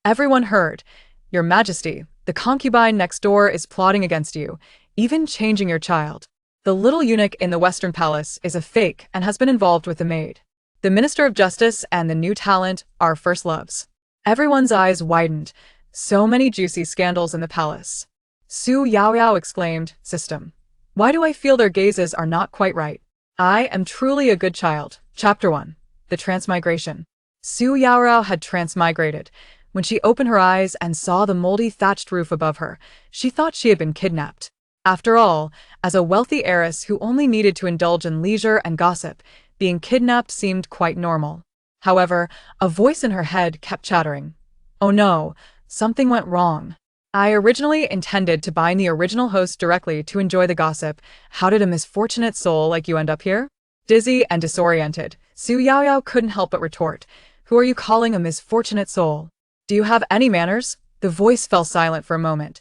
Everyone heard. Your Majesty, the concubine next door is plotting against you, even changing your child. The little eunuch in the Western Palace is a fake and has been involved with the maid. The Minister of Justice and the new talent are first loves. Everyone's eyes widened. So many juicy scandals in the palace. Xu Yaoyao exclaimed, System. Why do I feel their gazes are not quite right? I am truly a good child. Chapter 1. The Transmigration. Xu Yaoyao had transmigrated. When she opened her eyes and saw the moldy thatched roof above her, she thought she had been kidnapped. After all, as a wealthy heiress who only needed to indulge in leisure and gossip, being kidnapped seemed quite normal. However, a voice in her head kept chattering. Oh no, something went wrong. I originally intended to bind the original host directly to enjoy the gossip. How did a misfortunate soul like you end up here? Dizzy and disoriented, Xu Yaoyao couldn't help but retort. Who are you calling a misfortunate soul? Do you have any manners? The voice fell silent for a moment.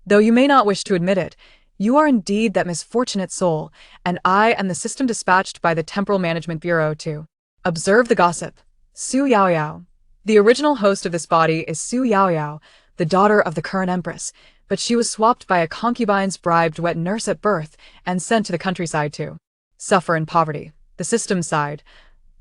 Though you may not wish to admit it, you are indeed that misfortunate soul, and I am the system dispatched by the Temporal Management Bureau to observe the gossip. Xu Yaoyao. The original host of this body is Xu Yaoyao, the daughter of the current Empress, but she was swapped by a concubine's bribed wet nurse at birth and sent to the countryside to suffer in poverty. The system sighed.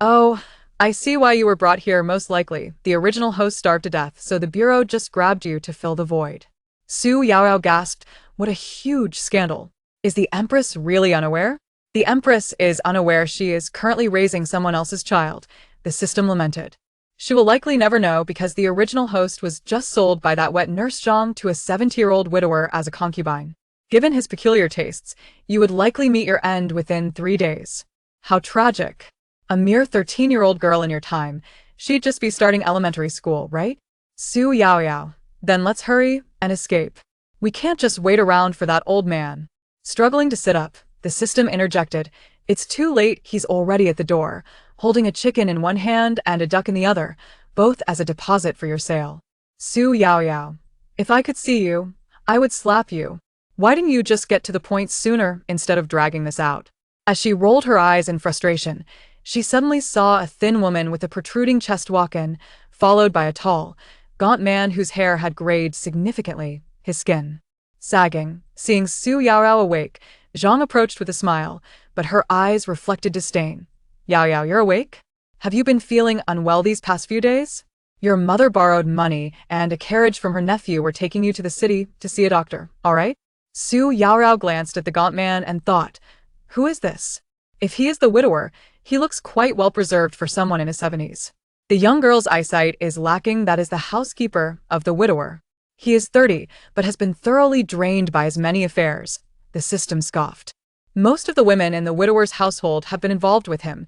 Oh, I see why you were brought here. Most likely, the original host starved to death, so the Bureau just grabbed you to fill the void. Xu Yaoyao gasped. What a huge scandal. Is the Empress really unaware? The Empress is unaware she is currently raising someone else's child, the system lamented. She will likely never know because the original host was just sold by that wet nurse Zhang to a 70-year-old widower as a concubine. Given his peculiar tastes, you would likely meet your end within 3 days. How tragic. A mere 13-year-old girl in your time, she'd just be starting elementary school, right? Xu Yaoyao. Then let's hurry and escape. We can't just wait around for that old man. Struggling to sit up, the system interjected. It's too late, he's already at the door, holding a chicken in one hand and a duck in the other, both as a deposit for your sale. Xu Yaoyao. If I could see you, I would slap you. Why didn't you just get to the point sooner instead of dragging this out? As she rolled her eyes in frustration, she suddenly saw a thin woman with a protruding chest walk in, followed by a tall, gaunt man whose hair had grayed significantly, his skin sagging. Seeing Xu Yaoyao awake, Zhang approached with a smile, but her eyes reflected disdain. Yaoyao, you're awake? Have you been feeling unwell these past few days? Your mother borrowed money and a carriage from her nephew. We're taking you to the city to see a doctor, all right? Xu Yaoyao glanced at the gaunt man and thought, who is this? If he is the widower, he looks quite well preserved for someone in his 70s. The young girl's eyesight is lacking. That is the housekeeper of the widower. He is 30, but has been thoroughly drained by his many affairs. The system scoffed. Most of the women in the widower's household have been involved with him.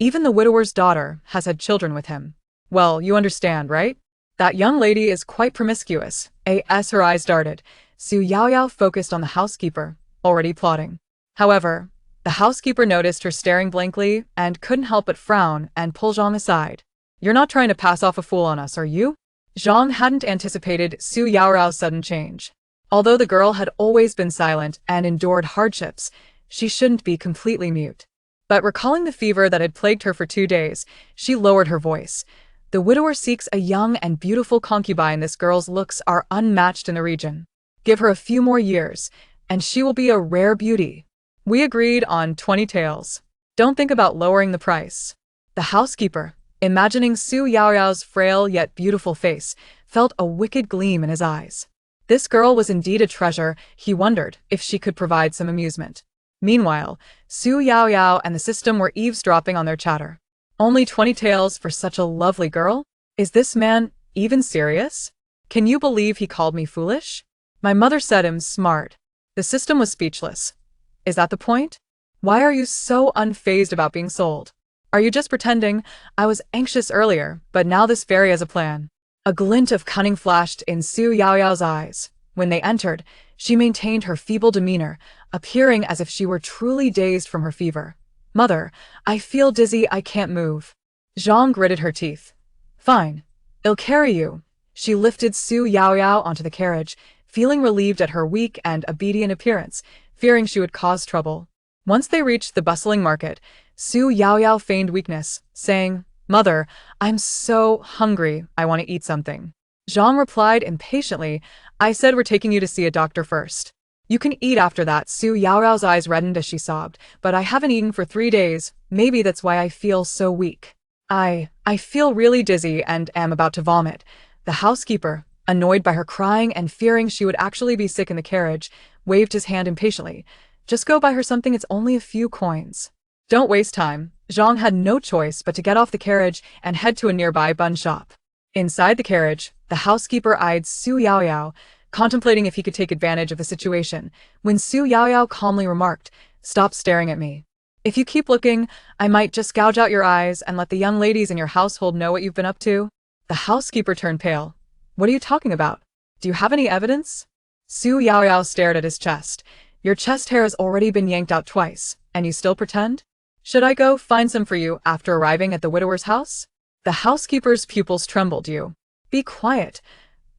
Even the widower's daughter has had children with him. Well, you understand, right? That young lady is quite promiscuous. As her eyes darted, Xu Yaoyao focused on the housekeeper, already plotting. However, the housekeeper noticed her staring blankly and couldn't help but frown and pull Zhang aside. You're not trying to pass off a fool on us, are you? Zhang hadn't anticipated Xu Yaoyao's sudden change. Although the girl had always been silent and endured hardships, she shouldn't be completely mute. But recalling the fever that had plagued her for 2 days, she lowered her voice. The widower seeks a young and beautiful concubine. This girl's looks are unmatched in the region. Give her a few more years, and she will be a rare beauty. We agreed on 20 taels. Don't think about lowering the price. The housekeeper, imagining Xu Yaoyao's frail yet beautiful face, felt a wicked gleam in his eyes. This girl was indeed a treasure. He wondered if she could provide some amusement. Meanwhile, Xu Yaoyao and the system were eavesdropping on their chatter. Only 20 taels for such a lovely girl? Is this man even serious? Can you believe he called me foolish? My mother said I'm smart. The system was speechless. Is that the point? Why are you so unfazed about being sold? Are you just pretending? I was anxious earlier, but now this fairy has a plan. A glint of cunning flashed in Xu Yaoyao's eyes. When they entered, she maintained her feeble demeanor, appearing as if she were truly dazed from her fever. Mother, I feel dizzy, I can't move. Zhang gritted her teeth. Fine. I'll carry you. She lifted Xu Yaoyao onto the carriage, feeling relieved at her weak and obedient appearance, fearing she would cause trouble. Once they reached the bustling market, Xu Yaoyao feigned weakness, saying, Mother, I'm so hungry, I want to eat something. Zhang replied impatiently, I said we're taking you to see a doctor first. You can eat after that. Xu Yaoyao's eyes reddened as she sobbed, but I haven't eaten for 3 days. Maybe that's why I feel so weak. I feel really dizzy and am about to vomit. The housekeeper, annoyed by her crying and fearing she would actually be sick in the carriage, waved his hand impatiently. Just go buy her something, it's only a few coins. Don't waste time. Zhang had no choice but to get off the carriage and head to a nearby bun shop. Inside the carriage, the housekeeper eyed Xu Yaoyao, contemplating if he could take advantage of the situation, when Xu Yaoyao calmly remarked, Stop staring at me. If you keep looking, I might just gouge out your eyes and let the young ladies in your household know what you've been up to. The housekeeper turned pale. What are you talking about? Do you have any evidence? Xu Yaoyao stared at his chest. Your chest hair has already been yanked out twice, and you still pretend? Should I go find some for you after arriving at the widower's house? The housekeeper's pupils trembled. You. Be quiet.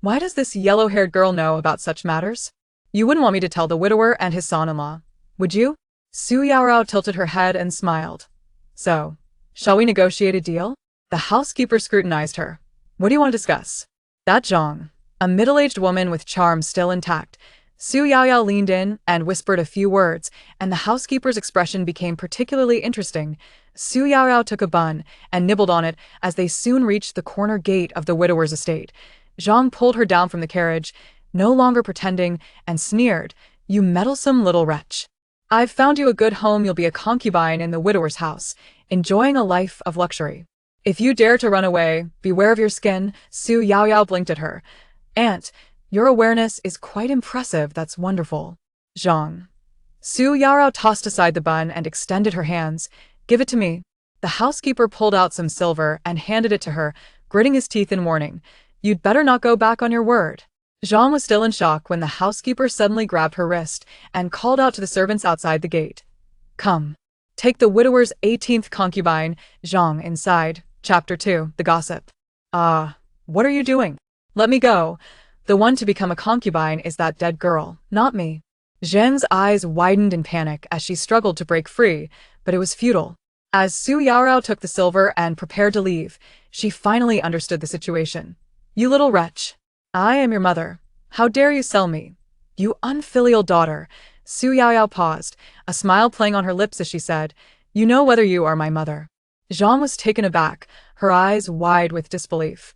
Why does this yellow-haired girl know about such matters? You wouldn't want me to tell the widower and his son-in-law, would you? Xu Yaoyao tilted her head and smiled. So, shall we negotiate a deal? The housekeeper scrutinized her. What do you want to discuss? That Zhang, a middle-aged woman with charm still intact. Xu Yaoyao leaned in and whispered a few words, and the housekeeper's expression became particularly interesting. Xu Yaoyao took a bun and nibbled on it as they soon reached the corner gate of the widower's estate. Zhang pulled her down from the carriage, no longer pretending, and sneered, You meddlesome little wretch. I've found you a good home. You'll be a concubine in the widower's house, enjoying a life of luxury. If you dare to run away, beware of your skin. Xu Yaoyao blinked at her. Aunt, your awareness is quite impressive. That's wonderful. Zhang. Xu Yaoyao tossed aside the bun and extended her hands. Give it to me. The housekeeper pulled out some silver and handed it to her, gritting his teeth in warning. You'd better not go back on your word. Zhang was still in shock when the housekeeper suddenly grabbed her wrist and called out to the servants outside the gate. Come. Take the widower's 18th concubine, Zhang, inside. Chapter 2, The Gossip. What are you doing? Let me go. The one to become a concubine is that dead girl, not me. Zheng's eyes widened in panic as she struggled to break free, but it was futile. As Xu Yaoyao took the silver and prepared to leave, she finally understood the situation. You little wretch. I am your mother. How dare you sell me? You unfilial daughter. Xu Yaoyao paused, a smile playing on her lips as she said, You know whether you are my mother. Zhang was taken aback, her eyes wide with disbelief.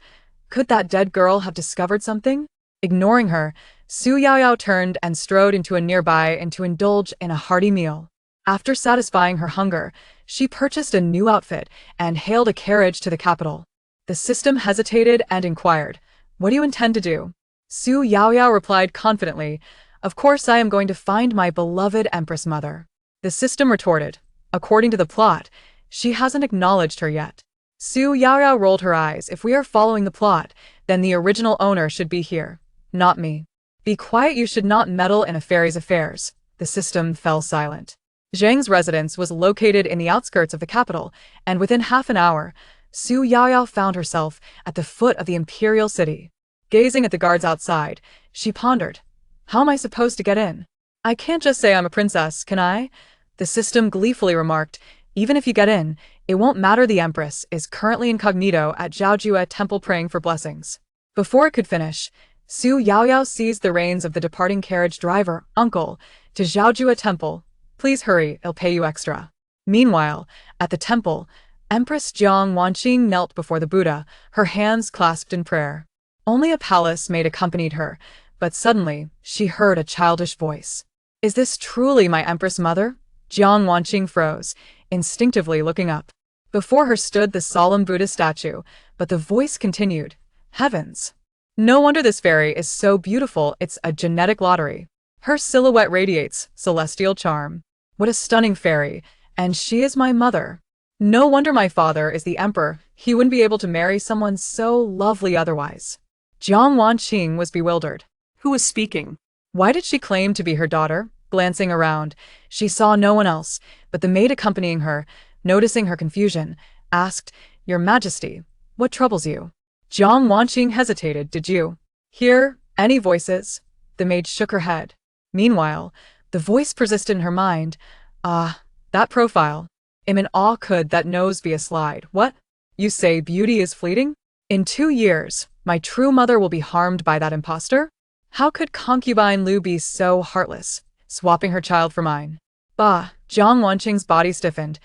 Could that dead girl have discovered something? Ignoring her, Xu Yaoyao turned and strode into a nearby inn to indulge in a hearty meal. After satisfying her hunger, she purchased a new outfit and hailed a carriage to the capital. The system hesitated and inquired, What do you intend to do? Xu Yaoyao replied confidently, Of course I am going to find my beloved Empress mother. The system retorted, According to the plot, she hasn't acknowledged her yet. Xu Yaoyao rolled her eyes. If we are following the plot, then the original owner should be here, not me. Be quiet, you should not meddle in a fairy's affairs. The system fell silent. Zhang's residence was located in the outskirts of the capital, and within half an hour, Xu Yaoyao found herself at the foot of the Imperial City. Gazing at the guards outside, she pondered, How am I supposed to get in? I can't just say I'm a princess, can I? The system gleefully remarked, Even if you get in, it won't matter. The Empress is currently incognito at Zhaojue Temple praying for blessings. Before it could finish, Xu Yaoyao seized the reins of the departing carriage driver, Uncle, to Zhaojue Temple. Please hurry, I'll pay you extra. Meanwhile, at the temple, Empress Jiang Wanqing knelt before the Buddha, her hands clasped in prayer. Only a palace maid accompanied her, but suddenly, she heard a childish voice. Is this truly my Empress mother? Jiang Wanqing froze, instinctively looking up. Before her stood the solemn Buddha statue, but the voice continued, Heavens! No wonder this fairy is so beautiful, it's a genetic lottery. Her silhouette radiates celestial charm. What a stunning fairy, and she is my mother. No wonder my father is the emperor, he wouldn't be able to marry someone so lovely otherwise. Jiang Wanqing was bewildered. Who was speaking? Why did she claim to be her daughter? Glancing around, she saw no one else, but the maid accompanying her, noticing her confusion, asked, Your Majesty, what troubles you? Jiang Wanqing hesitated. Did you hear any voices? The maid shook her head. Meanwhile, the voice persisted in her mind. That profile. I'm in awe. Could that nose be a slide? What? You say beauty is fleeting? In 2 years, My true mother will be harmed by that impostor? How could Concubine Lu be so heartless, swapping her child for mine? Bah, Jiang Wanqing's body stiffened.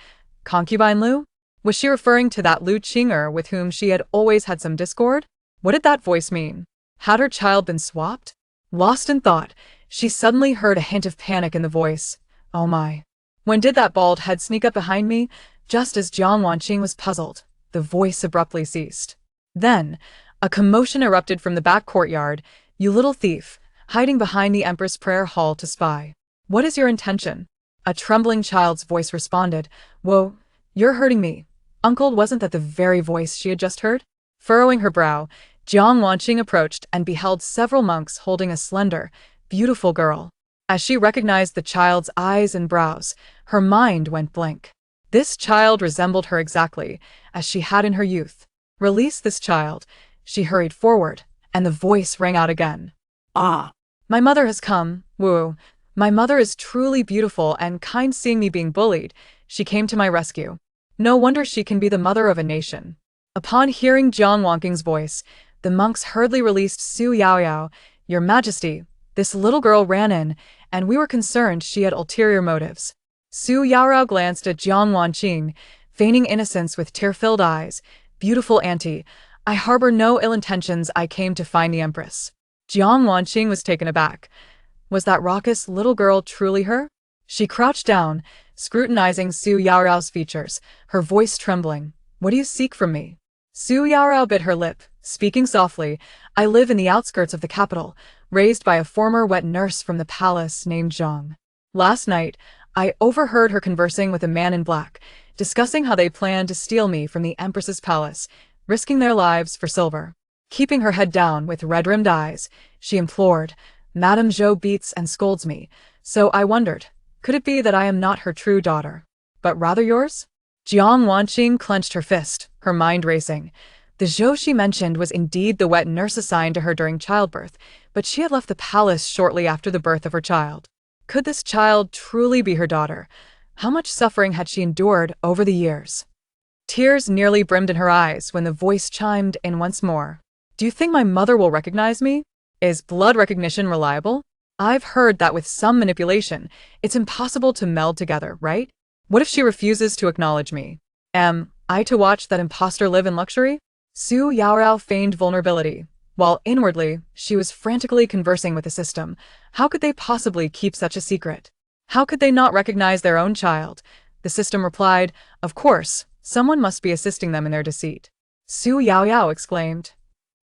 Concubine Lu? Was she referring to that Lu Qinger with whom she had always had some discord? What did that voice mean? Had her child been swapped? Lost in thought, she suddenly heard a hint of panic in the voice. Oh my. When did that bald head sneak up behind me? Just as Jiang Wanqing was puzzled, the voice abruptly ceased. Then, a commotion erupted from the back courtyard. You little thief, hiding behind the Empress prayer hall to spy. What is your intention? A trembling child's voice responded. Whoa, you're hurting me. Uncle, wasn't that the very voice she had just heard? Furrowing her brow, Jiang Wanqing approached and beheld several monks holding a slender, beautiful girl. As she recognized the child's eyes and brows, her mind went blank. This child resembled her exactly, as she had in her youth. Release this child. She hurried forward, and the voice rang out again. Ah! My mother has come, woo. My mother is truly beautiful and kind. Seeing me being bullied, she came to my rescue. No wonder she can be the mother of a nation. Upon hearing Jiang Wanqing's voice, the monks hurriedly released Xu Yaoyao. Your Majesty, this little girl ran in, and we were concerned she had ulterior motives. Xu Yaoyao glanced at Jiang Wanqing, feigning innocence with tear-filled eyes. Beautiful auntie, I harbor no ill intentions. I came to find the Empress. Jiang Wanqing was taken aback. Was that raucous little girl truly her? She crouched down, scrutinizing Xu Yaoyao's features, her voice trembling. What do you seek from me? Xu Yaoyao bit her lip, speaking softly. I live in the outskirts of the capital, raised by a former wet nurse from the palace named Zhang. Last night, I overheard her conversing with a man in black, discussing how they plan to steal me from the Empress's palace, risking their lives for silver. Keeping her head down with red-rimmed eyes, she implored, Madame Zhou beats and scolds me, so I wondered, could it be that I am not her true daughter, but rather yours? Jiang Wanqing clenched her fist, her mind racing. The Zhou she mentioned was indeed the wet nurse assigned to her during childbirth, but she had left the palace shortly after the birth of her child. Could this child truly be her daughter? How much suffering had she endured over the years? Tears nearly brimmed in her eyes when the voice chimed in once more. Do you think my mother will recognize me? Is blood recognition reliable? I've heard that with some manipulation, it's impossible to meld together, right? What if she refuses to acknowledge me? Am I to watch that impostor live in luxury? Xu Yaoyao feigned vulnerability, while inwardly, she was frantically conversing with the system. How could they possibly keep such a secret? How could they not recognize their own child? The system replied, of course, someone must be assisting them in their deceit. Xu Yaoyao exclaimed.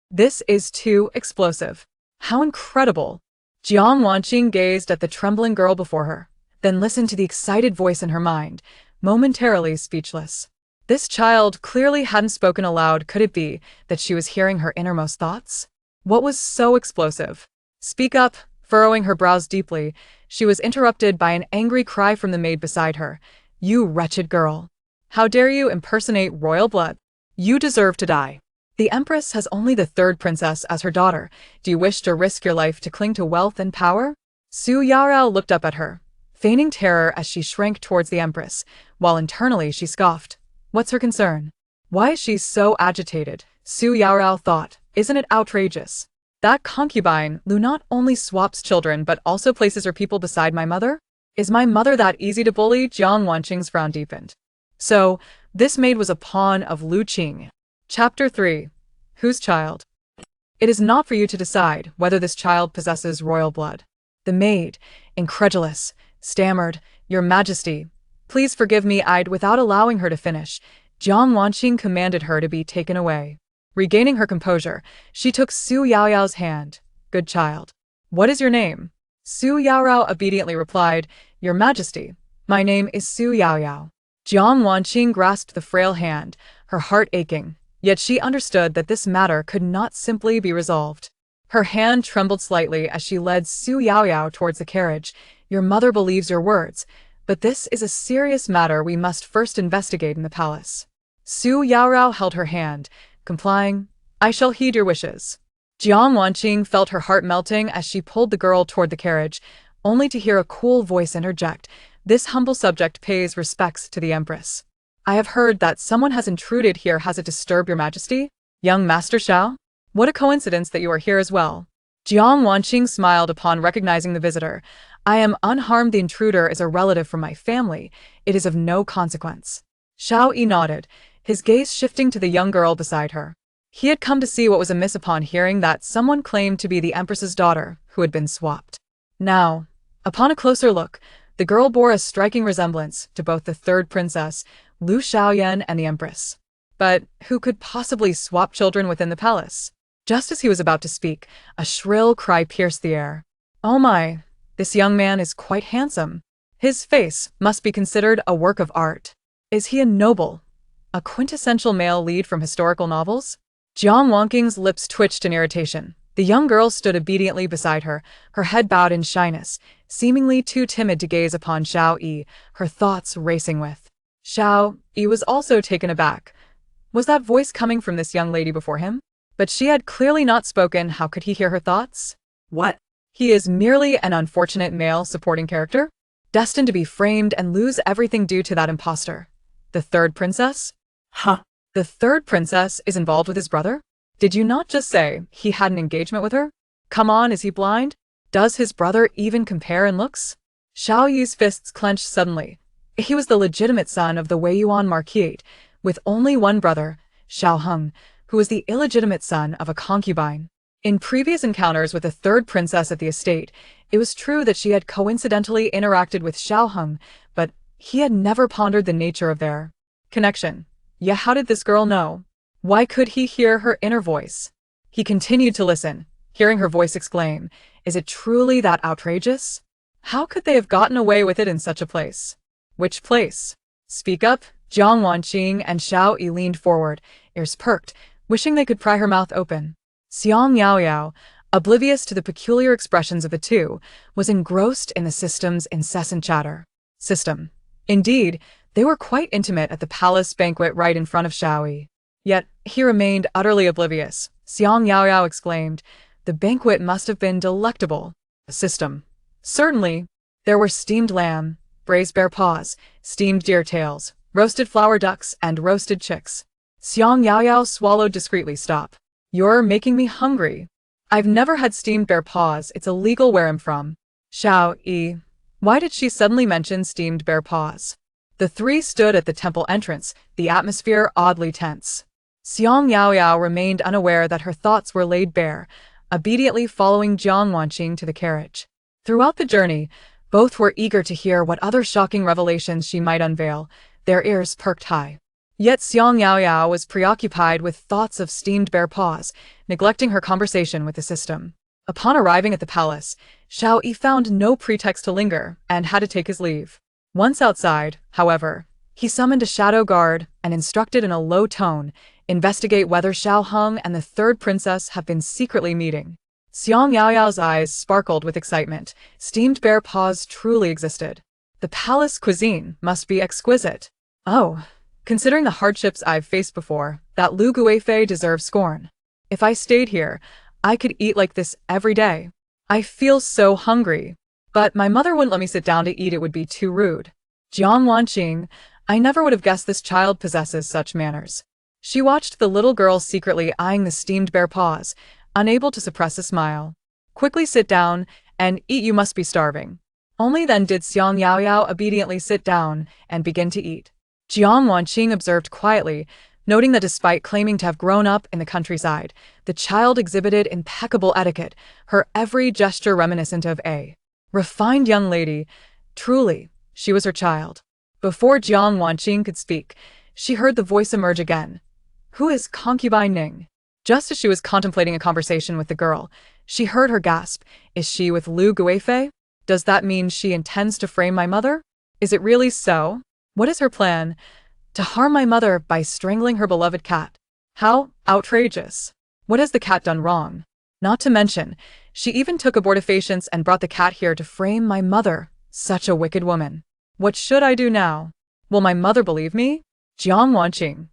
This is too explosive. How incredible! Jiang Wanqing gazed at the trembling girl before her, then listened to the excited voice in her mind, momentarily speechless. This child clearly hadn't spoken aloud. Could it be that she was hearing her innermost thoughts? What was so explosive? Speak up. Furrowing her brows deeply, she was interrupted by an angry cry from the maid beside her. You wretched girl! How dare you impersonate royal blood? You deserve to die. The Empress has only the third princess as her daughter. Do you wish to risk your life to cling to wealth and power? Xu Yaoyao looked up at her, feigning terror as she shrank towards the Empress, while internally she scoffed. What's her concern? Why is she so agitated? Xu Yaoyao thought. Isn't it outrageous? That concubine, Lu, not only swaps children but also places her people beside my mother? Is my mother that easy to bully? Jiang Wanqing's frown deepened. So, this maid was a pawn of Lu Qing. Chapter 3. Whose child? It is not for you to decide whether this child possesses royal blood. The maid, incredulous, stammered, Your Majesty, please forgive me. Without allowing her to finish, Jiang Wanqing commanded her to be taken away. Regaining her composure, she took Xu Yaoyao's hand. Good child. What is your name? Xu Yaoyao obediently replied, Your Majesty, my name is Xu Yaoyao. Jiang Wanqing grasped the frail hand, her heart aching, yet she understood that this matter could not simply be resolved. Her hand trembled slightly as she led Xu Yaoyao towards the carriage. Your mother believes your words, but this is a serious matter we must first investigate in the palace. Xu Yaoyao held her hand, complying. I shall heed your wishes. Jiang Wanqing felt her heart melting as she pulled the girl toward the carriage, only to hear a cool voice interject. This humble subject pays respects to the Empress. I have heard that someone has intruded here. Has it disturbed your Majesty? Young Master Xiao? What a coincidence that you are here as well. Jiang Wanqing smiled upon recognizing the visitor. I am unharmed. The intruder is a relative from my family. It is of no consequence. Xiao Yi nodded, his gaze shifting to the young girl beside her. He had come to see what was amiss upon hearing that someone claimed to be the Empress's daughter who had been swapped. Now, upon a closer look, the girl bore a striking resemblance to both the third princess, Lu Xiaoyan, and the Empress. But who could possibly swap children within the palace? Just as he was about to speak, a shrill cry pierced the air. Oh my, this young man is quite handsome. His face must be considered a work of art. Is he a noble? A quintessential male lead from historical novels? Jiang Wanqing's lips twitched in irritation. The young girl stood obediently beside her, her head bowed in shyness, seemingly too timid to gaze upon Xiao Yi, her thoughts racing with. Xiao Yi was also taken aback. Was that voice coming from this young lady before him? But she had clearly not spoken. How could he hear her thoughts? What? He is merely an unfortunate male supporting character, destined to be framed and lose everything due to that impostor. The third princess? Huh. The third princess is involved with his brother? Did you not just say he had an engagement with her? Come on, is he blind? Does his brother even compare in looks? Xiao Yi's fists clenched suddenly. He was the legitimate son of the Wei Yuan Marquis, with only one brother, Shiao Hong, who was the illegitimate son of a concubine. In previous encounters with the third princess at the estate, it was true that she had coincidentally interacted with Shiao Hong, but he had never pondered the nature of their connection. Yet how did this girl know? Why could he hear her inner voice? He continued to listen, hearing her voice exclaim, "Is it truly that outrageous? How could they have gotten away with it in such a place?" Which place? Speak up. Jiang Wanqing and Xiao Yi leaned forward, ears perked, wishing they could pry her mouth open. Xu Yaoyao, oblivious to the peculiar expressions of the two, was engrossed in the system's incessant chatter. System. Indeed, they were quite intimate at the palace banquet right in front of Xiao Yi. Yet he remained utterly oblivious. Xu Yaoyao exclaimed, "The banquet must have been delectable." System. Certainly. There were steamed lamb, braised bear paws, steamed deer tails, roasted flower ducks, and roasted chicks. Xu Yaoyao swallowed discreetly. Stop. You're making me hungry. I've never had steamed bear paws. It's illegal where I'm from. Xiao Yi. Why did she suddenly mention steamed bear paws? The three stood at the temple entrance, the atmosphere oddly tense. Xu Yaoyao remained unaware that her thoughts were laid bare, obediently following Jiang Wanqing to the carriage. Throughout the journey, both were eager to hear what other shocking revelations she might unveil, their ears perked high. Yet Xu Yaoyao was preoccupied with thoughts of steamed bear paws, neglecting her conversation with the system. Upon arriving at the palace, Xiao Yi found no pretext to linger and had to take his leave. Once outside, however, he summoned a shadow guard and instructed in a low tone, investigate whether Shiao Hong and the third princess have been secretly meeting. Xu Yaoyao's eyes sparkled with excitement. Steamed bear paws truly existed. The palace cuisine must be exquisite. Oh, considering the hardships I've faced before, that Lu Guifei deserves scorn. If I stayed here, I could eat like this every day. I feel so hungry. But my mother wouldn't let me sit down to eat. It would be too rude. Jiang Wanqing, I never would have guessed this child possesses such manners. She watched the little girl secretly eyeing the steamed bear paws, unable to suppress a smile. Quickly sit down and eat. You must be starving. Only then did Xu Yaoyao obediently sit down and begin to eat. Jiang Wanqing observed quietly, noting that despite claiming to have grown up in the countryside, the child exhibited impeccable etiquette, her every gesture reminiscent of a refined young lady. Truly, she was her child. Before Jiang Wanqing could speak, she heard the voice emerge again. Who is Concubine Ning? Just as she was contemplating a conversation with the girl, she heard her gasp. Is she with Lu Guifei? Does that mean she intends to frame my mother? Is it really so? What is her plan? To harm my mother by strangling her beloved cat. How outrageous. What has the cat done wrong? Not to mention, she even took abortifacients and brought the cat here to frame my mother. Such a wicked woman. What should I do now? Will my mother believe me? Jiang Wanqing.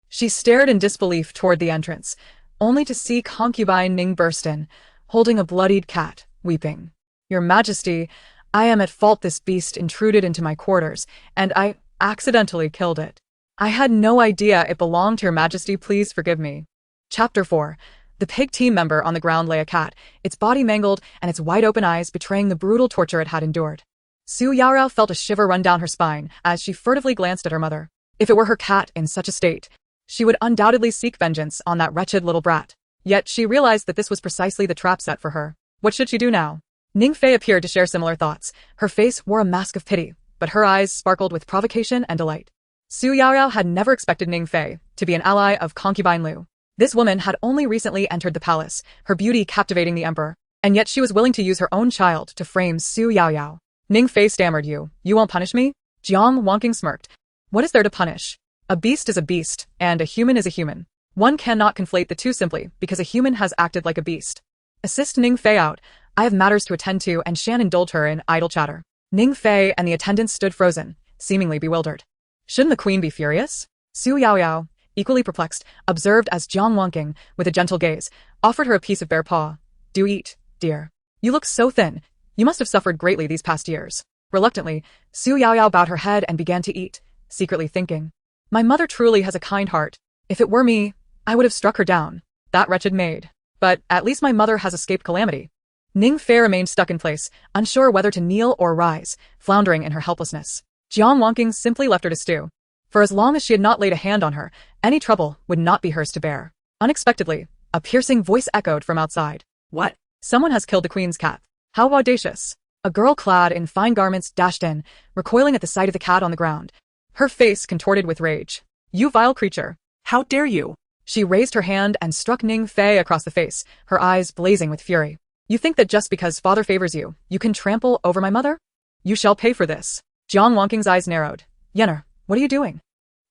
She stared in disbelief toward the entrance, only to see Concubine Ning burst in, holding a bloodied cat, weeping. Your Majesty, I am at fault. This beast intruded into my quarters, and I accidentally killed it. I had no idea it belonged to Your Majesty. Please forgive me. Chapter 4. The pig team member on the ground lay a cat, its body mangled and its wide-open eyes betraying the brutal torture it had endured. Xu Yaoyao felt a shiver run down her spine as she furtively glanced at her mother. If it were her cat in such a state, she would undoubtedly seek vengeance on that wretched little brat. Yet she realized that this was precisely the trap set for her. What should she do now? Ning Fei appeared to share similar thoughts. Her face wore a mask of pity, but her eyes sparkled with provocation and delight. Xu Yaoyao had never expected Ning Fei to be an ally of Concubine Lu. This woman had only recently entered the palace, her beauty captivating the emperor, and yet she was willing to use her own child to frame Xu Yaoyao. Ning Fei stammered, You won't punish me? Jiang Wanqing smirked. What is there to punish? A beast is a beast, and a human is a human. One cannot conflate the two simply because a human has acted like a beast. Assist Ning Fei out. I have matters to attend to and shan't indulge her in idle chatter. Ning Fei and the attendants stood frozen, seemingly bewildered. Shouldn't the queen be furious? Xu Yaoyao, equally perplexed, observed as Jiang Wanqing, with a gentle gaze, offered her a piece of bare paw. Do eat, dear. You look so thin. You must have suffered greatly these past years. Reluctantly, Xu Yaoyao bowed her head and began to eat, secretly thinking. My mother truly has a kind heart. If it were me, I would have struck her down. That wretched maid. But at least my mother has escaped calamity. Ning Fei remained stuck in place, unsure whether to kneel or rise, floundering in her helplessness. Jiang Wanqing simply left her to stew. For as long as she had not laid a hand on her, any trouble would not be hers to bear. Unexpectedly, a piercing voice echoed from outside. What? Someone has killed the queen's cat. How audacious. A girl clad in fine garments dashed in, recoiling at the sight of the cat on the ground. Her face contorted with rage. You vile creature. How dare you? She raised her hand and struck Ning Fei across the face, her eyes blazing with fury. You think that just because father favors you, you can trample over my mother? You shall pay for this. Jiang Wanqing's eyes narrowed. Yenner, what are you doing?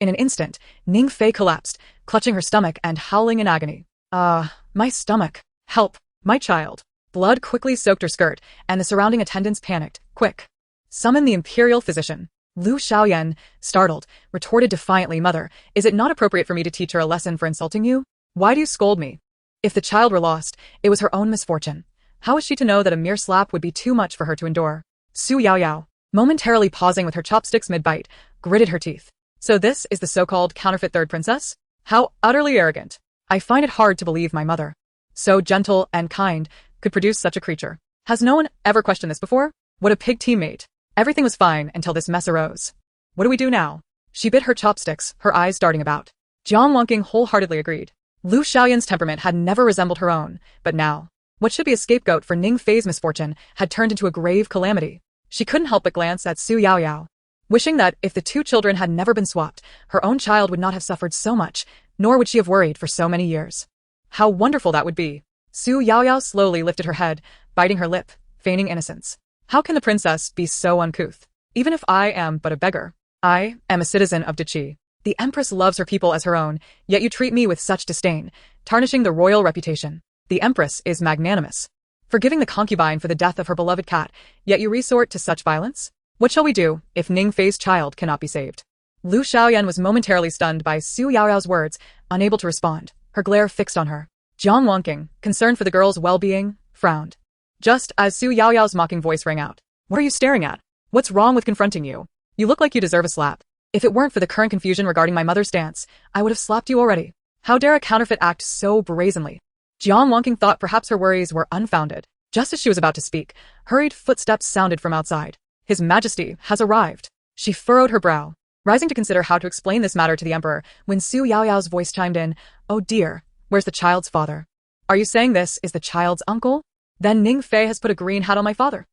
In an instant, Ning Fei collapsed, clutching her stomach and howling in agony. My stomach. Help, my child. Blood quickly soaked her skirt, and the surrounding attendants panicked. Quick. Summon the imperial physician. Lu Xiaoyan, startled, retorted defiantly, Mother, is it not appropriate for me to teach her a lesson for insulting you? Why do you scold me? If the child were lost, it was her own misfortune. How was she to know that a mere slap would be too much for her to endure? Xu Yaoyao, momentarily pausing with her chopsticks mid-bite, gritted her teeth. So this is the so-called counterfeit third princess? How utterly arrogant. I find it hard to believe my mother, so gentle and kind, could produce such a creature. Has no one ever questioned this before? What a pig teammate. Everything was fine until this mess arose. What do we do now? She bit her chopsticks, her eyes darting about. Jiang Wanqing wholeheartedly agreed. Lu Xiaoyan's temperament had never resembled her own, but now, what should be a scapegoat for Ning Fei's misfortune had turned into a grave calamity. She couldn't help but glance at Xu Yaoyao, wishing that if the two children had never been swapped, her own child would not have suffered so much, nor would she have worried for so many years. How wonderful that would be. Xu Yaoyao slowly lifted her head, biting her lip, feigning innocence. How can the princess be so uncouth? Even if I am but a beggar, I am a citizen of Deqi. The Empress loves her people as her own, yet you treat me with such disdain, tarnishing the royal reputation. The Empress is magnanimous, forgiving the concubine for the death of her beloved cat, yet you resort to such violence? What shall we do if Ning Fei's child cannot be saved? Lu Xiaoyan was momentarily stunned by Xu Yaoyao's words, unable to respond, her glare fixed on her. Jiang Wanqing, concerned for the girl's well-being, frowned. Just as Xu Yaoyao's mocking voice rang out. What are you staring at? What's wrong with confronting you? You look like you deserve a slap. If it weren't for the current confusion regarding my mother's stance, I would have slapped you already. How dare a counterfeit act so brazenly? Jiang Wanqing thought perhaps her worries were unfounded. Just as she was about to speak, hurried footsteps sounded from outside. His Majesty has arrived. She furrowed her brow, rising to consider how to explain this matter to the emperor, when Xu Yaoyao's voice chimed in. Oh dear, where's the child's father? Are you saying this is the child's uncle? Then Ning Fei has put a green hat on my father.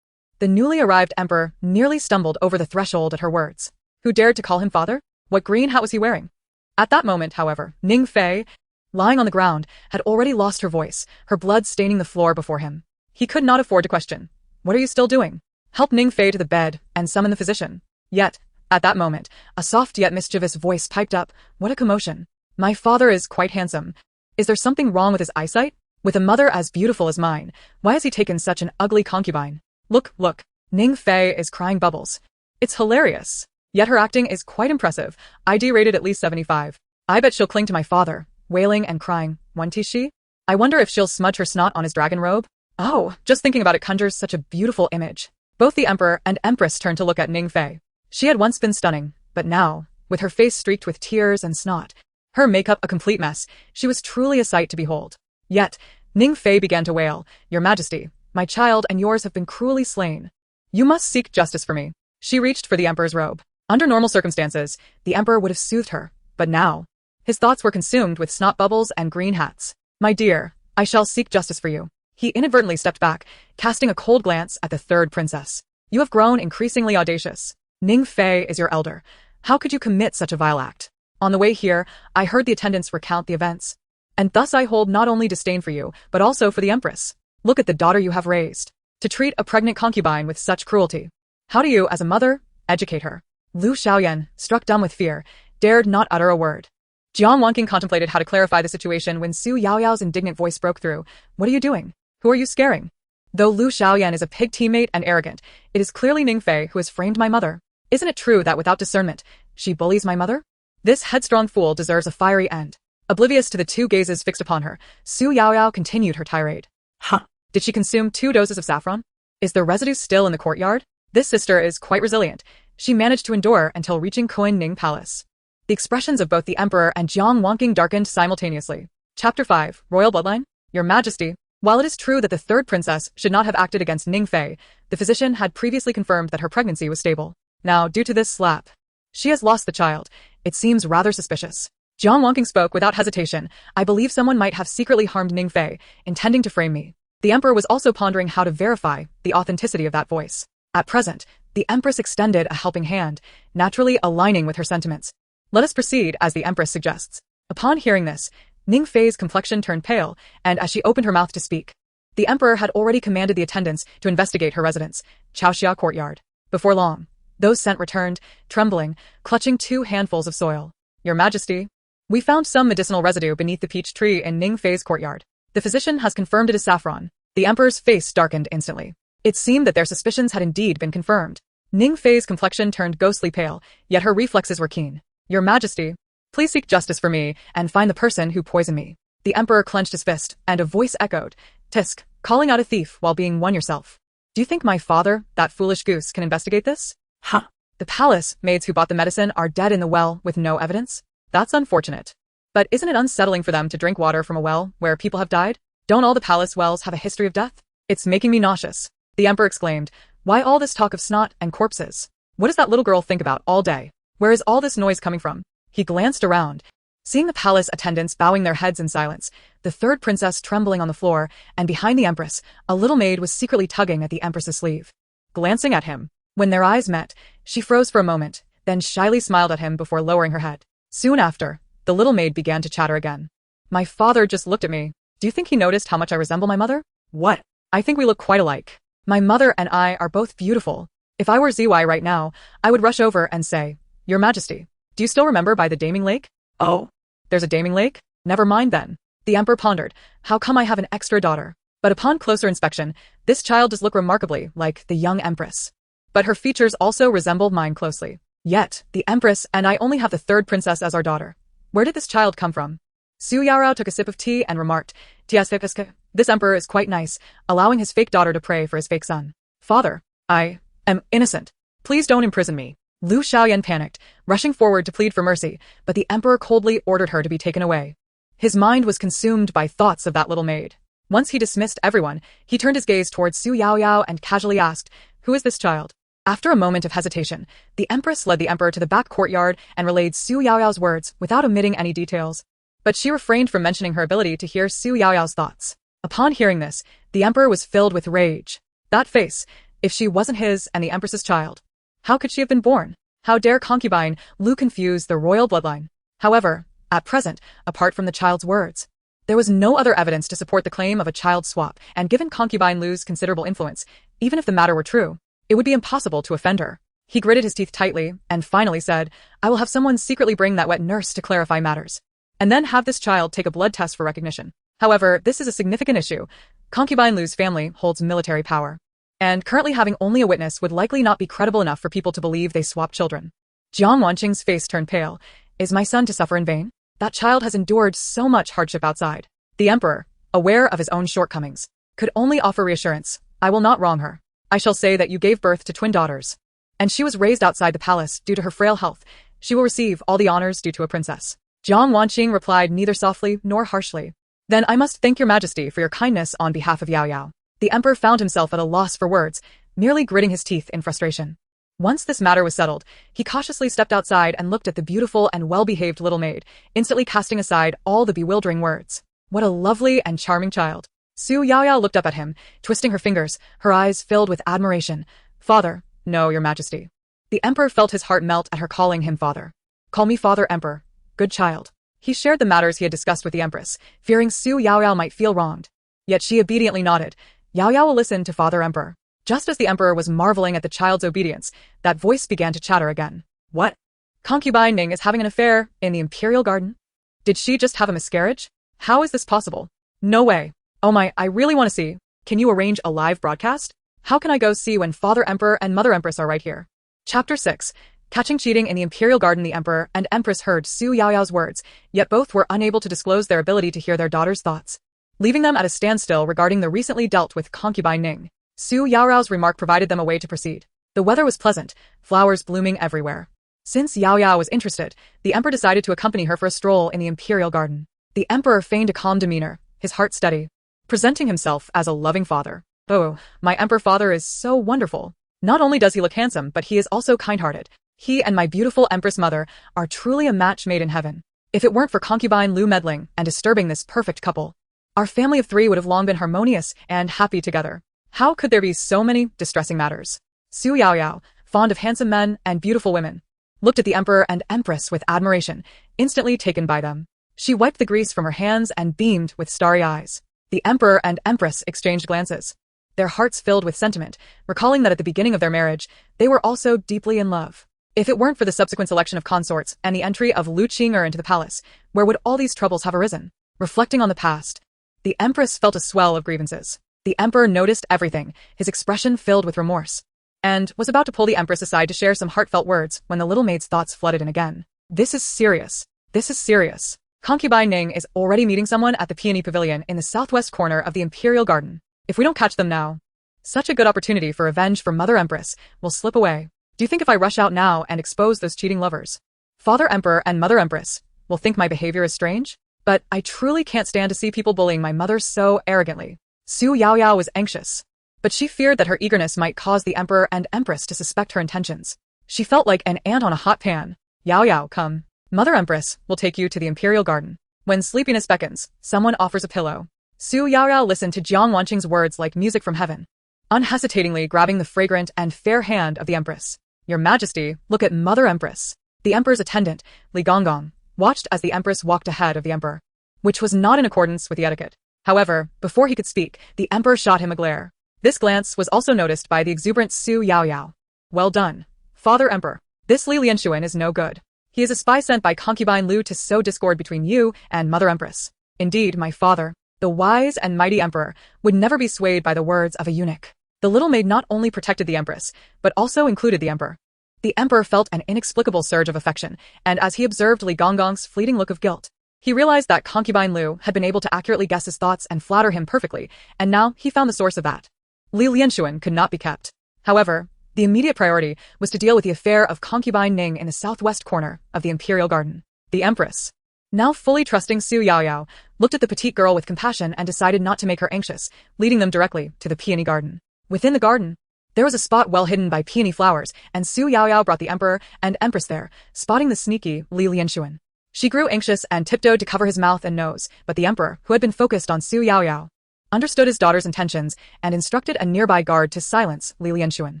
The newly arrived emperor nearly stumbled over the threshold at her words. Who dared to call him father? What green hat was he wearing? At that moment, however, Ning Fei, lying on the ground, had already lost her voice, her blood staining the floor before him. He could not afford to question. What are you still doing? Help Ning Fei to the bed and summon the physician. Yet, at that moment, a soft yet mischievous voice piped up. What a commotion. My father is quite handsome. Is there something wrong with his eyesight? With a mother as beautiful as mine, why has he taken such an ugly concubine? Look, look. Ning Fei is crying bubbles. It's hilarious. Yet her acting is quite impressive. ID rated at least 75. I bet she'll cling to my father, wailing and crying. Won't she? I wonder if she'll smudge her snot on his dragon robe. Oh, just thinking about it conjures such a beautiful image. Both the emperor and empress turned to look at Ning Fei. She had once been stunning, but now, with her face streaked with tears and snot, her makeup a complete mess, she was truly a sight to behold. Yet, Ning Fei began to wail, "Your Majesty, my child and yours have been cruelly slain. You must seek justice for me." She reached for the emperor's robe. Under normal circumstances, the emperor would have soothed her, but now, his thoughts were consumed with snot bubbles and green hats. "My dear, I shall seek justice for you." He inadvertently stepped back, casting a cold glance at the third princess. "You have grown increasingly audacious. Ning Fei is your elder. How could you commit such a vile act? On the way here, I heard the attendants recount the events. And thus I hold not only disdain for you, but also for the Empress. Look at the daughter you have raised. To treat a pregnant concubine with such cruelty. How do you, as a mother, educate her?" Lu Xiaoyan, struck dumb with fear, dared not utter a word. Jiang Wanqing contemplated how to clarify the situation when Xu Yaoyao's indignant voice broke through. "What are you doing? Who are you scaring?" Though Lu Xiaoyan is a pig teammate and arrogant, it is clearly Ning Fei who has framed my mother. Isn't it true that without discernment, she bullies my mother? This headstrong fool deserves a fiery end. Oblivious to the two gazes fixed upon her, Xu Yaoyao continued her tirade. "Huh. Did she consume 2 doses of saffron? Is the residue still in the courtyard? This sister is quite resilient. She managed to endure until reaching Concubine Ning Palace." The expressions of both the emperor and Jiang Wanqing darkened simultaneously. Chapter 5, Royal Bloodline? Your Majesty. While it is true that the third princess should not have acted against Ning Fei, the physician had previously confirmed that her pregnancy was stable. Now, due to this slap, she has lost the child. It seems rather suspicious. Jiang Wanqing spoke without hesitation. "I believe someone might have secretly harmed Ning Fei, intending to frame me." The emperor was also pondering how to verify the authenticity of that voice. At present, the empress extended a helping hand, naturally aligning with her sentiments. "Let us proceed as the empress suggests." Upon hearing this, Ning Fei's complexion turned pale, and as she opened her mouth to speak, the emperor had already commanded the attendants to investigate her residence, Chaoxia Courtyard. Before long, those sent returned, trembling, clutching 2 handfuls of soil. "Your Majesty, we found some medicinal residue beneath the peach tree in Ning Fei's courtyard. The physician has confirmed it is saffron." The emperor's face darkened instantly. It seemed that their suspicions had indeed been confirmed. Ning Fei's complexion turned ghostly pale, yet her reflexes were keen. "Your Majesty, please seek justice for me and find the person who poisoned me." The emperor clenched his fist, and a voice echoed, "Tisk, calling out a thief while being one yourself. Do you think my father, that foolish goose, can investigate this?" "Huh. The palace maids who bought the medicine are dead in the well with no evidence? That's unfortunate. But isn't it unsettling for them to drink water from a well where people have died? Don't all the palace wells have a history of death? It's making me nauseous." The emperor exclaimed, "Why all this talk of snot and corpses? What does that little girl think about all day? Where is all this noise coming from?" He glanced around, seeing the palace attendants bowing their heads in silence, the third princess trembling on the floor, and behind the empress, a little maid was secretly tugging at the empress's sleeve. Glancing at him, when their eyes met, she froze for a moment, then shyly smiled at him before lowering her head. Soon after, the little maid began to chatter again. "My father just looked at me. Do you think he noticed how much I resemble my mother? What? I think we look quite alike. My mother and I are both beautiful. If I were ZY right now, I would rush over and say, 'Your Majesty, do you still remember by the Daming Lake?'" "Oh, there's a Daming Lake? Never mind then." The emperor pondered, "How come I have an extra daughter?" But upon closer inspection, this child does look remarkably like the young empress. But her features also resemble mine closely. Yet, the empress and I only have the third princess as our daughter. Where did this child come from? Xu Yaoyao took a sip of tea and remarked, "This emperor is quite nice, allowing his fake daughter to pray for his fake son. Father, I am innocent. Please don't imprison me." Lu Xiaoyan panicked, rushing forward to plead for mercy, but the emperor coldly ordered her to be taken away. His mind was consumed by thoughts of that little maid. Once he dismissed everyone, he turned his gaze towards Xu Yaoyao and casually asked, "Who is this child?" After a moment of hesitation, the empress led the emperor to the back courtyard and relayed Xu Yaoyao's words without omitting any details. But she refrained from mentioning her ability to hear Xu Yaoyao's thoughts. Upon hearing this, the emperor was filled with rage. That face, if she wasn't his and the empress's child, how could she have been born? How dare Concubine Lu confuse the royal bloodline? However, at present, apart from the child's words, there was no other evidence to support the claim of a child swap, and given Concubine Lu's considerable influence, even if the matter were true, it would be impossible to offend her. He gritted his teeth tightly and finally said, "I will have someone secretly bring that wet nurse to clarify matters, and then have this child take a blood test for recognition." However, this is a significant issue. Concubine Lu's family holds military power, and currently having only a witness would likely not be credible enough for people to believe they swapped children. Jiang Wanqing's face turned pale. "Is my son to suffer in vain? That child has endured so much hardship outside." The emperor, aware of his own shortcomings, could only offer reassurance. "I will not wrong her. I shall say that you gave birth to twin daughters, and she was raised outside the palace due to her frail health. She will receive all the honors due to a princess." Jiang Wanqing replied neither softly nor harshly. Then I must thank your majesty for your kindness on behalf of Yaoyao. The emperor found himself at a loss for words, merely gritting his teeth in frustration. Once this matter was settled, he cautiously stepped outside and looked at the beautiful and well-behaved little maid, instantly casting aside all the bewildering words. What a lovely and charming child. Xu Yaoyao looked up at him, twisting her fingers, her eyes filled with admiration. Father, no, your majesty. The emperor felt his heart melt at her calling him father. Call me father, emperor. Good child. He shared the matters he had discussed with the empress, fearing Xu Yaoyao might feel wronged. Yet she obediently nodded. Yaoyao will listen to father emperor. Just as the emperor was marveling at the child's obedience, that voice began to chatter again. What? Concubine Ning is having an affair in the Imperial Garden? Did she just have a miscarriage? How is this possible? No way. Oh my, I really want to see. Can you arrange a live broadcast? How can I go see when Father Emperor and Mother Empress are right here? Chapter 6. Catching cheating in the Imperial Garden. The Emperor and Empress heard Xu Yaoyao's words, yet both were unable to disclose their ability to hear their daughter's thoughts, leaving them at a standstill regarding the recently dealt with Concubine Ning. Xu Yaoyao's remark provided them a way to proceed. The weather was pleasant, flowers blooming everywhere. Since Yaoyao was interested, the Emperor decided to accompany her for a stroll in the Imperial Garden. The Emperor feigned a calm demeanor, his heart steady, presenting himself as a loving father. Oh, my Emperor father is so wonderful. Not only does he look handsome, but he is also kind-hearted. He and my beautiful Empress mother are truly a match made in heaven. If it weren't for Concubine Lu meddling and disturbing this perfect couple, our family of three would have long been harmonious and happy together. How could there be so many distressing matters? Xu Yaoyao, fond of handsome men and beautiful women, looked at the Emperor and Empress with admiration, instantly taken by them. She wiped the grease from her hands and beamed with starry eyes. The Emperor and Empress exchanged glances, their hearts filled with sentiment, recalling that at the beginning of their marriage, they were also deeply in love. If it weren't for the subsequent selection of consorts and the entry of Lu Qing'er into the palace, where would all these troubles have arisen? Reflecting on the past, the Empress felt a swell of grievances. The Emperor noticed everything, his expression filled with remorse, and was about to pull the Empress aside to share some heartfelt words when the little maid's thoughts flooded in again. This is serious. This is serious. Concubine Ning is already meeting someone at the Peony Pavilion in the southwest corner of the Imperial Garden. If we don't catch them now, such a good opportunity for revenge for Mother Empress will slip away. Do you think if I rush out now and expose those cheating lovers, Father Emperor and Mother Empress will think my behavior is strange? But I truly can't stand to see people bullying my mother so arrogantly. Xu Yaoyao was anxious, but she feared that her eagerness might cause the Emperor and Empress to suspect her intentions. She felt like an ant on a hot pan. Yaoyao, come. Mother Empress will take you to the Imperial Garden. When sleepiness beckons, someone offers a pillow. Xu Yaoyao listened to Jiang Wanqing's words like music from heaven, unhesitatingly grabbing the fragrant and fair hand of the Empress. Your Majesty, look at Mother Empress. The Emperor's attendant, Li Gonggong, watched as the Empress walked ahead of the Emperor, which was not in accordance with the etiquette. However, before he could speak, the Emperor shot him a glare. This glance was also noticed by the exuberant Xu Yaoyao. Well done, Father Emperor. This Li Lianshuan is no good. He is a spy sent by Concubine Lu to sow discord between you and Mother Empress. Indeed, my father, the wise and mighty Emperor, would never be swayed by the words of a eunuch. The little maid not only protected the Empress, but also included the Emperor. The Emperor felt an inexplicable surge of affection, and as he observed Li Gonggong's fleeting look of guilt, he realized that Concubine Lu had been able to accurately guess his thoughts and flatter him perfectly, and now he found the source of that. Li Lianshuan could not be kept. However, the immediate priority was to deal with the affair of Concubine Ning in the southwest corner of the Imperial Garden. The Empress, now fully trusting Xu Yaoyao, looked at the petite girl with compassion and decided not to make her anxious, leading them directly to the Peony Garden. Within the garden, there was a spot well hidden by peony flowers, and Xu Yaoyao brought the Emperor and Empress there, spotting the sneaky Li Lianshuan. She grew anxious and tiptoed to cover his mouth and nose, but the Emperor, who had been focused on Xu Yaoyao, understood his daughter's intentions and instructed a nearby guard to silence Li Lianshuan.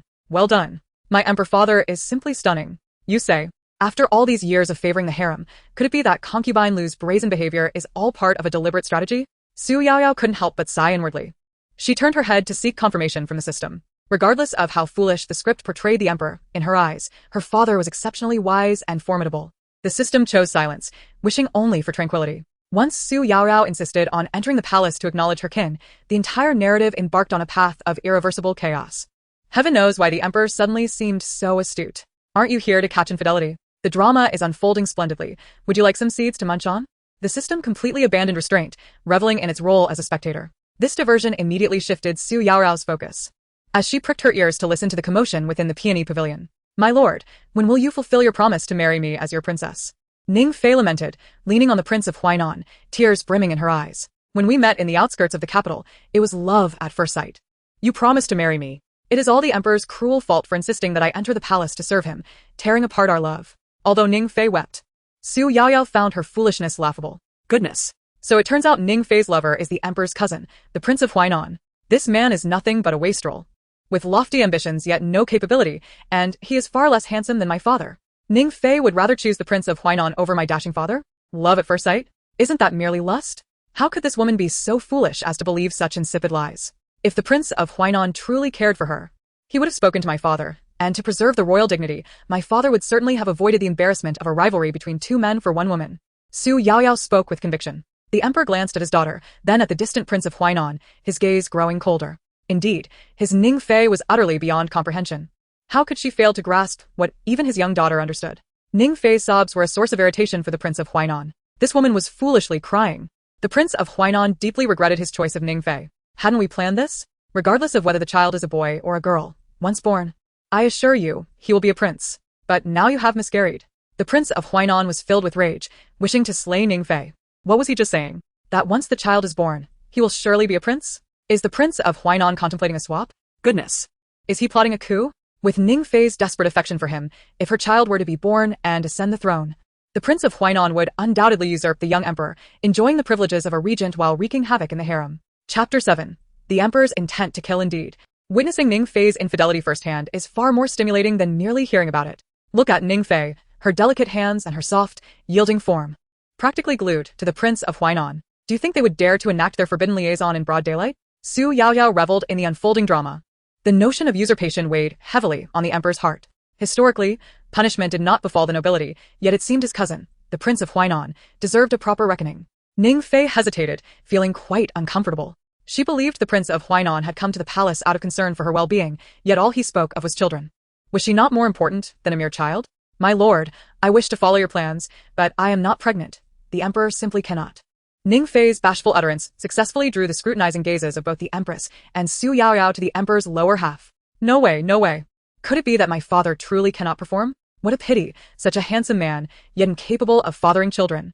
Well done. My Emperor father is simply stunning. You say, after all these years of favoring the harem, could it be that Concubine Lu's brazen behavior is all part of a deliberate strategy? Xu Yaoyao couldn't help but sigh inwardly. She turned her head to seek confirmation from the system. Regardless of how foolish the script portrayed the Emperor, in her eyes, her father was exceptionally wise and formidable. The system chose silence, wishing only for tranquility. Once Xu Yaoyao insisted on entering the palace to acknowledge her kin, the entire narrative embarked on a path of irreversible chaos. Heaven knows why the Emperor suddenly seemed so astute. Aren't you here to catch infidelity? The drama is unfolding splendidly. Would you like some seeds to munch on? The system completely abandoned restraint, reveling in its role as a spectator. This diversion immediately shifted Xu Yaoyao's focus, as she pricked her ears to listen to the commotion within the Peony Pavilion. My lord, when will you fulfill your promise to marry me as your princess? Ning Fei lamented, leaning on the Prince of Huainan, tears brimming in her eyes. When we met in the outskirts of the capital, it was love at first sight. You promised to marry me. It is all the emperor's cruel fault for insisting that I enter the palace to serve him, tearing apart our love. Although Ning Fei wept. Xu Yaoyao found her foolishness laughable. Goodness. So it turns out Ning Fei's lover is the emperor's cousin, the Prince of Huainan. This man is nothing but a wastrel. With lofty ambitions yet no capability, and he is far less handsome than my father. Ning Fei would rather choose the Prince of Huainan over my dashing father? Love at first sight? Isn't that merely lust? How could this woman be so foolish as to believe such insipid lies? If the Prince of Huainan truly cared for her, he would have spoken to my father, and to preserve the royal dignity, my father would certainly have avoided the embarrassment of a rivalry between two men for one woman. Xu Yaoyao spoke with conviction. The emperor glanced at his daughter, then at the distant Prince of Huainan, his gaze growing colder. Indeed, his Ning Fei was utterly beyond comprehension. How could she fail to grasp what even his young daughter understood? Ning Fei's sobs were a source of irritation for the Prince of Huainan. This woman was foolishly crying. The Prince of Huainan deeply regretted his choice of Ning Fei. Hadn't we planned this? Regardless of whether the child is a boy or a girl, once born, I assure you, he will be a prince. But now you have miscarried. The Prince of Huainan was filled with rage, wishing to slay Ning Fei. What was he just saying? That once the child is born, he will surely be a prince? Is the Prince of Huainan contemplating a swap? Goodness. Is he plotting a coup? With Ning Fei's desperate affection for him, if her child were to be born and ascend the throne, the Prince of Huainan would undoubtedly usurp the young emperor, enjoying the privileges of a regent while wreaking havoc in the harem. Chapter 7. The emperor's intent to kill indeed. Witnessing Ning Fei's infidelity firsthand is far more stimulating than merely hearing about it. Look at Ning Fei, her delicate hands and her soft, yielding form. Practically glued to the Prince of Huainan. Do you think they would dare to enact their forbidden liaison in broad daylight? Xu Yaoyao reveled in the unfolding drama. The notion of usurpation weighed heavily on the emperor's heart. Historically, punishment did not befall the nobility, yet it seemed his cousin, the Prince of Huainan, deserved a proper reckoning. Ning Fei hesitated, feeling quite uncomfortable. She believed the Prince of Huainan had come to the palace out of concern for her well-being, yet all he spoke of was children. Was she not more important than a mere child? My lord, I wish to follow your plans, but I am not pregnant. The emperor simply cannot. Ning Fei's bashful utterance successfully drew the scrutinizing gazes of both the Empress and Xu Yaoyao to the emperor's lower half. No way, no way. Could it be that my father truly cannot perform? What a pity, such a handsome man, yet incapable of fathering children.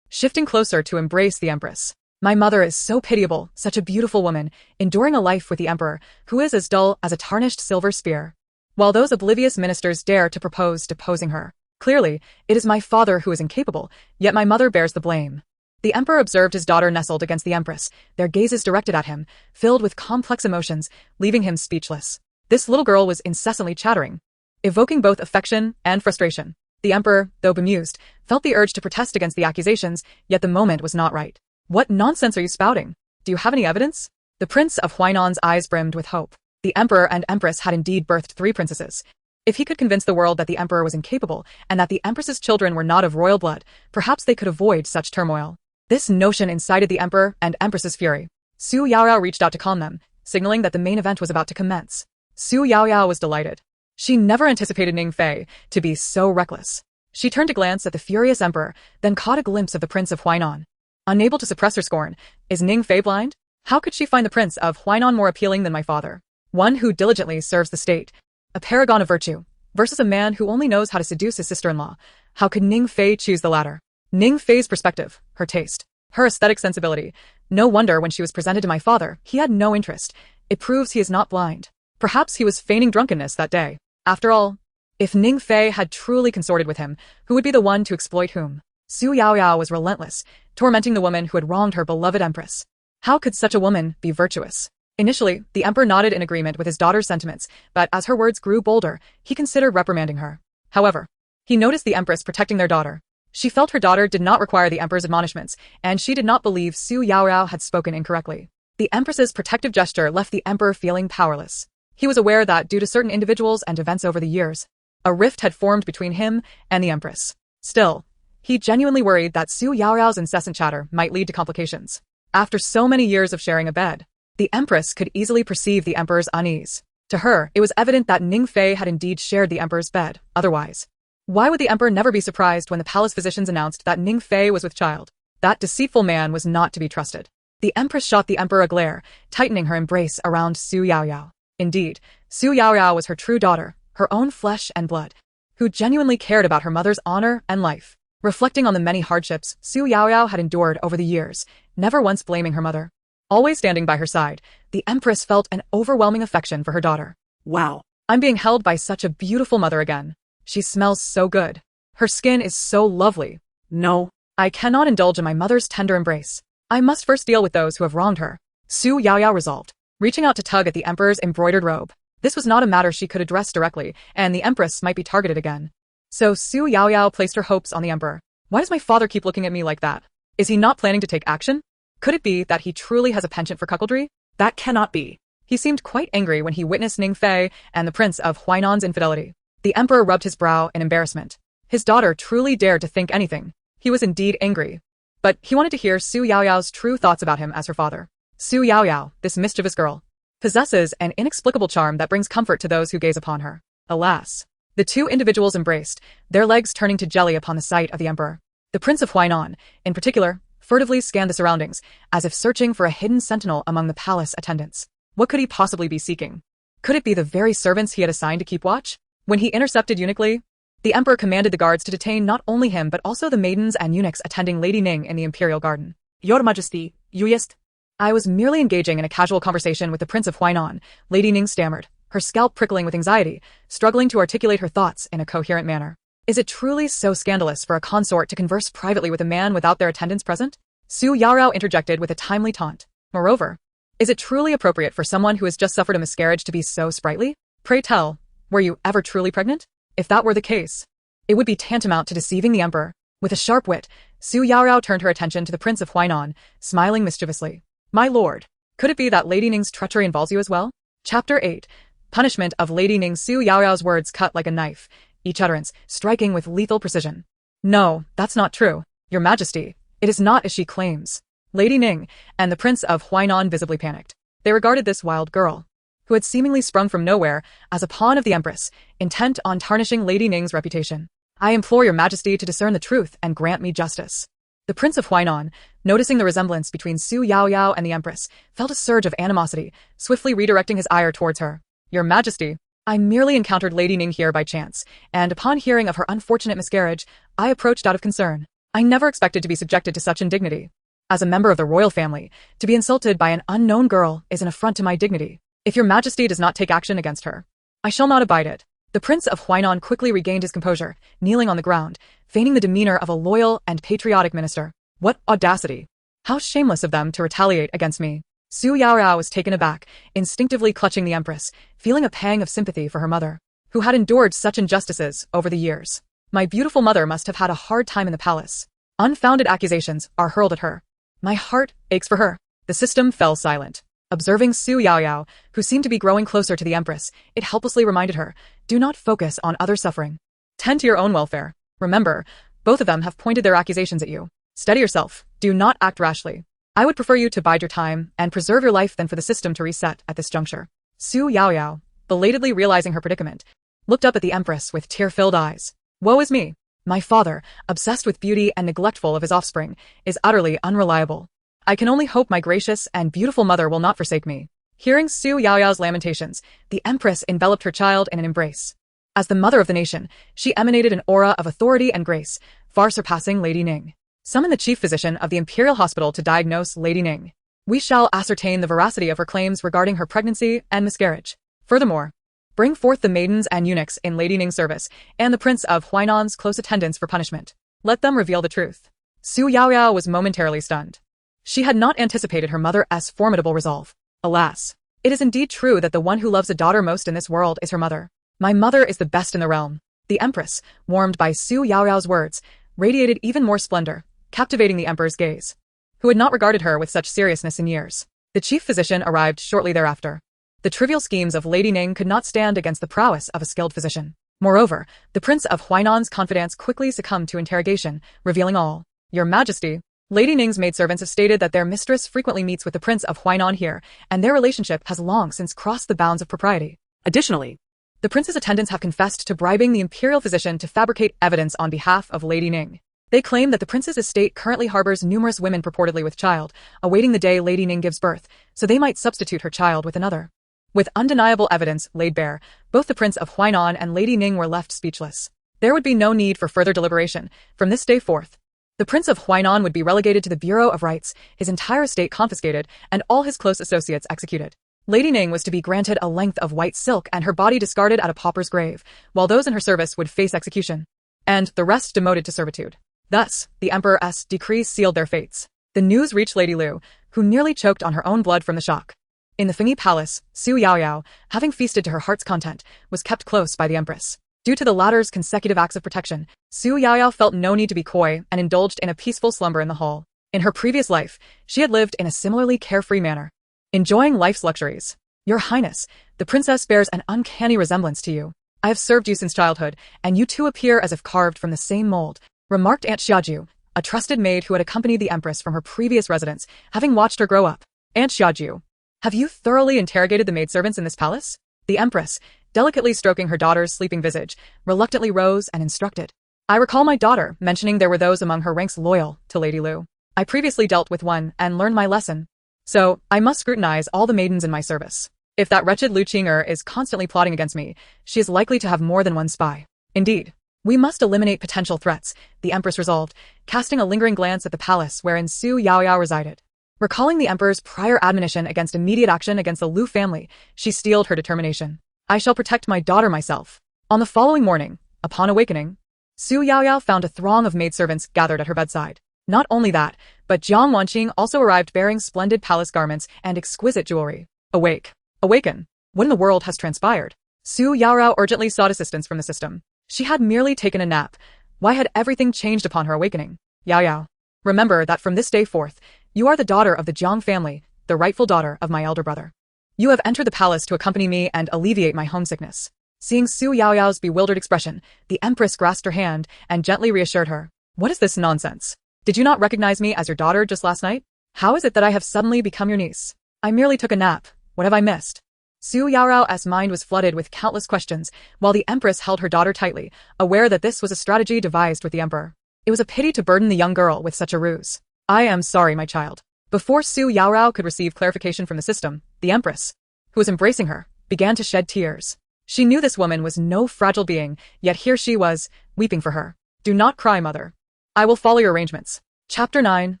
Shifting closer to embrace the Empress. My mother is so pitiable, such a beautiful woman, enduring a life with the emperor, who is as dull as a tarnished silver spear. While those oblivious ministers dare to propose deposing her. Clearly, it is my father who is incapable, yet my mother bears the blame. The emperor observed his daughter nestled against the empress, their gazes directed at him, filled with complex emotions, leaving him speechless. This little girl was incessantly chattering, evoking both affection and frustration. The emperor, though bemused, felt the urge to protest against the accusations, yet the moment was not right. What nonsense are you spouting? Do you have any evidence? The Prince of Huainan's eyes brimmed with hope. The emperor and empress had indeed birthed 3 princesses. If he could convince the world that the emperor was incapable and that the empress's children were not of royal blood, perhaps they could avoid such turmoil. This notion incited the emperor and empress's fury. Xu Yaoyao reached out to calm them, signaling that the main event was about to commence. Xu Yaoyao was delighted. She never anticipated Ning Fei to be so reckless. She turned to glance at the furious emperor, then caught a glimpse of the Prince of Huainan. Unable to suppress her scorn, is Ning Fei blind? How could she find the Prince of Huainan more appealing than my father? One who diligently serves the state, a paragon of virtue, versus a man who only knows how to seduce his sister-in-law. How could Ning Fei choose the latter? Ning Fei's perspective, her taste, her aesthetic sensibility. No wonder when she was presented to my father, he had no interest. It proves he is not blind. Perhaps he was feigning drunkenness that day. After all, if Ning Fei had truly consorted with him, who would be the one to exploit whom? Xu Yaoyao was relentless, tormenting the woman who had wronged her beloved empress. How could such a woman be virtuous? Initially, the emperor nodded in agreement with his daughter's sentiments, but as her words grew bolder, he considered reprimanding her. However, he noticed the empress protecting their daughter. She felt her daughter did not require the emperor's admonishments, and she did not believe Xu Yaoyao had spoken incorrectly. The empress's protective gesture left the emperor feeling powerless. He was aware that, due to certain individuals and events over the years, a rift had formed between him and the empress. Still, he genuinely worried that Xu Yaoyao's incessant chatter might lead to complications. After so many years of sharing a bed, the empress could easily perceive the emperor's unease. To her, it was evident that Ning Fei had indeed shared the emperor's bed. Otherwise, why would the emperor never be surprised when the palace physicians announced that Ning Fei was with child? That deceitful man was not to be trusted. The empress shot the emperor a glare, tightening her embrace around Xu Yaoyao. Indeed, Xu Yaoyao was her true daughter, her own flesh and blood, who genuinely cared about her mother's honor and life. Reflecting on the many hardships Xu Yaoyao had endured over the years, never once blaming her mother, always standing by her side, the Empress felt an overwhelming affection for her daughter. Wow. I'm being held by such a beautiful mother again. She smells so good. Her skin is so lovely. No. I cannot indulge in my mother's tender embrace. I must first deal with those who have wronged her. Xu Yaoyao resolved, reaching out to tug at the Emperor's embroidered robe. This was not a matter she could address directly, and the Empress might be targeted again. So Xu Yaoyao placed her hopes on the Emperor. Why does my father keep looking at me like that? Is he not planning to take action? Could it be that he truly has a penchant for cuckoldry? That cannot be. He seemed quite angry when he witnessed Ning Fei and the Prince of Huainan's infidelity. The Emperor rubbed his brow in embarrassment. His daughter truly dared to think anything. He was indeed angry. But he wanted to hear Xu Yaoyao's true thoughts about him as her father. Xu Yaoyao, this mischievous girl, possesses an inexplicable charm that brings comfort to those who gaze upon her. Alas. The two individuals embraced, their legs turning to jelly upon the sight of the Emperor. The Prince of Huainan, in particular, furtively scanned the surroundings, as if searching for a hidden sentinel among the palace attendants. What could he possibly be seeking? Could it be the very servants he had assigned to keep watch? When he intercepted eunuch Li, the Emperor commanded the guards to detain not only him but also the maidens and eunuchs attending Lady Ning in the Imperial Garden. Your Majesty, you jest? I was merely engaging in a casual conversation with the Prince of Huainan, Lady Ning stammered, her scalp prickling with anxiety, struggling to articulate her thoughts in a coherent manner. Is it truly so scandalous for a consort to converse privately with a man without their attendants present? Xu Yaoyao interjected with a timely taunt. Moreover, is it truly appropriate for someone who has just suffered a miscarriage to be so sprightly? Pray tell, were you ever truly pregnant? If that were the case, it would be tantamount to deceiving the Emperor. With a sharp wit, Xu Yaoyao turned her attention to the Prince of Huainan, smiling mischievously. My lord, could it be that Lady Ning's treachery involves you as well? Chapter 8. Punishment of Lady Ning. Xu Yaoyao's words cut like a knife, each utterance striking with lethal precision. No, that's not true, Your Majesty. It is not as she claims. Lady Ning and the Prince of Huainan visibly panicked. They regarded this wild girl, who had seemingly sprung from nowhere, as a pawn of the Empress, intent on tarnishing Lady Ning's reputation. I implore Your Majesty to discern the truth and grant me justice. The Prince of Huainan, noticing the resemblance between Xu Yaoyao and the Empress, felt a surge of animosity, swiftly redirecting his ire towards her. Your Majesty, I merely encountered Lady Ning here by chance, and upon hearing of her unfortunate miscarriage, I approached out of concern. I never expected to be subjected to such indignity. As a member of the royal family, to be insulted by an unknown girl is an affront to my dignity. If Your Majesty does not take action against her, I shall not abide it. The Prince of Huainan quickly regained his composure, kneeling on the ground, feigning the demeanor of a loyal and patriotic minister. What audacity! How shameless of them to retaliate against me. Xu Yaoyao was taken aback, instinctively clutching the Empress, feeling a pang of sympathy for her mother, who had endured such injustices over the years. My beautiful mother must have had a hard time in the palace. Unfounded accusations are hurled at her. My heart aches for her. The system fell silent. Observing Xu Yaoyao, who seemed to be growing closer to the Empress, it helplessly reminded her, do not focus on other suffering. Tend to your own welfare. Remember, both of them have pointed their accusations at you. Steady yourself. Do not act rashly. I would prefer you to bide your time and preserve your life than for the system to reset at this juncture. Xu Yaoyao, belatedly realizing her predicament, looked up at the Empress with tear-filled eyes. Woe is me. My father, obsessed with beauty and neglectful of his offspring, is utterly unreliable. I can only hope my gracious and beautiful mother will not forsake me. Hearing Xu Yaoyao's lamentations, the Empress enveloped her child in an embrace. As the mother of the nation, she emanated an aura of authority and grace, far surpassing Lady Ning. Summon the chief physician of the Imperial Hospital to diagnose Lady Ning. We shall ascertain the veracity of her claims regarding her pregnancy and miscarriage. Furthermore, bring forth the maidens and eunuchs in Lady Ning's service, and the Prince of Huainan's close attendants for punishment. Let them reveal the truth. Xu Yaoyao was momentarily stunned. She had not anticipated her mother's formidable resolve. Alas, it is indeed true that the one who loves a daughter most in this world is her mother. My mother is the best in the realm. The Empress, warmed by Xu Yaoyao's words, radiated even more splendor, captivating the Emperor's gaze, who had not regarded her with such seriousness in years. The chief physician arrived shortly thereafter. The trivial schemes of Lady Ning could not stand against the prowess of a skilled physician. Moreover, the Prince of Huainan's confidants quickly succumbed to interrogation, revealing all. Your Majesty, Lady Ning's maidservants have stated that their mistress frequently meets with the Prince of Huainan here, and their relationship has long since crossed the bounds of propriety. Additionally, the prince's attendants have confessed to bribing the imperial physician to fabricate evidence on behalf of Lady Ning. They claim that the prince's estate currently harbors numerous women purportedly with child, awaiting the day Lady Ning gives birth, so they might substitute her child with another. With undeniable evidence laid bare, both the Prince of Huainan and Lady Ning were left speechless. There would be no need for further deliberation. From this day forth, the Prince of Huainan would be relegated to the Bureau of Rights, his entire estate confiscated, and all his close associates executed. Lady Ning was to be granted a length of white silk and her body discarded at a pauper's grave, while those in her service would face execution, and the rest demoted to servitude. Thus, the Emperor's decrees sealed their fates. The news reached Lady Lu, who nearly choked on her own blood from the shock. In the Fengyi Palace, Xu Yaoyao, having feasted to her heart's content, was kept close by the Empress. Due to the latter's consecutive acts of protection, Xu Yaoyao felt no need to be coy and indulged in a peaceful slumber in the hall. In her previous life, she had lived in a similarly carefree manner, enjoying life's luxuries. Your Highness, the princess bears an uncanny resemblance to you. I have served you since childhood, and you two appear as if carved from the same mold, remarked Aunt Xiaoju, a trusted maid who had accompanied the Empress from her previous residence, having watched her grow up. Aunt Xiaoju, have you thoroughly interrogated the maidservants in this palace? The Empress, delicately stroking her daughter's sleeping visage, reluctantly rose and instructed. I recall my daughter mentioning there were those among her ranks loyal to Lady Lu. I previously dealt with one and learned my lesson. So, I must scrutinize all the maidens in my service. If that wretched Lu Qing'er is constantly plotting against me, she is likely to have more than one spy. Indeed, we must eliminate potential threats, the Empress resolved, casting a lingering glance at the palace wherein Xu Yaoyao resided. Recalling the Emperor's prior admonition against immediate action against the Lu family, she steeled her determination. I shall protect my daughter myself. On the following morning, upon awakening, Xu Yaoyao found a throng of maidservants gathered at her bedside. Not only that, but Jiang Wanqing also arrived bearing splendid palace garments and exquisite jewelry. Awaken. What in the world has transpired? Xu Yaoyao urgently sought assistance from the system. She had merely taken a nap. Why had everything changed upon her awakening? Yaoyao, remember that from this day forth, you are the daughter of the Jiang family, the rightful daughter of my elder brother. You have entered the palace to accompany me and alleviate my homesickness. Seeing Xu Yaoyao's bewildered expression, the Empress grasped her hand and gently reassured her. What is this nonsense? Did you not recognize me as your daughter just last night? How is it that I have suddenly become your niece? I merely took a nap. What have I missed? Xu Yaoyao's mind was flooded with countless questions, while the Empress held her daughter tightly, aware that this was a strategy devised with the Emperor. It was a pity to burden the young girl with such a ruse. I am sorry, my child. Before Xu Yaoyao could receive clarification from the system, the Empress, who was embracing her, began to shed tears. She knew this woman was no fragile being, yet here she was, weeping for her. Do not cry, mother. I will follow your arrangements. Chapter 9.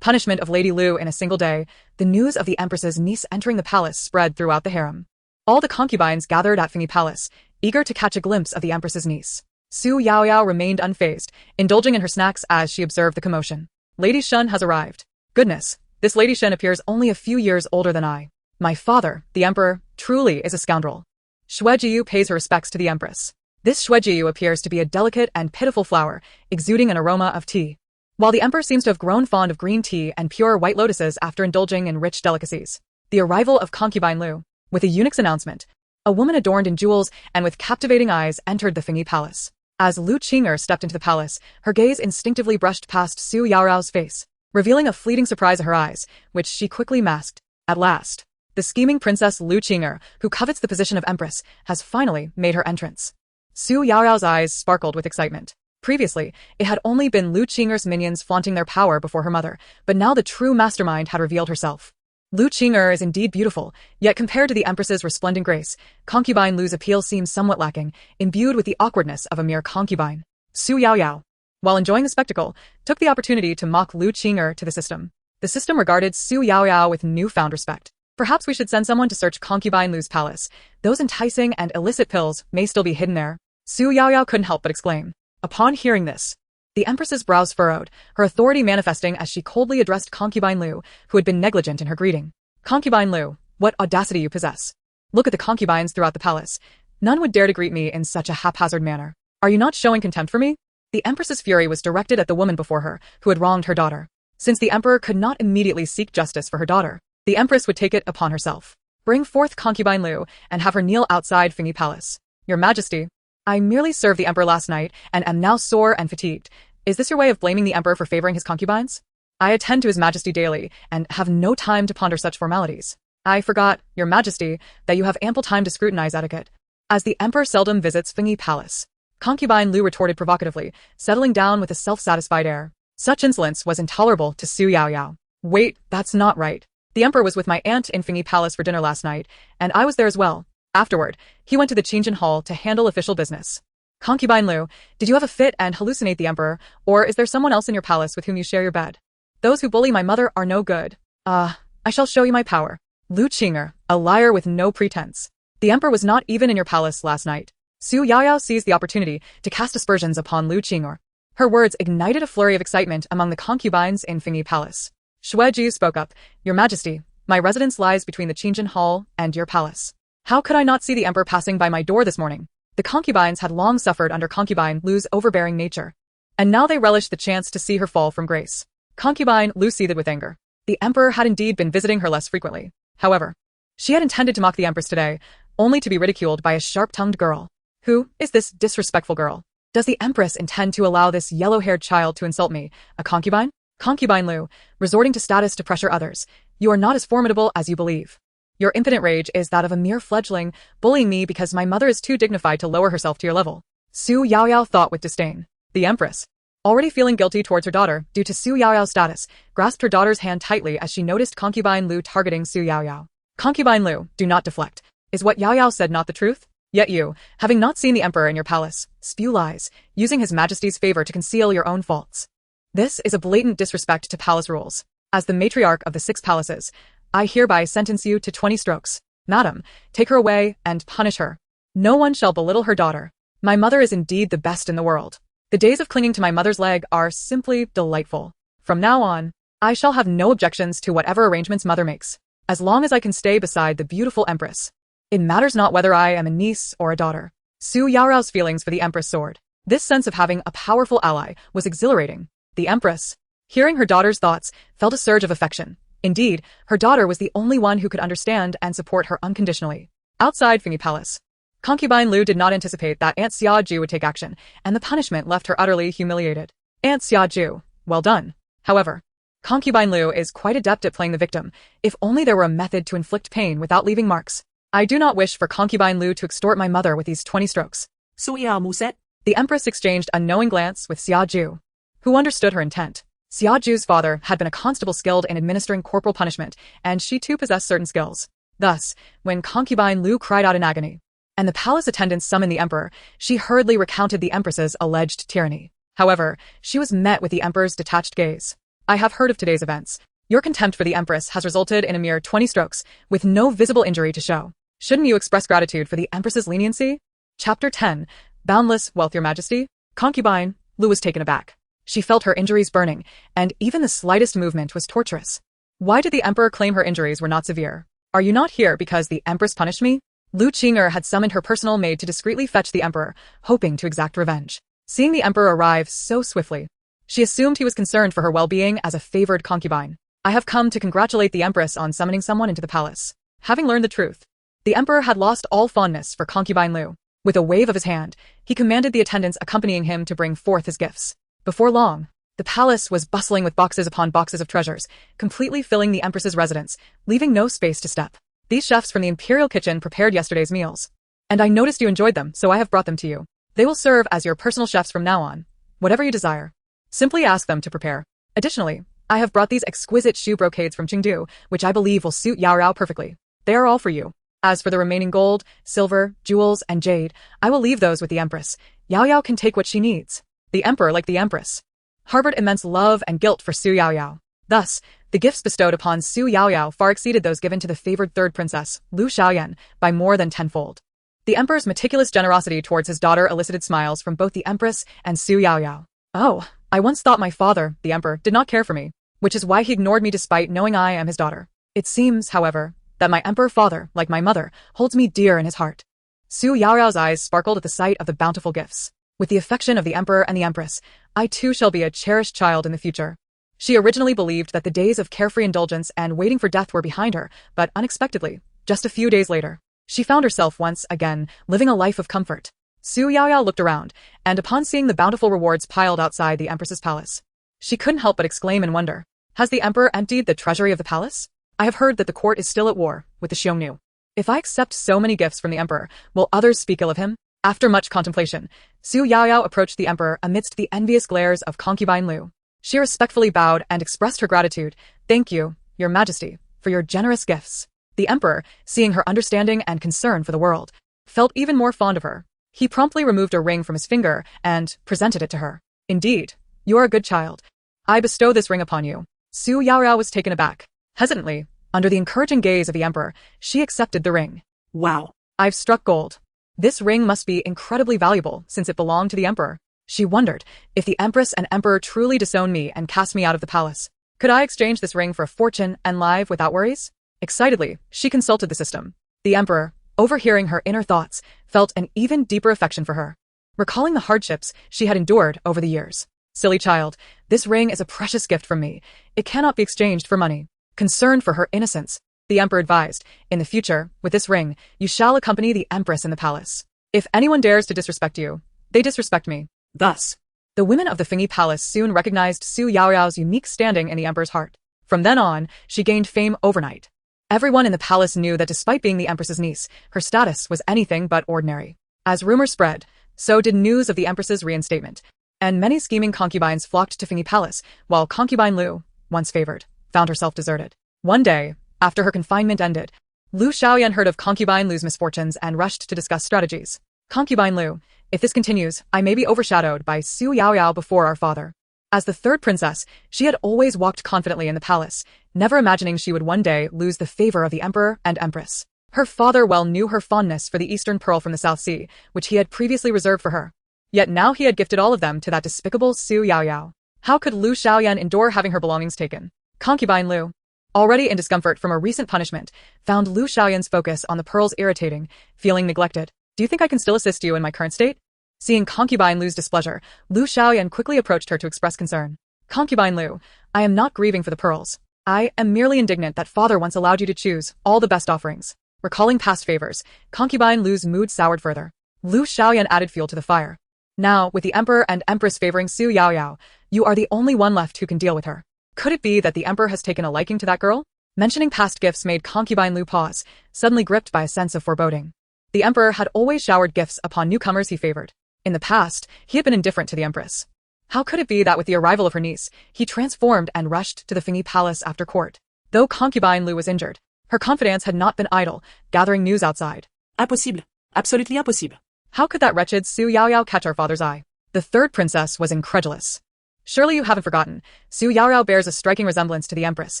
Punishment of Lady Lu in a single day. The news of the Empress's niece entering the palace spread throughout the harem. All the concubines gathered at Fengyi Palace, eager to catch a glimpse of the Empress's niece. Xu Yaoyao remained unfazed, indulging in her snacks as she observed the commotion. Lady Shen has arrived. Goodness, this Lady Shen appears only a few years older than I. My father, the Emperor, truly is a scoundrel. Xue Jiyu pays her respects to the Empress. This Xue Jiyu appears to be a delicate and pitiful flower, exuding an aroma of tea. While the Emperor seems to have grown fond of green tea and pure white lotuses after indulging in rich delicacies. The arrival of Concubine Lu, with a eunuch's announcement. A woman adorned in jewels and with captivating eyes entered the Fengyi Palace. As Lu Qing'er stepped into the palace, her gaze instinctively brushed past Xu Yaoyao's face, revealing a fleeting surprise in her eyes, which she quickly masked. At last, the scheming Princess Lu Qing'er, who covets the position of Empress, has finally made her entrance. Xu Yaoyao's eyes sparkled with excitement. Previously, it had only been Lu Qing'er's minions flaunting their power before her mother, but now the true mastermind had revealed herself. Lu Qing'er is indeed beautiful, yet compared to the Empress's resplendent grace, Concubine Lu's appeal seems somewhat lacking, imbued with the awkwardness of a mere concubine. Xu Yaoyao, while enjoying the spectacle, took the opportunity to mock Lu Qing'er to the system. The system regarded Xu Yaoyao with newfound respect. Perhaps we should send someone to search Concubine Lu's palace. Those enticing and illicit pills may still be hidden there. Xu Yaoyao couldn't help but exclaim. Upon hearing this, the Empress's brows furrowed, her authority manifesting as she coldly addressed Concubine Lu, who had been negligent in her greeting. Concubine Lu, what audacity you possess. Look at the concubines throughout the palace. None would dare to greet me in such a haphazard manner. Are you not showing contempt for me? The Empress's fury was directed at the woman before her, who had wronged her daughter. Since the Emperor could not immediately seek justice for her daughter, the Empress would take it upon herself. Bring forth Concubine Lu, and have her kneel outside Fengyi Palace. Your Majesty, I merely served the Emperor last night, and am now sore and fatigued. Is this your way of blaming the Emperor for favoring his concubines? I attend to His Majesty daily, and have no time to ponder such formalities. I forgot, Your Majesty, that you have ample time to scrutinize etiquette. As the Emperor seldom visits Fengyi Palace, Concubine Lu retorted provocatively, settling down with a self-satisfied air. Such insolence was intolerable to Xu Yaoyao. Wait, that's not right. The Emperor was with my aunt in Fengyi Palace for dinner last night, and I was there as well. Afterward, he went to the Qingjin Hall to handle official business. Concubine Lu, did you have a fit and hallucinate the emperor, or is there someone else in your palace with whom you share your bed? Those who bully my mother are no good. I shall show you my power. Lu Qinger, a liar with no pretense. The emperor was not even in your palace last night. Xu Yaoyao seized the opportunity to cast aspersions upon Lu Qinger. Her words ignited a flurry of excitement among the concubines in Fingyi Palace. Shueju spoke up, Your Majesty, my residence lies between the Qingjin Hall and your palace. How could I not see the emperor passing by my door this morning? The concubines had long suffered under Concubine Lu's overbearing nature, and now they relished the chance to see her fall from grace. Concubine Lu seethed with anger. The emperor had indeed been visiting her less frequently. However, she had intended to mock the empress today, only to be ridiculed by a sharp-tongued girl. Who is this disrespectful girl? Does the empress intend to allow this yellow-haired child to insult me, a concubine? Concubine Lu, resorting to status to pressure others, you are not as formidable as you believe. Your impotent rage is that of a mere fledgling, bullying me because my mother is too dignified to lower herself to your level. Xu Yaoyao thought with disdain. The empress, already feeling guilty towards her daughter due to Xu Yaoyao's status, grasped her daughter's hand tightly as she noticed Concubine Lu targeting Xu Yaoyao. Concubine Lu, do not deflect. Is what Yaoyao said not the truth? Yet you, having not seen the emperor in your palace, spew lies, using his majesty's favor to conceal your own faults. This is a blatant disrespect to palace rules. As the matriarch of the 6 palaces, I hereby sentence you to 20 strokes. Madam, take her away and punish her. No one shall belittle her daughter. My mother is indeed the best in the world. The days of clinging to my mother's leg are simply delightful. From now on, I shall have no objections to whatever arrangements mother makes, as long as I can stay beside the beautiful empress. It matters not whether I am a niece or a daughter. Xu Yaoyao's feelings for the empress soared. This sense of having a powerful ally was exhilarating. The empress, hearing her daughter's thoughts, felt a surge of affection. Indeed, her daughter was the only one who could understand and support her unconditionally. Outside Fingyi Palace, Concubine Lu did not anticipate that Aunt Xiaoju would take action, and the punishment left her utterly humiliated. Aunt Xiaoju, well done. However, Concubine Lu is quite adept at playing the victim. If only there were a method to inflict pain without leaving marks. I do not wish for Concubine Lu to extort my mother with these 20 strokes. The empress exchanged a knowing glance with Xiaoju, who understood her intent. Xiaoju's father had been a constable skilled in administering corporal punishment, and she too possessed certain skills. Thus, when Concubine Lu cried out in agony, and the palace attendants summoned the emperor, she hurriedly recounted the empress's alleged tyranny. However, she was met with the emperor's detached gaze. I have heard of today's events. Your contempt for the empress has resulted in a mere 20 strokes, with no visible injury to show. Shouldn't you express gratitude for the empress's leniency? Chapter 10. Boundless Wealth, Your Majesty. Concubine Lu was taken aback. She felt her injuries burning, and even the slightest movement was torturous. Why did the emperor claim her injuries were not severe? Are you not here because the empress punished me? Lu Qinger had summoned her personal maid to discreetly fetch the emperor, hoping to exact revenge. Seeing the emperor arrive so swiftly, she assumed he was concerned for her well-being as a favored concubine. I have come to congratulate the empress on summoning someone into the palace. Having learned the truth, the emperor had lost all fondness for Concubine Lu. With a wave of his hand, he commanded the attendants accompanying him to bring forth his gifts. Before long, the palace was bustling with boxes upon boxes of treasures, completely filling the empress's residence, leaving no space to step. These chefs from the Imperial kitchen prepared yesterday's meals, and I noticed you enjoyed them, so I have brought them to you. They will serve as your personal chefs from now on. Whatever you desire, simply ask them to prepare. Additionally, I have brought these exquisite shoe brocades from Chengdu, which I believe will suit Yaoyao perfectly. They are all for you. As for the remaining gold, silver, jewels, and jade, I will leave those with the empress. Yaoyao can take what she needs. The emperor, like the empress, harbored immense love and guilt for Xu Yaoyao. Thus, the gifts bestowed upon Xu Yaoyao far exceeded those given to the favored third princess, Lu Xiaoyan, by more than tenfold. The emperor's meticulous generosity towards his daughter elicited smiles from both the empress and Xu Yaoyao. Oh, I once thought my father, the emperor, did not care for me, which is why he ignored me despite knowing I am his daughter. It seems, however, that my emperor father, like my mother, holds me dear in his heart. Xu Yaoyao's eyes sparkled at the sight of the bountiful gifts. With the affection of the emperor and the empress, I too shall be a cherished child in the future. She originally believed that the days of carefree indulgence and waiting for death were behind her, but unexpectedly, just a few days later, she found herself once again living a life of comfort. Xu Yaoyao looked around, and upon seeing the bountiful rewards piled outside the empress's palace, she couldn't help but exclaim in wonder. Has the emperor emptied the treasury of the palace? I have heard that the court is still at war with the Xiongnu. If I accept so many gifts from the emperor, will others speak ill of him? After much contemplation, Xu Yaoyao approached the emperor amidst the envious glares of Concubine Lu. She respectfully bowed and expressed her gratitude. Thank you, Your Majesty, for your generous gifts. The emperor, seeing her understanding and concern for the world, felt even more fond of her. He promptly removed a ring from his finger and presented it to her. Indeed, you are a good child. I bestow this ring upon you. Xu Yaoyao was taken aback. Hesitantly, under the encouraging gaze of the emperor, she accepted the ring. Wow. I've struck gold. This ring must be incredibly valuable since it belonged to the emperor. She wondered, if the empress and emperor truly disown me and cast me out of the palace, could I exchange this ring for a fortune and live without worries? Excitedly, she consulted the system. The emperor, overhearing her inner thoughts, felt an even deeper affection for her, recalling the hardships she had endured over the years. Silly child, this ring is a precious gift from me. It cannot be exchanged for money. Concerned for her innocence, the emperor advised, in the future, with this ring, you shall accompany the empress in the palace. If anyone dares to disrespect you, they disrespect me. Thus, the women of the Fengyi Palace soon recognized Xu Yaoyao's unique standing in the emperor's heart. From then on, she gained fame overnight. Everyone in the palace knew that despite being the empress's niece, her status was anything but ordinary. As rumors spread, so did news of the empress's reinstatement, and many scheming concubines flocked to Fengyi Palace, while Concubine Lu, once favored, found herself deserted. One day, after her confinement ended, Lu Xiaoyan heard of Concubine Lu's misfortunes and rushed to discuss strategies. Concubine Lu, if this continues, I may be overshadowed by Xu Yaoyao before our father. As the third princess, she had always walked confidently in the palace, never imagining she would one day lose the favor of the emperor and empress. Her father well knew her fondness for the Eastern Pearl from the South Sea, which he had previously reserved for her. Yet now he had gifted all of them to that despicable Xu Yaoyao. How could Lu Xiaoyan endure having her belongings taken? Concubine Lu, already in discomfort from a recent punishment, found Lu Xiaoyan's focus on the pearls irritating, feeling neglected. Do you think I can still assist you in my current state? Seeing Concubine Lu's displeasure, Lu Xiaoyan quickly approached her to express concern. Concubine Lu, I am not grieving for the pearls. I am merely indignant that father once allowed you to choose all the best offerings. Recalling past favors, Concubine Lu's mood soured further. Lu Xiaoyan added fuel to the fire. Now, with the emperor and empress favoring Xu Yaoyao, you are the only one left who can deal with her. Could it be that the emperor has taken a liking to that girl? Mentioning past gifts made Concubine Lu pause, suddenly gripped by a sense of foreboding. The emperor had always showered gifts upon newcomers he favored. In the past, he had been indifferent to the empress. How could it be that with the arrival of her niece, he transformed and rushed to the Fengyi Palace after court? Though Concubine Lu was injured, her confidence had not been idle, gathering news outside. Impossible. Absolutely impossible. How could that wretched Xu Yaoyao catch our father's eye? The third princess was incredulous. Surely you haven't forgotten, Xu Yaoyao bears a striking resemblance to the empress.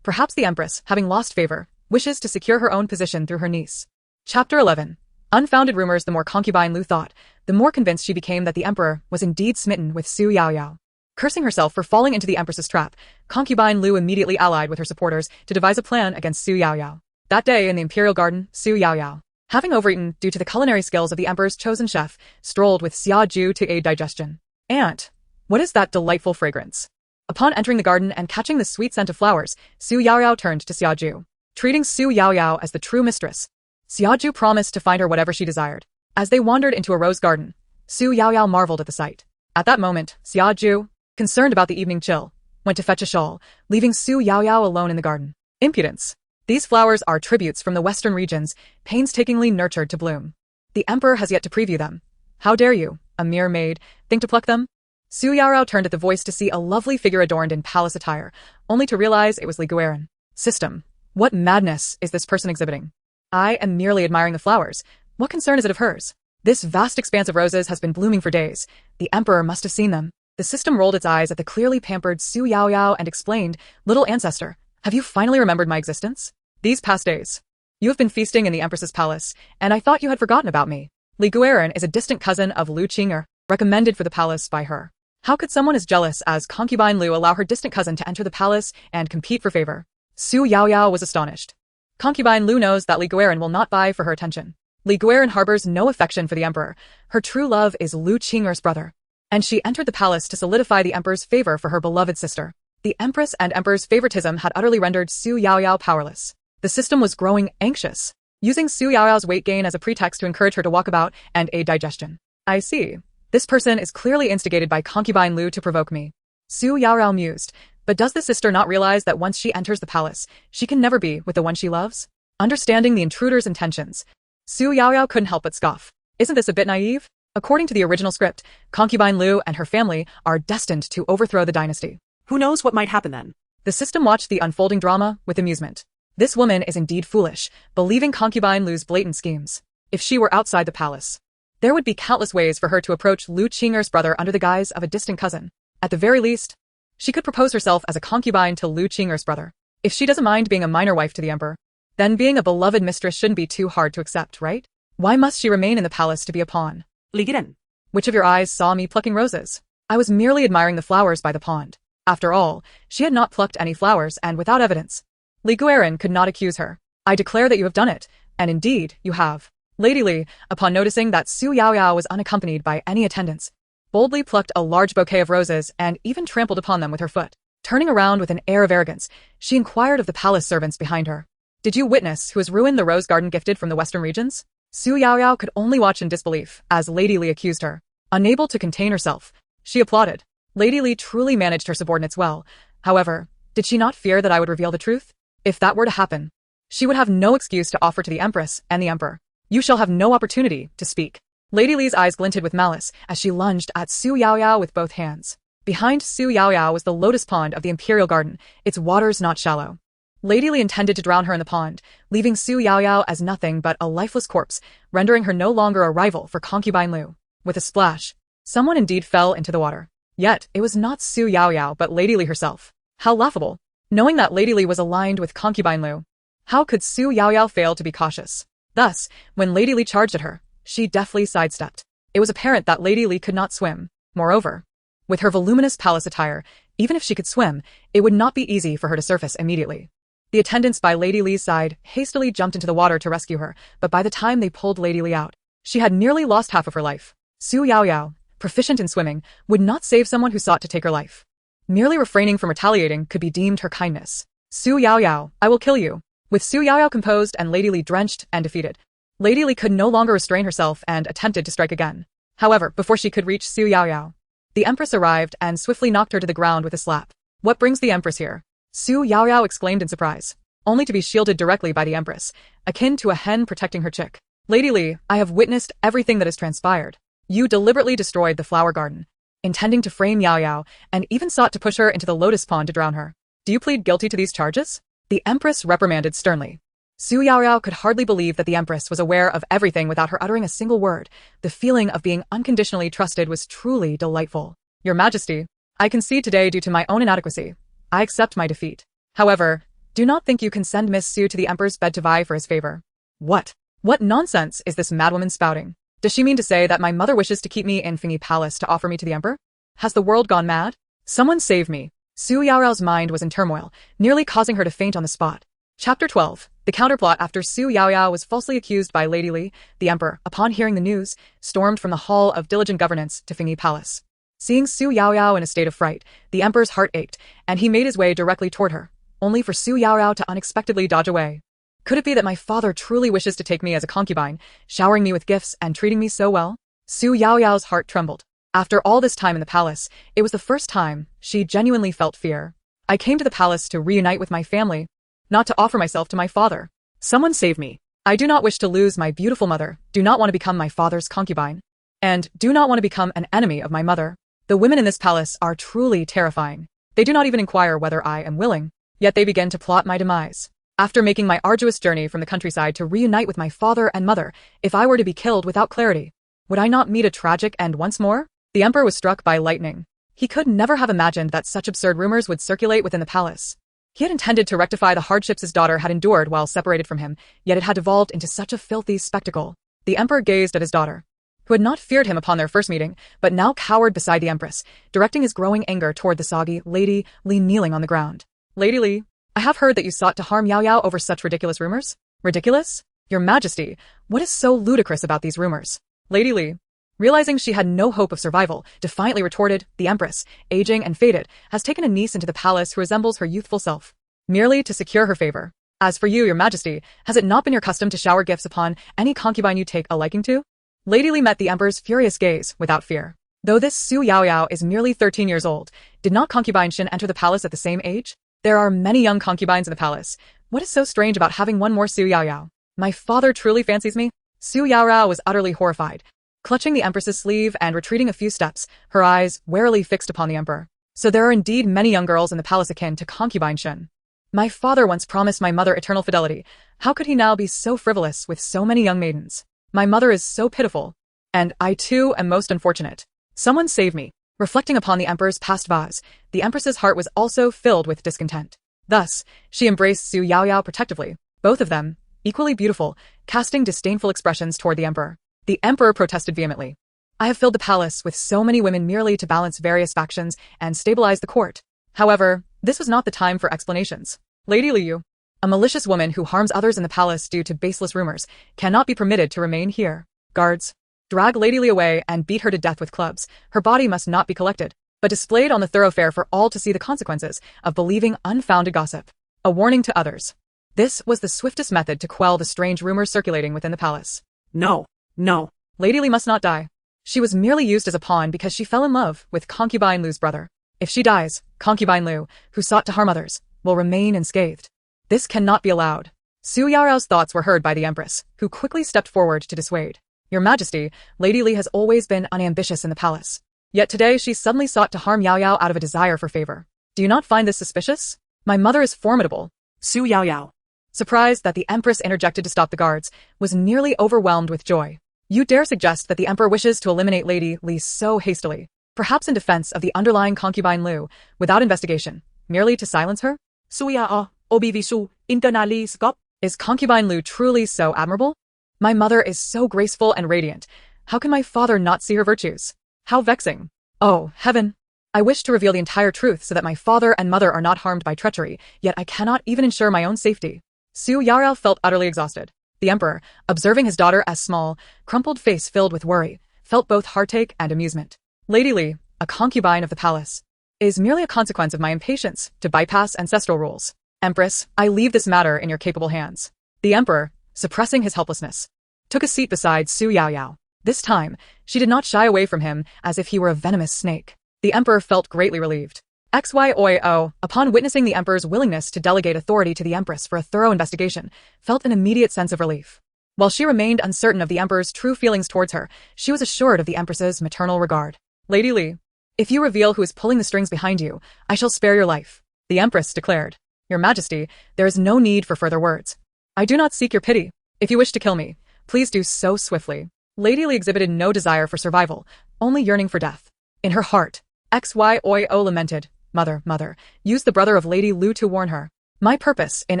Perhaps the empress, having lost favor, wishes to secure her own position through her niece. Chapter 11. Unfounded rumors. The more Concubine Lu thought, the more convinced she became that the emperor was indeed smitten with Xu Yaoyao. Cursing herself for falling into the empress's trap, Concubine Lu immediately allied with her supporters to devise a plan against Xu Yaoyao. That day in the Imperial Garden, Xu Yaoyao, having overeaten due to the culinary skills of the emperor's chosen chef, strolled with Xiao to aid digestion. Aunt, what is that delightful fragrance? Upon entering the garden and catching the sweet scent of flowers, Xu Yaoyao turned to Xiao. Treating Xu Yaoyao as the true mistress, Xiao promised to find her whatever she desired. As they wandered into a rose garden, Xu Yaoyao marveled at the sight. At that moment, Xiao, concerned about the evening chill, went to fetch a shawl, leaving Xu Yaoyao alone in the garden. Impudence. These flowers are tributes from the western regions, painstakingly nurtured to bloom. The emperor has yet to preview them. How dare you, a mere maid, think to pluck them? Xu Yaoyao turned at the voice to see a lovely figure adorned in palace attire, only to realize it was Li Guoran. System. What madness is this person exhibiting? I am merely admiring the flowers. What concern is it of hers? This vast expanse of roses has been blooming for days. The emperor must have seen them. The system rolled its eyes at the clearly pampered Xu Yaoyao and explained, Little ancestor, have you finally remembered my existence? These past days, you have been feasting in the empress's palace, and I thought you had forgotten about me. Li Guoran is a distant cousin of Lu Qing'er, recommended for the palace by her. How could someone as jealous as Concubine Lu allow her distant cousin to enter the palace and compete for favor? Xu Yaoyao was astonished. Concubine Lu knows that Li Guoran will not vie for her attention. Li Guoran harbors no affection for the emperor. Her true love is Lu Qing'er's brother. And she entered the palace to solidify the emperor's favor for her beloved sister. The empress and emperor's favoritism had utterly rendered Xu Yaoyao powerless. The system was growing anxious, using Xu Yaoyao's weight gain as a pretext to encourage her to walk about and aid digestion. I see. This person is clearly instigated by Concubine Lu to provoke me. Xu Yaoyao mused. But does the sister not realize that once she enters the palace, she can never be with the one she loves? Understanding the intruder's intentions, Xu Yaoyao couldn't help but scoff. Isn't this a bit naive? According to the original script, Concubine Lu and her family are destined to overthrow the dynasty. Who knows what might happen then? The system watched the unfolding drama with amusement. This woman is indeed foolish, believing Concubine Lu's blatant schemes. If she were outside the palace, There would be countless ways for her to approach Lu Qing'er's brother under the guise of a distant cousin. At the very least, she could propose herself as a concubine to Lu Qing'er's brother. If she doesn't mind being a minor wife to the emperor, then being a beloved mistress shouldn't be too hard to accept, right? Why must she remain in the palace to be a pawn? Li Guiren. Which of your eyes saw me plucking roses? I was merely admiring the flowers by the pond. After all, she had not plucked any flowers and without evidence. Li Guiren could not accuse her. I declare that you have done it, and indeed, you have. Lady Li, upon noticing that Xu Yaoyao was unaccompanied by any attendants, boldly plucked a large bouquet of roses and even trampled upon them with her foot. Turning around with an air of arrogance, she inquired of the palace servants behind her. Did you witness who has ruined the rose garden gifted from the western regions? Xu Yaoyao could only watch in disbelief as Lady Li accused her. Unable to contain herself, she applauded. Lady Li truly managed her subordinates well. However, did she not fear that I would reveal the truth? If that were to happen, she would have no excuse to offer to the Empress and the Emperor. You shall have no opportunity to speak. Lady Li's eyes glinted with malice as she lunged at Xu Yaoyao with both hands. Behind Xu Yaoyao was the lotus pond of the Imperial Garden, its waters not shallow. Lady Li intended to drown her in the pond, leaving Xu Yaoyao as nothing but a lifeless corpse, rendering her no longer a rival for Concubine Lu. With a splash, someone indeed fell into the water. Yet, it was not Xu Yaoyao but Lady Li herself. How laughable. Knowing that Lady Li was aligned with Concubine Lu, how could Xu Yaoyao fail to be cautious? Thus, when Lady Li charged at her, she deftly sidestepped. It was apparent that Lady Li could not swim. Moreover, with her voluminous palace attire, even if she could swim, it would not be easy for her to surface immediately. The attendants by Lady Li's side hastily jumped into the water to rescue her, but by the time they pulled Lady Li out, she had nearly lost half of her life. Xu Yaoyao, proficient in swimming, would not save someone who sought to take her life. Merely refraining from retaliating could be deemed her kindness. Xu Yaoyao, I will kill you. With Xu Yaoyao composed and Lady Li drenched and defeated, Lady Li could no longer restrain herself and attempted to strike again. However, before she could reach Xu Yaoyao, the Empress arrived and swiftly knocked her to the ground with a slap. What brings the Empress here? Xu Yaoyao exclaimed in surprise, only to be shielded directly by the Empress, akin to a hen protecting her chick. Lady Li, I have witnessed everything that has transpired. You deliberately destroyed the flower garden, intending to frame Yaoyao, and even sought to push her into the lotus pond to drown her. Do you plead guilty to these charges? The Empress reprimanded sternly. Xu Yaoyao could hardly believe that the Empress was aware of everything without her uttering a single word. The feeling of being unconditionally trusted was truly delightful. Your Majesty, I concede today due to my own inadequacy. I accept my defeat. However, do not think you can send Miss Xu to the Emperor's bed to vie for his favor. What? What nonsense is this madwoman spouting? Does she mean to say that my mother wishes to keep me in Fingyi Palace to offer me to the Emperor? Has the world gone mad? Someone save me. Xu Yaoyao's mind was in turmoil, nearly causing her to faint on the spot. Chapter 12. The counterplot. After Xu Yaoyao was falsely accused by Lady Li, the Emperor, upon hearing the news, stormed from the Hall of Diligent Governance to Fingyi Palace. Seeing Xu Yaoyao in a state of fright, the Emperor's heart ached, and he made his way directly toward her, only for Xu Yaoyao to unexpectedly dodge away. Could it be that my father truly wishes to take me as a concubine, showering me with gifts and treating me so well? Xu Yaoyao's heart trembled. After all this time in the palace, it was the first time she genuinely felt fear. I came to the palace to reunite with my family, not to offer myself to my father. Someone save me. I do not wish to lose my beautiful mother, do not want to become my father's concubine, and do not want to become an enemy of my mother. The women in this palace are truly terrifying. They do not even inquire whether I am willing, yet they begin to plot my demise. After making my arduous journey from the countryside to reunite with my father and mother, if I were to be killed without clarity, would I not meet a tragic end once more? The Emperor was struck by lightning. He could never have imagined that such absurd rumors would circulate within the palace. He had intended to rectify the hardships his daughter had endured while separated from him, yet it had devolved into such a filthy spectacle. The Emperor gazed at his daughter, who had not feared him upon their first meeting, but now cowered beside the Empress, directing his growing anger toward the soggy Lady Li kneeling on the ground. Lady Li, I have heard that you sought to harm Yaoyao over such ridiculous rumors. Ridiculous? Your Majesty, what is so ludicrous about these rumors? Lady Li, realizing she had no hope of survival, defiantly retorted, the Empress, aging and faded, has taken a niece into the palace who resembles her youthful self, merely to secure her favor. As for you, Your Majesty, has it not been your custom to shower gifts upon any concubine you take a liking to? Lady Li met the Emperor's furious gaze without fear. Though this Xu Yaoyao is merely 13 years old, did not Concubine Shin enter the palace at the same age? There are many young concubines in the palace. What is so strange about having one more Xu Yaoyao? My father truly fancies me? Xu Yaoyao was utterly horrified, clutching the Empress's sleeve and retreating a few steps, her eyes warily fixed upon the Emperor. So there are indeed many young girls in the palace akin to Concubine Shin. My father once promised my mother eternal fidelity. How could he now be so frivolous with so many young maidens? My mother is so pitiful. And I too am most unfortunate. Someone save me. Reflecting upon the emperor's past vows, the empress's heart was also filled with discontent. Thus, she embraced Xu Yaoyao protectively, both of them, equally beautiful, casting disdainful expressions toward the emperor. The emperor protested vehemently. I have filled the palace with so many women merely to balance various factions and stabilize the court. However, this was not the time for explanations. Lady Liu, a malicious woman who harms others in the palace due to baseless rumors, cannot be permitted to remain here. Guards, drag Lady Li away and beat her to death with clubs. Her body must not be collected, but displayed on the thoroughfare for all to see the consequences of believing unfounded gossip. A warning to others. This was the swiftest method to quell the strange rumors circulating within the palace. No. Lady Li must not die. She was merely used as a pawn because she fell in love with Concubine Lu's brother. If she dies, Concubine Lu, who sought to harm others, will remain unscathed. This cannot be allowed. Xu Yaoyao's thoughts were heard by the Empress, who quickly stepped forward to dissuade. Your Majesty, Lady Li has always been unambitious in the palace. Yet today she suddenly sought to harm Yaoyao out of a desire for favor. Do you not find this suspicious? My mother is formidable. Xu Yaoyao, Surprised that the Empress interjected to stop the guards, was nearly overwhelmed with joy. You dare suggest that the Emperor wishes to eliminate Lady Li so hastily, perhaps in defense of the underlying Concubine Lu, without investigation, merely to silence her? Xu Yaoyao, obivisu, internally scop. Is Concubine Lu truly so admirable? My mother is so graceful and radiant. How can my father not see her virtues? How vexing. Oh, heaven. I wish to reveal the entire truth so that my father and mother are not harmed by treachery, yet I cannot even ensure my own safety. Xu Yaoyao felt utterly exhausted. The emperor, observing his daughter as small, crumpled face filled with worry, felt both heartache and amusement. Lady Li, a concubine of the palace, is merely a consequence of my impatience to bypass ancestral rules. Empress, I leave this matter in your capable hands. The emperor, suppressing his helplessness, took a seat beside Xu Yaoyao. This time, she did not shy away from him as if he were a venomous snake. The emperor felt greatly relieved. Xu Yaoyao, upon witnessing the emperor's willingness to delegate authority to the empress for a thorough investigation, felt an immediate sense of relief. While she remained uncertain of the emperor's true feelings towards her, she was assured of the empress's maternal regard. Lady Li, if you reveal who is pulling the strings behind you, I shall spare your life, the empress declared. Your Majesty, there is no need for further words. I do not seek your pity. If you wish to kill me, please do so swiftly. Lady Li exhibited no desire for survival, only yearning for death. In her heart, Xu Yaoyao lamented, Mother, use the brother of Lady Lu to warn her. My purpose in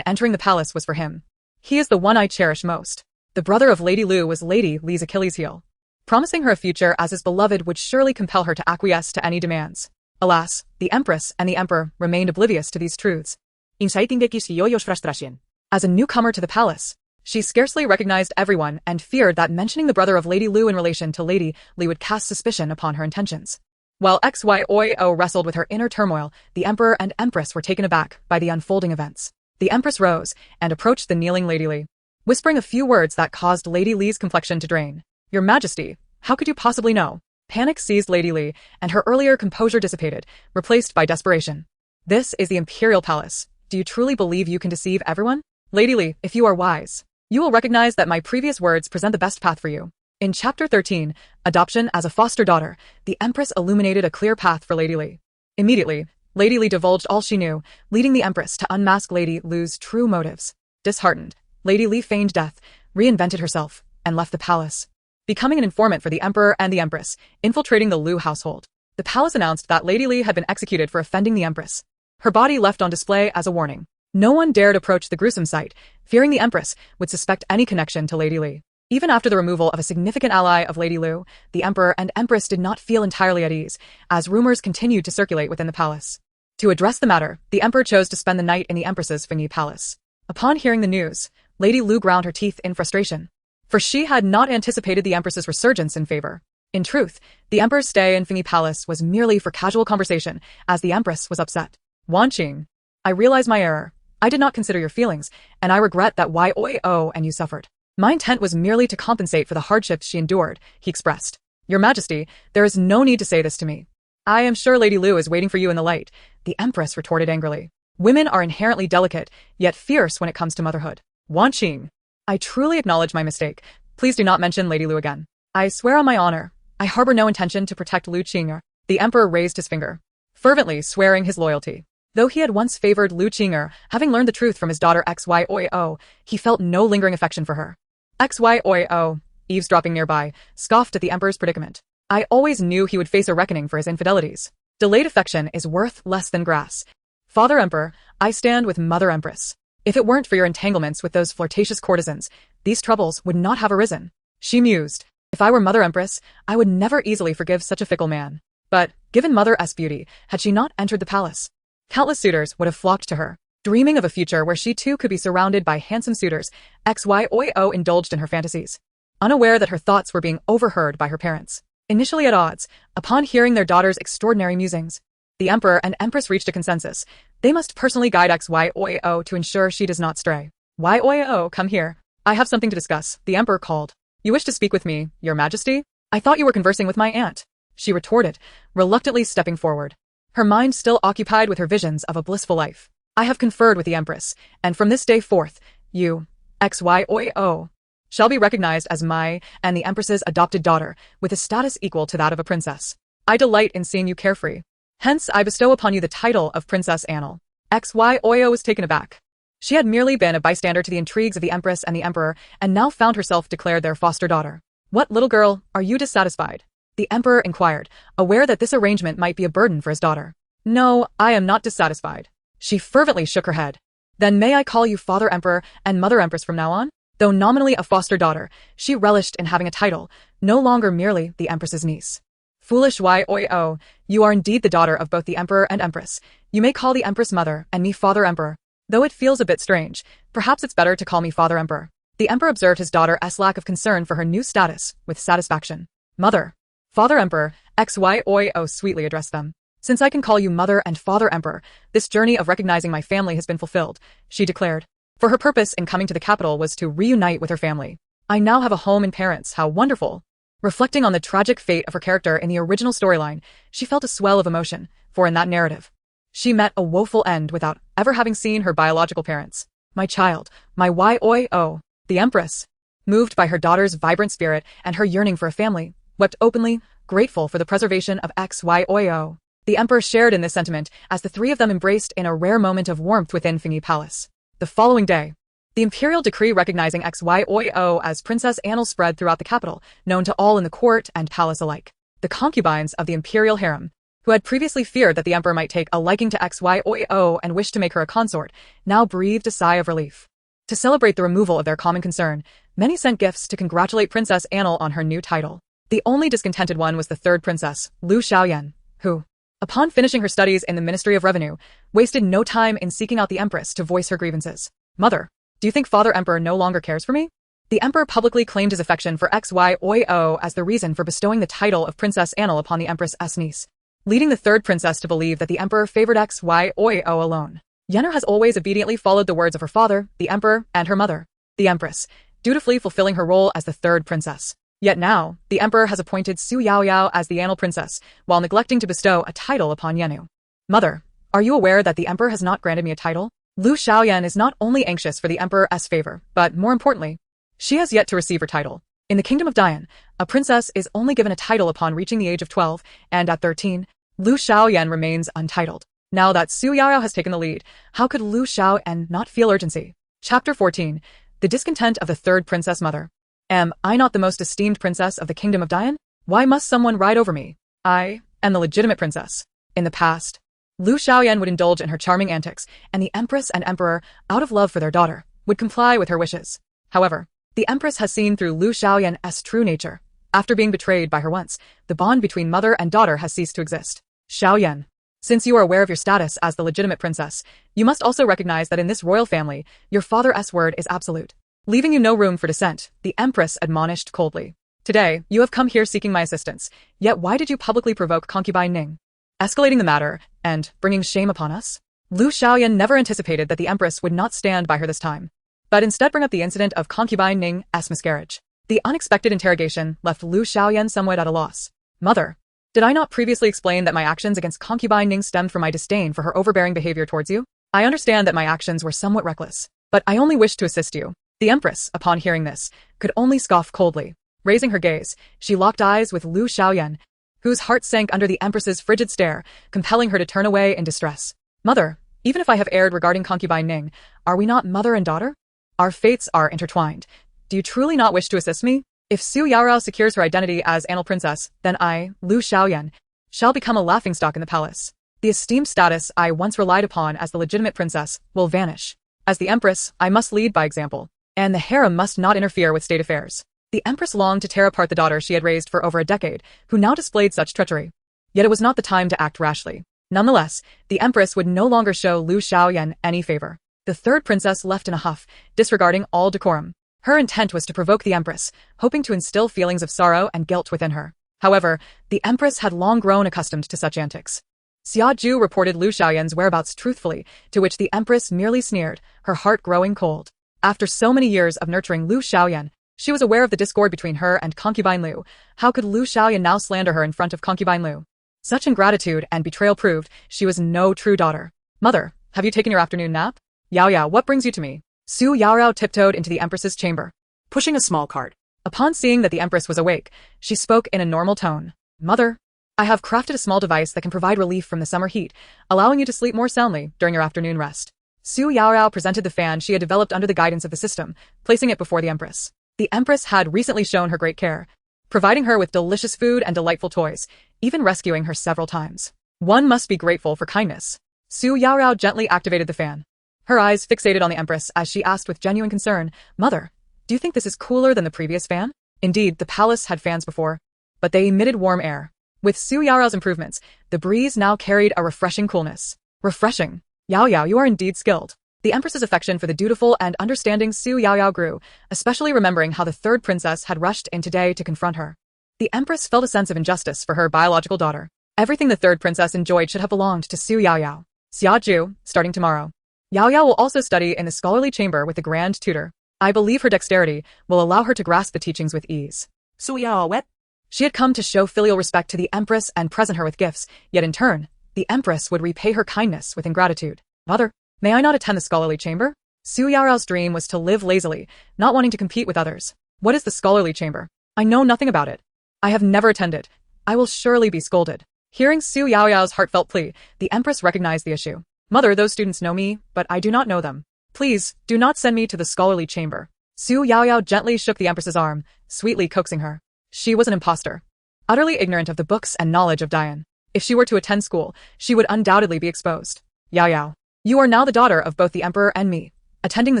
entering the palace was for him. He is the one I cherish most. The brother of Lady Lu was Lady Li's Achilles heel. Promising her a future as his beloved would surely compel her to acquiesce to any demands. Alas, the Empress and the Emperor remained oblivious to these truths. Inciting de Yoyo's frustration. As a newcomer to the palace, she scarcely recognized everyone and feared that mentioning the brother of Lady Lu in relation to Lady Li would cast suspicion upon her intentions. While Xu Yaoyao wrestled with her inner turmoil, the Emperor and Empress were taken aback by the unfolding events. The Empress rose and approached the kneeling Lady Li, whispering a few words that caused Lady Li's complexion to drain. Your Majesty, how could you possibly know? Panic seized Lady Li, and her earlier composure dissipated, replaced by desperation. This is the Imperial Palace. Do you truly believe you can deceive everyone? Lady Li, if you are wise, you will recognize that my previous words present the best path for you. In Chapter 13, Adoption as a Foster Daughter, the Empress illuminated a clear path for Lady Li. Immediately, Lady Li divulged all she knew, leading the Empress to unmask Lady Lu's true motives. Disheartened, Lady Li feigned death, reinvented herself, and left the palace, becoming an informant for the Emperor and the Empress, infiltrating the Lu household. The palace announced that Lady Li had been executed for offending the Empress. Her body left on display as a warning. No one dared approach the gruesome sight, fearing the Empress would suspect any connection to Lady Li. Even after the removal of a significant ally of Lady Lu, the Emperor and Empress did not feel entirely at ease, as rumors continued to circulate within the palace. To address the matter, the Emperor chose to spend the night in the Empress's Fengyi palace. Upon hearing the news, Lady Lu ground her teeth in frustration, for she had not anticipated the Empress's resurgence in favor. In truth, the Emperor's stay in Fengyi Palace was merely for casual conversation, as the Empress was upset. Wanqing, I realize my error. I did not consider your feelings, and I regret that Yaoyao and you suffered. My intent was merely to compensate for the hardships she endured, he expressed. Your Majesty, there is no need to say this to me. I am sure Lady Lu is waiting for you in the light, the Empress retorted angrily. Women are inherently delicate, yet fierce when it comes to motherhood. Wanqing, I truly acknowledge my mistake. Please do not mention Lady Lu again. I swear on my honor, I harbor no intention to protect Lu Qing'er. The Emperor raised his finger, fervently swearing his loyalty. Though he had once favored Lu Qing'er, having learned the truth from his daughter Xu Yaoyao, he felt no lingering affection for her. Xu Yaoyao, eavesdropping nearby, scoffed at the emperor's predicament. I always knew he would face a reckoning for his infidelities. Delayed affection is worth less than grass. Father Emperor, I stand with Mother Empress. If it weren't for your entanglements with those flirtatious courtesans, these troubles would not have arisen. She mused. If I were Mother Empress, I would never easily forgive such a fickle man. But, given Mother's beauty, had she not entered the palace, countless suitors would have flocked to her. Dreaming of a future where she too could be surrounded by handsome suitors, Xu Yaoyao indulged in her fantasies, unaware that her thoughts were being overheard by her parents. Initially at odds, upon hearing their daughter's extraordinary musings, the Emperor and Empress reached a consensus. They must personally guide Xu Yaoyao to ensure she does not stray. Yaoyao, come here. I have something to discuss, the Emperor called. You wish to speak with me, Your Majesty? I thought you were conversing with my aunt, she retorted, reluctantly stepping forward, her mind still occupied with her visions of a blissful life. I have conferred with the Empress, and from this day forth, you, Xu Yaoyao, shall be recognized as my and the Empress's adopted daughter, with a status equal to that of a princess. I delight in seeing you carefree. Hence, I bestow upon you the title of Princess Annal. Xu Yaoyao was taken aback. She had merely been a bystander to the intrigues of the Empress and the Emperor, and now found herself declared their foster daughter. What, little girl, are you dissatisfied? The Emperor inquired, aware that this arrangement might be a burden for his daughter. No, I am not dissatisfied. She fervently shook her head. Then may I call you Father Emperor and Mother Empress from now on? Though nominally a foster daughter, she relished in having a title, no longer merely the Empress's niece. Foolish Yaoyao, you are indeed the daughter of both the Emperor and Empress. You may call the Empress Mother and me Father Emperor. Though it feels a bit strange, perhaps it's better to call me Father Emperor. The Emperor observed his daughter's lack of concern for her new status with satisfaction. Mother. Father Emperor, Xu Yaoyao sweetly addressed them. Since I can call you Mother and Father Emperor, this journey of recognizing my family has been fulfilled, she declared. For her purpose in coming to the capital was to reunite with her family. I now have a home and parents, how wonderful. Reflecting on the tragic fate of her character in the original storyline, she felt a swell of emotion, for in that narrative, she met a woeful end without ever having seen her biological parents. My child, my Yaoyao, the Empress, moved by her daughter's vibrant spirit and her yearning for a family, wept openly, grateful for the preservation of Xu Yaoyao. The Emperor shared in this sentiment as the three of them embraced in a rare moment of warmth within Fingyi Palace. The following day, the imperial decree recognizing Xu Yaoyao as Princess Annal spread throughout the capital, known to all in the court and palace alike. The concubines of the imperial harem, who had previously feared that the Emperor might take a liking to Xu Yaoyao and wished to make her a consort, now breathed a sigh of relief. To celebrate the removal of their common concern, many sent gifts to congratulate Princess Annal on her new title. The only discontented one was the third princess, Lu Xiaoyan, who, upon finishing her studies in the Ministry of Revenue, wasted no time in seeking out the Empress to voice her grievances. Mother, do you think Father Emperor no longer cares for me? The Emperor publicly claimed his affection for Xu Yaoyao as the reason for bestowing the title of Princess Annal upon the Empress's niece, leading the third princess to believe that the Emperor favored Xu Yaoyao alone. Yenner has always obediently followed the words of her father, the Emperor, and her mother, the Empress, dutifully fulfilling her role as the third princess. Yet now, the Emperor has appointed Xu Yaoyao as the Annal Princess, while neglecting to bestow a title upon Yennu. Mother, are you aware that the Emperor has not granted me a title? Lu Xiaoyan is not only anxious for the Emperor's favor, but, more importantly, she has yet to receive her title. In the Kingdom of Dian, a princess is only given a title upon reaching the age of 12, and at 13, Lu Xiaoyan remains untitled. Now that Xu Yaoyao has taken the lead, how could Lu Xiaoyan not feel urgency? Chapter 14. The discontent of the third princess mother. Am I not the most esteemed princess of the Kingdom of Dian? Why must someone ride over me? I am the legitimate princess. In the past, Lu Xiaoyan would indulge in her charming antics, and the Empress and Emperor, out of love for their daughter, would comply with her wishes. However, the Empress has seen through Lu Xiaoyan's true nature. After being betrayed by her once, the bond between mother and daughter has ceased to exist. Xiaoyan, since you are aware of your status as the legitimate princess, you must also recognize that in this royal family, your father's word is absolute. Leaving you no room for dissent, the Empress admonished coldly. Today, you have come here seeking my assistance, yet why did you publicly provoke Concubine Ning, escalating the matter and bringing shame upon us? Lu Xiaoyan never anticipated that the Empress would not stand by her this time, but instead bring up the incident of Concubine Ning's miscarriage. The unexpected interrogation left Lu Xiaoyan somewhat at a loss. Mother, did I not previously explain that my actions against Concubine Ning stemmed from my disdain for her overbearing behavior towards you? I understand that my actions were somewhat reckless, but I only wished to assist you. The Empress, upon hearing this, could only scoff coldly. Raising her gaze, she locked eyes with Lu Xiaoyan, whose heart sank under the Empress's frigid stare, compelling her to turn away in distress. Mother, even if I have erred regarding Concubine Ning, are we not mother and daughter? Our fates are intertwined. Do you truly not wish to assist me? If Xu Yaoyao secures her identity as Annal Princess, then I, Lu Xiaoyan, shall become a laughingstock in the palace. The esteemed status I once relied upon as the legitimate princess will vanish. As the Empress, I must lead by example, and the harem must not interfere with state affairs. The Empress longed to tear apart the daughter she had raised for over a decade, who now displayed such treachery. Yet it was not the time to act rashly. Nonetheless, the Empress would no longer show Lu Xiaoyan any favor. The third princess left in a huff, disregarding all decorum. Her intent was to provoke the Empress, hoping to instill feelings of sorrow and guilt within her. However, the Empress had long grown accustomed to such antics. Xiaju reported Lu Xiaoyan's whereabouts truthfully, to which the Empress merely sneered, her heart growing cold. After so many years of nurturing Lu Xiaoyan, she was aware of the discord between her and Concubine Lu. How could Lu Xiaoyan now slander her in front of Concubine Lu? Such ingratitude and betrayal proved she was no true daughter. Mother, have you taken your afternoon nap? Yaoyao, what brings you to me? Xu Yaoyao tiptoed into the Empress's chamber, Pushing a small cart. Upon seeing that the Empress was awake, she spoke in a normal tone. Mother, I have crafted a small device that can provide relief from the summer heat, allowing you to sleep more soundly during your afternoon rest. Xu Yaoyao presented the fan she had developed under the guidance of the system, placing it before the Empress. The Empress had recently shown her great care, providing her with delicious food and delightful toys, even rescuing her several times. One must be grateful for kindness. Xu Yaoyao gently activated the fan. Her eyes fixated on the Empress as she asked with genuine concern, Mother, do you think this is cooler than the previous fan? Indeed, the palace had fans before, but they emitted warm air. With Xu Yaoyao's improvements, the breeze now carried a refreshing coolness. Refreshing. Yaoyao, you are indeed skilled. The Empress's affection for the dutiful and understanding Xu Yaoyao grew, especially remembering how the third princess had rushed in today to confront her. The Empress felt a sense of injustice for her biological daughter. Everything the third princess enjoyed should have belonged to Xu Yaoyao. Xiaju, starting tomorrow. Yaoyao will also study in the scholarly chamber with the grand tutor. I believe her dexterity will allow her to grasp the teachings with ease. Xu Yaoyao. She had come to show filial respect to the Empress and present her with gifts, yet in turn, the Empress would repay her kindness with ingratitude. Mother, may I not attend the scholarly chamber? Xu Yaoyao's dream was to live lazily, not wanting to compete with others. What is the scholarly chamber? I know nothing about it. I have never attended. I will surely be scolded. Hearing Xu Yaoyao's heartfelt plea, the Empress recognized the issue. Mother, those students know me, but I do not know them. Please, do not send me to the scholarly chamber. Xu Yaoyao gently shook the Empress's arm, sweetly coaxing her. She was an impostor, utterly ignorant of the books and knowledge of Dian. If she were to attend school, she would undoubtedly be exposed. Yaoyao, you are now the daughter of both the Emperor and me. Attending the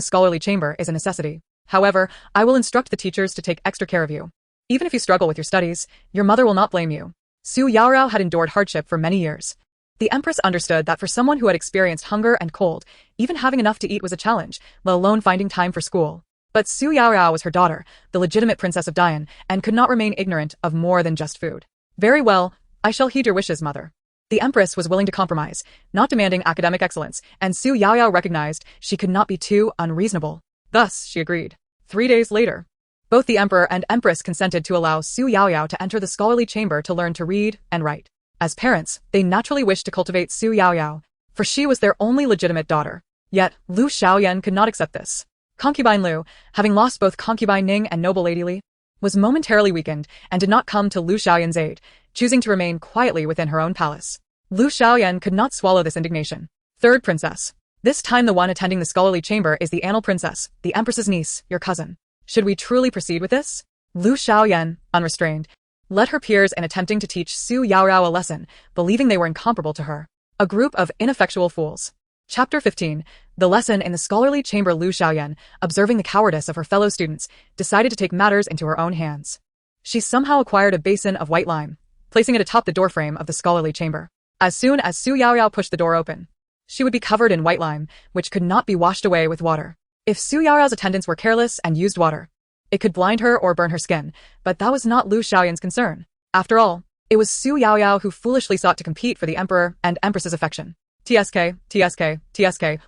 scholarly chamber is a necessity. However, I will instruct the teachers to take extra care of you. Even if you struggle with your studies, your mother will not blame you. Xu Yaoyao had endured hardship for many years. The Empress understood that for someone who had experienced hunger and cold, even having enough to eat was a challenge, let alone finding time for school. But Xu Yaoyao was her daughter, the legitimate princess of Dian, and could not remain ignorant of more than just food. Very well, I shall heed your wishes, mother. The Empress was willing to compromise, not demanding academic excellence, and Xu Yaoyao recognized she could not be too unreasonable. Thus, she agreed. 3 days later, both the Emperor and Empress consented to allow Xu Yaoyao to enter the scholarly chamber to learn to read and write. As parents, they naturally wished to cultivate Xu Yaoyao, for she was their only legitimate daughter. Yet, Lu Xiaoyan could not accept this. Concubine Lu, having lost both Concubine Ning and noble Lady Li, was momentarily weakened and did not come to Lu Xiaoyan's aid, choosing to remain quietly within her own palace. Lu Xiaoyan could not swallow this indignation. Third princess. This time the one attending the scholarly chamber is the Annal Princess, the Empress's niece, your cousin. Should we truly proceed with this? Lu Xiaoyan, unrestrained, led her peers in attempting to teach Xu Yaoyao a lesson, believing they were incomparable to her. A group of ineffectual fools. Chapter 15. The lesson in the scholarly chamber. Lu Xiaoyan, observing the cowardice of her fellow students, decided to take matters into her own hands. She somehow acquired a basin of white lime, placing it atop the doorframe of the scholarly chamber. As soon as Xu Yaoyao pushed the door open, she would be covered in white lime, which could not be washed away with water. If Xu Yaoyao's attendants were careless and used water, it could blind her or burn her skin, but that was not Lu Xiaoyan's concern. After all, it was Xu Yaoyao who foolishly sought to compete for the Emperor and Empress's affection. TSK,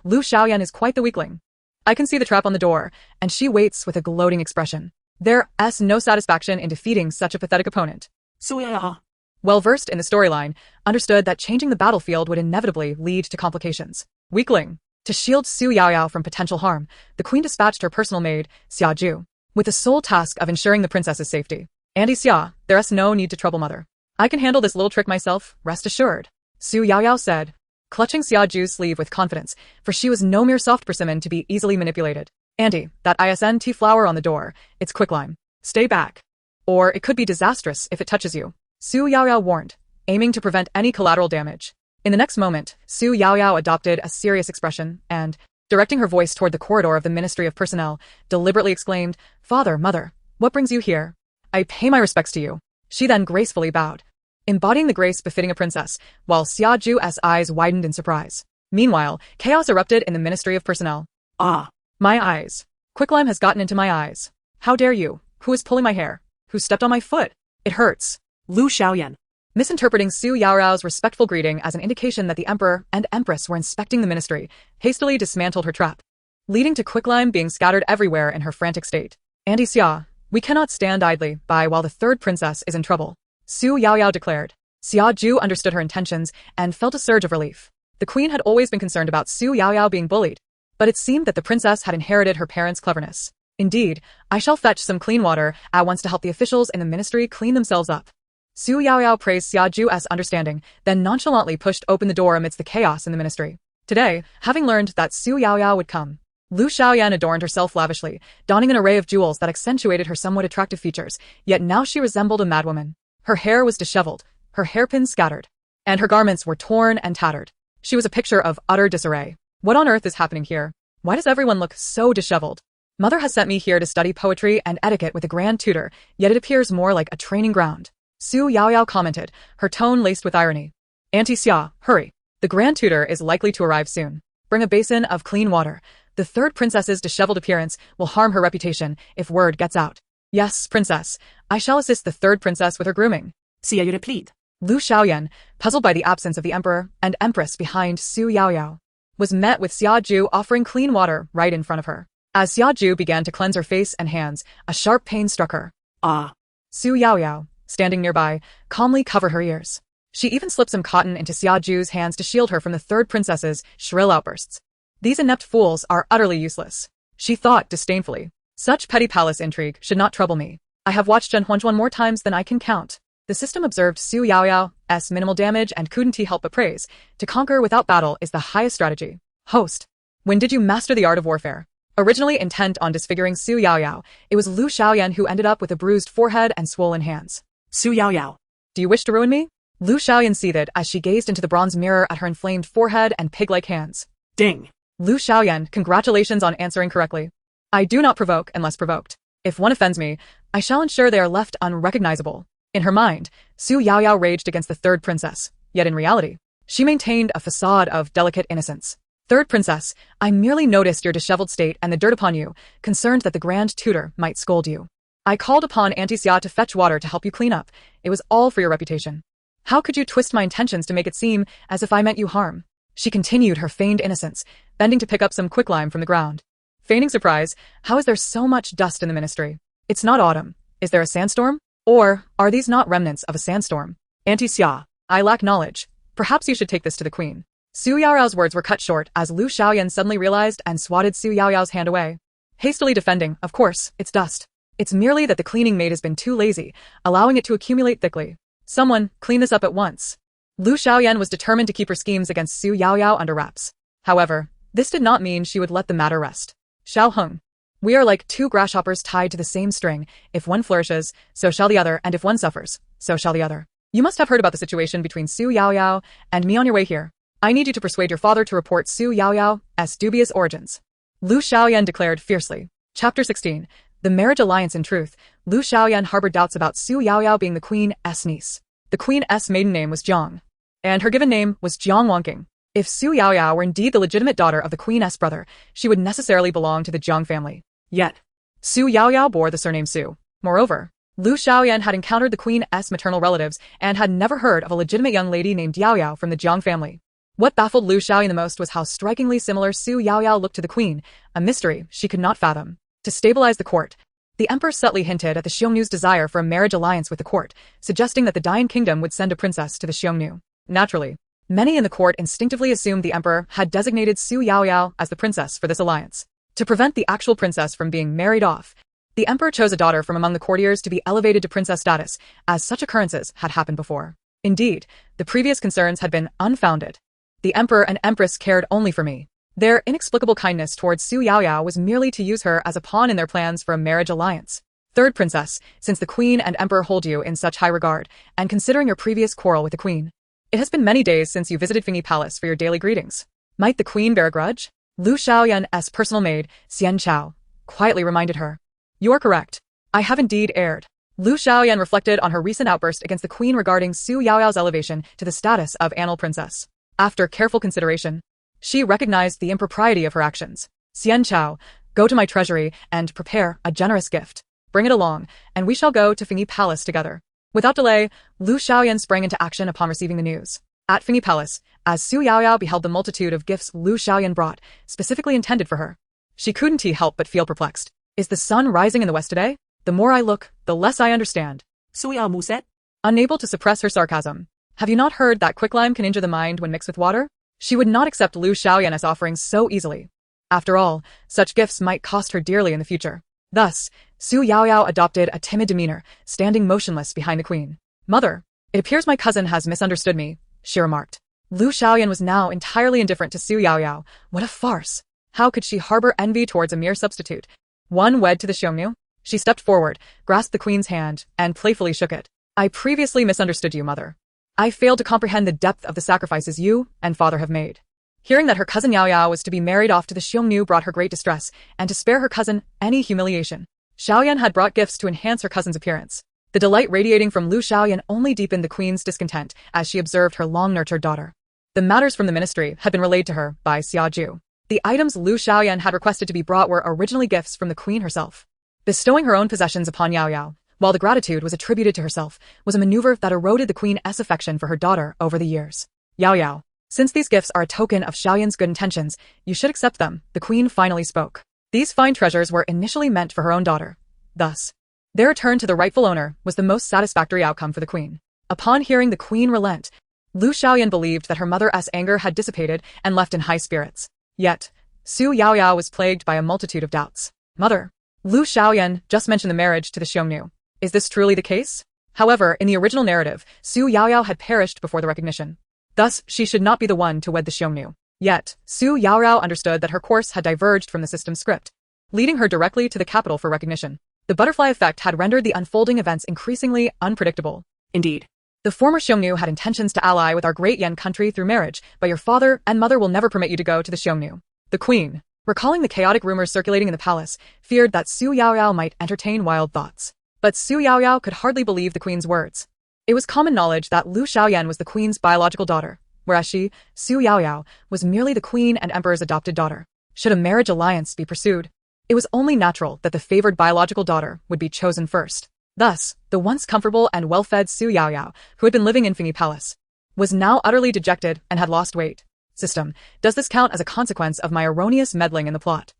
Lu Xiaoyan is quite the weakling. I can see the trap on the door, and she waits with a gloating expression. There's no satisfaction in defeating such a pathetic opponent. Xu Yaoyao. Well-versed in the storyline, understood that changing the battlefield would inevitably lead to complications. Weakling. To shield Xu Yaoyao from potential harm, the queen dispatched her personal maid, Xiaju, with the sole task of ensuring the princess's safety. Auntie Xia, there's no need to trouble mother. I can handle this little trick myself, rest assured. Xu Yaoyao said, clutching Xiaju's sleeve with confidence, for she was no mere soft persimmon to be easily manipulated. Auntie, that ISNT flower on the door, it's quicklime. Stay back. Or it could be disastrous if it touches you. Xu Yaoyao warned, aiming to prevent any collateral damage. In the next moment, Xu Yaoyao adopted a serious expression and, directing her voice toward the corridor of the Ministry of Personnel, deliberately exclaimed, "Father, mother, what brings you here? I pay my respects to you." She then gracefully bowed, embodying the grace befitting a princess, while Xia Zhu's eyes widened in surprise. Meanwhile, chaos erupted in the Ministry of Personnel. Ah. My eyes. Quicklime has gotten into my eyes. How dare you? Who is pulling my hair? Who stepped on my foot? It hurts. Lu Xiaoyan. Misinterpreting Xu Yaoyao's respectful greeting as an indication that the Emperor and Empress were inspecting the ministry, hastily dismantled her trap, leading to quicklime being scattered everywhere in her frantic state. "Auntie Xia, we cannot stand idly by while the third princess is in trouble," Xu Yaoyao declared. Xia Zhu understood her intentions and felt a surge of relief. The queen had always been concerned about Xu Yaoyao being bullied, but it seemed that the princess had inherited her parents' cleverness. "Indeed, I shall fetch some clean water at once to help the officials in the ministry clean themselves up." Xu Yaoyao praised Xia Zhu's understanding, then nonchalantly pushed open the door amidst the chaos in the ministry. Today, having learned that Xu Yaoyao would come, Lu Xiaoyan adorned herself lavishly, donning an array of jewels that accentuated her somewhat attractive features, yet now she resembled a madwoman. Her hair was disheveled, her hairpins scattered, and her garments were torn and tattered. She was a picture of utter disarray. What on earth is happening here? Why does everyone look so disheveled? Mother has sent me here to study poetry and etiquette with a grand tutor, yet it appears more like a training ground. Xu Yaoyao commented, her tone laced with irony. "Auntie Xia, hurry. The grand tutor is likely to arrive soon. Bring a basin of clean water. The third princess's disheveled appearance will harm her reputation if word gets out." "Yes, princess. I shall assist the third princess with her grooming." Xia Yu plead. Lu Xiaoyan, puzzled by the absence of the emperor and empress behind Xu Yaoyao, was met with Xia Zhu offering clean water right in front of her. As Xia Zhu began to cleanse her face and hands, a sharp pain struck her. Ah. Xu Yaoyao, standing nearby, calmly covered her ears. She even slipped some cotton into Xia Zhu's hands to shield her from the third princess's shrill outbursts. "These inept fools are utterly useless," she thought disdainfully. "Such petty palace intrigue should not trouble me. I have watched Zhen Huanzhuan more times than I can count." The system observed Xu Yaoyao's minimal damage and couldn't help but praise. "To conquer without battle is the highest strategy." Host. When did you master the art of warfare? Originally intent on disfiguring Xu Yaoyao, it was Lu Xiaoyan who ended up with a bruised forehead and swollen hands. Xu Yaoyao. "Do you wish to ruin me?" Lu Xiaoyan seethed as she gazed into the bronze mirror at her inflamed forehead and pig-like hands. Ding. Lu Xiaoyan, congratulations on answering correctly. "I do not provoke unless provoked. If one offends me, I shall ensure they are left unrecognizable." In her mind, Xu Yaoyao raged against the third princess, yet in reality, she maintained a facade of delicate innocence. "Third princess, I merely noticed your disheveled state and the dirt upon you, concerned that the grand tutor might scold you. I called upon Auntie Xia to fetch water to help you clean up. It was all for your reputation. How could you twist my intentions to make it seem as if I meant you harm?" She continued her feigned innocence, bending to pick up some quicklime from the ground. Feigning surprise, how is there so much dust in the ministry? It's not autumn. Is there a sandstorm? Or are these not remnants of a sandstorm? "Auntie Xia, I lack knowledge. Perhaps you should take this to the queen." Xu Yaoyao's words were cut short as Lu Xiaoyan suddenly realized and swatted Xu Yaoyao's hand away. Hastily defending, "Of course, it's dust. It's merely that the cleaning maid has been too lazy, allowing it to accumulate thickly. Someone, clean this up at once." Lu Xiaoyan was determined to keep her schemes against Xu Yaoyao under wraps. However, this did not mean she would let the matter rest. Shiao Hong. "We are like two grasshoppers tied to the same string. If one flourishes, so shall the other, and if one suffers, so shall the other. You must have heard about the situation between Xu Yaoyao and me on your way here. I need you to persuade your father to report Xu Yaoyao's dubious origins." Lu Xiaoyan declared fiercely. Chapter 16. The Marriage Alliance. In truth, Lu Xiaoyan harbored doubts about Xu Yaoyao being the queen's niece. The queen's maiden name was Jiang, and her given name was Jiang Wangqing. If Xu Yaoyao were indeed the legitimate daughter of the queen's brother, she would necessarily belong to the Jiang family. Yet, Xu Yaoyao bore the surname Xu. Moreover, Lu Xiaoyan had encountered the queen's maternal relatives and had never heard of a legitimate young lady named Yaoyao from the Jiang family. What baffled Lu Xiaoyan the most was how strikingly similar Xu Yaoyao looked to the queen, a mystery she could not fathom. To stabilize the court, the emperor subtly hinted at the Xiongnu's desire for a marriage alliance with the court, suggesting that the Dian kingdom would send a princess to the Xiongnu. Naturally, many in the court instinctively assumed the emperor had designated Xu Yaoyao as the princess for this alliance. To prevent the actual princess from being married off, the emperor chose a daughter from among the courtiers to be elevated to princess status, as such occurrences had happened before. Indeed, the previous concerns had been unfounded. The emperor and empress cared only for me. Their inexplicable kindness towards Xu Yaoyao was merely to use her as a pawn in their plans for a marriage alliance. Third princess, since the queen and emperor hold you in such high regard, and considering your previous quarrel with the queen, it has been many days since you visited Fingyi Palace for your daily greetings. Might the queen bear a grudge? Lu Xiaoyan's personal maid, Xian Chao, quietly reminded her. You are correct. I have indeed erred. Lu Xiaoyan reflected on her recent outburst against the queen regarding Xu Yaoyao's elevation to the status of annal princess. After careful consideration, she recognized the impropriety of her actions. Xian Chao, go to my treasury and prepare a generous gift. Bring it along, and we shall go to Fingyi Palace together. Without delay, Lu Xiaoyan sprang into action upon receiving the news. At Fingyi Palace, as Xu Yaoyao beheld the multitude of gifts Lu Xiaoyan brought, specifically intended for her, she couldn't help but feel perplexed. Is the sun rising in the west today? The more I look, the less I understand. Xu Yaoyao said. Unable to suppress her sarcasm. Have you not heard that quicklime can injure the mind when mixed with water? She would not accept Lu Xiaoyan's offerings so easily. After all, such gifts might cost her dearly in the future. Thus, Xu Yaoyao adopted a timid demeanor, standing motionless behind the queen. Mother, it appears my cousin has misunderstood me, she remarked. Lu Xiaoyan was now entirely indifferent to Xu Yaoyao. What a farce! How could she harbor envy towards a mere substitute? One wed to the Xiongnu? She stepped forward, grasped the queen's hand, and playfully shook it. I previously misunderstood you, mother. I failed to comprehend the depth of the sacrifices you and father have made. Hearing that her cousin Yaoyao was to be married off to the Xiongnu brought her great distress, and to spare her cousin any humiliation, Xiaoyan had brought gifts to enhance her cousin's appearance. The delight radiating from Lu Xiaoyan only deepened the queen's discontent as she observed her long-nurtured daughter. The matters from the ministry had been relayed to her by Xiaoju. The items Lu Xiaoyan had requested to be brought were originally gifts from the queen herself. Bestowing her own possessions upon Yaoyao, while the gratitude was attributed to herself, was a maneuver that eroded the queen's affection for her daughter over the years. Yaoyao, since these gifts are a token of Xiaoyan's good intentions, you should accept them, the queen finally spoke. These fine treasures were initially meant for her own daughter. Thus, their return to the rightful owner was the most satisfactory outcome for the queen. Upon hearing the queen relent, Lu Xiaoyan believed that her mother's anger had dissipated and left in high spirits. Yet, Xu Yaoyao was plagued by a multitude of doubts. Mother, Lu Xiaoyan just mentioned the marriage to the Xiongnu. Is this truly the case? However, in the original narrative, Xu Yaoyao had perished before the recognition. Thus, she should not be the one to wed the Xiongnu. Yet, Xu Yaoyao understood that her course had diverged from the system script, leading her directly to the capital for recognition. The butterfly effect had rendered the unfolding events increasingly unpredictable. Indeed, the former Xiongnu had intentions to ally with our great Yan country through marriage, but your father and mother will never permit you to go to the Xiongnu. The queen, recalling the chaotic rumors circulating in the palace, feared that Xu Yaoyao might entertain wild thoughts. But Xu Yaoyao could hardly believe the queen's words. It was common knowledge that Lu Xiaoyan was the queen's biological daughter, whereas she, Xu Yaoyao, was merely the queen and emperor's adopted daughter. Should a marriage alliance be pursued, it was only natural that the favored biological daughter would be chosen first. Thus, the once comfortable and well-fed Xu Yaoyao, who had been living in Fingyi Palace, was now utterly dejected and had lost weight. System, does this count as a consequence of my erroneous meddling in the plot?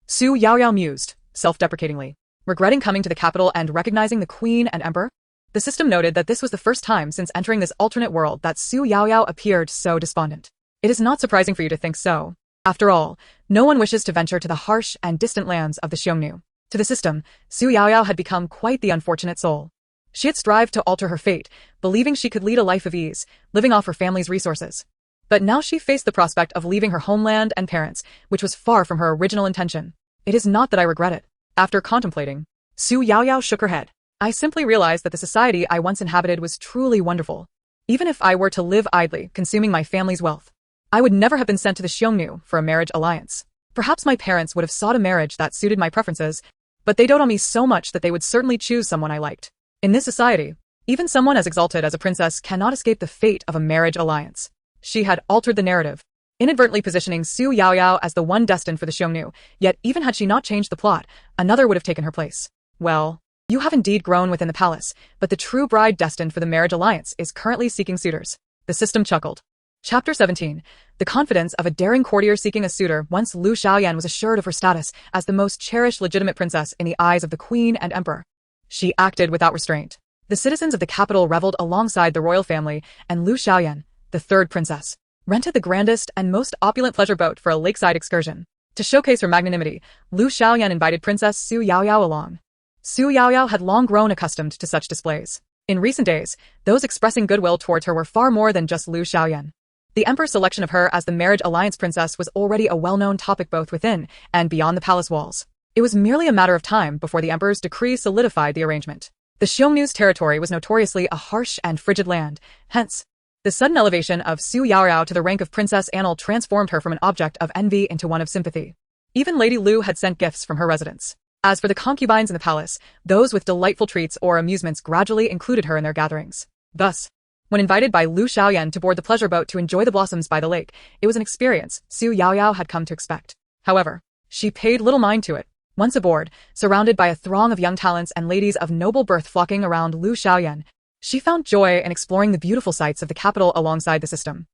Xu Yaoyao mused, self-deprecatingly, regretting coming to the capital and recognizing the queen and emperor. The system noted that this was the first time since entering this alternate world that Xu Yaoyao appeared so despondent. It is not surprising for you to think so. After all, no one wishes to venture to the harsh and distant lands of the Xiongnu. To the system, Xu Yaoyao had become quite the unfortunate soul. She had strived to alter her fate, believing she could lead a life of ease, living off her family's resources. But now she faced the prospect of leaving her homeland and parents, which was far from her original intention. It is not that I regret it. After contemplating, Xu Yaoyao shook her head. I simply realized that the society I once inhabited was truly wonderful. Even if I were to live idly, consuming my family's wealth, I would never have been sent to the Xiongnu for a marriage alliance. Perhaps my parents would have sought a marriage that suited my preferences, but they dote on me so much that they would certainly choose someone I liked. In this society, even someone as exalted as a princess cannot escape the fate of a marriage alliance. She had altered the narrative, inadvertently positioning Xu Yaoyao as the one destined for the Xiongnu, yet even had she not changed the plot, another would have taken her place. Well, you have indeed grown within the palace, but the true bride destined for the marriage alliance is currently seeking suitors. The system chuckled. Chapter 17. The confidence of a daring courtier seeking a suitor. Once Lu Xiaoyan was assured of her status as the most cherished legitimate princess in the eyes of the queen and emperor, she acted without restraint. The citizens of the capital reveled alongside the royal family, and Lu Xiaoyan, the third princess, rented the grandest and most opulent pleasure boat for a lakeside excursion. To showcase her magnanimity, Lu Xiaoyan invited Princess Xu Yaoyao along. Xu Yaoyao had long grown accustomed to such displays. In recent days, those expressing goodwill towards her were far more than just Lu Xiaoyan. The emperor's selection of her as the marriage alliance princess was already a well-known topic both within and beyond the palace walls. It was merely a matter of time before the emperor's decree solidified the arrangement. The Xiongnu's territory was notoriously a harsh and frigid land, hence, the sudden elevation of Xu Yaoyao to the rank of Princess Annal transformed her from an object of envy into one of sympathy. Even Lady Lu had sent gifts from her residence. As for the concubines in the palace, those with delightful treats or amusements gradually included her in their gatherings. Thus, when invited by Lu Xiaoyan to board the pleasure boat to enjoy the blossoms by the lake, it was an experience Xu Yaoyao had come to expect. However, she paid little mind to it. Once aboard, surrounded by a throng of young talents and ladies of noble birth flocking around Lu Xiaoyan, she found joy in exploring the beautiful sights of the capital alongside the system.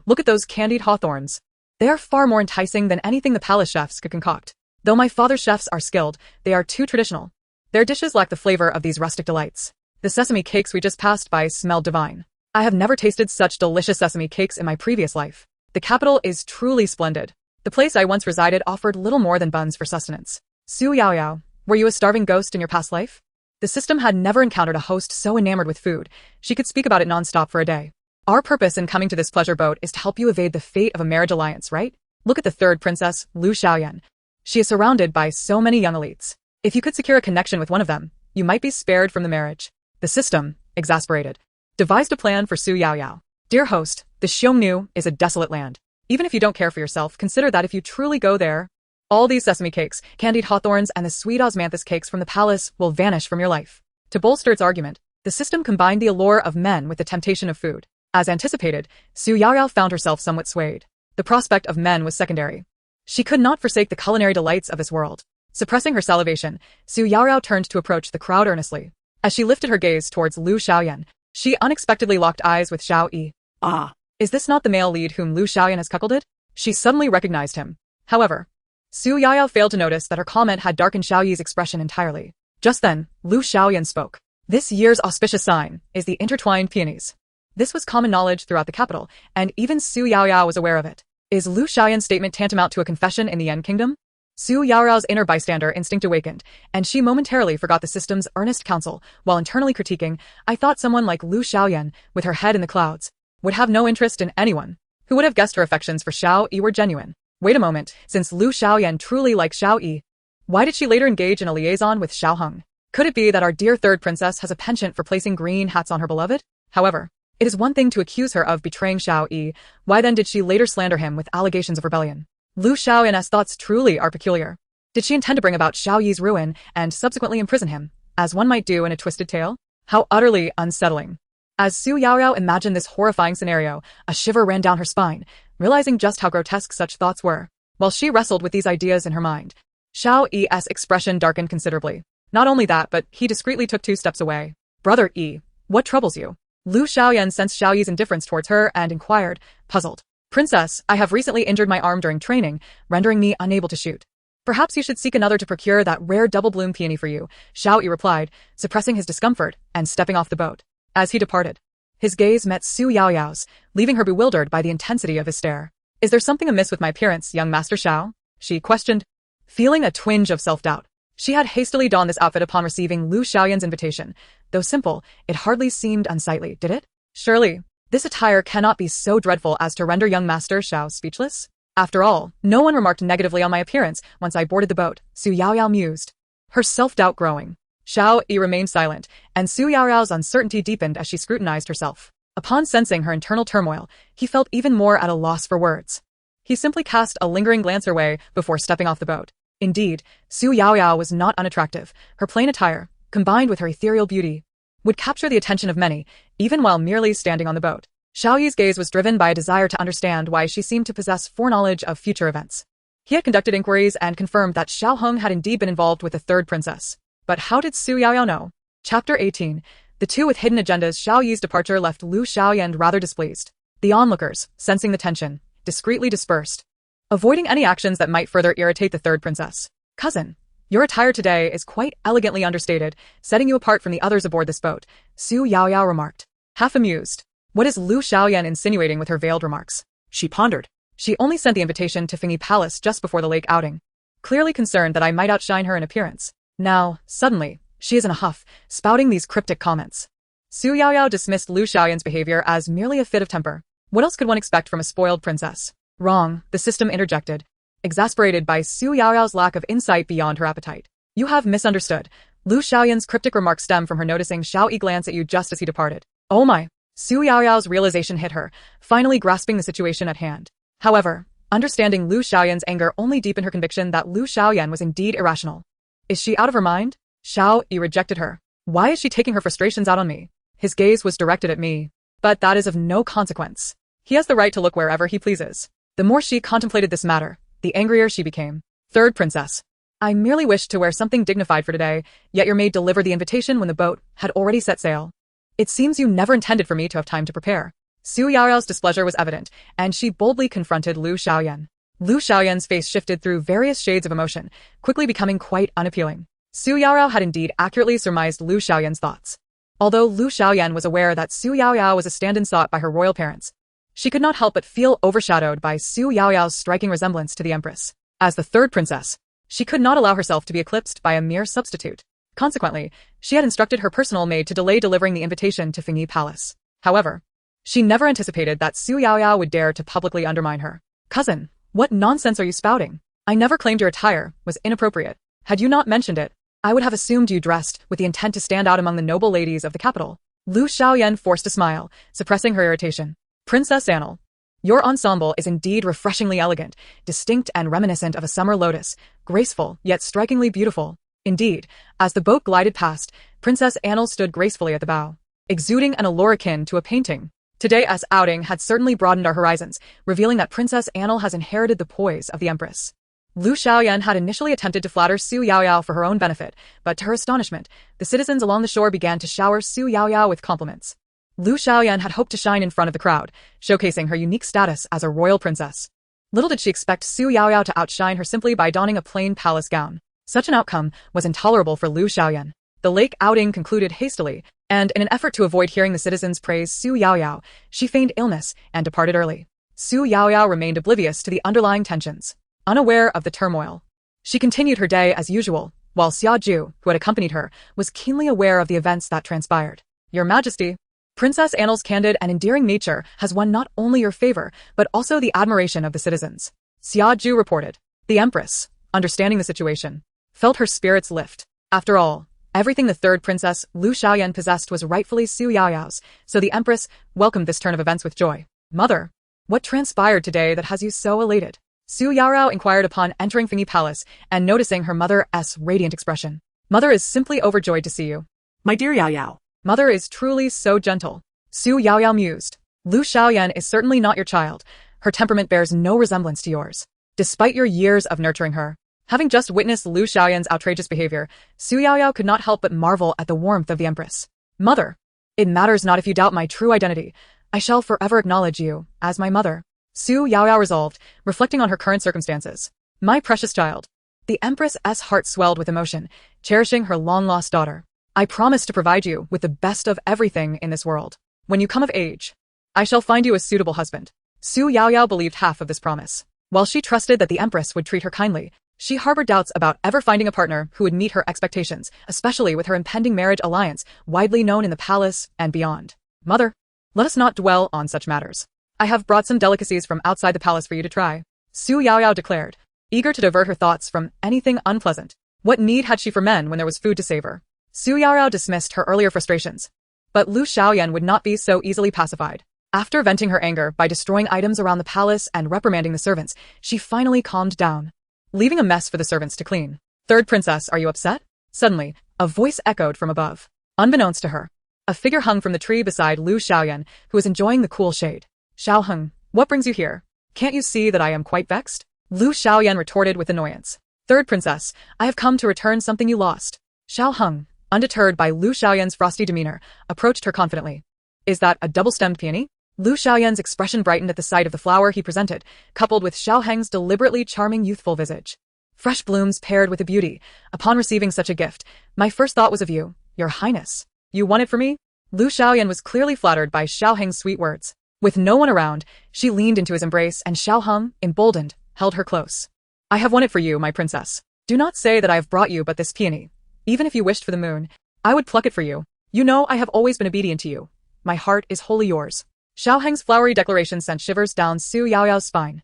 Look at those candied hawthorns. They are far more enticing than anything the palace chefs could concoct. Though my father's chefs are skilled, they are too traditional. Their dishes lack the flavor of these rustic delights. The sesame cakes we just passed by smelled divine. I have never tasted such delicious sesame cakes in my previous life. The capital is truly splendid. The place I once resided offered little more than buns for sustenance. Xu Yaoyao, were you a starving ghost in your past life? The system had never encountered a host so enamored with food, she could speak about it non-stop for a day. Our purpose in coming to this pleasure boat is to help you evade the fate of a marriage alliance, right? Look at the third princess, Lu Xiaoyan. She is surrounded by so many young elites. If you could secure a connection with one of them, you might be spared from the marriage. The system, exasperated, devised a plan for Xu Yaoyao. Dear host, the Xiongnu is a desolate land. Even if you don't care for yourself, consider that if you truly go there, all these sesame cakes, candied hawthorns, and the sweet osmanthus cakes from the palace will vanish from your life. To bolster its argument, the system combined the allure of men with the temptation of food. As anticipated, Xu Yaoyao found herself somewhat swayed. The prospect of men was secondary. She could not forsake the culinary delights of this world. Suppressing her salivation, Xu Yaoyao turned to approach the crowd earnestly. As she lifted her gaze towards Lu Xiaoyan, she unexpectedly locked eyes with Xiao Yi. Ah, is this not the male lead whom Lu Xiaoyan has cuckolded? She suddenly recognized him. However, Xu Yaoyao failed to notice that her comment had darkened Xiao Yi's expression entirely. Just then, Lu Xiaoyan spoke. This year's auspicious sign is the intertwined peonies. This was common knowledge throughout the capital, and even Xu Yaoyao was aware of it. Is Lu Xiaoyan's statement tantamount to a confession in the Yen Kingdom? Xu Yaoyao's inner bystander instinct awakened, and she momentarily forgot the system's earnest counsel, while internally critiquing, I thought someone like Lu Xiaoyan, with her head in the clouds, would have no interest in anyone. Who would have guessed her affections for Xiao Yi were genuine? Wait a moment, since Lu Xiaoyan truly liked Xiao Yi, why did she later engage in a liaison with Xiao Hong? Could it be that our dear third princess has a penchant for placing green hats on her beloved? However, it is one thing to accuse her of betraying Xiao Yi, why then did she later slander him with allegations of rebellion? Lu Xiaoyan's thoughts truly are peculiar. Did she intend to bring about Xiao Yi's ruin and subsequently imprison him, as one might do in a twisted tale? How utterly unsettling. As Xu Yaoyao imagined this horrifying scenario, a shiver ran down her spine, realizing just how grotesque such thoughts were. While she wrestled with these ideas in her mind, Xiao Yi's expression darkened considerably. Not only that, but he discreetly took 2 steps away. Brother Yi, what troubles you? Lu Xiaoyan sensed Xiao Yi's indifference towards her and inquired, puzzled. Princess, I have recently injured my arm during training, rendering me unable to shoot. Perhaps you should seek another to procure that rare double-bloom peony for you, Xiao Yi replied, suppressing his discomfort and stepping off the boat. As he departed, his gaze met Xu Yaoyao's, leaving her bewildered by the intensity of his stare. Is there something amiss with my appearance, young Master Xiao? She questioned, feeling a twinge of self-doubt. She had hastily donned this outfit upon receiving Lu Xiaoyan's invitation. Though simple, it hardly seemed unsightly, did it? Surely, this attire cannot be so dreadful as to render young Master Xiao speechless. After all, no one remarked negatively on my appearance once I boarded the boat, Xu Yaoyao mused, her self-doubt growing. Xiao Yi remained silent, and Xu Yaoyao's uncertainty deepened as she scrutinized herself. Upon sensing her internal turmoil, he felt even more at a loss for words. He simply cast a lingering glance her way before stepping off the boat. Indeed, Xu Yaoyao was not unattractive. Her plain attire, combined with her ethereal beauty, would capture the attention of many, even while merely standing on the boat. Xiao Yi's gaze was driven by a desire to understand why she seemed to possess foreknowledge of future events. He had conducted inquiries and confirmed that Xiao Hong had indeed been involved with the third princess. But how did Xu Yaoyao know? Chapter 18. The two with hidden agendas. Xiao Yi's departure left Lu Xiaoyan rather displeased. The onlookers, sensing the tension, discreetly dispersed, avoiding any actions that might further irritate the third princess. Cousin, your attire today is quite elegantly understated, setting you apart from the others aboard this boat, Xu Yaoyao remarked, half amused. What is Lu Xiaoyan insinuating with her veiled remarks? She pondered. She only sent the invitation to Fingyi Palace just before the lake outing, clearly concerned that I might outshine her in appearance. Now, suddenly, she is in a huff, spouting these cryptic comments. Xu Yaoyao dismissed Lu Xiaoyan's behavior as merely a fit of temper. What else could one expect from a spoiled princess? Wrong, the system interjected. exasperated by Xu Yaoyao's lack of insight beyond her appetite. You have misunderstood. Lu Xiaoyan's cryptic remarks stem from her noticing Xiao Yi glance at you just as he departed. Oh my! Xu Yaoyao's realization hit her, finally grasping the situation at hand. However, understanding Lu Xiaoyan's anger only deepened her conviction that Lu Xiaoyan was indeed irrational. Is she out of her mind? Xiao Yi rejected her. Why is she taking her frustrations out on me? His gaze was directed at me. But that is of no consequence. He has the right to look wherever he pleases. The more she contemplated this matter, the angrier she became. Third princess. I merely wished to wear something dignified for today, yet your maid delivered the invitation when the boat had already set sail. It seems you never intended for me to have time to prepare. Xu Yaoyao's displeasure was evident, and she boldly confronted Lu Xiaoyan. Lu Xiaoyan's face shifted through various shades of emotion, quickly becoming quite unappealing. Xu Yaoyao had indeed accurately surmised Lu Xiaoyan's thoughts. Although Lu Xiaoyan was aware that Xu Yaoyao was a stand-in sought by her royal parents, she could not help but feel overshadowed by Xu Yaoyao's striking resemblance to the Empress. As the third princess, she could not allow herself to be eclipsed by a mere substitute. Consequently, she had instructed her personal maid to delay delivering the invitation to Fengyi Palace. However, she never anticipated that Xu Yaoyao would dare to publicly undermine her. Cousin, what nonsense are you spouting? I never claimed your attire was inappropriate. Had you not mentioned it, I would have assumed you dressed with the intent to stand out among the noble ladies of the capital. Lu Xiaoyan forced a smile, suppressing her irritation. Princess Annal, your ensemble is indeed refreshingly elegant, distinct and reminiscent of a summer lotus, graceful yet strikingly beautiful. Indeed, as the boat glided past, Princess Annal stood gracefully at the bow, exuding an allure akin to a painting. Today's outing had certainly broadened our horizons, revealing that Princess Annal has inherited the poise of the Empress. Lu Xiaoyan had initially attempted to flatter Xu Yaoyao for her own benefit, but to her astonishment, the citizens along the shore began to shower Xu Yaoyao with compliments. Lu Xiaoyan had hoped to shine in front of the crowd, showcasing her unique status as a royal princess. Little did she expect Xu Yaoyao to outshine her simply by donning a plain palace gown. Such an outcome was intolerable for Lu Xiaoyan. The lake outing concluded hastily, and in an effort to avoid hearing the citizens praise Xu Yaoyao, she feigned illness and departed early. Xu Yaoyao remained oblivious to the underlying tensions, unaware of the turmoil. She continued her day as usual, while Xia Ju, who had accompanied her, was keenly aware of the events that transpired. Your Majesty, Princess Annal's candid and endearing nature has won not only your favor, but also the admiration of the citizens. Xia Ju reported. The Empress, understanding the situation, felt her spirits lift. After all, everything the third princess, Lu Xiaoyan, possessed was rightfully Xu Yaoyao's, so the Empress welcomed this turn of events with joy. Mother, what transpired today that has you so elated? Xu Yaoyao inquired upon entering Fengyi Palace and noticing her mother's radiant expression. Mother is simply overjoyed to see you. My dear Yaoyao. Mother is truly so gentle. Xu Yaoyao mused. Lu Xiaoyan is certainly not your child. Her temperament bears no resemblance to yours. Despite your years of nurturing her, having just witnessed Lu Xiaoyan's outrageous behavior, Xu Yaoyao could not help but marvel at the warmth of the Empress. Mother, it matters not if you doubt my true identity. I shall forever acknowledge you as my mother. Xu Yaoyao resolved, reflecting on her current circumstances. My precious child. The Empress's heart swelled with emotion, cherishing her long-lost daughter. I promise to provide you with the best of everything in this world. When you come of age, I shall find you a suitable husband. Xu Yaoyao believed half of this promise. While she trusted that the Empress would treat her kindly, she harbored doubts about ever finding a partner who would meet her expectations, especially with her impending marriage alliance, widely known in the palace and beyond. Mother, let us not dwell on such matters. I have brought some delicacies from outside the palace for you to try. Xu Yaoyao declared, eager to divert her thoughts from anything unpleasant. What need had she for men when there was food to savor? Xu Yaoyao dismissed her earlier frustrations. But Lu Xiaoyan would not be so easily pacified. After venting her anger by destroying items around the palace and reprimanding the servants, she finally calmed down, leaving a mess for the servants to clean. Third princess, are you upset? Suddenly, a voice echoed from above. Unbeknownst to her, a figure hung from the tree beside Lu Xiaoyan, who was enjoying the cool shade. Xiao Hong, what brings you here? Can't you see that I am quite vexed? Lu Xiaoyan retorted with annoyance. Third princess, I have come to return something you lost. Xiao Hong, undeterred by Lu Xiaoyan's frosty demeanor, approached her confidently. Is that a double-stemmed peony? Lu Xiaoyan's expression brightened at the sight of the flower he presented, coupled with Xiao Heng's deliberately charming youthful visage. Fresh blooms paired with a beauty. Upon receiving such a gift, my first thought was of you, your highness. You won it for me? Lu Xiaoyan was clearly flattered by Xiao Heng's sweet words. With no one around, she leaned into his embrace and Xiao Hong, emboldened, held her close. I have won it for you, my princess. Do not say that I have brought you but this peony. Even if you wished for the moon, I would pluck it for you. You know I have always been obedient to you. My heart is wholly yours. Xiao Heng's flowery declaration sent shivers down Xu Yaoyao's spine.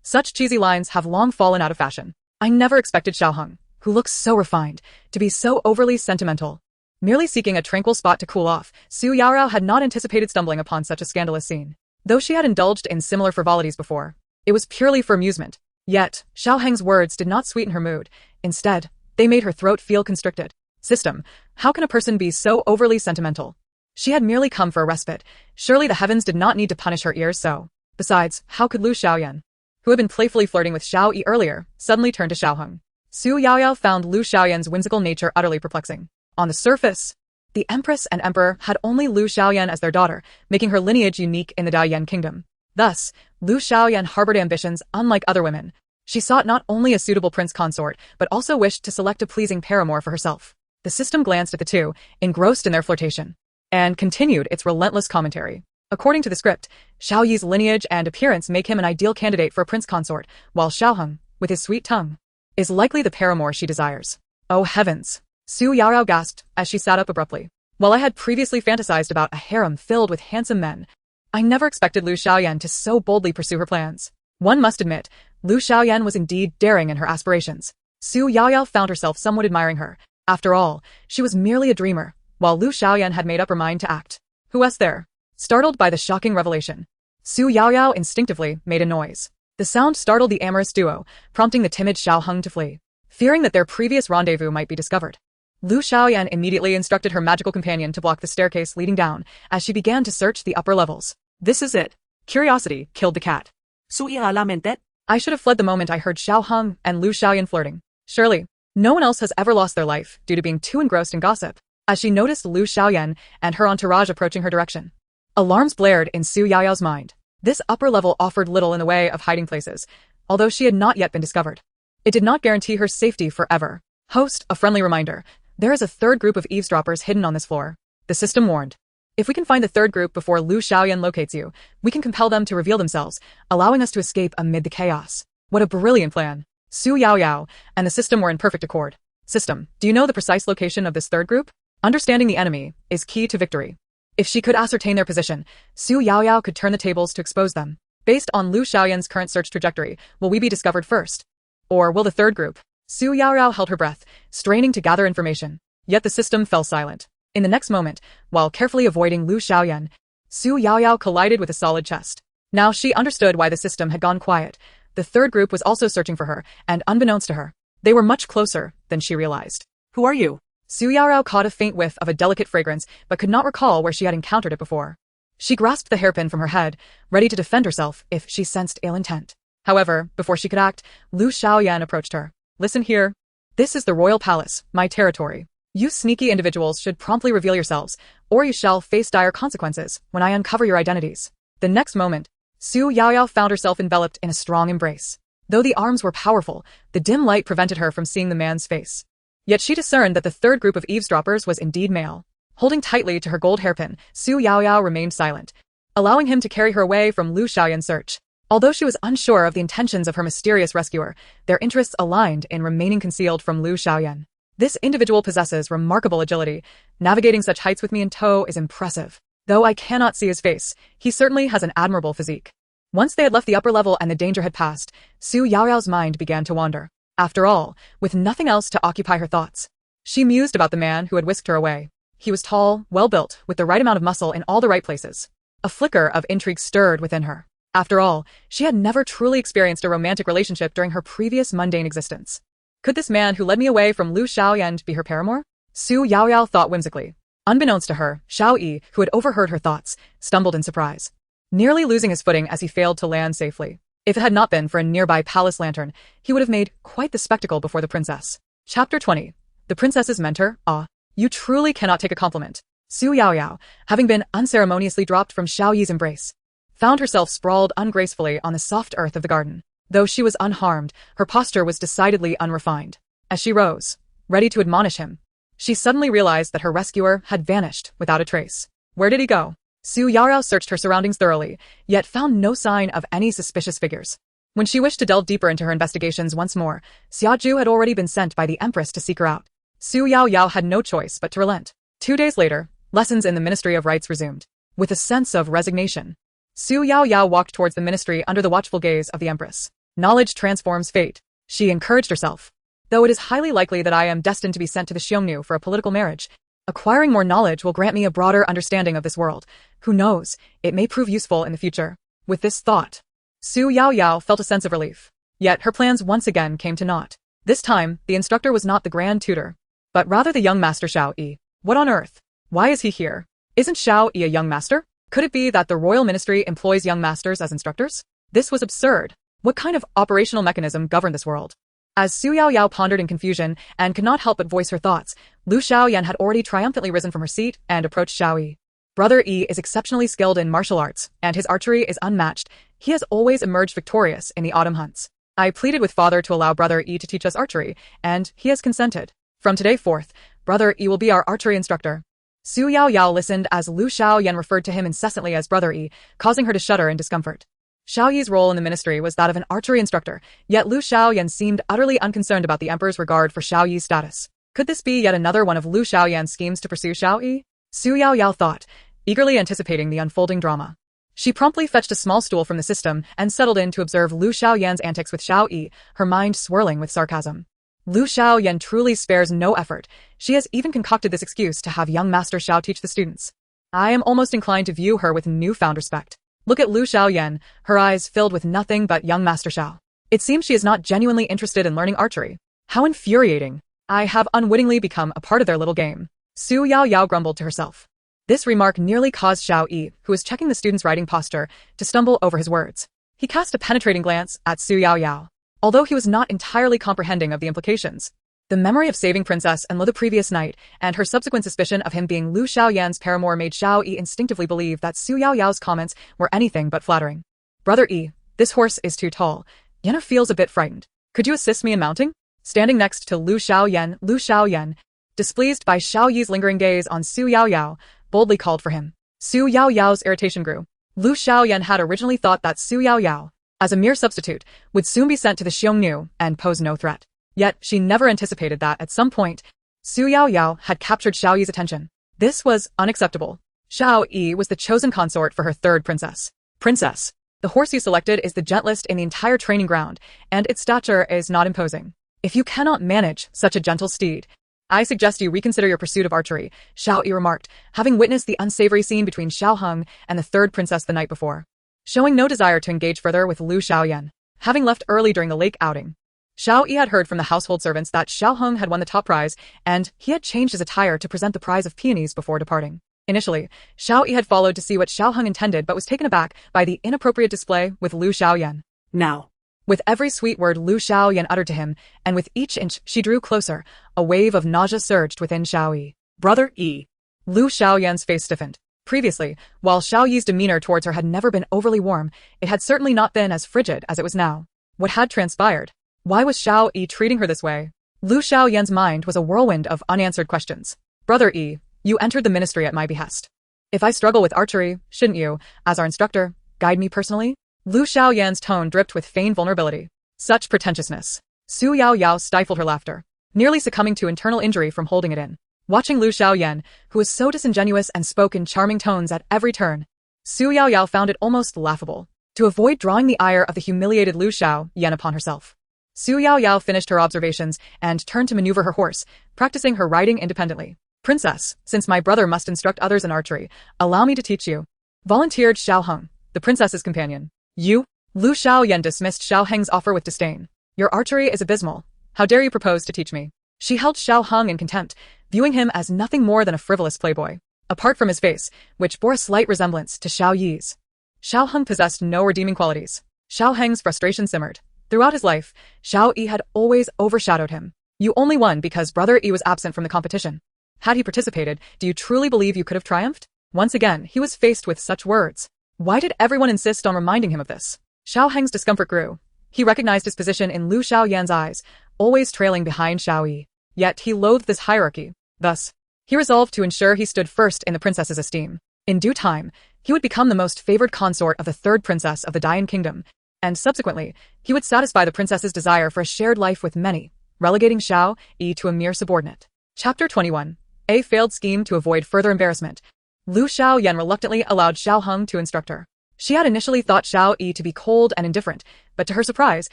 Such cheesy lines have long fallen out of fashion. I never expected Shiao Hong, who looks so refined, to be so overly sentimental. Merely seeking a tranquil spot to cool off, Xu Yaoyao had not anticipated stumbling upon such a scandalous scene. Though she had indulged in similar frivolities before, it was purely for amusement. Yet, Shiao Hong's words did not sweeten her mood. Instead, they made her throat feel constricted. System, how can a person be so overly sentimental? She had merely come for a respite. Surely the heavens did not need to punish her ears so. Besides, how could Lu Xiaoyan, who had been playfully flirting with Xiao Yi earlier, suddenly turn to Shiao Hong? Xu Yaoyao found Lu Xiaoyan's whimsical nature utterly perplexing. On the surface, the Empress and Emperor had only Lu Xiaoyan as their daughter, making her lineage unique in the Daiyan kingdom. Thus, Lu Xiaoyan harbored ambitions unlike other women. She sought not only a suitable prince consort, but also wished to select a pleasing paramour for herself. The system glanced at the two, engrossed in their flirtation, and continued its relentless commentary. According to the script, Xiao Yi's lineage and appearance make him an ideal candidate for a prince consort, while Shiao Hong, with his sweet tongue, is likely the paramour she desires. Oh heavens! Xu Yaoyao gasped as she sat up abruptly. While I had previously fantasized about a harem filled with handsome men, I never expected Lu Xiaoyan to so boldly pursue her plans. One must admit, Lu Xiaoyan was indeed daring in her aspirations. Xu Yaoyao found herself somewhat admiring her. After all, she was merely a dreamer, while Lu Xiaoyan had made up her mind to act. Who was there? Startled by the shocking revelation, Xu Yaoyao instinctively made a noise. The sound startled the amorous duo, prompting the timid Shiao Hong to flee. Fearing that their previous rendezvous might be discovered, Lu Xiaoyan immediately instructed her magical companion to block the staircase leading down as she began to search the upper levels. This is it. Curiosity killed the cat. I should have fled the moment I heard Shiao Hong and Lu Xiaoyan flirting. Surely, no one else has ever lost their life due to being too engrossed in gossip. As she noticed Lu Xiaoyan and her entourage approaching her direction, alarms blared in Xu Yaoyao's mind. This upper level offered little in the way of hiding places, although she had not yet been discovered. It did not guarantee her safety forever. Host, a friendly reminder. There is a third group of eavesdroppers hidden on this floor. The system warned. If we can find the third group before Lu Xiaoyan locates you, we can compel them to reveal themselves, allowing us to escape amid the chaos. What a brilliant plan. Xu Yaoyao and the system were in perfect accord. System, do you know the precise location of this third group? Understanding the enemy is key to victory. If she could ascertain their position, Xu Yaoyao could turn the tables to expose them. Based on Lu Xiaoyan's current search trajectory, will we be discovered first? Or will the third group? Xu Yaoyao held her breath, straining to gather information. Yet the system fell silent. In the next moment, while carefully avoiding Lu Xiaoyan, Xu Yaoyao collided with a solid chest. Now she understood why the system had gone quiet. The third group was also searching for her, and unbeknownst to her, they were much closer than she realized. Who are you? Xu Yaoyao caught a faint whiff of a delicate fragrance, but could not recall where she had encountered it before. She grasped the hairpin from her head, ready to defend herself if she sensed ill intent. However, before she could act, Lu Xiaoyan approached her. Listen here. This is the royal palace, my territory. You sneaky individuals should promptly reveal yourselves, or you shall face dire consequences when I uncover your identities. The next moment, Xu Yaoyao found herself enveloped in a strong embrace. Though the arms were powerful, the dim light prevented her from seeing the man's face. Yet she discerned that the third group of eavesdroppers was indeed male. Holding tightly to her gold hairpin, Xu Yaoyao remained silent, allowing him to carry her away from Lu Xiaoyan's search. Although she was unsure of the intentions of her mysterious rescuer, their interests aligned in remaining concealed from Lu Xiaoyan. This individual possesses remarkable agility. Navigating such heights with me in tow is impressive. Though I cannot see his face, he certainly has an admirable physique. Once they had left the upper level and the danger had passed, Xu Yaoyao's mind began to wander. After all, with nothing else to occupy her thoughts, she mused about the man who had whisked her away. He was tall, well-built, with the right amount of muscle in all the right places. A flicker of intrigue stirred within her. After all, she had never truly experienced a romantic relationship during her previous mundane existence. Could this man who led me away from Lu Xiaoyan be her paramour? Xu Yaoyao thought whimsically. Unbeknownst to her, Xiao Yi, who had overheard her thoughts, stumbled in surprise, nearly losing his footing as he failed to land safely. If it had not been for a nearby palace lantern, he would have made quite the spectacle before the princess. Chapter 20. The princess's mentor. Ah, you truly cannot take a compliment. Xu Yaoyao, having been unceremoniously dropped from Xiao Yi's embrace, found herself sprawled ungracefully on the soft earth of the garden. Though she was unharmed, her posture was decidedly unrefined. As she rose, ready to admonish him, she suddenly realized that her rescuer had vanished without a trace. Where did he go? Xu Yaoyao searched her surroundings thoroughly, yet found no sign of any suspicious figures. When she wished to delve deeper into her investigations once more, Xiaju had already been sent by the Empress to seek her out. Xu Yaoyao had no choice but to relent. 2 days later, lessons in the Ministry of Rites resumed. With a sense of resignation, Xu Yaoyao walked towards the ministry under the watchful gaze of the Empress. Knowledge transforms fate, she encouraged herself. Though it is highly likely that I am destined to be sent to the Xiongnu for a political marriage, acquiring more knowledge will grant me a broader understanding of this world. Who knows, it may prove useful in the future. With this thought, Xu Yaoyao felt a sense of relief. Yet her plans once again came to naught. This time, the instructor was not the grand tutor, but rather the young master Xiao Yi. What on earth? Why is he here? Isn't Xiao Yi a young master? Could it be that the royal ministry employs young masters as instructors? This was absurd. What kind of operational mechanism governed this world? As Xu Yaoyao pondered in confusion and could not help but voice her thoughts, Lu Xiaoyan had already triumphantly risen from her seat and approached Xiao Yi. Brother Yi is exceptionally skilled in martial arts, and his archery is unmatched. He has always emerged victorious in the autumn hunts. I pleaded with father to allow Brother Yi to teach us archery, and he has consented. From today forth, Brother Yi will be our archery instructor. Xu Yaoyao listened as Lu Xiaoyan referred to him incessantly as Brother Yi, causing her to shudder in discomfort. Xiao Yi's role in the ministry was that of an archery instructor, yet Lu Xiaoyan seemed utterly unconcerned about the emperor's regard for Xiao Yi's status. Could this be yet another one of Lu Xiaoyan's schemes to pursue Xiao Yi? Xu Yaoyao thought, eagerly anticipating the unfolding drama. She promptly fetched a small stool from the system and settled in to observe Lu Xiaoyan's antics with Xiao Yi, her mind swirling with sarcasm. Lu Xiaoyan truly spares no effort. She has even concocted this excuse to have young Master Xiao teach the students. I am almost inclined to view her with newfound respect. Look at Lu Xiaoyan, her eyes filled with nothing but young Master Xiao. It seems she is not genuinely interested in learning archery. How infuriating. I have unwittingly become a part of their little game. Xu Yaoyao grumbled to herself. This remark nearly caused Xiao Yi, who was checking the student's writing posture, to stumble over his words. He cast a penetrating glance at Xu Yaoyao. Although he was not entirely comprehending of the implications, the memory of saving Princess Lu the previous night and her subsequent suspicion of him being Lu Xiaoyan's paramour made Xiao Yi instinctively believe that Xu Yaoyao's comments were anything but flattering. Brother Yi, this horse is too tall. Yana feels a bit frightened. Could you assist me in mounting? Standing next to Lu Xiaoyan, displeased by Xiao Yi's lingering gaze on Xu Yaoyao, boldly called for him. Xu Yaoyao's irritation grew. Lu Xiaoyan had originally thought that Xu Yaoyao, as a mere substitute, would soon be sent to the Xiongnu and pose no threat. Yet she never anticipated that at some point, Xu Yaoyao had captured Xiao Yi's attention. This was unacceptable. Xiao Yi was the chosen consort for her third princess. Princess, the horse you selected is the gentlest in the entire training ground, and its stature is not imposing. If you cannot manage such a gentle steed, I suggest you reconsider your pursuit of archery, Xiao Yi remarked, having witnessed the unsavory scene between Shiao Hong and the third princess the night before. Showing no desire to engage further with Lu Xiaoyan, having left early during the lake outing, Xiao Yi had heard from the household servants that Shiao Hong had won the top prize, and he had changed his attire to present the prize of peonies before departing. Initially, Xiao Yi had followed to see what Shiao Hong intended but was taken aback by the inappropriate display with Lu Xiaoyan. Now. With every sweet word Lu Xiaoyan uttered to him, and with each inch she drew closer, a wave of nausea surged within Xiao Yi. Brother Yi. Lu Xiaoyan's face stiffened. Previously, while Xiao Yi's demeanor towards her had never been overly warm, it had certainly not been as frigid as it was now. What had transpired? Why was Xiao Yi treating her this way? Lu Xiaoyan's mind was a whirlwind of unanswered questions. Brother Yi, you entered the ministry at my behest. If I struggle with archery, shouldn't you, as our instructor, guide me personally? Lu Xiaoyan's tone dripped with feigned vulnerability. Such pretentiousness. Xu Yaoyao stifled her laughter, nearly succumbing to internal injury from holding it in. Watching Lu Xiaoyan, who was so disingenuous and spoke in charming tones at every turn, Xu Yaoyao found it almost laughable, to avoid drawing the ire of the humiliated Lu Xiaoyan upon herself. Xu Yaoyao finished her observations and turned to maneuver her horse, practicing her riding independently. Princess, since my brother must instruct others in archery, allow me to teach you, volunteered Shiao Hong, the princess's companion. You? Lu Xiaoyan dismissed Xiao Heng's offer with disdain. Your archery is abysmal. How dare you propose to teach me? She held Xiao Hong in contempt, viewing him as nothing more than a frivolous playboy. Apart from his face, which bore a slight resemblance to Xiao Yi's, Xiao Hong possessed no redeeming qualities. Xiao Heng's frustration simmered. Throughout his life, Xiao Yi had always overshadowed him. You only won because Brother Yi was absent from the competition. Had he participated, do you truly believe you could have triumphed? Once again, he was faced with such words. Why did everyone insist on reminding him of this? Xiao Heng's discomfort grew. He recognized his position in Lu Xiaoyan's eyes, always trailing behind Xiao Yi. Yet he loathed this hierarchy. Thus, he resolved to ensure he stood first in the princess's esteem. In due time, he would become the most favored consort of the third princess of the Dian Kingdom, and subsequently, he would satisfy the princess's desire for a shared life with many, relegating Xiao Yi to a mere subordinate. Chapter 21. A failed scheme to avoid further embarrassment. Lu Xiaoyan reluctantly allowed Xiao Hong to instruct her. She had initially thought Xiao Yi to be cold and indifferent, but to her surprise,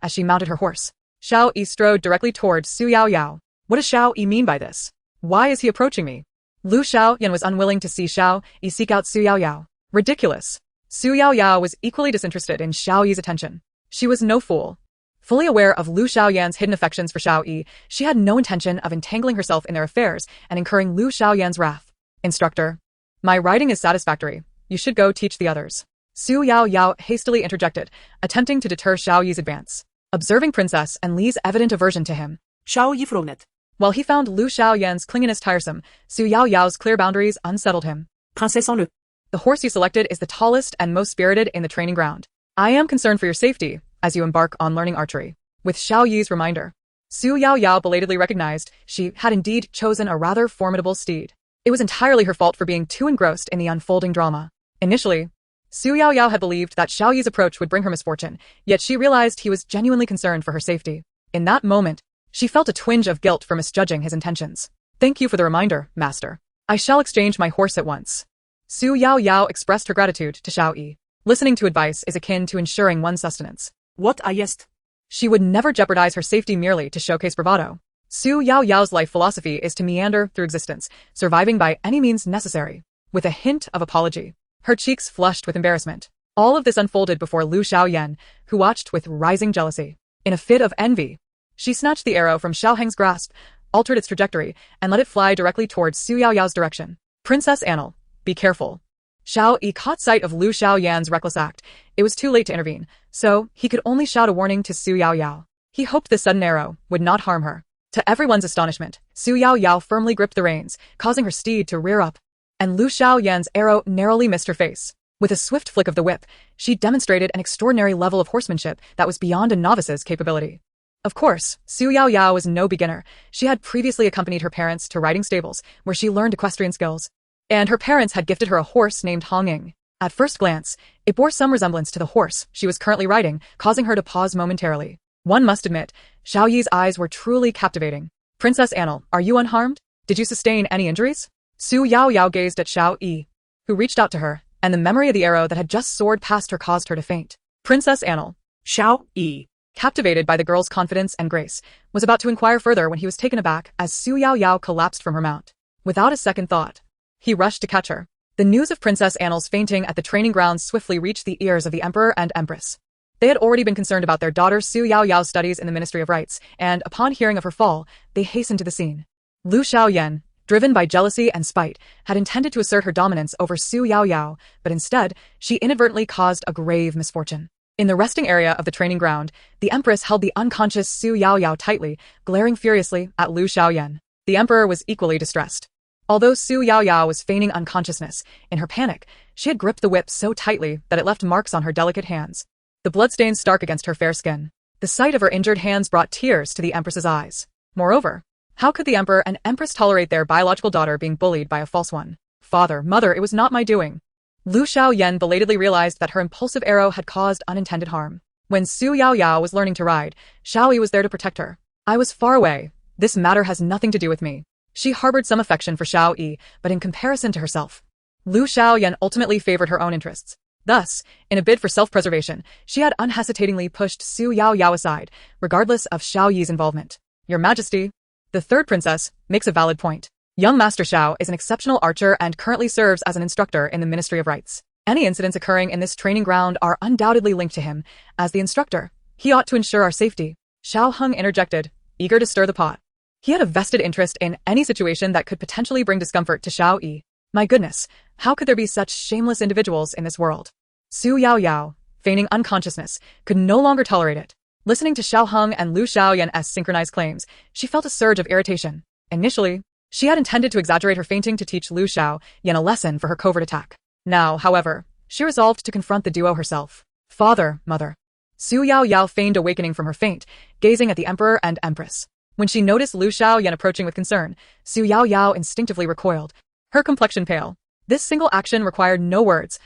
as she mounted her horse, Xiao Yi strode directly towards Xu Yaoyao. What does Xiao Yi mean by this? Why is he approaching me? Lu Xiaoyan was unwilling to see Xiao Yi seek out Xu Yaoyao. Ridiculous. Xu Yaoyao was equally disinterested in Xiao Yi's attention. She was no fool. Fully aware of Lu Xiaoyan's hidden affections for Xiao Yi, she had no intention of entangling herself in their affairs and incurring Lu Xiaoyan's wrath. Instructor. My riding is satisfactory. You should go teach the others. Xu Yaoyao hastily interjected, attempting to deter Xiao Yi's advance. Observing Princess and Li's evident aversion to him, Xiao Yi frowned. while he found Lu Xiaoyan's clinginess tiresome, Xu Yaoyao's clear boundaries unsettled him. Princess en le. The horse you selected is the tallest and most spirited in the training ground. I am concerned for your safety as you embark on learning archery. With Xiao Yi's reminder, Xu Yaoyao belatedly recognized she had indeed chosen a rather formidable steed. It was entirely her fault for being too engrossed in the unfolding drama. Initially, Xu Yaoyao had believed that Xiao Yi's approach would bring her misfortune, yet she realized he was genuinely concerned for her safety. In that moment, she felt a twinge of guilt for misjudging his intentions. Thank you for the reminder, master. I shall exchange my horse at once. Xu Yaoyao expressed her gratitude to Xiao Yi. Listening to advice is akin to ensuring one's sustenance. What I jest. She would never jeopardize her safety merely to showcase bravado. Xu Yaoyao's life philosophy is to meander through existence, surviving by any means necessary. With a hint of apology, her cheeks flushed with embarrassment. All of this unfolded before Lu Xiaoyan, who watched with rising jealousy. In a fit of envy, she snatched the arrow from Xiao Heng's grasp, altered its trajectory, and let it fly directly towards Xu Yaoyao's direction. Princess Annal, be careful. Xiao Yi caught sight of Lu Xiaoyan's reckless act. It was too late to intervene, so he could only shout a warning to Xu Yaoyao. He hoped this sudden arrow would not harm her. To everyone's astonishment, Xu Yaoyao firmly gripped the reins, causing her steed to rear up. And Lu Xiaoyan's arrow narrowly missed her face. With a swift flick of the whip, she demonstrated an extraordinary level of horsemanship that was beyond a novice's capability. Of course, Xu Yaoyao was no beginner. She had previously accompanied her parents to riding stables, where she learned equestrian skills. And her parents had gifted her a horse named Hong Ying. At first glance, it bore some resemblance to the horse she was currently riding, causing her to pause momentarily. One must admit, Xiao Yi's eyes were truly captivating. Princess Annal, are you unharmed? Did you sustain any injuries? Xu Yaoyao gazed at Xiao Yi, who reached out to her, and the memory of the arrow that had just soared past her caused her to faint. Princess Annal, Xiao Yi, captivated by the girl's confidence and grace, was about to inquire further when he was taken aback as Xu Yaoyao collapsed from her mount. Without a second thought, he rushed to catch her. The news of Princess Annal's fainting at the training grounds swiftly reached the ears of the Emperor and Empress. They had already been concerned about their daughter Xu Yaoyao's studies in the Ministry of Rites, and upon hearing of her fall, they hastened to the scene. Lu Xiaoyan, driven by jealousy and spite, had intended to assert her dominance over Xu Yaoyao, but instead, she inadvertently caused a grave misfortune. In the resting area of the training ground, the Empress held the unconscious Xu Yaoyao tightly, glaring furiously at Lu Xiaoyan. The Emperor was equally distressed. Although Xu Yaoyao was feigning unconsciousness, in her panic, she had gripped the whip so tightly that it left marks on her delicate hands. The bloodstains stark against her fair skin. The sight of her injured hands brought tears to the Empress's eyes. Moreover, how could the Emperor and Empress tolerate their biological daughter being bullied by a false one? Father, mother, it was not my doing. Lu Xiaoyan belatedly realized that her impulsive arrow had caused unintended harm. When Xu Yaoyao was learning to ride, Xiao Yi was there to protect her. I was far away. This matter has nothing to do with me. She harbored some affection for Xiao Yi, but in comparison to herself, Lu Xiaoyan ultimately favored her own interests. Thus, in a bid for self-preservation, she had unhesitatingly pushed Xu Yaoyao aside, regardless of Xiao Yi's involvement. Your Majesty, the third princess, makes a valid point. Young Master Xiao is an exceptional archer and currently serves as an instructor in the Ministry of Rites. Any incidents occurring in this training ground are undoubtedly linked to him. As the instructor, he ought to ensure our safety. Xiao Hong interjected, eager to stir the pot. He had a vested interest in any situation that could potentially bring discomfort to Xiao Yi. My goodness, how could there be such shameless individuals in this world? Xu Yaoyao, feigning unconsciousness, could no longer tolerate it. Listening to Xiao Hong and Lu Xiaoyan's synchronized claims, she felt a surge of irritation. Initially, she had intended to exaggerate her fainting to teach Lu Xiaoyan a lesson for her covert attack. Now, however, she resolved to confront the duo herself. Father, mother. Xu Yaoyao feigned awakening from her faint, gazing at the Emperor and Empress. When she noticed Lu Xiaoyan approaching with concern, Xu Yaoyao instinctively recoiled, her complexion pale. This single action required no words.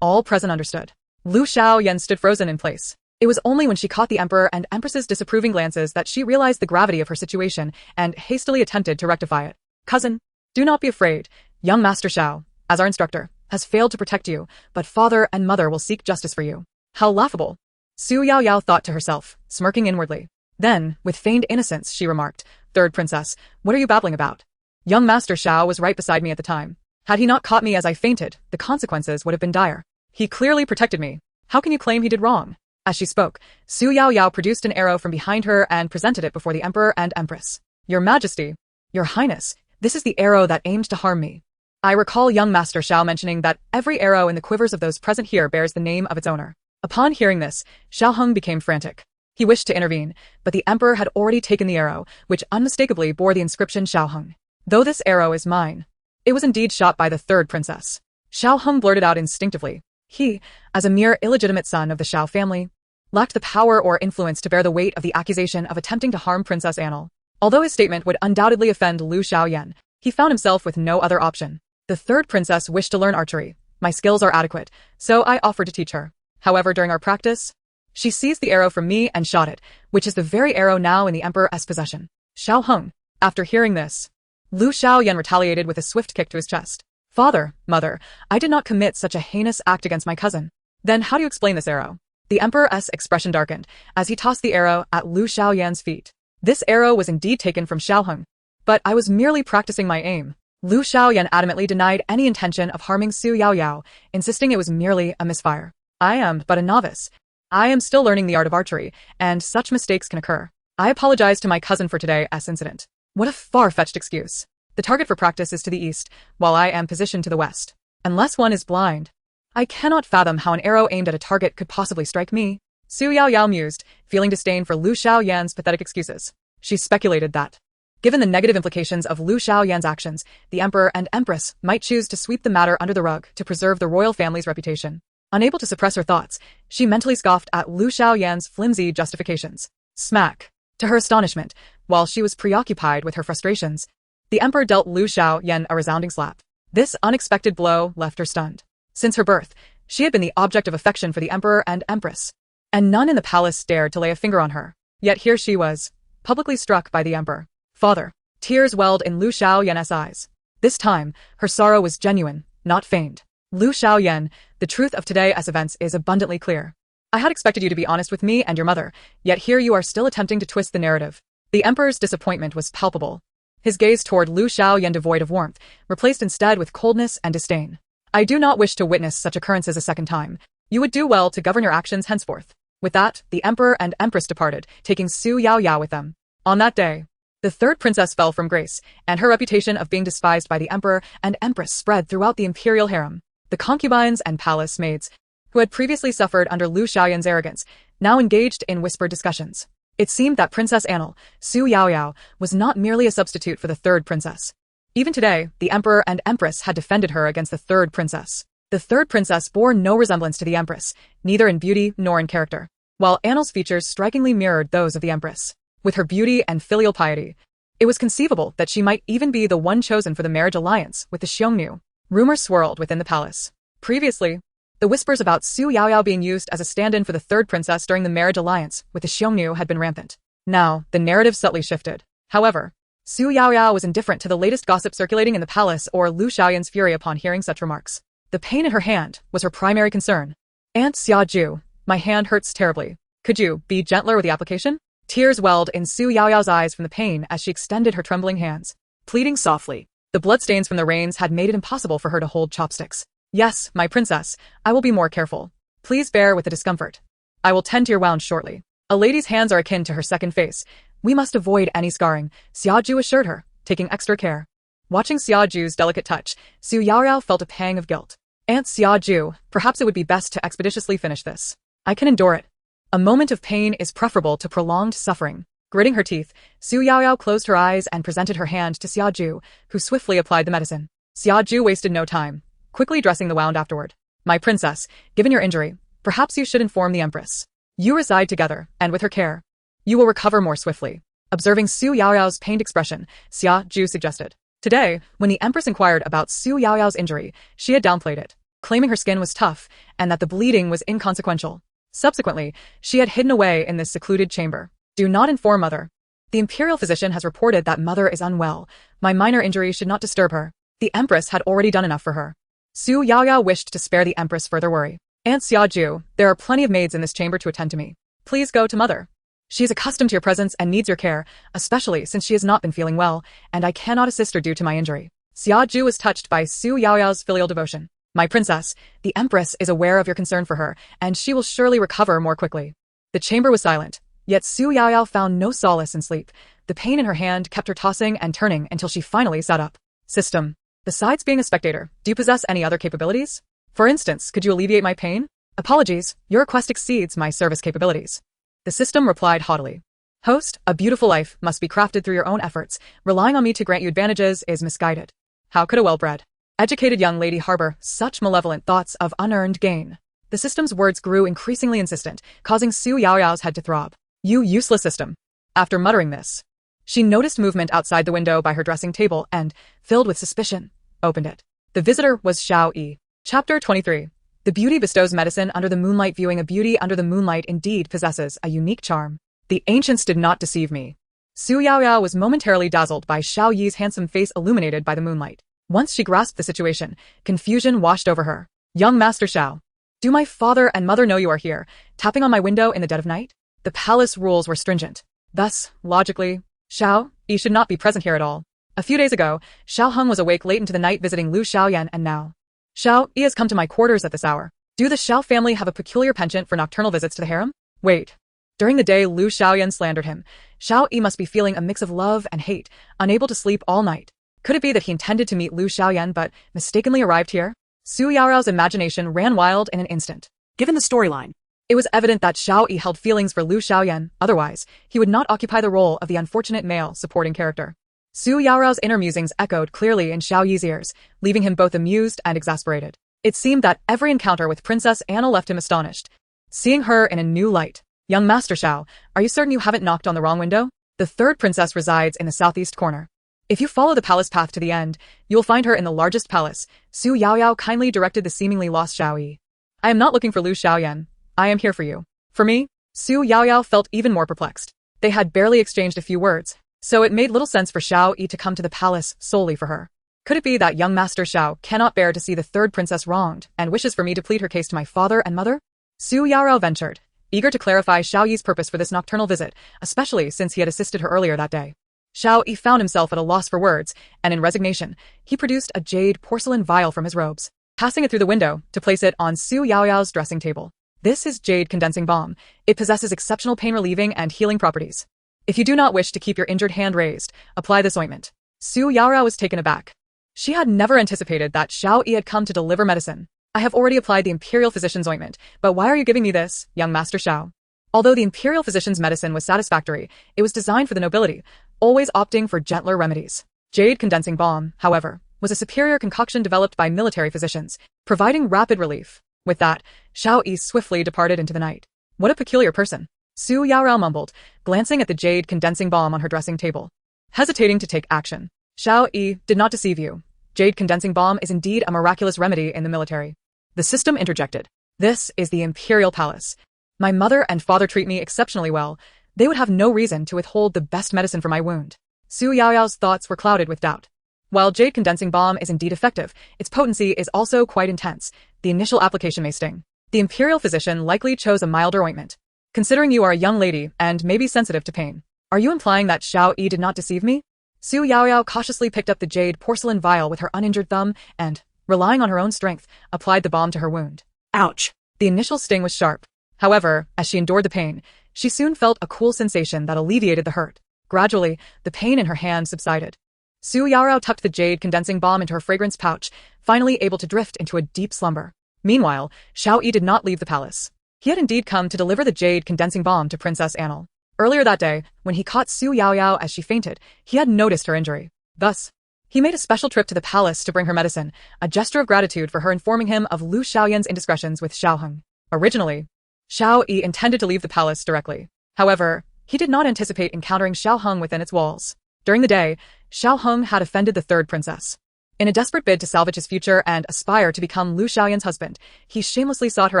All present understood. Lu Xiaoyan stood frozen in place. It was only when she caught the Emperor and Empress's disapproving glances that she realized the gravity of her situation and hastily attempted to rectify it. Cousin, do not be afraid. Young Master Xiao, as our instructor, has failed to protect you, but father and mother will seek justice for you. How laughable. Xu Yaoyao thought to herself, smirking inwardly. Then, with feigned innocence, she remarked, "Third princess, what are you babbling about? Young Master Xiao was right beside me at the time. Had he not caught me as I fainted, the consequences would have been dire. He clearly protected me. How can you claim he did wrong?" As she spoke, Xu Yaoyao produced an arrow from behind her and presented it before the Emperor and Empress. "Your Majesty, Your Highness, this is the arrow that aimed to harm me." I recall young Master Xiao mentioning that every arrow in the quivers of those present here bears the name of its owner. Upon hearing this, Shiao Hong became frantic. He wished to intervene, but the Emperor had already taken the arrow, which unmistakably bore the inscription Shiao Hong. "Though this arrow is mine." It was indeed shot by the third princess. Shiao Hong blurted out instinctively. He, as a mere illegitimate son of the Xiao family, lacked the power or influence to bear the weight of the accusation of attempting to harm Princess Annal. Although his statement would undoubtedly offend Lu Xiaoyan, he found himself with no other option. The third princess wished to learn archery. My skills are adequate, so I offered to teach her. However, during our practice, she seized the arrow from me and shot it, which is the very arrow now in the Emperor's possession. Shiao Hong. After hearing this, Lu Xiaoyan retaliated with a swift kick to his chest. "Father, mother, I did not commit such a heinous act against my cousin." "Then how do you explain this arrow?" The Emperor's expression darkened as he tossed the arrow at Lu Xiaoyan's feet. This arrow was indeed taken from Shiao Hong, but I was merely practicing my aim. Lu Xiaoyan adamantly denied any intention of harming Xu Yaoyao, insisting it was merely a misfire. "I am but a novice. I am still learning the art of archery, and such mistakes can occur. I apologize to my cousin for today's incident." What a far-fetched excuse. The target for practice is to the east, while I am positioned to the west. Unless one is blind, I cannot fathom how an arrow aimed at a target could possibly strike me. Xu Yaoyao mused, feeling disdain for Lu Xiaoyan's pathetic excuses. She speculated that, given the negative implications of Lu Xiaoyan's actions, the Emperor and Empress might choose to sweep the matter under the rug to preserve the royal family's reputation. Unable to suppress her thoughts, she mentally scoffed at Lu Xiaoyan's flimsy justifications. Smack. To her astonishment, while she was preoccupied with her frustrations, the Emperor dealt Lu Xiaoyan a resounding slap. This unexpected blow left her stunned. Since her birth, she had been the object of affection for the Emperor and Empress, and none in the palace dared to lay a finger on her. Yet here she was, publicly struck by the Emperor. "Father." Tears welled in Lu Xiaoyan's eyes. This time, her sorrow was genuine, not feigned. "Lu Xiaoyan, the truth of today's events is abundantly clear. I had expected you to be honest with me and your mother, yet here you are still attempting to twist the narrative." The Emperor's disappointment was palpable. His gaze toward Lu Xiaoyan devoid of warmth, replaced instead with coldness and disdain. "I do not wish to witness such occurrences a second time. You would do well to govern your actions henceforth." With that, the Emperor and Empress departed, taking Xu Yaoyao with them. On that day, the third princess fell from grace, and her reputation of being despised by the Emperor and Empress spread throughout the imperial harem. The concubines and palace maids, who had previously suffered under Lu Xiaoyan's arrogance, now engaged in whispered discussions. It seemed that Princess Annal, Xu Yaoyao, was not merely a substitute for the third princess. Even today, the Emperor and Empress had defended her against the third princess. The third princess bore no resemblance to the Empress, neither in beauty nor in character, while Annal's features strikingly mirrored those of the Empress. With her beauty and filial piety, it was conceivable that she might even be the one chosen for the marriage alliance with the Xiongnu. Rumors swirled within the palace. Previously, the whispers about Xu Yaoyao being used as a stand-in for the third princess during the marriage alliance with the Xiongnu had been rampant. Now, the narrative subtly shifted. However, Xu Yaoyao was indifferent to the latest gossip circulating in the palace or Lu Xiaoyan's fury upon hearing such remarks. The pain in her hand was her primary concern. "Aunt Xiaju, my hand hurts terribly. Could you be gentler with the application?" Tears welled in Xu Yaoyao's eyes from the pain as she extended her trembling hands, pleading softly. The bloodstains from the rains had made it impossible for her to hold chopsticks. "Yes, my princess, I will be more careful. Please bear with the discomfort. I will tend to your wound shortly." A lady's hands are akin to her second face. "We must avoid any scarring," Xiaju assured her, taking extra care. Watching Xiaju's delicate touch, Xu Yaoyao felt a pang of guilt. "Aunt Xiaju, perhaps it would be best to expeditiously finish this. I can endure it. A moment of pain is preferable to prolonged suffering." Gritting her teeth, Xu Yaoyao closed her eyes and presented her hand to Xiaju, who swiftly applied the medicine. Xiaju wasted no time, quickly dressing the wound afterward. "My princess, given your injury, perhaps you should inform the Empress. You reside together, and with her care, you will recover more swiftly." Observing Xu Yaoyao's pained expression, Xiaju suggested. Today, when the Empress inquired about Xu Yaoyao's injury, she had downplayed it, claiming her skin was tough and that the bleeding was inconsequential. Subsequently, she had hidden away in this secluded chamber. "Do not inform mother. The imperial physician has reported that mother is unwell. My minor injury should not disturb her." The Empress had already done enough for her. Xu Yaoyao wished to spare the Empress further worry. Aunt Xiaoju, there are plenty of maids in this chamber to attend to me. Please go to mother. She is accustomed to your presence and needs your care, especially since she has not been feeling well, and I cannot assist her due to my injury. Xiaoju was touched by Xu Yaoyao's filial devotion. My princess, the Empress is aware of your concern for her, and she will surely recover more quickly. The chamber was silent, yet Xu Yaoyao found no solace in sleep. The pain in her hand kept her tossing and turning until she finally sat up. System. Besides being a spectator, do you possess any other capabilities? For instance, could you alleviate my pain? Apologies, your request exceeds my service capabilities. The system replied haughtily. Host, a beautiful life must be crafted through your own efforts. Relying on me to grant you advantages is misguided. How could a well-bred, educated young lady harbor such malevolent thoughts of unearned gain? The system's words grew increasingly insistent, causing Xu Yaoyao's head to throb. You useless system. After muttering this, she noticed movement outside the window by her dressing table and, filled with suspicion, opened it. The visitor was Xiao Yi. Chapter 23. The beauty bestows medicine under the moonlight. Viewing a beauty under the moonlight indeed possesses a unique charm. The ancients did not deceive me. Xu Yaoyao was momentarily dazzled by Xiao Yi's handsome face illuminated by the moonlight. Once she grasped the situation, confusion washed over her. Young Master Xiao. Do my father and mother know you are here, tapping on my window in the dead of night? The palace rules were stringent. Thus, logically, Xiao Yi should not be present here at all. A few days ago, Shiao Hong was awake late into the night visiting Lu Xiaoyan, and now Xiao Yi has come to my quarters at this hour. Do the Xiao family have a peculiar penchant for nocturnal visits to the harem? Wait. During the day Lu Xiaoyan slandered him. Xiao Yi must be feeling a mix of love and hate, unable to sleep all night. Could it be that he intended to meet Lu Xiaoyan but mistakenly arrived here? Xu Yaoyao's imagination ran wild in an instant. Given the storyline, It was evident that Xiao Yi held feelings for Lu Xiaoyan, otherwise, he would not occupy the role of the unfortunate male supporting character. Xu Yaoyao's inner musings echoed clearly in Xiao Yi's ears, leaving him both amused and exasperated. It seemed that every encounter with Princess Anna left him astonished. Seeing her in a new light. Young Master Xiao, are you certain you haven't knocked on the wrong window? The third princess resides in the southeast corner. If you follow the palace path to the end, you will find her in the largest palace. Xu Yaoyao kindly directed the seemingly lost Xiao Yi. I am not looking for Lu Xiaoyan. I am here for you. For me? Xu Yaoyao felt even more perplexed. They had barely exchanged a few words, so it made little sense for Xiao Yi to come to the palace solely for her. Could it be that young Master Xiao cannot bear to see the third princess wronged and wishes for me to plead her case to my father and mother? Xu Yaoyao ventured, eager to clarify Xiao Yi's purpose for this nocturnal visit, especially since he had assisted her earlier that day. Xiao Yi found himself at a loss for words, and in resignation, he produced a jade porcelain vial from his robes, passing it through the window to place it on Xu Yaoyao's dressing table. This is jade condensing balm. It possesses exceptional pain-relieving and healing properties. If you do not wish to keep your injured hand raised, apply this ointment. Xu Yaoyao was taken aback. She had never anticipated that Xiao Yi had come to deliver medicine. I have already applied the Imperial Physician's ointment, but why are you giving me this, young Master Xiao? Although the Imperial Physician's medicine was satisfactory, it was designed for the nobility, always opting for gentler remedies. Jade condensing balm, however, was a superior concoction developed by military physicians, providing rapid relief. With that, Xiao Yi swiftly departed into the night. What a peculiar person. Xu Yaoyao mumbled, glancing at the jade condensing balm on her dressing table. Hesitating to take action. Xiao Yi did not deceive you. Jade condensing balm is indeed a miraculous remedy in the military. The system interjected. This is the Imperial Palace. My mother and father treat me exceptionally well. They would have no reason to withhold the best medicine for my wound. Xu Yaoyao's thoughts were clouded with doubt. While jade condensing balm is indeed effective, its potency is also quite intense. The initial application may sting. The Imperial physician likely chose a milder ointment. Considering you are a young lady and may be sensitive to pain, are you implying that Xiao Yi did not deceive me? Xu Yaoyao cautiously picked up the jade porcelain vial with her uninjured thumb and, relying on her own strength, applied the balm to her wound. Ouch. The initial sting was sharp. However, as she endured the pain, she soon felt a cool sensation that alleviated the hurt. Gradually, the pain in her hand subsided. Xu Yaoyao tucked the jade condensing balm into her fragrance pouch, finally able to drift into a deep slumber. Meanwhile, Xiao Yi did not leave the palace. He had indeed come to deliver the jade condensing balm to Princess Anna. Earlier that day, when he caught Xu Yaoyao as she fainted, he had noticed her injury. Thus, he made a special trip to the palace to bring her medicine, a gesture of gratitude for her informing him of Lu Xiaoyan's indiscretions with Shiao Hong. Originally, Xiao Yi intended to leave the palace directly. However, he did not anticipate encountering Shiao Hong within its walls. During the day, Shiao Hong had offended the third princess. In a desperate bid to salvage his future and aspire to become Lu Xiaoyan's husband, he shamelessly sought her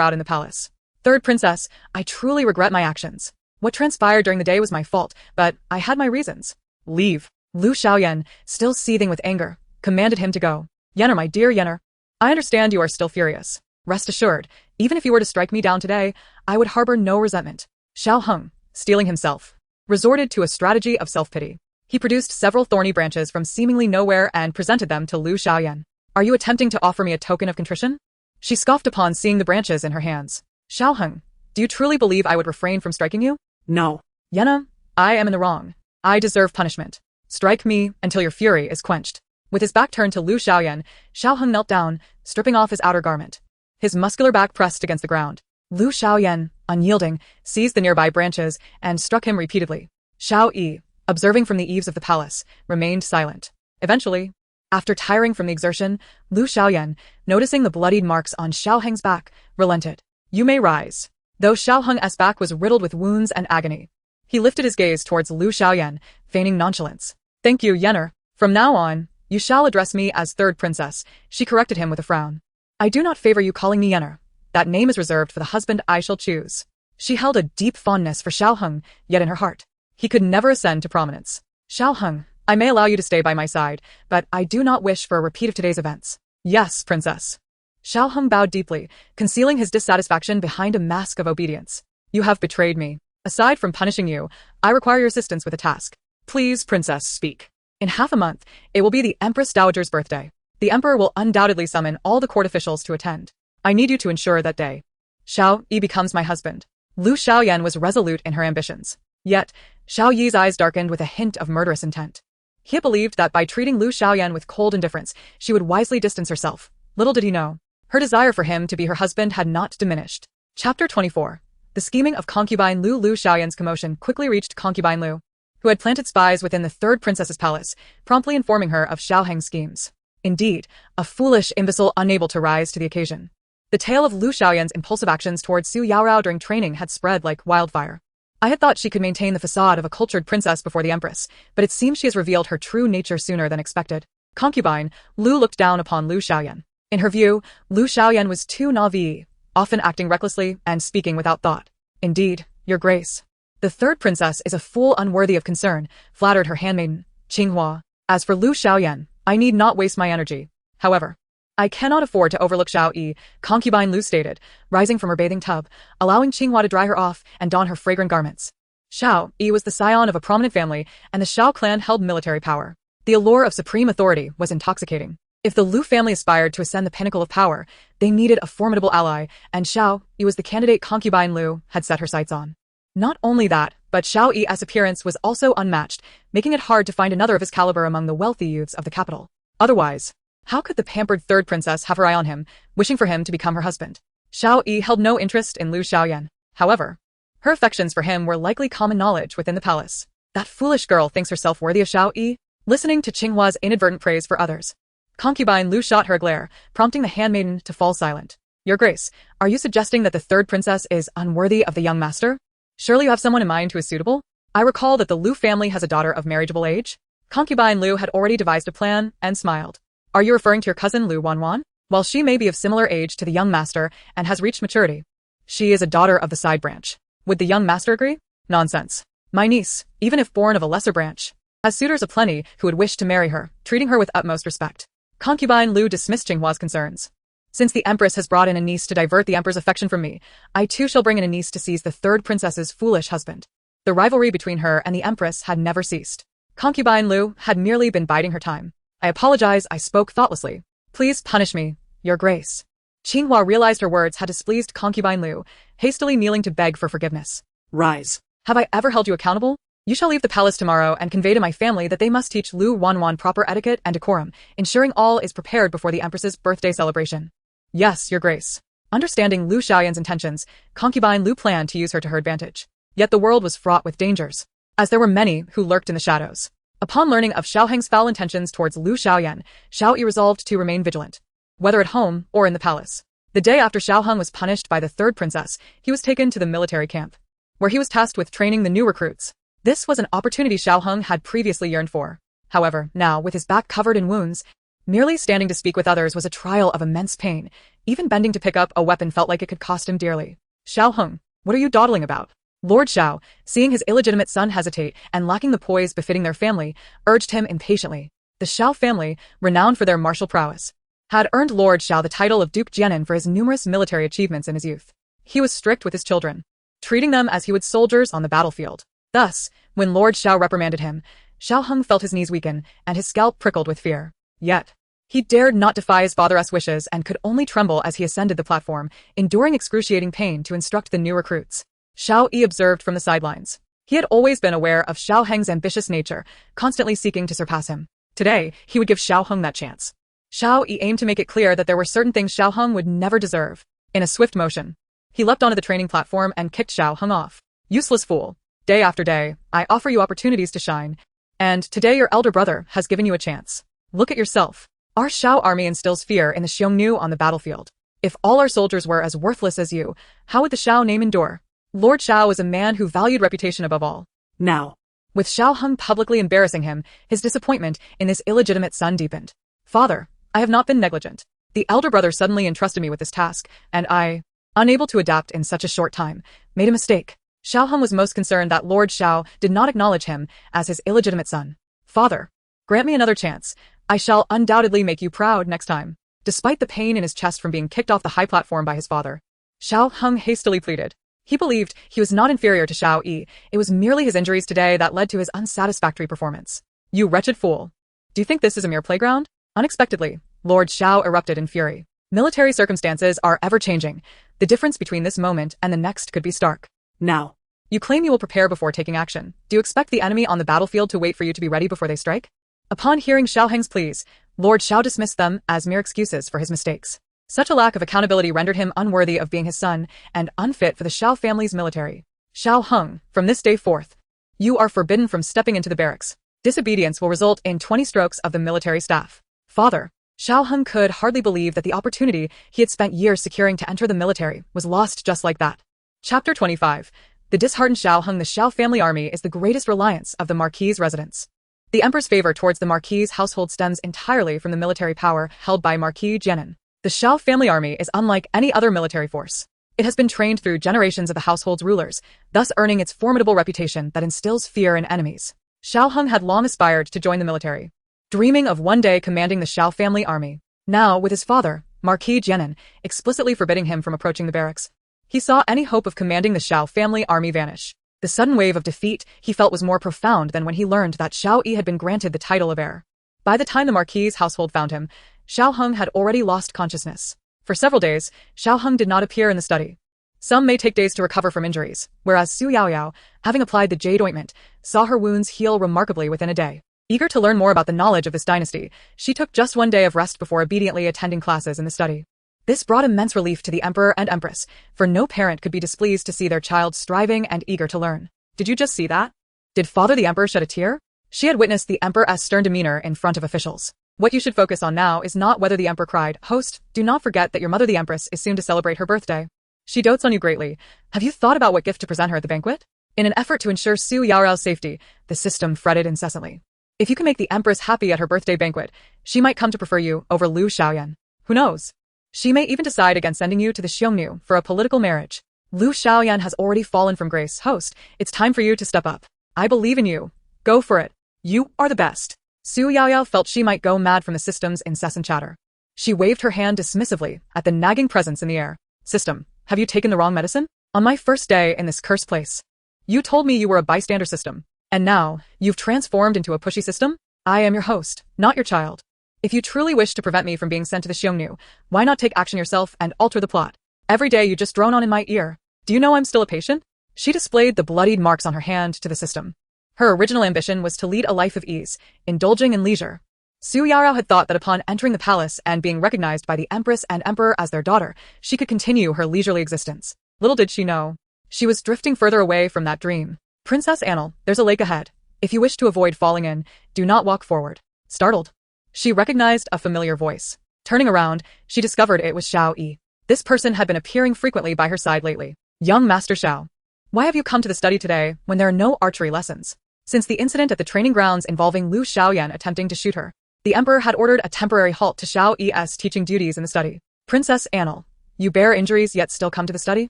out in the palace. Third princess, I truly regret my actions. What transpired during the day was my fault, but I had my reasons. Leave. Lu Xiaoyan, still seething with anger, commanded him to go. Yenner, my dear Yenner. I understand you are still furious. Rest assured, even if you were to strike me down today, I would harbor no resentment. Shiao Hong, steeling himself, resorted to a strategy of self-pity. He produced several thorny branches from seemingly nowhere and presented them to Lu Xiaoyan. Are you attempting to offer me a token of contrition? She scoffed upon seeing the branches in her hands. Shiao Hong, do you truly believe I would refrain from striking you? No. Yenna, I am in the wrong. I deserve punishment. Strike me until your fury is quenched. With his back turned to Lu Xiaoyan, Shiao Hong knelt down, stripping off his outer garment. His muscular back pressed against the ground. Lu Xiaoyan, unyielding, seized the nearby branches and struck him repeatedly. Xiao Yi, observing from the eaves of the palace, remained silent. Eventually, after tiring from the exertion, Lu Xiaoyan, noticing the bloodied marks on Xiao Hong's back, relented. You may rise. Though Xiao Hong's back was riddled with wounds and agony, he lifted his gaze towards Lu Xiaoyan, feigning nonchalance. Thank you, Yenner. From now on, you shall address me as third princess, she corrected him with a frown. I do not favor you calling me Yenner. That name is reserved for the husband I shall choose. She held a deep fondness for Xiao Hong, yet in her heart, he could never ascend to prominence. Xiao Hong, I may allow you to stay by my side, but I do not wish for a repeat of today's events. Yes, princess. Xiao Hong bowed deeply, concealing his dissatisfaction behind a mask of obedience. You have betrayed me. Aside from punishing you, I require your assistance with a task. Please, princess, speak. In half a month, it will be the Empress Dowager's birthday. The emperor will undoubtedly summon all the court officials to attend. I need you to ensure that day. Xiao Yi becomes my husband. Lu Xiaoyan was resolute in her ambitions. Yet, Xiao Yi's eyes darkened with a hint of murderous intent. He had believed that by treating Lu Xiaoyan with cold indifference, she would wisely distance herself. Little did he know. Her desire for him to be her husband had not diminished. Chapter 24. The scheming of Concubine Lu. Lu Xiaoyan's commotion quickly reached Concubine Lu, who had planted spies within the third princess's palace, promptly informing her of Xiao Hong's schemes. Indeed, a foolish imbecile unable to rise to the occasion. The tale of Lu Xiaoyan's impulsive actions towards Xu Yaoyao during training had spread like wildfire. I had thought she could maintain the facade of a cultured princess before the Empress, but it seems she has revealed her true nature sooner than expected. Concubine Lu looked down upon Lu Xiaoyan. In her view, Lu Xiaoyan was too naive, often acting recklessly and speaking without thought. Indeed, your grace. The third princess is a fool unworthy of concern, flattered her handmaiden, Qinghua. As for Lu Xiaoyan, I need not waste my energy. However, I cannot afford to overlook Xiao Yi, Concubine Lu stated, rising from her bathing tub, allowing Qinghua to dry her off and don her fragrant garments. Xiao Yi was the scion of a prominent family, and the Xiao clan held military power. The allure of supreme authority was intoxicating. If the Lu family aspired to ascend the pinnacle of power, they needed a formidable ally, and Xiao Yi was the candidate Concubine Lu had set her sights on. Not only that, but Xiao Yi's appearance was also unmatched, making it hard to find another of his caliber among the wealthy youths of the capital. Otherwise, how could the pampered third princess have her eye on him, wishing for him to become her husband? Xiao Yi held no interest in Lu Xiaoyan. However, her affections for him were likely common knowledge within the palace. That foolish girl thinks herself worthy of Xiao Yi, listening to Qinghua's inadvertent praise for others. Concubine Lu shot her a glare, prompting the handmaiden to fall silent. Your grace, are you suggesting that the third princess is unworthy of the young master? Surely you have someone in mind who is suitable? I recall that the Lu family has a daughter of marriageable age. Concubine Lu had already devised a plan and smiled. Are you referring to your cousin Lu Wanwan? While she may be of similar age to the young master and has reached maturity, she is a daughter of the side branch. Would the young master agree? Nonsense. My niece, even if born of a lesser branch, has suitors aplenty who would wish to marry her, treating her with utmost respect. Concubine Lu dismissed Qinghua's concerns. Since the Empress has brought in a niece to divert the Emperor's affection from me, I too shall bring in a niece to seize the third princess's foolish husband. The rivalry between her and the Empress had never ceased. Concubine Lu had merely been biding her time. I apologize, I spoke thoughtlessly. Please punish me, your grace. Qinghua realized her words had displeased Concubine Lu, hastily kneeling to beg for forgiveness. Rise. Have I ever held you accountable? You shall leave the palace tomorrow and convey to my family that they must teach Lu Wanwan proper etiquette and decorum, ensuring all is prepared before the Empress's birthday celebration. Yes, your grace. Understanding Lu Xiaoyan's intentions, Concubine Lu planned to use her to her advantage. Yet the world was fraught with dangers, as there were many who lurked in the shadows. Upon learning of Xiao Hong's foul intentions towards Lu Xiaoyan, Xiao Yi resolved to remain vigilant, whether at home or in the palace. The day after Xiao Hong was punished by the third princess, he was taken to the military camp, where he was tasked with training the new recruits. This was an opportunity Xiao Hong had previously yearned for. However, now, with his back covered in wounds, merely standing to speak with others was a trial of immense pain. Even bending to pick up a weapon felt like it could cost him dearly. Xiao Hong, what are you dawdling about? Lord Xiao, seeing his illegitimate son hesitate and lacking the poise befitting their family, urged him impatiently. The Xiao family, renowned for their martial prowess, had earned Lord Xiao the title of Duke Jianan for his numerous military achievements in his youth. He was strict with his children, treating them as he would soldiers on the battlefield. Thus, when Lord Xiao reprimanded him, Shiao Hong felt his knees weaken and his scalp prickled with fear. Yet, he dared not defy his father's wishes and could only tremble as he ascended the platform, enduring excruciating pain to instruct the new recruits. Xiao Yi observed from the sidelines. He had always been aware of Xiao Heng's ambitious nature, constantly seeking to surpass him. Today, he would give Xiao Hong that chance. Xiao Yi aimed to make it clear that there were certain things Xiao Hong would never deserve. In a swift motion, he leapt onto the training platform and kicked Xiao Hong off. Useless fool. Day after day, I offer you opportunities to shine. And today your elder brother has given you a chance. Look at yourself. Our Xiao army instills fear in the Xiongnu on the battlefield. If all our soldiers were as worthless as you, how would the Xiao name endure? Lord Xiao was a man who valued reputation above all. Now, With Xiao Hong publicly embarrassing him, his disappointment in this illegitimate son deepened. Father, I have not been negligent. The elder brother suddenly entrusted me with this task, and I, unable to adapt in such a short time, made a mistake. Xiao Hong was most concerned that Lord Xiao did not acknowledge him as his illegitimate son. Father, grant me another chance. I shall undoubtedly make you proud next time. Despite the pain in his chest from being kicked off the high platform by his father, Xiao Hong hastily pleaded. He believed he was not inferior to Xiao Yi. It was merely his injuries today that led to his unsatisfactory performance. You wretched fool. Do you think this is a mere playground? Unexpectedly, Lord Xiao erupted in fury. Military circumstances are ever-changing. The difference between this moment and the next could be stark. now, You claim you will prepare before taking action. Do you expect the enemy on the battlefield to wait for you to be ready before they strike? Upon hearing Xiao Heng's pleas, Lord Xiao dismissed them as mere excuses for his mistakes. Such a lack of accountability rendered him unworthy of being his son and unfit for the Xiao family's military. Xiao Hong, from this day forth, you are forbidden from stepping into the barracks. Disobedience will result in 20 strokes of the military staff. Father, Xiao Hong could hardly believe that the opportunity he had spent years securing to enter the military was lost just like that. Chapter 25. The disheartened Xiao Hong. The Xiao family army is the greatest reliance of the Marquis's residence. The Emperor's favor towards the Marquis's household stems entirely from the military power held by Marquis Jianan. The Xiao family army is unlike any other military force. It has been trained through generations of the household's rulers, thus earning its formidable reputation that instills fear in enemies. Xiao Hong had long aspired to join the military, dreaming of one day commanding the Xiao family army. Now, with his father, Marquis Jianan, explicitly forbidding him from approaching the barracks, he saw any hope of commanding the Xiao family army vanish. The sudden wave of defeat he felt was more profound than when he learned that Xiao Yi had been granted the title of heir. By the time the Marquis's household found him, Xiao Hong had already lost consciousness. For several days, Xiao Hong did not appear in the study. Some may take days to recover from injuries, whereas Xu Yaoyao, having applied the jade ointment, saw her wounds heal remarkably within a day. Eager to learn more about the knowledge of this dynasty, she took just one day of rest before obediently attending classes in the study. This brought immense relief to the Emperor and Empress, for no parent could be displeased to see their child striving and eager to learn. Did you just see that? Did Father the Emperor shed a tear? She had witnessed the Emperor's stern demeanor in front of officials. What you should focus on now is not whether the Emperor cried, "Host, do not forget that your mother the Empress is soon to celebrate her birthday. She dotes on you greatly. Have you thought about what gift to present her at the banquet?" In an effort to ensure Xu Yaoyao's safety, the system fretted incessantly. If you can make the Empress happy at her birthday banquet, she might come to prefer you over Lu Xiaoyan. Who knows? She may even decide against sending you to the Xiongnu for a political marriage. Lu Xiaoyan has already fallen from grace. Host, it's time for you to step up. I believe in you. Go for it. You are the best. Xu Yaoyao felt she might go mad from the system's incessant chatter. She waved her hand dismissively at the nagging presence in the air. System, have you taken the wrong medicine? On my first day in this cursed place, you told me you were a bystander system, and now you've transformed into a pushy system? I am your host, not your child. If you truly wish to prevent me from being sent to the Xiongnu, why not take action yourself and alter the plot? Every day you just drone on in my ear. Do you know I'm still a patient? She displayed the bloodied marks on her hand to the system. Her original ambition was to lead a life of ease, indulging in leisure. Xu Yaoyao had thought that upon entering the palace and being recognized by the Empress and Emperor as their daughter, she could continue her leisurely existence. Little did she know, she was drifting further away from that dream. Princess Annal, there's a lake ahead. If you wish to avoid falling in, do not walk forward. Startled, she recognized a familiar voice. Turning around, she discovered it was Xiao Yi. This person had been appearing frequently by her side lately. Young Master Xiao, why have you come to the study today when there are no archery lessons? Since the incident at the training grounds involving Lu Xiaoyan attempting to shoot her, the Emperor had ordered a temporary halt to Xiao Yi's teaching duties in the study. Princess Annal, you bear injuries yet still come to the study?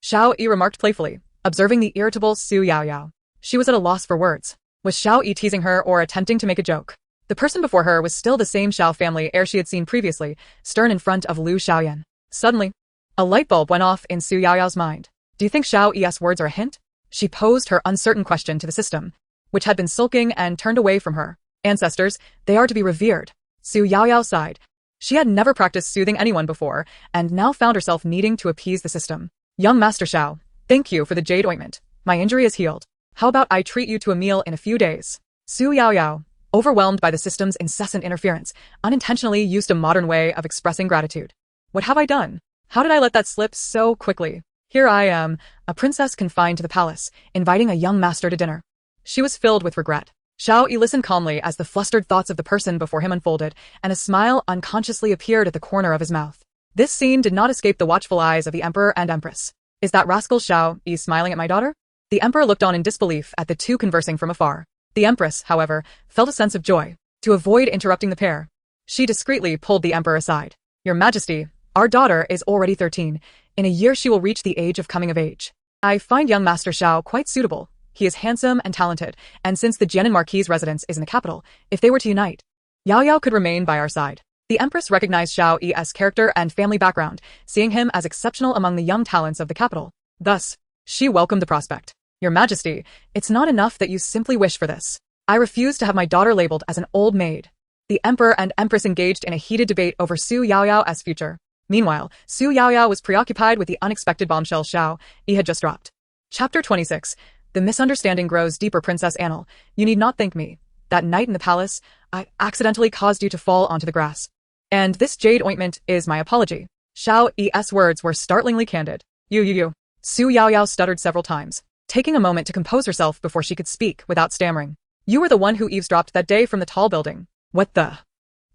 Xiao Yi remarked playfully, observing the irritable Xu Yaoyao. She was at a loss for words. Was Xiao Yi teasing her or attempting to make a joke? The person before her was still the same Xiao family heir she had seen previously, stern in front of Lu Xiaoyan. Suddenly, a light bulb went off in Xu Yaoyao's mind. Do you think Xiao Yi's words are a hint? She posed her uncertain question to the system, which had been sulking and turned away from her. Ancestors, they are to be revered. Xu Yaoyao sighed. She had never practiced soothing anyone before, and now found herself needing to appease the system. Young Master Xiao, thank you for the jade ointment. My injury is healed. How about I treat you to a meal in a few days? Xu Yaoyao, overwhelmed by the system's incessant interference, unintentionally used a modern way of expressing gratitude. What have I done? How did I let that slip so quickly? Here I am, a princess confined to the palace, inviting a young master to dinner. She was filled with regret. Xiao Yi listened calmly as the flustered thoughts of the person before him unfolded, and a smile unconsciously appeared at the corner of his mouth. This scene did not escape the watchful eyes of the emperor and empress. Is that rascal Xiao Yi smiling at my daughter? The emperor looked on in disbelief at the two conversing from afar. The empress, however, felt a sense of joy. To avoid interrupting the pair, she discreetly pulled the emperor aside. Your Majesty, our daughter is already 13. In a year she will reach the age of coming of age. I find young Master Xiao quite suitable. He is handsome and talented, and since the Jianan Marquis' residence is in the capital, if they were to unite, Yaoyao could remain by our side. The empress recognized Xiao Yi's character and family background, seeing him as exceptional among the young talents of the capital. Thus, she welcomed the prospect. Your Majesty, it's not enough that you simply wish for this. I refuse to have my daughter labeled as an old maid. The emperor and empress engaged in a heated debate over Xu Yaoyao's future. Meanwhile, Xu Yaoyao was preoccupied with the unexpected bombshell Xiao Yi had just dropped. Chapter 26. The misunderstanding grows deeper. Princess Annal, you need not thank me. That night in the palace, I accidentally caused you to fall onto the grass. And this jade ointment is my apology. Xiao Yi's words were startlingly candid. You. Xu Yaoyao stuttered several times, taking a moment to compose herself before she could speak without stammering. You were the one who eavesdropped that day from the tall building. What the?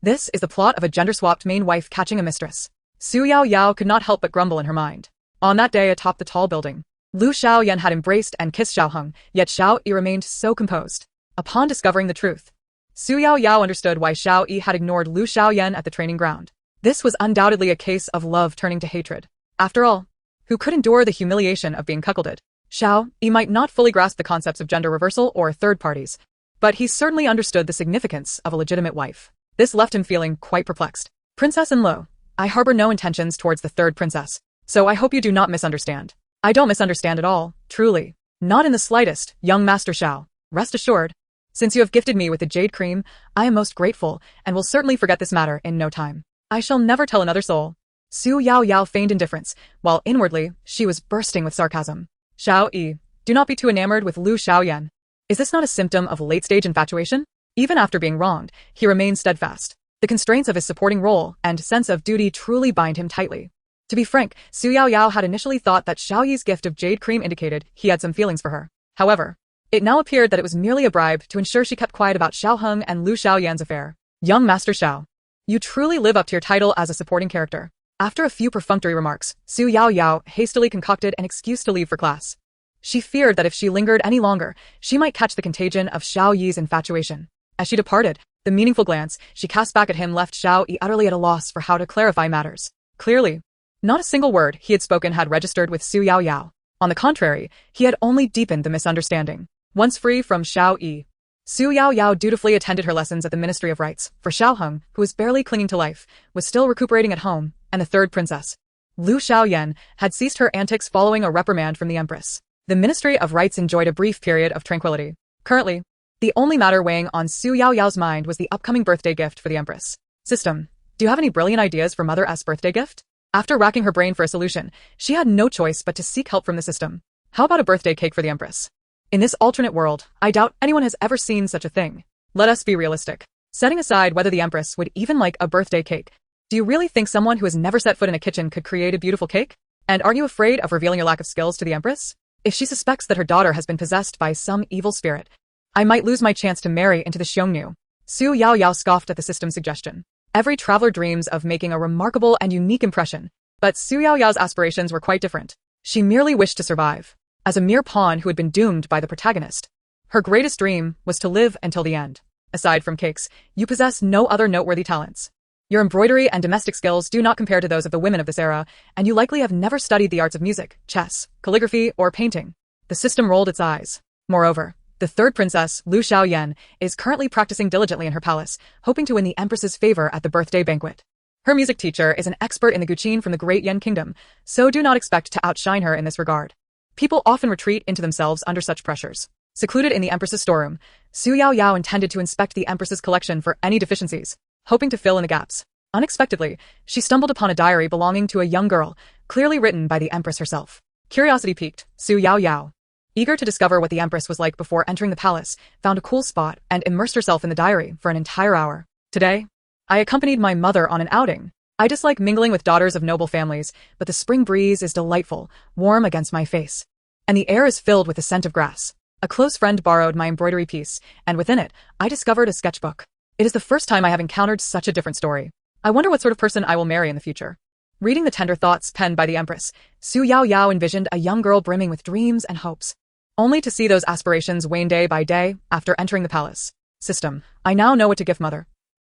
This is the plot of a gender-swapped main wife catching a mistress. Xu Yaoyao could not help but grumble in her mind. On that day atop the tall building, Lu Xiaoyan had embraced and kissed Shiao Hong, yet Xiao Yi remained so composed. Upon discovering the truth, Xu Yaoyao understood why Xiao Yi had ignored Lu Xiaoyan at the training ground. This was undoubtedly a case of love turning to hatred. After all, who could endure the humiliation of being cuckolded? Xiao Yi might not fully grasp the concepts of gender reversal or third parties, but he certainly understood the significance of a legitimate wife. This left him feeling quite perplexed. Princess Lu, I harbor no intentions towards the third princess, so I hope you do not misunderstand. I don't misunderstand at all, truly. Not in the slightest, young Master Xiao. Rest assured, since you have gifted me with the jade cream, I am most grateful and will certainly forget this matter in no time. I shall never tell another soul. Xu Yaoyao feigned indifference, while inwardly, she was bursting with sarcasm. Xiao Yi, do not be too enamored with Lu Xiaoyan. Is this not a symptom of late-stage infatuation? Even after being wronged, he remained steadfast. The constraints of his supporting role and sense of duty truly bind him tightly. To be frank, Xu Yaoyao had initially thought that Xiao Yi's gift of jade cream indicated he had some feelings for her. However, it now appeared that it was merely a bribe to ensure she kept quiet about Shiao Hong and Lu Xiaoyan's affair. Young Master Xiao, you truly live up to your title as a supporting character. After a few perfunctory remarks, Xu Yaoyao hastily concocted an excuse to leave for class. She feared that if she lingered any longer, she might catch the contagion of Xiao Yi's infatuation. As she departed, the meaningful glance she cast back at him left Xiao Yi utterly at a loss for how to clarify matters. Clearly, not a single word he had spoken had registered with Xu Yaoyao. On the contrary, he had only deepened the misunderstanding. Once free from Xiao Yi, Xu Yaoyao dutifully attended her lessons at the Ministry of Rites, for Shiao Hong, who was barely clinging to life, was still recuperating at home, and the third princess, Lu Xiaoyan, had ceased her antics following a reprimand from the Empress. The Ministry of Rites enjoyed a brief period of tranquility. Currently, the only matter weighing on Xu Yaoyao's mind was the upcoming birthday gift for the Empress. System, do you have any brilliant ideas for Mother S' birthday gift? After racking her brain for a solution, she had no choice but to seek help from the system. How about a birthday cake for the Empress? In this alternate world, I doubt anyone has ever seen such a thing. Let us be realistic. Setting aside whether the Empress would even like a birthday cake, do you really think someone who has never set foot in a kitchen could create a beautiful cake? And aren't you afraid of revealing your lack of skills to the Empress? If she suspects that her daughter has been possessed by some evil spirit, I might lose my chance to marry into the Xiongnu. Xu Yaoyao scoffed at the system's suggestion. Every traveler dreams of making a remarkable and unique impression, but Xu Yaoyao's aspirations were quite different. She merely wished to survive. As a mere pawn who had been doomed by the protagonist, her greatest dream was to live until the end. Aside from cakes, you possess no other noteworthy talents. Your embroidery and domestic skills do not compare to those of the women of this era, and you likely have never studied the arts of music, chess, calligraphy, or painting. The system rolled its eyes. Moreover, The third princess, Lu Xiaoyan, is currently practicing diligently in her palace, hoping to win the Empress's favor at the birthday banquet. Her music teacher is an expert in the guqin from the Great Yan Kingdom, so do not expect to outshine her in this regard. People often retreat into themselves under such pressures. Secluded in the Empress's storeroom, Xu Yaoyao intended to inspect the Empress's collection for any deficiencies, hoping to fill in the gaps. Unexpectedly, she stumbled upon a diary belonging to a young girl, clearly written by the Empress herself. Curiosity piqued, Xu Yaoyao, eager to discover what the Empress was like before entering the palace, found a cool spot and immersed herself in the diary for an entire hour. Today, I accompanied my mother on an outing. I dislike mingling with daughters of noble families, but the spring breeze is delightful, warm against my face. And the air is filled with the scent of grass. A close friend borrowed my embroidery piece, and within it, I discovered a sketchbook. It is the first time I have encountered such a different story. I wonder what sort of person I will marry in the future. Reading the tender thoughts penned by the Empress, Xu Yaoyao envisioned a young girl brimming with dreams and hopes, only to see those aspirations wane day by day after entering the palace. System, I now know what to gift mother.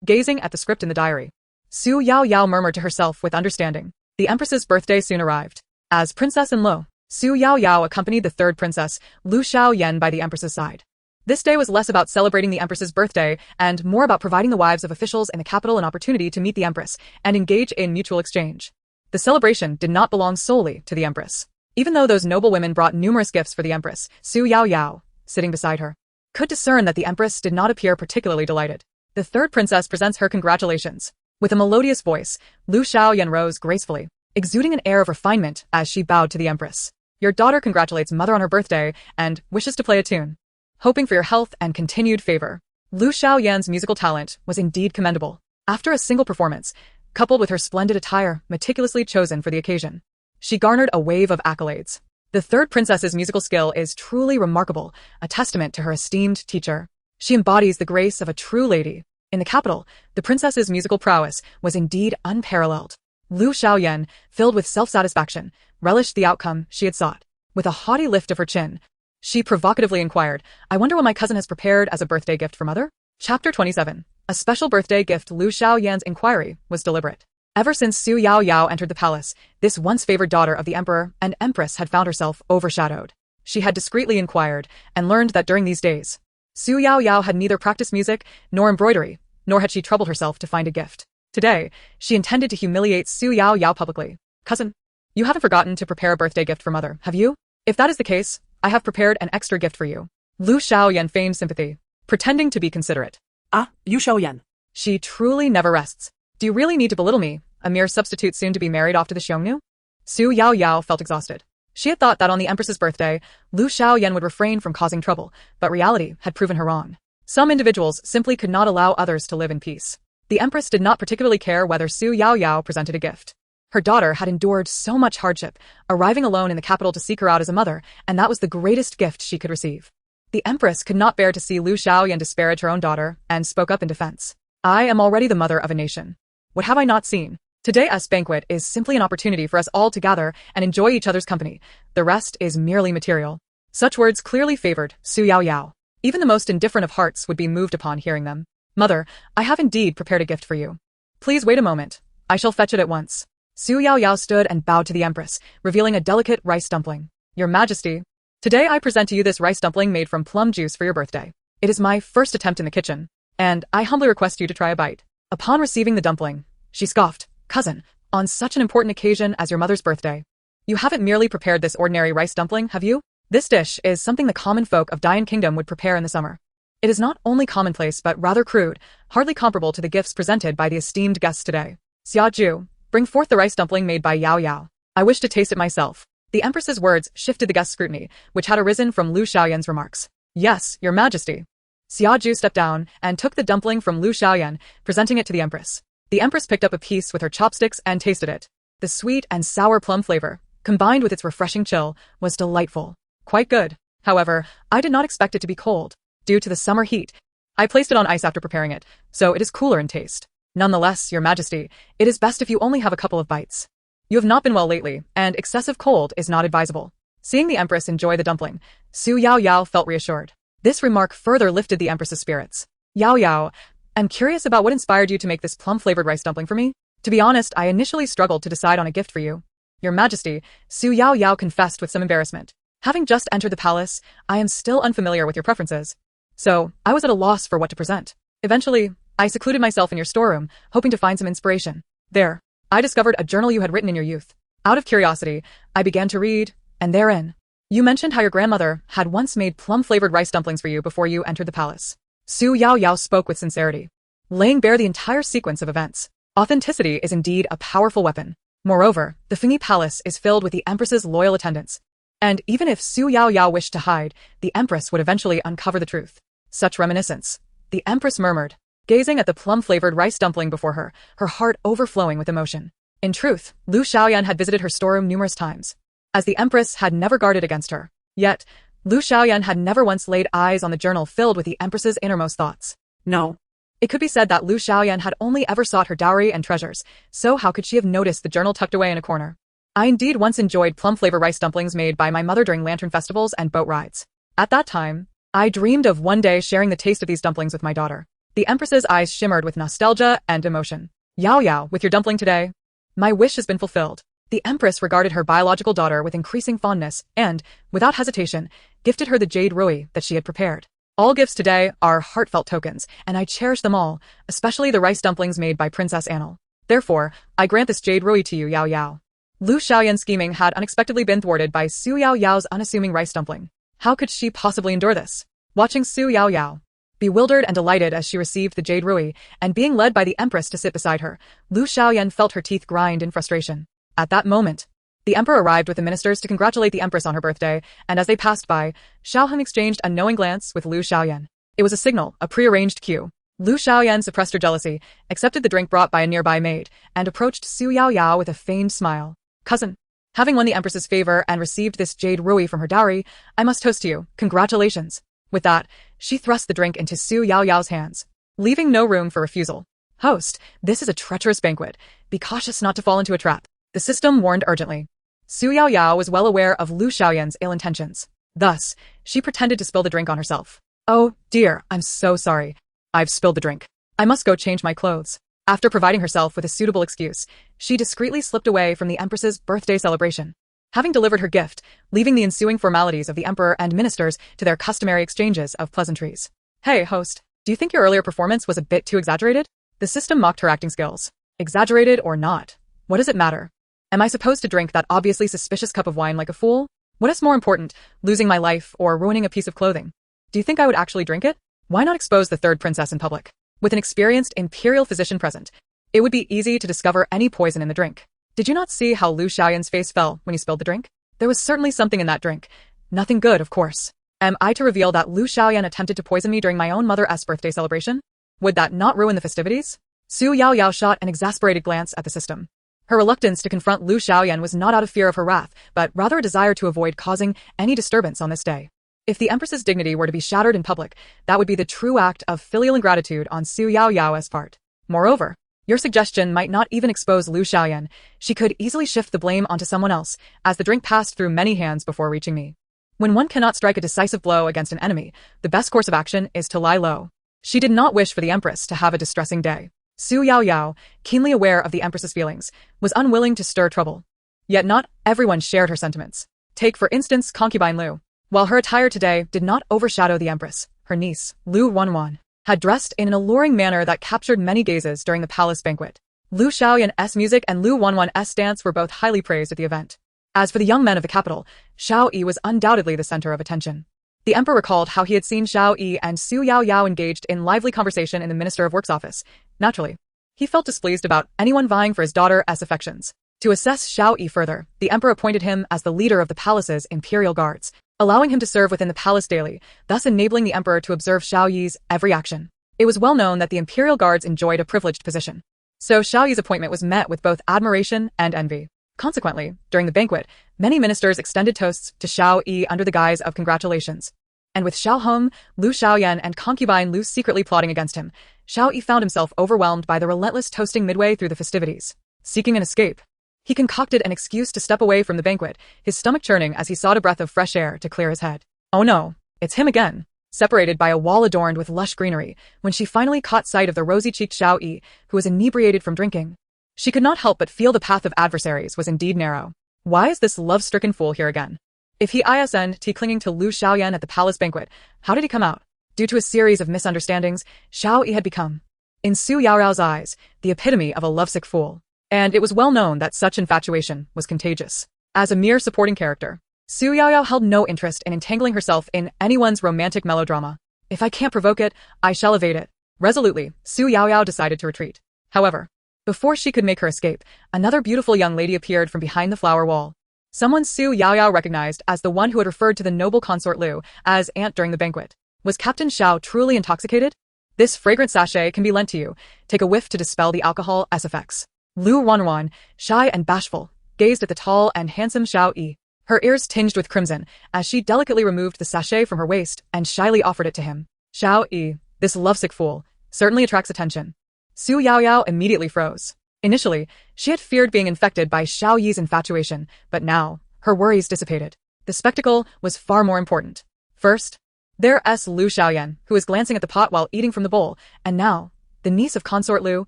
Gazing at the script in the diary, Xu Yaoyao murmured to herself with understanding. The Empress's birthday soon arrived. As Princess in Lo, Xu Yaoyao accompanied the third princess, Lu Xiaoyan, by the Empress's side. This day was less about celebrating the Empress's birthday and more about providing the wives of officials in the capital an opportunity to meet the Empress and engage in mutual exchange. The celebration did not belong solely to the Empress. Even though those noble women brought numerous gifts for the Empress, Xu Yaoyao, sitting beside her, could discern that the Empress did not appear particularly delighted. The third princess presents her congratulations. With a melodious voice, Lu Xiaoyan rose gracefully, exuding an air of refinement as she bowed to the Empress. Your daughter congratulates mother on her birthday and wishes to play a tune, hoping for your health and continued favor. Lu Xiaoyan's musical talent was indeed commendable. After a single performance, coupled with her splendid attire meticulously chosen for the occasion, she garnered a wave of accolades. The third princess's musical skill is truly remarkable, a testament to her esteemed teacher. She embodies the grace of a true lady. In the capital, the princess's musical prowess was indeed unparalleled. Lu Xiaoyan, filled with self-satisfaction, relished the outcome she had sought. With a haughty lift of her chin, she provocatively inquired, I wonder what my cousin has prepared as a birthday gift for mother? Chapter 27. A special birthday gift. Lu Xiaoyan's inquiry was deliberate. Ever since Xu Yaoyao entered the palace, this once favored daughter of the emperor and empress had found herself overshadowed. She had discreetly inquired and learned that during these days, Xu Yaoyao had neither practiced music nor embroidery, nor had she troubled herself to find a gift. Today, she intended to humiliate Xu Yaoyao publicly. Cousin, you haven't forgotten to prepare a birthday gift for mother, have you? If that is the case, I have prepared an extra gift for you. Lu Xiaoyan feigned sympathy, pretending to be considerate. Ah, Liu Xiaoyan. She truly never rests. Do you really need to belittle me, a mere substitute soon to be married off to the Xiongnu? Xu Yaoyao felt exhausted. She had thought that on the Empress's birthday, Lu Xiaoyan would refrain from causing trouble, but reality had proven her wrong. Some individuals simply could not allow others to live in peace. The Empress did not particularly care whether Xu Yaoyao presented a gift. Her daughter had endured so much hardship, arriving alone in the capital to seek her out as a mother, and that was the greatest gift she could receive. The Empress could not bear to see Lu Xiaoyan disparage her own daughter, and spoke up in defense. I am already the mother of a nation. What have I not seen? Today's banquet is simply an opportunity for us all to gather and enjoy each other's company. The rest is merely material. Such words clearly favored Xu Yaoyao. Even the most indifferent of hearts would be moved upon hearing them. Mother, I have indeed prepared a gift for you. Please wait a moment. I shall fetch it at once. Xu Yaoyao stood and bowed to the Empress, revealing a delicate rice dumpling. Your Majesty, today I present to you this rice dumpling made from plum juice for your birthday. It is my first attempt in the kitchen, and I humbly request you to try a bite. Upon receiving the dumpling, she scoffed, Cousin, on such an important occasion as your mother's birthday, you haven't merely prepared this ordinary rice dumpling, have you? This dish is something the common folk of Dian Kingdom would prepare in the summer. It is not only commonplace but rather crude, hardly comparable to the gifts presented by the esteemed guests today. Xiaju, bring forth the rice dumpling made by Yao Yao. I wish to taste it myself. The Empress's words shifted the guest's scrutiny, which had arisen from Lu Xiaoyan's remarks. Yes, Your Majesty. Xiaju stepped down and took the dumpling from Lu Xiaoyan, presenting it to the Empress. The Empress picked up a piece with her chopsticks and tasted it. The sweet and sour plum flavor, combined with its refreshing chill, was delightful. Quite good. However, I did not expect it to be cold. Due to the summer heat, I placed it on ice after preparing it, so it is cooler in taste. Nonetheless, Your Majesty, it is best if you only have a couple of bites. You have not been well lately, and excessive cold is not advisable. Seeing the Empress enjoy the dumpling, Xu Yaoyao felt reassured. This remark further lifted the Empress's spirits. Yaoyao, I'm curious about what inspired you to make this plum-flavored rice dumpling for me. To be honest, I initially struggled to decide on a gift for you. Your Majesty, Xu Yaoyao confessed with some embarrassment. Having just entered the palace, I am still unfamiliar with your preferences. So, I was at a loss for what to present. Eventually, I secluded myself in your storeroom, hoping to find some inspiration. There, I discovered a journal you had written in your youth. Out of curiosity, I began to read, and therein, you mentioned how your grandmother had once made plum-flavored rice dumplings for you before you entered the palace. Xu Yaoyao spoke with sincerity, laying bare the entire sequence of events. Authenticity is indeed a powerful weapon. Moreover, the Fengyi Palace is filled with the Empress's loyal attendants. And even if Xu Yaoyao wished to hide, the Empress would eventually uncover the truth. Such reminiscence. The Empress murmured, gazing at the plum-flavored rice dumpling before her, her heart overflowing with emotion. In truth, Lu Xiaoyan had visited her storeroom numerous times, as the Empress had never guarded against her. Yet, Lu Xiaoyan had never once laid eyes on the journal filled with the Empress's innermost thoughts. No. It could be said that Lu Xiaoyan had only ever sought her dowry and treasures, so how could she have noticed the journal tucked away in a corner? I indeed once enjoyed plum-flavored rice dumplings made by my mother during lantern festivals and boat rides. At that time, I dreamed of one day sharing the taste of these dumplings with my daughter. The Empress's eyes shimmered with nostalgia and emotion. Yaoyao, with your dumpling today, my wish has been fulfilled. The Empress regarded her biological daughter with increasing fondness and, without hesitation, gifted her the jade rui that she had prepared. All gifts today are heartfelt tokens, and I cherish them all, especially the rice dumplings made by Princess Annal. Therefore, I grant this jade rui to you, Yaoyao. Lu Xiaoyan's scheming had unexpectedly been thwarted by Xu Yaoyao's unassuming rice dumpling. How could she possibly endure this? Watching Xu Yaoyao, bewildered and delighted as she received the jade rui, and being led by the Empress to sit beside her, Lu Xiaoyan felt her teeth grind in frustration. At that moment, the Emperor arrived with the ministers to congratulate the Empress on her birthday, and as they passed by, Shiao Hong exchanged a knowing glance with Lu Xiaoyan. It was a signal, a prearranged cue. Lu Xiaoyan suppressed her jealousy, accepted the drink brought by a nearby maid, and approached Xu Yaoyao with a feigned smile. Cousin, having won the Empress's favor and received this jade rui from her dowry, I must toast to you. Congratulations. With that, she thrust the drink into Xu Yaoyao's hands, leaving no room for refusal. Host, this is a treacherous banquet. Be cautious not to fall into a trap. The system warned urgently. Xu Yaoyao was well aware of Lu Xiaoyan's ill intentions. Thus, she pretended to spill the drink on herself. Oh, dear, I'm so sorry. I've spilled the drink. I must go change my clothes. After providing herself with a suitable excuse, she discreetly slipped away from the Empress's birthday celebration. Having delivered her gift, leaving the ensuing formalities of the Emperor and ministers to their customary exchanges of pleasantries. Hey, host, do you think your earlier performance was a bit too exaggerated? The system mocked her acting skills. Exaggerated or not, what does it matter? Am I supposed to drink that obviously suspicious cup of wine like a fool? What is more important, losing my life or ruining a piece of clothing? Do you think I would actually drink it? Why not expose the third princess in public? With an experienced imperial physician present, it would be easy to discover any poison in the drink. Did you not see how Lu Xiaoyan's face fell when he spilled the drink? There was certainly something in that drink. Nothing good, of course. Am I to reveal that Lu Xiaoyan attempted to poison me during my own mother's birthday celebration? Would that not ruin the festivities? Xu Yaoyao shot an exasperated glance at the system. Her reluctance to confront Lu Xiaoyan was not out of fear of her wrath, but rather a desire to avoid causing any disturbance on this day. If the Empress's dignity were to be shattered in public, that would be the true act of filial ingratitude on Xu Yaoyao's part. Moreover, your suggestion might not even expose Lu Xiaoyan. She could easily shift the blame onto someone else, as the drink passed through many hands before reaching me. When one cannot strike a decisive blow against an enemy, the best course of action is to lie low. She did not wish for the Empress to have a distressing day. Xu Yaoyao, keenly aware of the Empress's feelings, was unwilling to stir trouble. Yet not everyone shared her sentiments. Take for instance Concubine Lu. While her attire today did not overshadow the Empress, her niece, Lu Wanwan, had dressed in an alluring manner that captured many gazes during the palace banquet. Lu Xiaoyan's music and Lu Wanwan's dance were both highly praised at the event. As for the young men of the capital, Shao Yi was undoubtedly the center of attention. The emperor recalled how he had seen Shao Yi and Xu Yaoyao engaged in lively conversation in the Minister of Works office. Naturally, he felt displeased about anyone vying for his daughter's affections. To assess Shao Yi further, the emperor appointed him as the leader of the palace's imperial guards, allowing him to serve within the palace daily, thus enabling the emperor to observe Shao Yi's every action. It was well known that the imperial guards enjoyed a privileged position. So Shao Yi's appointment was met with both admiration and envy. Consequently, during the banquet, many ministers extended toasts to Shao Yi under the guise of congratulations. And with Shiao Hong, Lu Xiaoyan and Concubine Lu secretly plotting against him, Shao Yi found himself overwhelmed by the relentless toasting midway through the festivities. Seeking an escape, he concocted an excuse to step away from the banquet, his stomach churning as he sought a breath of fresh air to clear his head. Oh no, it's him again. Separated by a wall adorned with lush greenery, when she finally caught sight of the rosy-cheeked Shao Yi, who was inebriated from drinking, she could not help but feel the path of adversaries was indeed narrow. Why is this love-stricken fool here again? If he isn't clinging to Lu Xiaoyan at the palace banquet, how did he come out? Due to a series of misunderstandings, Xiao Yi had become, in Xu Yaoyao's eyes, the epitome of a lovesick fool. And it was well known that such infatuation was contagious. As a mere supporting character, Xu Yaoyao held no interest in entangling herself in anyone's romantic melodrama. If I can't provoke it, I shall evade it. Resolutely, Xu Yaoyao decided to retreat. However, before she could make her escape, another beautiful young lady appeared from behind the flower wall. Someone Xu Yaoyao recognized as the one who had referred to the noble consort Lu as aunt during the banquet. Was Captain Xiao truly intoxicated? This fragrant sachet can be lent to you. Take a whiff to dispel the alcohol effects. Lu Wanwan, shy and bashful, gazed at the tall and handsome Xiao Yi. Her ears tinged with crimson as she delicately removed the sachet from her waist and shyly offered it to him. Xiao Yi, this lovesick fool, certainly attracts attention. Xu Yaoyao immediately froze. Initially, she had feared being infected by Xiao Yi's infatuation, but now, her worries dissipated. The spectacle was far more important. First, there's Lu Xiaoyan, who is glancing at the pot while eating from the bowl, and now, the niece of consort Lu,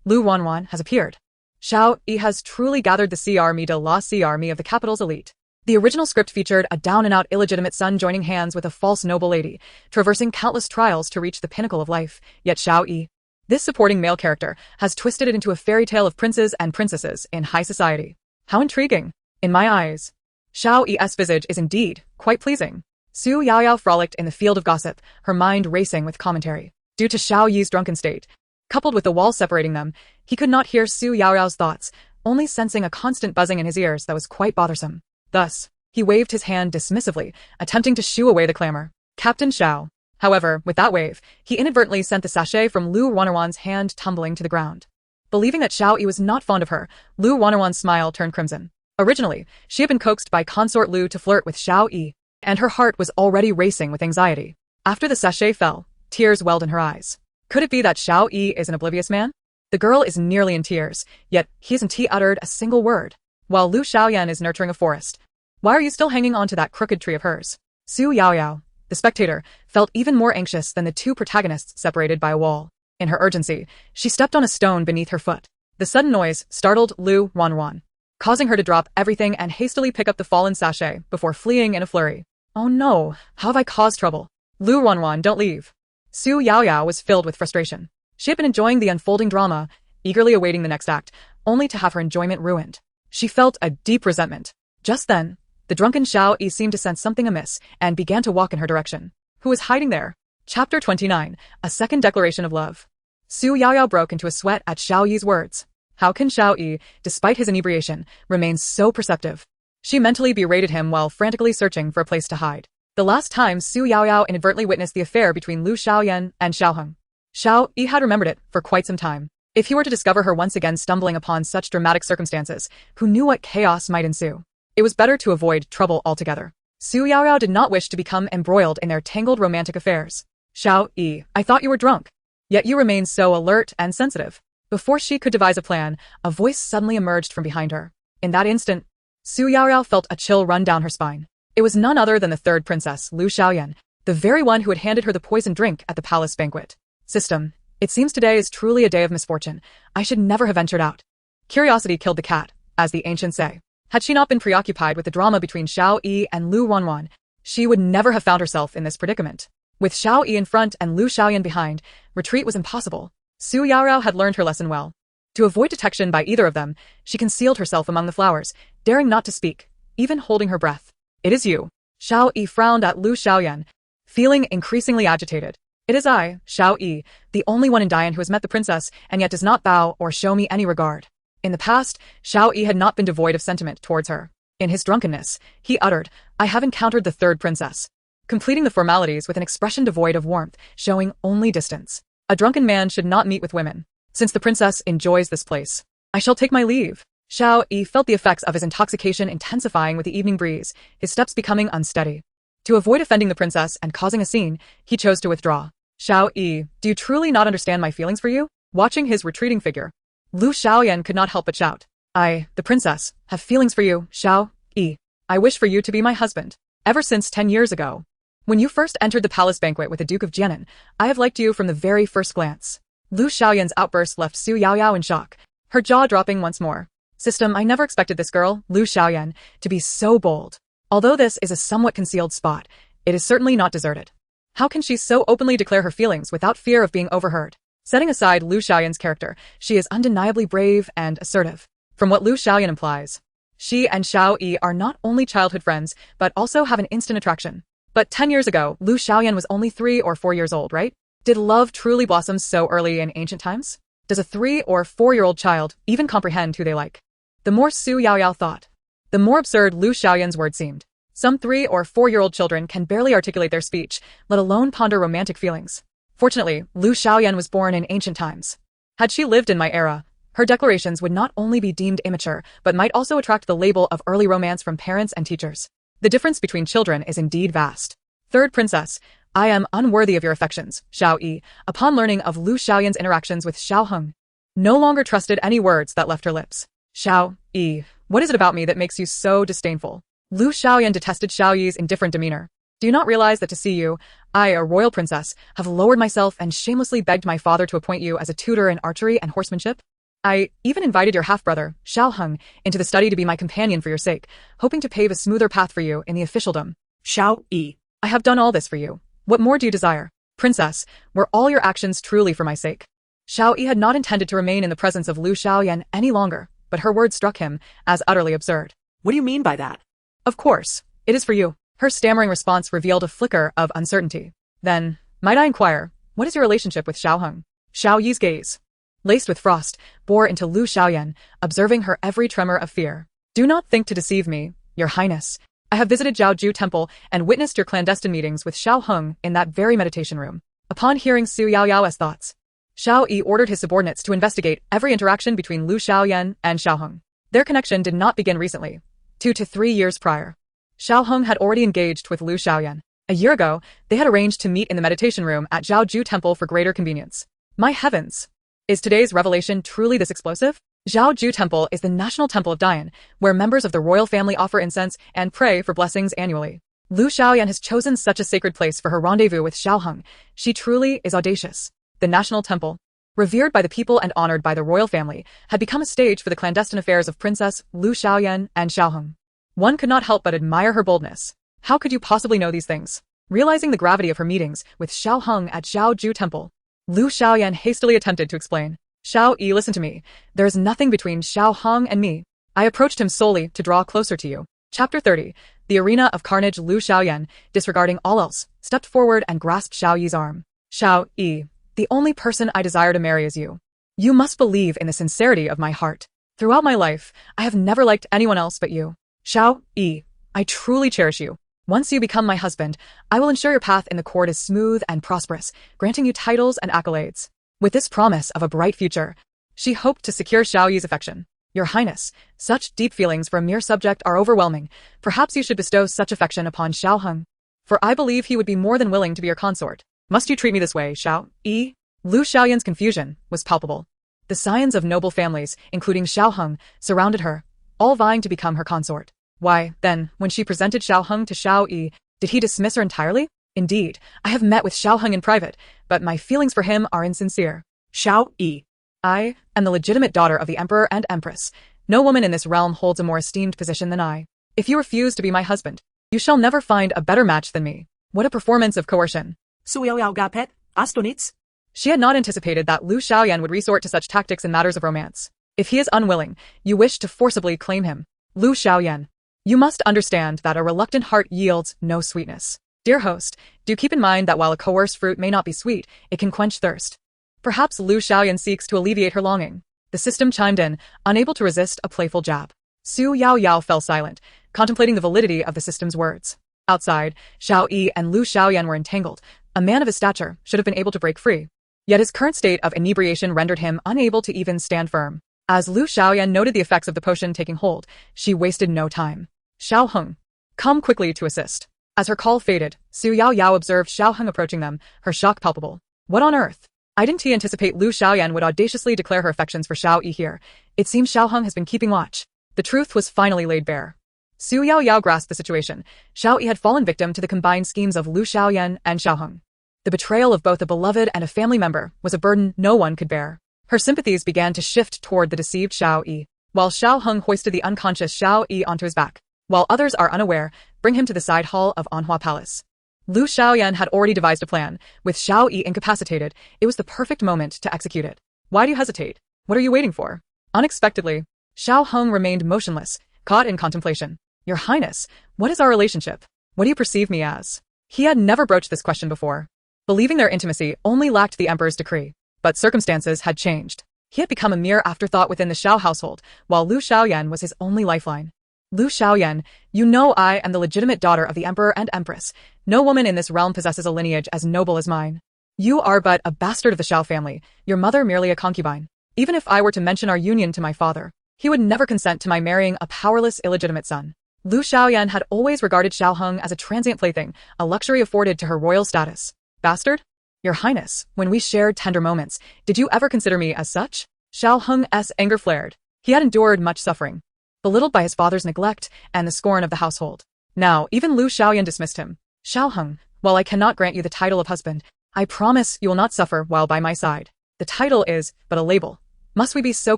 Lu Wanwan, has appeared. Xiao Yi has truly gathered the army de la army of the capital's elite. The original script featured a down-and-out illegitimate son joining hands with a false noble lady, traversing countless trials to reach the pinnacle of life, yet Xiao Yi, this supporting male character, has twisted it into a fairy tale of princes and princesses in high society. How intriguing. In my eyes, Xiao Yi's visage is indeed quite pleasing. Xu Yaoyao frolicked in the field of gossip, her mind racing with commentary. Due to Xiao Yi's drunken state, coupled with the wall separating them, he could not hear Xu Yaoyao's thoughts, only sensing a constant buzzing in his ears that was quite bothersome. Thus, he waved his hand dismissively, attempting to shoo away the clamor. Captain Xiao. However, with that wave, he inadvertently sent the sachet from Lu Wanwan's hand tumbling to the ground. Believing that Xiao Yi was not fond of her, Lu Wanwan's smile turned crimson. Originally, she had been coaxed by consort Lu to flirt with Xiao Yi, and her heart was already racing with anxiety. After the sachet fell, tears welled in her eyes. Could it be that Xiao Yi is an oblivious man? The girl is nearly in tears, yet he hasn't uttered a single word, while Lu Xiaoyan is nurturing a forest. Why are you still hanging on to that crooked tree of hers? Xu Yaoyao, the spectator, felt even more anxious than the two protagonists separated by a wall. In her urgency, she stepped on a stone beneath her foot. The sudden noise startled Lu Wanwan, causing her to drop everything and hastily pick up the fallen sachet before fleeing in a flurry. Oh no, how have I caused trouble? Lu Wanwan, don't leave. Xu Yaoyao was filled with frustration. She had been enjoying the unfolding drama, eagerly awaiting the next act, only to have her enjoyment ruined. She felt a deep resentment. Just then, the drunken Xiao Yi seemed to sense something amiss and began to walk in her direction. Who was hiding there? Chapter 29, A Second Declaration of Love. Xu Yaoyao broke into a sweat at Xiao Yi's words. How can Xiao Yi, despite his inebriation, remain so perceptive? She mentally berated him while frantically searching for a place to hide. The last time Xu Yaoyao inadvertently witnessed the affair between Lu Xiaoyan and Shiao Hong, Xiao Yi had remembered it for quite some time. If he were to discover her once again stumbling upon such dramatic circumstances, who knew what chaos might ensue? It was better to avoid trouble altogether. Xu Yaoyao did not wish to become embroiled in their tangled romantic affairs. Xiao Yi, I thought you were drunk. Yet you remain so alert and sensitive. Before she could devise a plan, a voice suddenly emerged from behind her. In that instant, Xu Yaoyao felt a chill run down her spine. It was none other than the third princess, Lu Xiaoyan, the very one who had handed her the poisoned drink at the palace banquet. System, it seems today is truly a day of misfortune. I should never have ventured out. Curiosity killed the cat, as the ancients say. Had she not been preoccupied with the drama between Xiao Yi and Lu Wanwan, she would never have found herself in this predicament. With Xiao Yi in front and Lu Xiaoyan behind, retreat was impossible. Xu Yaoyao had learned her lesson well. To avoid detection by either of them, she concealed herself among the flowers, daring not to speak, even holding her breath. It is you. Xiao Yi frowned at Lu Xiaoyan, feeling increasingly agitated. It is I, Xiao Yi, the only one in Dian who has met the princess and yet does not bow or show me any regard. In the past, Xiao Yi had not been devoid of sentiment towards her. In his drunkenness, he uttered, I have encountered the third princess, completing the formalities with an expression devoid of warmth, showing only distance. A drunken man should not meet with women. Since the princess enjoys this place, I shall take my leave. Xiao Yi felt the effects of his intoxication intensifying with the evening breeze, his steps becoming unsteady. To avoid offending the princess and causing a scene, he chose to withdraw. Xiao Yi, do you truly not understand my feelings for you? Watching his retreating figure, Lu Xiaoyan could not help but shout. I, the princess, have feelings for you, Xiao Yi. I wish for you to be my husband. Ever since 10 years ago, when you first entered the palace banquet with the Duke of Jianan, I have liked you from the very first glance. Lu Xiaoyan's outburst left Xu Yaoyao in shock, her jaw dropping once more. System, I never expected this girl, Lu Xiaoyan, to be so bold. Although this is a somewhat concealed spot, it is certainly not deserted. How can she so openly declare her feelings without fear of being overheard? Setting aside Lu Xiaoyan's character, she is undeniably brave and assertive. From what Lu Xiaoyan implies, she and Xiao Yi are not only childhood friends, but also have an instant attraction. But 10 years ago, Lu Xiaoyan was only 3 or 4 years old, right? Did love truly blossom so early in ancient times? Does a 3 or 4-year-old child even comprehend who they like? The more Xu Yaoyao thought, the more absurd Lu Xiaoyan's words seemed. Some 3 or 4-year-old children can barely articulate their speech, let alone ponder romantic feelings. Fortunately, Lu Xiaoyan was born in ancient times. Had she lived in my era, her declarations would not only be deemed immature, but might also attract the label of early romance from parents and teachers. The difference between children is indeed vast. Third princess, I am unworthy of your affections, Xiao Yi, upon learning of Lu Xiaoyan's interactions with Shiao Hong. No longer trusted any words that left her lips. Xiao Yi, what is it about me that makes you so disdainful? Lu Xiaoyan detested Xiao Yi's indifferent demeanor. Do you not realize that to see you, I, a royal princess, have lowered myself and shamelessly begged my father to appoint you as a tutor in archery and horsemanship? I even invited your half-brother, Xiao Hong, into the study to be my companion for your sake, hoping to pave a smoother path for you in the officialdom. Xiao Yi. I have done all this for you. What more do you desire? Princess, were all your actions truly for my sake? Xiao Yi had not intended to remain in the presence of Lu Xiaoyan any longer, but her words struck him as utterly absurd. What do you mean by that? Of course, it is for you. Her stammering response revealed a flicker of uncertainty. Then, might I inquire, what is your relationship with Xiao Hong? Xiao Yi's gaze, laced with frost, bore into Lu Xiaoyan, observing her every tremor of fear. Do not think to deceive me, your highness. I have visited Jiaoju Temple and witnessed your clandestine meetings with Xiao Hong in that very meditation room. Upon hearing Xu Yaoyao's thoughts, Xiao Yi ordered his subordinates to investigate every interaction between Lu Xiaoyan and Xiao Hong. Their connection did not begin recently. 2 to 3 years prior, Xiao Hong had already engaged with Lu Xiaoyan. A year ago, they had arranged to meet in the meditation room at Jiaoju Temple for greater convenience. My heavens! Is today's revelation truly this explosive? Jiaoju Temple is the national temple of Dian, where members of the royal family offer incense and pray for blessings annually. Lu Xiaoyan has chosen such a sacred place for her rendezvous with Xiao Hong. She truly is audacious. The national temple, revered by the people and honored by the royal family, had become a stage for the clandestine affairs of Princess Lu Xiaoyan and Xiao Hong. One could not help but admire her boldness. How could you possibly know these things? Realizing the gravity of her meetings with Xiao Hong at Jiaoju Temple, Lu Xiaoyan hastily attempted to explain. Xiao Yi, listen to me. There is nothing between Xiao Hong and me. I approached him solely to draw closer to you. Chapter 30. The arena of carnage. Lu Xiaoyan, disregarding all else, stepped forward and grasped Xiao Yi's arm. Xiao Yi, the only person I desire to marry is you. You must believe in the sincerity of my heart. Throughout my life, I have never liked anyone else but you. Xiao Yi, I truly cherish you. Once you become my husband, I will ensure your path in the court is smooth and prosperous, granting you titles and accolades. With this promise of a bright future, she hoped to secure Xiao Yi's affection. Your Highness, such deep feelings for a mere subject are overwhelming. Perhaps you should bestow such affection upon Xiao Hong, for I believe he would be more than willing to be your consort. Must you treat me this way, Xiao Yi? Lu Xiaoyan's confusion was palpable. The scions of noble families, including Xiao Hong, surrounded her, all vying to become her consort. Why, then, when she presented Xiao Hong to Xiao Yi, did he dismiss her entirely? Indeed, I have met with Xiao Hong in private, but my feelings for him are insincere. Xiao Yi. I am the legitimate daughter of the Emperor and Empress. No woman in this realm holds a more esteemed position than I. If you refuse to be my husband, you shall never find a better match than me. What a performance of coercion. Xu Yaoyao gapet, astoniz. She had not anticipated that Lu Xiaoyan would resort to such tactics in matters of romance. If he is unwilling, you wish to forcibly claim him. Lu Xiaoyan, you must understand that a reluctant heart yields no sweetness. Dear host, do keep in mind that while a coerced fruit may not be sweet, it can quench thirst. Perhaps Lu Xiaoyan seeks to alleviate her longing. The system chimed in, unable to resist a playful jab. Xu Yaoyao fell silent, contemplating the validity of the system's words. Outside, Xiao Yi and Lu Xiaoyan were entangled. A man of his stature should have been able to break free. Yet his current state of inebriation rendered him unable to even stand firm. As Lu Xiaoyan noted the effects of the potion taking hold, she wasted no time. Xiao Hong, come quickly to assist. As her call faded, Xu Yaoyao observed Xiao Hong approaching them, her shock palpable. What on earth? I didn't anticipate Lu Xiaoyan would audaciously declare her affections for Xiao Yi here. It seems Xiao Hong has been keeping watch. The truth was finally laid bare. Xu Yaoyao grasped the situation. Xiao Yi had fallen victim to the combined schemes of Lu Xiaoyan and Xiao Hong. The betrayal of both a beloved and a family member was a burden no one could bear. Her sympathies began to shift toward the deceived Xiao Yi, while Xiao Hong hoisted the unconscious Xiao Yi onto his back. While others are unaware, bring him to the side hall of Anhua Palace. Lu Xiaoyan had already devised a plan. With Xiao Yi incapacitated, it was the perfect moment to execute it. Why do you hesitate? What are you waiting for? Unexpectedly, Shiao Hong remained motionless, caught in contemplation. Your Highness, what is our relationship? What do you perceive me as? He had never broached this question before. Believing their intimacy only lacked the Emperor's decree. But circumstances had changed. He had become a mere afterthought within the Xiao household, while Lu Xiaoyan was his only lifeline. Lu Xiaoyan, you know I am the legitimate daughter of the Emperor and Empress. No woman in this realm possesses a lineage as noble as mine. You are but a bastard of the Xiao family, your mother merely a concubine. Even if I were to mention our union to my father, he would never consent to my marrying a powerless, illegitimate son. Lu Xiaoyan had always regarded Shiao Hong as a transient plaything, a luxury afforded to her royal status. Bastard? Your Highness, when we shared tender moments, did you ever consider me as such? Shiao Hong's anger flared. He had endured much suffering, belittled by his father's neglect and the scorn of the household. Now, even Lu Xiaoyan dismissed him. Shiao Hong, while I cannot grant you the title of husband, I promise you will not suffer while by my side. The title is but a label. Must we be so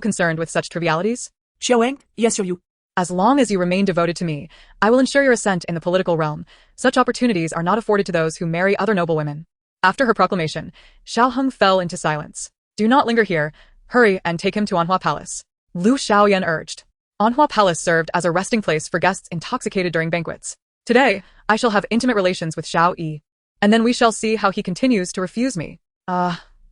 concerned with such trivialities? Xiaoeng, yes you. As long as you remain devoted to me, I will ensure your ascent in the political realm. Such opportunities are not afforded to those who marry other noble women. After her proclamation, Shiao Hong fell into silence. Do not linger here. Hurry and take him to Anhua Palace. Lu Xiaoyan urged. Anhua Palace served as a resting place for guests intoxicated during banquets. Today, I shall have intimate relations with Xiao Yi, and then we shall see how he continues to refuse me.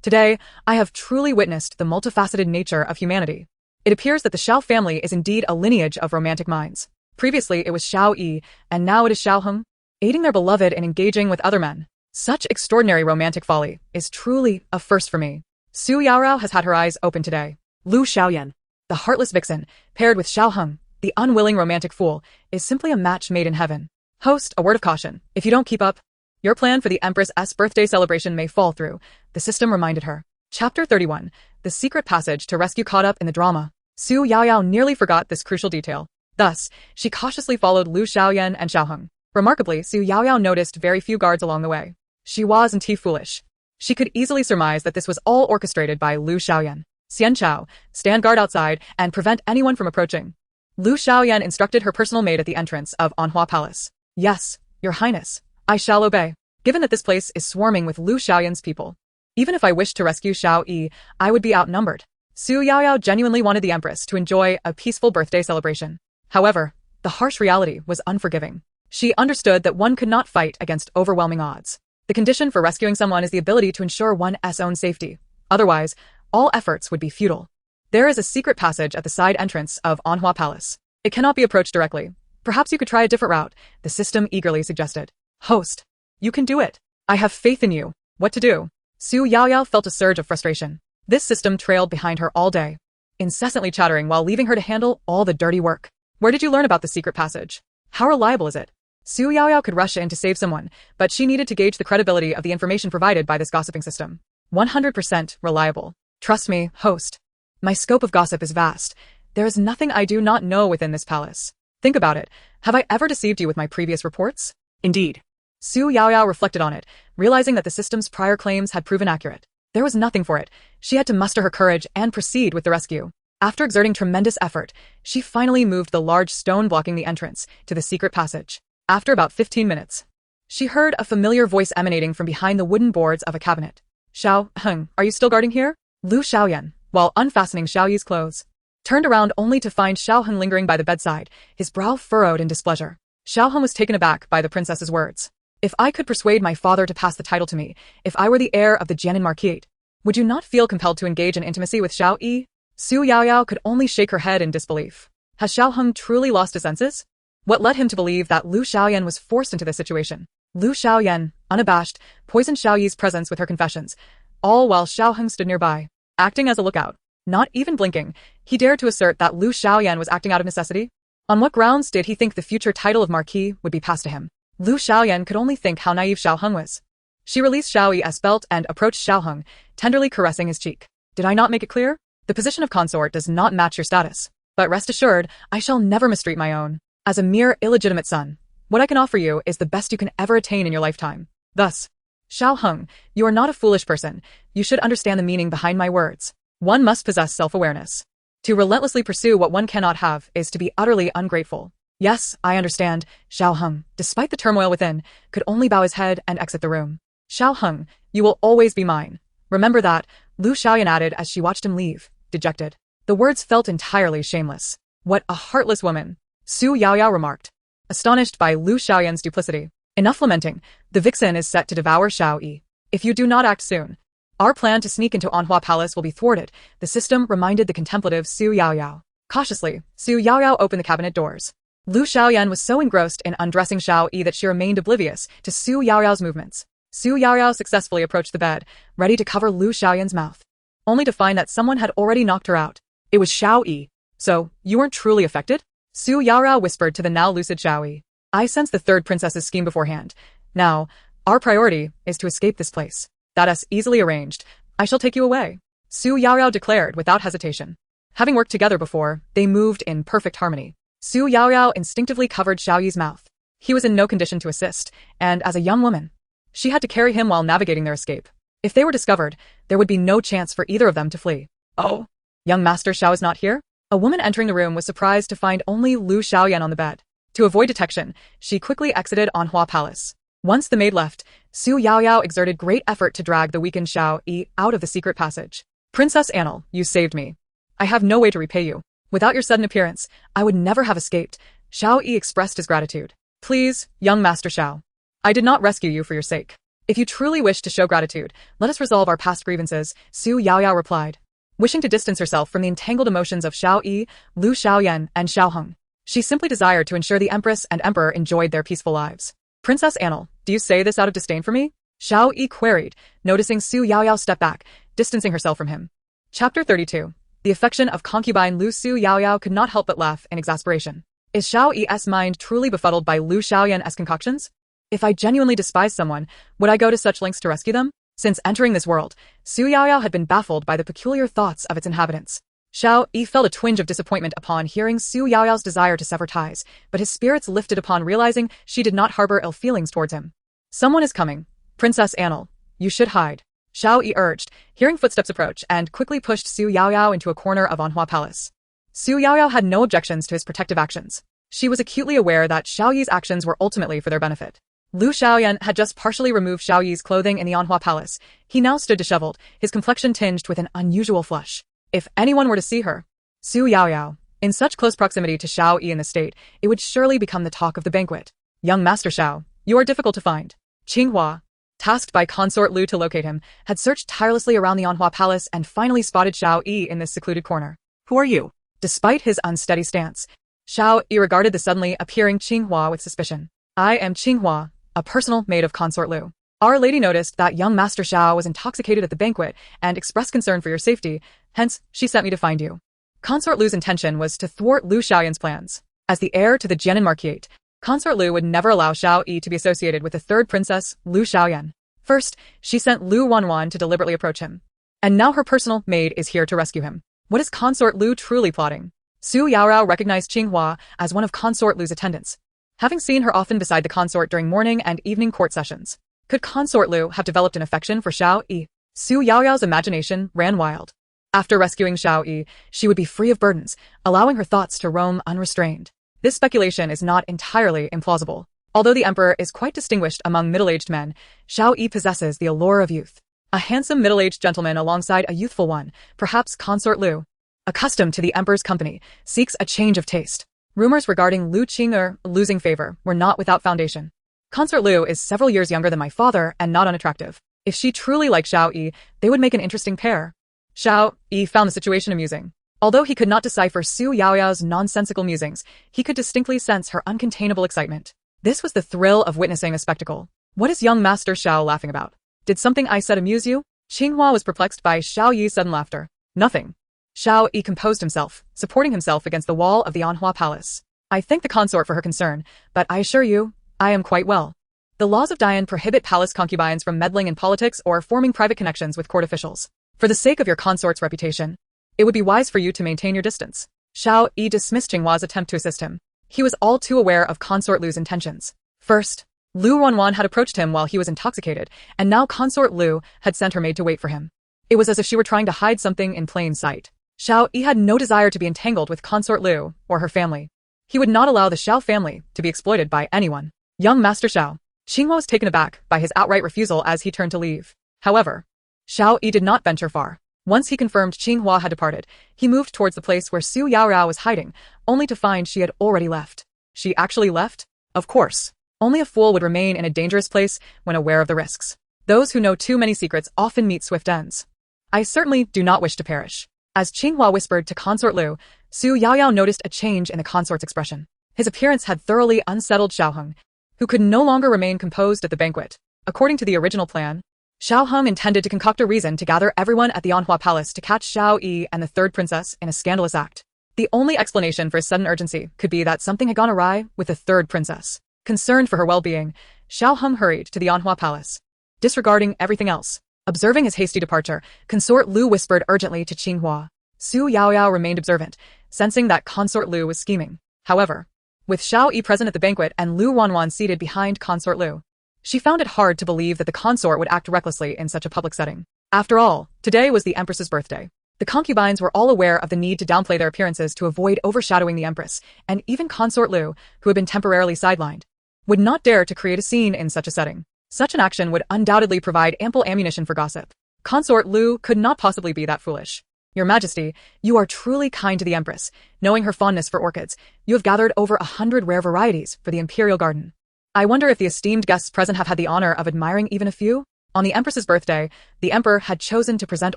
Today, I have truly witnessed the multifaceted nature of humanity. It appears that the Xiao family is indeed a lineage of romantic minds. Previously, it was Xiao Yi, and now it is Shiao Hong, aiding their beloved in engaging with other men. Such extraordinary romantic folly is truly a first for me. Xu Yaoyao has had her eyes open today. Lu Xiaoyan, The heartless vixen, paired with Shiao Hong, the unwilling romantic fool, is simply a match made in heaven. Host, a word of caution. If you don't keep up, your plan for the Empress's birthday celebration may fall through, the system reminded her. Chapter 31. The secret passage to rescue caught up in the drama. Xu Yaoyao nearly forgot this crucial detail. Thus, she cautiously followed Lu Xiaoyan and Shiao Hong. Remarkably, Xu Yaoyao noticed very few guards along the way. She wasn't foolish. She could easily surmise that this was all orchestrated by Lu Xiaoyan. Xian Chao, stand guard outside and prevent anyone from approaching. Lu Xiaoyan instructed her personal maid at the entrance of Anhua Palace. Yes, Your Highness, I shall obey. Given that this place is swarming with Lu Xiaoyan's people, even if I wished to rescue Xiao Yi, I would be outnumbered. Xu Yaoyao genuinely wanted the Empress to enjoy a peaceful birthday celebration. However, the harsh reality was unforgiving. She understood that one could not fight against overwhelming odds. The condition for rescuing someone is the ability to ensure one's own safety. Otherwise, all efforts would be futile. There is a secret passage at the side entrance of Anhua Palace. It cannot be approached directly. Perhaps you could try a different route, the system eagerly suggested. Host, you can do it. I have faith in you. What to do? Xu Yaoyao felt a surge of frustration. This system trailed behind her all day, incessantly chattering while leaving her to handle all the dirty work. Where did you learn about the secret passage? How reliable is it? Xu Yaoyao could rush in to save someone, but she needed to gauge the credibility of the information provided by this gossiping system. 100% reliable. Trust me, host. My scope of gossip is vast. There is nothing I do not know within this palace. Think about it. Have I ever deceived you with my previous reports? indeed. Xu Yaoyao reflected on it, realizing that the system's prior claims had proven accurate. There was nothing for it. She had to muster her courage and proceed with the rescue. After exerting tremendous effort, she finally moved the large stone blocking the entrance to the secret passage. After about 15 minutes, she heard a familiar voice emanating from behind the wooden boards of a cabinet. Shiao Hong, are you still guarding here? Lu Xiaoyan, while unfastening Xiao Yi's clothes, turned around only to find Shiao Hong lingering by the bedside, his brow furrowed in displeasure. Shiao Hong was taken aback by the princess's words. If I could persuade my father to pass the title to me, if I were the heir of the Jianan Marquise, would you not feel compelled to engage in intimacy with Xiao Yi? Xu Yaoyao could only shake her head in disbelief. Has Shiao Hong truly lost his senses? What led him to believe that Lu Xiaoyan was forced into this situation? Lu Xiaoyan, unabashed, poisoned Xiao Yi's presence with her confessions, all while Shiao Hong stood nearby, acting as a lookout. Not even blinking, he dared to assert that Lu Xiaoyan was acting out of necessity. On what grounds did he think the future title of Marquis would be passed to him? Lu Xiaoyan could only think how naive Shiao Hong was. She released Xiao Yi's belt and approached Shiao Hong, tenderly caressing his cheek. Did I not make it clear? The position of consort does not match your status. But rest assured, I shall never mistreat my own. As a mere illegitimate son, what I can offer you is the best you can ever attain in your lifetime. Thus, Shiao Hong, you are not a foolish person. You should understand the meaning behind my words. One must possess self-awareness. To relentlessly pursue what one cannot have is to be utterly ungrateful. Yes, I understand. Shiao Hong, despite the turmoil within, could only bow his head and exit the room. Shiao Hong, you will always be mine. Remember that, Lu Xiaoyan added as she watched him leave, dejected. The words felt entirely shameless. What a heartless woman, Xu Yaoyao remarked, astonished by Lu Xiaoyan's duplicity. Enough lamenting, the vixen is set to devour Xiao Yi. If you do not act soon, our plan to sneak into Anhua Palace will be thwarted, the system reminded the contemplative Xu Yaoyao. Cautiously, Xu Yaoyao opened the cabinet doors. Lu Xiaoyan was so engrossed in undressing Xiao Yi that she remained oblivious to Xu Yaoyao's movements. Xu Yaoyao successfully approached the bed, ready to cover Lu Xiaoyan's mouth, only to find that someone had already knocked her out. It was Xiao Yi. So, you weren't truly affected? Xu Yaoyao whispered to the now lucid Xiao Yi. I sensed the third princess's scheme beforehand. Now, our priority is to escape this place. That is easily arranged. I shall take you away, Xu Yaoyao declared without hesitation. Having worked together before, they moved in perfect harmony. Xu Yaoyao instinctively covered Xiao Yi's mouth. He was in no condition to assist, and as a young woman, she had to carry him while navigating their escape. If they were discovered, there would be no chance for either of them to flee. Oh, young Master Xiao is not here? A woman entering the room was surprised to find only Lu Xiaoyan on the bed. To avoid detection, she quickly exited Anhua Palace. Once the maid left, Xu Yaoyao exerted great effort to drag the weakened Xiao Yi out of the secret passage. Princess Annal, you saved me. I have no way to repay you. Without your sudden appearance, I would never have escaped. Xiao Yi expressed his gratitude. Please, young Master Xiao. I did not rescue you for your sake. If you truly wish to show gratitude, let us resolve our past grievances, Xu Yaoyao replied. Wishing to distance herself from the entangled emotions of Xiao Yi, Lu Xiaoyan, and Shiao Hong, she simply desired to ensure the Empress and Emperor enjoyed their peaceful lives. Princess Annal, do you say this out of disdain for me? Xiao Yi queried, noticing Xu Yaoyao step back, distancing herself from him. Chapter 32. The affection of concubine Lu. Xu Yaoyao could not help but laugh in exasperation. Is Xiao Yi's mind truly befuddled by Lu Xiaoyan's concoctions? If I genuinely despise someone, would I go to such lengths to rescue them? Since entering this world, Xu Yaoyao had been baffled by the peculiar thoughts of its inhabitants. Xiao Yi felt a twinge of disappointment upon hearing Xu Yaoyao's desire to sever ties, but his spirits lifted upon realizing she did not harbor ill feelings towards him. Someone is coming. Princess Annal, you should hide, Xiao Yi urged, hearing footsteps approach and quickly pushed Xu Yaoyao into a corner of Anhua Palace. Xu Yaoyao had no objections to his protective actions. She was acutely aware that Xiao Yi's actions were ultimately for their benefit. Lu Xiaoyan had just partially removed Xiao Yi's clothing in the Anhua Palace. He now stood disheveled, his complexion tinged with an unusual flush. If anyone were to see her, Xu Yaoyao, in such close proximity to Xiao Yi in the state, it would surely become the talk of the banquet. Young Master Xiao, you are difficult to find. Qinghua, tasked by consort Lu to locate him, had searched tirelessly around the Anhua Palace and finally spotted Xiao Yi in this secluded corner. Who are you? Despite his unsteady stance, Xiao Yi regarded the suddenly appearing Qinghua with suspicion. I am Qinghua, a personal maid of consort Lu. Our lady noticed that young Master Xiao was intoxicated at the banquet and expressed concern for your safety, hence, she sent me to find you. Consort Lu's intention was to thwart Lu Xiaoyan's plans. As the heir to the Jianan Marquisate, Consort Lu would never allow Xiao Yi to be associated with the third princess, Lu Xiaoyan. First, she sent Lu Wanwan to deliberately approach him. And now her personal maid is here to rescue him. What is Consort Lu truly plotting? Xu Yaoyao recognized Qinghua as one of Consort Lu's attendants, having seen her often beside the consort during morning and evening court sessions. Could Consort Lu have developed an affection for Xiao Yi? Xu Yaoyao's imagination ran wild. After rescuing Xiao Yi, she would be free of burdens, allowing her thoughts to roam unrestrained. This speculation is not entirely implausible. Although the emperor is quite distinguished among middle-aged men, Xiao Yi possesses the allure of youth. A handsome middle-aged gentleman alongside a youthful one, perhaps Consort Lu, accustomed to the emperor's company, seeks a change of taste. Rumors regarding Lu Qing'er losing favor were not without foundation. Consort Lu is several years younger than my father and not unattractive. If she truly liked Xiao Yi, they would make an interesting pair. Xiao Yi found the situation amusing. Although he could not decipher Xu Yaoyao's nonsensical musings, he could distinctly sense her uncontainable excitement. This was the thrill of witnessing a spectacle. What is young Master Xiao laughing about? Did something I said amuse you? Qinghua was perplexed by Xiao Yi's sudden laughter. Nothing. Xiao Yi composed himself, supporting himself against the wall of the Anhua Palace. I thank the consort for her concern, but I assure you, I am quite well. The laws of Dian prohibit palace concubines from meddling in politics or forming private connections with court officials. For the sake of your consort's reputation, it would be wise for you to maintain your distance. Xiao Yi dismissed Qinghua's attempt to assist him. He was all too aware of Consort Lu's intentions. First, Lu Wanwan had approached him while he was intoxicated, and now Consort Lu had sent her maid to wait for him. It was as if she were trying to hide something in plain sight. Xiao Yi had no desire to be entangled with Consort Lu or her family. He would not allow the Xiao family to be exploited by anyone. Young Master Xiao. Qinghua was taken aback by his outright refusal as he turned to leave. However, Xiao Yi did not venture far. Once he confirmed Qinghua had departed, he moved towards the place where Xu Yaoyao was hiding, only to find she had already left. She actually left? Of course. Only a fool would remain in a dangerous place when aware of the risks. Those who know too many secrets often meet swift ends. I certainly do not wish to perish. As Qinghua whispered to Consort Lu, Xu Yaoyao noticed a change in the consort's expression. His appearance had thoroughly unsettled Shiao Hong, who could no longer remain composed at the banquet. According to the original plan, Shiao Hong intended to concoct a reason to gather everyone at the Anhua Palace to catch Xiao Yi and the third princess in a scandalous act. The only explanation for his sudden urgency could be that something had gone awry with the third princess. Concerned for her well-being, Shiao Hong hurried to the Anhua Palace, disregarding everything else. Observing his hasty departure, Consort Lu whispered urgently to Qinghua. Xu Yaoyao remained observant, sensing that Consort Lu was scheming. However, with Xiao Yi present at the banquet and Lu Wanwan seated behind Consort Lu, she found it hard to believe that the consort would act recklessly in such a public setting. After all, today was the Empress's birthday. The concubines were all aware of the need to downplay their appearances to avoid overshadowing the Empress, and even Consort Lu, who had been temporarily sidelined, would not dare to create a scene in such a setting. Such an action would undoubtedly provide ample ammunition for gossip. Consort Lu could not possibly be that foolish. Your Majesty, you are truly kind to the Empress. Knowing her fondness for orchids, you have gathered over 100 rare varieties for the Imperial Garden. I wonder if the esteemed guests present have had the honor of admiring even a few? On the Empress's birthday, the Emperor had chosen to present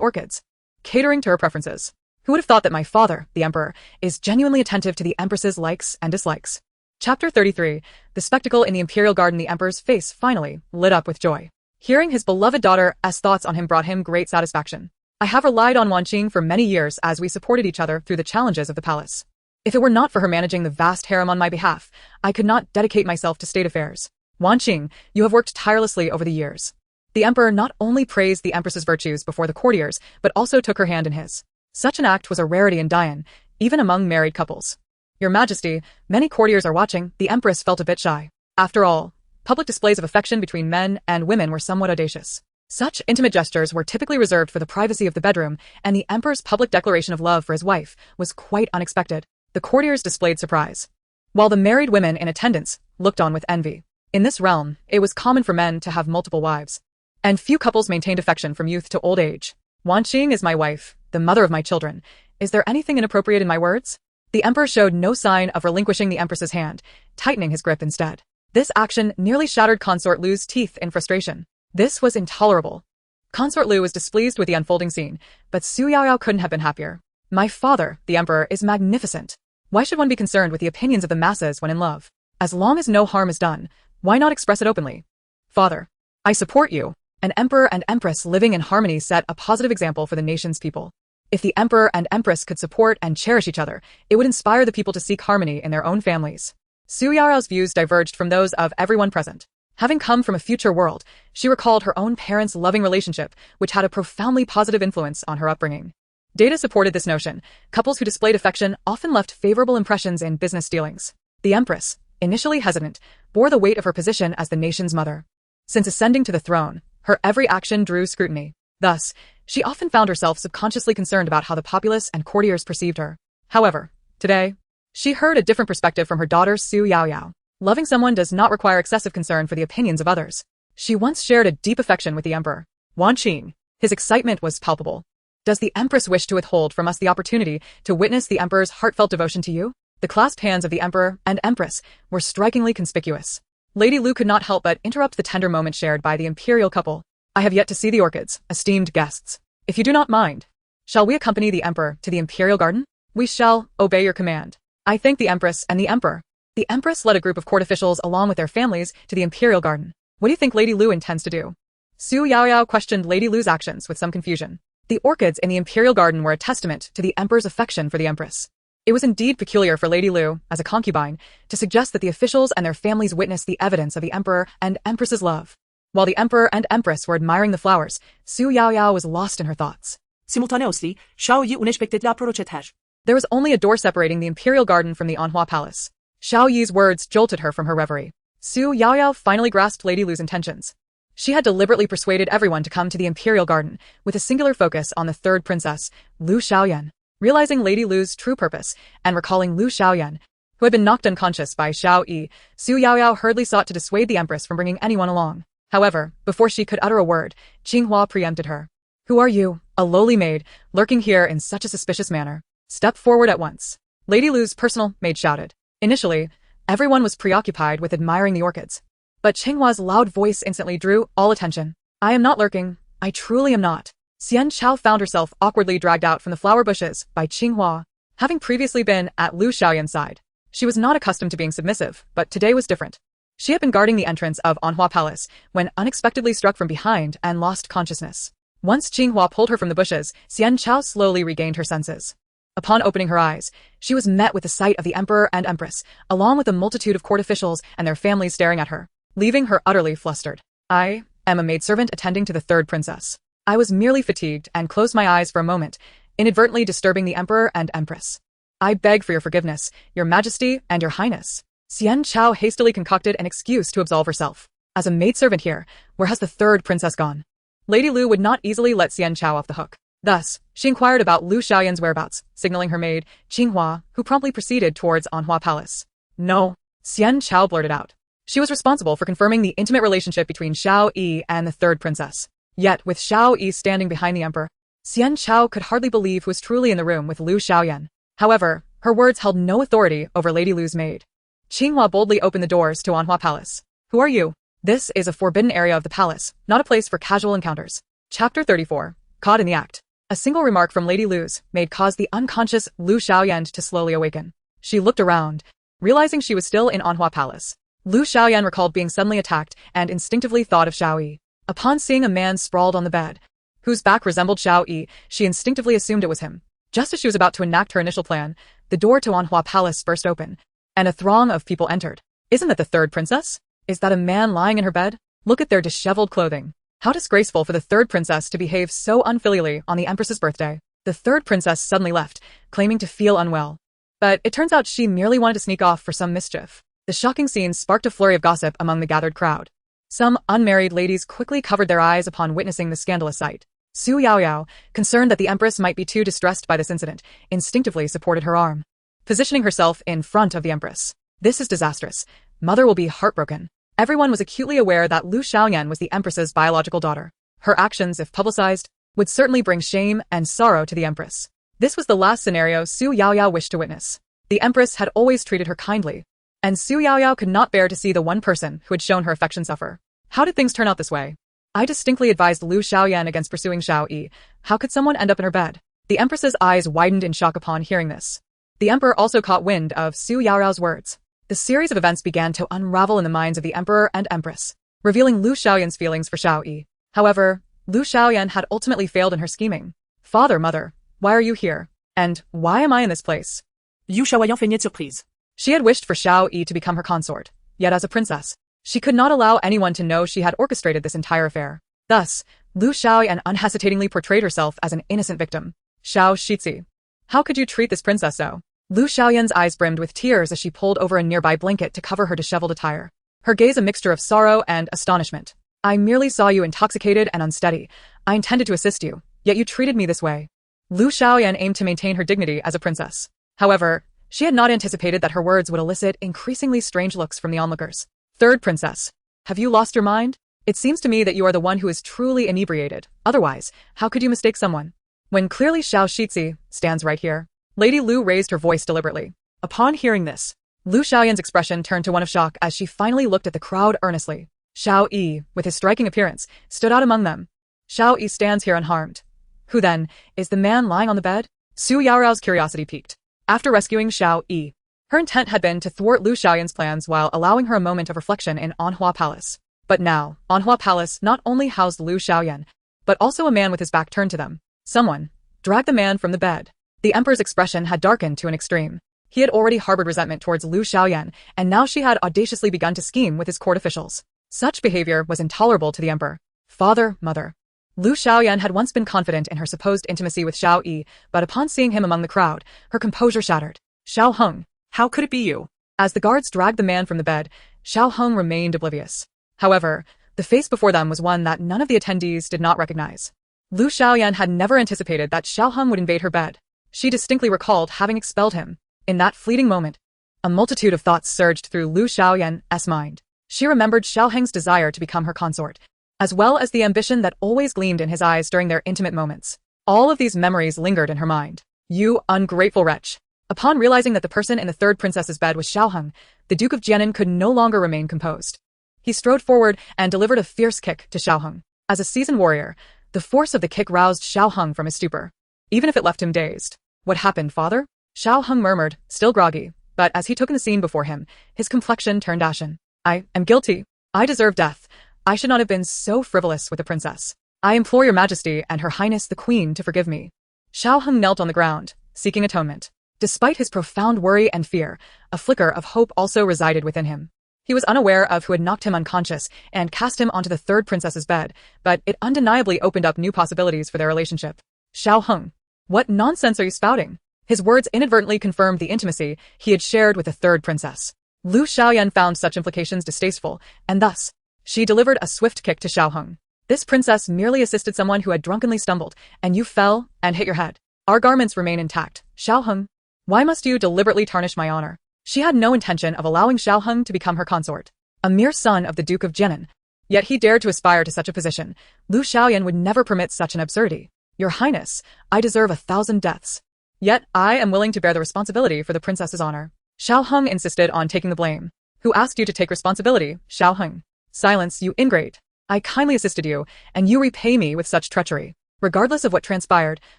orchids, catering to her preferences. Who would have thought that my father, the Emperor, is genuinely attentive to the Empress's likes and dislikes? Chapter 33. The spectacle in the Imperial Garden. The Emperor's face finally lit up with joy. Hearing his beloved daughter's thoughts on him brought him great satisfaction. I have relied on Wanqing for many years as we supported each other through the challenges of the palace. If it were not for her managing the vast harem on my behalf, I could not dedicate myself to state affairs. Wanqing, you have worked tirelessly over the years. The Emperor not only praised the Empress's virtues before the courtiers, but also took her hand in his. Such an act was a rarity in Dian, even among married couples. Your Majesty, many courtiers are watching. The Empress felt a bit shy. After all, public displays of affection between men and women were somewhat audacious. Such intimate gestures were typically reserved for the privacy of the bedroom, and the Emperor's public declaration of love for his wife was quite unexpected. The courtiers displayed surprise, while the married women in attendance looked on with envy. In this realm, it was common for men to have multiple wives, and few couples maintained affection from youth to old age. Wanqing is my wife, the mother of my children. Is there anything inappropriate in my words? The Emperor showed no sign of relinquishing the Empress's hand, tightening his grip instead. This action nearly shattered Consort Lu's teeth in frustration. This was intolerable. Consort Lu was displeased with the unfolding scene, but Xu Yaoyao couldn't have been happier. My father, the Emperor, is magnificent. Why should one be concerned with the opinions of the masses when in love? As long as no harm is done, why not express it openly? Father, I support you. An Emperor and Empress living in harmony set a positive example for the nation's people. If the Emperor and Empress could support and cherish each other, it would inspire the people to seek harmony in their own families. Xu Yaoyao's views diverged from those of everyone present. Having come from a future world, she recalled her own parents' loving relationship, which had a profoundly positive influence on her upbringing. Data supported this notion. Couples who displayed affection often left favorable impressions in business dealings. The Empress, initially hesitant, bore the weight of her position as the nation's mother. Since ascending to the throne, her every action drew scrutiny. Thus, she often found herself subconsciously concerned about how the populace and courtiers perceived her. However, today, she heard a different perspective from her daughter Xu Yaoyao. Loving someone does not require excessive concern for the opinions of others. She once shared a deep affection with the Emperor. Wanqing, his excitement was palpable. Does the Empress wish to withhold from us the opportunity to witness the Emperor's heartfelt devotion to you? The clasped hands of the Emperor and Empress were strikingly conspicuous. Lady Lu could not help but interrupt the tender moment shared by the imperial couple. I have yet to see the orchids, esteemed guests. If you do not mind, shall we accompany the Emperor to the Imperial Garden? We shall obey your command. I thank the Empress and the Emperor. The Empress led a group of court officials along with their families to the Imperial Garden. What do you think Lady Lu intends to do? Xu Yaoyao questioned Lady Lu's actions with some confusion. The orchids in the Imperial Garden were a testament to the Emperor's affection for the Empress. It was indeed peculiar for Lady Lu, as a concubine, to suggest that the officials and their families witness the evidence of the Emperor and Empress's love. While the Emperor and Empress were admiring the flowers, Xu Yaoyao was lost in her thoughts. Simultaneously, Xiao Yi unexpectedly approached her. There was only a door separating the Imperial Garden from the Anhua Palace. Xiao Yi's words jolted her from her reverie. Xu Yaoyao finally grasped Lady Lu's intentions. She had deliberately persuaded everyone to come to the Imperial Garden, with a singular focus on the third princess, Lu Xiaoyan. Realizing Lady Lu's true purpose, and recalling Lu Xiaoyan, who had been knocked unconscious by Xiao Yi, Xu Yaoyao hurriedly sought to dissuade the Empress from bringing anyone along. However, before she could utter a word, Qinghua preempted her. Who are you, a lowly maid, lurking here in such a suspicious manner? Step forward at once. Lady Lu's personal maid shouted. Initially, everyone was preoccupied with admiring the orchids. But Qinghua's loud voice instantly drew all attention. I am not lurking. I truly am not. Xian Chao found herself awkwardly dragged out from the flower bushes by Qinghua. Having previously been at Lu Xiaoyan's side, she was not accustomed to being submissive, but today was different. She had been guarding the entrance of Anhua Palace when unexpectedly struck from behind and lost consciousness. Once Qinghua pulled her from the bushes, Xian Chao slowly regained her senses. Upon opening her eyes, she was met with the sight of the Emperor and Empress, along with a multitude of court officials and their families staring at her, leaving her utterly flustered. I am a maidservant attending to the third princess. I was merely fatigued and closed my eyes for a moment, inadvertently disturbing the Emperor and Empress. I beg for your forgiveness, your Majesty and your Highness. Xian Chao hastily concocted an excuse to absolve herself. As a maidservant here, where has the third princess gone? Lady Lu would not easily let Xian Chao off the hook. Thus, she inquired about Lu Xiaoyan's whereabouts, signaling her maid, Qinghua, who promptly proceeded towards Anhua Palace. No, Xian Chao blurted out. She was responsible for confirming the intimate relationship between Xiao Yi and the third princess. Yet, with Xiao Yi standing behind the emperor, Xian Chao could hardly believe who was truly in the room with Lu Xiaoyan. However, her words held no authority over Lady Lu's maid. Qinghua boldly opened the doors to Anhua Palace. Who are you? This is a forbidden area of the palace, not a place for casual encounters. Chapter 34. Caught in the act. A single remark from Lady Lu's maid caused the unconscious Lu Xiaoyan to slowly awaken. She looked around, realizing she was still in Anhua Palace. Lu Xiaoyan recalled being suddenly attacked and instinctively thought of Xiao Yi. Upon seeing a man sprawled on the bed, whose back resembled Xiao Yi, she instinctively assumed it was him. Just as she was about to enact her initial plan, the door to Anhua Palace burst open, and a throng of people entered. Isn't that the third princess? Is that a man lying in her bed? Look at their disheveled clothing. How disgraceful for the third princess to behave so unfilially on the Empress's birthday. The third princess suddenly left, claiming to feel unwell. But it turns out she merely wanted to sneak off for some mischief. The shocking scene sparked a flurry of gossip among the gathered crowd. Some unmarried ladies quickly covered their eyes upon witnessing the scandalous sight. Xu Yaoyao, concerned that the Empress might be too distressed by this incident, instinctively supported her arm, positioning herself in front of the Empress. This is disastrous. Mother will be heartbroken. Everyone was acutely aware that Lu Xiaoyan was the Empress's biological daughter. Her actions, if publicized, would certainly bring shame and sorrow to the Empress. This was the last scenario Xu Yaoyao wished to witness. The Empress had always treated her kindly, and Xu Yaoyao could not bear to see the one person who had shown her affection suffer. How did things turn out this way? I distinctly advised Lu Xiaoyan against pursuing Xiao Yi. How could someone end up in her bed? The Empress's eyes widened in shock upon hearing this. The Emperor also caught wind of Xu Yaoyao's words. The series of events began to unravel in the minds of the Emperor and Empress, revealing Lu Xiaoyan's feelings for Xiao Yi. However, Lu Xiaoyan had ultimately failed in her scheming. Father, mother, why are you here? And why am I in this place? Xu Yaoyao feigned surprise. She had wished for Xiao Yi to become her consort, yet as a princess, she could not allow anyone to know she had orchestrated this entire affair. Thus, Lu Xiaoyan unhesitatingly portrayed herself as an innocent victim. Xiao Shizi, how could you treat this princess so? Lu Xiaoyan's eyes brimmed with tears as she pulled over a nearby blanket to cover her disheveled attire. Her gaze a mixture of sorrow and astonishment. I merely saw you intoxicated and unsteady. I intended to assist you, yet you treated me this way. Lu Xiaoyan aimed to maintain her dignity as a princess. However, she had not anticipated that her words would elicit increasingly strange looks from the onlookers. Third princess, have you lost your mind? It seems to me that you are the one who is truly inebriated. Otherwise, how could you mistake someone? When clearly Xiao Shizi stands right here. Lady Lu raised her voice deliberately. Upon hearing this, Lu Xiaoyan's expression turned to one of shock as she finally looked at the crowd earnestly. Xiao Yi, with his striking appearance, stood out among them. Xiao Yi stands here unharmed. Who then, is the man lying on the bed? Xu Yaoyao's curiosity piqued. After rescuing Xiao Yi, her intent had been to thwart Lu Xiaoyan's plans while allowing her a moment of reflection in Anhua Palace. But now, Anhua Palace not only housed Lu Xiaoyan, but also a man with his back turned to them. Someone dragged the man from the bed. The Emperor's expression had darkened to an extreme. He had already harbored resentment towards Lu Xiaoyan, and now she had audaciously begun to scheme with his court officials. Such behavior was intolerable to the Emperor. Father, mother. Lu Xiaoyan had once been confident in her supposed intimacy with Xiao Yi, but upon seeing him among the crowd, her composure shattered. Xiao Hong, how could it be you? As the guards dragged the man from the bed, Xiao Hong remained oblivious. However, the face before them was one that none of the attendees did not recognize. Lu Xiaoyan had never anticipated that Xiao Hong would invade her bed. She distinctly recalled having expelled him. In that fleeting moment, A multitude of thoughts surged through Lu Xiaoyan's mind. She remembered Xiao Hong's desire to become her consort, as well as the ambition that always gleamed in his eyes during their intimate moments. All of these memories lingered in her mind. You ungrateful wretch. Upon realizing that the person in the third princess's bed was Xiao Hong, the Duke of Jianan could no longer remain composed. He strode forward and delivered a fierce kick to Xiao Hong. As a seasoned warrior, the force of the kick roused Xiao Hong from his stupor, even if it left him dazed. What happened, father? Xiao Hong murmured, still groggy, but as he took in the scene before him, his complexion turned ashen. I am guilty. I deserve death. I should not have been so frivolous with the princess. I implore your majesty and her highness the queen to forgive me. Xiao Hong knelt on the ground, seeking atonement. Despite his profound worry and fear, a flicker of hope also resided within him. He was unaware of who had knocked him unconscious and cast him onto the third princess's bed, but it undeniably opened up new possibilities for their relationship. Xiao Hong, what nonsense are you spouting? His words inadvertently confirmed the intimacy he had shared with the third princess. Lu Xiaoyan found such implications distasteful, and thus, she delivered a swift kick to Xiao Hong. This princess merely assisted someone who had drunkenly stumbled, and you fell and hit your head. Our garments remain intact. Xiao Hong, why must you deliberately tarnish my honor? She had no intention of allowing Xiao Hong to become her consort, a mere son of the Duke of Jianan. Yet he dared to aspire to such a position. Lu Xiaoyan would never permit such an absurdity. Your highness, I deserve 1,000 deaths. Yet I am willing to bear the responsibility for the princess's honor. Xiao Hong insisted on taking the blame. Who asked you to take responsibility, Xiao Hong? Silence, you ingrate. I kindly assisted you, and you repay me with such treachery. Regardless of what transpired,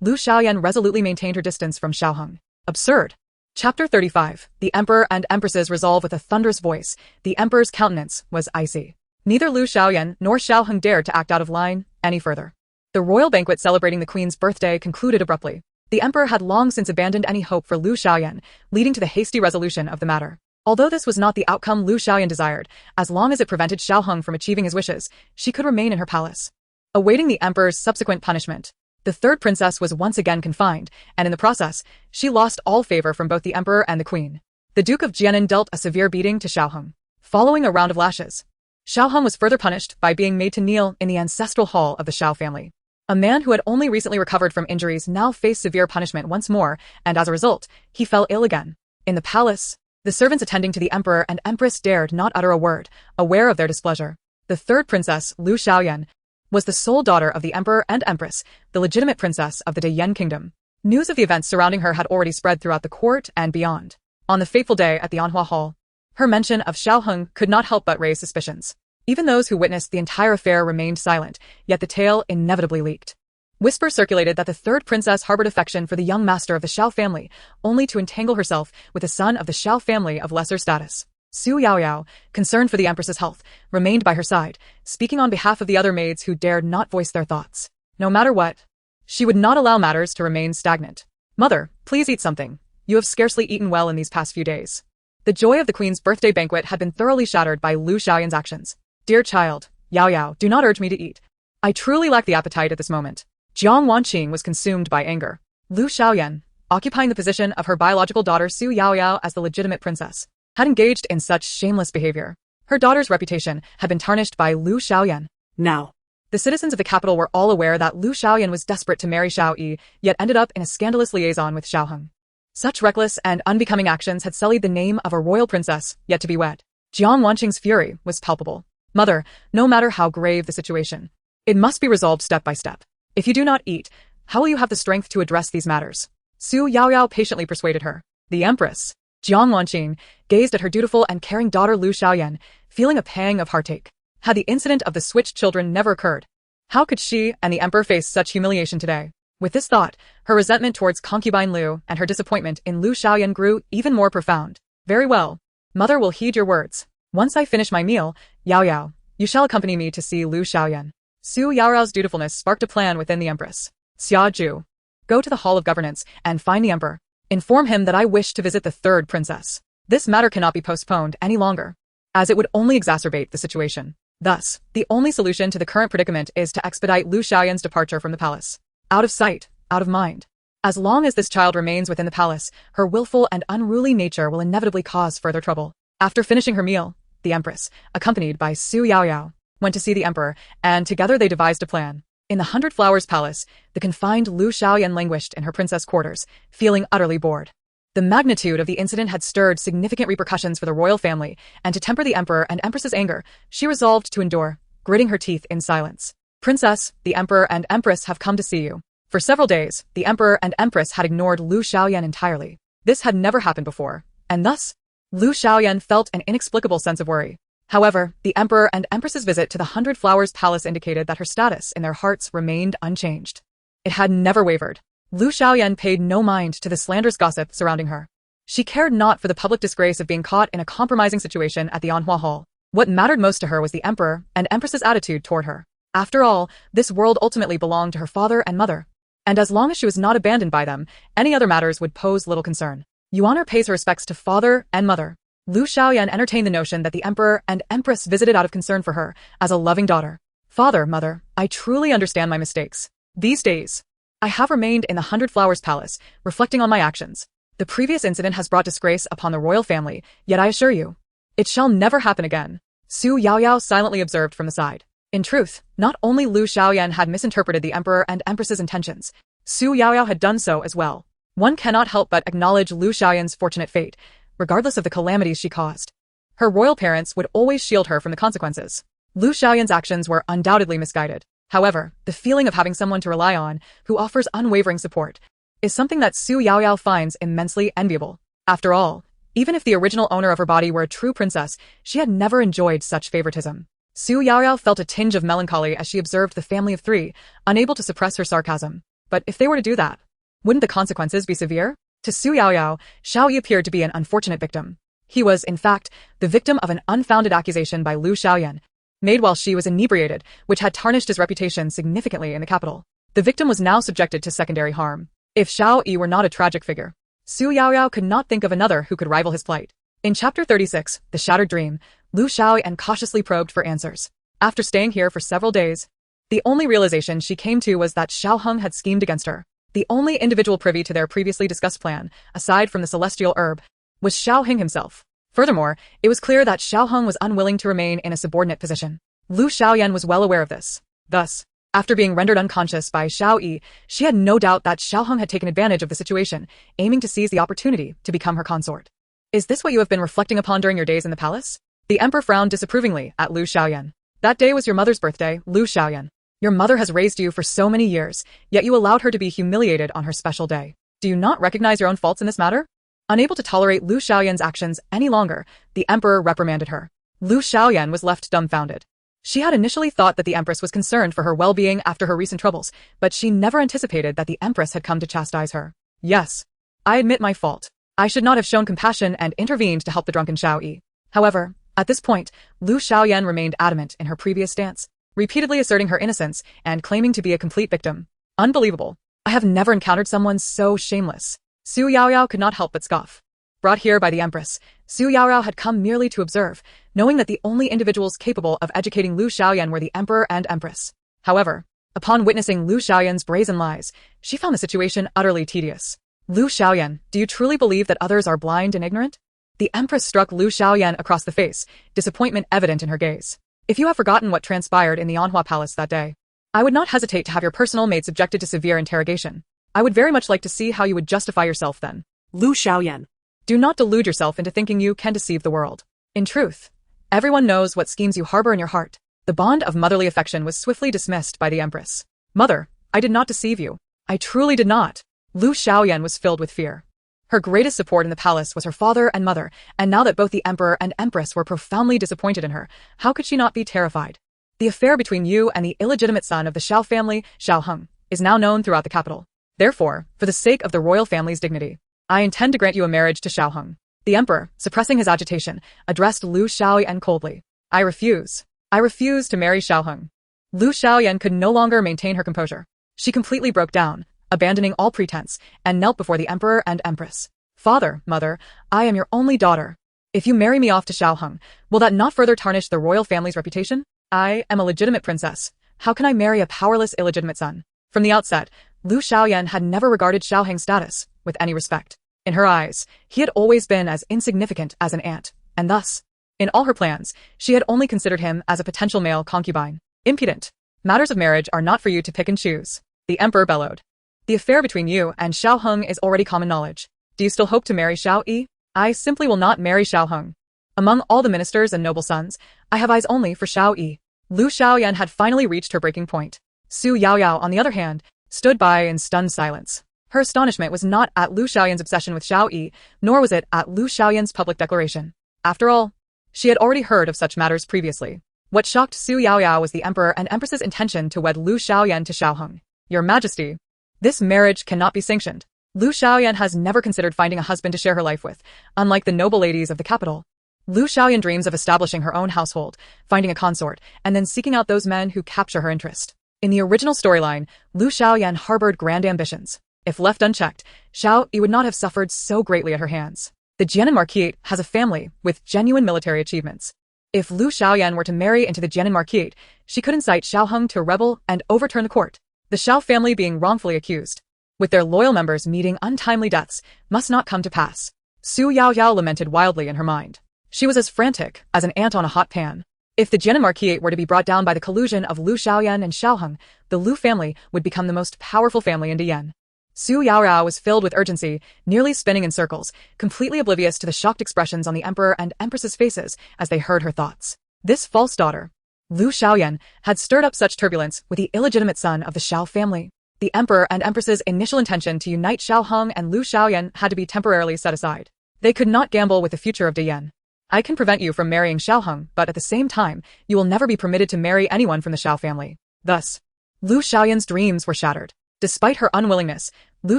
Lu Xiaoyan resolutely maintained her distance from Xiao Hong. Absurd. Chapter 35. The Emperor and Empress's resolve. With a thunderous voice, the Emperor's countenance was icy. Neither Lu Xiaoyan nor Xiao Hong dared to act out of line any further. The royal banquet celebrating the queen's birthday concluded abruptly. The Emperor had long since abandoned any hope for Lu Xiaoyan, leading to the hasty resolution of the matter. Although this was not the outcome Lu Xiaoyan desired, as long as it prevented Xiao Hong from achieving his wishes, she could remain in her palace, awaiting the Emperor's subsequent punishment. The third princess was once again confined, and in the process, she lost all favor from both the Emperor and the Queen. The Duke of Jianan dealt a severe beating to Xiao Hong. Following a round of lashes, Xiao Hong was further punished by being made to kneel in the ancestral hall of the Xiao family. A man who had only recently recovered from injuries now faced severe punishment once more, and as a result, he fell ill again. In the palace, the servants attending to the Emperor and Empress dared not utter a word, aware of their displeasure. The third princess, Lu Xiaoyan, was the sole daughter of the Emperor and Empress, the legitimate princess of the Dayan kingdom. News of the events surrounding her had already spread throughout the court and beyond. On the fateful day at the Anhua Hall, her mention of Xiao Hong could not help but raise suspicions. Even those who witnessed the entire affair remained silent, yet the tale inevitably leaked. Whispers circulated that the third princess harbored affection for the young master of the Xiao family, only to entangle herself with a son of the Xiao family of lesser status. Xu Yaoyao, concerned for the Empress's health, remained by her side, speaking on behalf of the other maids who dared not voice their thoughts. No matter what, she would not allow matters to remain stagnant. Mother, please eat something. You have scarcely eaten well in these past few days. The joy of the queen's birthday banquet had been thoroughly shattered by Lu Xiaoyan's actions. Dear child, Yaoyao, do not urge me to eat. I truly lack the appetite at this moment. Jiang Wanqing was consumed by anger. Lu Xiaoyan, occupying the position of her biological daughter Xu Yaoyao as the legitimate princess, had engaged in such shameless behavior. Her daughter's reputation had been tarnished by Lu Xiaoyan. Now, the citizens of the capital were all aware that Lu Xiaoyan was desperate to marry Xiao Yi, yet ended up in a scandalous liaison with Xiao Hong. Such reckless and unbecoming actions had sullied the name of a royal princess yet to be wed. Jiang Wanqing's fury was palpable. Mother, no matter how grave the situation, it must be resolved step by step. If you do not eat, how will you have the strength to address these matters? Xu Yaoyao patiently persuaded her. The Empress, Jiang Wanqing, gazed at her dutiful and caring daughter Lu Xiaoyan, feeling a pang of heartache. Had the incident of the switched children never occurred, how could she and the Emperor face such humiliation today? With this thought, her resentment towards Concubine Lu and her disappointment in Lu Xiaoyan grew even more profound. Very well. Mother will heed your words. Once I finish my meal, Yaoyao, you shall accompany me to see Lu Xiaoyan. Xu Yaoyao's dutifulness sparked a plan within the Empress. Xia Ju, go to the Hall of Governance and find the Emperor. Inform him that I wish to visit the third princess. This matter cannot be postponed any longer, as it would only exacerbate the situation. Thus, the only solution to the current predicament is to expedite Lu Xiaoyan's departure from the palace. Out of sight, out of mind. As long as this child remains within the palace, her willful and unruly nature will inevitably cause further trouble. After finishing her meal, the Empress, accompanied by Xu Yaoyao, went to see the Emperor, and together they devised a plan. In the 100 Flowers Palace, the confined Lu Xiaoyan languished in her princess quarters, feeling utterly bored. The magnitude of the incident had stirred significant repercussions for the royal family, and to temper the emperor and empress's anger, she resolved to endure, gritting her teeth in silence. Princess, the emperor and empress have come to see you. For several days, the emperor and empress had ignored Lu Xiaoyan entirely. This had never happened before, and thus, Lu Xiaoyan felt an inexplicable sense of worry. However, the emperor and empress's visit to the 100 Flowers Palace indicated that her status in their hearts remained unchanged. It had never wavered. Lu Xiaoyan paid no mind to the slanderous gossip surrounding her. She cared not for the public disgrace of being caught in a compromising situation at the Anhua Hall. What mattered most to her was the emperor and empress's attitude toward her. After all, this world ultimately belonged to her father and mother, and as long as she was not abandoned by them, any other matters would pose little concern. Yuan pays her respects to father and mother. Lu Xiaoyan entertained the notion that the emperor and empress visited out of concern for her, as a loving daughter. Father, mother, I truly understand my mistakes. These days, I have remained in the 100 Flowers Palace, reflecting on my actions. The previous incident has brought disgrace upon the royal family, yet I assure you, it shall never happen again. Xu Yaoyao silently observed from the side. In truth, not only Lu Xiaoyan had misinterpreted the emperor and empress's intentions, Xu Yaoyao had done so as well. One cannot help but acknowledge Lu Xiaoyan's fortunate fate, regardless of the calamities she caused. Her royal parents would always shield her from the consequences. Lu Xiaoyan's actions were undoubtedly misguided. However, the feeling of having someone to rely on, who offers unwavering support, is something that Xu Yaoyao finds immensely enviable. After all, even if the original owner of her body were a true princess, she had never enjoyed such favoritism. Xu Yaoyao felt a tinge of melancholy as she observed the family of three, unable to suppress her sarcasm. But if they were to do that, wouldn't the consequences be severe? To Xu Yaoyao, Shao Yi appeared to be an unfortunate victim. He was, in fact, the victim of an unfounded accusation by Lu Xiaoyan, made while she was inebriated, which had tarnished his reputation significantly in the capital. The victim was now subjected to secondary harm. If Shao Yi were not a tragic figure, Xu Yaoyao could not think of another who could rival his plight. In Chapter 36, The Shattered Dream, Lu Xiaoyan cautiously probed for answers. After staying here for several days, the only realization she came to was that Shiao Hong had schemed against her. The only individual privy to their previously discussed plan, aside from the celestial herb, was Shiao Hong himself. Furthermore, it was clear that Shiao Hong was unwilling to remain in a subordinate position. Lu Xiaoyan was well aware of this. Thus, after being rendered unconscious by Shao Yi, she had no doubt that Shiao Hong had taken advantage of the situation, aiming to seize the opportunity to become her consort. Is this what you have been reflecting upon during your days in the palace? The emperor frowned disapprovingly at Lu Xiaoyan. That day was your mother's birthday, Lu Xiaoyan. Your mother has raised you for so many years, yet you allowed her to be humiliated on her special day. Do you not recognize your own faults in this matter? Unable to tolerate Lu Xiaoyan's actions any longer, the emperor reprimanded her. Lu Xiaoyan was left dumbfounded. She had initially thought that the empress was concerned for her well-being after her recent troubles, but she never anticipated that the empress had come to chastise her. Yes, I admit my fault. I should not have shown compassion and intervened to help the drunken Shao Yi. However, at this point, Lu Xiaoyan remained adamant in her previous stance, repeatedly asserting her innocence and claiming to be a complete victim. Unbelievable. I have never encountered someone so shameless. Xu Yaoyao could not help but scoff. Brought here by the empress, Xu Yaoyao had come merely to observe, knowing that the only individuals capable of educating Lu Xiaoyan were the emperor and empress. However, upon witnessing Lu Xiaoyan's brazen lies, she found the situation utterly tedious. Lu Xiaoyan, do you truly believe that others are blind and ignorant? The empress struck Lu Xiaoyan across the face, disappointment evident in her gaze. If you have forgotten what transpired in the Anhua Palace that day, I would not hesitate to have your personal maid subjected to severe interrogation. I would very much like to see how you would justify yourself then. Lu Xiaoyan. Do not delude yourself into thinking you can deceive the world. In truth, everyone knows what schemes you harbor in your heart. The bond of motherly affection was swiftly dismissed by the empress. Mother, I did not deceive you. I truly did not. Lu Xiaoyan was filled with fear. Her greatest support in the palace was her father and mother, and now that both the emperor and empress were profoundly disappointed in her, how could she not be terrified? The affair between you and the illegitimate son of the Xiao family, Shiao Hong, is now known throughout the capital. Therefore, for the sake of the royal family's dignity, I intend to grant you a marriage to Shiao Hong. The emperor, suppressing his agitation, addressed Lu Xiaoyan coldly. I refuse. I refuse to marry Shiao Hong. Lu Xiaoyan could no longer maintain her composure. She completely broke down, abandoning all pretense, and knelt before the emperor and empress. Father, mother, I am your only daughter. If you marry me off to Shiao Hong, will that not further tarnish the royal family's reputation? I am a legitimate princess. How can I marry a powerless illegitimate son? From the outset, Lu Xiaoyan had never regarded Shiao Hong's status with any respect. In her eyes, he had always been as insignificant as an ant, and thus, in all her plans, she had only considered him as a potential male concubine. Impudent. Matters of marriage are not for you to pick and choose. The emperor bellowed. The affair between you and Shiao Hong is already common knowledge. Do you still hope to marry Xiao Yi? I simply will not marry Shiao Hong. Among all the ministers and noble sons, I have eyes only for Xiao Yi. Lu Xiaoyan had finally reached her breaking point. Xu Yaoyao, on the other hand, stood by in stunned silence. Her astonishment was not at Lu Xiaoyan's obsession with Xiao Yi, nor was it at Lu Xiaoyan's public declaration. After all, she had already heard of such matters previously. What shocked Xu Yaoyao was the emperor and empress's intention to wed Lu Xiaoyan to Shiao Hong. Your Majesty, this marriage cannot be sanctioned. Lu Xiaoyan has never considered finding a husband to share her life with, unlike the noble ladies of the capital. Lu Xiaoyan dreams of establishing her own household, finding a consort, and then seeking out those men who capture her interest. In the original storyline, Lu Xiaoyan harbored grand ambitions. If left unchecked, Xiao Yi would not have suffered so greatly at her hands. The Jianan Marquis has a family with genuine military achievements. If Lu Xiaoyan were to marry into the Jianan Marquis, she could incite Shiao Hong to rebel and overturn the court. The Xiao family being wrongfully accused, with their loyal members meeting untimely deaths, must not come to pass. Xu Yaoyao lamented wildly in her mind. She was as frantic as an ant on a hot pan. If the Jianan Marquis were to be brought down by the collusion of Lu Xiaoyan and Shiao Hong, the Lu family would become the most powerful family in Dian. Xu Yaoyao was filled with urgency, nearly spinning in circles, completely oblivious to the shocked expressions on the emperor and empress's faces as they heard her thoughts. This false daughter, Lu Xiaoyan, had stirred up such turbulence with the illegitimate son of the Xiao family. The emperor and empress's initial intention to unite Shiao Hong and Lu Xiaoyan had to be temporarily set aside. They could not gamble with the future of Dian. I can prevent you from marrying Shiao Hong, but at the same time, you will never be permitted to marry anyone from the Xiao family. Thus, Lu Xiaoyan's dreams were shattered. Despite her unwillingness, Lu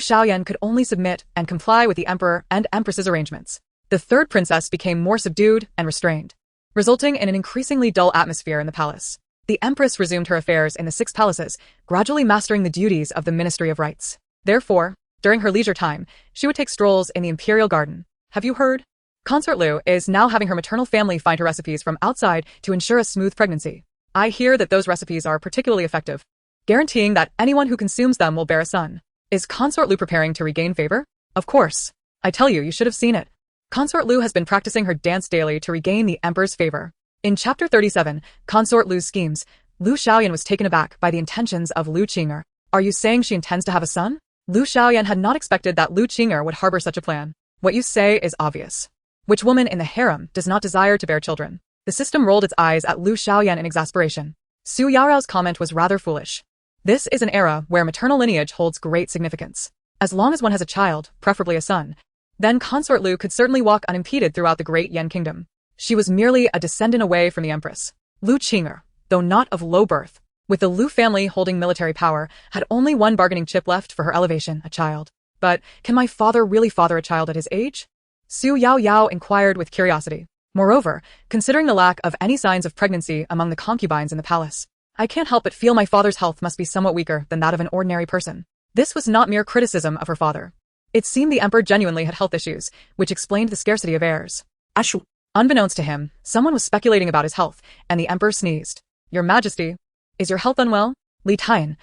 Xiaoyan could only submit and comply with the emperor and empress's arrangements. The third princess became more subdued and restrained, resulting in an increasingly dull atmosphere in the palace. The empress resumed her affairs in the 6 palaces, gradually mastering the duties of the Ministry of Rites. Therefore, during her leisure time, she would take strolls in the Imperial Garden. Have you heard? Consort Lu is now having her maternal family find her recipes from outside to ensure a smooth pregnancy. I hear that those recipes are particularly effective, guaranteeing that anyone who consumes them will bear a son. Is Consort Lu preparing to regain favor? Of course. I tell you, you should have seen it. Consort Lu has been practicing her dance daily to regain the emperor's favor. In Chapter 37, Consort Lu's Schemes, Lu Xiaoyan was taken aback by the intentions of Lu Qing'er. Are you saying she intends to have a son? Lu Xiaoyan had not expected that Lu Qing'er would harbor such a plan. What you say is obvious. Which woman in the harem does not desire to bear children? The system rolled its eyes at Lu Xiaoyan in exasperation. Xu Yaoyao's comment was rather foolish. This is an era where maternal lineage holds great significance. As long as one has a child, preferably a son, then Consort Lu could certainly walk unimpeded throughout the great Yan kingdom. She was merely a descendant away from the empress. Lu Qing'er, though not of low birth, with the Lu family holding military power, had only one bargaining chip left for her elevation, a child. But can my father really father a child at his age? Xu Yaoyao inquired with curiosity. Moreover, considering the lack of any signs of pregnancy among the concubines in the palace, I can't help but feel my father's health must be somewhat weaker than that of an ordinary person. This was not mere criticism of her father. It seemed the emperor genuinely had health issues, which explained the scarcity of heirs. Ashu. Unbeknownst to him, someone was speculating about his health, and the emperor sneezed. Your Majesty, is your health unwell? Li Taian,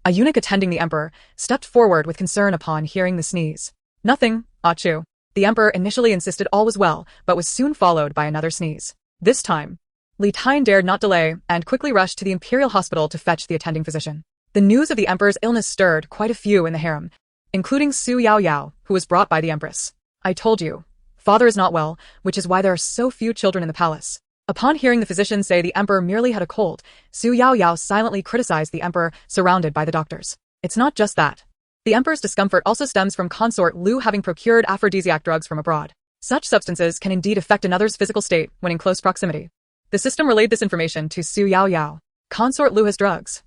a eunuch attending the emperor, stepped forward with concern upon hearing the sneeze. Nothing, Ah Chu. The emperor initially insisted all was well, but was soon followed by another sneeze. This time, Li Taian dared not delay and quickly rushed to the imperial hospital to fetch the attending physician. The news of the emperor's illness stirred quite a few in the harem, including Xu Yaoyao, who was brought by the empress. I told you, father is not well, which is why there are so few children in the palace. Upon hearing the physician say the emperor merely had a cold, Xu Yaoyao silently criticized the emperor, surrounded by the doctors. It's not just that. The emperor's discomfort also stems from Consort Lu having procured aphrodisiac drugs from abroad. Such substances can indeed affect another's physical state when in close proximity. The system relayed this information to Xu Yaoyao. Consort Lu has drugs.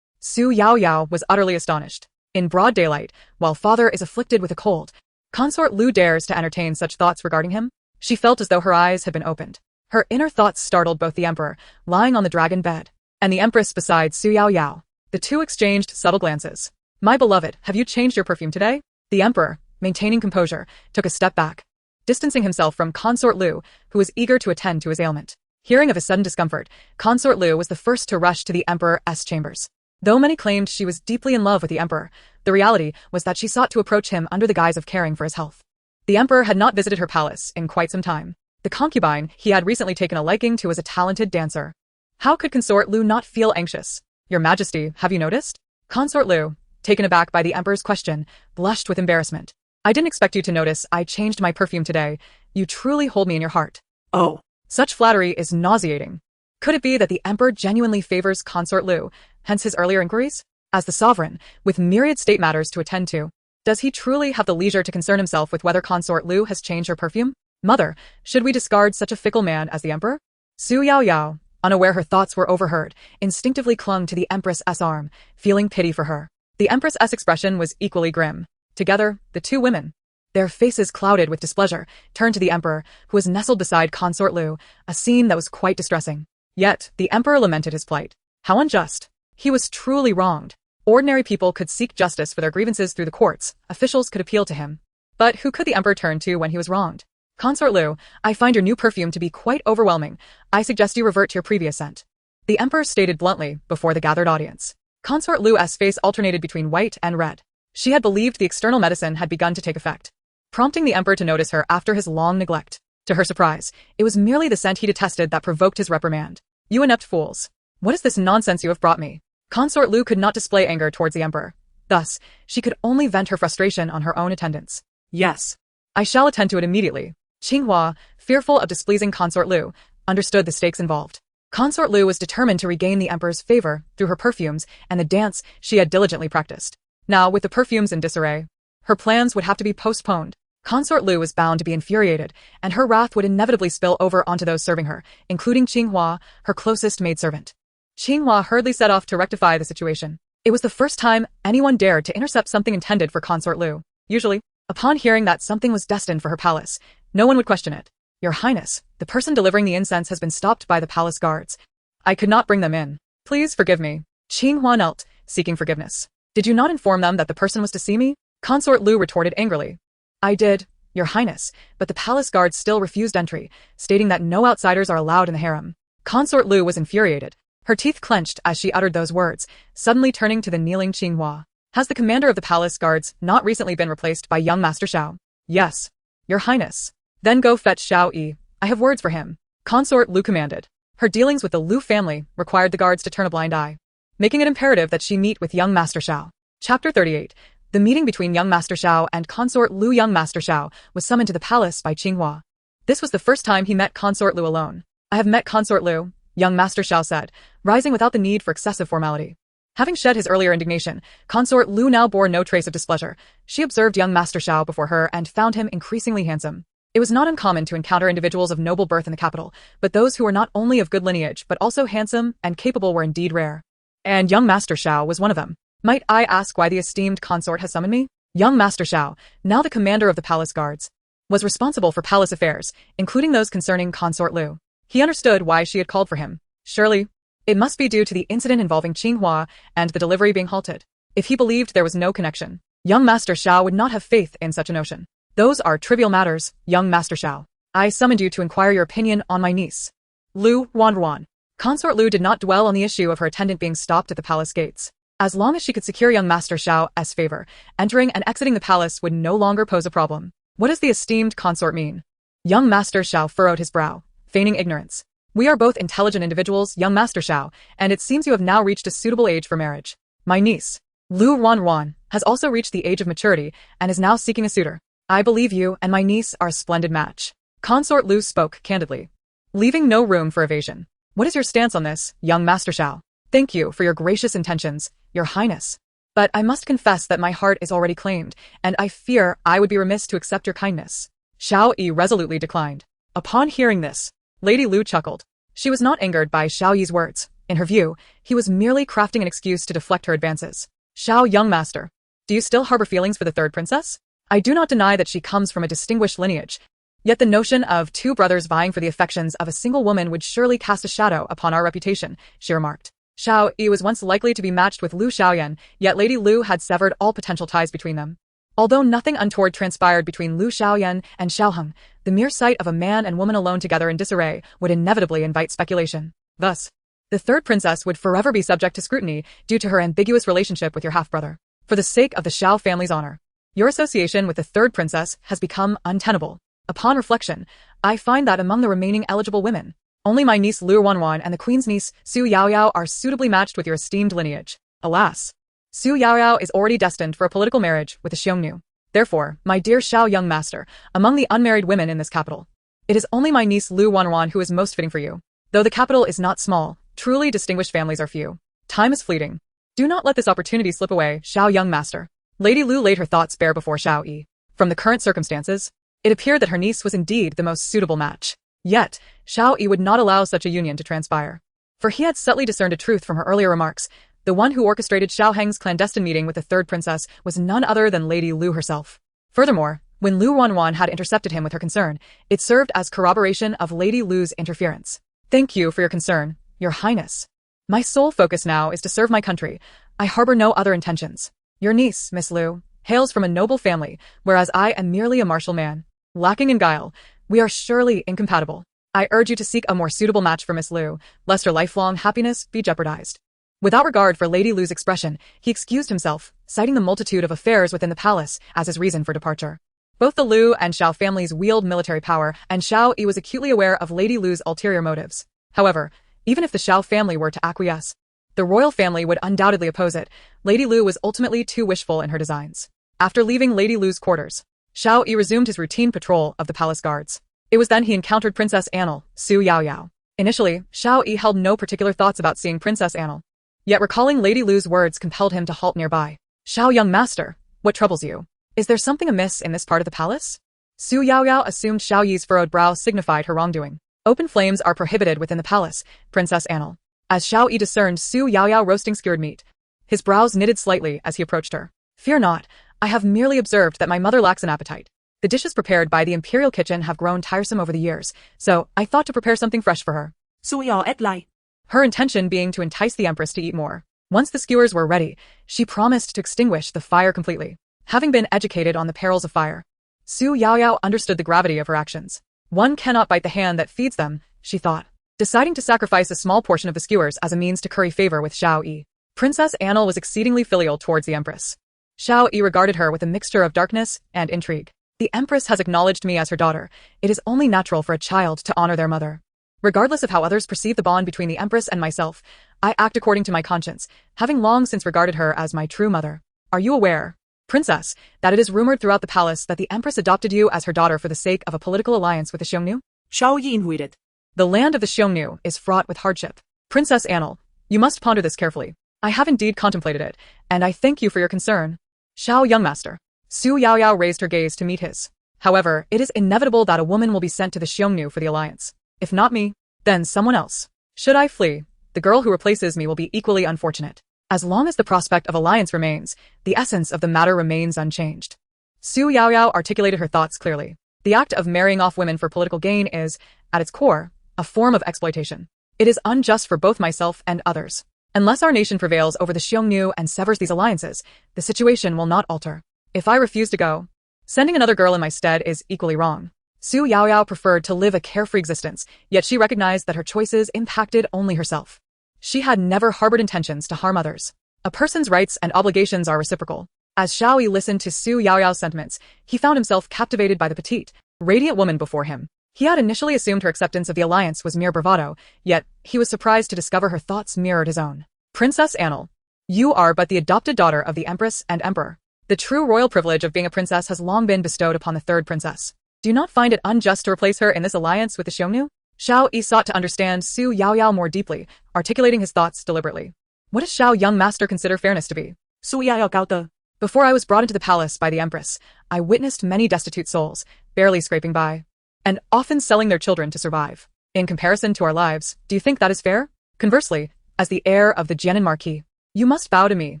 Xu Yaoyao was utterly astonished. In broad daylight, while father is afflicted with a cold, Consort Lu dares to entertain such thoughts regarding him? She felt as though her eyes had been opened. Her inner thoughts startled both the emperor, lying on the dragon bed, and the empress beside Xu Yaoyao. The two exchanged subtle glances. My beloved, have you changed your perfume today? The emperor, maintaining composure, took a step back, distancing himself from Consort Lu, who was eager to attend to his ailment. Hearing of his sudden discomfort, Consort Lu was the first to rush to the emperor's chambers. Though many claimed she was deeply in love with the emperor, the reality was that she sought to approach him under the guise of caring for his health. The emperor had not visited her palace in quite some time. The concubine he had recently taken a liking to was a talented dancer. How could Consort Lu not feel anxious? Your Majesty, have you noticed? Consort Lu, taken aback by the emperor's question, blushed with embarrassment. I didn't expect you to notice I changed my perfume today. You truly hold me in your heart. Oh, Such flattery is nauseating. Could it be that the emperor genuinely favors Consort Lu, hence his earlier inquiries? As the sovereign, with myriad state matters to attend to, does he truly have the leisure to concern himself with whether Consort Lu has changed her perfume? Mother, should we discard such a fickle man as the emperor? Xu Yaoyao, unaware her thoughts were overheard, instinctively clung to the Empress's arm, feeling pity for her. The Empress's expression was equally grim. Together, the two women, their faces clouded with displeasure, turned to the emperor, who was nestled beside Consort Lu, a scene that was quite distressing. Yet, the emperor lamented his plight. How unjust. He was truly wronged. Ordinary people could seek justice for their grievances through the courts, officials could appeal to him. But who could the emperor turn to when he was wronged? Consort Lu, I find your new perfume to be quite overwhelming. I suggest you revert to your previous scent. The emperor stated bluntly before the gathered audience. Consort Lu's face alternated between white and red. She had believed the external medicine had begun to take effect, prompting the emperor to notice her after his long neglect. To her surprise, it was merely the scent he detested that provoked his reprimand. You inept fools. What is this nonsense you have brought me? Consort Lu could not display anger towards the emperor. Thus, she could only vent her frustration on her own attendants. yes. I shall attend to it immediately. Qinghua, fearful of displeasing Consort Lu, understood the stakes involved. Consort Lu was determined to regain the emperor's favor through her perfumes and the dance she had diligently practiced. Now, with the perfumes in disarray, her plans would have to be postponed. Consort Lu was bound to be infuriated, and her wrath would inevitably spill over onto those serving her, including Qinghua, her closest maidservant. Qinghua hurriedly set off to rectify the situation. It was the first time anyone dared to intercept something intended for Consort Lu. Usually, upon hearing that something was destined for her palace, no one would question it. Your Highness, the person delivering the incense has been stopped by the palace guards. I could not bring them in. Please forgive me. Qinghua knelt, seeking forgiveness. Did you not inform them that the person was to see me? Consort Lu retorted angrily. I did, Your Highness, but the palace guards still refused entry, stating that no outsiders are allowed in the harem. Consort Lu was infuriated. Her teeth clenched as she uttered those words, suddenly turning to the kneeling Qinghua. Has the commander of the palace guards not recently been replaced by young Master Xiao? Yes, Your Highness. Then go fetch Xiao Yi. I have words for him. Consort Lu commanded. Her dealings with the Lu family required the guards to turn a blind eye, making it imperative that she meet with young Master Xiao. Chapter 38. The meeting between young Master Xiao and Consort Lu. Young Master Xiao was summoned to the palace by Qinghua. This was the first time he met Consort Lu alone. I have met Consort Lu, young Master Xiao said, rising without the need for excessive formality. Having shed his earlier indignation, Consort Lu now bore no trace of displeasure. She observed young Master Xiao before her and found him increasingly handsome. It was not uncommon to encounter individuals of noble birth in the capital, but those who were not only of good lineage but also handsome and capable were indeed rare. And young Master Xiao was one of them. Might I ask why the esteemed consort has summoned me? Young Master Xiao, now the commander of the palace guards, was responsible for palace affairs, including those concerning Consort Lu. He understood why she had called for him. Surely, it must be due to the incident involving Qinghua and the delivery being halted. If he believed there was no connection, young Master Xiao would not have faith in such a notion. Those are trivial matters, young Master Xiao. I summoned you to inquire your opinion on my niece, Lu Wanruan. Consort Lu did not dwell on the issue of her attendant being stopped at the palace gates. As long as she could secure young Master Xiao's favor, entering and exiting the palace would no longer pose a problem. What does the esteemed consort mean? Young Master Xiao furrowed his brow, feigning ignorance. We are both intelligent individuals, young Master Xiao, and it seems you have now reached a suitable age for marriage. My niece, Lu Wanruan, has also reached the age of maturity and is now seeking a suitor. I believe you and my niece are a splendid match. Consort Lu spoke candidly, leaving no room for evasion. What is your stance on this, young Master Xiao? Thank you for your gracious intentions, Your Highness. But I must confess that my heart is already claimed, and I fear I would be remiss to accept your kindness. Xiao Yi resolutely declined. Upon hearing this, Lady Lu chuckled. She was not angered by Xiao Yi's words. In her view, he was merely crafting an excuse to deflect her advances. Xiao, young master, do you still harbor feelings for the third princess? I do not deny that she comes from a distinguished lineage. Yet the notion of two brothers vying for the affections of a single woman would surely cast a shadow upon our reputation, she remarked. Xiao Yi was once likely to be matched with Lu Xiaoyan, yet Lady Lu had severed all potential ties between them. Although nothing untoward transpired between Lu Xiaoyan and Xiao Hong, the mere sight of a man and woman alone together in disarray would inevitably invite speculation. Thus, the third princess would forever be subject to scrutiny due to her ambiguous relationship with your half-brother. For the sake of the Xiao family's honor, your association with the third princess has become untenable. Upon reflection, I find that among the remaining eligible women, only my niece Lu Wanwan and the queen's niece Xu Yaoyao are suitably matched with your esteemed lineage. Alas, Xu Yaoyao is already destined for a political marriage with the Xiongnu. Therefore, my dear Xiao young master, among the unmarried women in this capital, it is only my niece Lu Wanwan who is most fitting for you. Though the capital is not small, truly distinguished families are few. Time is fleeting. Do not let this opportunity slip away, Xiao young master. Lady Lu laid her thoughts bare before Xiao Yi. From the current circumstances, it appeared that her niece was indeed the most suitable match. Yet, Xiao Yi would not allow such a union to transpire. For he had subtly discerned a truth from her earlier remarks. The one who orchestrated Xiao Heng's clandestine meeting with the third princess was none other than Lady Lu herself. Furthermore, when Lu Wanwan had intercepted him with her concern, it served as corroboration of Lady Lu's interference. Thank you for your concern, Your Highness. My sole focus now is to serve my country. I harbor no other intentions. Your niece, Miss Lu, hails from a noble family, whereas I am merely a martial man. Lacking in guile, we are surely incompatible. I urge you to seek a more suitable match for Miss Lu, lest her lifelong happiness be jeopardized. Without regard for Lady Lu's expression, he excused himself, citing the multitude of affairs within the palace as his reason for departure. Both the Lu and Xiao families wield military power, and Xiao Yi was acutely aware of Lady Lu's ulterior motives. However, even if the Xiao family were to acquiesce, the royal family would undoubtedly oppose it. Lady Lu was ultimately too wishful in her designs. After leaving Lady Lu's quarters, Xiao Yi resumed his routine patrol of the palace guards. It was then he encountered Princess Annal, Xu Yaoyao. Initially, Xiao Yi held no particular thoughts about seeing Princess Annal. Yet recalling Lady Lu's words compelled him to halt nearby. Xiao young master, what troubles you? Is there something amiss in this part of the palace? Xu Yaoyao assumed Xiao Yi's furrowed brow signified her wrongdoing. Open flames are prohibited within the palace, Princess Annal. As Xiao Yi discerned Xu Yaoyao roasting skewered meat, his brows knitted slightly as he approached her. Fear not, I have merely observed that my mother lacks an appetite. The dishes prepared by the Imperial kitchen have grown tiresome over the years, so I thought to prepare something fresh for her. Xu Yaoyao. Her intention being to entice the Empress to eat more. Once the skewers were ready, she promised to extinguish the fire completely. Having been educated on the perils of fire, Xu Yaoyao understood the gravity of her actions. One cannot bite the hand that feeds them, she thought, deciding to sacrifice a small portion of the skewers as a means to curry favor with Xiao Yi. Princess Annal was exceedingly filial towards the Empress. Xiao Yi regarded her with a mixture of darkness and intrigue. The Empress has acknowledged me as her daughter. It is only natural for a child to honor their mother. Regardless of how others perceive the bond between the Empress and myself, I act according to my conscience, having long since regarded her as my true mother. Are you aware, Princess, that it is rumored throughout the palace that the Empress adopted you as her daughter for the sake of a political alliance with the Xiongnu? Xiao Yi inwaited. The land of the Xiongnu is fraught with hardship. Princess Annal, you must ponder this carefully. I have indeed contemplated it, and I thank you for your concern. Xiao young master. Xu Yaoyao raised her gaze to meet his. However, it is inevitable that a woman will be sent to the Xiongnu for the alliance. If not me, then someone else. Should I flee, the girl who replaces me will be equally unfortunate. As long as the prospect of alliance remains, the essence of the matter remains unchanged. Xu Yaoyao articulated her thoughts clearly. The act of marrying off women for political gain is, at its core, a form of exploitation. It is unjust for both myself and others. Unless our nation prevails over the Xiongnu and severs these alliances, the situation will not alter. If I refuse to go, sending another girl in my stead is equally wrong. Xu Yaoyao preferred to live a carefree existence, yet she recognized that her choices impacted only herself. She had never harbored intentions to harm others. A person's rights and obligations are reciprocal. As Xiao Yi listened to Xu Yaoyao's sentiments, he found himself captivated by the petite, radiant woman before him. He had initially assumed her acceptance of the alliance was mere bravado, yet he was surprised to discover her thoughts mirrored his own. Princess Annal, you are but the adopted daughter of the Empress and Emperor. The true royal privilege of being a princess has long been bestowed upon the third princess. Do you not find it unjust to replace her in this alliance with the Xiongnu? Xiao Yi sought to understand Xu Yaoyao more deeply, articulating his thoughts deliberately. What does Xiao young master consider fairness to be? Xu Yaoyao. Before I was brought into the palace by the Empress, I witnessed many destitute souls, barely scraping by, and often selling their children to survive. In comparison to our lives, do you think that is fair? Conversely, as the heir of the Jianan Marquis, you must bow to me,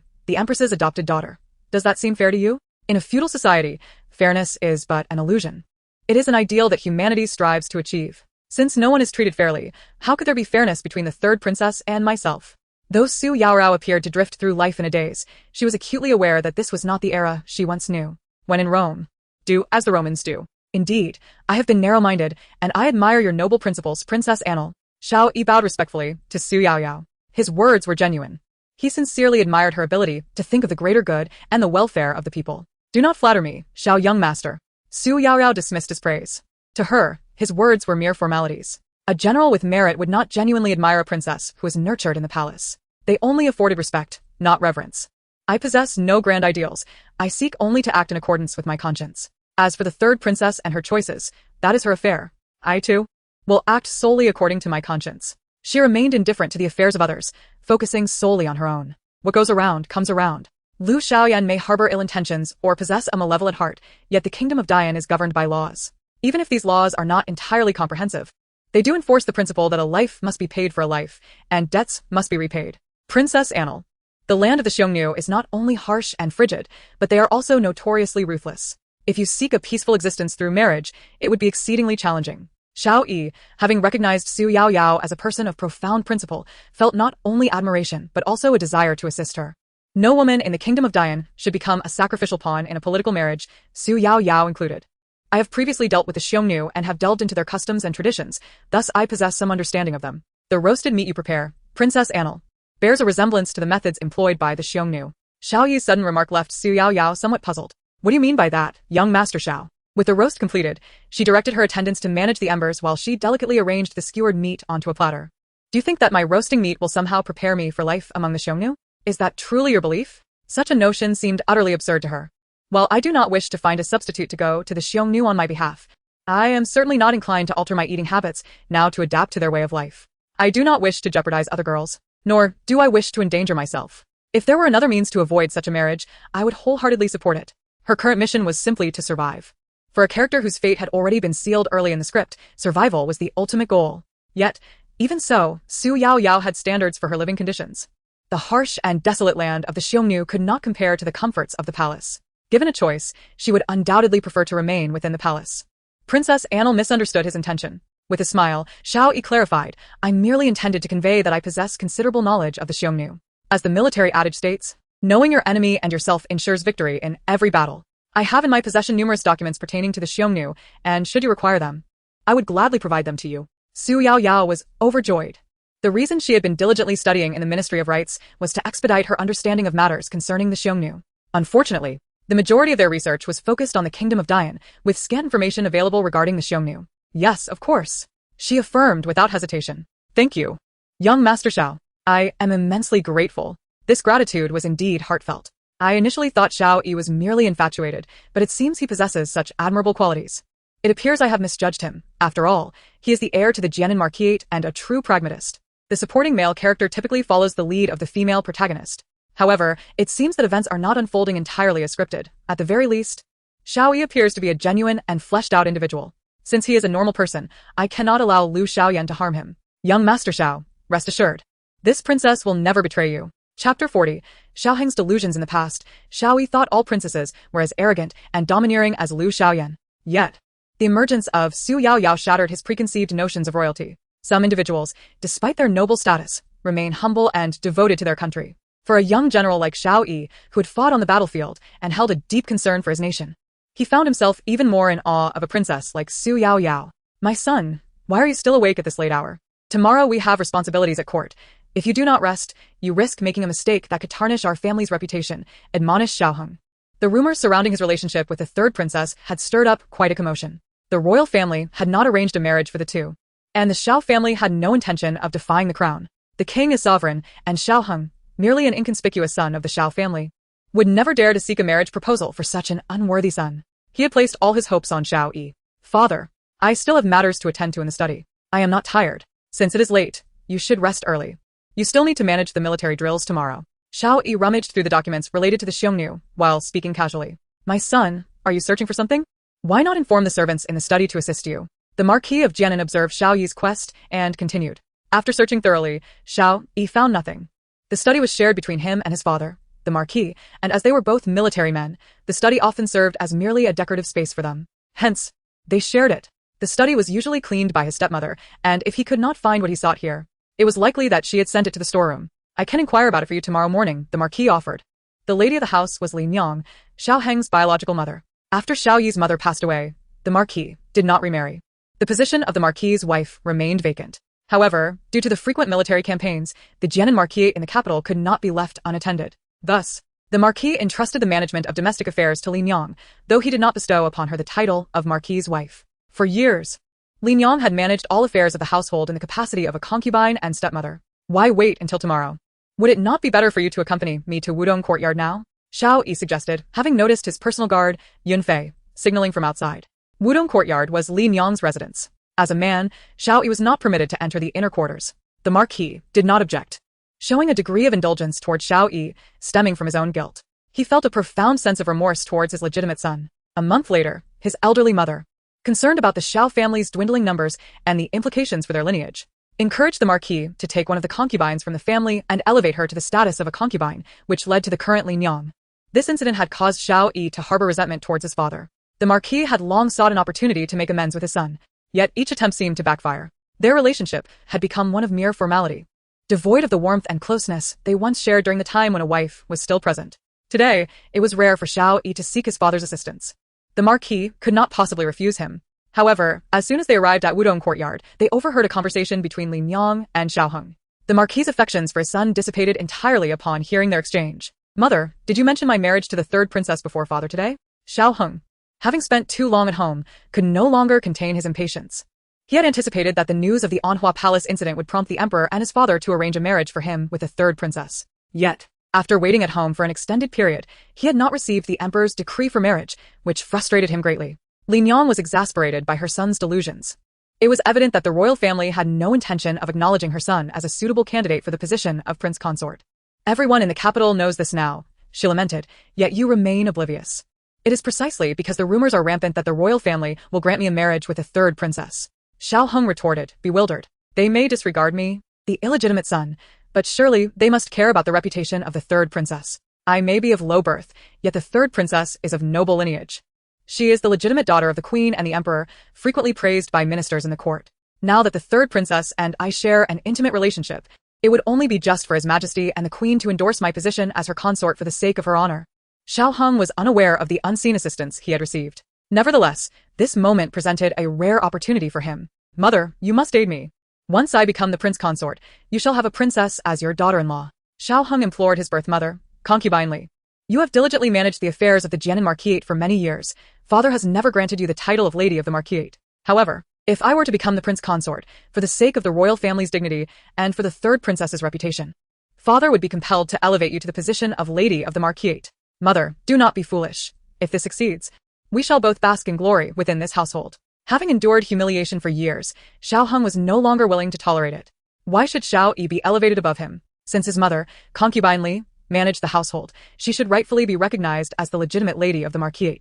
the Empress's adopted daughter. Does that seem fair to you? In a feudal society, fairness is but an illusion. It is an ideal that humanity strives to achieve. Since no one is treated fairly, how could there be fairness between the third princess and myself? Though Xu Yaoyao appeared to drift through life in a daze, she was acutely aware that this was not the era she once knew. When in Rome, do as the Romans do. Indeed, I have been narrow-minded, and I admire your noble principles, Princess Annal. Xiao Yi bowed respectfully to Xu Yaoyao. His words were genuine. He sincerely admired her ability to think of the greater good and the welfare of the people. Do not flatter me, Xiao young master. Xu Yaoyao dismissed his praise. To her, his words were mere formalities. A general with merit would not genuinely admire a princess who was nurtured in the palace. They only afforded respect, not reverence. I possess no grand ideals. I seek only to act in accordance with my conscience. As for the third princess and her choices, that is her affair. I, too, will act solely according to my conscience. She remained indifferent to the affairs of others, focusing solely on her own. What goes around comes around. Lu Xiaoyan may harbor ill intentions or possess a malevolent heart, yet the kingdom of Dian is governed by laws. Even if these laws are not entirely comprehensive, they do enforce the principle that a life must be paid for a life, and debts must be repaid. Princess Annal. The land of the Xiongnu is not only harsh and frigid, but they are also notoriously ruthless. If you seek a peaceful existence through marriage, it would be exceedingly challenging. Xiao Yi, having recognized Xu Yaoyao as a person of profound principle, felt not only admiration but also a desire to assist her. No woman in the kingdom of Dian should become a sacrificial pawn in a political marriage, Xu Yaoyao included. I have previously dealt with the Xiongnu and have delved into their customs and traditions, thus I possess some understanding of them. The roasted meat you prepare, Princess Annal, bears a resemblance to the methods employed by the Xiongnu. Xiao Yi's sudden remark left Xu Yaoyao somewhat puzzled. What do you mean by that, young Master Xiao? With the roast completed, she directed her attendants to manage the embers while she delicately arranged the skewered meat onto a platter. Do you think that my roasting meat will somehow prepare me for life among the Xiongnu? Is that truly your belief? Such a notion seemed utterly absurd to her. While I do not wish to find a substitute to go to the Xiongnu on my behalf, I am certainly not inclined to alter my eating habits now to adapt to their way of life. I do not wish to jeopardize other girls, nor do I wish to endanger myself. If there were another means to avoid such a marriage, I would wholeheartedly support it. Her current mission was simply to survive. For a character whose fate had already been sealed early in the script, survival was the ultimate goal. Yet, even so, Xu Yaoyao had standards for her living conditions. The harsh and desolate land of the Xiongnu could not compare to the comforts of the palace. Given a choice, she would undoubtedly prefer to remain within the palace. Princess Annal misunderstood his intention. With a smile, Xiao Yi clarified, I merely intended to convey that I possess considerable knowledge of the Xiongnu. As the military adage states, knowing your enemy and yourself ensures victory in every battle. I have in my possession numerous documents pertaining to the Xiongnu, and should you require them, I would gladly provide them to you. Xu Yaoyao was overjoyed. The reason she had been diligently studying in the Ministry of Rites was to expedite her understanding of matters concerning the Xiongnu. Unfortunately, the majority of their research was focused on the Kingdom of Dian, with scant information available regarding the Xiongnu. Yes, of course, she affirmed without hesitation. Thank you, young Master Xiao. I am immensely grateful. This gratitude was indeed heartfelt. I initially thought Xiao Yi was merely infatuated, but it seems he possesses such admirable qualities. It appears I have misjudged him. After all, he is the heir to the Jianan Marquisate and a true pragmatist. The supporting male character typically follows the lead of the female protagonist. However, it seems that events are not unfolding entirely as scripted. At the very least, Xiao Yi appears to be a genuine and fleshed-out individual. Since he is a normal person, I cannot allow Lu Xiaoyan to harm him. Young Master Xiao, rest assured. This princess will never betray you. Chapter 40. Xiao Heng's delusions in the past. Xiao Yi thought all princesses were as arrogant and domineering as Lu Xiaoyan. Yet, the emergence of Xu Yaoyao shattered his preconceived notions of royalty. Some individuals, despite their noble status, remain humble and devoted to their country. For a young general like Xiao Yi, who had fought on the battlefield and held a deep concern for his nation, he found himself even more in awe of a princess like Xu Yaoyao. My son, why are you still awake at this late hour? Tomorrow we have responsibilities at court. If you do not rest, you risk making a mistake that could tarnish our family's reputation, admonished Shiao Hong. The rumors surrounding his relationship with the third princess had stirred up quite a commotion. The royal family had not arranged a marriage for the two, and the Xiao family had no intention of defying the crown. The king is sovereign, and Shiao Hong, merely an inconspicuous son of the Xiao family, would never dare to seek a marriage proposal for such an unworthy son. He had placed all his hopes on Xiao Yi. Father, I still have matters to attend to in the study. I am not tired. Since it is late, you should rest early. You still need to manage the military drills tomorrow. Xiao Yi rummaged through the documents related to the Xiongnu, while speaking casually. My son, are you searching for something? Why not inform the servants in the study to assist you? The Marquis of Jianan observed Xiao Yi's quest and continued. After searching thoroughly, Xiao Yi found nothing. The study was shared between him and his father, the Marquis, and as they were both military men, the study often served as merely a decorative space for them. Hence, they shared it. The study was usually cleaned by his stepmother, and if he could not find what he sought here, it was likely that she had sent it to the storeroom. I can inquire about it for you tomorrow morning, the Marquis offered. The lady of the house was Lin Yang, Xiao Heng's biological mother. After Xiao Yi's mother passed away, the Marquis did not remarry. The position of the Marquis's wife remained vacant. However, due to the frequent military campaigns, the Jianan Marquisate in the capital could not be left unattended. Thus, the Marquis entrusted the management of domestic affairs to Lin Yang, though he did not bestow upon her the title of Marquis's wife. For years, Lin Yang had managed all affairs of the household in the capacity of a concubine and stepmother. Why wait until tomorrow? Would it not be better for you to accompany me to Wudong courtyard now? Xiao Yi suggested, having noticed his personal guard, Yunfei, signaling from outside. Wudong courtyard was Li Nyang's residence. As a man, Xiao Yi was not permitted to enter the inner quarters. The Marquis did not object, showing a degree of indulgence toward Xiao Yi, stemming from his own guilt. He felt a profound sense of remorse towards his legitimate son. A month later, his elderly mother, concerned about the Xiao family's dwindling numbers and the implications for their lineage, encouraged the Marquis to take one of the concubines from the family and elevate her to the status of a concubine, which led to the current Li Nyang. This incident had caused Xiao Yi to harbor resentment towards his father. The Marquis had long sought an opportunity to make amends with his son, yet each attempt seemed to backfire. Their relationship had become one of mere formality, devoid of the warmth and closeness they once shared during the time when a wife was still present. Today, it was rare for Xiao Yi to seek his father's assistance. The Marquis could not possibly refuse him. However, as soon as they arrived at Wudong courtyard, they overheard a conversation between Li Nyang and Shiao Hong. The Marquis's affections for his son dissipated entirely upon hearing their exchange. "Mother, did you mention my marriage to the third princess before father today?" Shiao Hong, having spent too long at home, could no longer contain his impatience. He had anticipated that the news of the Anhua Palace incident would prompt the emperor and his father to arrange a marriage for him with the third princess. Yet, after waiting at home for an extended period, he had not received the emperor's decree for marriage, which frustrated him greatly. Li Nyang was exasperated by her son's delusions. It was evident that the royal family had no intention of acknowledging her son as a suitable candidate for the position of prince consort. "Everyone in the capital knows this now," she lamented, "yet you remain oblivious. It is precisely because the rumors are rampant that the royal family will grant me a marriage with a third princess." Shiao Hong retorted, bewildered. "They may disregard me, the illegitimate son, but surely they must care about the reputation of the third princess. I may be of low birth, yet the third princess is of noble lineage. She is the legitimate daughter of the queen and the emperor, frequently praised by ministers in the court. Now that the third princess and I share an intimate relationship, it would only be just for His Majesty and the queen to endorse my position as her consort for the sake of her honor." Shiao Hong was unaware of the unseen assistance he had received. Nevertheless, this moment presented a rare opportunity for him. "Mother, you must aid me. Once I become the prince consort, you shall have a princess as your daughter-in-law." Shiao Hong implored his birth mother, Concubine Lu. "You have diligently managed the affairs of the Jianan Marquis for many years. Father has never granted you the title of Lady of the Marquis. However, if I were to become the prince consort, for the sake of the royal family's dignity and for the third princess's reputation, Father would be compelled to elevate you to the position of Lady of the Marquis. Mother, do not be foolish. If this succeeds, we shall both bask in glory within this household." Having endured humiliation for years, Shiao Hong was no longer willing to tolerate it. Why should Xiao Yi be elevated above him? Since his mother, Concubine Lu, managed the household, she should rightfully be recognized as the legitimate lady of the Marquis.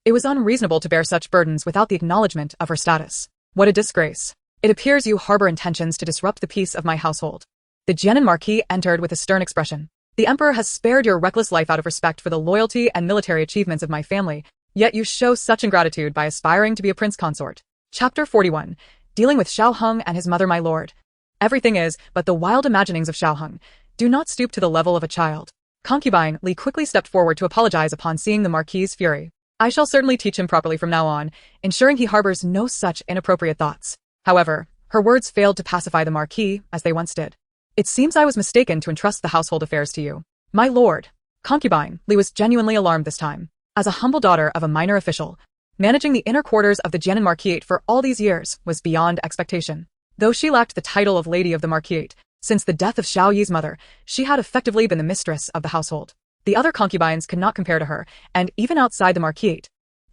It was unreasonable to bear such burdens without the acknowledgement of her status. What a disgrace. "It appears you harbor intentions to disrupt the peace of my household." The Jianan Marquis entered with a stern expression. "The emperor has spared your reckless life out of respect for the loyalty and military achievements of my family, yet you show such ingratitude by aspiring to be a prince consort." Chapter 41. Dealing with Shiao Hong and his mother, my lord. Everything is but the wild imaginings of Shiao Hong. Do not stoop to the level of a child. Concubine Li quickly stepped forward to apologize upon seeing the Marquis's fury. "I shall certainly teach him properly from now on, ensuring he harbors no such inappropriate thoughts." However, her words failed to pacify the Marquis as they once did. "It seems I was mistaken to entrust the household affairs to you, my lord." Concubine Li was genuinely alarmed this time. As a humble daughter of a minor official, managing the inner quarters of the Jianan Marquis for all these years was beyond expectation. Though she lacked the title of Lady of the Marquis, since the death of Xiao Yi's mother, she had effectively been the mistress of the household. The other concubines could not compare to her, and even outside the Marquis,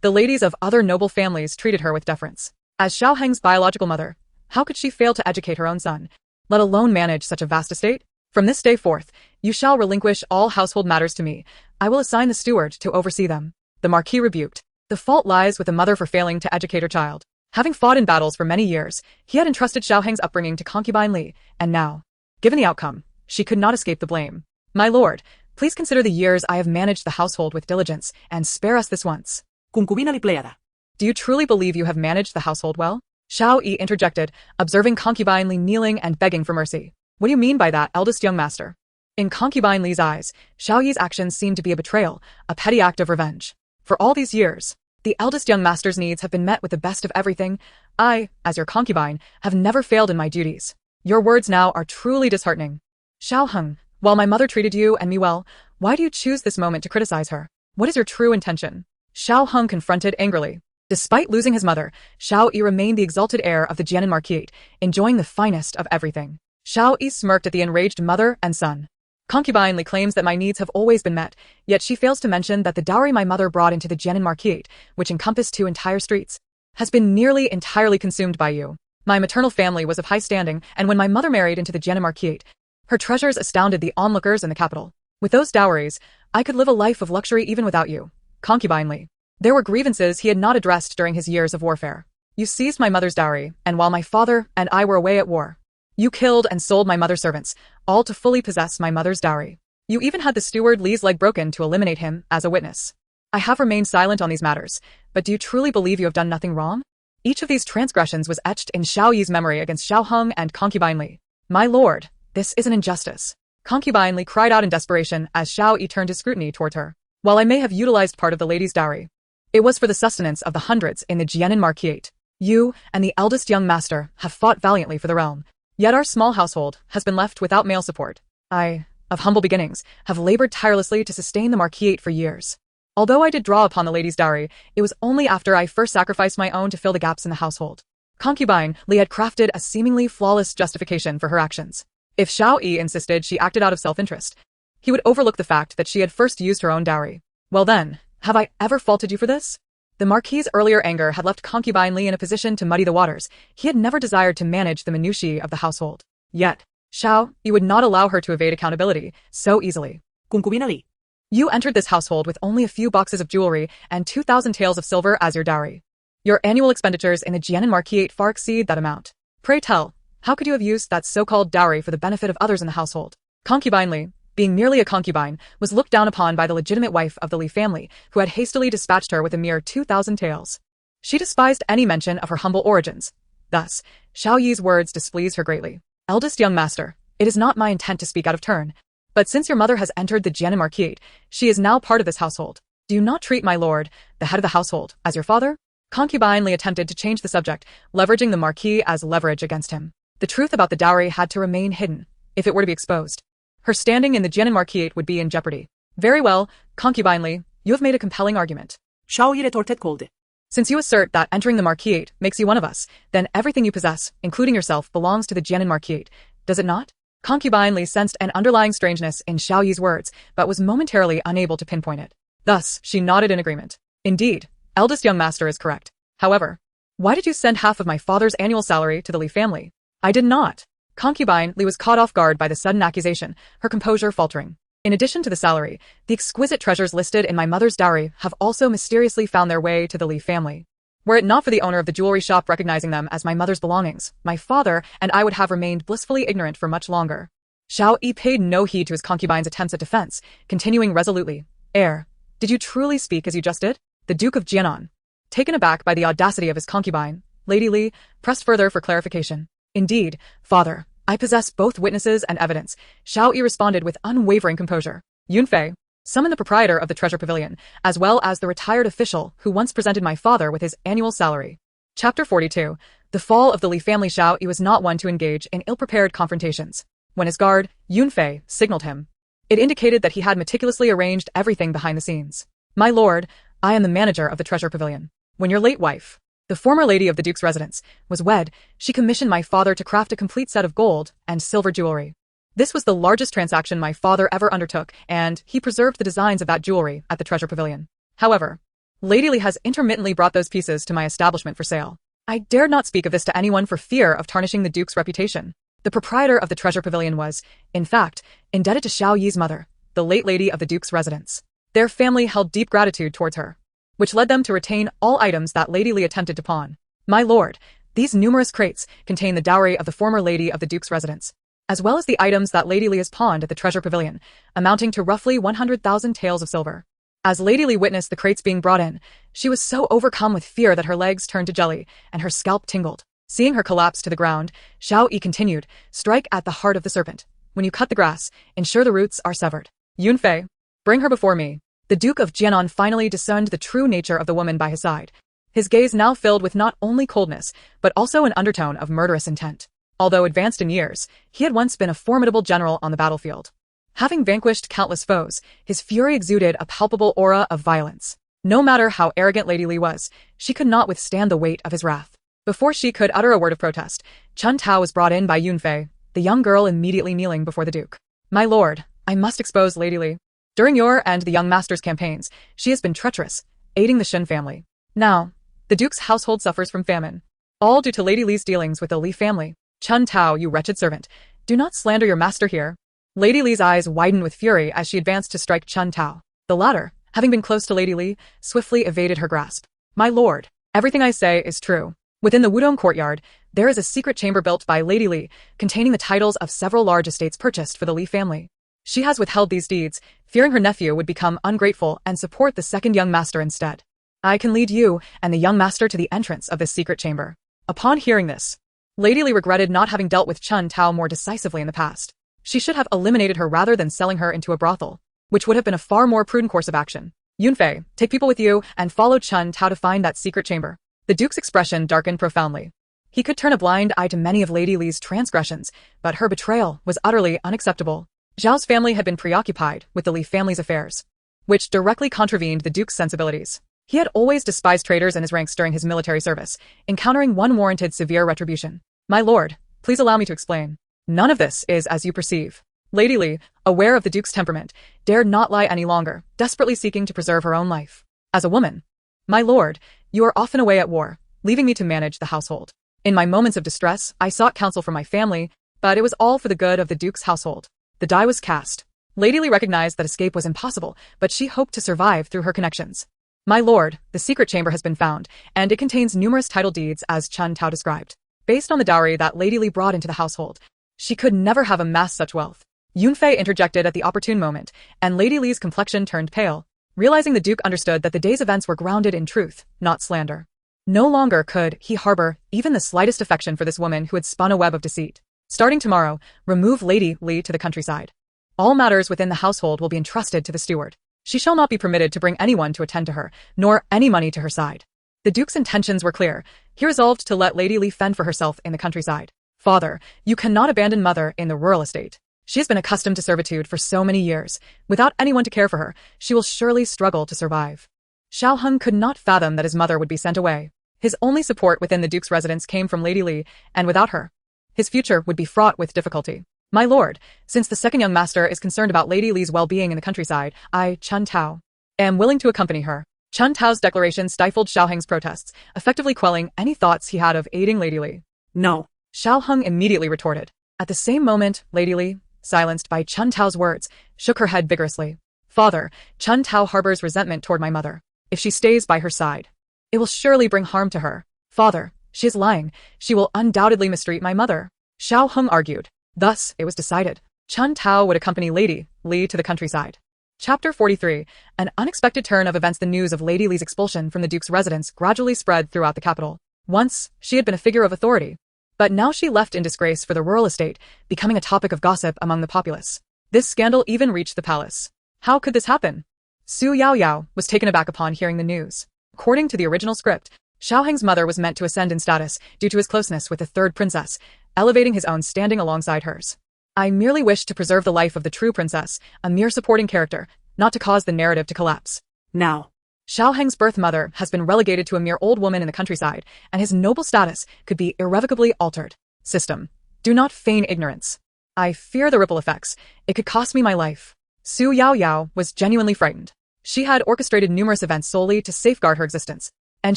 the ladies of other noble families treated her with deference. As Xiao Heng's biological mother, how could she fail to educate her own son, let alone manage such a vast estate? "From this day forth, you shall relinquish all household matters to me. I will assign the steward to oversee them." The Marquis rebuked. The fault lies with the mother for failing to educate her child. Having fought in battles for many years, he had entrusted Xiao Heng's upbringing to Concubine Li, and now, given the outcome, she could not escape the blame. "My lord, please consider the years I have managed the household with diligence, and spare us this once." Concubina Li Pleiada. "Do you truly believe you have managed the household well?" Xiao Yi interjected, observing Concubine Li kneeling and begging for mercy. "What do you mean by that, eldest young master?" In Concubine Li's eyes, Xiao Yi's actions seemed to be a betrayal, a petty act of revenge. "For all these years, the eldest young master's needs have been met with the best of everything. I, as your concubine, have never failed in my duties. Your words now are truly disheartening. Shiao Hong, while my mother treated you and me well, why do you choose this moment to criticize her? What is your true intention?" Shiao Hong confronted angrily. Despite losing his mother, Xiao Yi remained the exalted heir of the Jianan Marquis, enjoying the finest of everything. Xiao Yi smirked at the enraged mother and son. Concubine Li claims that my needs have always been met, yet she fails to mention that the dowry my mother brought into the Jianan Marquise, which encompassed 2 entire streets, has been nearly entirely consumed by you. My maternal family was of high standing, and when my mother married into the Jianan Marquise, her treasures astounded the onlookers in the capital. With those dowries, I could live a life of luxury even without you. Concubine Li. There were grievances he had not addressed during his years of warfare. You seized my mother's dowry, and while my father and I were away at war, you killed and sold my mother's servants, all to fully possess my mother's dowry. You even had the steward Li's leg broken to eliminate him as a witness. I have remained silent on these matters, but do you truly believe you have done nothing wrong? Each of these transgressions was etched in Xiao Yi's memory against Shiao Hong and Concubine Li. My lord, this is an injustice. Concubine Li cried out in desperation as Xiao Yi turned his scrutiny towards her. While I may have utilized part of the lady's dowry, it was for the sustenance of the hundreds in the Jianan Marquise. You and the eldest young master have fought valiantly for the realm, yet our small household has been left without male support. I, of humble beginnings, have labored tirelessly to sustain the Marquise for years. Although I did draw upon the lady's dowry, it was only after I first sacrificed my own to fill the gaps in the household. Concubine Li had crafted a seemingly flawless justification for her actions. If Xiao Yi insisted she acted out of self-interest, he would overlook the fact that she had first used her own dowry. Well then, have I ever faulted you for this? The Marquis's earlier anger had left Concubine Li in a position to muddy the waters. He had never desired to manage the minutiae of the household. Yet, Xiao Yi would not allow her to evade accountability so easily. Concubine Li. You entered this household with only a few boxes of jewelry and 2,000 taels of silver as your dowry. Your annual expenditures in the Jianan Marquise far exceed that amount. Pray tell, how could you have used that so-called dowry for the benefit of others in the household? Concubine Li, being merely a concubine, was looked down upon by the legitimate wife of the Li family, who had hastily dispatched her with a mere 2,000 taels. She despised any mention of her humble origins. Thus, Xiao Yi's words displeased her greatly. Eldest young master, it is not my intent to speak out of turn, but since your mother has entered the Jianan Marquise, she is now part of this household. Do you not treat my lord, the head of the household, as your father? Concubine Li attempted to change the subject, leveraging the Marquis as leverage against him. The truth about the dowry had to remain hidden, if it were to be exposed. Her standing in the Jianan Marquise would be in jeopardy. Very well, Concubine Li, you have made a compelling argument. Xiao Yi retorted coldly. Since you assert that entering the Marquise makes you one of us, then everything you possess, including yourself, belongs to the Jianan Marquise, does it not? Concubine Li sensed an underlying strangeness in Xiao Yi's words, but was momentarily unable to pinpoint it. Thus, she nodded in agreement. Indeed, eldest young master is correct. However, why did you send half of my father's annual salary to the Li family? I did not. Concubine Li was caught off guard by the sudden accusation, her composure faltering. In addition to the salary, the exquisite treasures listed in my mother's dowry have also mysteriously found their way to the Li family. Were it not for the owner of the jewelry shop recognizing them as my mother's belongings, my father and I would have remained blissfully ignorant for much longer. Xiao Yi paid no heed to his concubine's attempts at defense, continuing resolutely. Heir, did you truly speak as you just did? The Duke of Jianan, taken aback by the audacity of his concubine, Lady Li, pressed further for clarification. Indeed, father, I possess both witnesses and evidence. Xiao Yi responded with unwavering composure. Yunfei, summon the proprietor of the treasure pavilion, as well as the retired official who once presented my father with his annual salary. Chapter 42. The fall of the Li family. Xiao Yi was not one to engage in ill-prepared confrontations. When his guard, Yunfei, signaled him, it indicated that he had meticulously arranged everything behind the scenes. My lord, I am the manager of the treasure pavilion. When your late wife, the former lady of the Duke's residence, was wed, she commissioned my father to craft a complete set of gold and silver jewelry. This was the largest transaction my father ever undertook, and he preserved the designs of that jewelry at the treasure pavilion. However, Lady Li has intermittently brought those pieces to my establishment for sale. I dared not speak of this to anyone for fear of tarnishing the Duke's reputation. The proprietor of the treasure pavilion was, in fact, indebted to Xiao Yi's mother, the late lady of the Duke's residence. Their family held deep gratitude towards her, which led them to retain all items that Lady Li attempted to pawn. My lord, these numerous crates contain the dowry of the former lady of the Duke's residence, as well as the items that Lady Li has pawned at the treasure pavilion, amounting to roughly 100,000 taels of silver. As Lady Li witnessed the crates being brought in, she was so overcome with fear that her legs turned to jelly and her scalp tingled. Seeing her collapse to the ground, Xiao Yi continued, strike at the heart of the serpent. When you cut the grass, ensure the roots are severed. Yunfei, bring her before me. The Duke of Jianan finally discerned the true nature of the woman by his side. His gaze now filled with not only coldness, but also an undertone of murderous intent. Although advanced in years, he had once been a formidable general on the battlefield. Having vanquished countless foes, his fury exuded a palpable aura of violence. No matter how arrogant Lady Li was, she could not withstand the weight of his wrath. Before she could utter a word of protest, Chun Tao was brought in by Yunfei, the young girl immediately kneeling before the Duke. My lord, I must expose Lady Li. During your and the young master's campaigns, she has been treacherous, aiding the Shen family. Now, the Duke's household suffers from famine. All due to Lady Li's dealings with the Li family. Chun Tao, you wretched servant. Do not slander your master here. Lady Li's eyes widened with fury as she advanced to strike Chun Tao. The latter, having been close to Lady Li, swiftly evaded her grasp. My lord, everything I say is true. Within the Wudong courtyard, there is a secret chamber built by Lady Li, containing the titles of several large estates purchased for the Li family. She has withheld these deeds, fearing her nephew would become ungrateful and support the second young master instead. I can lead you and the young master to the entrance of this secret chamber. Upon hearing this, Lady Li regretted not having dealt with Chun Tao more decisively in the past. She should have eliminated her rather than selling her into a brothel, which would have been a far more prudent course of action. Yunfei, take people with you and follow Chun Tao to find that secret chamber. The Duke's expression darkened profoundly. He could turn a blind eye to many of Lady Li's transgressions, but her betrayal was utterly unacceptable. Zhao's family had been preoccupied with the Li family's affairs, which directly contravened the Duke's sensibilities. He had always despised traitors in his ranks during his military service, encountering one warranted severe retribution. My lord, please allow me to explain. None of this is as you perceive. Lady Li, aware of the Duke's temperament, dared not lie any longer, desperately seeking to preserve her own life. As a woman, my lord, you are often away at war, leaving me to manage the household. In my moments of distress, I sought counsel from my family, but it was all for the good of the Duke's household. The die was cast. Lady Li recognized that escape was impossible, but she hoped to survive through her connections. My lord, the secret chamber has been found, and it contains numerous title deeds as Chun Tao described. Based on the dowry that Lady Li brought into the household, she could never have amassed such wealth. Yunfei interjected at the opportune moment, and Lady Li's complexion turned pale, realizing the Duke understood that the day's events were grounded in truth, not slander. No longer could he harbor even the slightest affection for this woman who had spun a web of deceit. Starting tomorrow, remove Lady Li to the countryside. All matters within the household will be entrusted to the steward. She shall not be permitted to bring anyone to attend to her, nor any money to her side. The Duke's intentions were clear. He resolved to let Lady Li fend for herself in the countryside. Father, you cannot abandon mother in the rural estate. She has been accustomed to servitude for so many years. Without anyone to care for her, she will surely struggle to survive. Shiao Hong could not fathom that his mother would be sent away. His only support within the Duke's residence came from Lady Li, and without her, his future would be fraught with difficulty. My lord, since the second young master is concerned about Lady Li's well-being in the countryside, I, Chun Tao, am willing to accompany her. Chun Tao's declaration stifled Shiao Hong's protests, effectively quelling any thoughts he had of aiding Lady Li. No. Shiao Hong immediately retorted. At the same moment, Lady Li, silenced by Chun Tao's words, shook her head vigorously. Father, Chun Tao harbors resentment toward my mother. If she stays by her side, it will surely bring harm to her. Father, she is lying. She will undoubtedly mistreat my mother. Shiao Hong argued. Thus, it was decided. Chun Tao would accompany Lady Li to the countryside. Chapter 43. An unexpected turn of events. The news of Lady Li's expulsion from the Duke's residence gradually spread throughout the capital. Once, she had been a figure of authority, but now she left in disgrace for the rural estate, becoming a topic of gossip among the populace. This scandal even reached the palace. How could this happen? Xu Yaoyao was taken aback upon hearing the news. According to the original script, Xiao Hong's mother was meant to ascend in status due to his closeness with the third princess, elevating his own standing alongside hers. I merely wish to preserve the life of the true princess, a mere supporting character, not to cause the narrative to collapse. Now, Xiao Hong's birth mother has been relegated to a mere old woman in the countryside, and his noble status could be irrevocably altered. System. Do not feign ignorance. I fear the ripple effects. It could cost me my life. Xu Yaoyao was genuinely frightened. She had orchestrated numerous events solely to safeguard her existence, and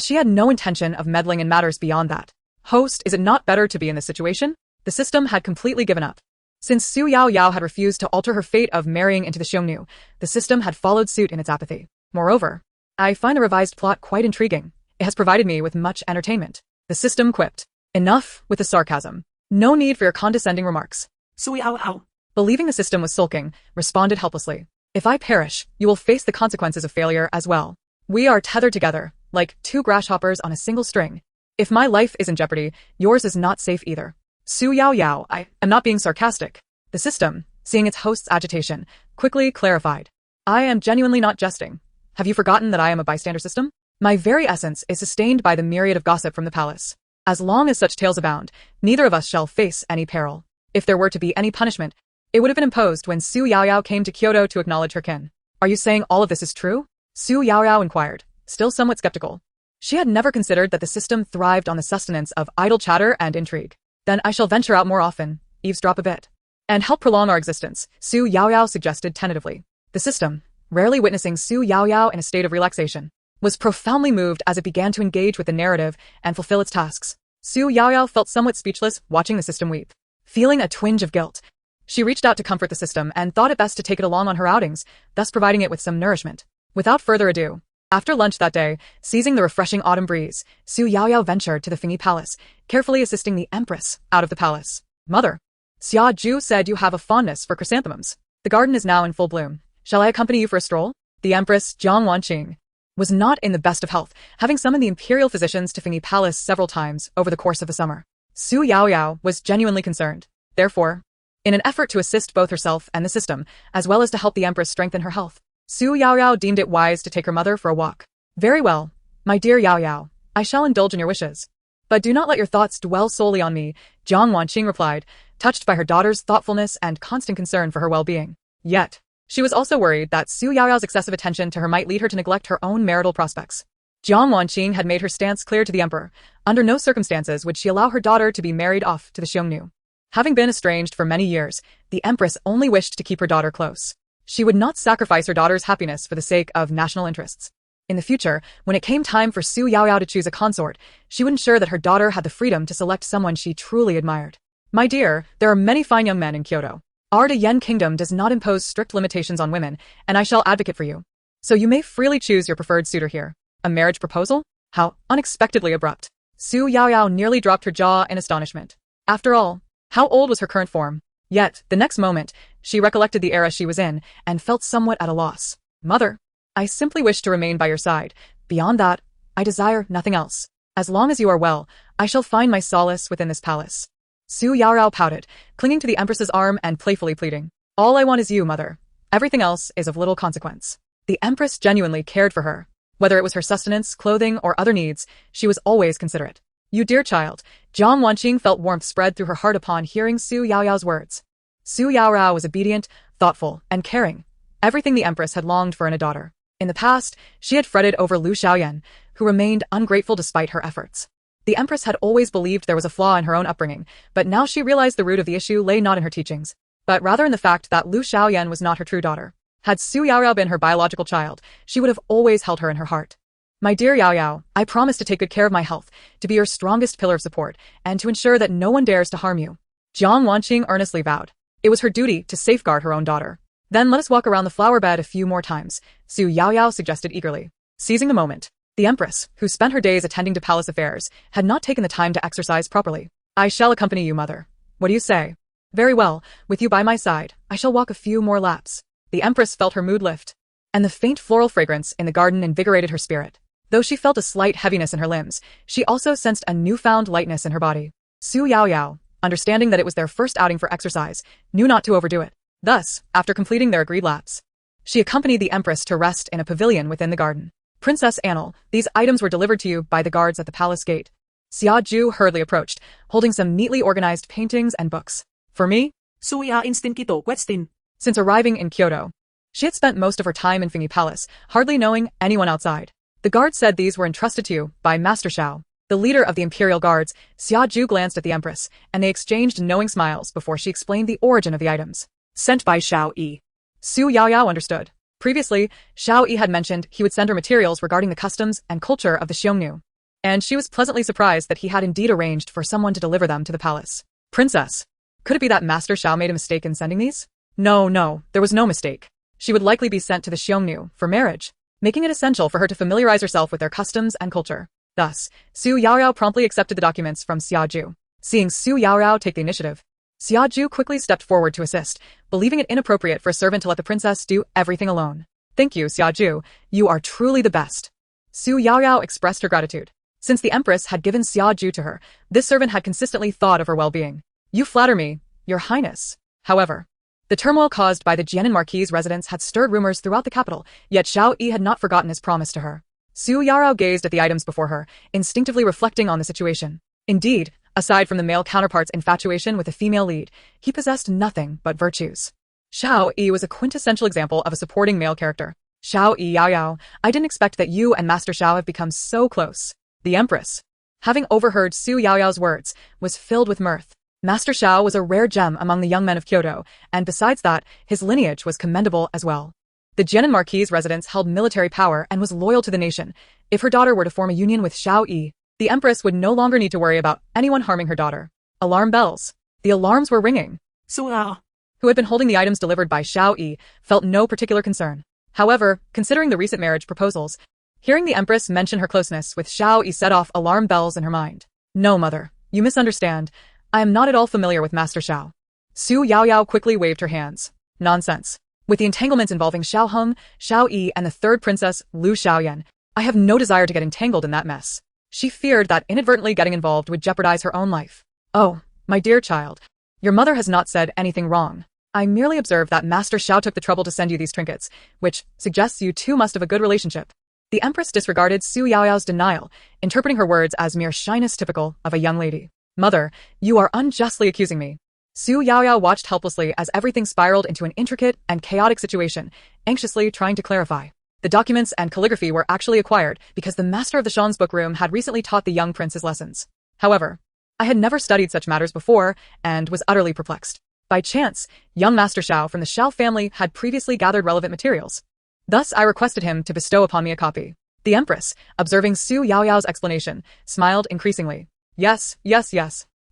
she had no intention of meddling in matters beyond that. Host, is it not better to be in this situation? The system had completely given up. Since Xu Yaoyao had refused to alter her fate of marrying into the Xiongnu, the system had followed suit in its apathy. Moreover, I find the revised plot quite intriguing. It has provided me with much entertainment. The system quipped. Enough with the sarcasm. No need for your condescending remarks. Xu Yaoyao, Believing the system was sulking, responded helplessly. If I perish, you will face the consequences of failure as well. We are tethered together, like two grasshoppers on a single string. If my life is in jeopardy, yours is not safe either. Xu Yaoyao, I am not being sarcastic. The system, seeing its host's agitation, quickly clarified. I am genuinely not jesting. Have you forgotten that I am a bystander system? My very essence is sustained by the myriad of gossip from the palace. As long as such tales abound, neither of us shall face any peril. If there were to be any punishment, it would have been imposed when Xu Yaoyao came to Kyoto to acknowledge her kin. Are you saying all of this is true? Xu Yaoyao inquired, still somewhat skeptical. She had never considered that the system thrived on the sustenance of idle chatter and intrigue. Then I shall venture out more often, eavesdrop a bit. and help prolong our existence, Xu Yaoyao suggested tentatively. The system, rarely witnessing Xu Yaoyao in a state of relaxation, was profoundly moved as it began to engage with the narrative and fulfill its tasks. Xu Yaoyao felt somewhat speechless watching the system weep. Feeling a twinge of guilt, she reached out to comfort the system and thought it best to take it along on her outings, thus providing it with some nourishment. Without further ado, after lunch that day, seizing the refreshing autumn breeze, Xu Yaoyao ventured to the Fingy Palace, carefully assisting the Empress out of the palace. Mother, Xia Zhu said you have a fondness for chrysanthemums. The garden is now in full bloom. Shall I accompany you for a stroll? The Empress, Jiang Wanqing, was not in the best of health, having summoned the imperial physicians to Fingy Palace several times over the course of the summer. Xu Yaoyao was genuinely concerned. Therefore, in an effort to assist both herself and the system, as well as to help the Empress strengthen her health, Xu Yaoyao deemed it wise to take her mother for a walk. Very well, my dear Yaoyao, I shall indulge in your wishes. But do not let your thoughts dwell solely on me, Jiang Wanqing replied, touched by her daughter's thoughtfulness and constant concern for her well-being. Yet, she was also worried that Xu Yaoyao's excessive attention to her might lead her to neglect her own marital prospects. Jiang Wanqing had made her stance clear to the emperor. Under no circumstances would she allow her daughter to be married off to the Xiongnu. Having been estranged for many years, the Empress only wished to keep her daughter close. She would not sacrifice her daughter's happiness for the sake of national interests. In the future, when it came time for Xu Yaoyao to choose a consort, she would ensure that her daughter had the freedom to select someone she truly admired. My dear, there are many fine young men in Kyoto. Our Yen kingdom does not impose strict limitations on women, and I shall advocate for you. So you may freely choose your preferred suitor here. A marriage proposal? How unexpectedly abrupt. Xu Yaoyao nearly dropped her jaw in astonishment. After all, how old was her current form? Yet, the next moment, she recollected the era she was in and felt somewhat at a loss. Mother, I simply wish to remain by your side. Beyond that, I desire nothing else. As long as you are well, I shall find my solace within this palace. Xu Yaoyao pouted, clinging to the Empress's arm and playfully pleading. All I want is you, mother. Everything else is of little consequence. The Empress genuinely cared for her. Whether it was her sustenance, clothing, or other needs, she was always considerate. You dear child, Jiang Wanqing felt warmth spread through her heart upon hearing Xu Yaoyao's words. Xu Yaoyao was obedient, thoughtful, and caring. Everything the Empress had longed for in a daughter. In the past, she had fretted over Lu Xiaoyan, who remained ungrateful despite her efforts. The Empress had always believed there was a flaw in her own upbringing, but now she realized the root of the issue lay not in her teachings, but rather in the fact that Lu Xiaoyan was not her true daughter. Had Xu Yaoyao been her biological child, she would have always held her in her heart. My dear Yaoyao, I promise to take good care of my health, to be your strongest pillar of support, and to ensure that no one dares to harm you. Jiang Wanqing earnestly vowed. It was her duty to safeguard her own daughter. Then let us walk around the flower bed a few more times, Xu Yaoyao suggested eagerly. Seizing the moment, the Empress, who spent her days attending to palace affairs, had not taken the time to exercise properly. I shall accompany you, mother. What do you say? Very well, with you by my side, I shall walk a few more laps. The Empress felt her mood lift, and the faint floral fragrance in the garden invigorated her spirit. Though she felt a slight heaviness in her limbs, she also sensed a newfound lightness in her body. Xu Yaoyao, understanding that it was their first outing for exercise, knew not to overdo it. Thus, after completing their agreed laps, she accompanied the Empress to rest in a pavilion within the garden. Princess Annal, these items were delivered to you by the guards at the palace gate. Xia Zhu hurriedly approached, holding some neatly organized paintings and books. For me? Suya instant kito questin. Since arriving in Kyoto, she had spent most of her time in Fingy Palace, hardly knowing anyone outside. The guard said these were entrusted to you by Master Xiao. The leader of the Imperial Guards, Xia Zhu glanced at the Empress, and they exchanged knowing smiles before she explained the origin of the items. Sent by Xiao Yi. Xu Yaoyao understood. Previously, Xiao Yi had mentioned he would send her materials regarding the customs and culture of the Xiongnu, and she was pleasantly surprised that he had indeed arranged for someone to deliver them to the palace. Princess, could it be that Master Xiao made a mistake in sending these? No, there was no mistake. She would likely be sent to the Xiongnu for marriage, making it essential for her to familiarize herself with their customs and culture. Thus, Xu Yaoyao promptly accepted the documents from Xia Zhu. Seeing Xu Yaoyao take the initiative, Xia Zhu quickly stepped forward to assist, believing it inappropriate for a servant to let the princess do everything alone. Thank you, Xia Zhu. You are truly the best. Xu Yaoyao expressed her gratitude. Since the Empress had given Xia Zhu to her, this servant had consistently thought of her well-being. You flatter me, Your Highness. However, the turmoil caused by the Jianan Marquis' residence had stirred rumors throughout the capital, yet Xiao Yi had not forgotten his promise to her. Xu Yaoyao gazed at the items before her, instinctively reflecting on the situation. Indeed, aside from the male counterpart's infatuation with the female lead, he possessed nothing but virtues. Xiao Yi was a quintessential example of a supporting male character. Xiao Yi Yaoyao, I didn't expect that you and Master Xiao have become so close. The Empress, having overheard Xu Yaoyao's words, was filled with mirth. Master Xiao was a rare gem among the young men of Kyoto, and besides that, his lineage was commendable as well. The Jianan Marquis's residence held military power and was loyal to the nation. If her daughter were to form a union with Xiao Yi, the Empress would no longer need to worry about anyone harming her daughter. Alarm bells. The alarms were ringing. Xu Yaoyao, Who had been holding the items delivered by Xiao Yi, felt no particular concern. However, considering the recent marriage proposals, hearing the Empress mention her closeness with Xiao Yi set off alarm bells in her mind. No, mother, you misunderstand. I am not at all familiar with Master Xiao. Xu Yaoyao quickly waved her hands. Nonsense. With the entanglements involving Shiao Hong, Xiao Yi, and the third princess, Lu Xiaoyan, I have no desire to get entangled in that mess. She feared that inadvertently getting involved would jeopardize her own life. Oh, my dear child, your mother has not said anything wrong. I merely observed that Master Xiao took the trouble to send you these trinkets, which suggests you two must have a good relationship. The Empress disregarded Xu Yaoyao's denial, interpreting her words as mere shyness typical of a young lady. Mother, you are unjustly accusing me. Xu Yaoyao watched helplessly as everything spiraled into an intricate and chaotic situation, anxiously trying to clarify. The documents and calligraphy were actually acquired because the master of the Shan's book room had recently taught the young prince his lessons. However, I had never studied such matters before and was utterly perplexed. By chance, young Master Xiao from the Xiao family had previously gathered relevant materials. Thus, I requested him to bestow upon me a copy. The Empress, observing Xu Yaoyao's explanation, smiled increasingly. Yes.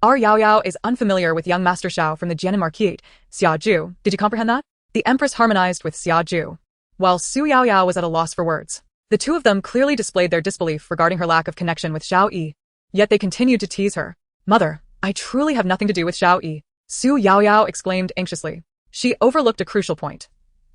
Our Yaoyao is unfamiliar with young Master Xiao from the Jianan Marquis. Xiaozhu, did you comprehend that? The Empress harmonized with Xiaozhu, while Xu Yaoyao was at a loss for words. The two of them clearly displayed their disbelief regarding her lack of connection with Xiao Yi. Yet they continued to tease her. Mother, I truly have nothing to do with Xiao Yi. Xu Yaoyao exclaimed anxiously. She overlooked a crucial point.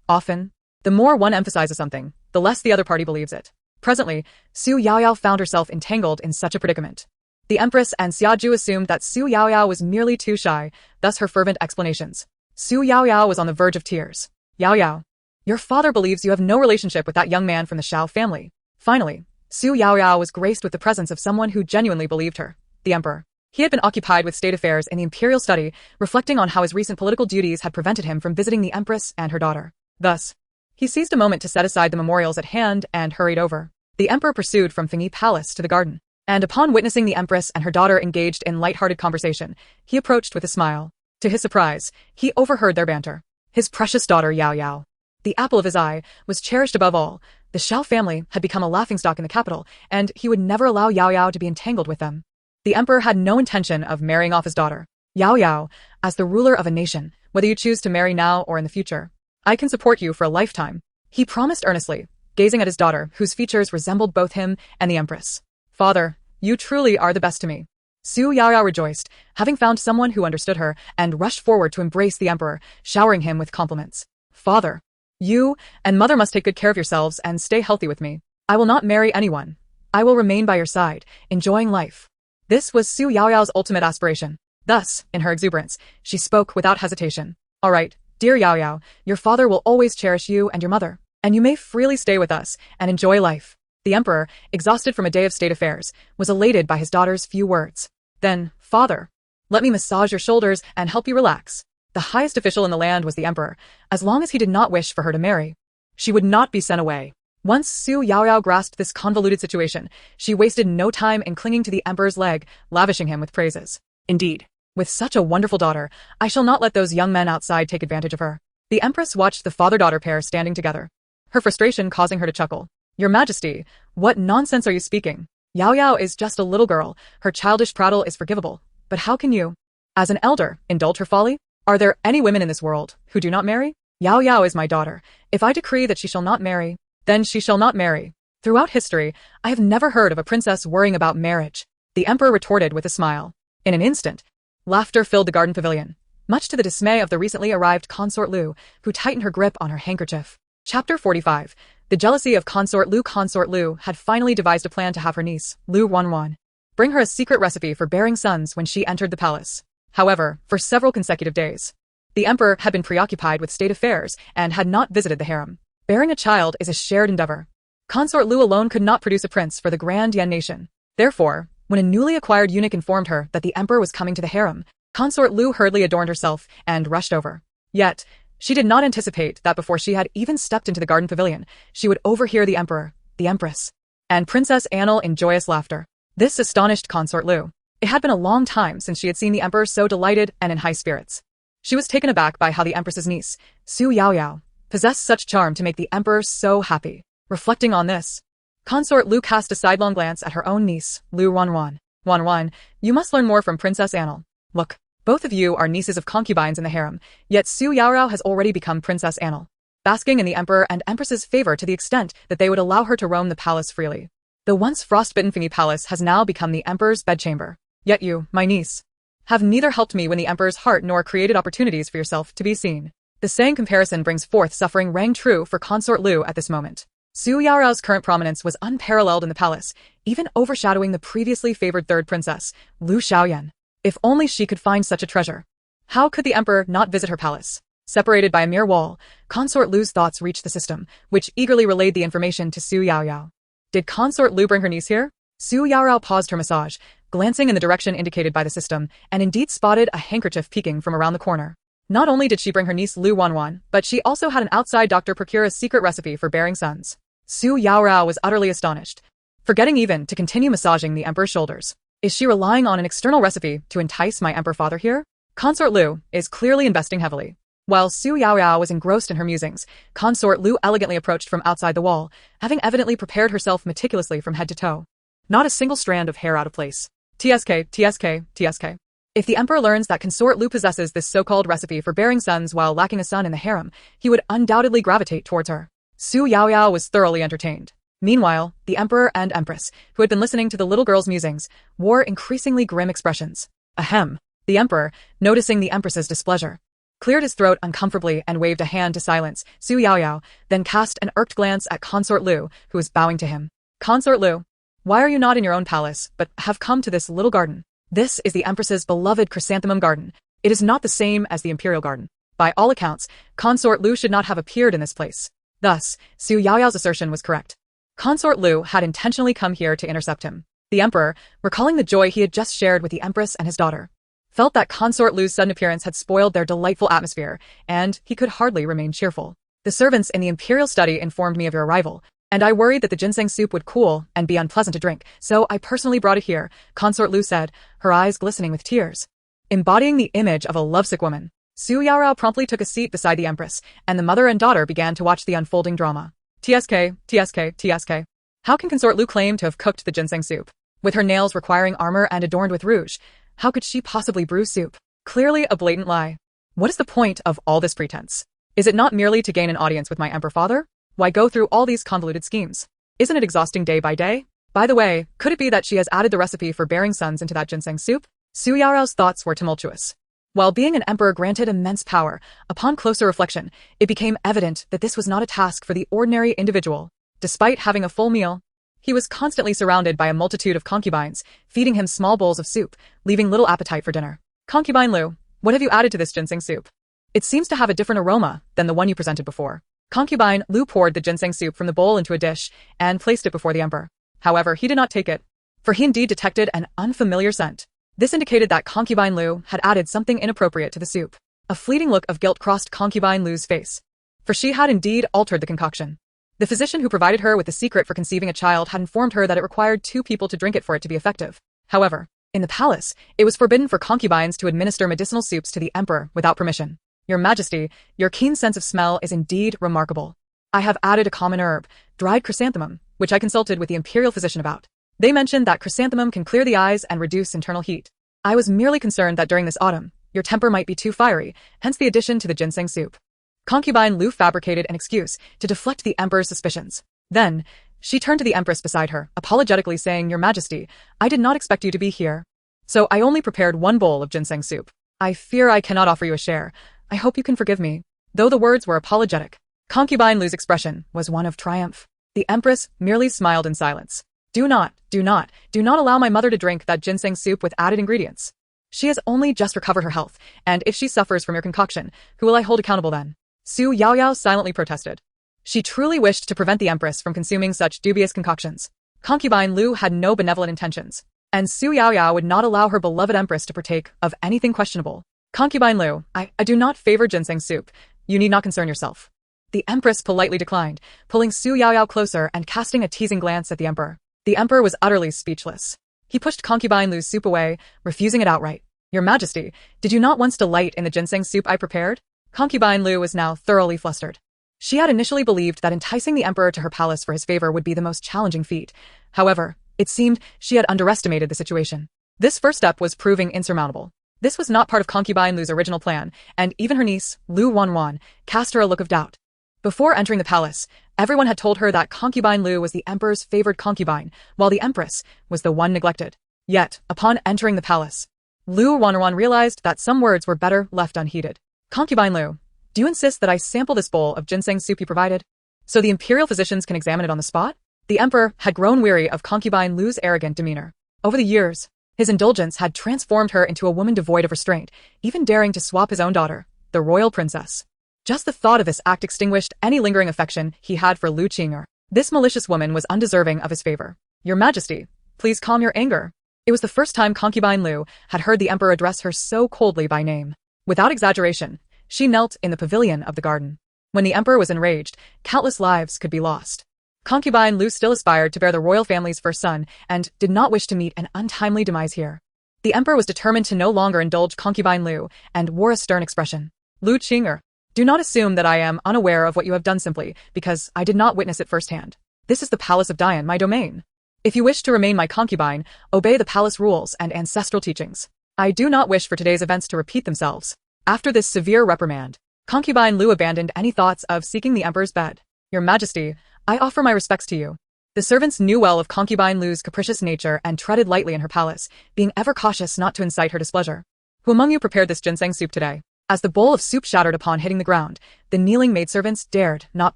Often, the more one emphasizes something, the less the other party believes it. Presently, Xu Yaoyao found herself entangled in such a predicament. The Empress and Xiaozhu assumed that Xu Yaoyao was merely too shy, thus her fervent explanations. Xu Yaoyao was on the verge of tears. Yaoyao, your father believes you have no relationship with that young man from the Xiao family. Finally, Xu Yaoyao was graced with the presence of someone who genuinely believed her, the Emperor. He had been occupied with state affairs in the imperial study, reflecting on how his recent political duties had prevented him from visiting the Empress and her daughter. Thus, he seized a moment to set aside the memorials at hand and hurried over. The Emperor pursued from Fengyi Palace to the garden. And upon witnessing the Empress and her daughter engaged in light-hearted conversation, he approached with a smile. To his surprise, he overheard their banter. His precious daughter Yaoyao, the apple of his eye, was cherished above all. The Xiao family had become a laughingstock in the capital, and he would never allow Yaoyao to be entangled with them. The Emperor had no intention of marrying off his daughter. Yaoyao, as the ruler of a nation, whether you choose to marry now or in the future, I can support you for a lifetime, he promised earnestly, gazing at his daughter, whose features resembled both him and the Empress. Father, you truly are the best to me. Xu Yaoyao rejoiced, having found someone who understood her, and rushed forward to embrace the Emperor, showering him with compliments. Father, you and Mother must take good care of yourselves and stay healthy with me. I will not marry anyone. I will remain by your side, enjoying life. This was Xu Yaoyao's ultimate aspiration. Thus, in her exuberance, she spoke without hesitation. All right, dear Yaoyao, your father will always cherish you and your mother, and you may freely stay with us and enjoy life. The Emperor, exhausted from a day of state affairs, was elated by his daughter's few words. Then, Father, let me massage your shoulders and help you relax. The highest official in the land was the Emperor. As long as he did not wish for her to marry, she would not be sent away. Once Xu Yaoyao grasped this convoluted situation, she wasted no time in clinging to the Emperor's leg, lavishing him with praises. Indeed, with such a wonderful daughter, I shall not let those young men outside take advantage of her. The Empress watched the father-daughter pair standing together, her frustration causing her to chuckle. Your Majesty, what nonsense are you speaking? Yaoyao is just a little girl, her childish prattle is forgivable, but how can you, as an elder, indulge her folly? Are there any women in this world who do not marry? Yaoyao is my daughter. If I decree that she shall not marry, then she shall not marry. Throughout history, I have never heard of a princess worrying about marriage. The Emperor retorted with a smile. In an instant, laughter filled the garden pavilion, much to the dismay of the recently arrived consort Lu, who tightened her grip on her handkerchief. Chapter 45. The jealousy of consort Lu. Consort Lu had finally devised a plan to have her niece, Lu Wanwan, bring her a secret recipe for bearing sons when she entered the palace. However, for several consecutive days, the Emperor had been preoccupied with state affairs and had not visited the harem. Bearing a child is a shared endeavor. Consort Lu alone could not produce a prince for the Grand Yan nation. Therefore, when a newly acquired eunuch informed her that the Emperor was coming to the harem, Consort Lu hurriedly adorned herself and rushed over. Yet, she did not anticipate that before she had even stepped into the garden pavilion, she would overhear the Emperor, the Empress, and Princess Annal in joyous laughter. This astonished Consort Lu. It had been a long time since she had seen the emperor so delighted and in high spirits. She was taken aback by how the empress's niece, Xu Yaoyao, possessed such charm to make the emperor so happy. Reflecting on this, consort Lu cast a sidelong glance at her own niece, Lu Wanwan. Wanwan, you must learn more from Princess Annal. Look, both of you are nieces of concubines in the harem, yet Xu Yaoyao has already become Princess Annal, basking in the emperor and empress's favor to the extent that they would allow her to roam the palace freely. The once frostbitten Fingy Palace has now become the emperor's bedchamber. Yet you, my niece, have neither helped me win the emperor's heart nor created opportunities for yourself to be seen. The saying comparison brings forth suffering rang true for consort Lu at this moment. Xu Yaoyao's current prominence was unparalleled in the palace, even overshadowing the previously favored third princess, Lu Xiaoyan. If only she could find such a treasure. How could the emperor not visit her palace? Separated by a mere wall, consort Lu's thoughts reached the system, which eagerly relayed the information to Xu Yaoyao. Did consort Lu bring her niece here? Xu Yaoyao paused her massage, glancing in the direction indicated by the system, and indeed spotted a handkerchief peeking from around the corner. Not only did she bring her niece Lu Wanwan, but she also had an outside doctor procure a secret recipe for bearing sons. Xu Yaoyao was utterly astonished, forgetting even to continue massaging the emperor's shoulders. Is she relying on an external recipe to entice my emperor father here? Consort Lu is clearly investing heavily. While Xu Yaoyao was engrossed in her musings, consort Lu elegantly approached from outside the wall, having evidently prepared herself meticulously from head to toe. Not a single strand of hair out of place. TSK, TSK, TSK. If the emperor learns that consort Lu possesses this so-called recipe for bearing sons while lacking a son in the harem, he would undoubtedly gravitate towards her. Xu Yaoyao was thoroughly entertained. Meanwhile, the emperor and empress, who had been listening to the little girl's musings, wore increasingly grim expressions. Ahem. The emperor, noticing the empress's displeasure, cleared his throat uncomfortably and waved a hand to silence Xu Yaoyao, then cast an irked glance at consort Lu, who was bowing to him. Consort Lu, why are you not in your own palace, but have come to this little garden? This is the empress's beloved chrysanthemum garden. It is not the same as the imperial garden. By all accounts, consort Lu should not have appeared in this place. Thus, Xu Yaoyao's assertion was correct. Consort Lu had intentionally come here to intercept him. The emperor, recalling the joy he had just shared with the empress and his daughter, felt that consort Lu's sudden appearance had spoiled their delightful atmosphere, and he could hardly remain cheerful. The servants in the imperial study informed me of your arrival, and I worried that the ginseng soup would cool and be unpleasant to drink, so I personally brought it here, consort Lu said, her eyes glistening with tears. Embodying the image of a lovesick woman, Xu Yaoyao promptly took a seat beside the empress, and the mother and daughter began to watch the unfolding drama. TSK, TSK, TSK. How can consort Lu claim to have cooked the ginseng soup? With her nails requiring armor and adorned with rouge, how could she possibly brew soup? Clearly a blatant lie. What is the point of all this pretense? Is it not merely to gain an audience with my emperor father? Why go through all these convoluted schemes? Isn't it exhausting day by day? By the way, could it be that she has added the recipe for bearing sons into that ginseng soup? Xu Yaoyao's thoughts were tumultuous. While being an emperor granted immense power, upon closer reflection, it became evident that this was not a task for the ordinary individual. Despite having a full meal, he was constantly surrounded by a multitude of concubines, feeding him small bowls of soup, leaving little appetite for dinner. Concubine Lu, what have you added to this ginseng soup? It seems to have a different aroma than the one you presented before. Concubine Lu poured the ginseng soup from the bowl into a dish and placed it before the emperor. However, he did not take it, for he indeed detected an unfamiliar scent. This indicated that Concubine Lu had added something inappropriate to the soup. A fleeting look of guilt crossed Concubine Lu's face, for she had indeed altered the concoction. The physician who provided her with the secret for conceiving a child had informed her that it required 2 people to drink it for it to be effective. However, in the palace, it was forbidden for concubines to administer medicinal soups to the emperor without permission. Your Majesty, your keen sense of smell is indeed remarkable. I have added a common herb, dried chrysanthemum, which I consulted with the imperial physician about. They mentioned that chrysanthemum can clear the eyes and reduce internal heat. I was merely concerned that during this autumn, your temper might be too fiery, hence the addition to the ginseng soup. Concubine Lu fabricated an excuse to deflect the emperor's suspicions. Then, she turned to the empress beside her, apologetically saying, Your Majesty, I did not expect you to be here. So I only prepared 1 bowl of ginseng soup. I fear I cannot offer you a share. I hope you can forgive me. Though the words were apologetic, Concubine Lu's expression was one of triumph. The empress merely smiled in silence. Do not allow my mother to drink that ginseng soup with added ingredients. She has only just recovered her health, and if she suffers from your concoction, who will I hold accountable then? Xu Yaoyao silently protested. She truly wished to prevent the empress from consuming such dubious concoctions. Concubine Lu had no benevolent intentions, and Xu Yaoyao would not allow her beloved empress to partake of anything questionable. Concubine Lu, I do not favor ginseng soup. You need not concern yourself. The empress politely declined, pulling Xu Yaoyao closer and casting a teasing glance at the emperor. The emperor was utterly speechless. He pushed Concubine Lu's soup away, refusing it outright. Your Majesty, did you not once delight in the ginseng soup I prepared? Concubine Lu was now thoroughly flustered. She had initially believed that enticing the emperor to her palace for his favor would be the most challenging feat. However, it seemed she had underestimated the situation. This first step was proving insurmountable. This was not part of Concubine Lu's original plan, and even her niece, Lu Wanwan, cast her a look of doubt. Before entering the palace, everyone had told her that Concubine Lu was the emperor's favored concubine, while the Empress was the one neglected. Yet, upon entering the palace, Lu Wanwan realized that some words were better left unheeded. Concubine Lu, do you insist that I sample this bowl of ginseng soup you provided, so the imperial physicians can examine it on the spot? The emperor had grown weary of Concubine Lu's arrogant demeanor. Over the years, his indulgence had transformed her into a woman devoid of restraint, even daring to swap his own daughter, the royal princess. Just the thought of this act extinguished any lingering affection he had for Lu Qing'er. This malicious woman was undeserving of his favor. Your Majesty, please calm your anger. It was the first time Concubine Lu had heard the emperor address her so coldly by name. Without exaggeration, she knelt in the pavilion of the garden. When the emperor was enraged, countless lives could be lost. Concubine Lu still aspired to bear the royal family's first son and did not wish to meet an untimely demise here. The emperor was determined to no longer indulge Concubine Lu and wore a stern expression. Lu Qing'er, do not assume that I am unaware of what you have done simply because I did not witness it firsthand. This is the palace of Dian, my domain. If you wish to remain my concubine, obey the palace rules and ancestral teachings. I do not wish for today's events to repeat themselves. After this severe reprimand, Concubine Lu abandoned any thoughts of seeking the emperor's bed. Your Majesty, I offer my respects to you. The servants knew well of Concubine Lu's capricious nature and treaded lightly in her palace, being ever cautious not to incite her displeasure. Who among you prepared this ginseng soup today? As the bowl of soup shattered upon hitting the ground, the kneeling maidservants dared not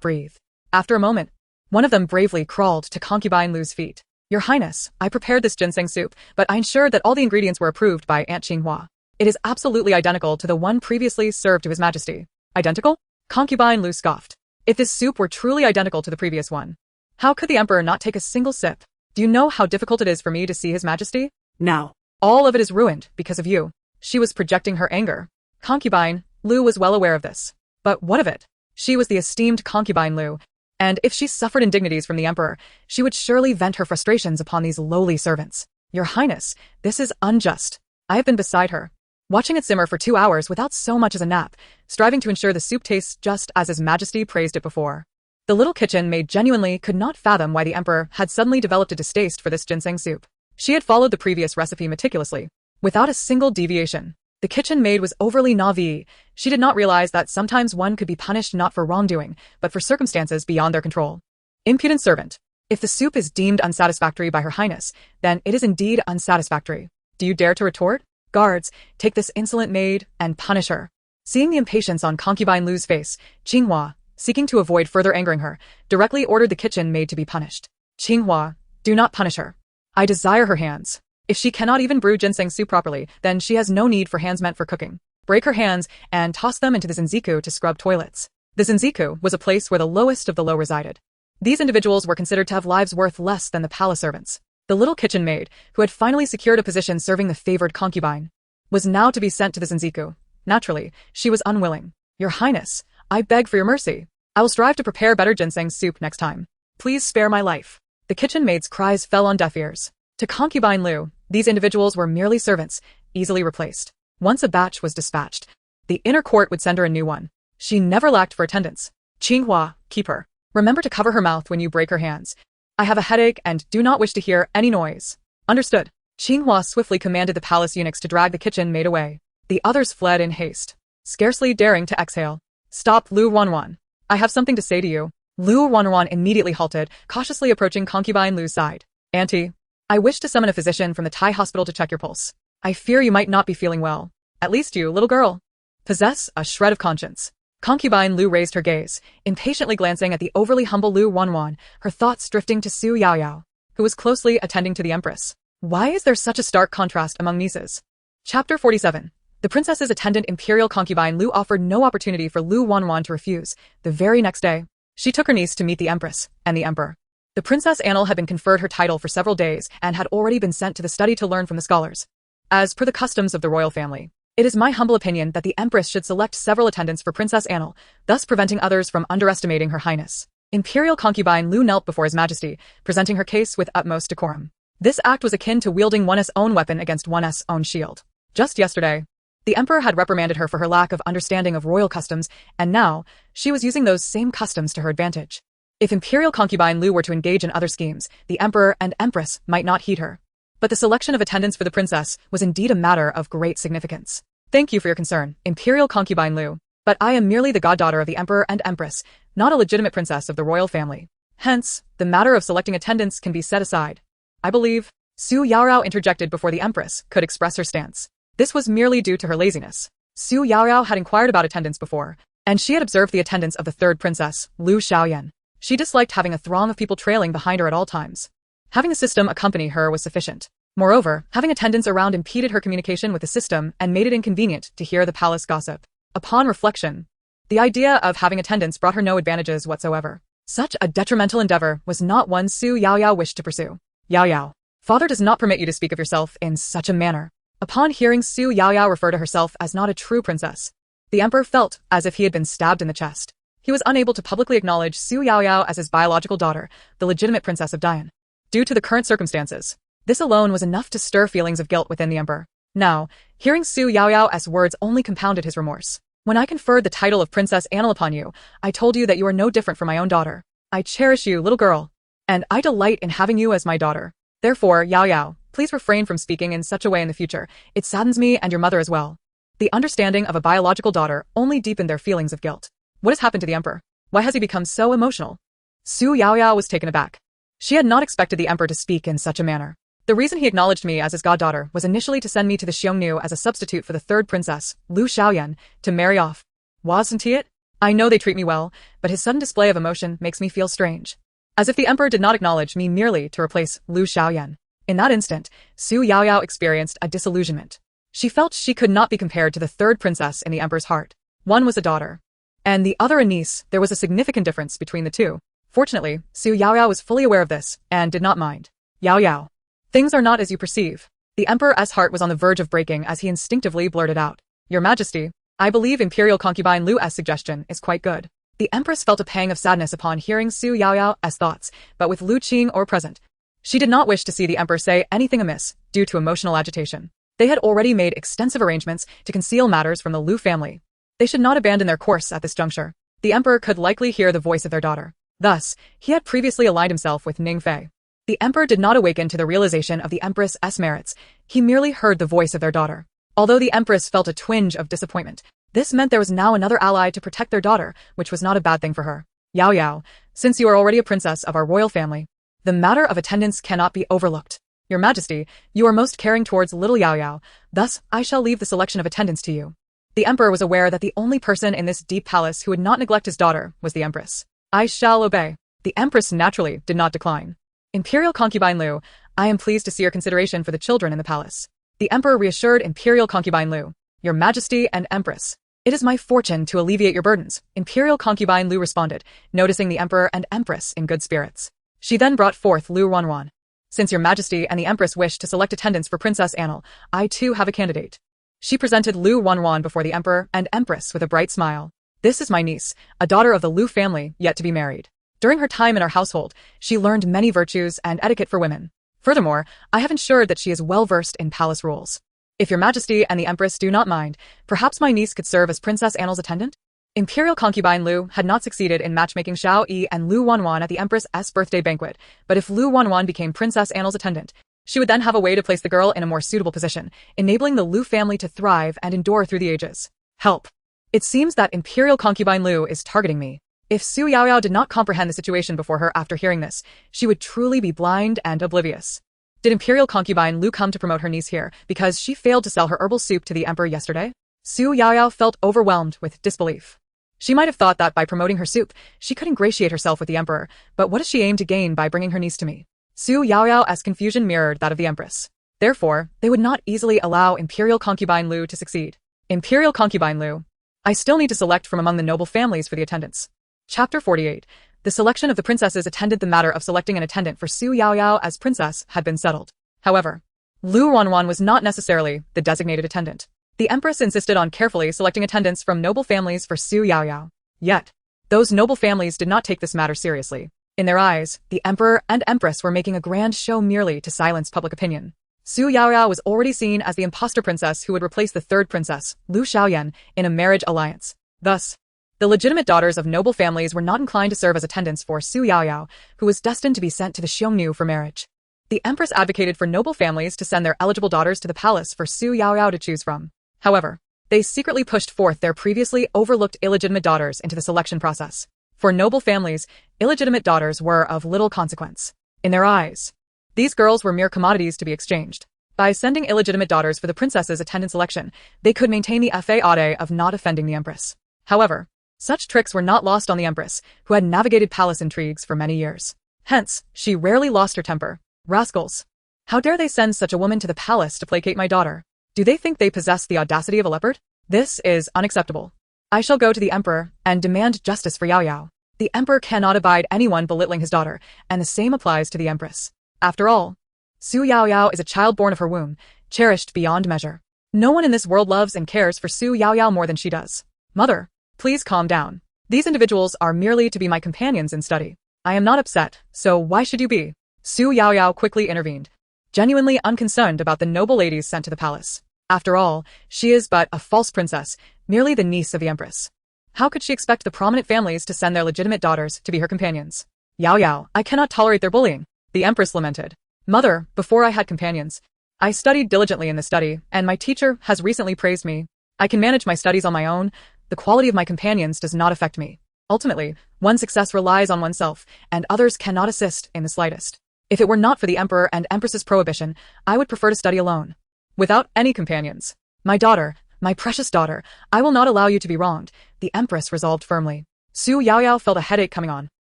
breathe. After a moment, one of them bravely crawled to Concubine Lu's feet. Your Highness, I prepared this ginseng soup, but I ensured that all the ingredients were approved by Aunt Qinghua. It is absolutely identical to the one previously served to His Majesty. Identical? Concubine Lu scoffed. If this soup were truly identical to the previous one, how could the emperor not take a single sip? Do you know how difficult it is for me to see His Majesty? Now, All of it is ruined because of you. She was projecting her anger. Concubine Lu was well aware of this. But what of it? She was the esteemed Concubine Lu, and if she suffered indignities from the emperor, she would surely vent her frustrations upon these lowly servants. Your Highness, this is unjust. I have been beside her, watching it simmer for 2 hours without so much as a nap, striving to ensure the soup tastes just as His Majesty praised it before. The little kitchen maid genuinely could not fathom why the emperor had suddenly developed a distaste for this ginseng soup. She had followed the previous recipe meticulously, without a single deviation. The kitchen maid was overly naive. She did not realize that sometimes one could be punished not for wrongdoing, but for circumstances beyond their control. Impudent servant. If the soup is deemed unsatisfactory by Her Highness, then it is indeed unsatisfactory. Do you dare to retort? Guards, take this insolent maid and punish her. Seeing the impatience on Concubine Lu's face, Qinghua, seeking to avoid further angering her, directly ordered the kitchen maid to be punished. Qinghua, do not punish her. I desire her hands. If she cannot even brew ginseng soup properly, then she has no need for hands meant for cooking. Break her hands and toss them into the zenziku to scrub toilets. The zenziku was a place where the lowest of the low resided. These individuals were considered to have lives worth less than the palace servants. The little kitchen maid, who had finally secured a position serving the favored concubine, was now to be sent to the zenziku. Naturally, she was unwilling. Your Highness, I beg for your mercy. I will strive to prepare better ginseng soup next time. Please spare my life. The kitchen maid's cries fell on deaf ears. To Concubine Lu, these individuals were merely servants, easily replaced. Once a batch was dispatched, the inner court would send her a new one. She never lacked for attendants. Qinghua, keep her. Remember to cover her mouth when you break her hands. I have a headache and do not wish to hear any noise. Understood. Qinghua swiftly commanded the palace eunuchs to drag the kitchen maid away. The others fled in haste, scarcely daring to exhale. Stop, Lu Wanwan. I have something to say to you. Lu Wanwan immediately halted, cautiously approaching Concubine Lu's side. Auntie, I wish to summon a physician from the Thai hospital to check your pulse. I fear you might not be feeling well. At least you, little girl, possess a shred of conscience. Concubine Lu raised her gaze, impatiently glancing at the overly humble Lu Wanwan, her thoughts drifting to Xu Yaoyao, who was closely attending to the Empress. Why is there such a stark contrast among nieces? Chapter 47. The princess's attendant Imperial Concubine Lu offered no opportunity for Lu Wanwan to refuse. The very next day, she took her niece to meet the Empress and the Emperor. The Princess Annal had been conferred her title for several days and had already been sent to the study to learn from the scholars. As per the customs of the royal family, it is my humble opinion that the Empress should select several attendants for Princess Annal, thus preventing others from underestimating Her Highness. Imperial Concubine Lu knelt before His Majesty, presenting her case with utmost decorum. This act was akin to wielding one's own weapon against one's own shield. Just yesterday, the emperor had reprimanded her for her lack of understanding of royal customs, and now, she was using those same customs to her advantage. If Imperial Concubine Lu were to engage in other schemes, the emperor and empress might not heed her. But the selection of attendants for the princess was indeed a matter of great significance. Thank you for your concern, Imperial Concubine Lu, but I am merely the goddaughter of the emperor and empress, not a legitimate princess of the royal family. Hence, the matter of selecting attendants can be set aside. I believe, Xu Yaoyao interjected before the empress could express her stance. This was merely due to her laziness. Xu Yaoyao had inquired about attendants before, and she had observed the attendance of the third princess, Lu Xiaoyan. She disliked having a throng of people trailing behind her at all times. Having the system accompany her was sufficient. Moreover, having attendants around impeded her communication with the system and made it inconvenient to hear the palace gossip. Upon reflection, the idea of having attendants brought her no advantages whatsoever. Such a detrimental endeavor was not one Xu Yaoyao wished to pursue. Yaoyao, father does not permit you to speak of yourself in such a manner. Upon hearing Xu Yaoyao refer to herself as not a true princess, the emperor felt as if he had been stabbed in the chest. He was unable to publicly acknowledge Xu Yaoyao as his biological daughter, the legitimate princess of Dian. Due to the current circumstances, this alone was enough to stir feelings of guilt within the emperor. Now, hearing Xu Yaoyao's words only compounded his remorse. When I conferred the title of Princess Annal upon you, I told you that you are no different from my own daughter. I cherish you, little girl, and I delight in having you as my daughter. Therefore, Yaoyao, please refrain from speaking in such a way in the future. It saddens me and your mother as well. The understanding of a biological daughter only deepened their feelings of guilt. What has happened to the emperor? Why has he become so emotional? Xu Yaoyao was taken aback. She had not expected the emperor to speak in such a manner. The reason he acknowledged me as his goddaughter was initially to send me to the Xiongnu as a substitute for the third princess, Lu Xiaoyan, to marry off. Wasn't he it? I know they treat me well, but his sudden display of emotion makes me feel strange. As if the emperor did not acknowledge me merely to replace Lu Xiaoyan. In that instant, Xu Yaoyao experienced a disillusionment. She felt she could not be compared to the third princess in the emperor's heart. One was a daughter, and the other a niece. There was a significant difference between the two. Fortunately, Xu Yaoyao was fully aware of this, and did not mind. Yaoyao. Things are not as you perceive. The emperor's heart was on the verge of breaking as he instinctively blurted out. Your Majesty, I believe Imperial Concubine Lu's suggestion is quite good. The empress felt a pang of sadness upon hearing Xu Yaoyao's thoughts, but with Lu Qing present, she did not wish to see the emperor say anything amiss, due to emotional agitation. They had already made extensive arrangements to conceal matters from the Lu family. They should not abandon their course at this juncture. The emperor could likely hear the voice of their daughter. Thus, he had previously aligned himself with Ning Fei. The emperor did not awaken to the realization of the empress's merits. He merely heard the voice of their daughter. Although the empress felt a twinge of disappointment, this meant there was now another ally to protect their daughter, which was not a bad thing for her. Yaoyao, since you are already a princess of our royal family, the matter of attendance cannot be overlooked. Your Majesty, you are most caring towards little Yaoyao, thus I shall leave the selection of attendants to you. The emperor was aware that the only person in this deep palace who would not neglect his daughter was the empress. I shall obey. The empress naturally did not decline. Imperial Concubine Lu, I am pleased to see your consideration for the children in the palace. The emperor reassured Imperial Concubine Lu. Your Majesty and Empress, it is my fortune to alleviate your burdens, Imperial Concubine Lu responded, noticing the emperor and empress in good spirits. She then brought forth Lu Wanwan. Since your Majesty and the empress wish to select attendants for Princess Annal, I too have a candidate. She presented Lu Wanwan before the emperor and empress with a bright smile. This is my niece, a daughter of the Lu family, yet to be married. During her time in our household, she learned many virtues and etiquette for women. Furthermore, I have ensured that she is well versed in palace rules. If your Majesty and the empress do not mind, perhaps my niece could serve as Princess Annal's attendant? Imperial Concubine Lu had not succeeded in matchmaking Xiao Yi and Lu Wanwan at the empress's birthday banquet, but if Lu Wanwan became Princess Annal's attendant, she would then have a way to place the girl in a more suitable position, enabling the Lu family to thrive and endure through the ages. Help. It seems that Imperial Concubine Lu is targeting me. If Xu Yaoyao did not comprehend the situation before her after hearing this, she would truly be blind and oblivious. Did Imperial Concubine Lu come to promote her niece here because she failed to sell her herbal soup to the emperor yesterday? Xu Yaoyao felt overwhelmed with disbelief. She might have thought that by promoting her soup, she could ingratiate herself with the emperor, but what does she aim to gain by bringing her niece to me? Xu Yaoyao's confusion mirrored that of the empress. Therefore, they would not easily allow Imperial Concubine Lu to succeed. Imperial Concubine Lu, I still need to select from among the noble families for the attendants. Chapter 48. The selection of the princesses attendant. The matter of selecting an attendant for Xu Yaoyao as princess had been settled. However, Lu Wanwan was not necessarily the designated attendant. The empress insisted on carefully selecting attendants from noble families for Xu Yaoyao. Yet, those noble families did not take this matter seriously. In their eyes, the emperor and empress were making a grand show merely to silence public opinion. Xu Yaoyao was already seen as the impostor princess who would replace the third princess, Lu Xiaoyan, in a marriage alliance. Thus, the legitimate daughters of noble families were not inclined to serve as attendants for Xu Yaoyao, who was destined to be sent to the Xiongnu for marriage. The empress advocated for noble families to send their eligible daughters to the palace for Xu Yaoyao to choose from. However, they secretly pushed forth their previously overlooked illegitimate daughters into the selection process. For noble families, illegitimate daughters were of little consequence. In their eyes, these girls were mere commodities to be exchanged. By sending illegitimate daughters for the princess's attendant selection, they could maintain the fade of not offending the empress. However, such tricks were not lost on the empress, who had navigated palace intrigues for many years. Hence, she rarely lost her temper. Rascals! How dare they send such a woman to the palace to placate my daughter? Do they think they possess the audacity of a leopard? This is unacceptable. I shall go to the emperor and demand justice for Yaoyao. The emperor cannot abide anyone belittling his daughter, and the same applies to the empress. After all, Xu Yaoyao is a child born of her womb, cherished beyond measure. No one in this world loves and cares for Xu Yaoyao more than she does. Mother, please calm down. These individuals are merely to be my companions in study. I am not upset, so why should you be? Xu Yaoyao quickly intervened, genuinely unconcerned about the noble ladies sent to the palace. After all, she is but a false princess, merely the niece of the empress. How could she expect the prominent families to send their legitimate daughters to be her companions? Yaoyao, I cannot tolerate their bullying, the empress lamented. Mother, before I had companions, I studied diligently in the study, and my teacher has recently praised me. I can manage my studies on my own. The quality of my companions does not affect me. Ultimately, one's success relies on oneself, and others cannot assist in the slightest. If it were not for the emperor and empress's prohibition, I would prefer to study alone, without any companions. My daughter, my precious daughter, I will not allow you to be wronged, the empress resolved firmly. Xu Yaoyao felt a headache coming on.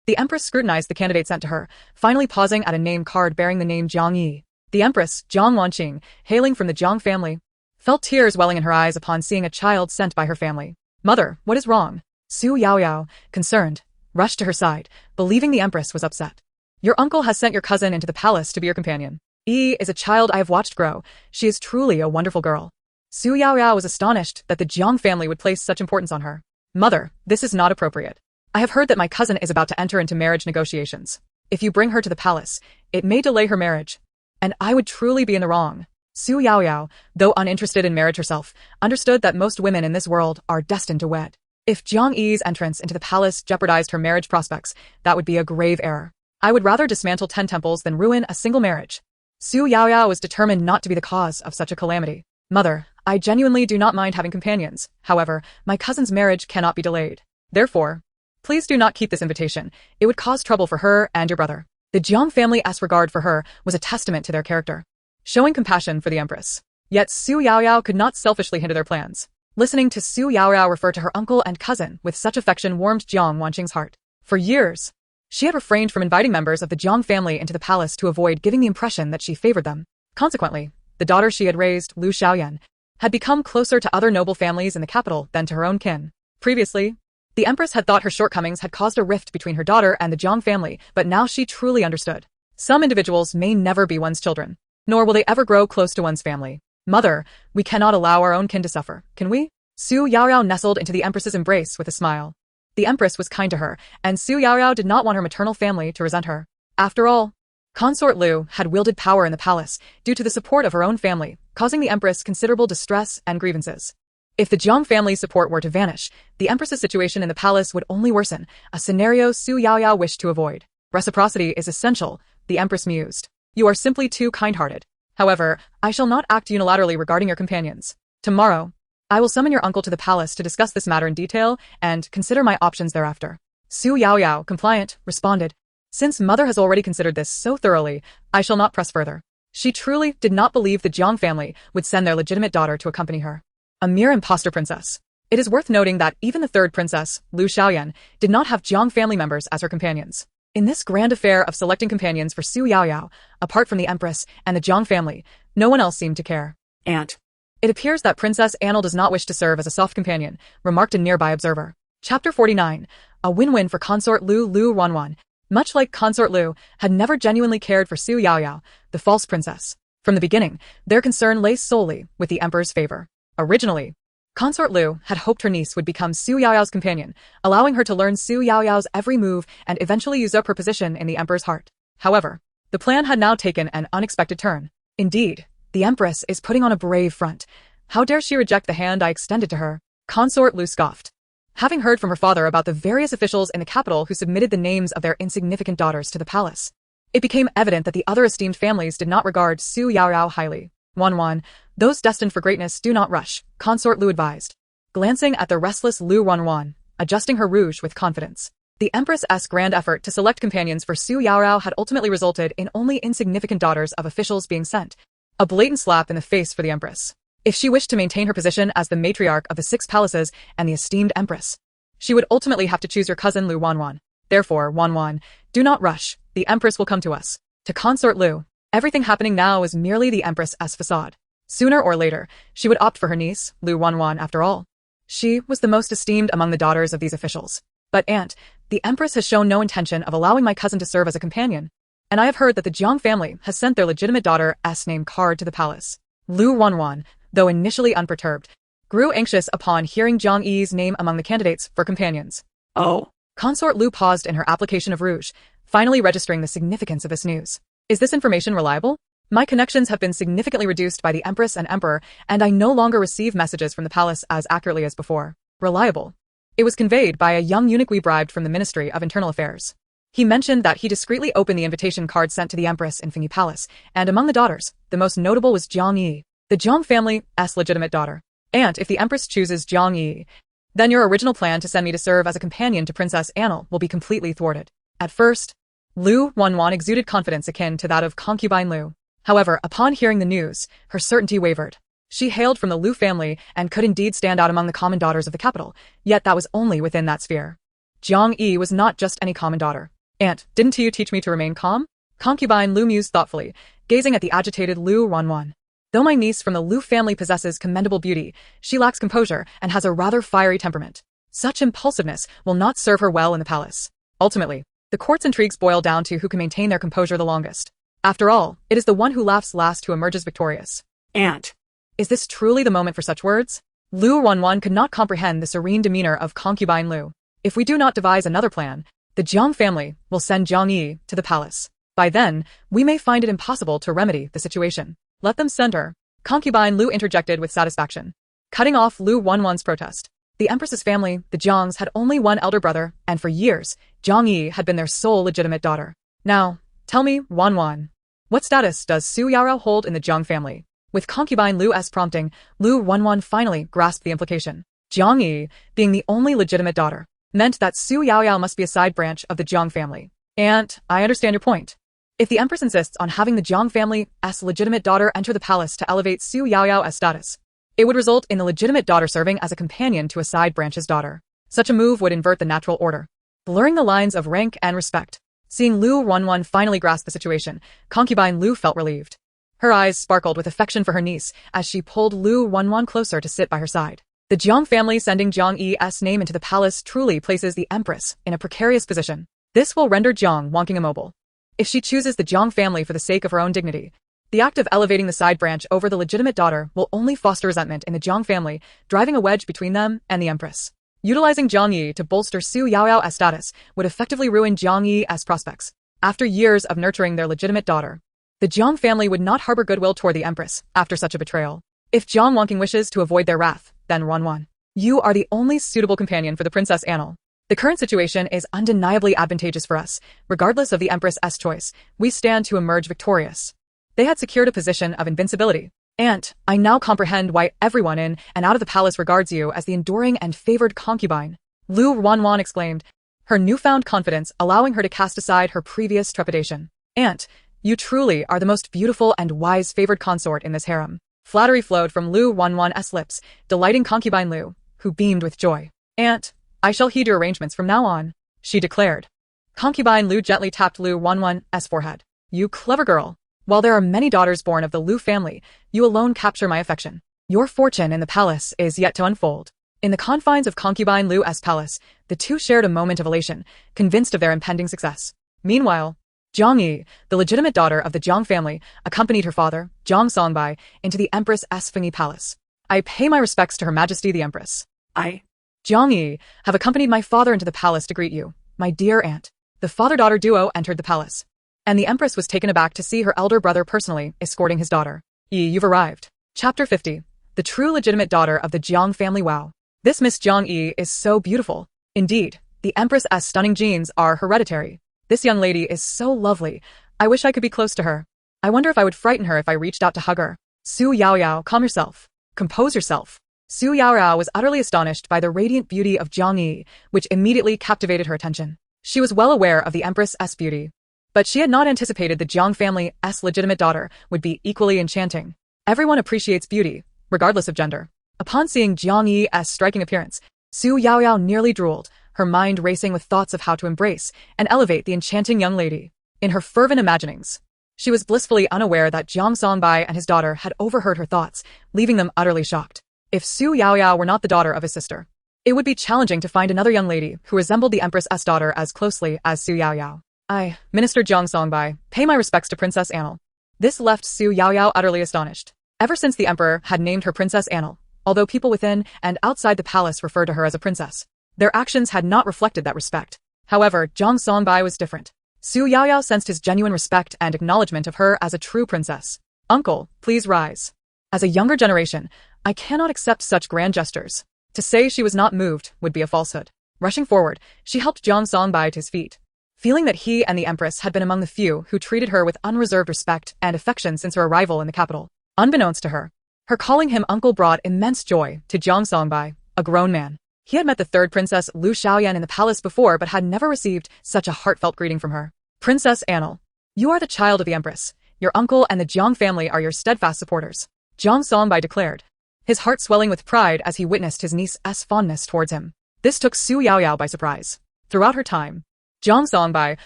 The empress scrutinized the candidate sent to her, finally pausing at a name card bearing the name Jiang Yi. The empress, Jiang Wanqing, hailing from the Jiang family, felt tears welling in her eyes upon seeing a child sent by her family. Mother, what is wrong? Xu Yaoyao, concerned, rushed to her side, believing the empress was upset. Your uncle has sent your cousin into the palace to be your companion. Is a child I have watched grow. She is truly a wonderful girl. Xu Yaoyao was astonished that the Jiang family would place such importance on her. Mother, this is not appropriate. I have heard that my cousin is about to enter into marriage negotiations. If you bring her to the palace, it may delay her marriage. And I would truly be in the wrong. Xu Yaoyao, though uninterested in marriage herself, understood that most women in this world are destined to wed. If Jiang Yi's entrance into the palace jeopardized her marriage prospects, that would be a grave error. I would rather dismantle 10 temples than ruin a single marriage. Xu Yaoyao was determined not to be the cause of such a calamity. Mother, I genuinely do not mind having companions. However, my cousin's marriage cannot be delayed. Therefore, please do not keep this invitation. It would cause trouble for her and your brother. The Jiang family's regard for her was a testament to their character, showing compassion for the empress. Yet Xu Yaoyao could not selfishly hinder their plans. Listening to Xu Yaoyao refer to her uncle and cousin with such affection warmed Jiang Wanqing's heart. For years, she had refrained from inviting members of the Jiang family into the palace to avoid giving the impression that she favored them. Consequently, the daughter she had raised, Lu Xiaoyan, had become closer to other noble families in the capital than to her own kin. Previously, the empress had thought her shortcomings had caused a rift between her daughter and the Jiang family, but now she truly understood. Some individuals may never be one's children, nor will they ever grow close to one's family. Mother, we cannot allow our own kin to suffer, can we? Xu Yaoyao nestled into the empress's embrace with a smile. The empress was kind to her, and Xu Yaoyao did not want her maternal family to resent her. After all, consort Lu had wielded power in the palace due to the support of her own family, causing the empress considerable distress and grievances. If the Jiang family's support were to vanish, the empress's situation in the palace would only worsen, a scenario Xu Yaoyao wished to avoid. Reciprocity is essential, the empress mused. You are simply too kind-hearted. However, I shall not act unilaterally regarding your companions. Tomorrow, I will summon your uncle to the palace to discuss this matter in detail and consider my options thereafter. Xu Yaoyao, compliant, responded. Since mother has already considered this so thoroughly, I shall not press further. She truly did not believe the Jiang family would send their legitimate daughter to accompany her. A mere impostor princess. It is worth noting that even the third princess, Lu Xiaoyan, did not have Jiang family members as her companions. In this grand affair of selecting companions for Xu Yaoyao, apart from the empress and the Jiang family, no one else seemed to care. Aunt. It appears that Princess Annel does not wish to serve as a soft companion, remarked a nearby observer. Chapter 49. A win-win for consort Lu Ruanwan. Much like consort Lu, had never genuinely cared for Xu Yaoyao, the false princess. From the beginning, their concern lay solely with the emperor's favor. Originally, Consort Lu had hoped her niece would become Xu Yaoyao's companion, allowing her to learn Xu Yaoyao's every move and eventually usurp her position in the emperor's heart. However, the plan had now taken an unexpected turn. Indeed, the Empress is putting on a brave front. How dare she reject the hand I extended to her? Consort Lu scoffed. Having heard from her father about the various officials in the capital who submitted the names of their insignificant daughters to the palace, it became evident that the other esteemed families did not regard Xu Yaoyao highly. 1-1. Those destined for greatness do not rush, Consort Lu advised. Glancing at the restless Lu 1-1, adjusting her rouge with confidence. The Empress's grand effort to select companions for Xu Yaoyao had ultimately resulted in only insignificant daughters of officials being sent. A blatant slap in the face for the Empress. If she wished to maintain her position as the matriarch of the 6 palaces and the esteemed Empress, she would ultimately have to choose your cousin Lu 1-1. Therefore, 1-1, do not rush, the Empress will come to us. To Consort Lu, everything happening now is merely the Empress's facade. Sooner or later, she would opt for her niece, Lu 1-1 after all. She was the most esteemed among the daughters of these officials. But aunt, the Empress has shown no intention of allowing my cousin to serve as a companion, and I have heard that the Jiang family has sent their legitimate daughter's name card to the palace. Lu 1-1, though initially unperturbed, grew anxious upon hearing Jiang Yi's name among the candidates for companions. Oh. Consort Lu paused in her application of rouge, finally registering the significance of this news. Is this information reliable? My connections have been significantly reduced by the Empress and Emperor, and I no longer receive messages from the palace as accurately as before. Reliable. It was conveyed by a young eunuch we bribed from the Ministry of Internal Affairs. He mentioned that he discreetly opened the invitation card sent to the Empress in Fengyi Palace, and among the daughters, the most notable was Jiang Yi, the Jiang family's legitimate daughter. And if the Empress chooses Jiang Yi, then your original plan to send me to serve as a companion to Princess Annal will be completely thwarted. At first, Lu 1-1 exuded confidence akin to that of Concubine Lu. However, upon hearing the news, her certainty wavered. She hailed from the Lu family and could indeed stand out among the common daughters of the capital, yet that was only within that sphere. Jiang Yi was not just any common daughter. Aunt, didn't you teach me to remain calm? Concubine Lu mused thoughtfully, gazing at the agitated Lu 1-1. Though my niece from the Lu family possesses commendable beauty, she lacks composure and has a rather fiery temperament. Such impulsiveness will not serve her well in the palace. Ultimately, the court's intrigues boil down to who can maintain their composure the longest. After all, it is the one who laughs last who emerges victorious. Aunt. Is this truly the moment for such words? Lu 1-1 could not comprehend the serene demeanor of Concubine Lu. If we do not devise another plan, the Jiang family will send Jiang Yi to the palace. By then, we may find it impossible to remedy the situation. Let them send her. Concubine Lu interjected with satisfaction, cutting off Lu 1-1's protest. The Empress's family, the Jiangs, had only one elder brother, and for years, Jiang Yi had been their sole legitimate daughter. Now, tell me, 1-1, what status does Xu Yaoyao hold in the Jiang family? With Concubine Lu's prompting, Lu 1-1 finally grasped the implication. Jiang Yi, being the only legitimate daughter, meant that Xu Yaoyao must be a side branch of the Jiang family. And I understand your point. If the Empress insists on having the Jiang family's legitimate daughter enter the palace to elevate Xu Yaoyao's status, it would result in the legitimate daughter serving as a companion to a side branch's daughter. Such a move would invert the natural order, blurring the lines of rank and respect. Seeing Lu 1-1 finally grasp the situation, Concubine Lu felt relieved. Her eyes sparkled with affection for her niece as she pulled Lu 1-1 closer to sit by her side. The Jiang family sending Jiang Yi's name into the palace truly places the Empress in a precarious position. This will render Jiang Wangqing immobile. If she chooses the Jiang family for the sake of her own dignity, the act of elevating the side branch over the legitimate daughter will only foster resentment in the Jiang family, driving a wedge between them and the Empress. Utilizing Jiang Yi to bolster Xu Yaoyao's status would effectively ruin Jiang Yi's prospects. After years of nurturing their legitimate daughter, the Jiang family would not harbor goodwill toward the Empress after such a betrayal. If Jiang Wangqing wishes to avoid their wrath, then 1-1. You are the only suitable companion for the Princess Annal. The current situation is undeniably advantageous for us. Regardless of the Empress's choice, we stand to emerge victorious. They had secured a position of invincibility. Aunt, I now comprehend why everyone in and out of the palace regards you as the enduring and favored concubine. Lu 1-1 exclaimed, her newfound confidence allowing her to cast aside her previous trepidation. Aunt, you truly are the most beautiful and wise favored consort in this harem. Flattery flowed from Lu 1-1's lips, delighting Concubine Lu, who beamed with joy. Aunt, I shall heed your arrangements from now on, she declared. Concubine Lu gently tapped Lu 1-1's forehead. You clever girl. While there are many daughters born of the Lu family, you alone capture my affection. Your fortune in the palace is yet to unfold. In the confines of Concubine Lu's palace, the two shared a moment of elation, convinced of their impending success. Meanwhile, Jiang Yi, the legitimate daughter of the Jiang family, accompanied her father, Jiang Songbai, into the Empress's Fengyi Palace. I pay my respects to Her Majesty the Empress. I, Jiang Yi, have accompanied my father into the palace to greet you, my dear aunt. The father-daughter duo entered the palace, and the Empress was taken aback to see her elder brother personally escorting his daughter. Yi, you've arrived. Chapter 50. The true legitimate daughter of the Jiang family. Wow. This Miss Jiang Yi is so beautiful. Indeed, the Empress's stunning genes are hereditary. This young lady is so lovely. I wish I could be close to her. I wonder if I would frighten her if I reached out to hug her. Xu Yaoyao, calm yourself. Compose yourself. Xu Yaoyao was utterly astonished by the radiant beauty of Jiang Yi, which immediately captivated her attention. She was well aware of the Empress's beauty, but she had not anticipated the Jiang family's legitimate daughter would be equally enchanting. Everyone appreciates beauty, regardless of gender. Upon seeing Jiang Yi's striking appearance, Xu Yaoyao nearly drooled, her mind racing with thoughts of how to embrace and elevate the enchanting young lady. In her fervent imaginings, she was blissfully unaware that Jiang Songbai and his daughter had overheard her thoughts, leaving them utterly shocked. If Xu Yaoyao were not the daughter of his sister, it would be challenging to find another young lady who resembled the Empress's daughter as closely as Xu Yaoyao. I, Minister Jiang Songbai, pay my respects to Princess Annal. This left Xu Yaoyao utterly astonished. Ever since the Emperor had named her Princess Annal, although people within and outside the palace referred to her as a princess, their actions had not reflected that respect. However, Jiang Songbai was different. Xu Yaoyao sensed his genuine respect and acknowledgement of her as a true princess. Uncle, please rise. As a younger generation, I cannot accept such grand gestures. To say she was not moved would be a falsehood. Rushing forward, she helped Jiang Songbai to his feet. Feeling that he and the Empress had been among the few who treated her with unreserved respect and affection since her arrival in the capital, unbeknownst to her, her calling him uncle brought immense joy to Jiang Songbai, a grown man. He had met the third Princess Lu Xiaoyan in the palace before but had never received such a heartfelt greeting from her. Princess Annal, you are the child of the Empress. Your uncle and the Jiang family are your steadfast supporters, Jiang Songbai declared, his heart swelling with pride as he witnessed his niece's fondness towards him. This took Xu Yaoyao by surprise. Throughout her time, Jiang Songbai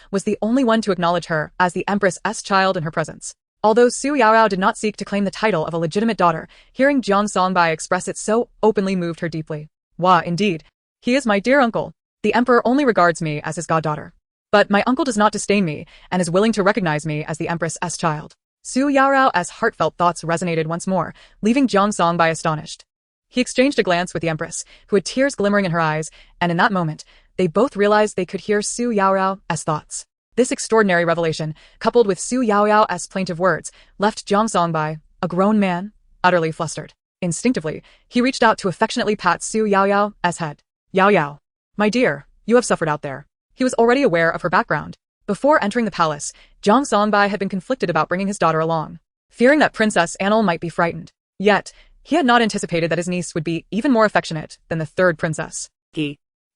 was the only one to acknowledge her as the Empress's child in her presence. Although Xu Yaoyao did not seek to claim the title of a legitimate daughter, hearing Jiang Songbai express it so openly moved her deeply. Wah, indeed. He is my dear uncle. The Emperor only regards me as his goddaughter. But my uncle does not disdain me and is willing to recognize me as the Empress's child. Xu Yaoyao's heartfelt thoughts resonated once more, leaving Jiang Songbai astonished. He exchanged a glance with the Empress, who had tears glimmering in her eyes, and in that moment, they both realized they could hear Xu Yaoyao's thoughts. This extraordinary revelation, coupled with Xu Yaoyao's plaintive words, left Jiang Songbai, a grown man, utterly flustered. Instinctively, he reached out to affectionately pat Xu Yaoyao's head. Yaoyao, my dear, you have suffered out there. He was already aware of her background. Before entering the palace, Jiang Songbai had been conflicted about bringing his daughter along, fearing that Princess Annal might be frightened. Yet, he had not anticipated that his niece would be even more affectionate than the third princess.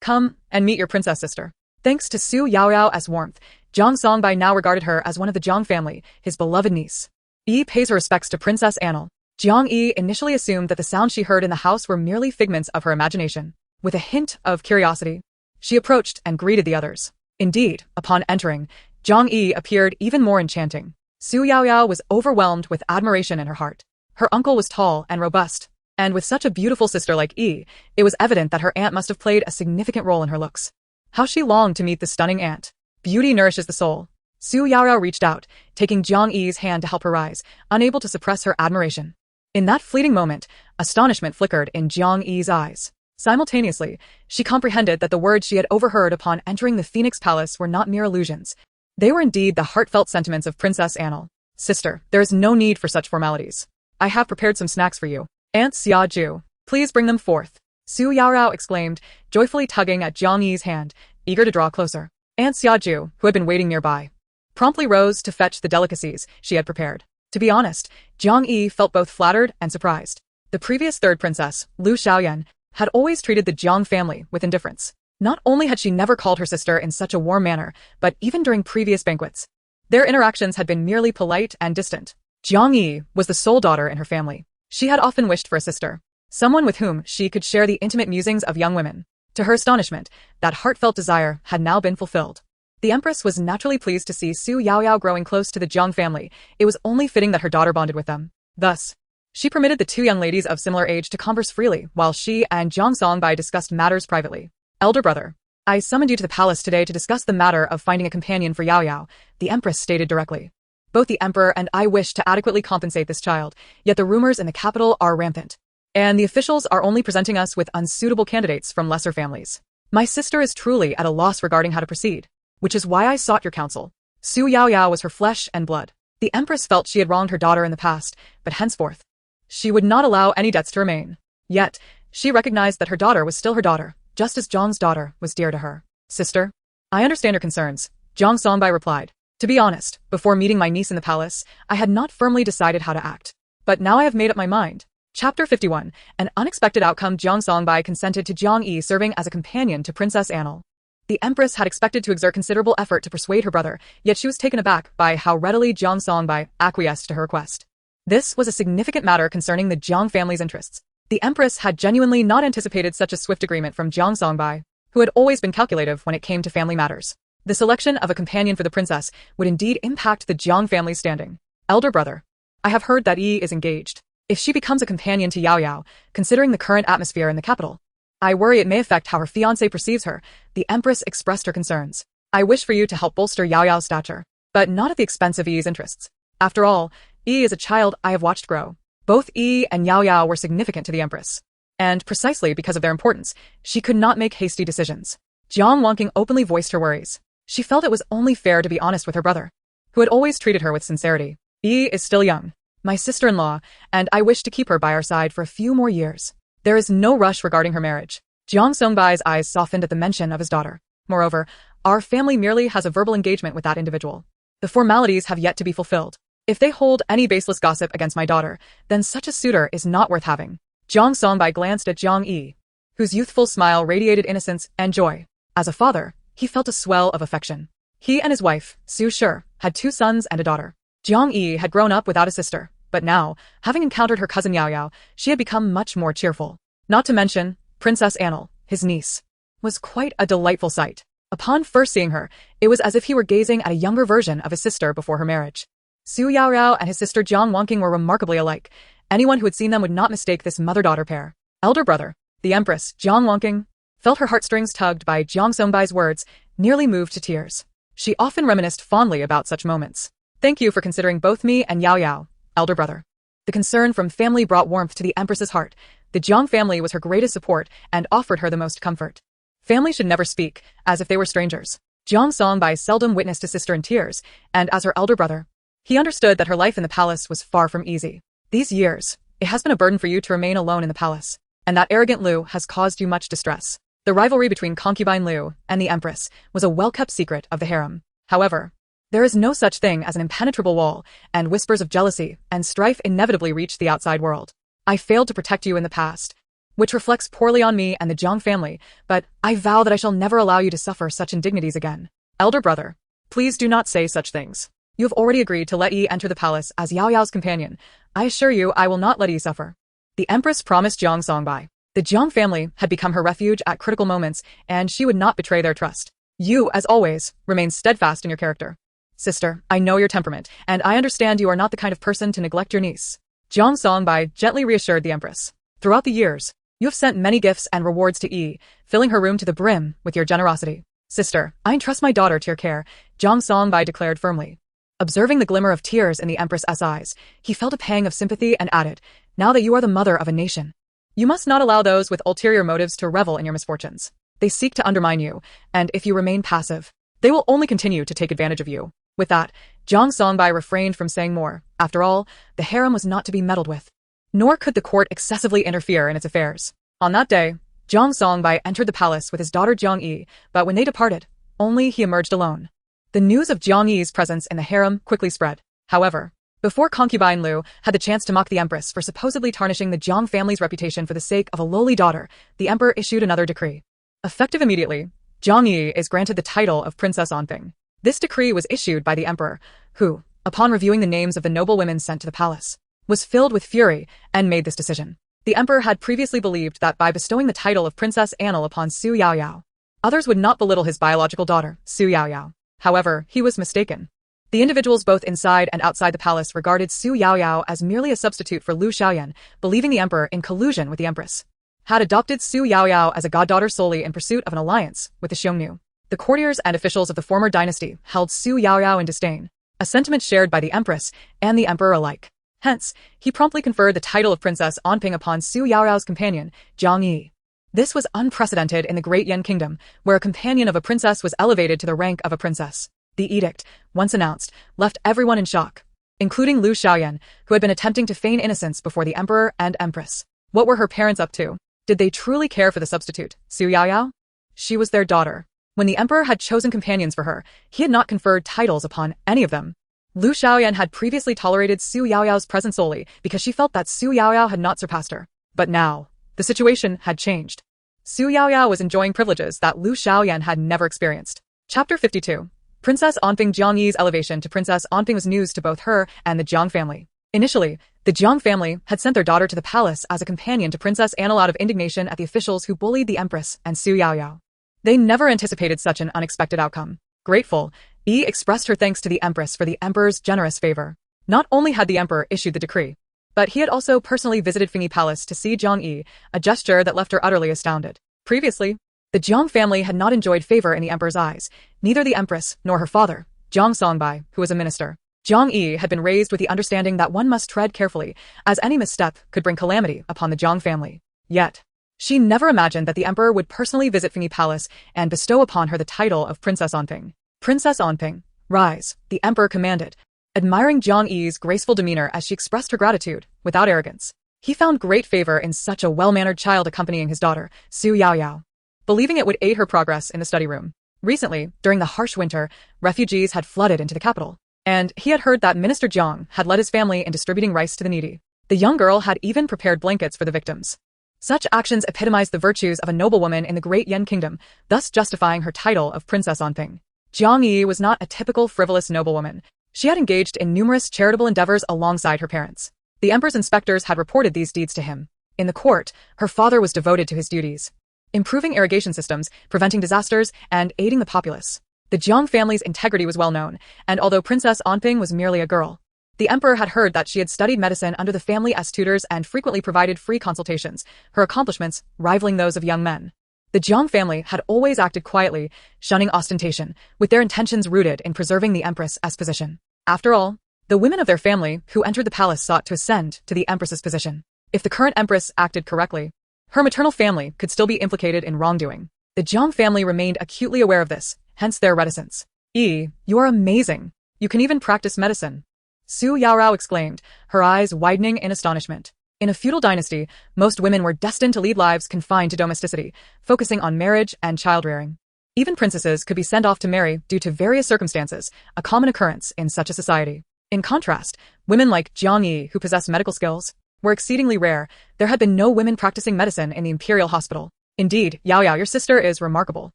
Come and meet your princess sister. Thanks to Xu Yaoyao's warmth, Jiang Songbai now regarded her as one of the Jiang family, his beloved niece. Yi pays her respects to Princess Annal. Jiang Yi initially assumed that the sounds she heard in the house were merely figments of her imagination. With a hint of curiosity, she approached and greeted the others. Indeed, upon entering, Jiang Yi appeared even more enchanting. Xu Yaoyao was overwhelmed with admiration in her heart. Her uncle was tall and robust, and with such a beautiful sister like Yi, it was evident that her aunt must have played a significant role in her looks. How she longed to meet the stunning aunt. Beauty nourishes the soul. Xu Yaoyao reached out, taking Jiang Yi's hand to help her rise, unable to suppress her admiration. In that fleeting moment, astonishment flickered in Jiang Yi's eyes. Simultaneously, she comprehended that the words she had overheard upon entering the Phoenix Palace were not mere illusions. They were indeed the heartfelt sentiments of Princess Annal. Sister, there is no need for such formalities. I have prepared some snacks for you. Aunt Xiaju, please bring them forth. Xu Yaoyao exclaimed, joyfully tugging at Jiang Yi's hand, eager to draw closer. Aunt Xiaju, who had been waiting nearby, promptly rose to fetch the delicacies she had prepared. To be honest, Jiang Yi felt both flattered and surprised. The previous third princess, Lu Xiaoyan, had always treated the Jiang family with indifference. Not only had she never called her sister in such a warm manner, but even during previous banquets, their interactions had been merely polite and distant. Jiang Yi was the sole daughter in her family. She had often wished for a sister, someone with whom she could share the intimate musings of young women. To her astonishment, that heartfelt desire had now been fulfilled. The Empress was naturally pleased to see Xu Yaoyao growing close to the Jiang family. It was only fitting that her daughter bonded with them. Thus, she permitted the two young ladies of similar age to converse freely, while she and Jiang Songbai discussed matters privately. Elder brother, I summoned you to the palace today to discuss the matter of finding a companion for Yaoyao, the Empress stated directly. Both the Emperor and I wish to adequately compensate this child, yet the rumors in the capital are rampant. and the officials are only presenting us with unsuitable candidates from lesser families. My sister is truly at a loss regarding how to proceed, which is why I sought your counsel. Xu Yaoyao was her flesh and blood. The Empress felt she had wronged her daughter in the past, but henceforth, she would not allow any debts to remain. Yet, she recognized that her daughter was still her daughter, just as Zhang's daughter was dear to her. Sister, I understand your concerns, Zhang Songbai replied. To be honest, before meeting my niece in the palace, I had not firmly decided how to act. But now I have made up my mind. Chapter 51, An unexpected outcome. Zhang Songbai consented to Zhang Yi serving as a companion to Princess Annal. The Empress had expected to exert considerable effort to persuade her brother, yet she was taken aback by how readily Zhang Songbai acquiesced to her request. This was a significant matter concerning the Zhang family's interests. The Empress had genuinely not anticipated such a swift agreement from Zhang Songbai, who had always been calculative when it came to family matters. The selection of a companion for the princess would indeed impact the Zhang family's standing. Elder brother, I have heard that Yi is engaged. If she becomes a companion to Yaoyao, considering the current atmosphere in the capital, I worry it may affect how her fiancé perceives her. The Empress expressed her concerns. I wish for you to help bolster Yaoyao's stature, but not at the expense of Yi's interests. After all, Yi is a child I have watched grow. Both Yi and Yaoyao were significant to the Empress. And precisely because of their importance, she could not make hasty decisions. Jiang Wanqing openly voiced her worries. She felt it was only fair to be honest with her brother, who had always treated her with sincerity. Yi is still young, my sister-in-law, and I wish to keep her by our side for a few more years. There is no rush regarding her marriage. Zhang Songbai's eyes softened at the mention of his daughter. Moreover, our family merely has a verbal engagement with that individual. The formalities have yet to be fulfilled. If they hold any baseless gossip against my daughter, then such a suitor is not worth having. Zhang Songbai glanced at Zhang Yi, whose youthful smile radiated innocence and joy. As a father, he felt a swell of affection. He and his wife, Su Shi, had 2 sons and a daughter. Zhang Yi had grown up without a sister, but now, having encountered her cousin Yaoyao, she had become much more cheerful. Not to mention, Princess Annal, his niece, was quite a delightful sight. Upon first seeing her, it was as if he were gazing at a younger version of his sister before her marriage. Xu Yaoyao and his sister Jiang Wanqing were remarkably alike. Anyone who had seen them would not mistake this mother-daughter pair. Elder brother, the Empress, Jiang Wanqing, felt her heartstrings tugged by Zhang Songbai's words, nearly moved to tears. She often reminisced fondly about such moments. Thank you for considering both me and Yaoyao, elder brother. The concern from family brought warmth to the Empress's heart. The Jiang family was her greatest support and offered her the most comfort. Family should never speak, as if they were strangers. Zhang Songbai seldom witnessed a sister in tears, and as her elder brother, he understood that her life in the palace was far from easy. These years, it has been a burden for you to remain alone in the palace, and that arrogant Lu has caused you much distress. The rivalry between Concubine Lu and the Empress was a well-kept secret of the harem. However, there is no such thing as an impenetrable wall, and whispers of jealousy and strife inevitably reach the outside world. I failed to protect you in the past, which reflects poorly on me and the Zhang family, but I vow that I shall never allow you to suffer such indignities again. Elder brother, please do not say such things. You have already agreed to let Yi enter the palace as Yaoyao's companion. I assure you I will not let Yi suffer. The Empress promised Zhang Songbai. The Jiang family had become her refuge at critical moments, and she would not betray their trust. You, as always, remain steadfast in your character. Sister, I know your temperament, and I understand you are not the kind of person to neglect your niece. Zhang Songbai gently reassured the Empress. Throughout the years, you have sent many gifts and rewards to Yi, filling her room to the brim with your generosity. Sister, I entrust my daughter to your care, Zhang Songbai declared firmly. Observing the glimmer of tears in the Empress's eyes, he felt a pang of sympathy and added, now that you are the mother of a nation, you must not allow those with ulterior motives to revel in your misfortunes. They seek to undermine you, and if you remain passive, they will only continue to take advantage of you. With that, Zhang Songbai refrained from saying more. After all, the harem was not to be meddled with, nor could the court excessively interfere in its affairs. On that day, Zhang Songbai entered the palace with his daughter Jiang Yi, but when they departed, only he emerged alone. The news of Jiang Yi's presence in the harem quickly spread. However, before Concubine Lu had the chance to mock the Empress for supposedly tarnishing the Jiang family's reputation for the sake of a lowly daughter, the Emperor issued another decree. Effective immediately, Jiang Yi is granted the title of Princess Onfeng. This decree was issued by the Emperor, who, upon reviewing the names of the noble women sent to the palace, was filled with fury and made this decision. The Emperor had previously believed that by bestowing the title of Princess Annal upon Xu Yaoyao, others would not belittle his biological daughter, Xu Yaoyao. However, he was mistaken. The individuals both inside and outside the palace regarded Xu Yaoyao as merely a substitute for Lu Xiaoyan, believing the Emperor in collusion with the Empress had adopted Xu Yaoyao as a goddaughter solely in pursuit of an alliance with the Xiongnu. The courtiers and officials of the former dynasty held Xu Yaoyao in disdain, a sentiment shared by the Empress and the Emperor alike. Hence, he promptly conferred the title of Princess Anping upon Xu Yaoyao's companion, Jiang Yi. This was unprecedented in the Great Yan Kingdom, where a companion of a princess was elevated to the rank of a princess. The edict, once announced, left everyone in shock, including Lu Xiaoyan, who had been attempting to feign innocence before the emperor and empress. What were her parents up to? Did they truly care for the substitute, Xu Yaoyao? She was their daughter. When the emperor had chosen companions for her, he had not conferred titles upon any of them. Lu Xiaoyan had previously tolerated Xu Yaoyao's presence solely because she felt that Xu Yaoyao had not surpassed her. But now, the situation had changed. Xu Yaoyao was enjoying privileges that Lu Xiaoyan had never experienced. Chapter 52. Princess Anping. Jiang Yi's elevation to Princess Anping was news to both her and the Jiang family. Initially, the Jiang family had sent their daughter to the palace as a companion to Princess Anne out of indignation at the officials who bullied the Empress and Xu Yaoyao. They never anticipated such an unexpected outcome. Grateful, Yi expressed her thanks to the Empress for the emperor's generous favor. Not only had the emperor issued the decree, but he had also personally visited Fingyi Palace to see Jiang Yi, a gesture that left her utterly astounded. Previously, the Jiang family had not enjoyed favor in the emperor's eyes, neither the Empress nor her father, Jiang Songbai, who was a minister. Jiang Yi had been raised with the understanding that one must tread carefully, as any misstep could bring calamity upon the Jiang family. Yet, she never imagined that the emperor would personally visit Fingyi Palace and bestow upon her the title of Princess Anping. Princess Anping, rise, the emperor commanded, admiring Jiang Yi's graceful demeanor as she expressed her gratitude, without arrogance. He found great favor in such a well-mannered child accompanying his daughter, Xu Yaoyao, believing it would aid her progress in the study room. Recently, during the harsh winter, refugees had flooded into the capital, and he had heard that Minister Jiang had led his family in distributing rice to the needy. The young girl had even prepared blankets for the victims. Such actions epitomized the virtues of a noblewoman in the Great Yan Kingdom, thus justifying her title of Princess Anping. Jiang Yi was not a typical frivolous noblewoman. She had engaged in numerous charitable endeavors alongside her parents. The emperor's inspectors had reported these deeds to him. In the court, her father was devoted to his duties, improving irrigation systems, preventing disasters, and aiding the populace. The Jiang family's integrity was well known, and although Princess Anping was merely a girl, the emperor had heard that she had studied medicine under the family as tutors and frequently provided free consultations, her accomplishments rivaling those of young men. The Jiang family had always acted quietly, shunning ostentation, with their intentions rooted in preserving the empress as position. After all, the women of their family who entered the palace sought to ascend to the empress's position. If the current empress acted correctly, her maternal family could still be implicated in wrongdoing. The Jiang family remained acutely aware of this, hence their reticence. "Yi, you are amazing. You can even practice medicine," Xu Yaoyao exclaimed, her eyes widening in astonishment. In a feudal dynasty, most women were destined to lead lives confined to domesticity, focusing on marriage and child-rearing. Even princesses could be sent off to marry due to various circumstances, a common occurrence in such a society. In contrast, women like Jiang Yi, who possessed medical skills, were exceedingly rare. There had been no women practicing medicine in the Imperial Hospital. Indeed, Yaoyao, your sister is remarkable.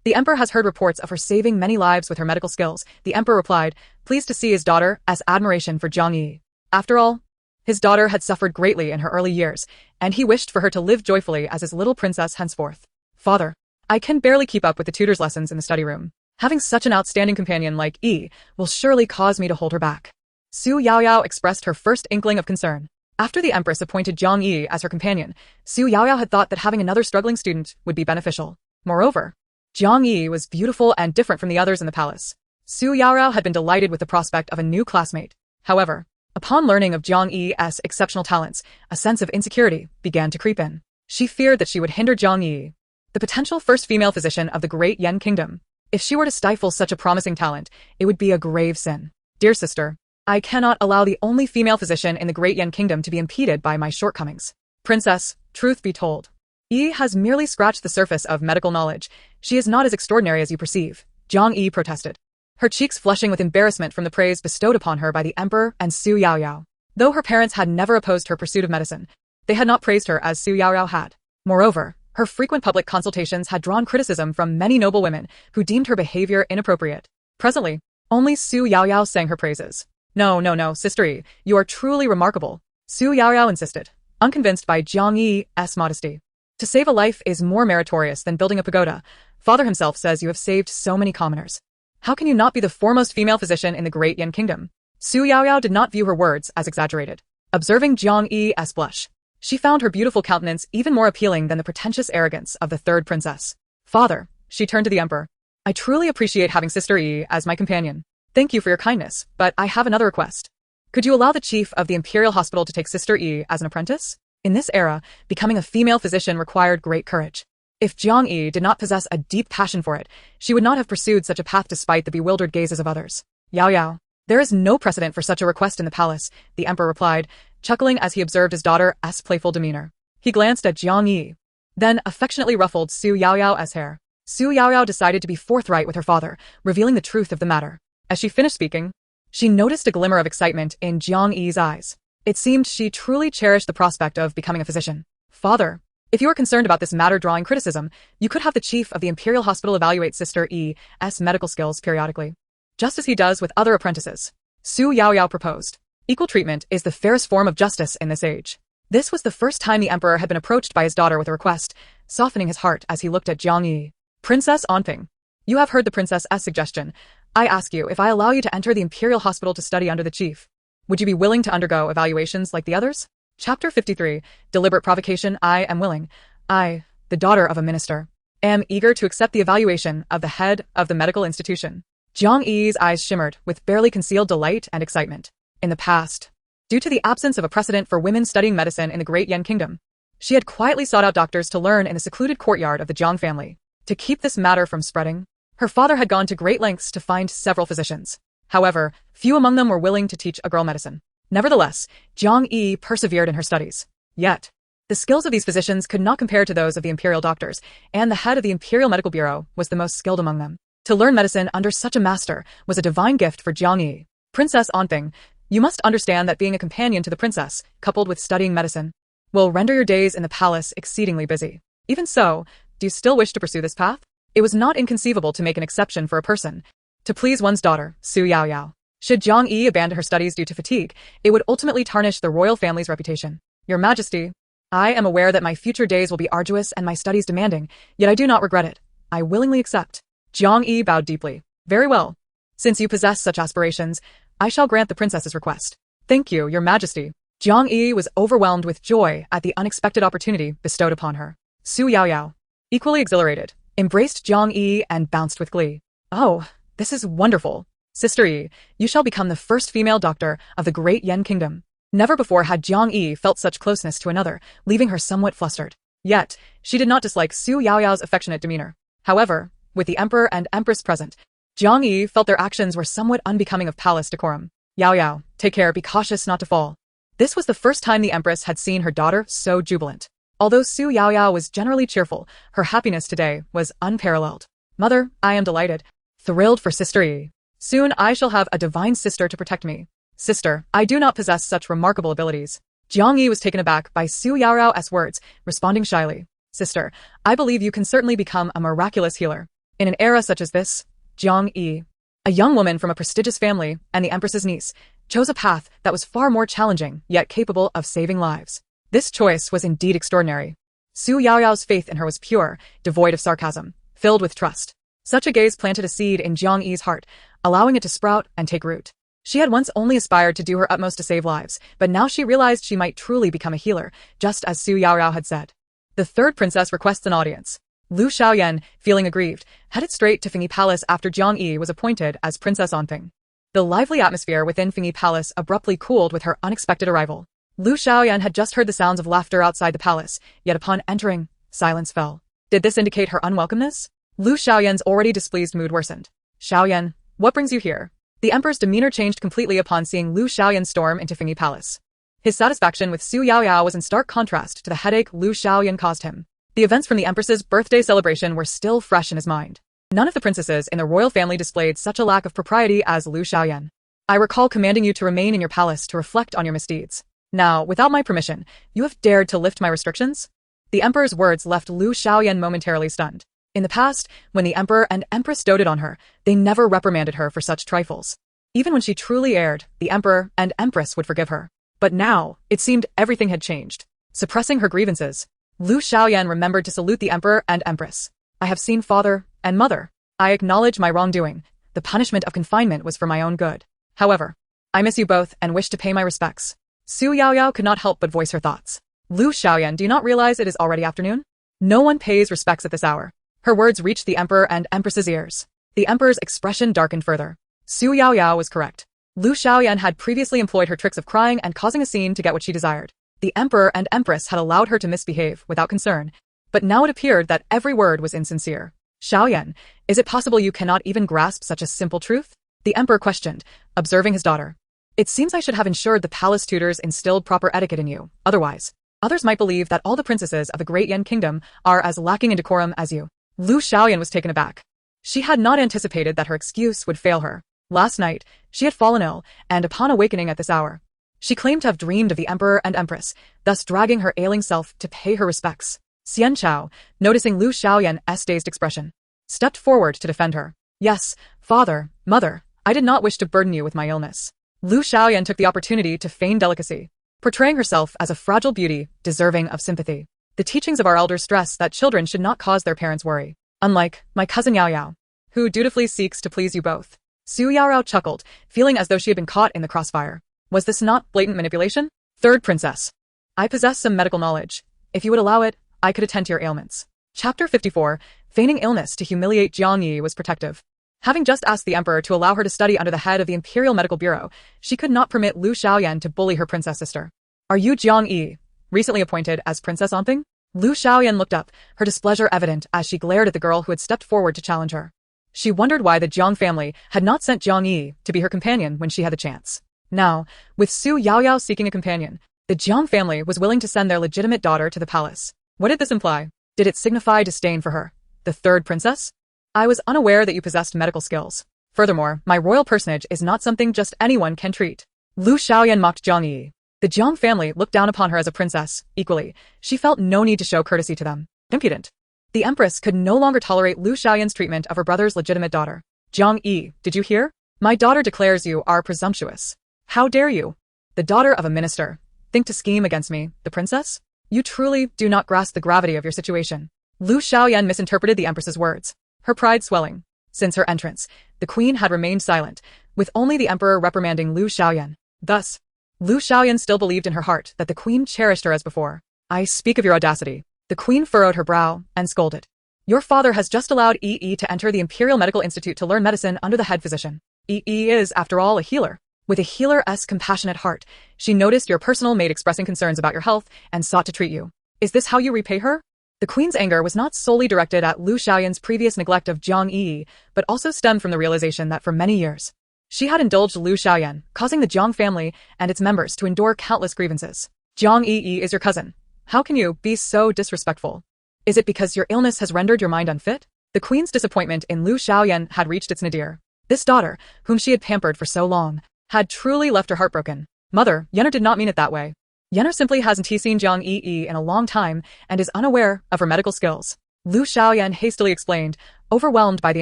The emperor has heard reports of her saving many lives with her medical skills. The emperor replied, pleased to see his daughter, as admiration for Jiang Yi. After all, his daughter had suffered greatly in her early years, and he wished for her to live joyfully as his little princess henceforth. Father, I can barely keep up with the tutor's lessons in the study room. Having such an outstanding companion like Yi will surely cause me to hold her back. Xu Yaoyao expressed her first inkling of concern. After the empress appointed Jiang Yi as her companion, Xu Yaoyao had thought that having another struggling student would be beneficial. Moreover, Jiang Yi was beautiful and different from the others in the palace. Xu Yaoyao had been delighted with the prospect of a new classmate. However, upon learning of Jiang Yi's exceptional talents, a sense of insecurity began to creep in. She feared that she would hinder Jiang Yi, the potential first female physician of the Great Yan Kingdom. If she were to stifle such a promising talent, it would be a grave sin. Dear sister, I cannot allow the only female physician in the Great Yan Kingdom to be impeded by my shortcomings. Princess, truth be told, Yi has merely scratched the surface of medical knowledge. She is not as extraordinary as you perceive, Jiang Yi protested, her cheeks flushing with embarrassment from the praise bestowed upon her by the emperor and Xu Yaoyao. Though her parents had never opposed her pursuit of medicine, they had not praised her as Xu Yaoyao had. Moreover, her frequent public consultations had drawn criticism from many noble women who deemed her behavior inappropriate. Presently, only Xu Yaoyao sang her praises. No, Sister Yi, you are truly remarkable, Xu Yaoyao insisted, unconvinced by Jiang Yi's modesty. To save a life is more meritorious than building a pagoda. Father himself says you have saved so many commoners. How can you not be the foremost female physician in the Great Yan Kingdom? Xu Yaoyao did not view her words as exaggerated. Observing Jiang Yi's blush, she found her beautiful countenance even more appealing than the pretentious arrogance of the third princess. Father, she turned to the emperor, I truly appreciate having Sister Yi as my companion. Thank you for your kindness, but I have another request. Could you allow the chief of the Imperial Hospital to take Sister Yi as an apprentice? In this era, becoming a female physician required great courage. If Jiang Yi did not possess a deep passion for it, she would not have pursued such a path despite the bewildered gazes of others. Yaoyao. There is no precedent for such a request in the palace, the emperor replied, chuckling as he observed his daughter's playful demeanor. He glanced at Jiang Yi, then affectionately ruffled Xu Yaoyao's hair. Xu Yaoyao decided to be forthright with her father, revealing the truth of the matter. As she finished speaking, she noticed a glimmer of excitement in Jiang Yi's eyes. It seemed she truly cherished the prospect of becoming a physician. Father, if you are concerned about this matter drawing criticism, you could have the chief of the Imperial Hospital evaluate Sister Yi's medical skills periodically, just as he does with other apprentices. Xu Yaoyao proposed. Equal treatment is the fairest form of justice in this age. This was the first time the emperor had been approached by his daughter with a request, softening his heart as he looked at Jiang Yi. Princess Anping, you have heard the princess's suggestion. I ask you, if I allow you to enter the Imperial Hospital to study under the chief, would you be willing to undergo evaluations like the others? Chapter 53, Deliberate Provocation. I am willing. I, the daughter of a minister, am eager to accept the evaluation of the head of the medical institution. Jiang Yi's eyes shimmered with barely concealed delight and excitement. In the past, due to the absence of a precedent for women studying medicine in the Great Yan Kingdom, she had quietly sought out doctors to learn in the secluded courtyard of the Jiang family. To keep this matter from spreading, her father had gone to great lengths to find several physicians. However, few among them were willing to teach a girl medicine. Nevertheless, Jiang Yi persevered in her studies. Yet, the skills of these physicians could not compare to those of the imperial doctors, and the head of the Imperial Medical Bureau was the most skilled among them. To learn medicine under such a master was a divine gift for Jiang Yi. Princess Anping, you must understand that being a companion to the princess, coupled with studying medicine, will render your days in the palace exceedingly busy. Even so, do you still wish to pursue this path? It was not inconceivable to make an exception for a person to please one's daughter, Xu Yaoyao. Should Jiang Yi abandon her studies due to fatigue, it would ultimately tarnish the royal family's reputation. Your Majesty, I am aware that my future days will be arduous and my studies demanding, yet I do not regret it. I willingly accept. Jiang Yi bowed deeply. Very well. Since you possess such aspirations, I shall grant the princess's request. Thank you, Your Majesty. Jiang Yi was overwhelmed with joy at the unexpected opportunity bestowed upon her. Xu Yaoyao, equally exhilarated, embraced Jiang Yi and bounced with glee. Oh, this is wonderful. Sister Yi, you shall become the first female doctor of the Great Yan Kingdom. Never before had Jiang Yi felt such closeness to another, leaving her somewhat flustered. Yet, she did not dislike Xu Yaoyao's affectionate demeanor. However, with the emperor and empress present, Jiang Yi felt their actions were somewhat unbecoming of palace decorum. Yaoyao, take care, be cautious not to fall. This was the first time the empress had seen her daughter so jubilant. Although Xu Yaoyao was generally cheerful, her happiness today was unparalleled. Mother, I am delighted, thrilled for Sister Yi. Soon I shall have a divine sister to protect me. Sister, I do not possess such remarkable abilities. Jiang Yi was taken aback by Xu Yaoyao's words, responding shyly. Sister, I believe you can certainly become a miraculous healer. In an era such as this, Jiang Yi, a young woman from a prestigious family and the empress's niece, chose a path that was far more challenging yet capable of saving lives. This choice was indeed extraordinary. Xu Yaoyao's faith in her was pure, devoid of sarcasm, filled with trust. Such a gaze planted a seed in Jiang Yi's heart, allowing it to sprout and take root. She had once only aspired to do her utmost to save lives, but now she realized she might truly become a healer, just as Xu Yaoyao had said. The third princess requests an audience. Lu Xiaoyan, feeling aggrieved, headed straight to Fengyi Palace after Jiang Yi was appointed as Princess Anping. The lively atmosphere within Fengyi Palace abruptly cooled with her unexpected arrival. Lu Xiaoyan had just heard the sounds of laughter outside the palace, yet upon entering, silence fell. Did this indicate her unwelcomeness? Lu Xiaoyan's already displeased mood worsened. Xiaoyan, what brings you here? The emperor's demeanor changed completely upon seeing Lu Xiaoyan storm into Fengyi Palace. His satisfaction with Xu Yaoyao was in stark contrast to the headache Lu Xiaoyan caused him. The events from the empress's birthday celebration were still fresh in his mind. None of the princesses in the royal family displayed such a lack of propriety as Lu Xiaoyan. I recall commanding you to remain in your palace to reflect on your misdeeds. Now, without my permission, you have dared to lift my restrictions? The emperor's words left Lu Xiaoyan momentarily stunned. In the past, when the emperor and empress doted on her, they never reprimanded her for such trifles. Even when she truly erred, the emperor and empress would forgive her. But now, it seemed everything had changed. Suppressing her grievances, Lu Xiaoyan remembered to salute the emperor and empress. I have seen father and mother. I acknowledge my wrongdoing. The punishment of confinement was for my own good. However, I miss you both and wish to pay my respects. Xu Yaoyao could not help but voice her thoughts. Lu Xiaoyan, do you not realize it is already afternoon? No one pays respects at this hour. Her words reached the emperor and empress's ears. The emperor's expression darkened further. Xu Yaoyao was correct. Lu Xiaoyan had previously employed her tricks of crying and causing a scene to get what she desired. The emperor and empress had allowed her to misbehave without concern, but now it appeared that every word was insincere. Xiaoyan, is it possible you cannot even grasp such a simple truth? The emperor questioned, observing his daughter. It seems I should have ensured the palace tutors instilled proper etiquette in you, otherwise, others might believe that all the princesses of the great Yan kingdom are as lacking in decorum as you. Lu Xiaoyan was taken aback. She had not anticipated that her excuse would fail her. Last night, she had fallen ill, and upon awakening at this hour, she claimed to have dreamed of the emperor and empress, thus dragging her ailing self to pay her respects. Xian Chao, noticing Lu Xiaoyan's dazed expression, stepped forward to defend her. Yes, father, mother, I did not wish to burden you with my illness. Lu Xiaoyan took the opportunity to feign delicacy, portraying herself as a fragile beauty deserving of sympathy. The teachings of our elders stress that children should not cause their parents worry, unlike my cousin Yaoyao, who dutifully seeks to please you both. Xu Yaoyao chuckled, feeling as though she had been caught in the crossfire. Was this not blatant manipulation? Third princess. I possess some medical knowledge. If you would allow it, I could attend to your ailments. Chapter 54, feigning illness to humiliate Jiang Yi was protective. Having just asked the emperor to allow her to study under the head of the Imperial Medical Bureau, she could not permit Lu Xiaoyan to bully her princess sister. Are you Jiang Yi, recently appointed as Princess Omping? Lu Xiaoyan looked up, her displeasure evident as she glared at the girl who had stepped forward to challenge her. She wondered why the Jiang family had not sent Jiang Yi to be her companion when she had the chance. Now, with Xu Yaoyao seeking a companion, the Jiang family was willing to send their legitimate daughter to the palace. What did this imply? Did it signify disdain for her, the third princess? I was unaware that you possessed medical skills. Furthermore, my royal personage is not something just anyone can treat. Lu Xiaoyan mocked Jiang Yi. The Jiang family looked down upon her as a princess, equally. She felt no need to show courtesy to them. Impudent. The empress could no longer tolerate Lu Xiaoyan's treatment of her brother's legitimate daughter. Jiang Yi, did you hear? My daughter declares you are presumptuous. How dare you? The daughter of a minister. Think to scheme against me, the princess? You truly do not grasp the gravity of your situation. Lu Xiaoyan misinterpreted the empress's words, her pride swelling. Since her entrance, the queen had remained silent, with only the emperor reprimanding Lu Xiaoyan. Thus, Lu Xiaoyan still believed in her heart that the queen cherished her as before. I speak of your audacity. The queen furrowed her brow and scolded. Your father has just allowed Yi to enter the Imperial Medical Institute to learn medicine under the head physician. Yi is, after all, a healer. With a healer's compassionate heart, she noticed your personal maid expressing concerns about your health and sought to treat you. Is this how you repay her? The queen's anger was not solely directed at Lu Xiaoyan's previous neglect of Jiang Yi, but also stemmed from the realization that for many years, she had indulged Lu Xiaoyan, causing the Jiang family and its members to endure countless grievances. Jiang Yi is your cousin. How can you be so disrespectful? Is it because your illness has rendered your mind unfit? The queen's disappointment in Lu Xiaoyan had reached its nadir. This daughter, whom she had pampered for so long, had truly left her heartbroken. Mother, Yenner did not mean it that way. Yenner simply hasn't seen Jiang Yi in a long time and is unaware of her medical skills. Lu Xiaoyan hastily explained, overwhelmed by the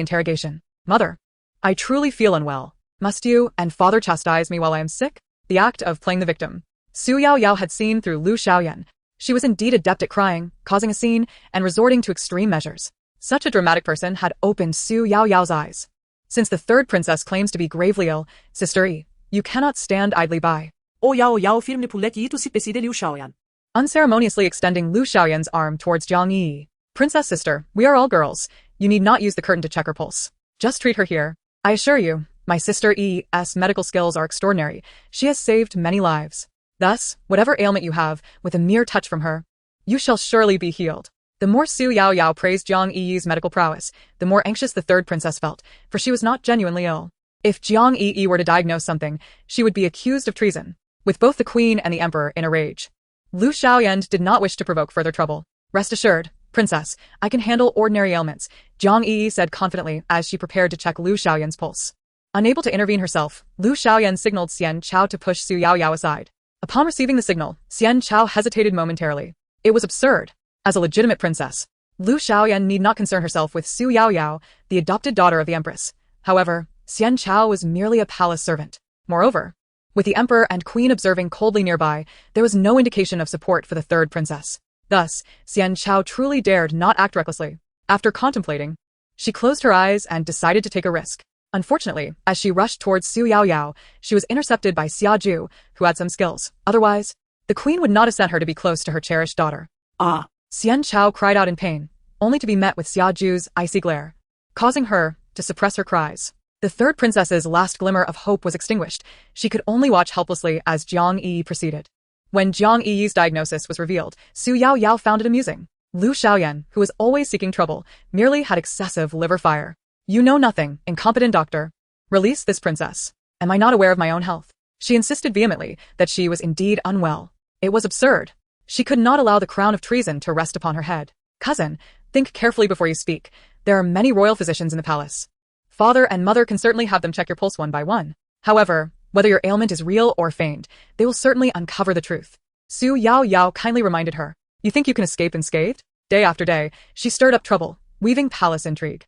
interrogation. Mother, I truly feel unwell. Must you and father chastise me while I am sick? The act of playing the victim. Xu Yaoyao had seen through Lu Xiaoyan. She was indeed adept at crying, causing a scene, and resorting to extreme measures. Such a dramatic person had opened Xu Yaoyao's eyes. Since the third princess claims to be gravely ill, Sister Yi, you cannot stand idly by. Yaoyao firmly pulled Yi to sit beside Liu Xiaoyan, Unceremoniously extending Lu Xiaoyan's arm towards Jiang Yi. Princess sister, we are all girls. You need not use the curtain to check her pulse. Just treat her here. I assure you, my sister Yi's medical skills are extraordinary. She has saved many lives. Thus, whatever ailment you have, with a mere touch from her, you shall surely be healed. The more Xu Yaoyao praised Jiang Yi's medical prowess, the more anxious the third princess felt, for she was not genuinely ill. If Jiang Yi were to diagnose something, she would be accused of treason, with both the queen and the emperor in a rage. Lu Xiaoyan did not wish to provoke further trouble. Rest assured, princess, I can handle ordinary ailments, Jiang Yi said confidently as she prepared to check Lu Xiaoyan's pulse. Unable to intervene herself, Lu Xiaoyan signaled Xian Chao to push Xu Yaoyao aside. Upon receiving the signal, Xian Chao hesitated momentarily. It was absurd. As a legitimate princess, Lu Xiaoyan need not concern herself with Xu Yaoyao, the adopted daughter of the empress. However, Xian Chao was merely a palace servant. Moreover, with the emperor and queen observing coldly nearby, there was no indication of support for the third princess. Thus, Xian Chao truly dared not act recklessly. After contemplating, she closed her eyes and decided to take a risk. Unfortunately, as she rushed towards Xu Yaoyao, she was intercepted by Xia Ju, who had some skills. Otherwise, the queen would not have sent her to be close to her cherished daughter. Ah! Xian Chao cried out in pain, only to be met with Xia Ju's icy glare, causing her to suppress her cries. The third princess's last glimmer of hope was extinguished. She could only watch helplessly as Jiang Yi proceeded. When Jiang Yi's diagnosis was revealed, Xu Yaoyao found it amusing. Lu Xiaoyan, who was always seeking trouble, merely had excessive liver fire. You know nothing, incompetent doctor. Release this princess. Am I not aware of my own health? She insisted vehemently that she was indeed unwell. It was absurd. She could not allow the crown of treason to rest upon her head. Cousin, think carefully before you speak. There are many royal physicians in the palace. Father and mother can certainly have them check your pulse one by one. However, whether your ailment is real or feigned, they will certainly uncover the truth. Xu Yaoyao kindly reminded her. You think you can escape unscathed? Day after day, she stirred up trouble, weaving palace intrigue.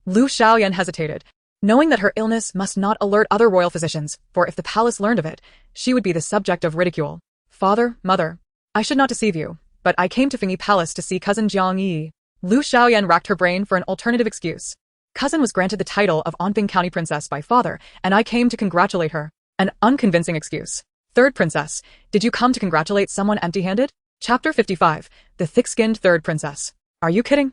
Lu Xiaoyan hesitated, knowing that her illness must not alert other royal physicians, for if the palace learned of it, she would be the subject of ridicule. Father, mother, I should not deceive you, but I came to Fengyi Palace to see cousin Jiang Yi. Lu Xiaoyan racked her brain for an alternative excuse. Cousin was granted the title of Anping County Princess by father, and I came to congratulate her. An unconvincing excuse. Third princess, did you come to congratulate someone empty-handed? Chapter 55, The Thick-Skinned Third Princess. Are you kidding?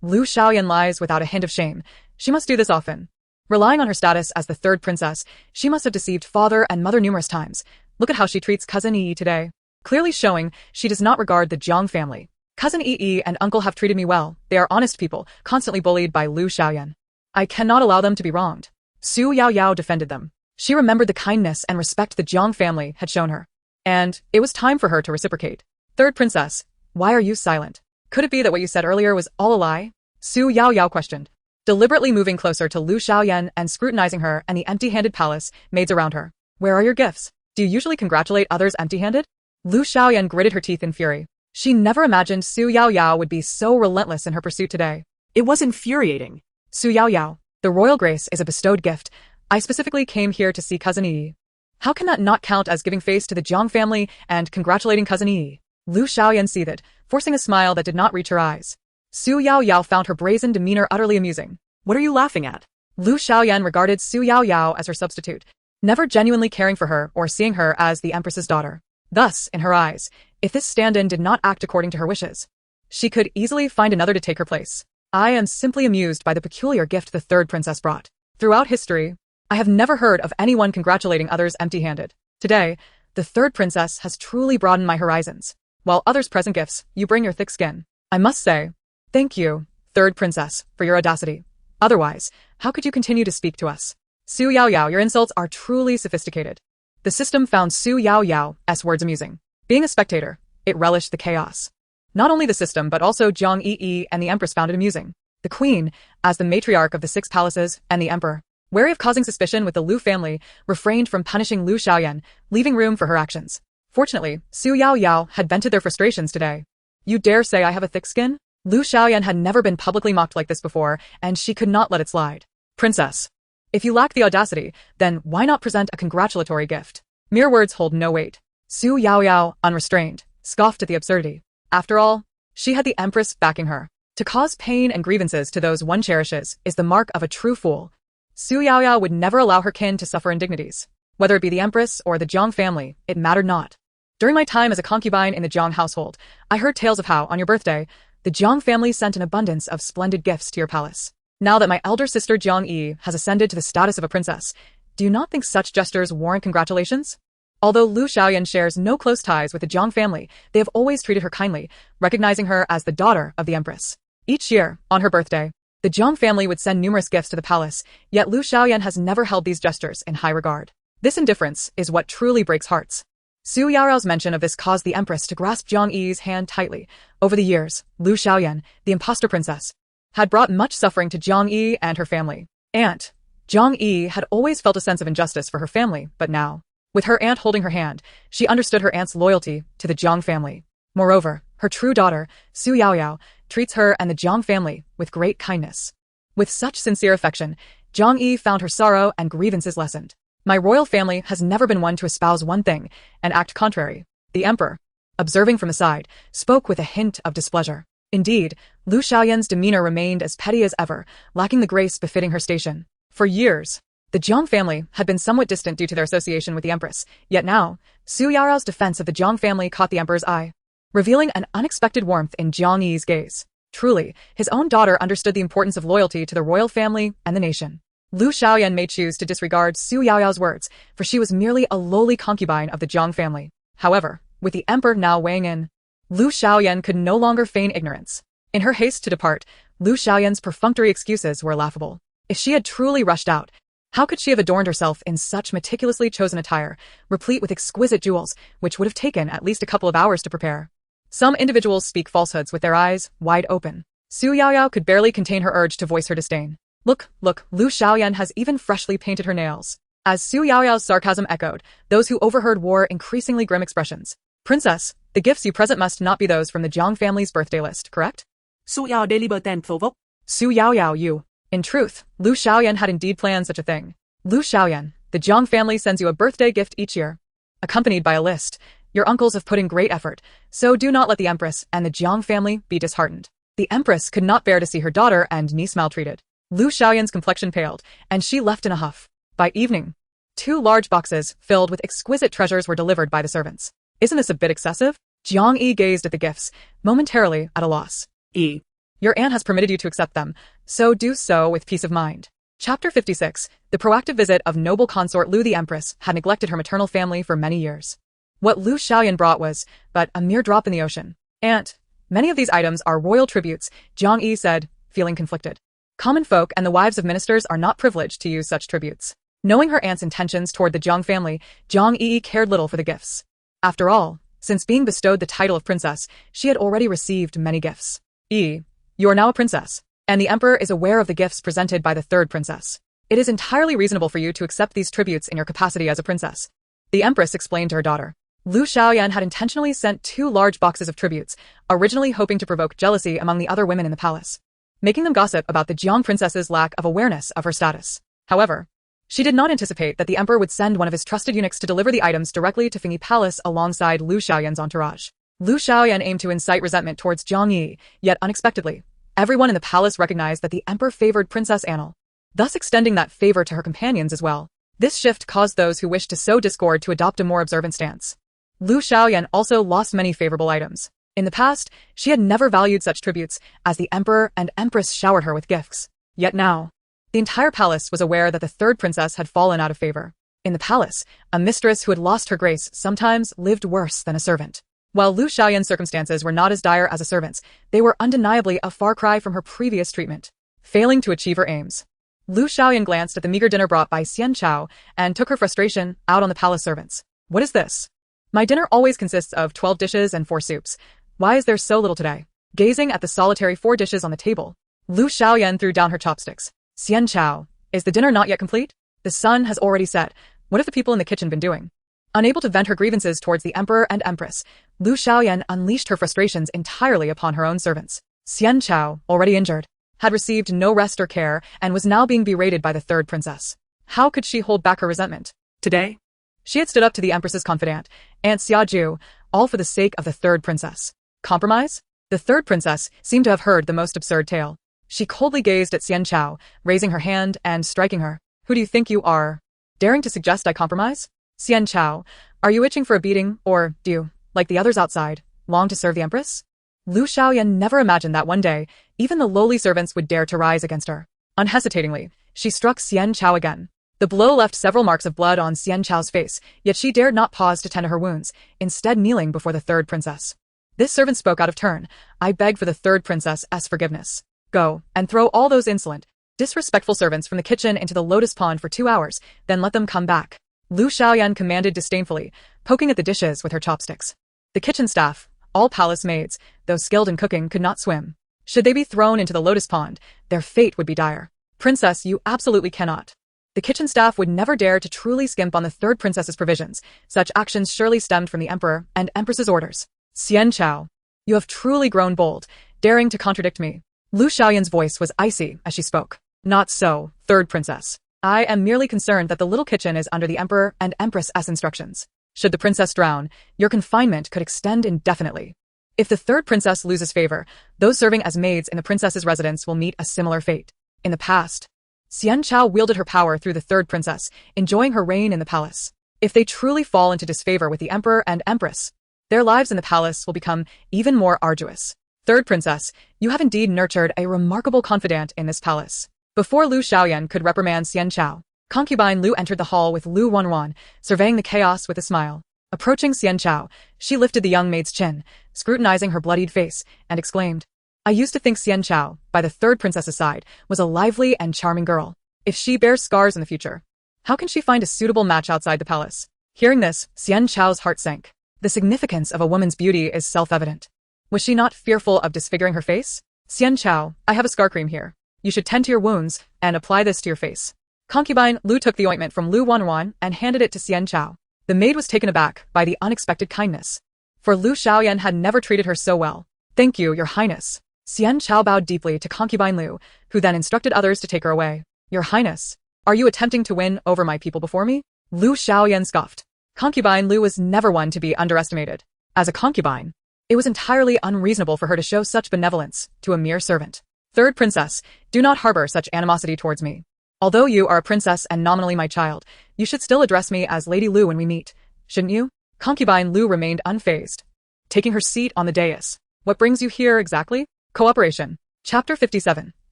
Lu Xiaoyan lies without a hint of shame. She must do this often. Relying on her status as the third princess, she must have deceived father and mother numerous times. Look at how she treats cousin Yi today. Clearly showing she does not regard the Jiang family. Cousin Yi and uncle have treated me well. They are honest people, constantly bullied by Lu Xiaoyan. I cannot allow them to be wronged. Xu Yaoyao defended them. She remembered the kindness and respect the Jiang family had shown her. And it was time for her to reciprocate. Third princess, why are you silent? Could it be that what you said earlier was all a lie? Xu Yaoyao questioned, deliberately moving closer to Lu Xiaoyan and scrutinizing her and the empty-handed palace maids around her. Where are your gifts? Do you usually congratulate others empty-handed? Lu Xiaoyan gritted her teeth in fury. She never imagined Xu Yaoyao would be so relentless in her pursuit today. It was infuriating. Xu Yaoyao, the royal grace is a bestowed gift. I specifically came here to see cousin Yi. How can that not count as giving face to the Jiang family and congratulating cousin Yi? Lu Xiaoyan seethed, forcing a smile that did not reach her eyes. Xu Yaoyao found her brazen demeanor utterly amusing. What are you laughing at? Lu Xiaoyan regarded Xu Yaoyao as her substitute, never genuinely caring for her or seeing her as the Empress's daughter. Thus, in her eyes, if this stand-in did not act according to her wishes, she could easily find another to take her place. I am simply amused by the peculiar gift the third princess brought. Throughout history, I have never heard of anyone congratulating others empty-handed. Today, the third princess has truly broadened my horizons. While others present gifts, you bring your thick skin. I must say, thank you, third princess, for your audacity. Otherwise, how could you continue to speak to us? Xu Yaoyao, your insults are truly sophisticated. The system found Xu Yaoyao's words amusing. Being a spectator, it relished the chaos. Not only the system but also Jiang Yi and the Empress found it amusing. The queen, as the matriarch of the six palaces, and the emperor, wary of causing suspicion with the Lu family, refrained from punishing Lu Xiaoyan, leaving room for her actions. Fortunately, Xu Yaoyao had vented their frustrations today. You dare say I have a thick skin? Lu Xiaoyan had never been publicly mocked like this before, and she could not let it slide. Princess, if you lack the audacity, then why not present a congratulatory gift? Mere words hold no weight. Xu Yaoyao, unrestrained, scoffed at the absurdity. After all, she had the Empress backing her. To cause pain and grievances to those one cherishes is the mark of a true fool. Xu Yaoyao would never allow her kin to suffer indignities. Whether it be the Empress or the Jiang family, it mattered not. During my time as a concubine in the Jiang household, I heard tales of how, on your birthday, the Jiang family sent an abundance of splendid gifts to your palace. Now that my elder sister Jiang Yi has ascended to the status of a princess, do you not think such gestures warrant congratulations? Although Lu Xiaoyan shares no close ties with the Jiang family, they have always treated her kindly, recognizing her as the daughter of the Empress. Each year, on her birthday, the Jiang family would send numerous gifts to the palace, yet Lu Xiaoyan has never held these gestures in high regard. This indifference is what truly breaks hearts. Xu Yaoyao's mention of this caused the Empress to grasp Jiang Yi's hand tightly. Over the years, Lu Xiaoyan, the impostor princess, had brought much suffering to Jiang Yi and her family. Aunt Jiang Yi had always felt a sense of injustice for her family, but now, with her aunt holding her hand, she understood her aunt's loyalty to the Jiang family. Moreover, her true daughter, Xu Yaoyao, treats her and the Jiang family with great kindness. With such sincere affection, Jiang Yi found her sorrow and grievances lessened. My royal family has never been one to espouse one thing and act contrary. The emperor, observing from the side, spoke with a hint of displeasure. Indeed, Lu Xiaoyan's demeanor remained as petty as ever, lacking the grace befitting her station. For years, the Jiang family had been somewhat distant due to their association with the Empress, yet now, Xu Yaoyao's defense of the Jiang family caught the emperor's eye, revealing an unexpected warmth in Jiang Yi's gaze. Truly, his own daughter understood the importance of loyalty to the royal family and the nation. Lu Xiaoyan may choose to disregard Xu Yaoyao's words, for she was merely a lowly concubine of the Jiang family. However, with the emperor now weighing in, Lu Xiaoyan could no longer feign ignorance. In her haste to depart, Lu Xiaoyan's perfunctory excuses were laughable. If she had truly rushed out, how could she have adorned herself in such meticulously chosen attire, replete with exquisite jewels, which would have taken at least a couple of hours to prepare? Some individuals speak falsehoods with their eyes wide open. Xu Yaoyao could barely contain her urge to voice her disdain. Look, Lu Xiaoyan has even freshly painted her nails. As Xu Yaoyao's sarcasm echoed, those who overheard wore increasingly grim expressions. Princess, the gifts you present must not be those from the Jiang family's birthday list, correct? Xu Yao delivered and provoked. Xu Yaoyao, you. In truth, Lu Xiaoyan had indeed planned such a thing. Lu Xiaoyan, the Jiang family sends you a birthday gift each year, accompanied by a list. Your uncles have put in great effort, so do not let the Empress and the Jiang family be disheartened. The Empress could not bear to see her daughter and niece maltreated. Lu Xiaoyan's complexion paled, and she left in a huff. By evening, 2 large boxes filled with exquisite treasures were delivered by the servants. Isn't this a bit excessive? Jiang Yi gazed at the gifts, momentarily at a loss. Your aunt has permitted you to accept them, so do so with peace of mind. Chapter 56. The proactive visit of noble consort Lu. The Empress had neglected her maternal family for many years. What Lu Xiaoyan brought was but a mere drop in the ocean. Aunt, many of these items are royal tributes, Jiang Yi said, feeling conflicted. Common folk and the wives of ministers are not privileged to use such tributes. Knowing her aunt's intentions toward the Jiang family, Jiang Yi cared little for the gifts. After all, since being bestowed the title of princess, she had already received many gifts. You are now a princess, and the emperor is aware of the gifts presented by the 3rd princess. It is entirely reasonable for you to accept these tributes in your capacity as a princess, the Empress explained to her daughter. Lu Xiaoyan had intentionally sent 2 large boxes of tributes, originally hoping to provoke jealousy among the other women in the palace, making them gossip about the Jiang princess's lack of awareness of her status. However, she did not anticipate that the emperor would send one of his trusted eunuchs to deliver the items directly to Fingyi Palace alongside Lu Xiaoyan's entourage. Lu Xiaoyan aimed to incite resentment towards Jiang Yi, yet unexpectedly, everyone in the palace recognized that the emperor favored Princess Annal, thus extending that favor to her companions as well. This shift caused those who wished to sow discord to adopt a more observant stance. Lu Xiaoyan also lost many favorable items. In the past, she had never valued such tributes, as the emperor and empress showered her with gifts. Yet now, the entire palace was aware that the 3rd princess had fallen out of favor. In the palace, a mistress who had lost her grace sometimes lived worse than a servant. While Lu Xiaoyan's circumstances were not as dire as a servant's, they were undeniably a far cry from her previous treatment. Failing to achieve her aims, Lu Xiaoyan glanced at the meager dinner brought by Xian Chao and took her frustration out on the palace servants. What is this? My dinner always consists of 12 dishes and 4 soups. Why is there so little today? Gazing at the solitary 4 dishes on the table, Lu Xiaoyan threw down her chopsticks. Xian Chao, is the dinner not yet complete? The sun has already set. What have the people in the kitchen been doing? Unable to vent her grievances towards the emperor and empress, Lu Xiaoyan unleashed her frustrations entirely upon her own servants. Xian Chao, already injured, had received no rest or care and was now being berated by the 3rd princess. How could she hold back her resentment? Today, she had stood up to the empress's confidant, Aunt Xiaju, all for the sake of the 3rd princess. Compromise? The 3rd princess seemed to have heard the most absurd tale. She coldly gazed at Xian Chao, raising her hand and striking her. Who do you think you are? Daring to suggest I compromise? Xian Chao, are you itching for a beating, or do you, like the others outside, long to serve the empress? Lu Xiaoyan never imagined that one day, even the lowly servants would dare to rise against her. Unhesitatingly, she struck Xian Chao again. The blow left several marks of blood on Xian Chao's face, yet she dared not pause to tend to her wounds, instead kneeling before the 3rd princess. This servant spoke out of turn. I beg for the 3rd princess's forgiveness. Go, and throw all those insolent, disrespectful servants from the kitchen into the lotus pond for 2 hours, then let them come back. Lu Xiaoyan commanded disdainfully, poking at the dishes with her chopsticks. The kitchen staff, all palace maids, though skilled in cooking, could not swim. Should they be thrown into the lotus pond, their fate would be dire. Princess, you absolutely cannot. The kitchen staff would never dare to truly skimp on the 3rd princess's provisions. Such actions surely stemmed from the emperor and empress's orders. Xian Chao, you have truly grown bold, daring to contradict me. Lu Xiaoyan's voice was icy as she spoke. Not so, 3rd princess. I am merely concerned that the little kitchen is under the emperor and empress's instructions. Should the princess drown, your confinement could extend indefinitely. If the 3rd princess loses favor, those serving as maids in the princess's residence will meet a similar fate. In the past, Xian Chao wielded her power through the 3rd princess, enjoying her reign in the palace. If they truly fall into disfavor with the emperor and empress, their lives in the palace will become even more arduous. 3rd princess, you have indeed nurtured a remarkable confidant in this palace. Before Lu Xiaoyan could reprimand Xian Chao, Concubine Lu entered the hall with Lu Wanwan, surveying the chaos with a smile. Approaching Xian Chao, she lifted the young maid's chin, scrutinizing her bloodied face, and exclaimed, "I used to think Xian Chao, by the third princess's side, was a lively and charming girl. If she bears scars in the future, how can she find a suitable match outside the palace?" Hearing this, Xian Chao's heart sank. The significance of a woman's beauty is self-evident. Was she not fearful of disfiguring her face? "Xian Chao, I have a scar cream here. You should tend to your wounds, and apply this to your face." Concubine Lu took the ointment from Lu Wanwan and handed it to Xian Chao. The maid was taken aback by the unexpected kindness, for Lu Xiaoyan had never treated her so well. "Thank you, your highness." Xian Chao bowed deeply to Concubine Lu, who then instructed others to take her away. "Your highness, are you attempting to win over my people before me?" Lu Xiaoyan scoffed. Concubine Lu was never one to be underestimated. As a concubine, it was entirely unreasonable for her to show such benevolence to a mere servant. "Third princess, do not harbor such animosity towards me. Although you are a princess and nominally my child, you should still address me as Lady Lu when we meet, shouldn't you?" Concubine Lu remained unfazed, taking her seat on the dais. "What brings you here exactly?" Cooperation. Chapter 57.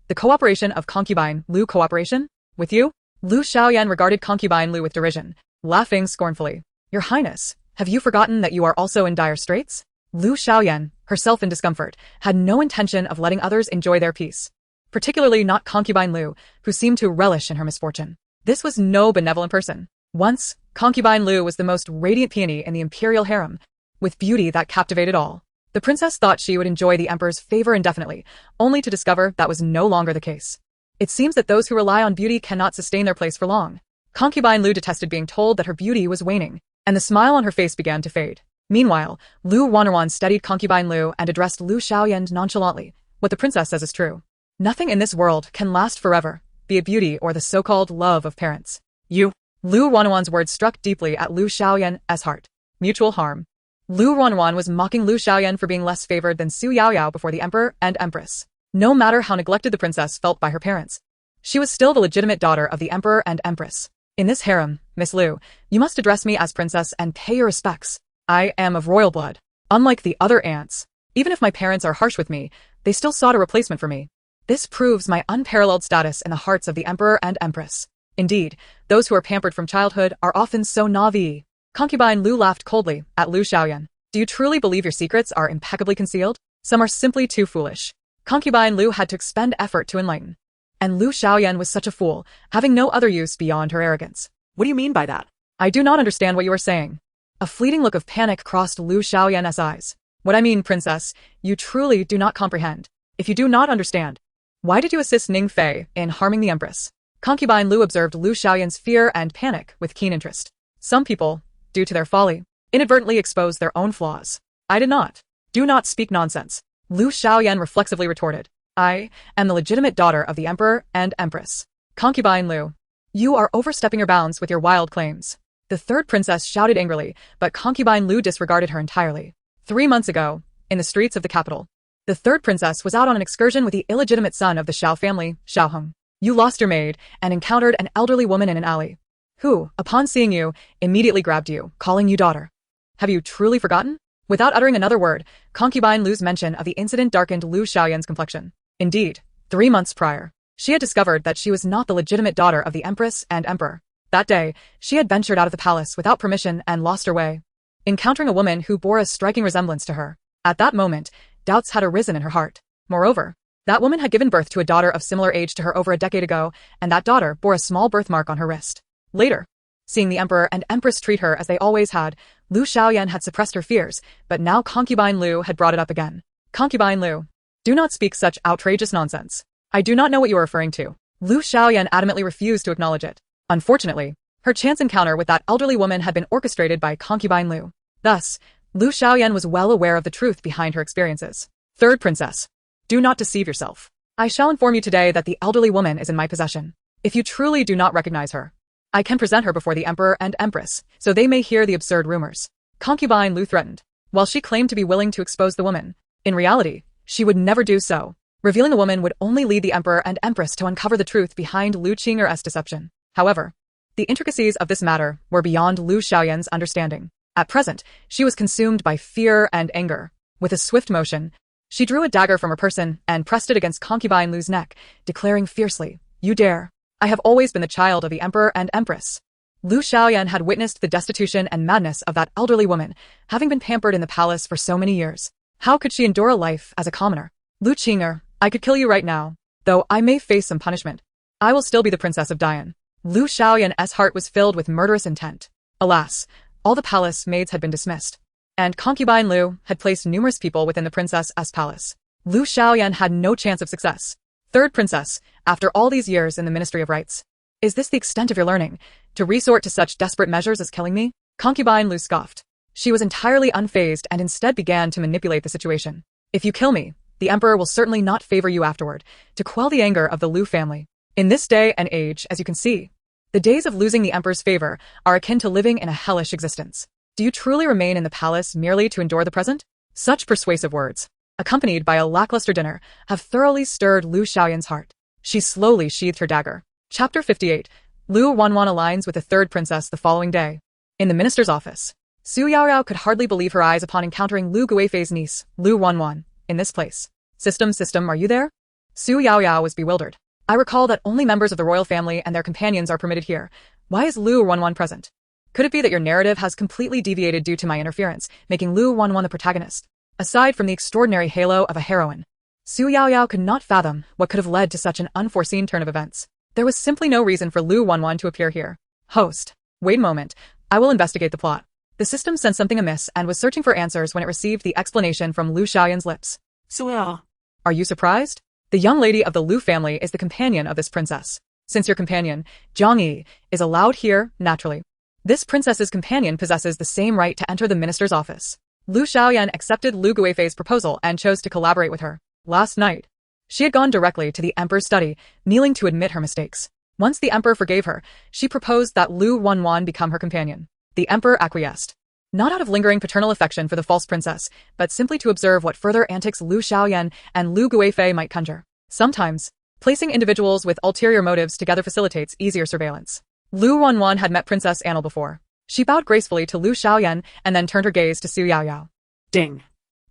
The cooperation of Concubine Lu. Cooperation? With you? Lu Xiaoyan regarded Concubine Lu with derision, laughing scornfully. "Your highness, have you forgotten that you are also in dire straits?" Lu Xiaoyan, herself in discomfort, had no intention of letting others enjoy their peace. Particularly not Concubine Lu, who seemed to relish in her misfortune. This was no benevolent person. Once, Concubine Lu was the most radiant peony in the imperial harem, with beauty that captivated all. The princess thought she would enjoy the emperor's favor indefinitely, only to discover that was no longer the case. It seems that those who rely on beauty cannot sustain their place for long. Concubine Lu detested being told that her beauty was waning, and the smile on her face began to fade. Meanwhile, Lu Wanwan steadied Concubine Lu and addressed Lu Xiaoyan nonchalantly. "What the princess says is true. Nothing in this world can last forever, be it beauty or the so-called love of parents. You." Lu Wanwan's words struck deeply at Lu Xiaoyan's heart. Mutual harm. Lu Wanwan was mocking Lu Xiaoyan for being less favored than Xu Yaoyao before the emperor and empress. No matter how neglected the princess felt by her parents, she was still the legitimate daughter of the emperor and empress. "In this harem, Miss Lu, you must address me as princess and pay your respects. I am of royal blood. Unlike the other aunts, even if my parents are harsh with me, they still sought a replacement for me. This proves my unparalleled status in the hearts of the emperor and empress. Indeed, those who are pampered from childhood are often so naive." Concubine Lu laughed coldly at Lu Xiaoyan. "Do you truly believe your secrets are impeccably concealed? Some are simply too foolish." Concubine Lu had to expend effort to enlighten. And Lu Xiaoyan was such a fool, having no other use beyond her arrogance. What do you mean by that? "I do not understand what you are saying." A fleeting look of panic crossed Lu Xiaoyan's eyes. "What I mean, princess, you truly do not comprehend. If you do not understand, why did you assist Ning Fei in harming the empress?" Concubine Lu observed Lu Xiaoyan's fear and panic with keen interest. "Some people, due to their folly, inadvertently expose their own flaws. I did not." "Do not speak nonsense," Lu Xiaoyan reflexively retorted. "I am the legitimate daughter of the emperor and empress." Concubine Lu, you are overstepping your bounds with your wild claims. The third princess shouted angrily, but Concubine Lu disregarded her entirely. 3 months ago, in the streets of the capital, the third princess was out on an excursion with the illegitimate son of the Xiao family, Shiao Hong. You lost your maid and encountered an elderly woman in an alley, who, upon seeing you, immediately grabbed you, calling you daughter. Have you truly forgotten? Without uttering another word, Concubine Lu's mention of the incident darkened Lu Xiaoyan's complexion. Indeed, 3 months prior, she had discovered that she was not the legitimate daughter of the empress and emperor. That day, she had ventured out of the palace without permission and lost her way, encountering a woman who bore a striking resemblance to her. At that moment, doubts had arisen in her heart. Moreover, that woman had given birth to a daughter of similar age to her over a decade ago, and that daughter bore a small birthmark on her wrist. Later, seeing the emperor and empress treat her as they always had, Lu Xiaoyan had suppressed her fears, but now Concubine Lu had brought it up again. Concubine Lu, do not speak such outrageous nonsense. I do not know what you are referring to. Lu Xiaoyan adamantly refused to acknowledge it. Unfortunately, her chance encounter with that elderly woman had been orchestrated by Concubine Lu. Thus, Lu Xiaoyan was well aware of the truth behind her experiences. Third princess, do not deceive yourself. I shall inform you today that the elderly woman is in my possession. If you truly do not recognize her, I can present her before the emperor and empress, so they may hear the absurd rumors. Concubine Lu threatened. While she claimed to be willing to expose the woman, in reality, she would never do so. Revealing the woman would only lead the emperor and empress to uncover the truth behind Lu Qing'er's deception. However, the intricacies of this matter were beyond Lu Xiaoyan's understanding. At present, she was consumed by fear and anger. With a swift motion, she drew a dagger from her person and pressed it against Concubine Lu's neck, declaring fiercely, You dare. I have always been the child of the Emperor and Empress. Lu Xiaoyan had witnessed the destitution and madness of that elderly woman, having been pampered in the palace for so many years. How could she endure a life as a commoner? Lu Qinger, I could kill you right now. Though I may face some punishment, I will still be the Princess of Dian. Lu Xiaoyan's heart was filled with murderous intent. Alas, all the palace maids had been dismissed, and Concubine Lu had placed numerous people within the princess's palace. Lu Xiaoyan had no chance of success. Third princess, after all these years in the Ministry of Rights. Is this the extent of your learning, to resort to such desperate measures as killing me? Concubine Lu scoffed. She was entirely unfazed and instead began to manipulate the situation. If you kill me, the emperor will certainly not favor you afterward, to quell the anger of the Lu family. In this day and age, as you can see, the days of losing the emperor's favor are akin to living in a hellish existence. Do you truly remain in the palace merely to endure the present? Such persuasive words, accompanied by a lackluster dinner, have thoroughly stirred Lu Xiaoyan's heart. She slowly sheathed her dagger. Chapter 58. Lu Wanwan aligns with the third princess the following day. In the minister's office, Xu Yaoyao could hardly believe her eyes upon encountering Lu Guifei's niece, Lu Wanwan, in this place. System, are you there? Xu Yaoyao was bewildered. I recall that only members of the royal family and their companions are permitted here. Why is Lu Wanwan present? Could it be that your narrative has completely deviated due to my interference, making Lu Wanwan the protagonist? Aside from the extraordinary halo of a heroine, Xu Yaoyao could not fathom what could have led to such an unforeseen turn of events. There was simply no reason for Lu Wanwan to appear here. Host. Wait a moment. I will investigate the plot. The system sensed something amiss and was searching for answers when it received the explanation from Lu Xiaoyan's lips. Swear. Are you surprised? The young lady of the Lu family is the companion of this princess. Since your companion, Jiang Yi, is allowed here, naturally, this princess's companion possesses the same right to enter the minister's office. Lu Xiaoyan accepted Lu Guifei's proposal and chose to collaborate with her. Last night, she had gone directly to the emperor's study, kneeling to admit her mistakes. Once the emperor forgave her, she proposed that Lu Wanwan become her companion. The emperor acquiesced. Not out of lingering paternal affection for the false princess, but simply to observe what further antics Lu Xiaoyan and Lu Guifei might conjure. Sometimes, placing individuals with ulterior motives together facilitates easier surveillance. Lu Wanwan had met Princess Annal before. She bowed gracefully to Lu Xiaoyan and then turned her gaze to Xu Yaoyao. Ding.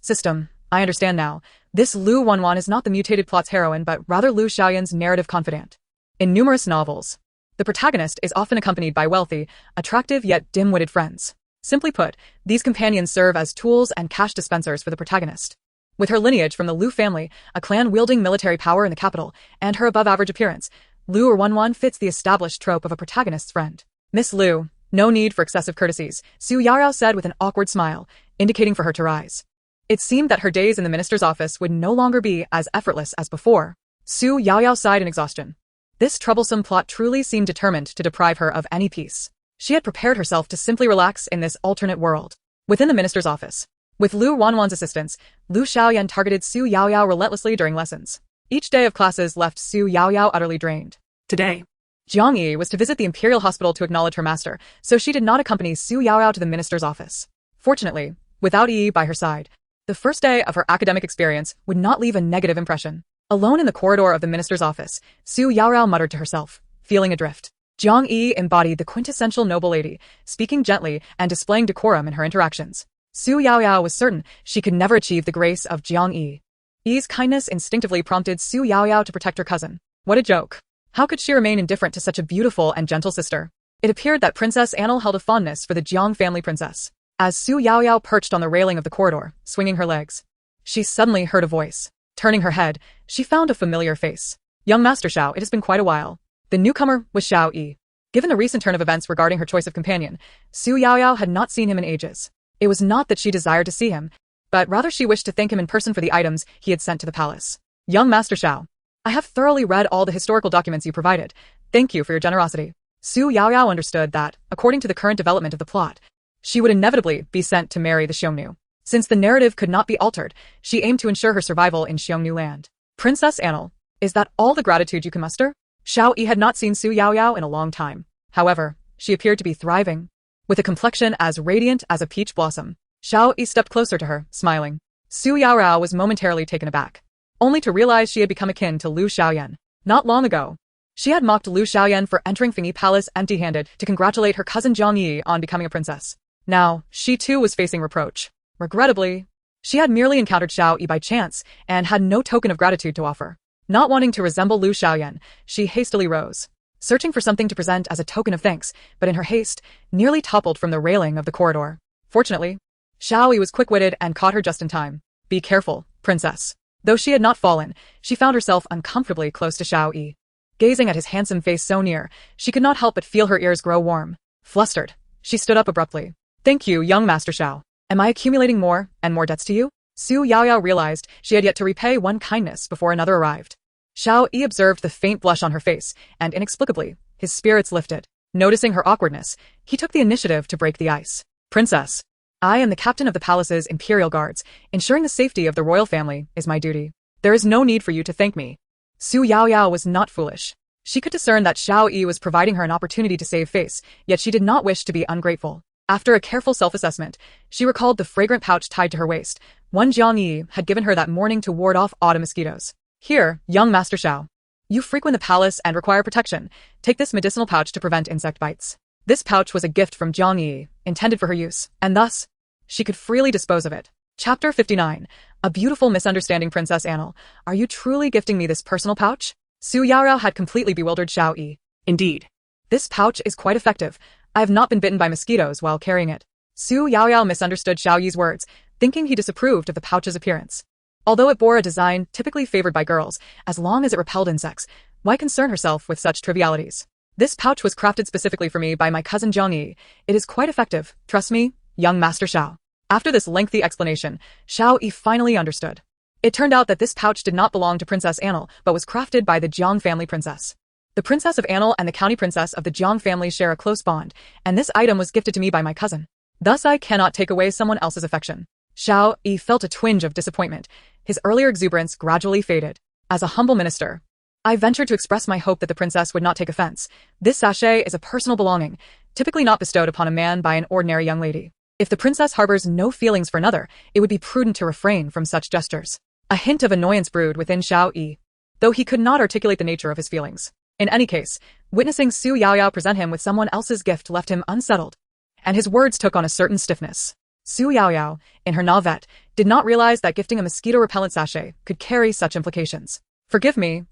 System, I understand now. This Lu Wanwan is not the mutated plot's heroine but rather Lu Xiaoyan's narrative confidant. In numerous novels, the protagonist is often accompanied by wealthy, attractive yet dim-witted friends. Simply put, these companions serve as tools and cash dispensers for the protagonist. With her lineage from the Lu family, a clan wielding military power in the capital, and her above-average appearance, Lu Wanwan fits the established trope of a protagonist's friend. Miss Lu, no need for excessive courtesies, Xu Yaoyao said with an awkward smile, indicating for her to rise. It seemed that her days in the minister's office would no longer be as effortless as before. Xu Yaoyao sighed in exhaustion. This troublesome plot truly seemed determined to deprive her of any peace. She had prepared herself to simply relax in this alternate world. Within the minister's office, with Lu Wanwan's assistance, Lu Xiaoyan targeted Xu Yaoyao relentlessly during lessons. Each day of classes left Xu Yaoyao utterly drained. Today, Jiang Yi was to visit the Imperial Hospital to acknowledge her master, so she did not accompany Xu Yaoyao to the minister's office. Fortunately, without Yi by her side, the first day of her academic experience would not leave a negative impression. Alone in the corridor of the minister's office, Xu Yaoyao muttered to herself, feeling adrift. Jiang Yi embodied the quintessential noble lady, speaking gently and displaying decorum in her interactions. Xu Yaoyao was certain she could never achieve the grace of Jiang Yi. Yi's kindness instinctively prompted Xu Yaoyao to protect her cousin. What a joke. How could she remain indifferent to such a beautiful and gentle sister? It appeared that Princess Annal held a fondness for the Jiang family princess. As Xu Yaoyao perched on the railing of the corridor, swinging her legs, she suddenly heard a voice. Turning her head, she found a familiar face. Young Master Xiao, it has been quite a while. The newcomer was Xiao Yi. Given the recent turn of events regarding her choice of companion, Xu Yaoyao had not seen him in ages. It was not that she desired to see him, but rather she wished to thank him in person for the items he had sent to the palace. Young Master Xiao, I have thoroughly read all the historical documents you provided. Thank you for your generosity. Xu Yaoyao understood that, according to the current development of the plot, she would inevitably be sent to marry the Xiongnu. Since the narrative could not be altered, she aimed to ensure her survival in Xiongnu land. Princess Annal, is that all the gratitude you can muster? Xiao Yi had not seen Xu Yaoyao in a long time. However, she appeared to be thriving. With a complexion as radiant as a peach blossom, Xiao Yi stepped closer to her, smiling. Xu Yaoyao was momentarily taken aback, only to realize she had become akin to Lu Xiaoyan. Not long ago, she had mocked Lu Xiaoyan for entering Fengyi Palace empty-handed to congratulate her cousin Jiang Yi on becoming a princess. Now, she too was facing reproach. Regrettably, she had merely encountered Xiao Yi by chance and had no token of gratitude to offer. Not wanting to resemble Lu Xiaoyan, she hastily rose, searching for something to present as a token of thanks, but in her haste, nearly toppled from the railing of the corridor. Fortunately, Xiao Yi was quick-witted and caught her just in time. Be careful, princess. Though she had not fallen, she found herself uncomfortably close to Xiao Yi. Gazing at his handsome face so near, she could not help but feel her ears grow warm. Flustered, she stood up abruptly. Thank you, young Master Xiao. Am I accumulating more and more debts to you? Xu Yaoyao realized she had yet to repay one kindness before another arrived. Xiao Yi observed the faint blush on her face, and inexplicably, his spirits lifted. Noticing her awkwardness, he took the initiative to break the ice. Princess, I am the captain of the palace's Imperial Guards. Ensuring the safety of the royal family is my duty. There is no need for you to thank me. Xu Yaoyao was not foolish. She could discern that Xiao Yi was providing her an opportunity to save face, yet she did not wish to be ungrateful. After a careful self-assessment, she recalled the fragrant pouch tied to her waist, one Jiang Yi had given her that morning to ward off autumn mosquitoes. Here, young Master Xiao. You frequent the palace and require protection. Take this medicinal pouch to prevent insect bites. This pouch was a gift from Jiang Yi, intended for her use, and thus, she could freely dispose of it. Chapter 59. A beautiful misunderstanding. Princess Annal, are you truly gifting me this personal pouch? Xu Yaoyao had completely bewildered Xiao Yi. Indeed. This pouch is quite effective. I have not been bitten by mosquitoes while carrying it. Xu Yaoyao misunderstood Xiao Yi's words, thinking he disapproved of the pouch's appearance. Although it bore a design typically favored by girls, as long as it repelled insects, why concern herself with such trivialities? This pouch was crafted specifically for me by my cousin Jiang Yi. It is quite effective, trust me, young Master Xiao. After this lengthy explanation, Xiao Yi finally understood. It turned out that this pouch did not belong to Princess Annal, but was crafted by the Jiang family princess. The Princess of Annal and the county princess of the Jiang family share a close bond, and this item was gifted to me by my cousin. Thus I cannot take away someone else's affection. Xiao Yi felt a twinge of disappointment. His earlier exuberance gradually faded. As a humble minister, I ventured to express my hope that the princess would not take offense. This sachet is a personal belonging, typically not bestowed upon a man by an ordinary young lady. If the princess harbors no feelings for another, it would be prudent to refrain from such gestures. A hint of annoyance brewed within Xiao Yi, though he could not articulate the nature of his feelings. In any case, witnessing Xu Yaoyao present him with someone else's gift left him unsettled, and his words took on a certain stiffness. Xu Yaoyao, in her navette, did not realize that gifting a mosquito-repellent sachet could carry such implications. Forgive me,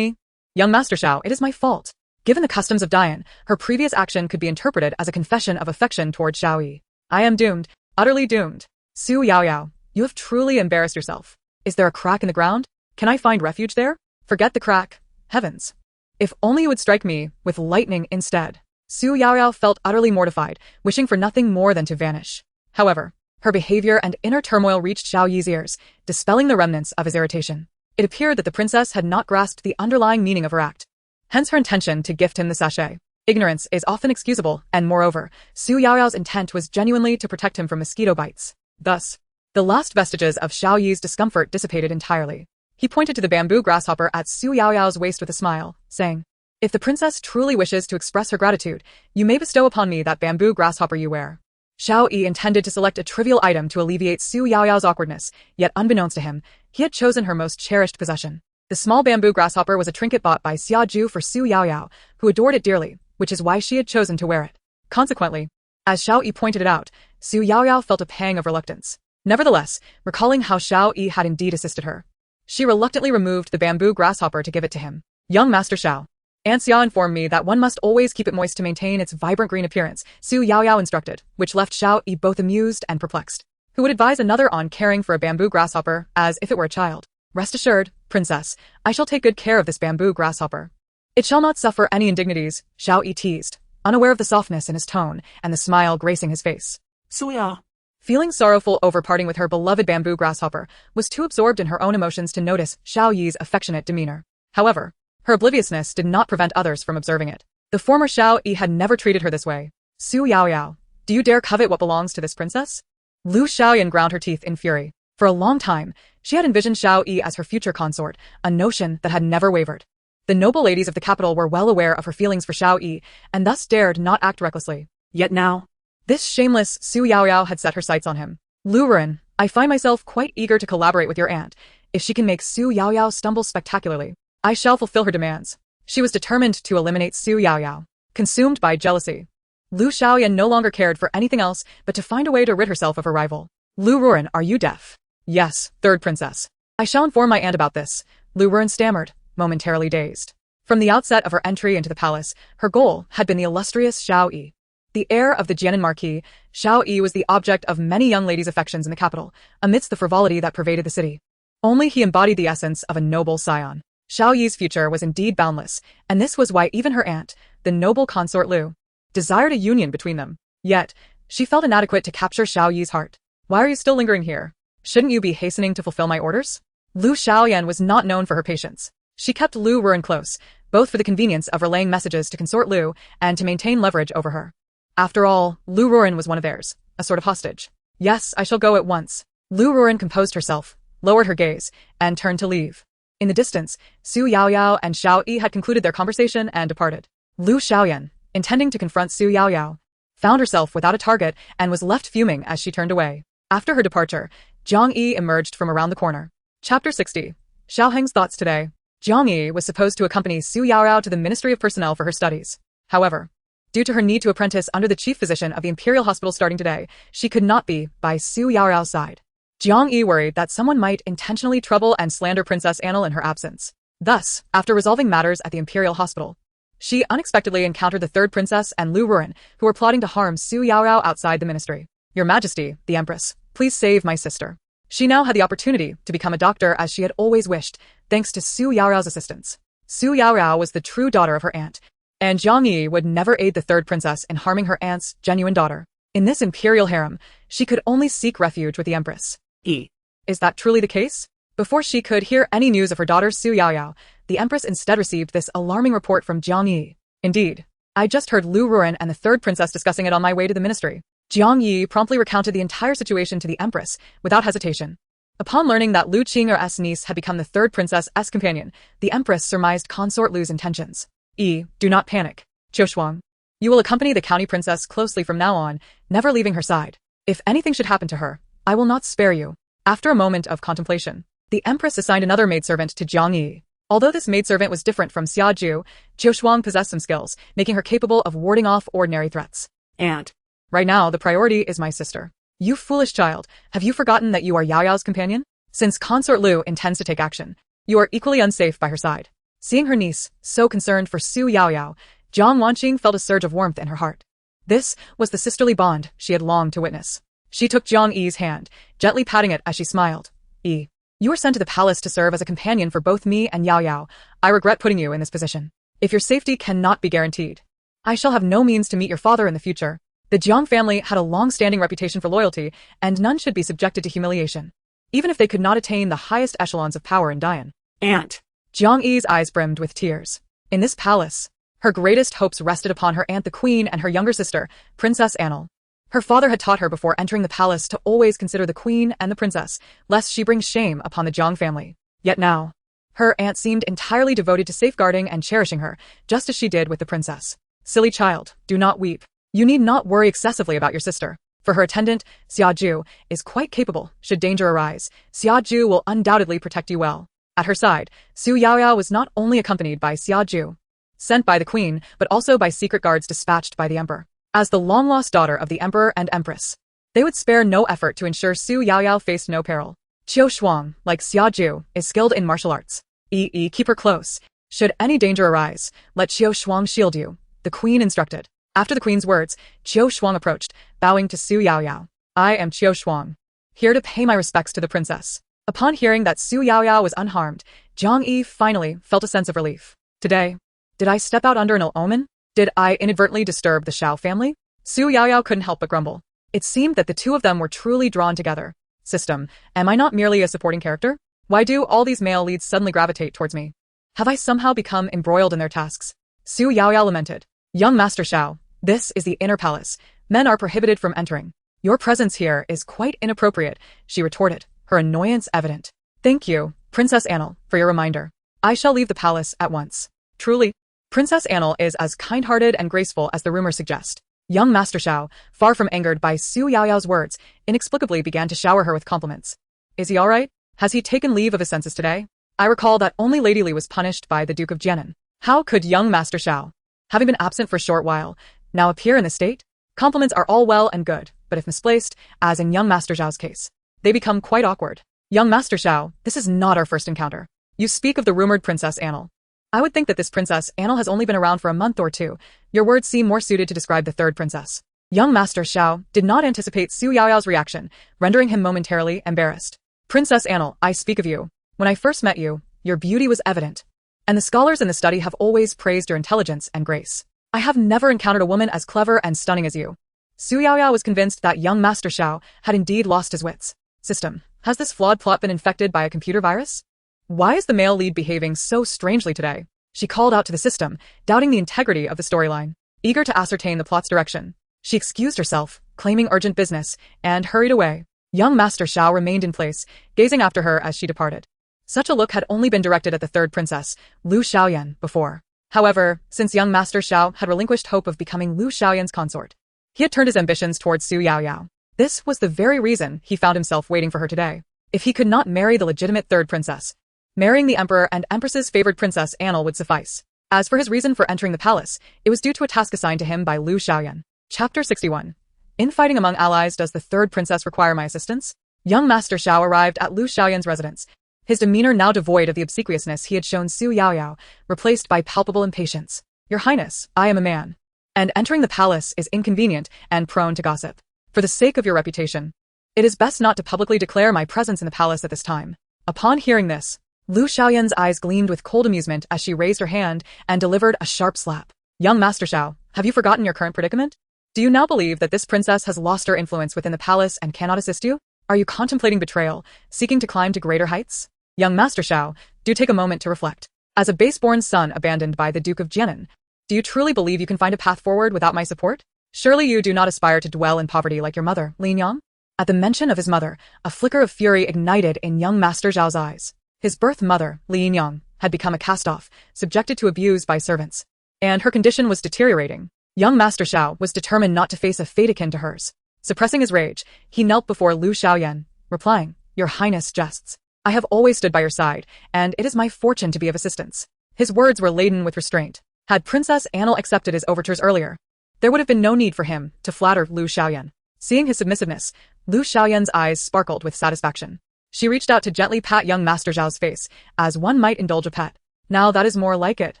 young Master Xiao, it is my fault. Given the customs of Dian, her previous action could be interpreted as a confession of affection toward Xiao Yi. I am doomed, utterly doomed. Xu Yaoyao, you have truly embarrassed yourself. Is there a crack in the ground? Can I find refuge there? Forget the crack. Heavens. If only you would strike me with lightning instead. Xu Yaoyao felt utterly mortified, wishing for nothing more than to vanish. However, her behavior and inner turmoil reached Xiao Yi's ears, dispelling the remnants of his irritation. It appeared that the princess had not grasped the underlying meaning of her act. Hence her intention to gift him the sachet. Ignorance is often excusable, and moreover, Xu Yaoyao's intent was genuinely to protect him from mosquito bites. Thus, the last vestiges of Xiao Yi's discomfort dissipated entirely. He pointed to the bamboo grasshopper at Xu Yaoyao's waist with a smile, saying, If the princess truly wishes to express her gratitude, you may bestow upon me that bamboo grasshopper you wear. Xiao Yi intended to select a trivial item to alleviate Xu Yaoyao's awkwardness, yet unbeknownst to him, he had chosen her most cherished possession. The small bamboo grasshopper was a trinket bought by Xia Ju for Xu Yaoyao, who adored it dearly, which is why she had chosen to wear it. Consequently, as Xiao Yi pointed it out, Xu Yaoyao felt a pang of reluctance. Nevertheless, recalling how Xiao Yi had indeed assisted her, she reluctantly removed the bamboo grasshopper to give it to him. Young Master Xiao, Aunt Xia informed me that one must always keep it moist to maintain its vibrant green appearance, Xu Yaoyao instructed, which left Xiao Yi both amused and perplexed. Who would advise another on caring for a bamboo grasshopper as if it were a child? Rest assured, princess, I shall take good care of this bamboo grasshopper. It shall not suffer any indignities, Xiao Yi teased, unaware of the softness in his tone and the smile gracing his face. Suya. Feeling sorrowful over parting with her beloved bamboo grasshopper, was too absorbed in her own emotions to notice Xiao Yi's affectionate demeanor. However, her obliviousness did not prevent others from observing it. The former Xiao Yi had never treated her this way. Xu Yaoyao, do you dare covet what belongs to this princess? Lu Xiaoyan ground her teeth in fury. For a long time, she had envisioned Xiao Yi as her future consort, a notion that had never wavered. The noble ladies of the capital were well aware of her feelings for Xiao Yi, and thus dared not act recklessly. Yet now, this shameless Xu Yaoyao had set her sights on him. Lu Ren, I find myself quite eager to collaborate with your aunt. If she can make Xu Yaoyao stumble spectacularly, I shall fulfill her demands. She was determined to eliminate Xu Yaoyao. Consumed by jealousy, Lu Xiaoyan no longer cared for anything else but to find a way to rid herself of her rival. Lu Ruren, are you deaf? Yes, third princess. I shall inform my aunt about this, Lu Ruren stammered, momentarily dazed. From the outset of her entry into the palace, her goal had been the illustrious Xiao Yi. The heir of the Jianan marquis, Xiao Yi was the object of many young ladies' affections in the capital, amidst the frivolity that pervaded the city. Only he embodied the essence of a noble scion. Xiao Yi's future was indeed boundless, and this was why even her aunt, the noble consort Lu, desired a union between them. Yet, she felt inadequate to capture Xiao Yi's heart. Why are you still lingering here? Shouldn't you be hastening to fulfill my orders? Lu Xiaoyan was not known for her patience. She kept Lu Ruren close, both for the convenience of relaying messages to consort Lu and to maintain leverage over her. After all, Lu Ruren was one of theirs, a sort of hostage. Yes, I shall go at once. Lu Ruren composed herself, lowered her gaze, and turned to leave. In the distance, Xu Yaoyao and Xiao Yi had concluded their conversation and departed. Lu Xiaoyan, intending to confront Xu Yaoyao, found herself without a target and was left fuming as she turned away. After her departure, Zhang Yi emerged from around the corner. Chapter 60. Xiao Hong's thoughts today. Zhang Yi was supposed to accompany Xu Yaoyao to the Ministry of Personnel for her studies. However, due to her need to apprentice under the chief physician of the Imperial Hospital starting today, she could not be by Xu Yaoyao's side. Zhang Yi worried that someone might intentionally trouble and slander Princess Annal in her absence. Thus, after resolving matters at the Imperial Hospital, she unexpectedly encountered the third princess and Lu Ruren, who were plotting to harm Xu Yaoyao outside the ministry. Your Majesty, the Empress, please save my sister. She now had the opportunity to become a doctor as she had always wished, thanks to Xu Yaoyao's assistance. Xu Yaoyao was the true daughter of her aunt, and Zhang Yi would never aid the third princess in harming her aunt's genuine daughter. In this imperial harem, she could only seek refuge with the Empress. Is that truly the case? Before she could hear any news of her daughter Xu Yaoyao, the Empress instead received this alarming report from Zhang Yi. Indeed, I just heard Lu Ruren and the third princess discussing it on my way to the ministry. Zhang Yi promptly recounted the entire situation to the Empress, without hesitation. Upon learning that Lu Qing'er's niece had become the third princess's companion, the Empress surmised consort Lu's intentions. Do not panic. Qiu Shuang. You will accompany the county princess closely from now on, never leaving her side. If anything should happen to her, I will not spare you. After a moment of contemplation, the Empress assigned another maidservant to Zhang Yi. Although this maidservant was different from Xiaju, Qiu Shuang possessed some skills, making her capable of warding off ordinary threats. And right now, the priority is my sister. You foolish child, have you forgotten that you are Yaoyao's companion? Since consort Lu intends to take action, you are equally unsafe by her side. Seeing her niece so concerned for Xu Yaoyao, Zhang Wanqing felt a surge of warmth in her heart. This was the sisterly bond she had longed to witness. She took Zhang Yi's hand, gently patting it as she smiled. You were sent to the palace to serve as a companion for both me and Yaoyao. I regret putting you in this position. If your safety cannot be guaranteed, I shall have no means to meet your father in the future. The Jiang family had a long-standing reputation for loyalty, and none should be subjected to humiliation, even if they could not attain the highest echelons of power in Dian. Aunt. Zhang Yi's eyes brimmed with tears. In this palace, her greatest hopes rested upon her aunt the queen and her younger sister, Princess Annal. Her father had taught her before entering the palace to always consider the queen and the princess, lest she bring shame upon the Jiang family. Yet now, her aunt seemed entirely devoted to safeguarding and cherishing her, just as she did with the princess. Silly child, do not weep. You need not worry excessively about your sister. For her attendant, Xiaju, is quite capable, should danger arise. Xiaju will undoubtedly protect you well. At her side, Xu Yaoyao was not only accompanied by Xiaju, sent by the queen, but also by secret guards dispatched by the emperor. As the long-lost daughter of the emperor and empress, they would spare no effort to ensure Xu Yaoyao faced no peril. Qiu Shuang, like Xiaju, is skilled in martial arts. Keep her close. Should any danger arise, let Qiu Shuang shield you, the queen instructed. After the queen's words, Qiu Shuang approached, bowing to Xu Yaoyao. I am Qiu Shuang, here to pay my respects to the princess. Upon hearing that Xu Yaoyao was unharmed, Zhang Yi finally felt a sense of relief. Today, did I step out under an ill omen? Did I inadvertently disturb the Xiao family? Xu Yaoyao couldn't help but grumble. It seemed that the two of them were truly drawn together. System, am I not merely a supporting character? Why do all these male leads suddenly gravitate towards me? Have I somehow become embroiled in their tasks? Xu Yaoyao lamented. Young Master Xiao, this is the inner palace. Men are prohibited from entering. Your presence here is quite inappropriate, she retorted, her annoyance evident. Thank you, Princess Annal, for your reminder. I shall leave the palace at once. Truly, Princess Annal is as kind-hearted and graceful as the rumors suggest. Young Master Xiao, far from angered by Xu Yaoyao's words, inexplicably began to shower her with compliments. Is he all right? Has he taken leave of his senses today? I recall that only Lady Li was punished by the Duke of Jianan. How could young Master Xiao, having been absent for a short while, now appear in this state? Compliments are all well and good, but if misplaced, as in young Master Zhao's case, they become quite awkward. Young Master Xiao, this is not our first encounter. You speak of the rumored Princess Annel. I would think that this Princess Annel has only been around for a month or two. Your words seem more suited to describe the third princess. Young Master Xiao did not anticipate Xu Yaoyao's reaction, rendering him momentarily embarrassed. Princess Annel, I speak of you. When I first met you, your beauty was evident. And the scholars in the study have always praised your intelligence and grace. I have never encountered a woman as clever and stunning as you. Xu Yaoyao was convinced that young Master Xiao had indeed lost his wits. System, has this flawed plot been infected by a computer virus? Why is the male lead behaving so strangely today? She called out to the system, doubting the integrity of the storyline. Eager to ascertain the plot's direction, she excused herself, claiming urgent business, and hurried away. Young Master Xiao remained in place, gazing after her as she departed. Such a look had only been directed at the third princess, Lu Xiaoyan, before. However, since young Master Xiao had relinquished hope of becoming Lu Xiaoyan's consort, he had turned his ambitions towards Xu Yaoyao. This was the very reason he found himself waiting for her today. If he could not marry the legitimate third princess, marrying the Emperor and Empress's favored Princess Annel would suffice. As for his reason for entering the palace, it was due to a task assigned to him by Lu Xiaoyan. Chapter 61. Infighting among allies. Does the third princess require my assistance? Young Master Xiao arrived at Lu Xiaoyan's residence, his demeanor now devoid of the obsequiousness he had shown Xu Yaoyao, replaced by palpable impatience. Your Highness, I am a man, and entering the palace is inconvenient and prone to gossip. For the sake of your reputation, it is best not to publicly declare my presence in the palace at this time. Upon hearing this, Lu Xiaoyan's eyes gleamed with cold amusement as she raised her hand and delivered a sharp slap. Young Master Xiao, have you forgotten your current predicament? Do you now believe that this princess has lost her influence within the palace and cannot assist you? Are you contemplating betrayal, seeking to climb to greater heights? Young Master Xiao, do take a moment to reflect. As a base-born son abandoned by the Duke of Jianan, do you truly believe you can find a path forward without my support? Surely you do not aspire to dwell in poverty like your mother, Lin Yang? At the mention of his mother, a flicker of fury ignited in young Master Zhao's eyes. His birth mother, Lin Yang, had become a cast-off, subjected to abuse by servants, and her condition was deteriorating. Young Master Xiao was determined not to face a fate akin to hers. Suppressing his rage, he knelt before Lu Xiaoyan, replying, Your Highness jests. I have always stood by your side, and it is my fortune to be of assistance. His words were laden with restraint. Had Princess Annel accepted his overtures earlier, there would have been no need for him to flatter Lu Xiaoyan. Seeing his submissiveness, Lu Xiaoyan's eyes sparkled with satisfaction. She reached out to gently pat young Master Zhao's face, as one might indulge a pet. Now that is more like it.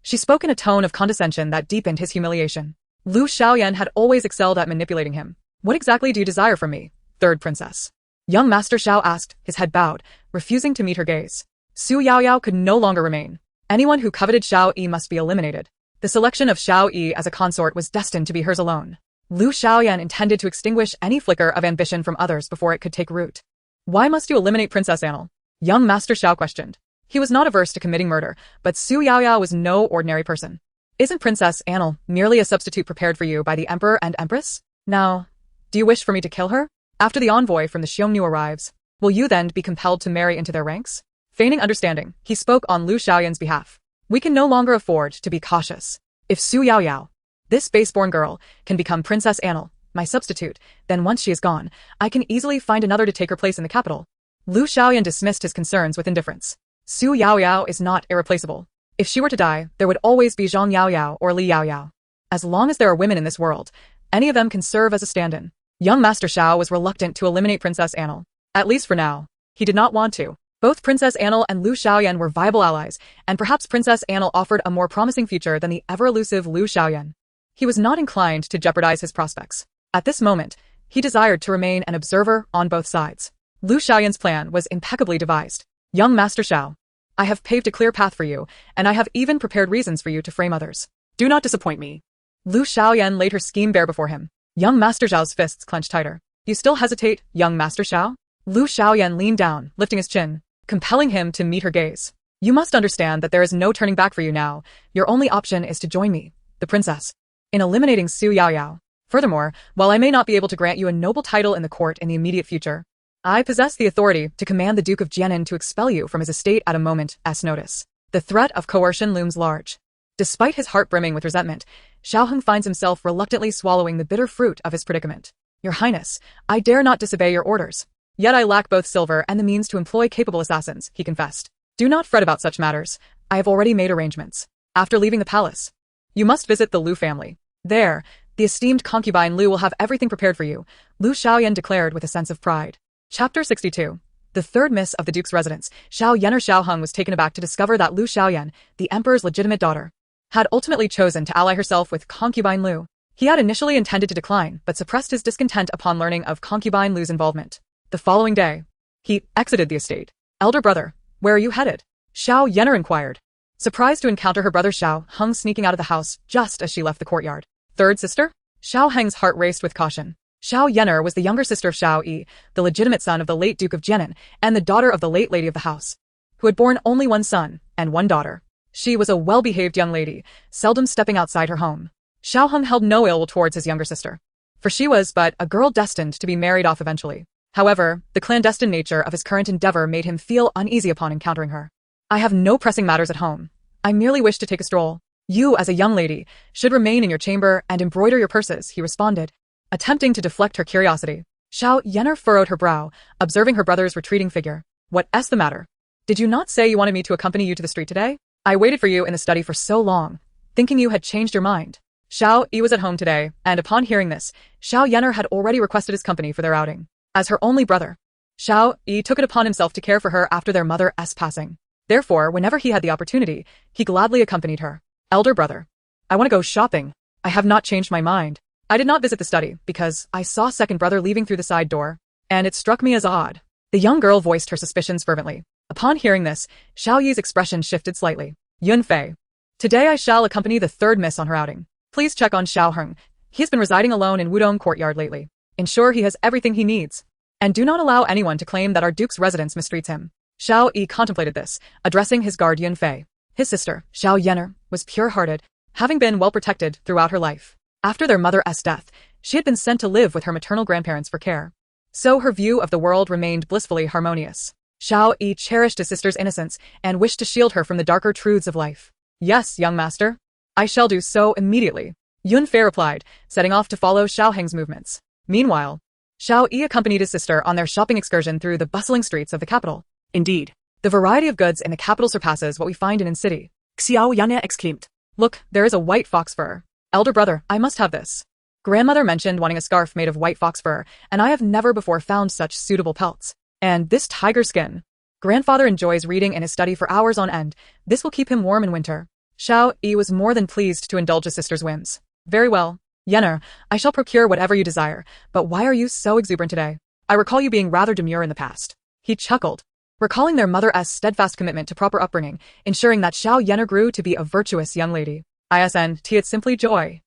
She spoke in a tone of condescension that deepened his humiliation. Lu Xiaoyan had always excelled at manipulating him. What exactly do you desire from me, third princess? Young Master Xiao asked, his head bowed, refusing to meet her gaze. Xu Yaoyao could no longer remain. Anyone who coveted Xiao Yi must be eliminated. The selection of Xiao Yi as a consort was destined to be hers alone. Lu Xiaoyan intended to extinguish any flicker of ambition from others before it could take root. Why must you eliminate Princess Annel? Young Master Xiao questioned. He was not averse to committing murder, but Xu Yaoyao was no ordinary person. Isn't Princess Annel merely a substitute prepared for you by the Emperor and Empress? Now, do you wish for me to kill her? After the envoy from the Xiongnu arrives, will you then be compelled to marry into their ranks? Feigning understanding, he spoke on Lu Xiaoyan's behalf. We can no longer afford to be cautious. If Xu Yaoyao, this base-born girl, can become Princess Annel, my substitute, then once she is gone, I can easily find another to take her place in the capital. Lu Xiaoyan dismissed his concerns with indifference. Xu Yaoyao is not irreplaceable. If she were to die, there would always be Zhang Yaoyao or Li Yaoyao. As long as there are women in this world, any of them can serve as a stand-in. Young Master Xiao was reluctant to eliminate Princess Annel. At least for now. He did not want to. Both Princess Annel and Lu Xiaoyan were viable allies, and perhaps Princess Annel offered a more promising future than the ever-elusive Lu Xiaoyan. He was not inclined to jeopardize his prospects. At this moment, he desired to remain an observer on both sides. Lu Xiaoyan's plan was impeccably devised. Young Master Xiao, I have paved a clear path for you, and I have even prepared reasons for you to frame others. Do not disappoint me. Lu Xiaoyan laid her scheme bare before him. Young Master Zhao's fists clenched tighter. You still hesitate, young Master Xiao? Lu Xiaoyan leaned down, lifting his chin, compelling him to meet her gaze. You must understand that there is no turning back for you now. Your only option is to join me, the princess, in eliminating Xu Yaoyao. Furthermore, while I may not be able to grant you a noble title in the court in the immediate future, I possess the authority to command the Duke of Jianan to expel you from his estate at a moment's notice. The threat of coercion looms large. Despite his heart brimming with resentment, Shiao Hong finds himself reluctantly swallowing the bitter fruit of his predicament. Your Highness, I dare not disobey your orders. Yet I lack both silver and the means to employ capable assassins, he confessed. Do not fret about such matters. I have already made arrangements. After leaving the palace, you must visit the Lu family. There, the esteemed concubine Lu will have everything prepared for you, Lu Xiaoyan declared with a sense of pride. Chapter 62. The third miss of the Duke's residence, Xiao Yan or Shiao Hong, was taken aback to discover that Lu Xiaoyan, the Emperor's legitimate daughter, had ultimately chosen to ally herself with Concubine Lu. He had initially intended to decline, but suppressed his discontent upon learning of Concubine Lu's involvement. The following day, he exited the estate. Elder brother, where are you headed? Xiao Yener inquired, surprised to encounter her brother Xiao Hong sneaking out of the house just as she left the courtyard. Third sister? Xiao Heng's heart raced with caution. Xiao Yener was the younger sister of Xiao Yi, the legitimate son of the late Duke of Jianan, and the daughter of the late lady of the house, who had borne only one son and one daughter. She was a well-behaved young lady, seldom stepping outside her home. Xiao Hong held no ill will towards his younger sister, for she was but a girl destined to be married off eventually. However, the clandestine nature of his current endeavor made him feel uneasy upon encountering her. I have no pressing matters at home. I merely wish to take a stroll. You, as a young lady, should remain in your chamber and embroider your purses, he responded, attempting to deflect her curiosity. Xiao Yener furrowed her brow, observing her brother's retreating figure. What's the matter? Did you not say you wanted me to accompany you to the street today? I waited for you in the study for so long, thinking you had changed your mind. Xiao Yi was at home today, and upon hearing this, Xiao Yener had already requested his company for their outing. As her only brother, Xiao Yi took it upon himself to care for her after their mother's passing. Therefore, whenever he had the opportunity, he gladly accompanied her. Elder brother, I want to go shopping. I have not changed my mind. I did not visit the study because I saw second brother leaving through the side door, and it struck me as odd. The young girl voiced her suspicions fervently. Upon hearing this, Xiao Yi's expression shifted slightly. Yunfei, today I shall accompany the third miss on her outing. Please check on Shiao Hong. He has been residing alone in Wudong Courtyard lately. Ensure he has everything he needs. And do not allow anyone to claim that our Duke's residence mistreats him. Xiao Yi contemplated this, addressing his guard Yunfei. His sister, Xiao Yener, was pure-hearted, having been well-protected throughout her life. After their mother's death, she had been sent to live with her maternal grandparents for care. So her view of the world remained blissfully harmonious. Xiao Yi cherished his sister's innocence and wished to shield her from the darker truths of life. Yes, young master. I shall do so immediately, Yunfei replied, setting off to follow Xiao Heng's movements. Meanwhile, Xiao Yi accompanied his sister on their shopping excursion through the bustling streets of the capital. Indeed. The variety of goods in the capital surpasses what we find in city. Xu Yaoyao exclaimed. Look, there is a white fox fur. Elder brother, I must have this. Grandmother mentioned wanting a scarf made of white fox fur, and I have never before found such suitable pelts. And this tiger skin. Grandfather enjoys reading in his study for hours on end. This will keep him warm in winter. Xiao Yi was more than pleased to indulge his sister's whims. Very well, Yener, I shall procure whatever you desire, but why are you so exuberant today? I recall you being rather demure in the past. He chuckled, recalling their mother's steadfast commitment to proper upbringing, ensuring that Xiao Yener grew to be a virtuous young lady. It's simply joy.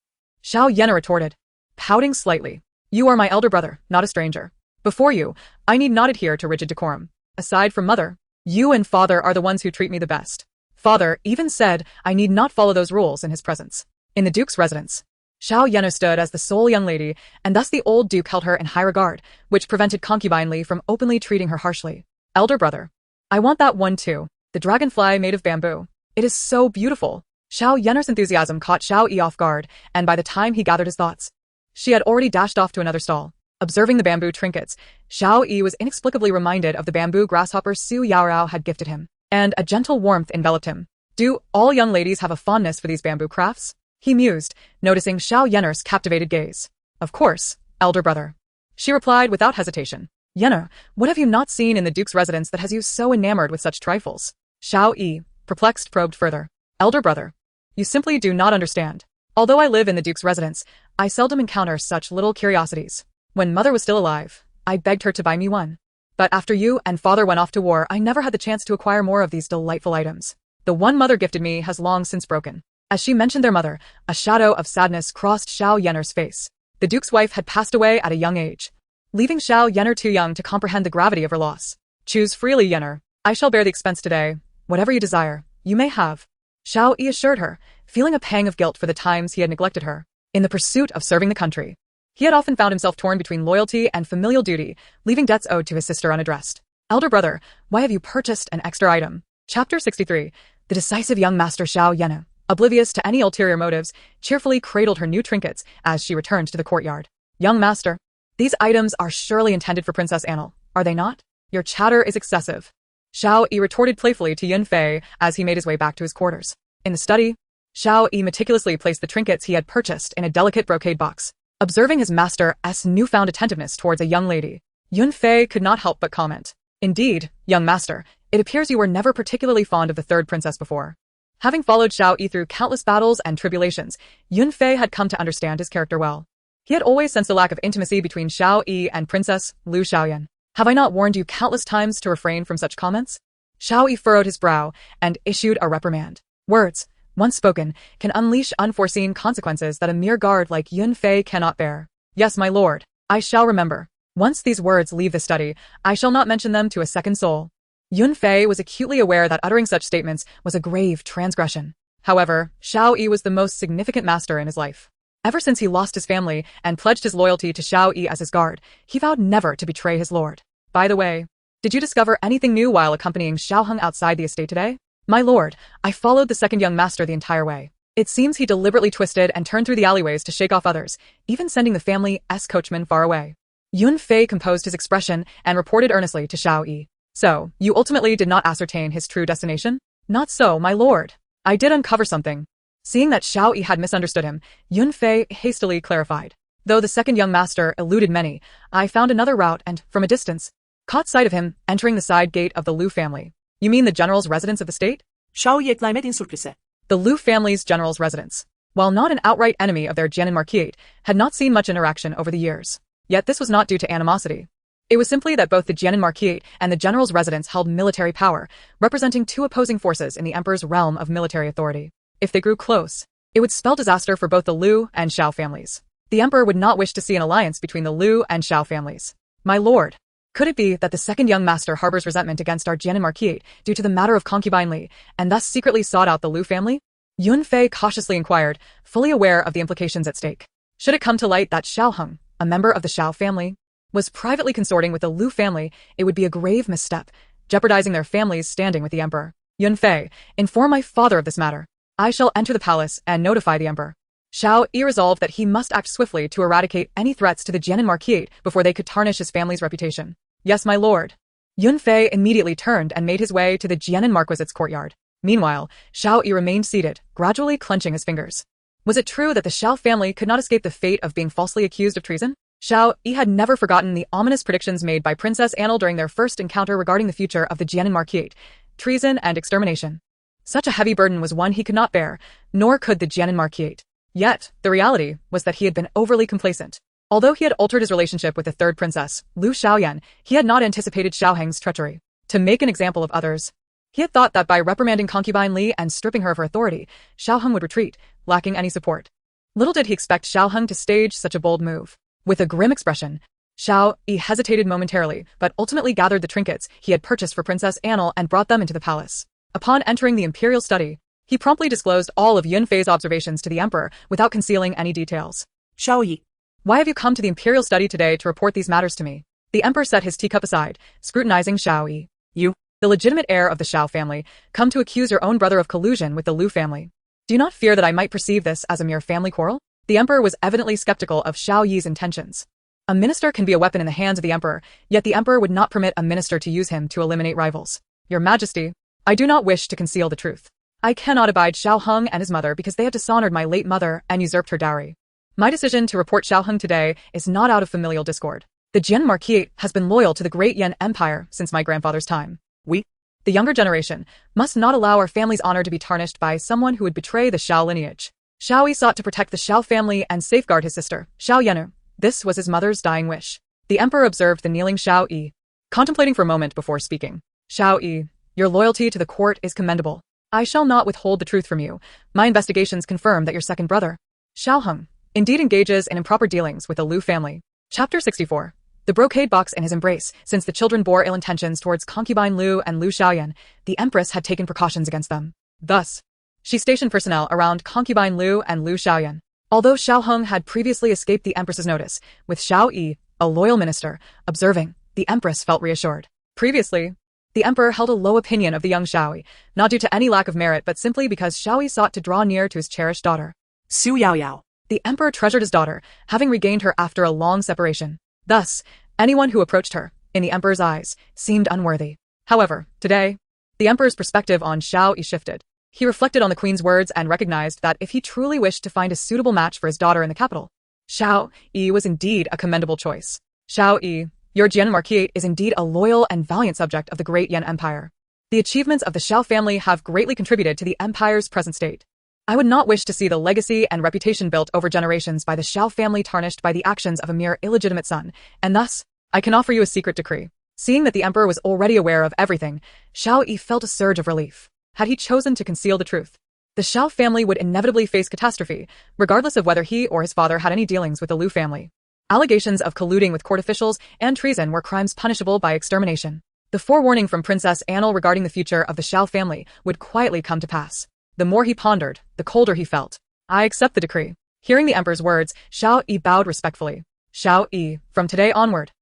Xiao Yener retorted, pouting slightly. You are my elder brother, not a stranger. Before you, I need not adhere to rigid decorum. Aside from mother, you and father are the ones who treat me the best. Father even said I need not follow those rules in his presence. In the Duke's residence, Xiao Yener stood as the sole young lady, and thus the old Duke held her in high regard, which prevented Concubine Lu from openly treating her harshly. Elder brother, I want that one too, the dragonfly made of bamboo. It is so beautiful. Xiao Yener's enthusiasm caught Xiao Yi off guard, and by the time he gathered his thoughts, she had already dashed off to another stall. Observing the bamboo trinkets, Xiao Yi was inexplicably reminded of the bamboo grasshopper Xu Yaoyao had gifted him, and a gentle warmth enveloped him. Do all young ladies have a fondness for these bamboo crafts? He mused, noticing Xiao Yener's captivated gaze. Of course, elder brother. She replied without hesitation. Yener, what have you not seen in the Duke's residence that has you so enamored with such trifles? Xiao Yi, perplexed, probed further. Elder brother, you simply do not understand. Although I live in the Duke's residence, I seldom encounter such little curiosities. When mother was still alive, I begged her to buy me one. But after you and father went off to war, I never had the chance to acquire more of these delightful items. The one mother gifted me has long since broken. As she mentioned their mother, a shadow of sadness crossed Xiao Yener's face. The Duke's wife had passed away at a young age, leaving Xiao Yener too young to comprehend the gravity of her loss. Choose freely, Yener. I shall bear the expense today. Whatever you desire, you may have. Xiao Yi assured her, feeling a pang of guilt for the times he had neglected her. In the pursuit of serving the country, he had often found himself torn between loyalty and familial duty, leaving debts owed to his sister unaddressed. Elder brother, why have you purchased an extra item? Chapter 63. The decisive young master Xiao Yener, oblivious to any ulterior motives, cheerfully cradled her new trinkets as she returned to the courtyard. Young master, these items are surely intended for Princess Annal, are they not? Your chatter is excessive. Xiao Yi retorted playfully to Yunfei as he made his way back to his quarters. In the study, Xiao Yi meticulously placed the trinkets he had purchased in a delicate brocade box. Observing his master's newfound attentiveness towards a young lady, Yunfei could not help but comment. Indeed, young master, it appears you were never particularly fond of the third princess before. Having followed Xiao Yi through countless battles and tribulations, Yun Fei had come to understand his character well. He had always sensed a lack of intimacy between Xiao Yi and Princess Lu Xiaoyan. Have I not warned you countless times to refrain from such comments? Xiao Yi furrowed his brow and issued a reprimand. Words, once spoken, can unleash unforeseen consequences that a mere guard like Yun Fei cannot bear. Yes, my lord, I shall remember. Once these words leave the study, I shall not mention them to a second soul. Yun Fei was acutely aware that uttering such statements was a grave transgression. However, Xiao Yi was the most significant master in his life. Ever since he lost his family and pledged his loyalty to Xiao Yi as his guard, he vowed never to betray his lord. By the way, did you discover anything new while accompanying Shiao Hong outside the estate today? My lord, I followed the second young master the entire way. It seems he deliberately twisted and turned through the alleyways to shake off others, even sending the family's coachman far away. Yun Fei composed his expression and reported earnestly to Xiao Yi. So, you ultimately did not ascertain his true destination? Not so, my lord. I did uncover something. Seeing that Xiao Yi had misunderstood him, Yun Fei hastily clarified. Though the second young master eluded many, I found another route and, from a distance, caught sight of him entering the side gate of the Lu family. You mean the general's residence of the state? Xiao Yi exclaimed in surprise. The Lu family's general's residence, while not an outright enemy of their Jianan Marquis, had not seen much interaction over the years. Yet this was not due to animosity. It was simply that both the Jianan Marquis and the general's residence held military power, representing two opposing forces in the emperor's realm of military authority. If they grew close, it would spell disaster for both the Lu and Xiao families. The emperor would not wish to see an alliance between the Lu and Xiao families. My lord, could it be that the second young master harbors resentment against our Jianan Marquis due to the matter of Concubine Ning, and thus secretly sought out the Lu family? Yun Fei cautiously inquired, fully aware of the implications at stake. Should it come to light that Shiao Hong, a member of the Xiao family, was privately consorting with the Lu family, it would be a grave misstep, jeopardizing their family's standing with the emperor. Yun Fei, inform my father of this matter. I shall enter the palace and notify the emperor. Xiao Yi resolved that he must act swiftly to eradicate any threats to the Jianan Marquis before they could tarnish his family's reputation. Yes, my lord. Yun Fei immediately turned and made his way to the Jianan Marquis's courtyard. Meanwhile, Xiao Yi remained seated, gradually clenching his fingers. Was it true that the Xiao family could not escape the fate of being falsely accused of treason? Xiao Yi had never forgotten the ominous predictions made by Princess Annal during their first encounter regarding the future of the Jianan Marquis, treason and extermination. Such a heavy burden was one he could not bear, nor could the Jianan Marquis. Yet, the reality was that he had been overly complacent. Although he had altered his relationship with the third princess, Lu Xiaoyan, he had not anticipated Xiao Hong's treachery. To make an example of others, he had thought that by reprimanding Concubine Li and stripping her of her authority, Xiao Hong would retreat, lacking any support. Little did he expect Xiao Hong to stage such a bold move. With a grim expression, Xiao Yi hesitated momentarily, but ultimately gathered the trinkets he had purchased for Princess Annal and brought them into the palace. Upon entering the imperial study, he promptly disclosed all of Yun Fei's observations to the emperor without concealing any details. Xiao Yi. Why have you come to the imperial study today to report these matters to me? The emperor set his teacup aside, scrutinizing Xiao Yi. You, the legitimate heir of the Xiao family, come to accuse your own brother of collusion with the Lu family. Do you not fear that I might perceive this as a mere family quarrel? The emperor was evidently skeptical of Xiao Yi's intentions. A minister can be a weapon in the hands of the emperor, yet the emperor would not permit a minister to use him to eliminate rivals. Your Majesty, I do not wish to conceal the truth. I cannot abide Xiao Hong and his mother because they have dishonored my late mother and usurped her dowry. My decision to report Xiao Hong today is not out of familial discord. The Jian Marquis has been loyal to the great Yan Empire since my grandfather's time. We, the younger generation, must not allow our family's honor to be tarnished by someone who would betray the Xiao lineage. Xiao Yi sought to protect the Xiao family and safeguard his sister, Xiao Yanu. This was his mother's dying wish. The emperor observed the kneeling Xiao Yi, contemplating for a moment before speaking. Xiao Yi, your loyalty to the court is commendable. I shall not withhold the truth from you. My investigations confirm that your second brother, Xiao Hong, indeed engages in improper dealings with the Lu family. Chapter 64. The brocade box in his embrace. Since the children bore ill intentions towards Concubine Lu and Lu Xiaoyan, the Empress had taken precautions against them. Thus, she stationed personnel around Concubine Lu and Lu Xiaoyan. Although Xiao Hong had previously escaped the Empress's notice, with Xiao Yi, a loyal minister, observing, the Empress felt reassured. Previously, the emperor held a low opinion of the young Xiao Yi, not due to any lack of merit but simply because Xiao Yi sought to draw near to his cherished daughter. Xu Yaoyao. The emperor treasured his daughter, having regained her after a long separation. Thus, anyone who approached her, in the emperor's eyes, seemed unworthy. However, today, the emperor's perspective on Xiao Yi shifted. He reflected on the queen's words and recognized that if he truly wished to find a suitable match for his daughter in the capital, Xiao Yi was indeed a commendable choice. Xiao Yi, your Jian Marquis is indeed a loyal and valiant subject of the great Yan Empire. The achievements of the Xiao family have greatly contributed to the empire's present state. I would not wish to see the legacy and reputation built over generations by the Xiao family tarnished by the actions of a mere illegitimate son, and thus, I can offer you a secret decree. Seeing that the emperor was already aware of everything, Xiao Yi felt a surge of relief. Had he chosen to conceal the truth, the Xiao family would inevitably face catastrophe, regardless of whether he or his father had any dealings with the Lu family. Allegations of colluding with court officials and treason were crimes punishable by extermination. The forewarning from Princess Annal regarding the future of the Xiao family would quietly come to pass. The more he pondered, the colder he felt. I accept the decree. Hearing the emperor's words, Xiao Yi bowed respectfully. Xiao Yi, from today onward,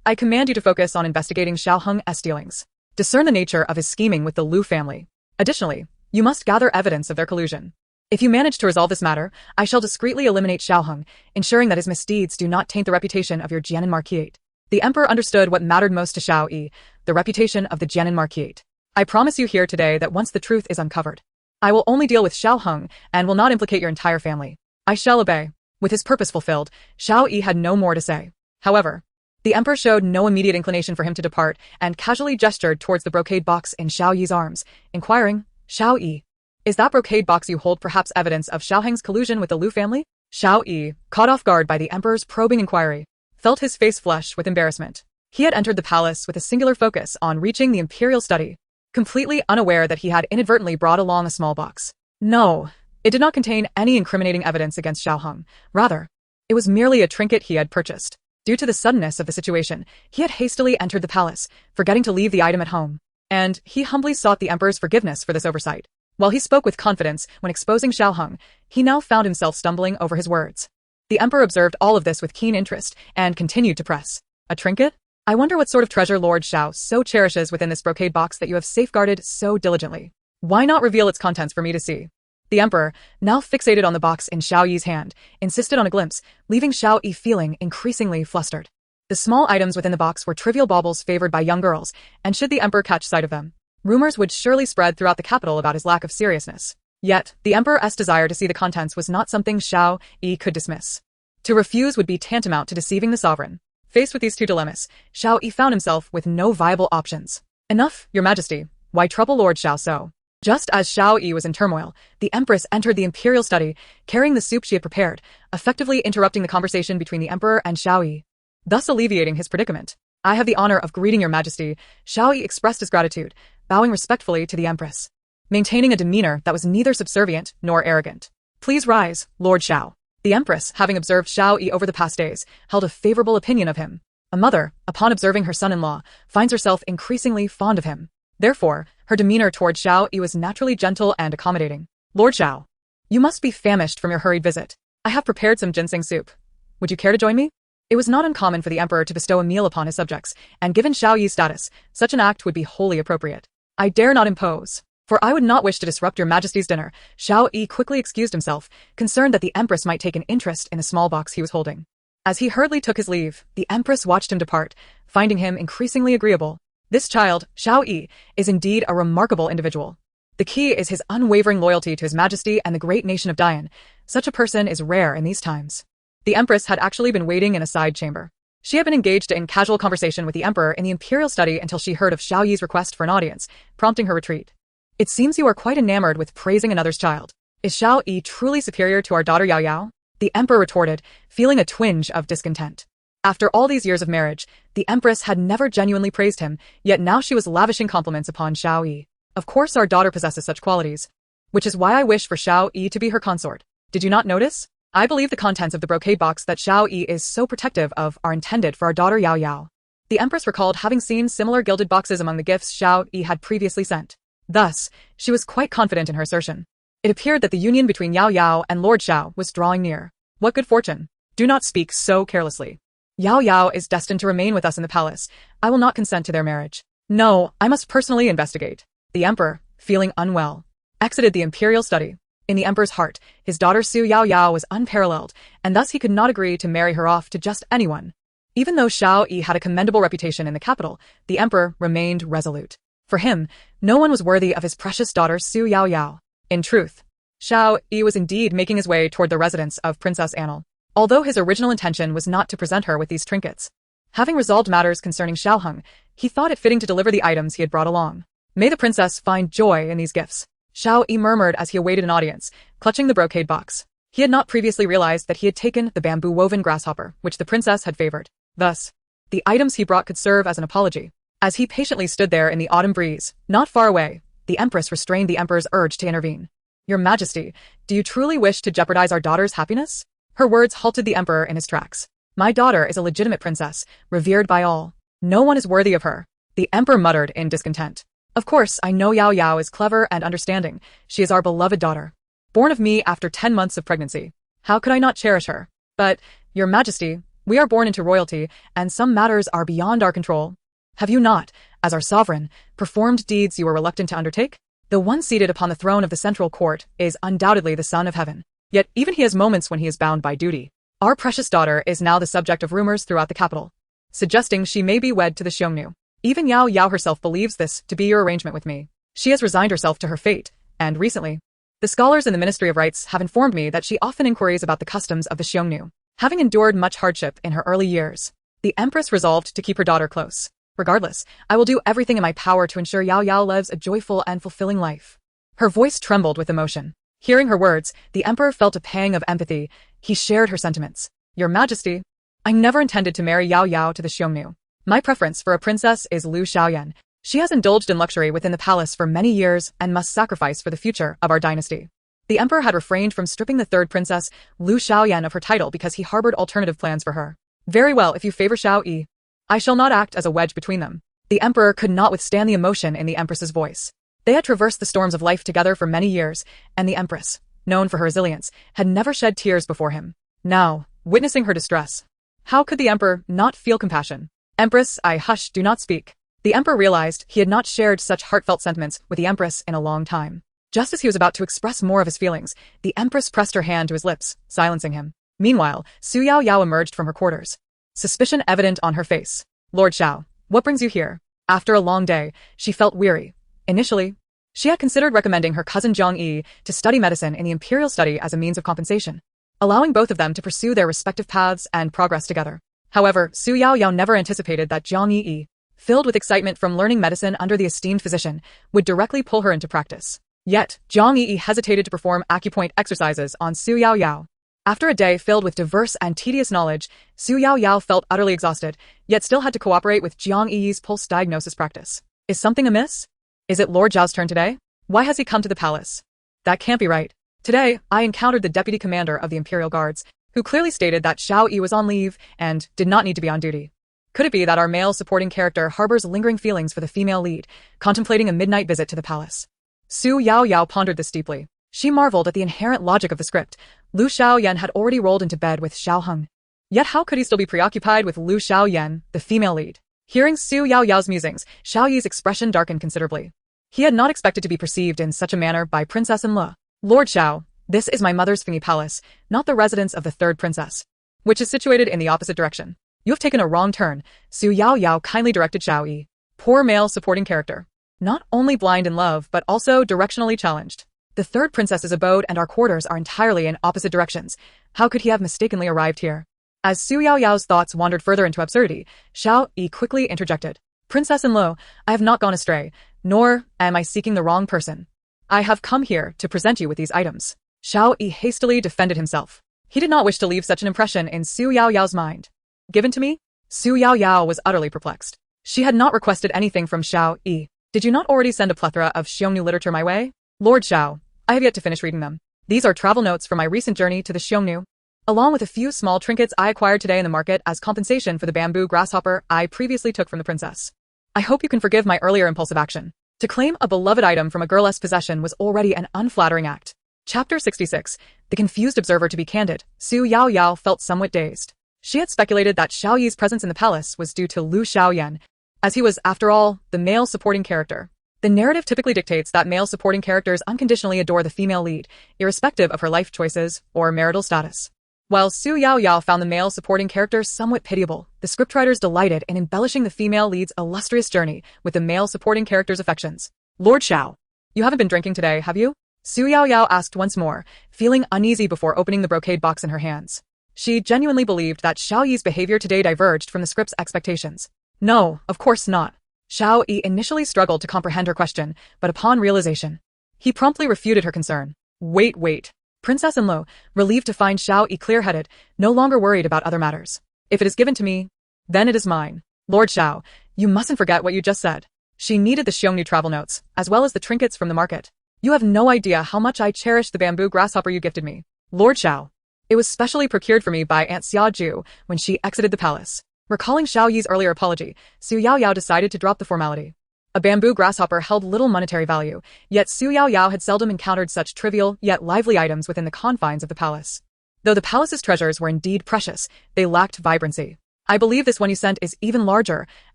I command you to focus on investigating Shiao Hong's dealings. Discern the nature of his scheming with the Lu family. Additionally, you must gather evidence of their collusion. If you manage to resolve this matter, I shall discreetly eliminate Shiao Hong, ensuring that his misdeeds do not taint the reputation of your Jianan Marquis. The emperor understood what mattered most to Xiao Yi, the reputation of the Jianan Marquis. I promise you here today that once the truth is uncovered, I will only deal with Shiao Hong and will not implicate your entire family. I shall obey. With his purpose fulfilled, Xiao Yi had no more to say. However, the emperor showed no immediate inclination for him to depart and casually gestured towards the brocade box in Xiao Yi's arms, inquiring, Xiao Yi, is that brocade box you hold perhaps evidence of Xiao Hong's collusion with the Lu family? Xiao Yi, caught off guard by the emperor's probing inquiry, felt his face flush with embarrassment. He had entered the palace with a singular focus on reaching the imperial study, completely unaware that he had inadvertently brought along a small box. No, it did not contain any incriminating evidence against Xiao Hong. Rather, it was merely a trinket he had purchased. Due to the suddenness of the situation, he had hastily entered the palace, forgetting to leave the item at home. And he humbly sought the emperor's forgiveness for this oversight. While he spoke with confidence when exposing Xiao Hong, he now found himself stumbling over his words. The emperor observed all of this with keen interest and continued to press. A trinket? I wonder what sort of treasure Lord Xiao so cherishes within this brocade box that you have safeguarded so diligently. Why not reveal its contents for me to see? The emperor, now fixated on the box in Xiao Yi's hand, insisted on a glimpse, leaving Xiao Yi feeling increasingly flustered. The small items within the box were trivial baubles favored by young girls, and should the emperor catch sight of them, rumors would surely spread throughout the capital about his lack of seriousness. Yet, the emperor's desire to see the contents was not something Xiao Yi could dismiss. To refuse would be tantamount to deceiving the sovereign. Faced with these two dilemmas, Xiao Yi found himself with no viable options. Enough, your majesty. Why trouble Lord Xiao so? Just as Xiao Yi was in turmoil, the empress entered the imperial study, carrying the soup she had prepared, effectively interrupting the conversation between the emperor and Xiao Yi, thus alleviating his predicament. I have the honor of greeting your majesty. Xiao Yi expressed his gratitude, bowing respectfully to the empress, maintaining a demeanor that was neither subservient nor arrogant. Please rise, Lord Xiao. The empress, having observed Xiao Yi over the past days, held a favorable opinion of him. A mother, upon observing her son-in-law, finds herself increasingly fond of him. Therefore, her demeanor toward Xiao Yi was naturally gentle and accommodating. Lord Xiao, you must be famished from your hurried visit. I have prepared some ginseng soup. Would you care to join me? It was not uncommon for the emperor to bestow a meal upon his subjects, and given Xiao Yi's status, such an act would be wholly appropriate. I dare not impose, for I would not wish to disrupt your majesty's dinner. Xiao Yi quickly excused himself, concerned that the empress might take an interest in the small box he was holding. As he hurriedly took his leave, the empress watched him depart, finding him increasingly agreeable. This child, Xiao Yi, is indeed a remarkable individual. The key is his unwavering loyalty to his majesty and the great nation of Dian. Such a person is rare in these times. The empress had actually been waiting in a side chamber. She had been engaged in casual conversation with the emperor in the imperial study until she heard of Xiao Yi's request for an audience, prompting her retreat. It seems you are quite enamored with praising another's child. Is Xiao Yi truly superior to our daughter Yaoyao? The emperor retorted, feeling a twinge of discontent. After all these years of marriage, the empress had never genuinely praised him, yet now she was lavishing compliments upon Xiao Yi. Of course our daughter possesses such qualities, which is why I wish for Xiao Yi to be her consort. Did you not notice? I believe the contents of the brocade box that Xiao Yi is so protective of are intended for our daughter Yaoyao. The empress recalled having seen similar gilded boxes among the gifts Xiao Yi had previously sent. Thus, she was quite confident in her assertion. It appeared that the union between Yaoyao and Lord Xiao was drawing near. What good fortune! Do not speak so carelessly. Yaoyao is destined to remain with us in the palace. I will not consent to their marriage. No, I must personally investigate. The emperor, feeling unwell, exited the imperial study. In the emperor's heart, his daughter Xu Yaoyao was unparalleled, and thus he could not agree to marry her off to just anyone. Even though Xiao Yi had a commendable reputation in the capital, the emperor remained resolute. For him, no one was worthy of his precious daughter Xu Yaoyao. In truth, Xiao Yi was indeed making his way toward the residence of Princess Annal, although his original intention was not to present her with these trinkets. Having resolved matters concerning Shiao Hong, he thought it fitting to deliver the items he had brought along. May the princess find joy in these gifts, Shiao Yi murmured as he awaited an audience, clutching the brocade box. He had not previously realized that he had taken the bamboo-woven grasshopper, which the princess had favored. Thus, the items he brought could serve as an apology. As he patiently stood there in the autumn breeze, not far away, the Empress restrained the Emperor's urge to intervene. Your Majesty, do you truly wish to jeopardize our daughter's happiness? Her words halted the Emperor in his tracks. My daughter is a legitimate princess, revered by all. No one is worthy of her. The Emperor muttered in discontent. Of course, I know Yaoyao is clever and understanding. She is our beloved daughter. Born of me after 10 months of pregnancy. How could I not cherish her? But, Your Majesty, we are born into royalty, and some matters are beyond our control. Have you not, as our sovereign, performed deeds you were reluctant to undertake? The one seated upon the throne of the central court is undoubtedly the son of heaven. Yet even he has moments when he is bound by duty. Our precious daughter is now the subject of rumors throughout the capital, suggesting she may be wed to the Xiongnu. Even Yaoyao herself believes this to be your arrangement with me. She has resigned herself to her fate, and recently, the scholars in the Ministry of Rites have informed me that she often inquires about the customs of the Xiongnu. Having endured much hardship in her early years, the Empress resolved to keep her daughter close. Regardless, I will do everything in my power to ensure Yaoyao lives a joyful and fulfilling life. Her voice trembled with emotion. Hearing her words, the Emperor felt a pang of empathy. He shared her sentiments. Your Majesty, I never intended to marry Yaoyao to the Xiongnu. My preference for a princess is Lu Xiaoyan. She has indulged in luxury within the palace for many years and must sacrifice for the future of our dynasty. The Emperor had refrained from stripping the third princess, Lu Xiaoyan, of her title because he harbored alternative plans for her. Very well, if you favor Shiao Yi, I shall not act as a wedge between them. The Emperor could not withstand the emotion in the Empress's voice. They had traversed the storms of life together for many years, and the Empress, known for her resilience, had never shed tears before him. Now, witnessing her distress, how could the Emperor not feel compassion? Empress, hush, do not speak. The Emperor realized he had not shared such heartfelt sentiments with the Empress in a long time. Just as he was about to express more of his feelings, the Empress pressed her hand to his lips, silencing him. Meanwhile, Xu Yaoyao emerged from her quarters, suspicion evident on her face. Lord Xiao, what brings you here? After a long day, she felt weary. Initially, she had considered recommending her cousin Jiang Yi to study medicine in the Imperial study as a means of compensation, allowing both of them to pursue their respective paths and progress together. However, Xu Yaoyao never anticipated that Jiang Yi, filled with excitement from learning medicine under the esteemed physician, would directly pull her into practice. Yet, Jiang Yi hesitated to perform acupoint exercises on Xu Yaoyao. After a day filled with diverse and tedious knowledge, Xu Yaoyao felt utterly exhausted, yet still had to cooperate with Jiang Yi's pulse diagnosis practice. Is something amiss? Is it Lord Zhao's turn today? Why has he come to the palace? That can't be right. Today, I encountered the deputy commander of the Imperial Guards, who clearly stated that Shiao Yi was on leave and did not need to be on duty. Could it be that our male supporting character harbors lingering feelings for the female lead, contemplating a midnight visit to the palace? Xu Yaoyao pondered this deeply. She marveled at the inherent logic of the script. Lu Xiaoyan had already rolled into bed with Shiao Hong. Yet how could he still be preoccupied with Lu Xiaoyan, the female lead? Hearing Xu Yaoyao's musings, Shiao Yi's expression darkened considerably. He had not expected to be perceived in such a manner by Princess Lu. Lord Xiao, this is my mother's thingy palace, not the residence of the third princess, which is situated in the opposite direction. You have taken a wrong turn, Xu Yaoyao kindly directed Shiao Yi. Poor male supporting character. Not only blind in love, but also directionally challenged. The third princess's abode and our quarters are entirely in opposite directions. How could he have mistakenly arrived here? As Xu Yaoyao's thoughts wandered further into absurdity, Shiao Yi quickly interjected. Princess Lu, I have not gone astray, nor am I seeking the wrong person. I have come here to present you with these items. Shiao Yi hastily defended himself. He did not wish to leave such an impression in Xu Yaoyao's mind. Given to me? Xu Yaoyao was utterly perplexed. She had not requested anything from Shiao Yi. Did you not already send a plethora of Xiongnu literature my way? Lord Xiao, I have yet to finish reading them. These are travel notes from my recent journey to the Xiongnu, along with a few small trinkets I acquired today in the market as compensation for the bamboo grasshopper I previously took from the princess. I hope you can forgive my earlier impulsive action. To claim a beloved item from a girl's possession was already an unflattering act. Chapter 66. The confused observer. To be candid, Xu Yaoyao felt somewhat dazed. She had speculated that Shiao Yi's presence in the palace was due to Lu Xiaoyan, as he was, after all, the male supporting character. The narrative typically dictates that male supporting characters unconditionally adore the female lead, irrespective of her life choices or marital status. While Xu Yaoyao found the male supporting character somewhat pitiable, the scriptwriters delighted in embellishing the female lead's illustrious journey with the male supporting character's affections. Lord Xiao, you haven't been drinking today, have you? Xu Yaoyao asked once more, feeling uneasy before opening the brocade box in her hands. She genuinely believed that Xiao Yi's behavior today diverged from the script's expectations. No, of course not. Xiao Yi initially struggled to comprehend her question, but upon realization, he promptly refuted her concern. Wait. Princess Lu, relieved to find Xiao Yi clear-headed, no longer worried about other matters. If it is given to me, then it is mine. Lord Xiao, you mustn't forget what you just said. She needed the Xiongnu travel notes, as well as the trinkets from the market. You have no idea how much I cherish the bamboo grasshopper you gifted me. Lord Xiao. It was specially procured for me by Aunt Xiaju when she exited the palace. Recalling Xiao Yi's earlier apology, Xu Yaoyao decided to drop the formality. A bamboo grasshopper held little monetary value, yet Xu Yaoyao had seldom encountered such trivial yet lively items within the confines of the palace. Though the palace's treasures were indeed precious, they lacked vibrancy. I believe this one you sent is even larger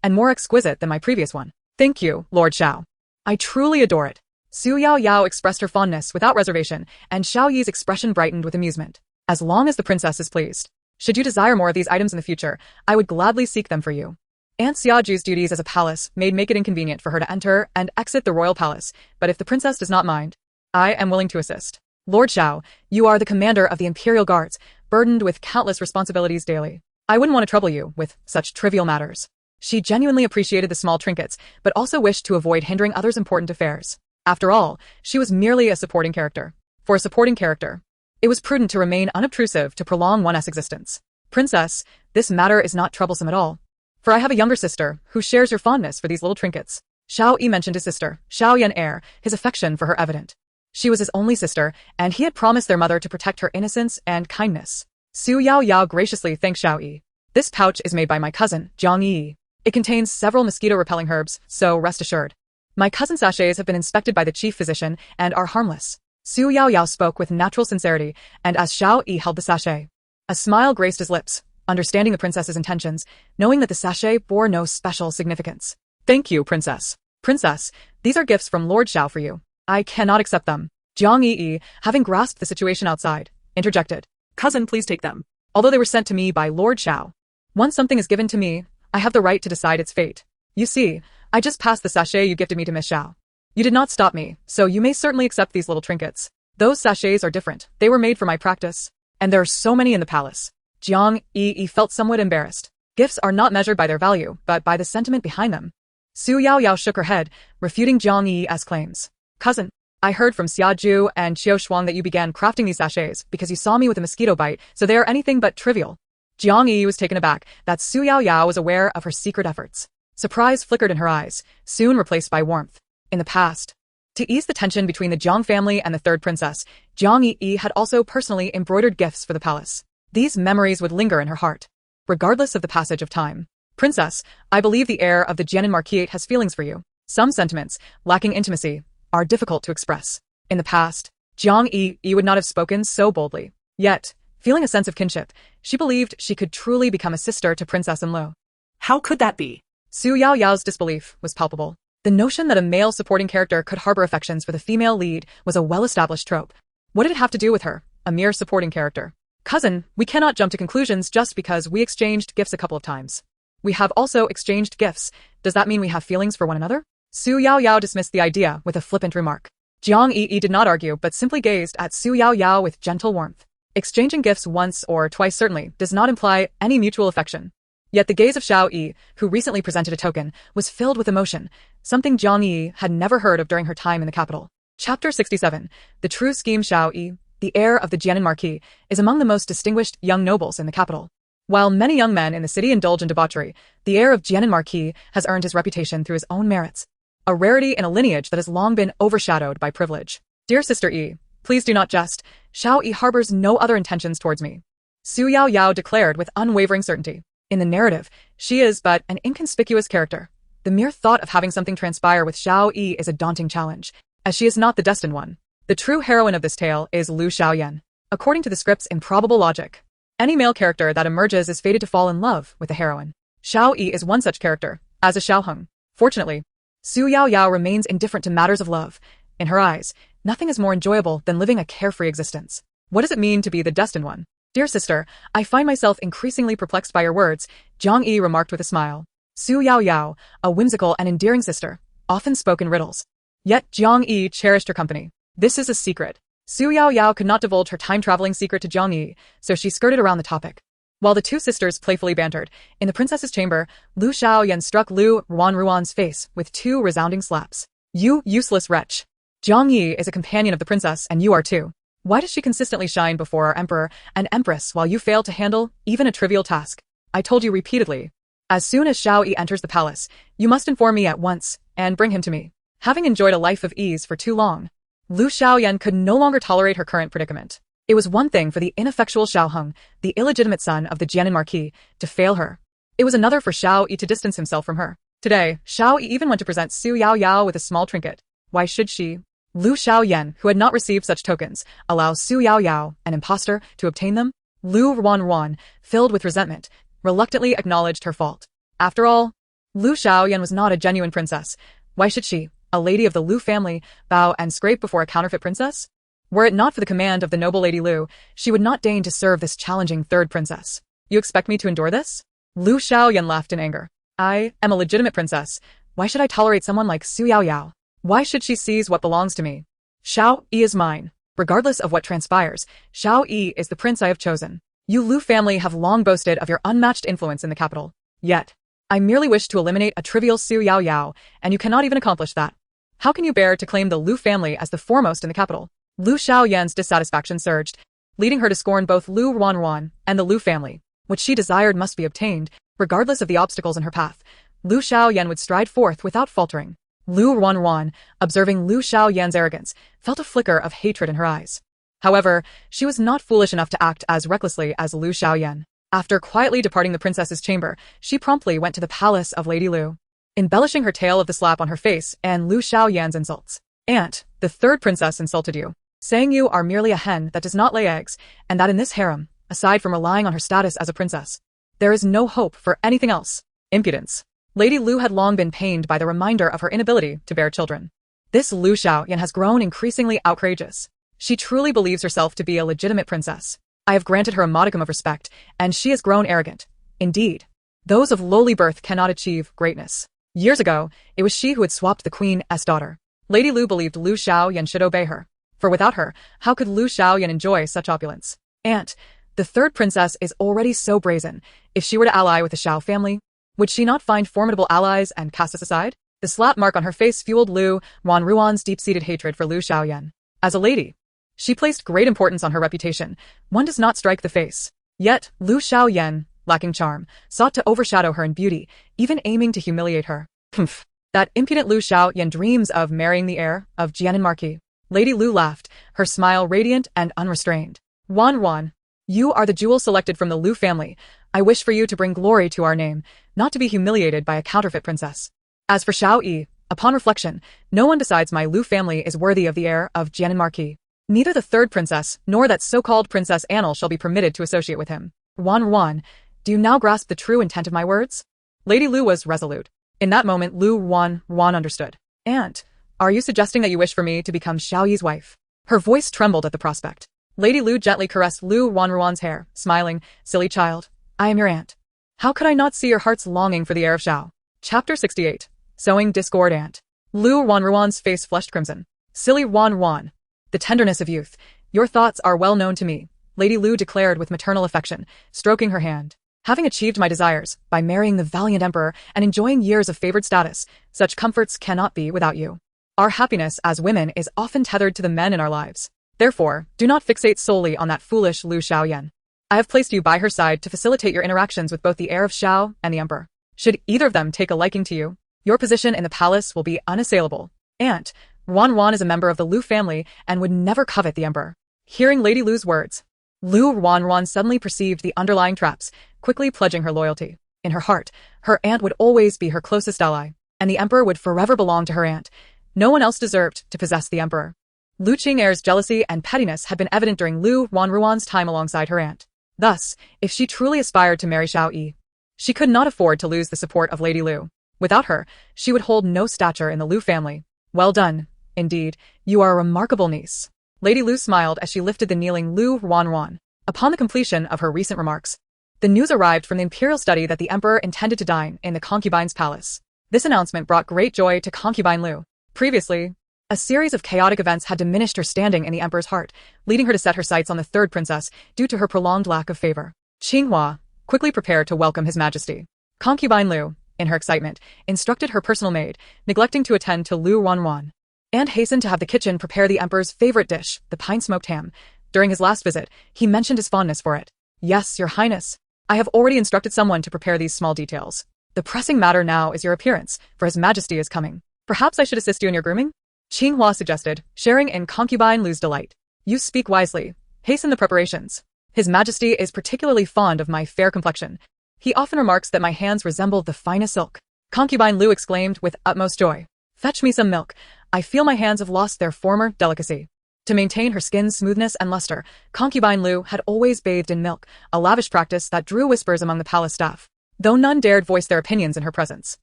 and more exquisite than my previous one. Thank you, Lord Xiao. I truly adore it. Xu Yaoyao expressed her fondness without reservation, and Xiao Yi's expression brightened with amusement. As long as the princess is pleased. Should you desire more of these items in the future, I would gladly seek them for you. Aunt Xiaju's duties as a palace maid make it inconvenient for her to enter and exit the royal palace, but if the princess does not mind, I am willing to assist. Lord Xiao, you are the commander of the Imperial Guards, burdened with countless responsibilities daily. I wouldn't want to trouble you with such trivial matters. She genuinely appreciated the small trinkets, but also wished to avoid hindering others' important affairs. After all, she was merely a supporting character. For a supporting character, it was prudent to remain unobtrusive to prolong one's existence. Princess, this matter is not troublesome at all. For I have a younger sister who shares your fondness for these little trinkets. Xiao Yi mentioned his sister, Xiao Yan heir, his affection for her evident. She was his only sister, and he had promised their mother to protect her innocence and kindness. Xu Yaoyao graciously thanked Xiao Yi. This pouch is made by my cousin, Jiang Yi. It contains several mosquito-repelling herbs, so rest assured. My cousin's sachets have been inspected by the chief physician and are harmless. Xu Yaoyao spoke with natural sincerity, and as Xiao Yi held the sachet, a smile graced his lips, understanding the princess's intentions, knowing that the sachet bore no special significance. Thank you, princess. Princess, these are gifts from Lord Xiao for you. I cannot accept them. Jiang Yi, having grasped the situation outside, interjected. Cousin, please take them. Although they were sent to me by Lord Xiao, once something is given to me, I have the right to decide its fate. You see, I just passed the sachet you gifted me to Miss Xiao. You did not stop me, so you may certainly accept these little trinkets. Those sachets are different. They were made for my practice. And there are so many in the palace. Jiang Yi felt somewhat embarrassed. Gifts are not measured by their value, but by the sentiment behind them. Xu Yaoyao shook her head, refuting Jiang Yi's claims. Cousin, I heard from Xiaju and Qiao Shuang that you began crafting these sachets because you saw me with a mosquito bite, so they are anything but trivial. Jiang Yi was taken aback that Xu Yaoyao was aware of her secret efforts. Surprise flickered in her eyes, soon replaced by warmth. In the past, to ease the tension between the Jiang family and the third princess, Jiang Yi had also personally embroidered gifts for the palace. These memories would linger in her heart, regardless of the passage of time. Princess, I believe the heir of the Jianan Marquis has feelings for you. Some sentiments, lacking intimacy, are difficult to express. In the past, Jiang Yi would not have spoken so boldly. Yet, feeling a sense of kinship, she believed she could truly become a sister to Princess Lu. How could that be? Xu Yaoyao's disbelief was palpable. The notion that a male supporting character could harbor affections for the female lead was a well-established trope. What did it have to do with her, a mere supporting character? Cousin, we cannot jump to conclusions just because we exchanged gifts a couple of times. We have also exchanged gifts. Does that mean we have feelings for one another? Xu Yaoyao dismissed the idea with a flippant remark. Jiang Yi did not argue but simply gazed at Xu Yaoyao with gentle warmth. Exchanging gifts once or twice certainly does not imply any mutual affection. Yet the gaze of Xiao Yi, who recently presented a token, was filled with emotion, something Jiang Yi had never heard of during her time in the capital. Chapter 67. The true scheme. Xiao Yi, the heir of the Jianan Marquis, is among the most distinguished young nobles in the capital. While many young men in the city indulge in debauchery, the heir of Jianan Marquis has earned his reputation through his own merits, a rarity in a lineage that has long been overshadowed by privilege. Dear Sister Yi, please do not jest. Xiao Yi harbors no other intentions towards me. Xu Yaoyao declared with unwavering certainty. In the narrative, she is but an inconspicuous character. The mere thought of having something transpire with Xiao Yi is a daunting challenge, as she is not the destined one. The true heroine of this tale is Lu Xiaoyan. According to the script's improbable logic, any male character that emerges is fated to fall in love with the heroine. Xiao Yi is one such character, as is Shiao Hong. Fortunately, Xu Yaoyao remains indifferent to matters of love. In her eyes, nothing is more enjoyable than living a carefree existence. What does it mean to be the destined one? Dear sister, I find myself increasingly perplexed by your words, Jiang Yi remarked with a smile. Xu Yaoyao, a whimsical and endearing sister, often spoke in riddles. Yet Jiang Yi cherished her company. This is a secret. Xu Yaoyao could not divulge her time-traveling secret to Jiang Yi, so she skirted around the topic. While the two sisters playfully bantered, in the princess's chamber, Lu Xiaoyan struck Lu Ruan's face with 2 resounding slaps. You useless wretch! Jiang Yi is a companion of the princess and you are too. Why does she consistently shine before our emperor and empress while you fail to handle even a trivial task? I told you repeatedly. As soon as Xiao Yi enters the palace, you must inform me at once and bring him to me. Having enjoyed a life of ease for too long, Lu Xiaoyan could no longer tolerate her current predicament. It was one thing for the ineffectual Shiao Hong, the illegitimate son of the Jianan Marquis, to fail her. It was another for Xiao Yi to distance himself from her. Today, Xiao Yi even went to present Xu Yaoyao with a small trinket. Why should she? Lu Xiaoyan, who had not received such tokens, allows Xu Yaoyao, an impostor, to obtain them? Lu Ruan, filled with resentment, reluctantly acknowledged her fault. After all, Lu Xiaoyan was not a genuine princess. Why should she, a lady of the Lu family, bow and scrape before a counterfeit princess? Were it not for the command of the noble Lady Lu, she would not deign to serve this challenging third princess. You expect me to endure this? Lu Xiaoyan laughed in anger. I am a legitimate princess. Why should I tolerate someone like Xu Yaoyao? Why should she seize what belongs to me? Xiao Yi is mine. Regardless of what transpires, Xiao Yi is the prince I have chosen. You Lu family have long boasted of your unmatched influence in the capital. Yet, I merely wish to eliminate a trivial Xu Yaoyao, and you cannot even accomplish that. How can you bear to claim the Lu family as the foremost in the capital? Lu Xiaoyan's dissatisfaction surged, leading her to scorn both Lu Ruan and the Lu family. What she desired must be obtained, regardless of the obstacles in her path. Lu Xiaoyan would stride forth without faltering. Lu Ruan, observing Lu Xiaoyan's arrogance, felt a flicker of hatred in her eyes. However, she was not foolish enough to act as recklessly as Lu Xiaoyan. After quietly departing the princess's chamber, she promptly went to the palace of Lady Lu, embellishing her tale of the slap on her face and Lu Xiaoyan's insults. Aunt, the third princess insulted you, saying you are merely a hen that does not lay eggs, and that in this harem, aside from relying on her status as a princess, there is no hope for anything else. Impudence. Lady Lu had long been pained by the reminder of her inability to bear children. This Lu Xiaoyan has grown increasingly outrageous. She truly believes herself to be a legitimate princess. I have granted her a modicum of respect, and she has grown arrogant. Indeed, those of lowly birth cannot achieve greatness. Years ago, it was she who had swapped the queen's daughter. Lady Lu believed Lu Xiaoyan should obey her, for without her, how could Lu Xiaoyan enjoy such opulence? Aunt, the third princess is already so brazen. If she were to ally with the Xiao family, would she not find formidable allies and cast us aside? The slap mark on her face fueled Lu Ruan's deep-seated hatred for Lu Xiaoyan. As a lady, she placed great importance on her reputation. One does not strike the face. Yet, Lu Xiaoyan, lacking charm, sought to overshadow her in beauty, even aiming to humiliate her. Humph. That impudent Lu Xiaoyan dreams of marrying the heir of Jianan Marquis. Lady Lu laughed, her smile radiant and unrestrained. Ruan, you are the jewel selected from the Lu family. I wish for you to bring glory to our name, not to be humiliated by a counterfeit princess. As for Xiao Yi, upon reflection, no one besides my Lu family is worthy of the heir of Jianan Marquis. Neither the third princess nor that so-called Princess Annal shall be permitted to associate with him. Ruan, do you now grasp the true intent of my words? Lady Lu was resolute. In that moment, Lu Ruan understood. Aunt, are you suggesting that you wish for me to become Xiao Yi's wife? Her voice trembled at the prospect. Lady Lu gently caressed Lu Ruan's hair, smiling, silly child, I am your aunt. How could I not see your heart's longing for the heir of Xiao? Chapter 68. Sowing Discord Aunt. Lu Ruan's face flushed crimson. Silly Ruan. The tenderness of youth. Your thoughts are well known to me, Lady Lu declared with maternal affection, stroking her hand. Having achieved my desires, by marrying the valiant emperor and enjoying years of favored status, such comforts cannot be without you. Our happiness as women is often tethered to the men in our lives. Therefore, do not fixate solely on that foolish Lu Xiaoyan. I have placed you by her side to facilitate your interactions with both the heir of Xiao and the emperor. Should either of them take a liking to you, your position in the palace will be unassailable. Aunt, Ruan is a member of the Lu family and would never covet the emperor. Hearing Lady Lu's words, Lu Ruan suddenly perceived the underlying traps, quickly pledging her loyalty. In her heart, her aunt would always be her closest ally, and the emperor would forever belong to her aunt. No one else deserved to possess the emperor. Lu Qing'er's jealousy and pettiness had been evident during Lu Ruan's time alongside her aunt. Thus, if she truly aspired to marry Xiao Yi, she could not afford to lose the support of Lady Lu. Without her, she would hold no stature in the Lu family. Well done. Indeed, you are a remarkable niece. Lady Lu smiled as she lifted the kneeling Lu Ruan. Upon the completion of her recent remarks, the news arrived from the imperial study that the emperor intended to dine in the concubine's palace. This announcement brought great joy to Concubine Lu. Previously, A series of chaotic events had diminished her standing in the emperor's heart, leading her to set her sights on the third princess due to her prolonged lack of favor. Xinhua quickly prepared to welcome his majesty. Concubine Lu, in her excitement, instructed her personal maid, neglecting to attend to Lu Wanwan, and hastened to have the kitchen prepare the emperor's favorite dish, the pine-smoked ham. During his last visit, he mentioned his fondness for it. Yes, your highness. I have already instructed someone to prepare these small details. The pressing matter now is your appearance, for his majesty is coming. Perhaps I should assist you in your grooming? Xinhua suggested, sharing in Concubine Lu's delight. You speak wisely. Hasten the preparations. His majesty is particularly fond of my fair complexion. He often remarks that my hands resemble the finest silk. Concubine Lu exclaimed with utmost joy. Fetch me some milk. I feel my hands have lost their former delicacy. To maintain her skin's smoothness and luster, Concubine Lu had always bathed in milk, a lavish practice that drew whispers among the palace staff, though none dared voice their opinions in her presence.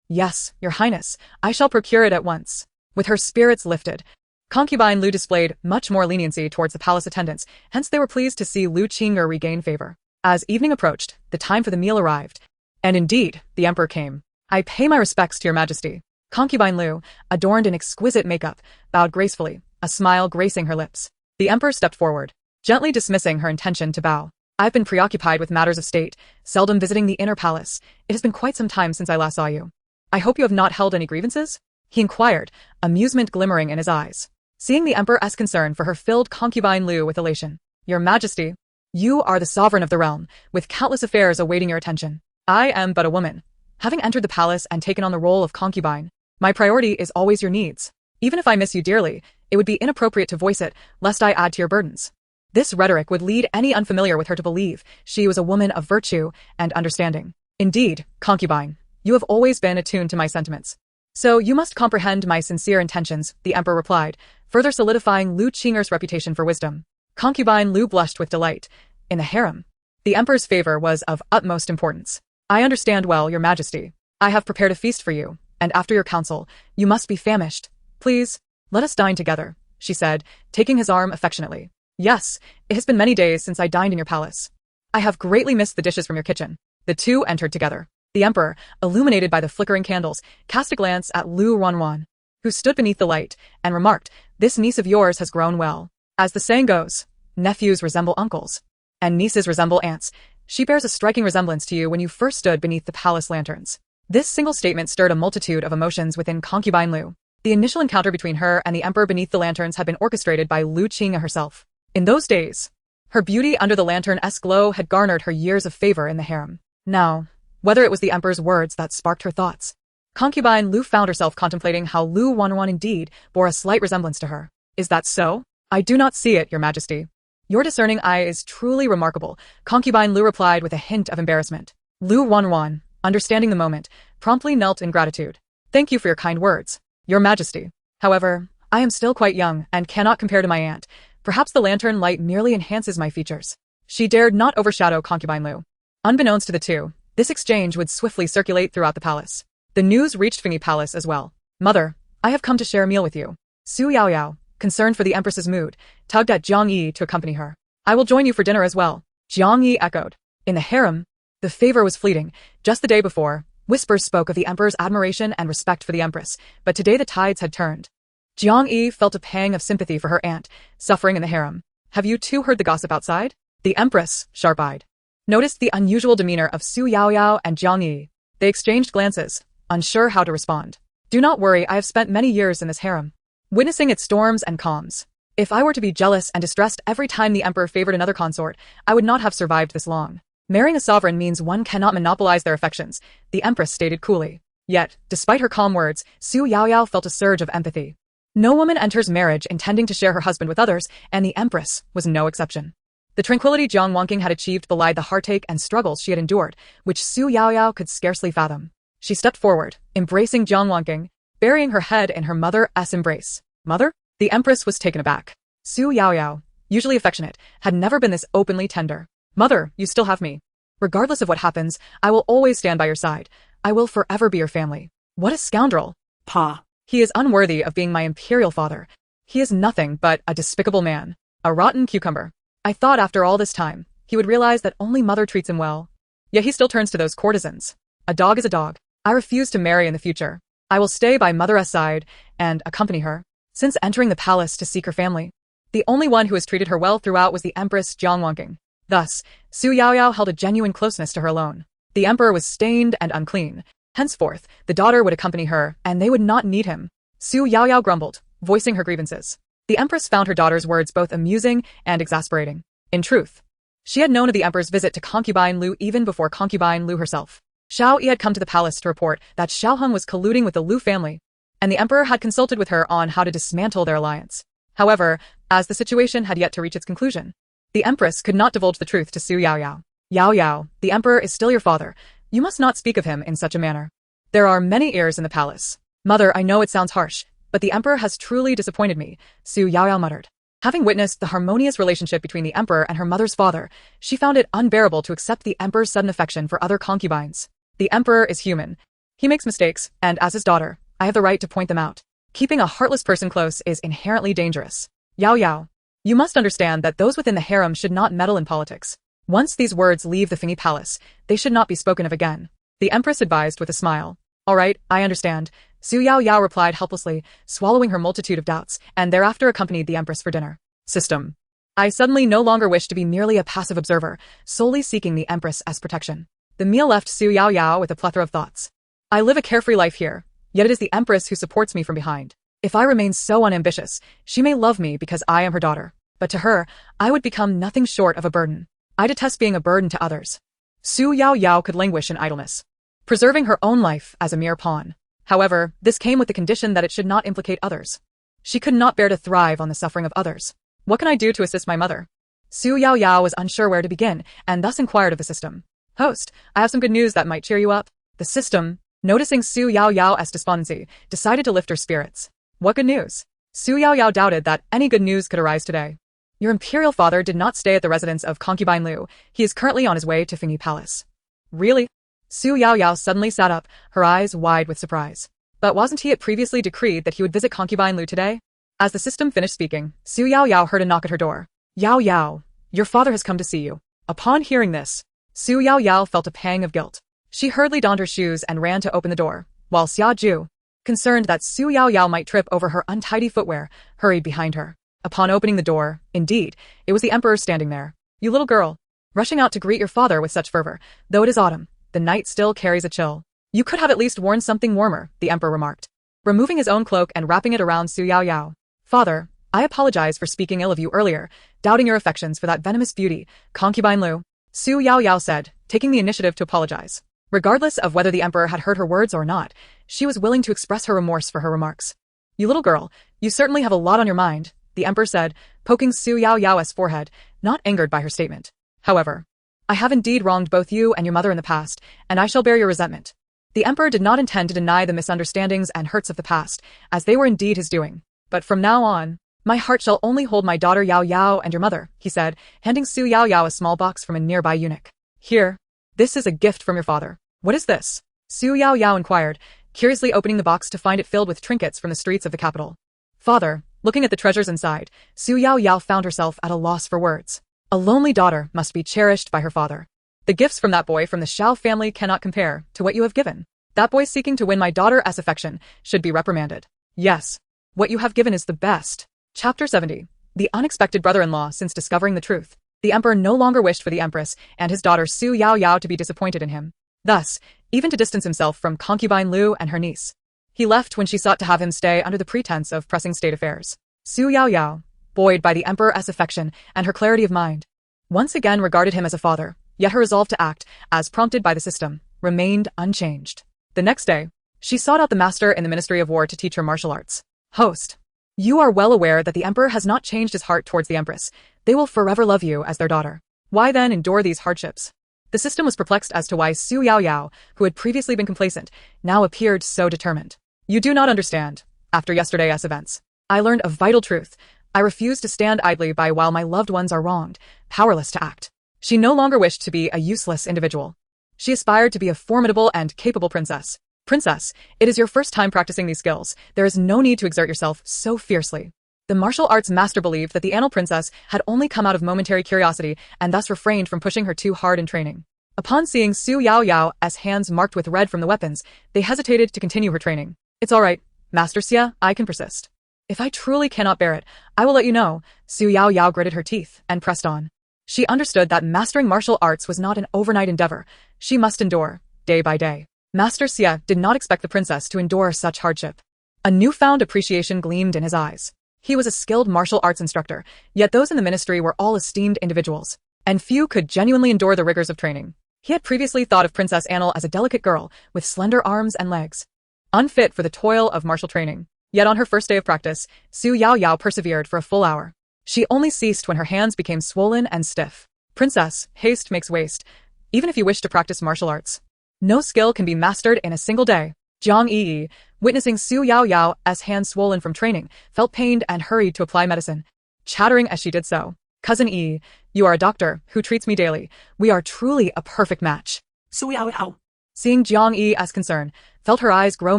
Yes, your highness, I shall procure it at once. With her spirits lifted, Concubine Lu displayed much more leniency towards the palace attendants, hence they were pleased to see Lu Qing'er regain favor. As evening approached, the time for the meal arrived. And indeed, the emperor came. I pay my respects to your majesty. Concubine Lu, adorned in exquisite makeup, bowed gracefully, a smile gracing her lips. The emperor stepped forward, gently dismissing her intention to bow. I've been preoccupied with matters of state, seldom visiting the inner palace. It has been quite some time since I last saw you. I hope you have not held any grievances? He inquired, amusement glimmering in his eyes. Seeing the emperor's concern for her filled Concubine Lu with elation. Your majesty, you are the sovereign of the realm, with countless affairs awaiting your attention. I am but a woman. Having entered the palace and taken on the role of concubine, my priority is always your needs. Even if I miss you dearly, it would be inappropriate to voice it, lest I add to your burdens. This rhetoric would lead any unfamiliar with her to believe she was a woman of virtue and understanding. Indeed, concubine, you have always been attuned to my sentiments. So you must comprehend my sincere intentions, the emperor replied, further solidifying Lu Qing'er's reputation for wisdom. Concubine Lu blushed with delight. In the harem, the emperor's favor was of utmost importance. I understand well, your majesty. I have prepared a feast for you, and after your counsel, you must be famished. Please, let us dine together, she said, taking his arm affectionately. Yes, it has been many days since I dined in your palace. I have greatly missed the dishes from your kitchen. The two entered together. The emperor, illuminated by the flickering candles, cast a glance at Lu Wanwan, who stood beneath the light, and remarked, this niece of yours has grown well. As the saying goes, nephews resemble uncles, and nieces resemble aunts. She bears a striking resemblance to you when you first stood beneath the palace lanterns. This single statement stirred a multitude of emotions within Concubine Lu. The initial encounter between her and the emperor beneath the lanterns had been orchestrated by Lu Qing'er herself. In those days, her beauty under the lantern's glow had garnered her years of favor in the harem. Now, whether it was the emperor's words that sparked her thoughts, Concubine Lu found herself contemplating how Lu Wanwan indeed bore a slight resemblance to her. Is that so? I do not see it, your majesty. Your discerning eye is truly remarkable, Concubine Lu replied with a hint of embarrassment. Lu Wanwan, understanding the moment, promptly knelt in gratitude. Thank you for your kind words, your majesty. However, I am still quite young and cannot compare to my aunt. Perhaps the lantern light merely enhances my features. She dared not overshadow Concubine Lu. Unbeknownst to the two, this exchange would swiftly circulate throughout the palace. The news reached Fingy Palace as well. Mother, I have come to share a meal with you. Xu Yaoyao, concerned for the empress's mood, tugged at Jiang Yi to accompany her. I will join you for dinner as well, Jiang Yi echoed. In the harem, the favor was fleeting. Just the day before, whispers spoke of the emperor's admiration and respect for the empress, but today the tides had turned. Jiang Yi felt a pang of sympathy for her aunt, suffering in the harem. Have you too heard the gossip outside? The empress, sharp-eyed, noticed the unusual demeanor of Xu Yaoyao and Jiang Yi. They exchanged glances, unsure how to respond. Do not worry, I have spent many years in this harem, witnessing its storms and calms. If I were to be jealous and distressed every time the emperor favored another consort, I would not have survived this long. Marrying a sovereign means one cannot monopolize their affections, the empress stated coolly. Yet, despite her calm words, Xu Yaoyao felt a surge of empathy. No woman enters marriage intending to share her husband with others, and the empress was no exception. The tranquility Jiang Wanqing had achieved belied the heartache and struggles she had endured, which Xu Yaoyao could scarcely fathom. She stepped forward, embracing Jiang Wanqing, burying her head in her mother's embrace. Mother? The empress was taken aback. Xu Yaoyao, usually affectionate, had never been this openly tender. Mother, you still have me. Regardless of what happens, I will always stand by your side. I will forever be your family. What a scoundrel. Pa. He is unworthy of being my imperial father. He is nothing but a despicable man. A rotten cucumber. I thought after all this time, he would realize that only mother treats him well. Yet he still turns to those courtesans. A dog is a dog. I refuse to marry in the future. I will stay by mother's side and accompany her. since entering the palace to seek her family. The only one who has treated her well throughout was the Empress Jiangwanking. Thus, Xu Yaoyao held a genuine closeness to her alone. The emperor was stained and unclean. Henceforth, the daughter would accompany her, and they would not need him. Xu Yaoyao grumbled, voicing her grievances. The empress found her daughter's words both amusing and exasperating. In truth, she had known of the emperor's visit to Concubine Lu even before Concubine Lu herself. Xiao Yi had come to the palace to report that Shiao Hong was colluding with the Lu family, and the emperor had consulted with her on how to dismantle their alliance. However, as the situation had yet to reach its conclusion, the empress could not divulge the truth to Xu Yaoyao. Yaoyao, the emperor is still your father. You must not speak of him in such a manner. There are many ears in the palace. Mother, I know it sounds harsh, but the emperor has truly disappointed me, Xu Yaoyao muttered. Having witnessed the harmonious relationship between the emperor and her mother's father, she found it unbearable to accept the emperor's sudden affection for other concubines. The emperor is human. He makes mistakes, and as his daughter, I have the right to point them out. Keeping a heartless person close is inherently dangerous. Yaoyao, you must understand that those within the harem should not meddle in politics. Once these words leave the Fengyi Palace, they should not be spoken of again. The empress advised with a smile. All right, I understand. Xu Yaoyao replied helplessly, swallowing her multitude of doubts, and thereafter accompanied the empress for dinner. System. I suddenly no longer wish to be merely a passive observer, solely seeking the empress as protection. The meal left Xu Yaoyao with a plethora of thoughts. I live a carefree life here, yet it is the empress who supports me from behind. If I remain so unambitious, she may love me because I am her daughter. But to her, I would become nothing short of a burden. I detest being a burden to others. Xu Yaoyao could languish in idleness, preserving her own life as a mere pawn. However, this came with the condition that it should not implicate others. She could not bear to thrive on the suffering of others. What can I do to assist my mother? Xu Yaoyao was unsure where to begin, and thus inquired of the system. Host, I have some good news that might cheer you up. The system, noticing Xu Yaoyao's despondency, decided to lift her spirits. What good news? Xu Yaoyao doubted that any good news could arise today. Your imperial father did not stay at the residence of Concubine Lu. He is currently on his way to Fengyi Palace. Really? Xu Yaoyao suddenly sat up, her eyes wide with surprise. But wasn't he previously decreed that he would visit Concubine Lu today? As the system finished speaking, Xu Yaoyao heard a knock at her door. Yaoyao, your father has come to see you. Upon hearing this, Xu Yaoyao felt a pang of guilt. She hurriedly donned her shoes and ran to open the door, while Xia Ju, concerned that Xu Yaoyao might trip over her untidy footwear, hurried behind her. Upon opening the door, indeed, it was the emperor standing there. You little girl, rushing out to greet your father with such fervor. Though it is autumn, the night still carries a chill. You could have at least worn something warmer, the emperor remarked, removing his own cloak and wrapping it around Xu Yaoyao. Father, I apologize for speaking ill of you earlier, doubting your affections for that venomous beauty, Concubine Lu. Xu Yaoyao said, taking the initiative to apologize. Regardless of whether the emperor had heard her words or not, she was willing to express her remorse for her remarks. You little girl, you certainly have a lot on your mind, the emperor said, poking Xu Yaoyao's forehead, not angered by her statement. However, I have indeed wronged both you and your mother in the past, and I shall bear your resentment. The emperor did not intend to deny the misunderstandings and hurts of the past, as they were indeed his doing. But from now on, my heart shall only hold my daughter Yaoyao and your mother, he said, handing Xu Yaoyao a small box from a nearby eunuch. Here, this is a gift from your father. What is this? Xu Yaoyao inquired, curiously opening the box to find it filled with trinkets from the streets of the capital. Father, looking at the treasures inside, Xu Yaoyao found herself at a loss for words. A lonely daughter must be cherished by her father. The gifts from that boy from the Xiao family cannot compare to what you have given. That boy seeking to win my daughter's affection should be reprimanded. Yes, what you have given is the best. Chapter 70. The unexpected brother-in-law since discovering the truth. The emperor no longer wished for the empress and his daughter Xu Yaoyao to be disappointed in him. Thus, even to distance himself from Concubine Lu and her niece. He left when she sought to have him stay under the pretense of pressing state affairs. Xu Yaoyao, buoyed by the emperor's affection and her clarity of mind, once again regarded him as a father, yet her resolve to act, as prompted by the system, remained unchanged. The next day, she sought out the master in the Ministry of War to teach her martial arts. Host, you are well aware that the emperor has not changed his heart towards the empress. They will forever love you as their daughter. Why then endure these hardships? The system was perplexed as to why Xu Yaoyao, who had previously been complacent, now appeared so determined. You do not understand. After yesterday's events, I learned a vital truth. I refuse to stand idly by while my loved ones are wronged, powerless to act. She no longer wished to be a useless individual. She aspired to be a formidable and capable princess. Princess, it is your first time practicing these skills. There is no need to exert yourself so fiercely. The martial arts master believed that the Annal Princess had only come out of momentary curiosity and thus refrained from pushing her too hard in training. Upon seeing Xu Yaoyao's hands marked with red from the weapons, they hesitated to continue her training. It's all right, Master Xia, I can persist. If I truly cannot bear it, I will let you know. Xu Yaoyao gritted her teeth and pressed on. She understood that mastering martial arts was not an overnight endeavor. She must endure, day by day. Master Xie did not expect the princess to endure such hardship. A newfound appreciation gleamed in his eyes. He was a skilled martial arts instructor, yet those in the ministry were all esteemed individuals, and few could genuinely endure the rigors of training. He had previously thought of Princess Annel as a delicate girl with slender arms and legs, unfit for the toil of martial training. Yet on her first day of practice, Xu Yaoyao persevered for a full hour. She only ceased when her hands became swollen and stiff. Princess, haste makes waste, even if you wish to practice martial arts. No skill can be mastered in a single day. Jiang Yi, witnessing Xu Yaoyao's hands swollen from training, felt pained and hurried to apply medicine, chattering as she did so. Cousin Yi, you are a doctor who treats me daily. We are truly a perfect match. Xu Yaoyao. Seeing Jiang Yi as concerned, felt her eyes grow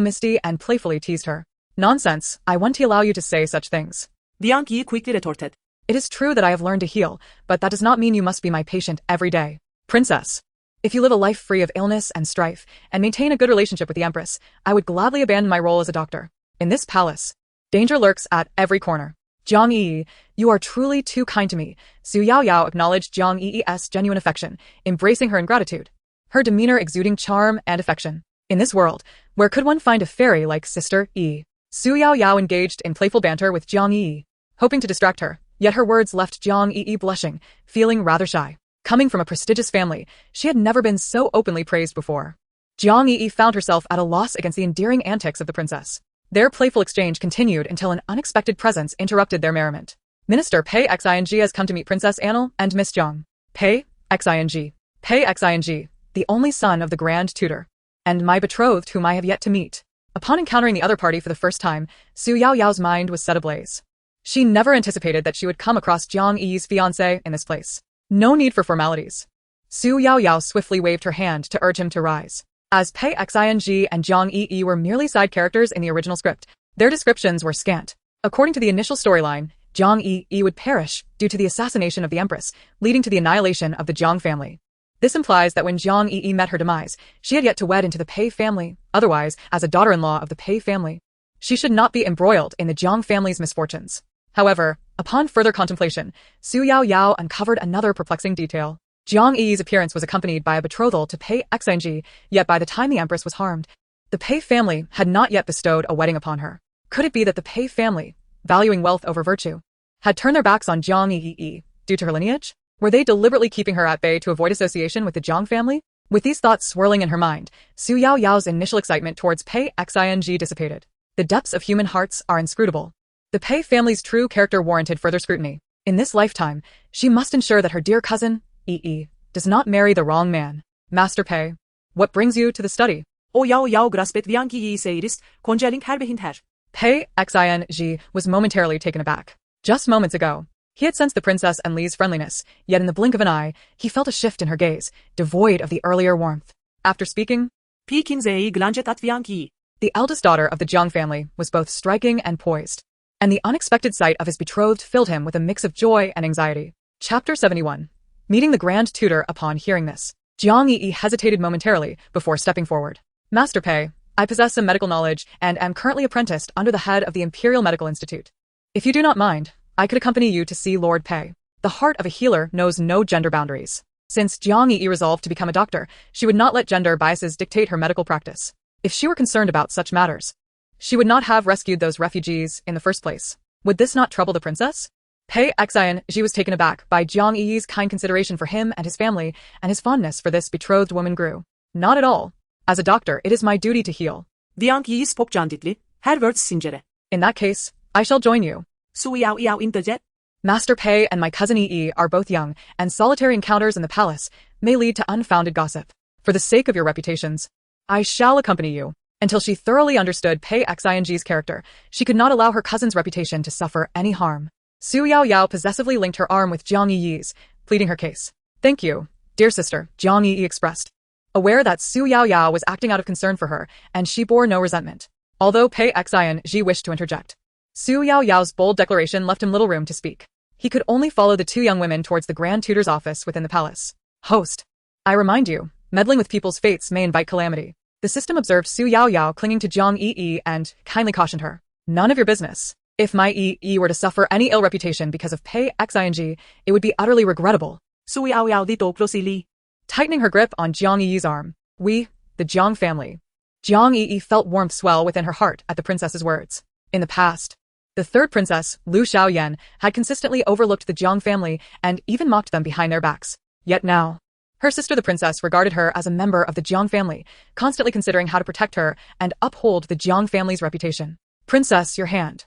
misty and playfully teased her. Nonsense, I want to allow you to say such things. Jiang Yi quickly retorted. It is true that I have learned to heal, but that does not mean you must be my patient every day. Princess, if you live a life free of illness and strife, and maintain a good relationship with the Empress, I would gladly abandon my role as a doctor. In this palace, danger lurks at every corner. Jiang Yi, you are truly too kind to me. Xu Yaoyao acknowledged Jiang Yi's genuine affection, embracing her in gratitude, her demeanor exuding charm and affection. In this world, where could one find a fairy like Sister Yi? Xu Yaoyao engaged in playful banter with Jiang Yi, hoping to distract her, yet her words left Jiang Yi blushing, feeling rather shy. Coming from a prestigious family, she had never been so openly praised before. Jiang Yi found herself at a loss against the endearing antics of the princess. Their playful exchange continued until an unexpected presence interrupted their merriment. Minister Pei Xing has come to meet Princess Annel and Miss Jiang. Pei Xing. Pei Xing, the only son of the Grand Tutor, and my betrothed whom I have yet to meet. Upon encountering the other party for the first time, Xu Yaoyao's mind was set ablaze. She never anticipated that she would come across Jiang Yi's fiancé in this place. No need for formalities. Xu Yaoyao swiftly waved her hand to urge him to rise. As Pei Xing and Jiang Yi were merely side characters in the original script, their descriptions were scant. According to the initial storyline, Jiang Yi would perish due to the assassination of the Empress, leading to the annihilation of the Jiang family. This implies that when Jiang Yi met her demise, she had yet to wed into the Pei family, otherwise as a daughter-in-law of the Pei family. She should not be embroiled in the Jiang family's misfortunes. However, upon further contemplation, Xu Yaoyao uncovered another perplexing detail. Jiang Yi's appearance was accompanied by a betrothal to Pei Xing, yet by the time the Empress was harmed, the Pei family had not yet bestowed a wedding upon her. Could it be that the Pei family, valuing wealth over virtue, had turned their backs on Jiang Yi due to her lineage? Were they deliberately keeping her at bay to avoid association with the Jiang family? With these thoughts swirling in her mind, Xu Yaoyao's initial excitement towards Pei Xing dissipated. The depths of human hearts are inscrutable. The Pei family's true character warranted further scrutiny. In this lifetime, she must ensure that her dear cousin, Yi, does not marry the wrong man. Master Pei, what brings you to the study? O Yaoyao graspet Jiang Yi seiris, congeling herbehin her. Pei Xing was momentarily taken aback. Just moments ago, he had sensed the princess and Li's friendliness, yet in the blink of an eye, he felt a shift in her gaze, devoid of the earlier warmth. After speaking, Pikinzei glanget at Jiang Yi. The eldest daughter of the Jiang family was both striking and poised, and the unexpected sight of his betrothed filled him with a mix of joy and anxiety. Chapter 71. Meeting the Grand Tutor. Upon hearing this, Jiang Yi hesitated momentarily before stepping forward. Master Pei, I possess some medical knowledge and am currently apprenticed under the head of the Imperial Medical Institute. If you do not mind, I could accompany you to see Lord Pei. The heart of a healer knows no gender boundaries. Since Jiang Yi resolved to become a doctor, she would not let gender biases dictate her medical practice. If she were concerned about such matters, she would not have rescued those refugees in the first place. Would this not trouble the princess? Pei Xing was taken aback by Jiang Yi's kind consideration for him and his family, and his fondness for this betrothed woman grew. Not at all. As a doctor, it is my duty to heal. Jiang Yi spoke candidly, her words sincere. In that case, I shall join you. Xu Yaoyao interjet. Master Pei and my cousin Yi are both young, and solitary encounters in the palace may lead to unfounded gossip. For the sake of your reputations, I shall accompany you. Until she thoroughly understood Pei Xing's character, she could not allow her cousin's reputation to suffer any harm. Xu Yaoyao possessively linked her arm with Jiang Yi's, pleading her case. Thank you, dear sister, Jiang Yi expressed, aware that Xu Yaoyao was acting out of concern for her, and she bore no resentment. Although Pei Xing wished to interject, Xu Yaoyao's bold declaration left him little room to speak. He could only follow the two young women towards the Grand Tutor's office within the palace. Host, I remind you, meddling with people's fates may invite calamity. The system observed Xu Yaoyao clinging to Jiang Yi and kindly cautioned her. None of your business. If my EE were to suffer any ill reputation because of pay xing, it would be utterly regrettable. Xu Yaoyao dito closely. Tightening her grip on Jiang Yi's arm. We, the Jiang family. Jiang Yi felt warmth swell within her heart at the princess's words. In the past, the third princess, Lu Xiaoyan, had consistently overlooked the Jiang family and even mocked them behind their backs. Yet now, her sister the princess regarded her as a member of the Jiang family, constantly considering how to protect her and uphold the Jiang family's reputation. Princess, your hand.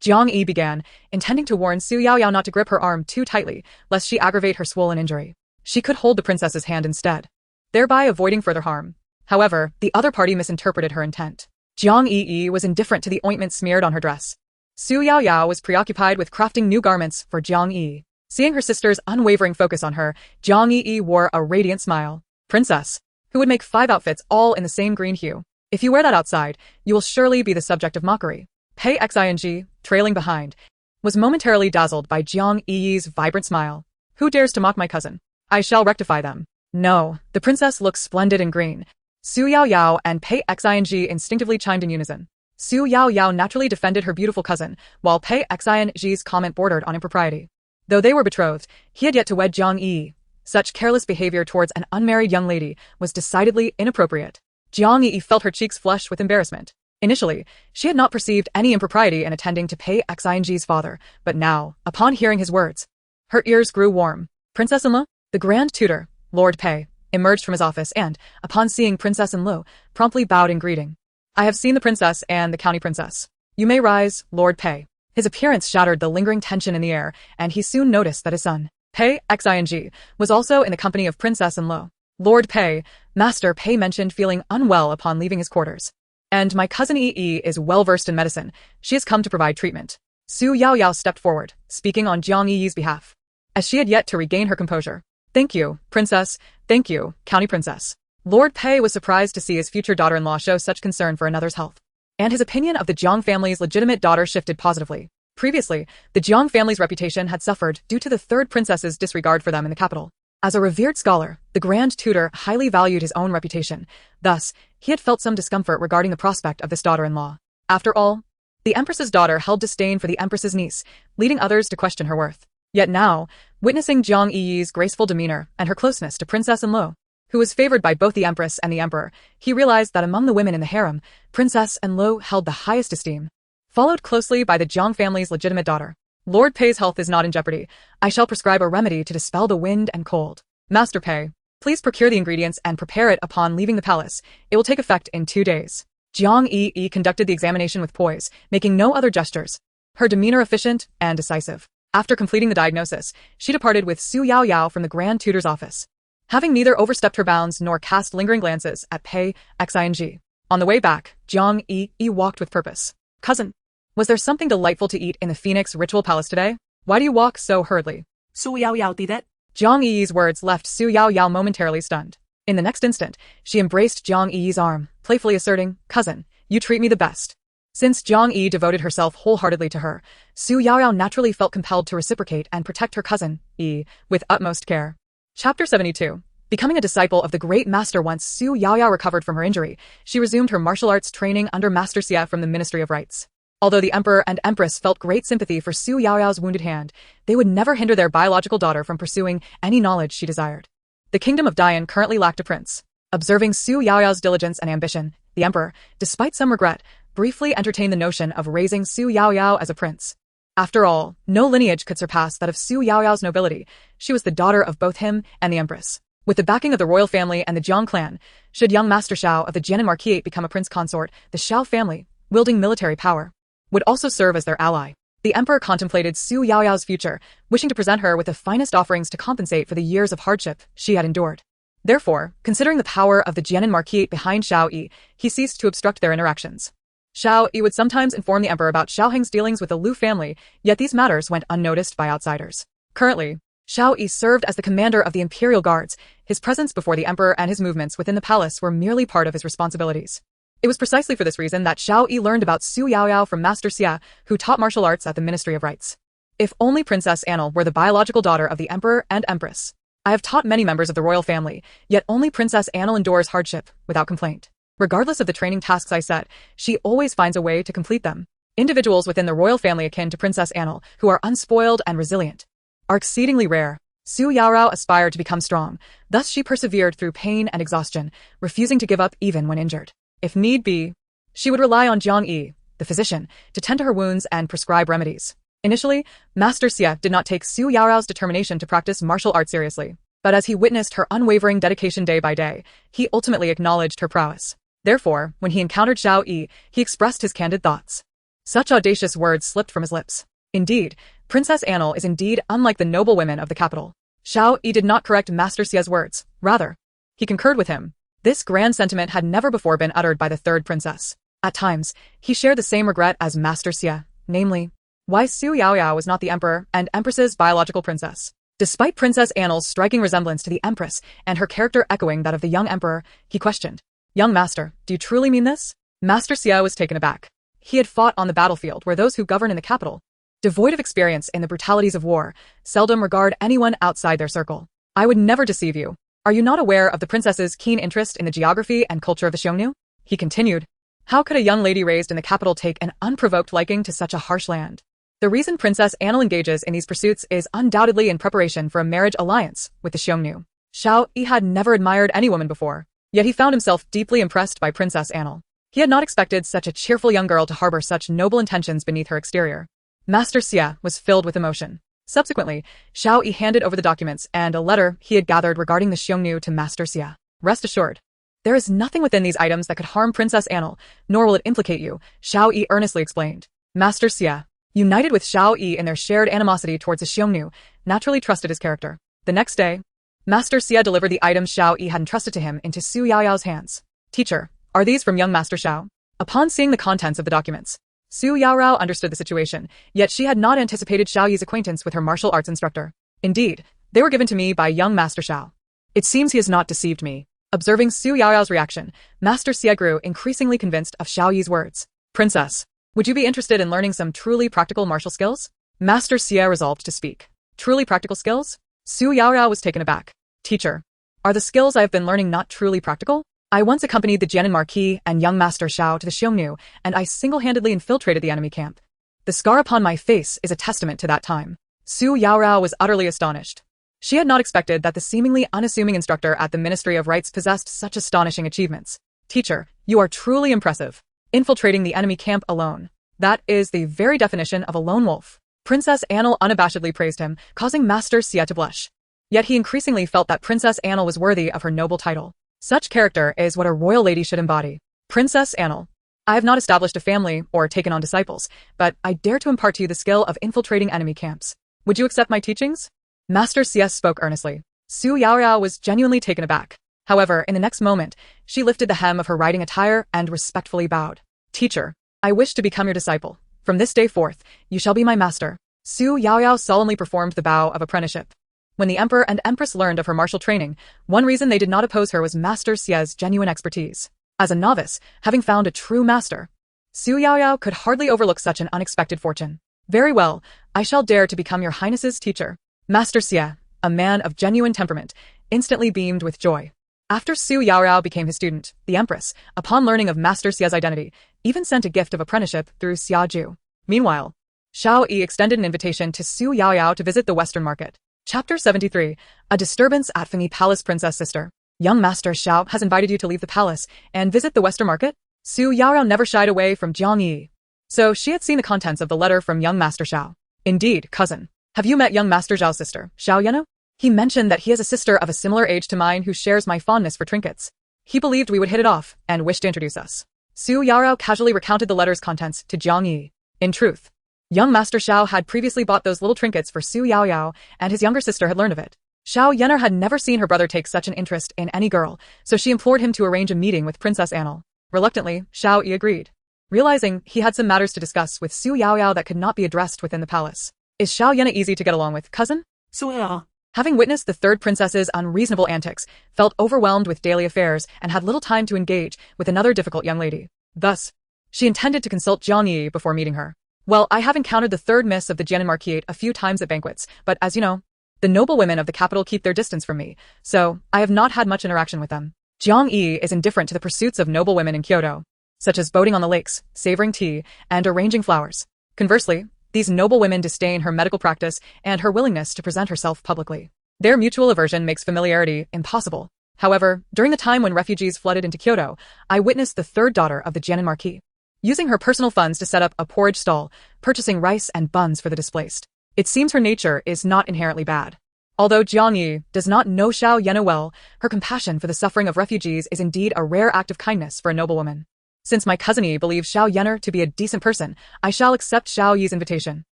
Jiang Yi began, intending to warn Xu Yaoyao not to grip her arm too tightly, lest she aggravate her swollen injury. She could hold the princess's hand instead, thereby avoiding further harm. However, the other party misinterpreted her intent. Jiang Yi was indifferent to the ointment smeared on her dress. Xu Yaoyao was preoccupied with crafting new garments for Jiang Yi. Seeing her sister's unwavering focus on her, Jiang Yi wore a radiant smile. Princess, who would make 5 outfits all in the same green hue. If you wear that outside, you will surely be the subject of mockery. Pei Xing, trailing behind, was momentarily dazzled by Jiang Yi's vibrant smile. Who dares to mock my cousin? I shall rectify them. No, the princess looks splendid in green. Xu Yaoyao and Pei Xing instinctively chimed in unison. Xu Yaoyao naturally defended her beautiful cousin, while Pei Xing's comment bordered on impropriety. Though they were betrothed, he had yet to wed Jiang Yi. Such careless behavior towards an unmarried young lady was decidedly inappropriate. Jiang Yi felt her cheeks flush with embarrassment. Initially, she had not perceived any impropriety in attending to Pei Xing's father, but now, upon hearing his words, her ears grew warm. Princess Lu, the Grand Tutor, Lord Pei, emerged from his office and, upon seeing Princess Lu, promptly bowed in greeting. I have seen the princess and the county princess. You may rise, Lord Pei. His appearance shattered the lingering tension in the air, and he soon noticed that his son, Pei Xing, was also in the company of Princess Lu. Lord Pei, Master Pei mentioned feeling unwell upon leaving his quarters. And my cousin Yi is well versed in medicine. She has come to provide treatment. Xu Yaoyao stepped forward, speaking on Jiang Yi's behalf, as she had yet to regain her composure. Thank you, princess. Thank you, county princess. Lord Pei was surprised to see his future daughter-in-law show such concern for another's health, and his opinion of the Jiang family's legitimate daughter shifted positively. Previously, the Jiang family's reputation had suffered due to the third princess's disregard for them in the capital. As a revered scholar, the Grand Tutor highly valued his own reputation. Thus, he had felt some discomfort regarding the prospect of this daughter-in-law. After all, the Empress's daughter held disdain for the Empress's niece, leading others to question her worth. Yet now, witnessing Jiang Yi's graceful demeanor and her closeness to Princess Lu, who was favored by both the Empress and the Emperor, he realized that among the women in the harem, Princess Lu held the highest esteem, followed closely by the Jiang family's legitimate daughter. Lord Pei's health is not in jeopardy. I shall prescribe a remedy to dispel the wind and cold. Master Pei, please procure the ingredients and prepare it upon leaving the palace. It will take effect in 2 days. Jiang Yi conducted the examination with poise, making no other gestures. Her demeanor efficient and decisive. After completing the diagnosis, she departed with Xu Yaoyao from the Grand Tutor's office, having neither overstepped her bounds nor cast lingering glances at Pei Xing. On the way back, Jiang Yi walked with purpose. Cousin, was there something delightful to eat in the Phoenix Ritual Palace today? Why do you walk so hurriedly? Xu Yaoyao did that. Jiang Yi's words left Xu Yaoyao momentarily stunned. In the next instant, she embraced Jiang Yi's arm, playfully asserting, Cousin, you treat me the best. Since Jiang Yi devoted herself wholeheartedly to her, Xu Yaoyao naturally felt compelled to reciprocate and protect her cousin, Yi, with utmost care. Chapter 72. Becoming a disciple of the great master. Once Xu Yaoyao recovered from her injury, she resumed her martial arts training under Master Xia from the Ministry of Rites. Although the Emperor and Empress felt great sympathy for Xu Yaoyao's wounded hand, they would never hinder their biological daughter from pursuing any knowledge she desired. The kingdom of Dian currently lacked a prince. Observing Xu Yaoyao's diligence and ambition, the Emperor, despite some regret, briefly entertained the notion of raising Xu Yaoyao as a prince. After all, no lineage could surpass that of Xu Yaoyao's nobility. She was the daughter of both him and the Empress. With the backing of the royal family and the Jiang clan, should young Master Shiao of the Jianan Marquisate become a prince consort, the Shiao family, wielding military power, would also serve as their ally. The Emperor contemplated Xu Yaoyao's future, wishing to present her with the finest offerings to compensate for the years of hardship she had endured. Therefore, considering the power of the Jianan Marquisate behind Xiao Yi, he ceased to obstruct their interactions. Xiao Yi would sometimes inform the Emperor about Xiao Hong's dealings with the Lu family, yet these matters went unnoticed by outsiders. Currently, Xiao Yi served as the commander of the Imperial Guards. His presence before the Emperor and his movements within the palace were merely part of his responsibilities. It was precisely for this reason that Xiao Yi learned about Xu Yaoyao from Master Xia, who taught martial arts at the Ministry of Rites. If only Princess Annal were the biological daughter of the Emperor and Empress. I have taught many members of the royal family, yet only Princess Annal endures hardship without complaint. Regardless of the training tasks I set, she always finds a way to complete them. Individuals within the royal family akin to Princess Annal, who are unspoiled and resilient, are exceedingly rare. Xu Yaoyao aspired to become strong, thus she persevered through pain and exhaustion, refusing to give up even when injured. If need be, she would rely on Jiang Yi, the physician, to tend to her wounds and prescribe remedies. Initially, Master Xie did not take Xu Yaoyao's determination to practice martial arts seriously, but as he witnessed her unwavering dedication day by day, he ultimately acknowledged her prowess. Therefore, when he encountered Xiao Yi, he expressed his candid thoughts. Such audacious words slipped from his lips. Indeed, Princess Annal is indeed unlike the noble women of the capital. Xiao Yi did not correct Master Xie's words. Rather, he concurred with him. This grand sentiment had never before been uttered by the third princess. At times, he shared the same regret as Master Xie, namely, why Xu Yaoyao was not the emperor and empress's biological princess. Despite Princess Annal's striking resemblance to the empress and her character echoing that of the young emperor, he questioned, "Young master, do you truly mean this?" Master Xie was taken aback. He had fought on the battlefield where those who govern in the capital, devoid of experience in the brutalities of war, seldom regard anyone outside their circle. "I would never deceive you. Are you not aware of the princess's keen interest in the geography and culture of the Xiongnu?" He continued. "How could a young lady raised in the capital take an unprovoked liking to such a harsh land? The reason Princess Annal engages in these pursuits is undoubtedly in preparation for a marriage alliance with the Xiongnu." Xiao Yi had never admired any woman before, yet he found himself deeply impressed by Princess Annal. He had not expected such a cheerful young girl to harbor such noble intentions beneath her exterior. Master Xie was filled with emotion. Subsequently, Xiao Yi handed over the documents and a letter he had gathered regarding the Xiongnu to Master Xie. "Rest assured, there is nothing within these items that could harm Princess Annal, nor will it implicate you," Xiao Yi earnestly explained. Master Xie, united with Xiao Yi in their shared animosity towards the Xiongnu, naturally trusted his character. The next day, Master Xie delivered the items Xiao Yi had entrusted to him into Xu Yaoyao's hands. "Teacher, are these from young Master Xiao?" Upon seeing the contents of the documents, Xu Yaoyao understood the situation, yet she had not anticipated Xiao Yi's acquaintance with her martial arts instructor. "Indeed, they were given to me by young Master Xiao. It seems he has not deceived me." Observing Xu Yaoyao's reaction, Master Xie grew increasingly convinced of Xiao Yi's words. "Princess, would you be interested in learning some truly practical martial skills?" Master Xie resolved to speak. "Truly practical skills?" Xu Yaoyao was taken aback. "Teacher, are the skills I have been learning not truly practical? I once accompanied the Jianan Marquis and young Master Xiao to the Xiongnu, and I single-handedly infiltrated the enemy camp. The scar upon my face is a testament to that time." Xu Yaoyao was utterly astonished. She had not expected that the seemingly unassuming instructor at the Ministry of Rites possessed such astonishing achievements. "Teacher, you are truly impressive. Infiltrating the enemy camp alone. That is the very definition of a lone wolf." Princess Annal unabashedly praised him, causing Master Xie to blush. Yet he increasingly felt that Princess Annal was worthy of her noble title. Such character is what a royal lady should embody. "Princess Annal, I have not established a family or taken on disciples, but I dare to impart to you the skill of infiltrating enemy camps. Would you accept my teachings?" Master Xie spoke earnestly. Xu Yaoyao was genuinely taken aback. However, in the next moment, she lifted the hem of her riding attire and respectfully bowed. "Teacher, I wish to become your disciple. From this day forth, you shall be my master." Xu Yaoyao solemnly performed the vow of apprenticeship. When the Emperor and Empress learned of her martial training, one reason they did not oppose her was Master Xie's genuine expertise. As a novice, having found a true master, Xu Yaoyao could hardly overlook such an unexpected fortune. "Very well, I shall dare to become your highness's teacher." Master Xie, a man of genuine temperament, instantly beamed with joy. After Xu Yaoyao became his student, the Empress, upon learning of Master Xie's identity, even sent a gift of apprenticeship through Xiaju. Meanwhile, Xiao Yi extended an invitation to Xu Yaoyao to visit the Western Market. Chapter 73. A disturbance at Fengyi Palace. Princess sister, young Master Xiao has invited you to leave the palace and visit the Western Market? Xu Yaoyao never shied away from Jiang Yi. So she had seen the contents of the letter from young Master Xiao. "Indeed, cousin. Have you met young Master Zhao's sister, Xiao Yeno? He mentioned that he has a sister of a similar age to mine who shares my fondness for trinkets. He believed we would hit it off and wished to introduce us." Xu Yaoyao casually recounted the letter's contents to Jiang Yi. In truth, young Master Xiao had previously bought those little trinkets for Xu Yaoyao, and his younger sister had learned of it. Xiao Yener had never seen her brother take such an interest in any girl, so she implored him to arrange a meeting with Princess Annal. Reluctantly, Xiao Yi agreed, realizing he had some matters to discuss with Xu Yaoyao that could not be addressed within the palace. "Is Xiao Yener easy to get along with, cousin?" Xu Having witnessed the third princess's unreasonable antics, felt overwhelmed with daily affairs, and had little time to engage with another difficult young lady. Thus, she intended to consult Jiang Yi before meeting her. "Well, I have encountered the third miss of the Jianan Marquis a few times at banquets, but as you know, the noble women of the capital keep their distance from me, so I have not had much interaction with them. Jiang Yi is indifferent to the pursuits of noble women in Kyoto. such as boating on the lakes, savoring tea, and arranging flowers. Conversely, these noble women disdain her medical practice and her willingness to present herself publicly. Their mutual aversion makes familiarity impossible. However, during the time when refugees flooded into Kyoto, I witnessed the third daughter of the Jianan Marquis using her personal funds to set up a porridge stall, purchasing rice and buns for the displaced. It seems her nature is not inherently bad. Although Jiang Yi does not know Xiao Yana well, her compassion for the suffering of refugees is indeed a rare act of kindness for a noblewoman. Since my cousin Yi believes Xiao Yener to be a decent person, I shall accept Xiao Yi's invitation.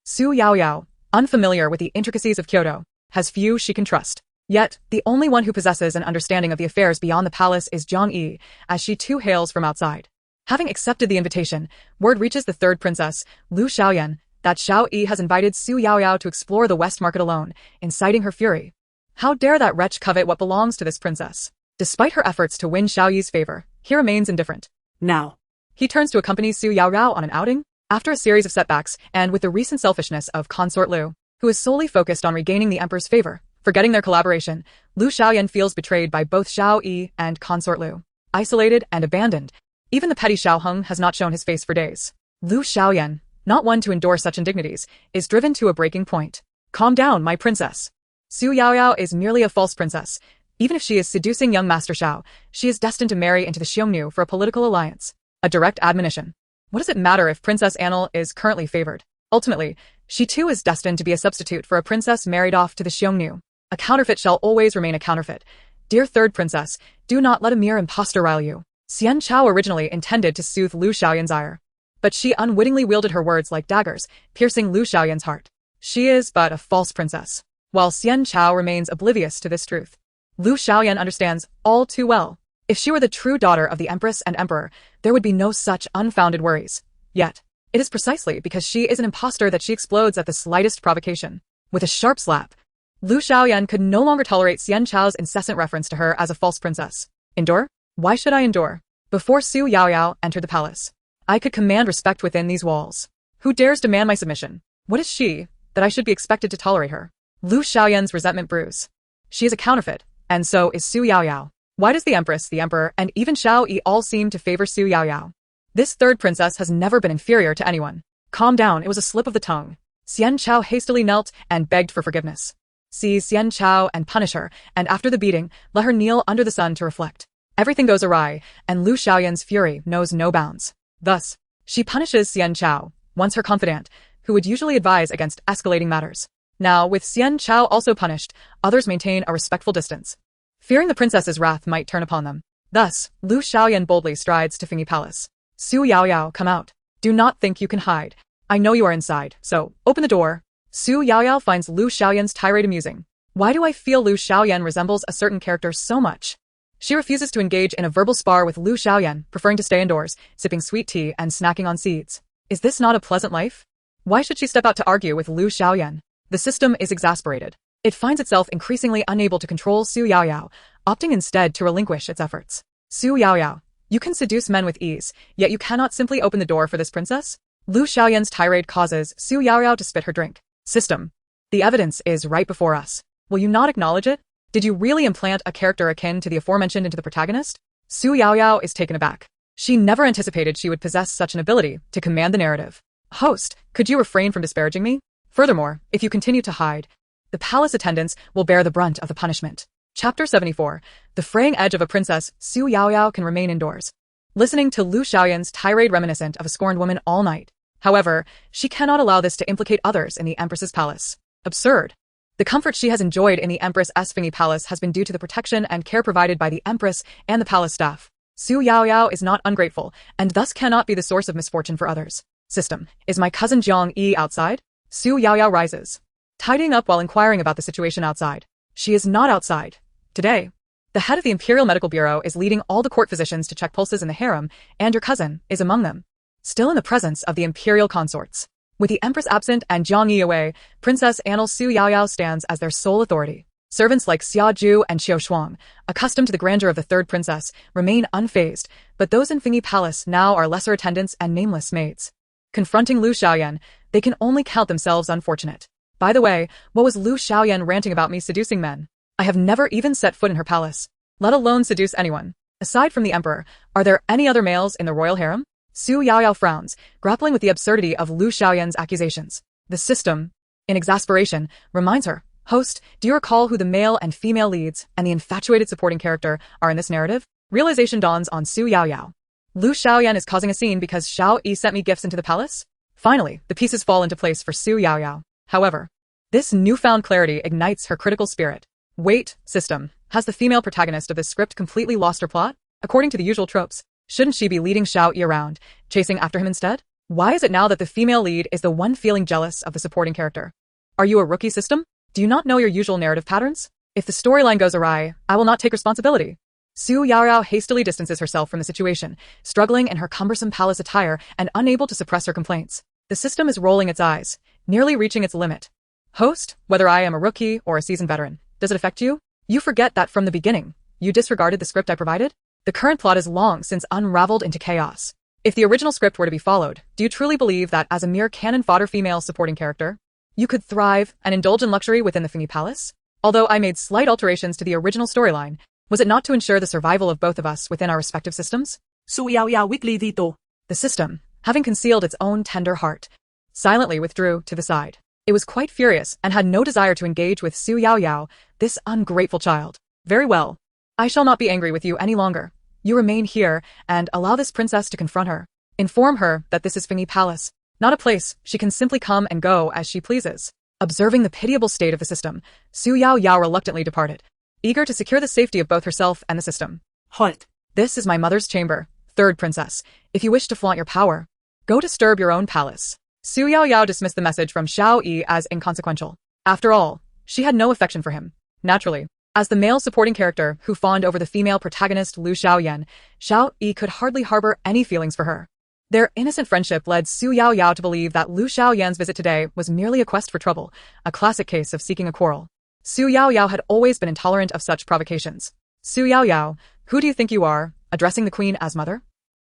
Xu Yaoyao, unfamiliar with the intricacies of Kyoto, has few she can trust. Yet, the only one who possesses an understanding of the affairs beyond the palace is Jiang Yi, as she too hails from outside. Having accepted the invitation, word reaches the third princess, Lu Xiaoyan, that Xiao Yi has invited Xu Yaoyao to explore the West Market alone, inciting her fury. How dare that wretch covet what belongs to this princess? Despite her efforts to win Xiao Yi's favor, he remains indifferent. Now, He turns to accompany Xu Yaoyao on an outing? After a series of setbacks, and with the recent selfishness of consort Lu, who is solely focused on regaining the emperor's favor, forgetting their collaboration, Lu Xiaoyan feels betrayed by both Xiao Yi and consort Lu. Isolated and abandoned, even the petty Shiao Hong has not shown his face for days. Lu Xiaoyan, not one to endure such indignities, is driven to a breaking point. Calm down, my princess. Xu Yaoyao is merely a false princess. Even if she is seducing young Master Xiao, she is destined to marry into the Xiongnu for a political alliance. A direct admonition. What does it matter if Princess Annal is currently favored? Ultimately, she too is destined to be a substitute for a princess married off to the Xiongnu. A counterfeit shall always remain a counterfeit. Dear third princess, do not let a mere impostor rile you. Xian Chao originally intended to soothe Lu Xiaoyan's ire, but she unwittingly wielded her words like daggers, piercing Lu Xiaoyan's heart. She is but a false princess. While Xian Chao remains oblivious to this truth, Lu Xiaoyan understands all too well. If she were the true daughter of the Empress and Emperor, there would be no such unfounded worries. Yet, it is precisely because she is an impostor that she explodes at the slightest provocation. With a sharp slap, Lu Xiaoyan could no longer tolerate Xian Chao's incessant reference to her as a false princess. Endure? Why should I endure? Before Xu Yaoyao entered the palace, I could command respect within these walls. Who dares demand my submission? What is she, that I should be expected to tolerate her? Lu Xiaoyan's resentment brews. She is a counterfeit, and so is Xu Yaoyao. Why does the Empress, the Emperor, and even Xiao Yi all seem to favor Xu Yaoyao? This third princess has never been inferior to anyone. Calm down, it was a slip of the tongue. Xian Chao hastily knelt and begged for forgiveness. Seize Xian Chao and punish her, and after the beating, let her kneel under the sun to reflect. Everything goes awry, and Lu Xiaoyan's fury knows no bounds. Thus, she punishes Xian Chao, once her confidant, who would usually advise against escalating matters. Now, with Xian Chao also punished, others maintain a respectful distance, fearing the princess's wrath might turn upon them. Thus, Lu Xiaoyan boldly strides to Fingyi Palace. Xu Yaoyao, come out. Do not think you can hide. I know you are inside, so open the door. Xu Yaoyao finds Lu Xiaoyan's tirade amusing. Why do I feel Lu Xiaoyan resembles a certain character so much? She refuses to engage in a verbal spar with Lu Xiaoyan, preferring to stay indoors, sipping sweet tea and snacking on seeds. Is this not a pleasant life? Why should she step out to argue with Lu Xiaoyan? The system is exasperated. It finds itself increasingly unable to control Xu Yaoyao, opting instead to relinquish its efforts. Xu Yaoyao, you can seduce men with ease, yet you cannot simply open the door for this princess? Lu Xiaoyan's tirade causes Xu Yaoyao to spit her drink. System. The evidence is right before us. Will you not acknowledge it? Did you really implant a character akin to the aforementioned into the protagonist? Xu Yaoyao is taken aback. She never anticipated she would possess such an ability to command the narrative. Host, could you refrain from disparaging me? Furthermore, if you continue to hide, the palace attendants will bear the brunt of the punishment. Chapter 74. The fraying edge of a princess, Xu Yaoyao can remain indoors, listening to Lu Xiaoyan's tirade reminiscent of a scorned woman all night. However, she cannot allow this to implicate others in the Empress's palace. Absurd. The comfort she has enjoyed in the Empress's Fingyi Palace has been due to the protection and care provided by the Empress and the palace staff. Xu Yaoyao is not ungrateful, and thus cannot be the source of misfortune for others. System. Is my cousin Jiang Yi outside? Xu Yaoyao rises, tidying up while inquiring about the situation outside. She is not outside. Today, the head of the Imperial Medical Bureau is leading all the court physicians to check pulses in the harem, and your cousin is among them, still in the presence of the imperial consorts. With the Empress absent and Jiang Yi away, Princess Annal Xu Yaoyao stands as their sole authority. Servants like Xia Zhu and Xiao Shuang, accustomed to the grandeur of the third princess, remain unfazed, but those in Fingyi Palace now are lesser attendants and nameless maids. Confronting Lu Xiaoyan, they can only count themselves unfortunate. By the way, what was Lu Xiaoyan ranting about me seducing men? I have never even set foot in her palace, let alone seduce anyone. Aside from the emperor, are there any other males in the royal harem? Xu Yaoyao frowns, grappling with the absurdity of Lu Xiaoyan's accusations. The system, in exasperation, reminds her, "Host, do you recall who the male and female leads and the infatuated supporting character are in this narrative?" Realization dawns on Xu Yaoyao. Lu Xiaoyan is causing a scene because Xiao Yi sent me gifts into the palace? Finally, the pieces fall into place for Xu Yaoyao. However, this newfound clarity ignites her critical spirit. Wait, system, has the female protagonist of this script completely lost her plot? According to the usual tropes, shouldn't she be leading Xiao Yi around, chasing after him instead? Why is it now that the female lead is the one feeling jealous of the supporting character? Are you a rookie, system? Do you not know your usual narrative patterns? If the storyline goes awry, I will not take responsibility. Xu Yaoyao hastily distances herself from the situation, struggling in her cumbersome palace attire and unable to suppress her complaints. The system is rolling its eyes, nearly reaching its limit. Host, whether I am a rookie or a seasoned veteran, does it affect you? You forget that from the beginning, you disregarded the script I provided? The current plot is long since unraveled into chaos. If the original script were to be followed, do you truly believe that as a mere cannon fodder female supporting character, you could thrive and indulge in luxury within the Fingy Palace? Although I made slight alterations to the original storyline, was it not to ensure the survival of both of us within our respective systems? Xu Yaoyao weakly dito. The system, having concealed its own tender heart, silently withdrew to the side. It was quite furious and had no desire to engage with Xu Yaoyao, this ungrateful child. Very well. I shall not be angry with you any longer. You remain here and allow this princess to confront her. Inform her that this is Fingy Palace, not a place she can simply come and go as she pleases. Observing the pitiable state of the system, Xu Yaoyao reluctantly departed, eager to secure the safety of both herself and the system. Halt. This is my mother's chamber, third princess. If you wish to flaunt your power, go disturb your own palace. Xu Yaoyao dismissed the message from Xiao Yi as inconsequential. After all, she had no affection for him. Naturally, as the male supporting character who fawned over the female protagonist Lu Xiaoyan, Xiao Yi could hardly harbor any feelings for her. Their innocent friendship led Xu Yaoyao to believe that Lu Xiaoyan's visit today was merely a quest for trouble, a classic case of seeking a quarrel. Xu Yaoyao had always been intolerant of such provocations. Xu Yaoyao, who do you think you are, addressing the queen as mother?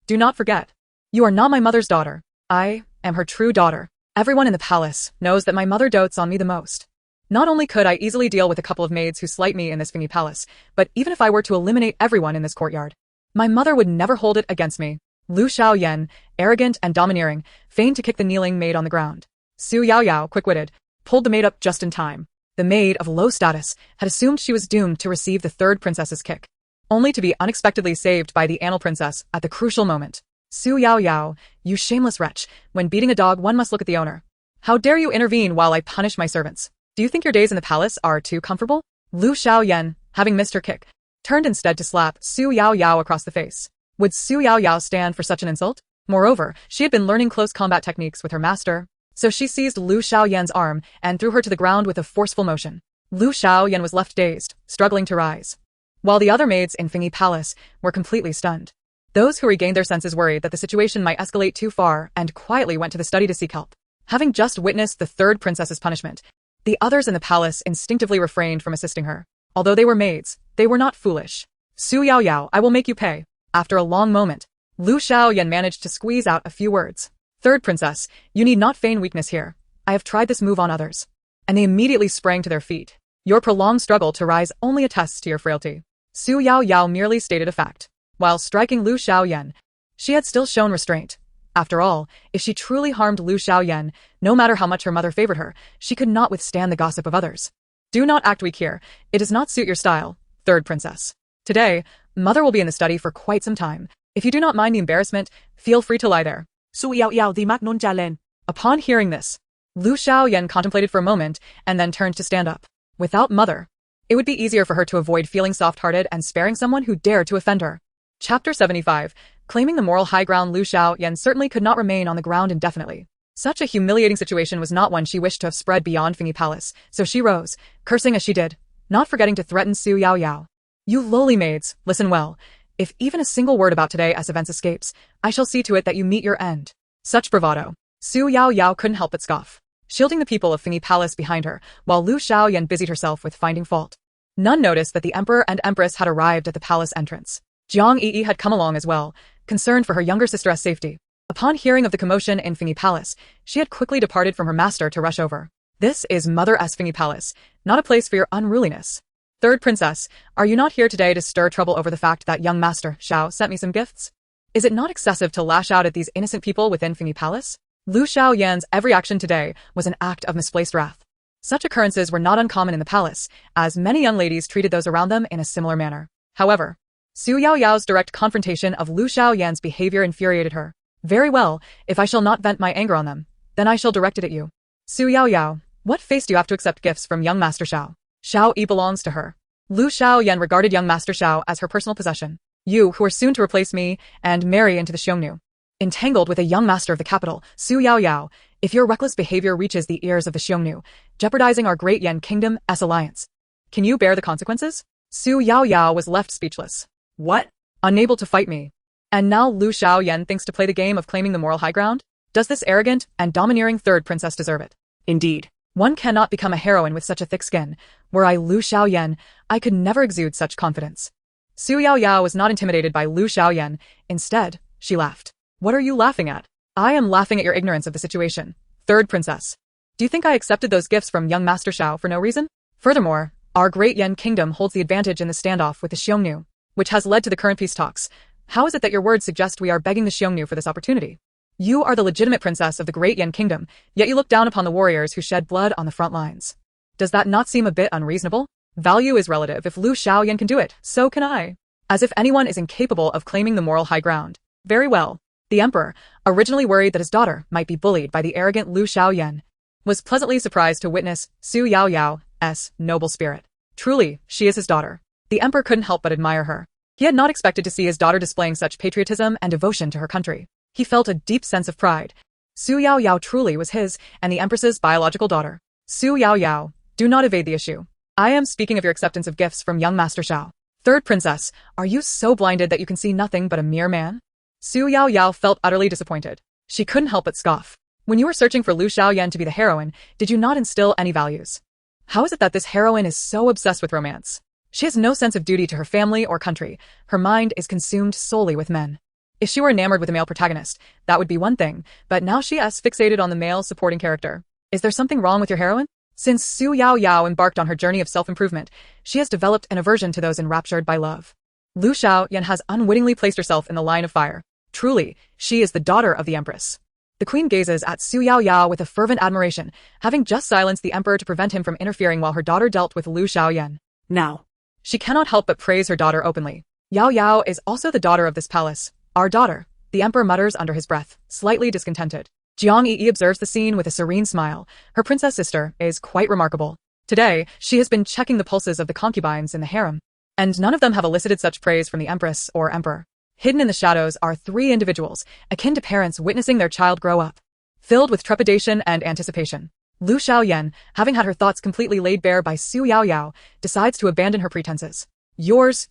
Do not forget, you are not my mother's daughter. I am her true daughter. Everyone in the palace knows that my mother dotes on me the most. Not only could I easily deal with a couple of maids who slight me in this Fingy Palace, but even if I were to eliminate everyone in this courtyard, my mother would never hold it against me. Lu Xiaoyan, arrogant and domineering, feigned to kick the kneeling maid on the ground. Xu Yaoyao, quick-witted, pulled the maid up just in time. The maid, of low status, had assumed she was doomed to receive the third princess's kick, only to be unexpectedly saved by the Annal Princess at the crucial moment. Xu Yaoyao, you shameless wretch, when beating a dog one must look at the owner. How dare you intervene while I punish my servants? Do you think your days in the palace are too comfortable? Lu Xiaoyan, having missed her kick, turned instead to slap Xu Yaoyao across the face. Would Xu Yaoyao stand for such an insult? Moreover, she had been learning close combat techniques with her master, so she seized Lu Xiaoyan's arm and threw her to the ground with a forceful motion. Lu Xiaoyan was left dazed, struggling to rise, while the other maids in Fingy Palace were completely stunned. Those who regained their senses worried that the situation might escalate too far and quietly went to the study to seek help. Having just witnessed the third princess's punishment, the others in the palace instinctively refrained from assisting her. Although they were maids, they were not foolish. Xu Yaoyao, I will make you pay. After a long moment, Lu Xiaoyan managed to squeeze out a few words. Third princess, you need not feign weakness here. I have tried this move on others. And they immediately sprang to their feet. Your prolonged struggle to rise only attests to your frailty. Xu Yaoyao merely stated a fact. While striking Lu Xiaoyan, she had still shown restraint. After all, if she truly harmed Lu Xiaoyan, no matter how much her mother favored her, she could not withstand the gossip of others. Do not act weak here. It does not suit your style, third princess. Today, mother will be in the study for quite some time. If you do not mind the embarrassment, feel free to lie there. Xu Yaoyao di mag non jalen. Upon hearing this, Lu Xiaoyan contemplated for a moment and then turned to stand up. Without mother, it would be easier for her to avoid feeling soft-hearted and sparing someone who dared to offend her. Chapter 75. Claiming the moral high ground, Lu Xiaoyan certainly could not remain on the ground indefinitely. Such a humiliating situation was not one she wished to have spread beyond Fingy Palace, so she rose, cursing as she did, not forgetting to threaten Xu Yaoyao. You lowly maids, listen well. If even a single word about today as events escapes, I shall see to it that you meet your end. Such bravado. Xu Yaoyao couldn't help but scoff, shielding the people of Fingy Palace behind her, while Lu Xiaoyan busied herself with finding fault. None noticed that the Emperor and Empress had arrived at the palace entrance. Jiang Yi had come along as well, concerned for her younger sister's safety. Upon hearing of the commotion in Fingy Palace, she had quickly departed from her master to rush over. This is Mother S. Fingy Palace, not a place for your unruliness. Third princess, are you not here today to stir trouble over the fact that young master Xiao sent me some gifts? Is it not excessive to lash out at these innocent people within Fengyi Palace? Lu Xiaoyan's every action today was an act of misplaced wrath. Such occurrences were not uncommon in the palace, as many young ladies treated those around them in a similar manner. However, Xu Yaoyao's direct confrontation of Lu Xiaoyan's behavior infuriated her. Very well, if I shall not vent my anger on them, then I shall direct it at you. Xu Yaoyao, what face do you have to accept gifts from young Master Xiao? Xiao Yi belongs to her. Lu Xiaoyan regarded young Master Xiao as her personal possession. You, who are soon to replace me and marry into the Xiongnu. Entangled with a young master of the capital, Xu Yaoyao, if your reckless behavior reaches the ears of the Xiongnu, jeopardizing our great Yan Kingdom's alliance. Can you bear the consequences? Xu Yaoyao was left speechless. What? Unable to fight me. And now Lu Xiaoyan thinks to play the game of claiming the moral high ground? Does this arrogant and domineering third princess deserve it? Indeed. One cannot become a heroine with such a thick skin. Were I Lu Xiaoyan, I could never exude such confidence. Xu Yaoyao was not intimidated by Lu Xiaoyan. Instead, she laughed. What are you laughing at? I am laughing at your ignorance of the situation. Third princess. Do you think I accepted those gifts from young Master Xiao for no reason? Furthermore, our great Yan Kingdom holds the advantage in the standoff with the Xiongnu, which has led to the current peace talks. How is it that your words suggest we are begging the Xiongnu for this opportunity? You are the legitimate princess of the great Yan Kingdom, yet you look down upon the warriors who shed blood on the front lines. Does that not seem a bit unreasonable? Value is relative. If Lu Xiaoyan can do it, so can I. As if anyone is incapable of claiming the moral high ground. Very well. The emperor, originally worried that his daughter might be bullied by the arrogant Lu Xiaoyan, was pleasantly surprised to witness Xu Yaoyao's noble spirit. Truly, she is his daughter. The emperor couldn't help but admire her. He had not expected to see his daughter displaying such patriotism and devotion to her country. He felt a deep sense of pride. Xu Yaoyao truly was his and the empress's biological daughter. Xu Yaoyao, do not evade the issue. I am speaking of your acceptance of gifts from young Master Xiao. Third princess, are you so blinded that you can see nothing but a mere man? Xu Yaoyao felt utterly disappointed. She couldn't help but scoff. When you were searching for Lu Xiaoyan to be the heroine, did you not instill any values? How is it that this heroine is so obsessed with romance? She has no sense of duty to her family or country. Her mind is consumed solely with men. If she were enamored with a male protagonist, that would be one thing, but now she is fixated on the male supporting character. Is there something wrong with your heroine? Since Xu Yaoyao embarked on her journey of self-improvement, she has developed an aversion to those enraptured by love. Lu Xiaoyan has unwittingly placed herself in the line of fire. Truly, she is the daughter of the Empress. The queen gazes at Xu Yaoyao with a fervent admiration, having just silenced the emperor to prevent him from interfering while her daughter dealt with Lu Xiaoyan. Now, she cannot help but praise her daughter openly. Yaoyao is also the daughter of this palace. Our daughter, the emperor mutters under his breath, slightly discontented. Jiang Yi observes the scene with a serene smile. Her princess sister is quite remarkable. Today, she has been checking the pulses of the concubines in the harem, and none of them have elicited such praise from the empress or emperor. Hidden in the shadows are three individuals, akin to parents witnessing their child grow up. Filled with trepidation and anticipation, Lu Xiaoyan, having had her thoughts completely laid bare by Xu Yaoyao, decides to abandon her pretenses. Yours,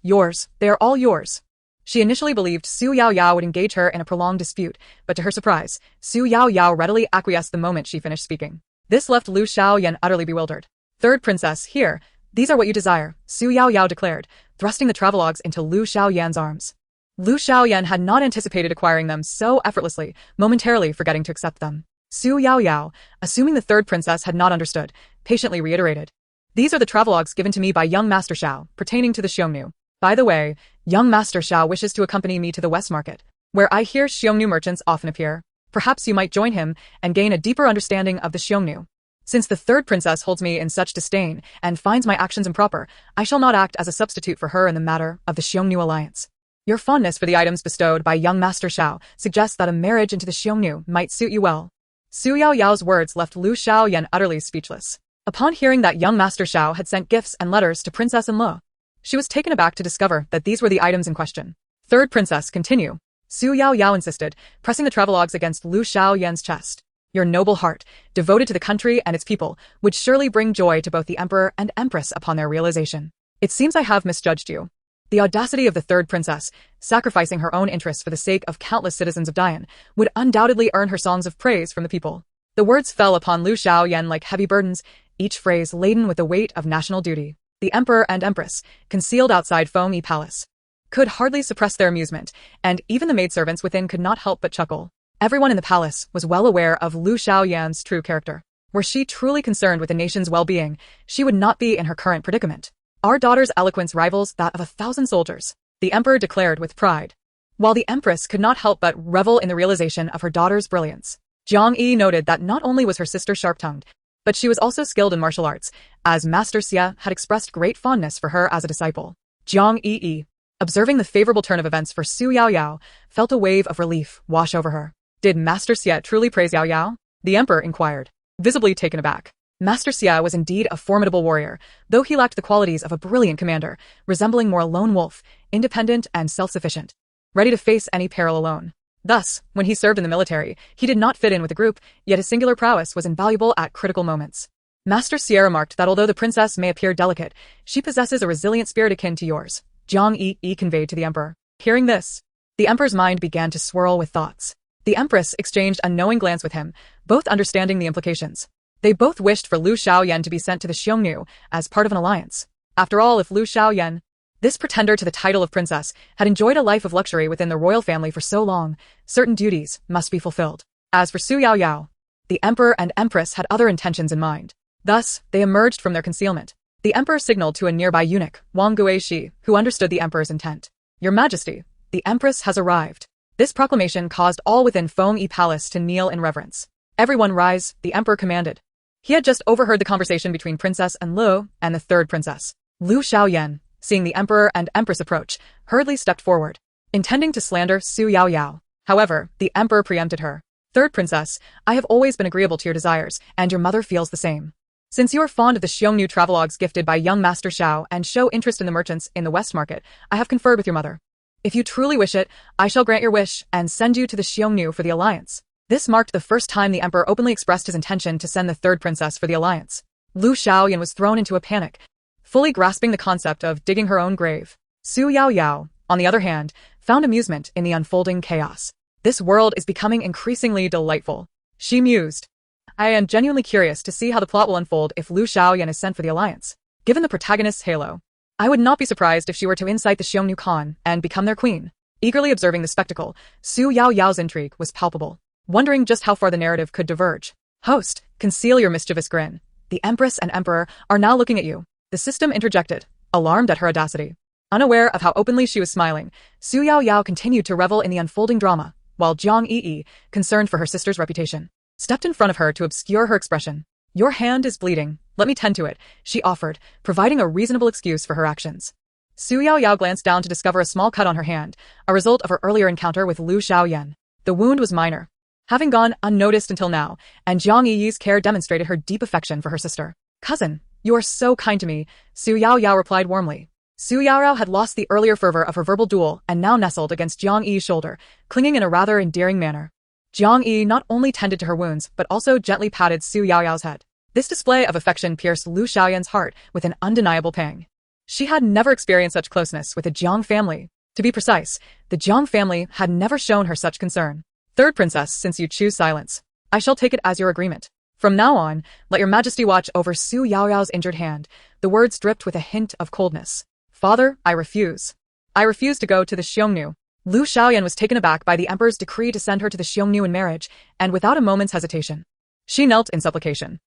they are all yours. She initially believed Xu Yaoyao would engage her in a prolonged dispute, but to her surprise, Xu Yaoyao readily acquiesced the moment she finished speaking. This left Lu Xiaoyan utterly bewildered. Third princess, here, these are what you desire, Xu Yaoyao declared, thrusting the travelogues into Lu Xiaoyan's arms. Lu Xiaoyan had not anticipated acquiring them so effortlessly, momentarily forgetting to accept them. Xu Yaoyao, assuming the third princess had not understood, patiently reiterated. These are the travelogues given to me by young Master Xiao, pertaining to the Xiongnu. By the way, young Master Xiao wishes to accompany me to the West Market, where I hear Xiongnu merchants often appear. Perhaps you might join him and gain a deeper understanding of the Xiongnu. Since the third princess holds me in such disdain and finds my actions improper, I shall not act as a substitute for her in the matter of the Xiongnu alliance. Your fondness for the items bestowed by young Master Xiao suggests that a marriage into the Xiongnu might suit you well. Xu Yaoyao's words left Lu Xiaoyan utterly speechless. Upon hearing that young Master Xiao had sent gifts and letters to Princess Lu, she was taken aback to discover that these were the items in question. Third princess, continue. Xu Yaoyao insisted, pressing the travelogues against Lu Xiaoyan's chest. Your noble heart, devoted to the country and its people, would surely bring joy to both the emperor and empress upon their realization. It seems I have misjudged you. The audacity of the third princess, sacrificing her own interests for the sake of countless citizens of Dian, would undoubtedly earn her songs of praise from the people. The words fell upon Lu Xiaoyan like heavy burdens, each phrase laden with the weight of national duty. The emperor and empress, concealed outside Fengyi Palace, could hardly suppress their amusement, and even the maidservants within could not help but chuckle. Everyone in the palace was well aware of Lu Xiaoyan's true character. Were she truly concerned with the nation's well-being, she would not be in her current predicament. Our daughter's eloquence rivals that of 1,000 soldiers, the emperor declared with pride. While the empress could not help but revel in the realization of her daughter's brilliance, Jiang Yi noted that not only was her sister sharp-tongued, but she was also skilled in martial arts, as Master Xia had expressed great fondness for her as a disciple. Jiang Yi, observing the favorable turn of events for Xu Yaoyao, felt a wave of relief wash over her. Did Master Xia truly praise Yaoyao? The emperor inquired, visibly taken aback. Master Xia was indeed a formidable warrior, though he lacked the qualities of a brilliant commander, resembling more a lone wolf, independent and self-sufficient, ready to face any peril alone. Thus, when he served in the military, he did not fit in with the group, yet his singular prowess was invaluable at critical moments. Master Xia remarked that although the princess may appear delicate, she possesses a resilient spirit akin to yours, Jiang Yi conveyed to the emperor. Hearing this, the emperor's mind began to swirl with thoughts. The empress exchanged a knowing glance with him, both understanding the implications. They both wished for Lu Xiaoyan to be sent to the Xiongnu as part of an alliance. After all, if Lu Xiaoyan, this pretender to the title of princess, had enjoyed a life of luxury within the royal family for so long, certain duties must be fulfilled. As for Xu Yaoyao, the emperor and empress had other intentions in mind. Thus, they emerged from their concealment. The emperor signaled to a nearby eunuch, Wang Guishi, who understood the emperor's intent. Your Majesty, the empress has arrived. This proclamation caused all within Fengyi Palace to kneel in reverence. Everyone rise, the emperor commanded. He had just overheard the conversation between Princess and Lu and the third princess. Lu Xiaoyan, seeing the emperor and empress approach, hurriedly stepped forward, intending to slander Xu Yaoyao. However, the emperor preempted her. Third princess, I have always been agreeable to your desires, and your mother feels the same. Since you are fond of the Xiongnu travelogues gifted by young Master Xiao and show interest in the merchants in the West Market, I have conferred with your mother. If you truly wish it, I shall grant your wish and send you to the Xiongnu for the alliance. This marked the first time the emperor openly expressed his intention to send the third princess for the alliance. Lu Xiaoyan was thrown into a panic, fully grasping the concept of digging her own grave. Xu Yaoyao, on the other hand, found amusement in the unfolding chaos. This world is becoming increasingly delightful. She mused. I am genuinely curious to see how the plot will unfold if Lu Xiaoyan is sent for the alliance. Given the protagonist's halo, I would not be surprised if she were to incite the Xiongnu Khan and become their queen. Eagerly observing the spectacle, Xu Yaoyao's intrigue was palpable, wondering just how far the narrative could diverge. Host, conceal your mischievous grin. The empress and emperor are now looking at you. The system interjected, alarmed at her audacity. Unaware of how openly she was smiling, Xu Yaoyao continued to revel in the unfolding drama, while Jiang Yi, concerned for her sister's reputation, stepped in front of her to obscure her expression. Your hand is bleeding. Let me tend to it, she offered, providing a reasonable excuse for her actions. Xu Yaoyao glanced down to discover a small cut on her hand, a result of her earlier encounter with Lu Xiaoyan. The wound was minor, having gone unnoticed until now, and Jiang Yi's care demonstrated her deep affection for her sister. Cousin, you are so kind to me, Xu Yaoyao replied warmly. Xu Yaoyao had lost the earlier fervor of her verbal duel and now nestled against Jiang Yi's shoulder, clinging in a rather endearing manner. Jiang Yi not only tended to her wounds but also gently patted Xu Yaoyao's head. This display of affection pierced Lu Xiaoyan's heart with an undeniable pang. She had never experienced such closeness with the Jiang family. To be precise, the Jiang family had never shown her such concern. Third princess, since you choose silence, I shall take it as your agreement. From now on, let your majesty watch over Xu Yaoyao's injured hand. The words dripped with a hint of coldness. Father, I refuse. I refuse to go to the Xiongnu. Lu Xiaoyan was taken aback by the emperor's decree to send her to the Xiongnu in marriage, and without a moment's hesitation, she knelt in supplication.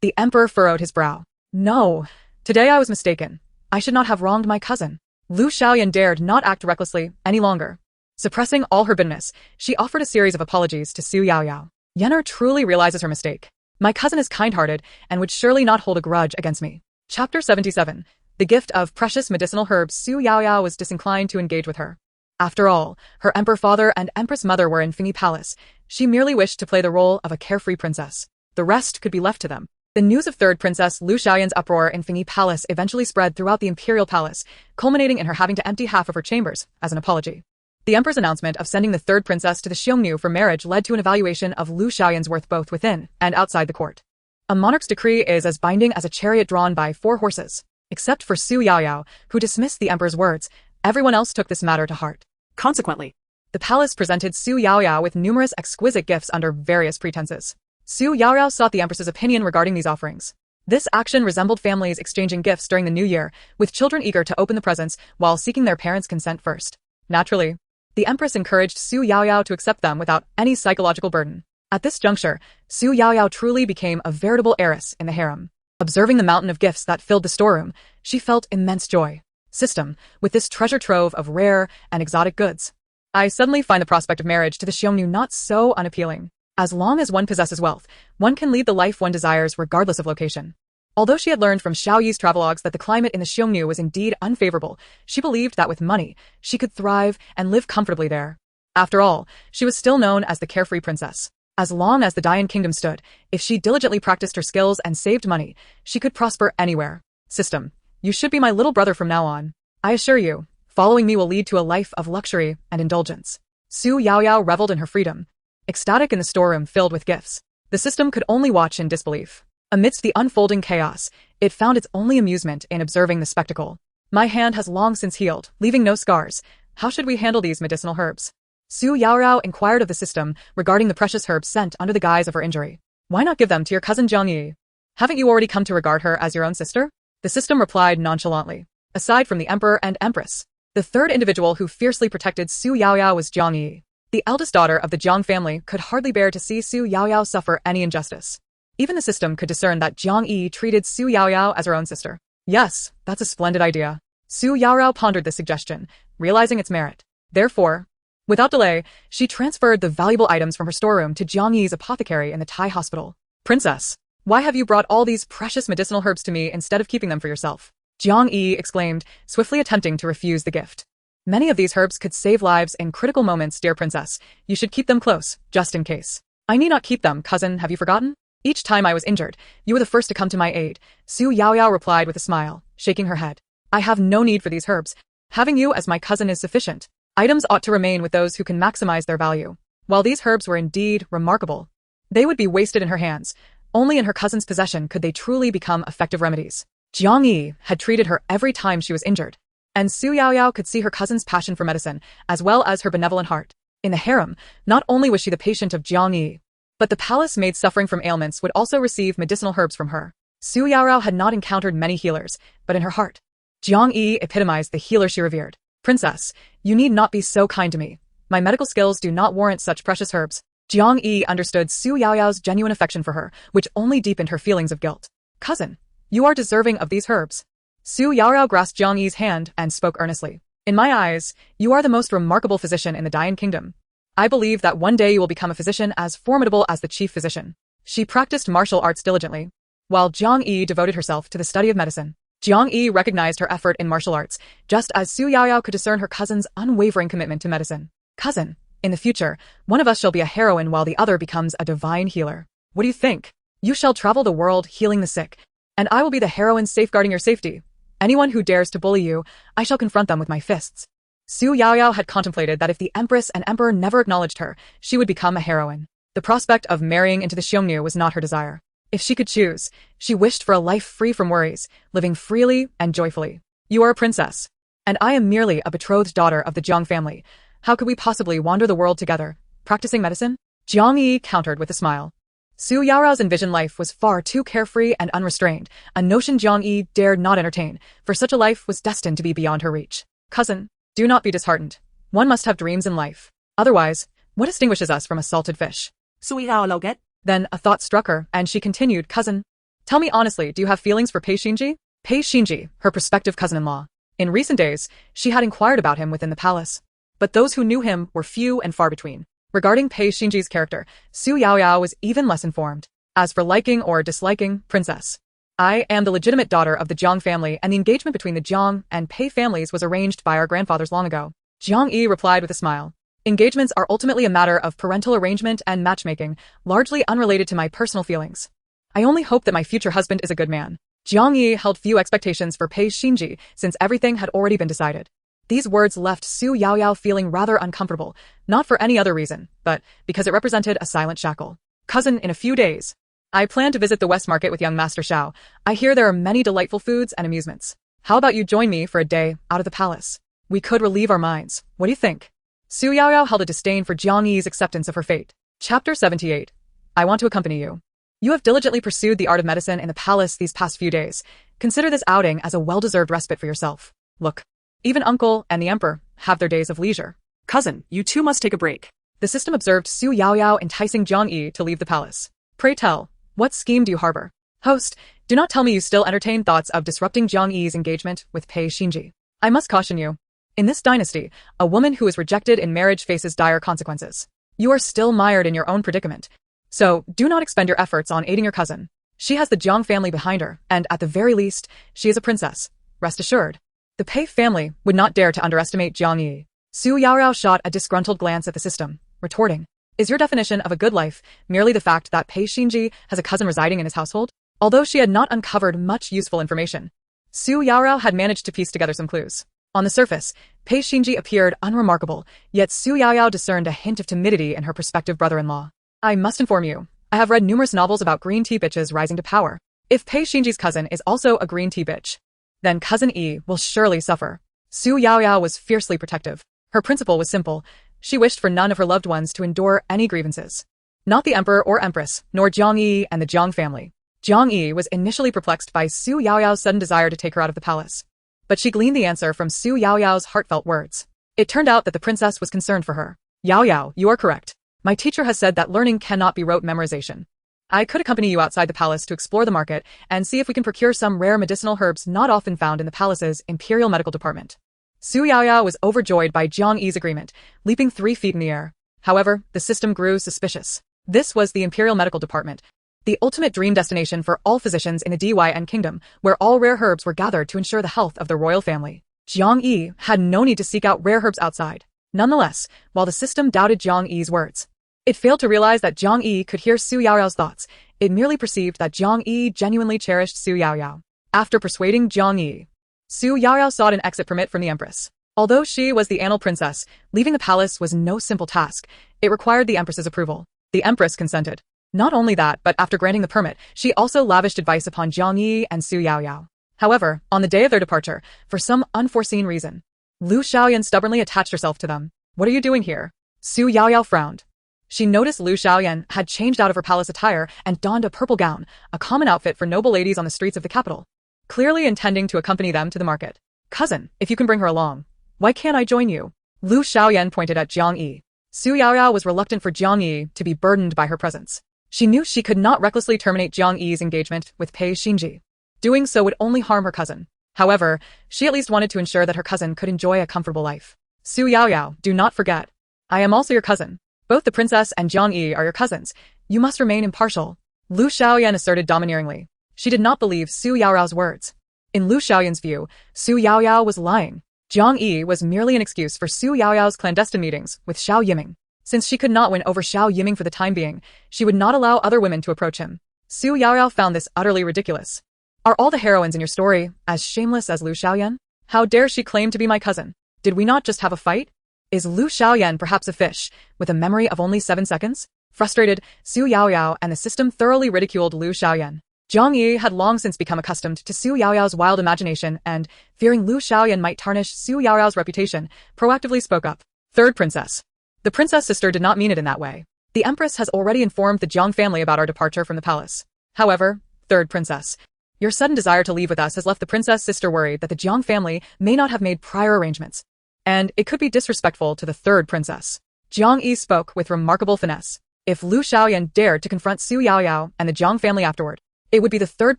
The emperor furrowed his brow. No, today I was mistaken. I should not have wronged my cousin. Lu Xiaoyan dared not act recklessly any longer. Suppressing all her bitterness, she offered a series of apologies to Xu Yaoyao. Yenner truly realizes her mistake. My cousin is kind-hearted and would surely not hold a grudge against me. Chapter 77. The gift of precious medicinal herbs. Xu Yaoyao was disinclined to engage with her. After all, her emperor father and empress mother were in Fengyi Palace. She merely wished to play the role of a carefree princess. The rest could be left to them. The news of third princess Lu Xiaoyan's uproar in Fengyi Palace eventually spread throughout the Imperial Palace, culminating in her having to empty half of her chambers as an apology. The emperor's announcement of sending the third princess to the Xiongnu for marriage led to an evaluation of Lu Xiaoyan's worth both within and outside the court. A monarch's decree is as binding as a chariot drawn by 4 horses. Except for Xu Yaoyao, who dismissed the emperor's words, everyone else took this matter to heart. Consequently, the palace presented Xu Yaoyao with numerous exquisite gifts under various pretenses. Xu Yaoyao sought the empress's opinion regarding these offerings. This action resembled families exchanging gifts during the new year, with children eager to open the presents while seeking their parents' consent first. Naturally, the empress encouraged Xu Yaoyao to accept them without any psychological burden. At this juncture, Xu Yaoyao truly became a veritable heiress in the harem. Observing the mountain of gifts that filled the storeroom, she felt immense joy. System, with this treasure trove of rare and exotic goods. I suddenly find the prospect of marriage to the Xiongnu not so unappealing. As long as one possesses wealth, one can lead the life one desires regardless of location. Although she had learned from Xiao Yi's travelogues that the climate in the Xiongnu was indeed unfavorable, she believed that with money, she could thrive and live comfortably there. After all, she was still known as the carefree princess. As long as the Dian kingdom stood, if she diligently practiced her skills and saved money, she could prosper anywhere. System, you should be my little brother from now on. I assure you, following me will lead to a life of luxury and indulgence. Xu Yaoyao reveled in her freedom, ecstatic in the storeroom filled with gifts. The system could only watch in disbelief. Amidst the unfolding chaos, it found its only amusement in observing the spectacle. My hand has long since healed, leaving no scars. How should we handle these medicinal herbs? Xu Yaoyao inquired of the system regarding the precious herbs sent under the guise of her injury. Why not give them to your cousin Jiang Yi? Haven't you already come to regard her as your own sister? The system replied nonchalantly. Aside from the emperor and empress, the third individual who fiercely protected Xu Yaoyao was Jiang Yi. The eldest daughter of the Jiang family could hardly bear to see Xu Yaoyao suffer any injustice. Even the system could discern that Jiang Yi treated Xu Yaoyao as her own sister. Yes, that's a splendid idea. Xu Yaoyao pondered this suggestion, realizing its merit. Therefore, without delay, she transferred the valuable items from her storeroom to Jiang Yi's apothecary in the Tai hospital. Princess, why have you brought all these precious medicinal herbs to me instead of keeping them for yourself? Jiang Yi exclaimed, swiftly attempting to refuse the gift. Many of these herbs could save lives in critical moments, dear princess. You should keep them close, just in case. I need not keep them, cousin, have you forgotten? Each time I was injured, you were the first to come to my aid. Xu Yaoyao replied with a smile, shaking her head. I have no need for these herbs. Having you as my cousin is sufficient. Items ought to remain with those who can maximize their value. While these herbs were indeed remarkable, they would be wasted in her hands. Only in her cousin's possession could they truly become effective remedies. Jiang Yi had treated her every time she was injured, and Xu Yaoyao could see her cousin's passion for medicine, as well as her benevolent heart. In the harem, not only was she the patient of Jiang Yi, but the palace maid suffering from ailments would also receive medicinal herbs from her. Xu Yaoyao had not encountered many healers, but in her heart, Jiang Yi epitomized the healer she revered. Princess, you need not be so kind to me. My medical skills do not warrant such precious herbs. Jiang Yi understood Xu Yaoyao's genuine affection for her, which only deepened her feelings of guilt. Cousin, you are deserving of these herbs. Xu Yaoyao grasped Jiang Yi's hand and spoke earnestly. In my eyes, you are the most remarkable physician in the Dian kingdom. I believe that one day you will become a physician as formidable as the chief physician. She practiced martial arts diligently, while Jiang Yi devoted herself to the study of medicine. Jiang Yi recognized her effort in martial arts, just as Xu Yaoyao could discern her cousin's unwavering commitment to medicine. Cousin, in the future, one of us shall be a heroine while the other becomes a divine healer. What do you think? You shall travel the world healing the sick, and I will be the heroine safeguarding your safety. Anyone who dares to bully you, I shall confront them with my fists. Xu Yaoyao had contemplated that if the empress and emperor never acknowledged her, she would become a heroine. The prospect of marrying into the Xiongnu was not her desire. If she could choose, she wished for a life free from worries, living freely and joyfully. You are a princess, and I am merely a betrothed daughter of the Jiang family. How could we possibly wander the world together, practicing medicine? Jiang Yi countered with a smile. Xu Yaoyao's envisioned life was far too carefree and unrestrained, a notion Jiang Yi dared not entertain, for such a life was destined to be beyond her reach. Cousin, do not be disheartened. One must have dreams in life. Otherwise, what distinguishes us from a salted fish? Sweetheart, get. Then a thought struck her, and she continued, Cousin, tell me honestly, do you have feelings for Pei Xinji? Pei Xinji, her prospective cousin-in-law. In recent days, she had inquired about him within the palace, but those who knew him were few and far between. Regarding Pei Xinji's character, Xu Yaoyao was even less informed. As for liking or disliking, princess, I am the legitimate daughter of the Jiang family, and the engagement between the Jiang and Pei families was arranged by our grandfathers long ago. Jiang Yi replied with a smile. Engagements are ultimately a matter of parental arrangement and matchmaking, largely unrelated to my personal feelings. I only hope that my future husband is a good man. Jiang Yi held few expectations for Pei Xinji, since everything had already been decided. These words left Xu Yaoyao feeling rather uncomfortable, not for any other reason, but because it represented a silent shackle. Cousin, in a few days, I plan to visit the West Market with young Master Xiao. I hear there are many delightful foods and amusements. How about you join me for a day out of the palace? We could relieve our minds. What do you think? Xu Yaoyao held a disdain for Jiang Yi's acceptance of her fate. Chapter 78. I want to accompany you. You have diligently pursued the art of medicine in the palace these past few days. Consider this outing as a well-deserved respite for yourself. Look, even uncle and the emperor have their days of leisure. Cousin, you too must take a break. The system observed Xu Yaoyao enticing Jiang Yi to leave the palace. Pray tell, what scheme do you harbor? Host, Do not tell me you still entertain thoughts of disrupting Jiang Yi's engagement with Pei Xinji. I must caution you. In this dynasty, a woman who is rejected in marriage faces dire consequences. You are still mired in your own predicament. So, do not expend your efforts on aiding your cousin. She has the Jiang family behind her, and at the very least, she is a princess. Rest assured. The Pei family would not dare to underestimate Jiang Yi. Xu Yaoyao shot a disgruntled glance at the system, retorting, "Is your definition of a good life merely the fact that Pei Xinji has a cousin residing in his household?" Although she had not uncovered much useful information, Xu Yaoyao had managed to piece together some clues. On the surface, Pei Xinji appeared unremarkable, yet Xu Yaoyao discerned a hint of timidity in her prospective brother-in-law. I must inform you, I have read numerous novels about green tea bitches rising to power. If Pei Xinji's cousin is also a green tea bitch, then cousin Yi will surely suffer. Xu Yaoyao was fiercely protective. Her principle was simple. She wished for none of her loved ones to endure any grievances. Not the emperor or empress, nor Jiang Yi and the Jiang family. Jiang Yi was initially perplexed by Xu Yaoyao's sudden desire to take her out of the palace. But she gleaned the answer from Xu Yaoyao's heartfelt words. It turned out that the princess was concerned for her. Yaoyao, you are correct. My teacher has said that learning cannot be rote memorization. I could accompany you outside the palace to explore the market and see if we can procure some rare medicinal herbs not often found in the palace's Imperial Medical Department. Xu Yaoyao was overjoyed by Jiang Yi's agreement, leaping 3 feet in the air. However, the system grew suspicious. This was the Imperial Medical Department, the ultimate dream destination for all physicians in the Dyn Kingdom, where all rare herbs were gathered to ensure the health of the royal family. Jiang Yi had no need to seek out rare herbs outside. Nonetheless, while the system doubted Jiang Yi's words, it failed to realize that Jiang Yi could hear Xu Yaoyao's thoughts. It merely perceived that Jiang Yi genuinely cherished Xu Yaoyao. After persuading Jiang Yi, Xu Yaoyao sought an exit permit from the Empress. Although she was the Annal Princess, leaving the palace was no simple task. It required the Empress's approval. The Empress consented. Not only that, but after granting the permit, she also lavished advice upon Jiang Yi and Xu Yaoyao. However, on the day of their departure, for some unforeseen reason, Lu Xiaoyan stubbornly attached herself to them. What are you doing here? Xu Yaoyao frowned. She noticed Lu Xiaoyan had changed out of her palace attire and donned a purple gown, a common outfit for noble ladies on the streets of the capital, clearly intending to accompany them to the market. Cousin, if you can bring her along, why can't I join you? Lu Xiaoyan pointed at Jiang Yi. Xu Yaoyao was reluctant for Jiang Yi to be burdened by her presence. She knew she could not recklessly terminate Jiang Yi's engagement with Pei Xinji. Doing so would only harm her cousin. However, she at least wanted to ensure that her cousin could enjoy a comfortable life. Xu Yaoyao, do not forget. I am also your cousin. Both the princess and Jiang Yi are your cousins. You must remain impartial. Lu Xiaoyan asserted domineeringly. She did not believe Xu Yaoyao's words. In Lu Xiaoyan's view, Xu Yaoyao was lying. Jiang Yi was merely an excuse for Xu Yaoyao's clandestine meetings with Xiao Yiming. Since she could not win over Xiao Yiming for the time being, she would not allow other women to approach him. Xu Yaoyao found this utterly ridiculous. Are all the heroines in your story as shameless as Lu Xiaoyan? How dare she claim to be my cousin? Did we not just have a fight? Is Lu Xiaoyan perhaps a fish, with a memory of only 7 seconds? Frustrated, Xu Yaoyao and the system thoroughly ridiculed Lu Xiaoyan. Jiang Yi had long since become accustomed to Xu Yaoyao's wild imagination and, fearing Lu Xiaoyan might tarnish Xu Yaoyao's reputation, proactively spoke up. Third princess. The princess sister did not mean it in that way. The Empress has already informed the Jiang family about our departure from the palace. However, third princess, your sudden desire to leave with us has left the princess sister worried that the Jiang family may not have made prior arrangements, and it could be disrespectful to the third princess. Jiang Yi spoke with remarkable finesse. If Lu Xiaoyan dared to confront Xu Yaoyao and the Jiang family afterward, it would be the third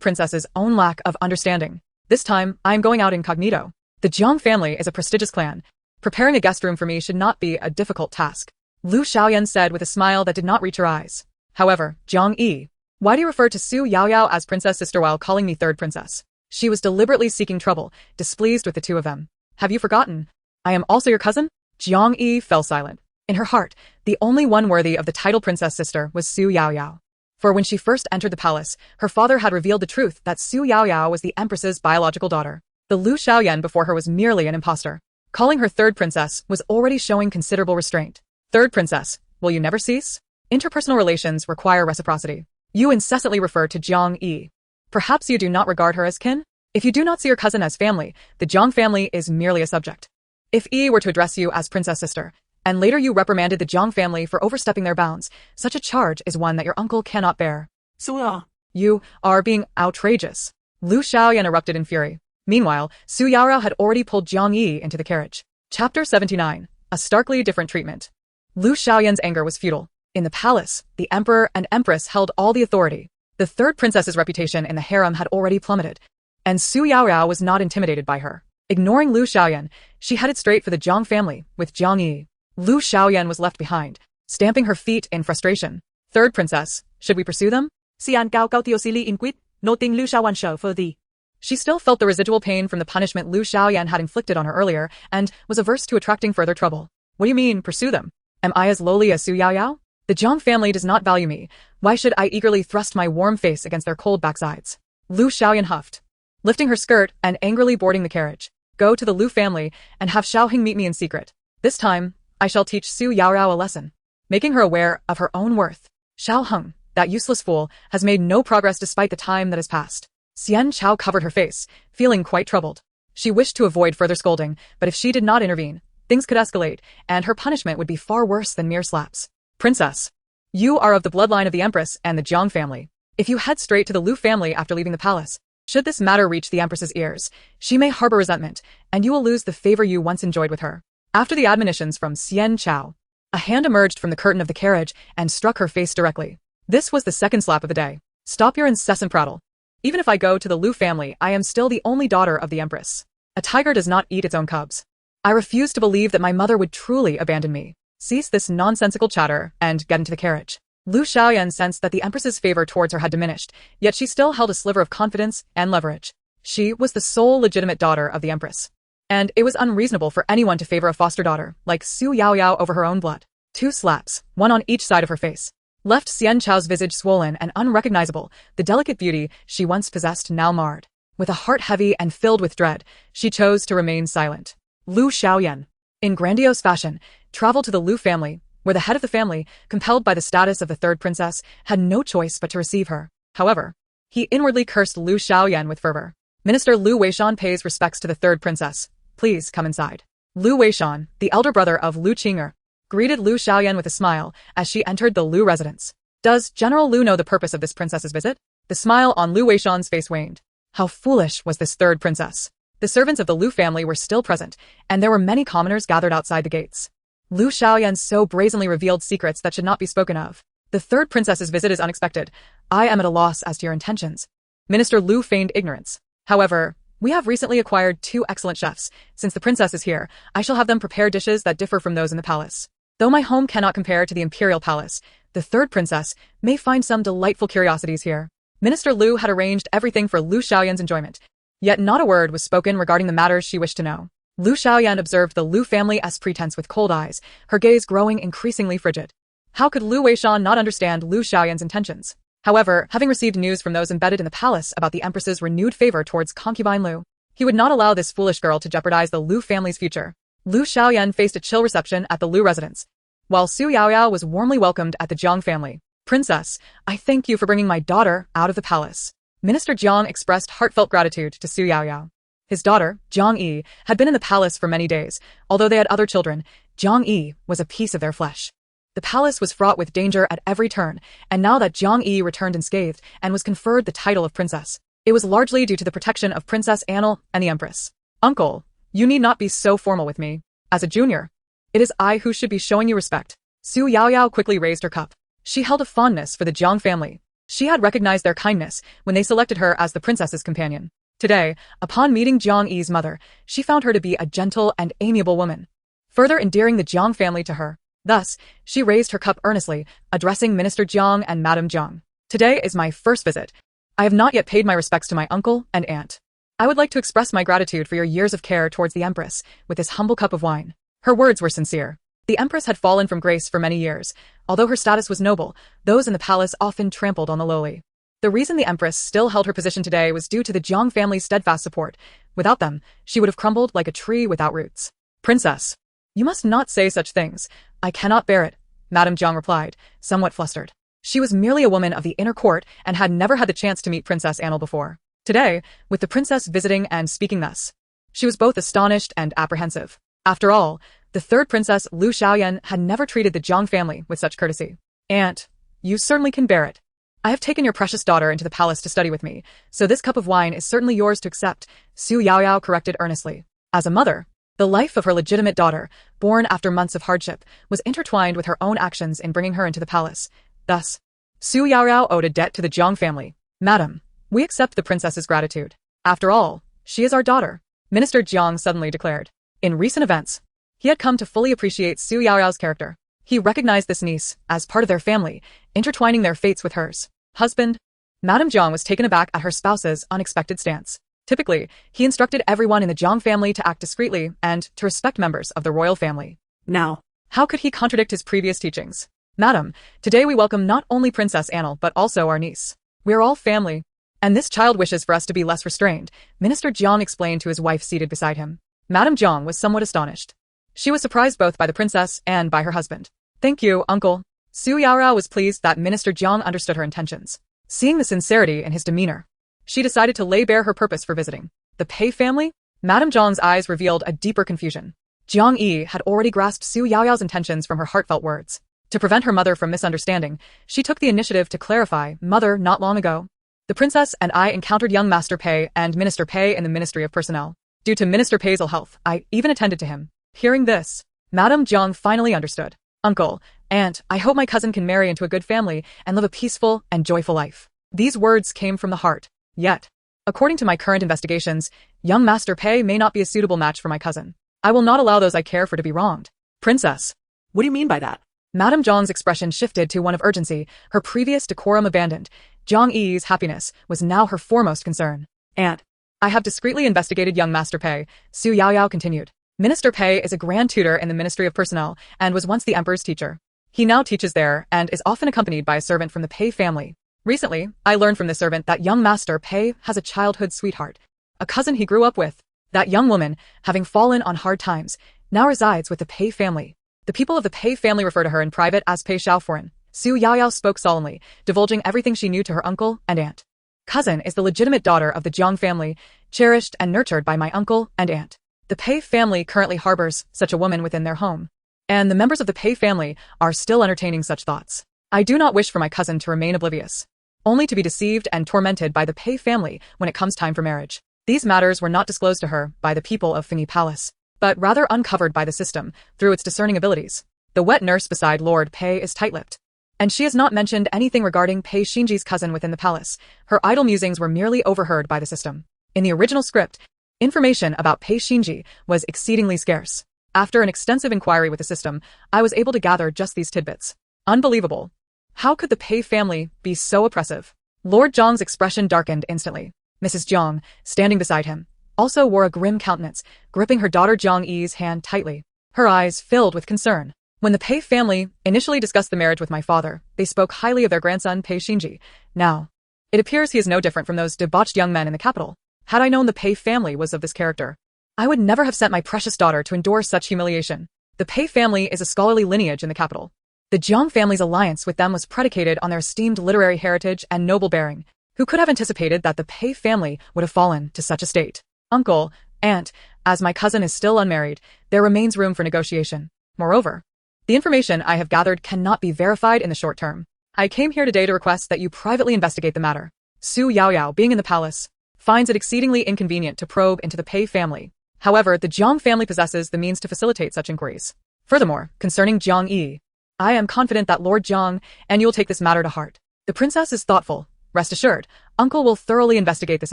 princess's own lack of understanding. This time, I am going out incognito. The Jiang family is a prestigious clan. Preparing a guest room for me should not be a difficult task. Lu Xiaoyan said with a smile that did not reach her eyes. However, Jiang Yi, why do you refer to Xu Yaoyao as princess sister while calling me third princess? She was deliberately seeking trouble, displeased with the two of them. Have you forgotten? I am also your cousin? Jiang Yi fell silent. In her heart, the only one worthy of the title princess sister was Xu Yaoyao. For when she first entered the palace, her father had revealed the truth that Xu Yaoyao was the Empress's biological daughter. The Lu Xiaoyan before her was merely an impostor. Calling her third princess was already showing considerable restraint. Third princess, will you never cease? Interpersonal relations require reciprocity. You incessantly refer to Jiang Yi. Perhaps you do not regard her as kin? If you do not see your cousin as family, the Jiang family is merely a subject. If Yi were to address you as princess sister, and later you reprimanded the Jiang family for overstepping their bounds, such a charge is one that your uncle cannot bear. So, You are being outrageous. Lu Xiaoyan erupted in fury. Meanwhile, Xu Yaoyao had already pulled Jiang Yi into the carriage. Chapter 79. A starkly different treatment. Lu Xiaoyan's anger was futile. In the palace, the emperor and empress held all the authority. The The third princess's reputation in the harem had already plummeted, and Xu Yaoyao was not intimidated by her. Ignoring Lu Xiaoyan, she headed straight for the Jiang family, with Jiang Yi. Lu Xiaoyan was left behind, stamping her feet in frustration. Third princess, should we pursue them? Xian Gao Gao Tio Sili Inquit, noting Lu Xiaoyan show for thee. She still felt the residual pain from the punishment Lu Xiaoyan had inflicted on her earlier, and was averse to attracting further trouble. What do you mean, pursue them? Am I as lowly as Xu Yaoyao? The Jiang family does not value me. Why should I eagerly thrust my warm face against their cold backsides? Lu Xiaoyan huffed, lifting her skirt and angrily boarding the carriage. Go to the Lu family and have Shiao Hong meet me in secret. This time, I shall teach Xu Yaoyao a lesson, making her aware of her own worth. Shiao Hong, that useless fool, has made no progress despite the time that has passed. Xian Chao covered her face, feeling quite troubled. She wished to avoid further scolding, but if she did not intervene, things could escalate, and her punishment would be far worse than mere slaps. Princess, you are of the bloodline of the Empress and the Jiang family. If you head straight to the Lu family after leaving the palace, should this matter reach the Empress's ears, she may harbor resentment, and you will lose the favor you once enjoyed with her. After the admonitions from Xian Chao, a hand emerged from the curtain of the carriage and struck her face directly. This was the second slap of the day. Stop your incessant prattle. Even if I go to the Lu family, I am still the only daughter of the Empress. A tiger does not eat its own cubs. I refuse to believe that my mother would truly abandon me. Cease this nonsensical chatter and get into the carriage. Lu Xiaoyan sensed that the Empress's favor towards her had diminished, yet she still held a sliver of confidence and leverage. She was the sole legitimate daughter of the Empress, and it was unreasonable for anyone to favor a foster daughter like Xu Yaoyao over her own blood. 2 slaps, one on each side of her face, left Xian Chao's visage swollen and unrecognizable, the delicate beauty she once possessed now marred. With a heart heavy and filled with dread, she chose to remain silent. Lu Xiaoyan, in grandiose fashion, traveled to the Lu family, where the head of the family, compelled by the status of the third princess, had no choice but to receive her. However, he inwardly cursed Lu Xiaoyan with fervor. Minister Lu Weishan pays respects to the third princess. Please come inside. Lu Weishan, the elder brother of Lu Qing'er, greeted Lu Xiaoyan with a smile as she entered the Lu residence. Does General Lu know the purpose of this princess's visit? The smile on Lu Weishan's face waned. How foolish was this third princess? The servants of the Lu family were still present, and there were many commoners gathered outside the gates. Lu Xiaoyan so brazenly revealed secrets that should not be spoken of. The third princess's visit is unexpected. I am at a loss as to your intentions. Minister Lu feigned ignorance. However, we have recently acquired 2 excellent chefs. Since the princess is here, I shall have them prepare dishes that differ from those in the palace. Though my home cannot compare to the Imperial Palace, the third princess may find some delightful curiosities here. Minister Lu had arranged everything for Lu Xiaoyan's enjoyment, yet not a word was spoken regarding the matters she wished to know. Lu Xiaoyan observed the Lu family as pretense with cold eyes, her gaze growing increasingly frigid. How could Lu Weishan not understand Lu Xiaoyan's intentions? However, having received news from those embedded in the palace about the Empress's renewed favor towards Concubine Lu, he would not allow this foolish girl to jeopardize the Lu family's future. Lu Xiaoyan faced a chill reception at the Lu residence, while Xu Yaoyao was warmly welcomed at the Jiang family. Princess, I thank you for bringing my daughter out of the palace. Minister Jiang expressed heartfelt gratitude to Xu Yaoyao. His daughter, Jiang Yi, had been in the palace for many days. Although they had other children, Jiang Yi was a piece of their flesh. The palace was fraught with danger at every turn, and now that Jiang Yi returned unscathed and was conferred the title of princess, it was largely due to the protection of Princess Annal and the Empress. Uncle, you need not be so formal with me. As a junior, it is I who should be showing you respect. Xu Yaoyao quickly raised her cup. She held a fondness for the Jiang family. She had recognized their kindness when they selected her as the princess's companion. Today, upon meeting Jiang Yi's mother, she found her to be a gentle and amiable woman, further endearing the Jiang family to her. Thus, she raised her cup earnestly, addressing Minister Jiang and Madame Jiang. Today is my first visit. I have not yet paid my respects to my uncle and aunt. I would like to express my gratitude for your years of care towards the Empress with this humble cup of wine. Her words were sincere. The Empress had fallen from grace for many years. Although her status was noble, those in the palace often trampled on the lowly. The reason the Empress still held her position today was due to the Jiang family's steadfast support. Without them, she would have crumbled like a tree without roots. Princess, you must not say such things. I cannot bear it, Madame Jiang replied, somewhat flustered. She was merely a woman of the inner court and had never had the chance to meet Princess Annal before. Today, with the princess visiting and speaking thus, she was both astonished and apprehensive. After all, the third princess Lu Xiaoyan had never treated the Jiang family with such courtesy. Aunt, you certainly can bear it. I have taken your precious daughter into the palace to study with me, so this cup of wine is certainly yours to accept, Xu Yaoyao corrected earnestly. As a mother, the life of her legitimate daughter, born after months of hardship, was intertwined with her own actions in bringing her into the palace. Thus, Xu Yaoyao owed a debt to the Jiang family. Madam, we accept the princess's gratitude. After all, she is our daughter, Minister Jiang suddenly declared. In recent events, he had come to fully appreciate Xu Yaoyao's character. He recognized this niece as part of their family, intertwining their fates with hers. Husband, Madame Jiang was taken aback at her spouse's unexpected stance. Typically, he instructed everyone in the Jiang family to act discreetly and to respect members of the royal family. Now, How could he contradict his previous teachings? Madam, today we welcome not only Princess Annal but also our niece. We are all family, and this child wishes for us to be less restrained, Minister Jiang explained to his wife seated beside him. Madame Jiang was somewhat astonished. She was surprised both by the princess and by her husband. Thank you, uncle. Xu Yaoyao was pleased that Minister Jiang understood her intentions. Seeing the sincerity in his demeanor, she decided to lay bare her purpose for visiting. The Pei family? Madame Jiang's eyes revealed a deeper confusion. Jiang Yi had already grasped Xu Yaoyao's intentions from her heartfelt words. To prevent her mother from misunderstanding, she took the initiative to clarify, Mother, not long ago, the princess and I encountered young Master Pei and Minister Pei in the Ministry of Personnel. Due to Minister Pei's ill health, I even attended to him. Hearing this, Madame Jiang finally understood. Uncle, aunt, I hope my cousin can marry into a good family and live a peaceful and joyful life. These words came from the heart. Yet, according to my current investigations, young Master Pei may not be a suitable match for my cousin. I will not allow those I care for to be wronged. Princess. what do you mean by that? Madame Jiang's expression shifted to one of urgency, her previous decorum abandoned. Jiang Yi's happiness was now her foremost concern. Aunt, I have discreetly investigated young Master Pei, Xu Yaoyao continued. Minister Pei is a grand tutor in the Ministry of Personnel and was once the Emperor's teacher. He now teaches there and is often accompanied by a servant from the Pei family. Recently, I learned from the servant that young Master Pei has a childhood sweetheart, a cousin he grew up with. That young woman, having fallen on hard times, now resides with the Pei family. The people of the Pei family refer to her in private as Pei Xiaoforen. Xu Yaoyao spoke solemnly, divulging everything she knew to her uncle and aunt. Cousin is the legitimate daughter of the Jiang family, cherished and nurtured by my uncle and aunt. The Pei family currently harbors such a woman within their home, and the members of the Pei family are still entertaining such thoughts. I do not wish for my cousin to remain oblivious, only to be deceived and tormented by the Pei family when it comes time for marriage. These matters were not disclosed to her by the people of Fengyi Palace, but rather uncovered by the system through its discerning abilities. The wet nurse beside Lord Pei is tight-lipped, and she has not mentioned anything regarding Pei Xinji's cousin within the palace. Her idle musings were merely overheard by the system. In the original script, information about Pei Xinji was exceedingly scarce. After an extensive inquiry with the system, I was able to gather just these tidbits. Unbelievable. How could the Pei family be so oppressive? Lord Zhang's expression darkened instantly. Mrs. Jiang, standing beside him, also wore a grim countenance, gripping her daughter Jiang Yi's hand tightly. Her eyes filled with concern. When the Pei family initially discussed the marriage with my father, they spoke highly of their grandson Pei Xinji. Now, it appears he is no different from those debauched young men in the capital. Had I known the Pei family was of this character, I would never have sent my precious daughter to endure such humiliation. The Pei family is a scholarly lineage in the capital. The Jiang family's alliance with them was predicated on their esteemed literary heritage and noble bearing. Who could have anticipated that the Pei family would have fallen to such a state? Uncle, aunt, as my cousin is still unmarried, there remains room for negotiation. Moreover, the information I have gathered cannot be verified in the short term. I came here today to request that you privately investigate the matter. Xu Yaoyao, being in the palace, finds it exceedingly inconvenient to probe into the Pei family. However, the Jiang family possesses the means to facilitate such inquiries. Furthermore, concerning Jiang Yi, I am confident that Lord Jiang and you will take this matter to heart. The princess is thoughtful. Rest assured, uncle will thoroughly investigate this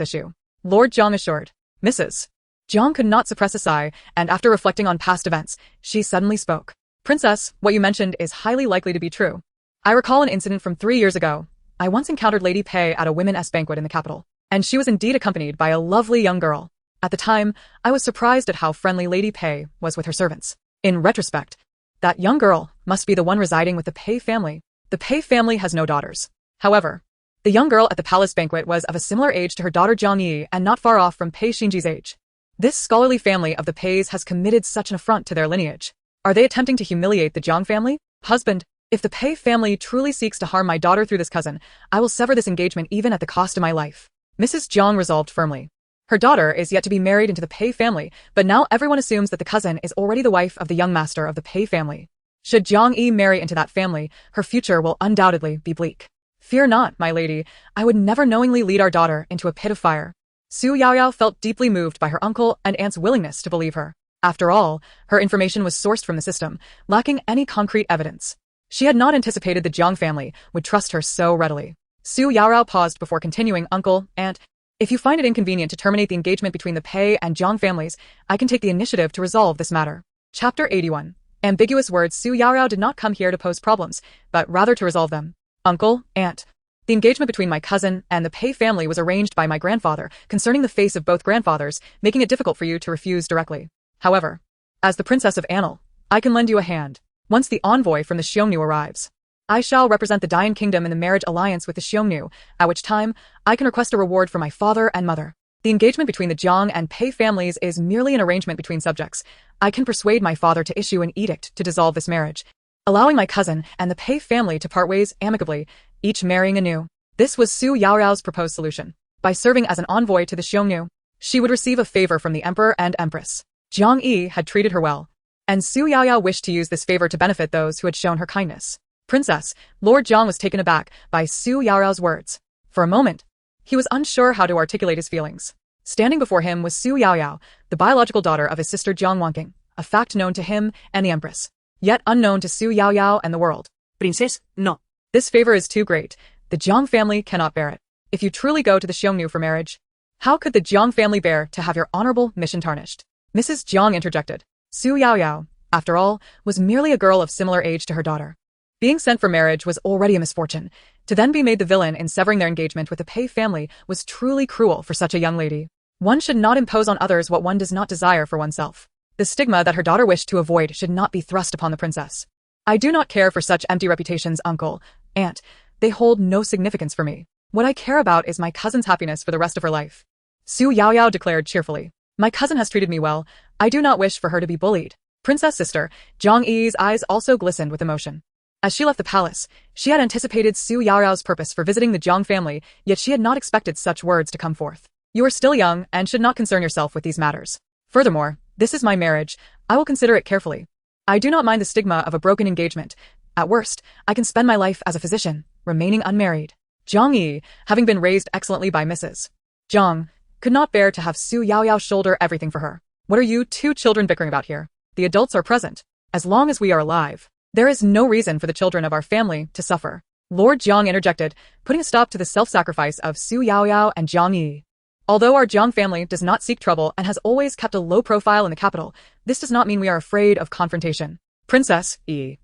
issue. Lord Jiang assured. Mrs. Jiang could not suppress a sigh, and after reflecting on past events, she suddenly spoke. Princess, what you mentioned is highly likely to be true. I recall an incident from 3 years ago. I once encountered Lady Pei at a women's banquet in the capital, and she was indeed accompanied by a lovely young girl. At the time, I was surprised at how friendly Lady Pei was with her servants. In retrospect, that young girl must be the one residing with the Pei family. The Pei family has no daughters. However, the young girl at the palace banquet was of a similar age to her daughter Jiang Yi and not far off from Pei Xinji's age. This scholarly family of the Peis has committed such an affront to their lineage. Are they attempting to humiliate the Jiang family? Husband, if the Pei family truly seeks to harm my daughter through this cousin, I will sever this engagement even at the cost of my life. Mrs. Jiang resolved firmly. Her daughter is yet to be married into the Pei family, but now everyone assumes that the cousin is already the wife of the young master of the Pei family. Should Jiang Yi marry into that family, her future will undoubtedly be bleak. Fear not, my lady, I would never knowingly lead our daughter into a pit of fire. Xu Yaoyao felt deeply moved by her uncle and aunt's willingness to believe her. After all, her information was sourced from the system, lacking any concrete evidence. She had not anticipated the Jiang family would trust her so readily. Xu Yaoyao paused before continuing, "Uncle, Aunt, if you find it inconvenient to terminate the engagement between the Pei and Jiang families, I can take the initiative to resolve this matter." Chapter 81. Ambiguous words. Xu Yaoyao did not come here to pose problems, but rather to resolve them. "Uncle, Aunt, the engagement between my cousin and the Pei family was arranged by my grandfather, concerning the face of both grandfathers, making it difficult for you to refuse directly. However, as the Princess of Anil, I can lend you a hand. Once the envoy from the Xiongnu arrives, I shall represent the Dian Kingdom in the marriage alliance with the Xiongnu, at which time I can request a reward for my father and mother. The engagement between the Jiang and Pei families is merely an arrangement between subjects. I can persuade my father to issue an edict to dissolve this marriage, allowing my cousin and the Pei family to part ways amicably, each marrying anew." This was Xu Yaoyao's proposed solution. By serving as an envoy to the Xiongnu, she would receive a favor from the emperor and empress. Jiang Yi had treated her well, and Xu Yaoyao wished to use this favor to benefit those who had shown her kindness. "Princess," Lord Jiang was taken aback by Xu Yaoyao's words. For a moment, he was unsure how to articulate his feelings. Standing before him was Xu Yaoyao, the biological daughter of his sister Jiang Wanqing, a fact known to him and the empress, yet unknown to Xu Yaoyao and the world. "Princess, no. This favor is too great. The Jiang family cannot bear it. If you truly go to the Xiongnu for marriage, how could the Jiang family bear to have your honorable mission tarnished?" Mrs. Jiang interjected. Xu Yaoyao, after all, was merely a girl of similar age to her daughter. Being sent for marriage was already a misfortune. To then be made the villain in severing their engagement with the Pei family was truly cruel for such a young lady. One should not impose on others what one does not desire for oneself. The stigma that her daughter wished to avoid should not be thrust upon the princess. "I do not care for such empty reputations, uncle, aunt. They hold no significance for me. What I care about is my cousin's happiness for the rest of her life." Xu Yaoyao declared cheerfully. "My cousin has treated me well. I do not wish for her to be bullied." Princess sister, Jiang Yi's eyes also glistened with emotion. As she left the palace, she had anticipated Xu Yaoyao's purpose for visiting the Jiang family, yet she had not expected such words to come forth. "You are still young and should not concern yourself with these matters. Furthermore, this is my marriage. I will consider it carefully. I do not mind the stigma of a broken engagement. At worst, I can spend my life as a physician, remaining unmarried." Jiang Yi, having been raised excellently by Mrs. Jiang, could not bear to have Xu Yaoyao shoulder everything for her. "What are you two children bickering about here? The adults are present. As long as we are alive, there is no reason for the children of our family to suffer." Lord Jiang interjected, putting a stop to the self-sacrifice of Xu Yaoyao and Jiang Yi. "Although our Jiang family does not seek trouble and has always kept a low profile in the capital, this does not mean we are afraid of confrontation. Princess Yi,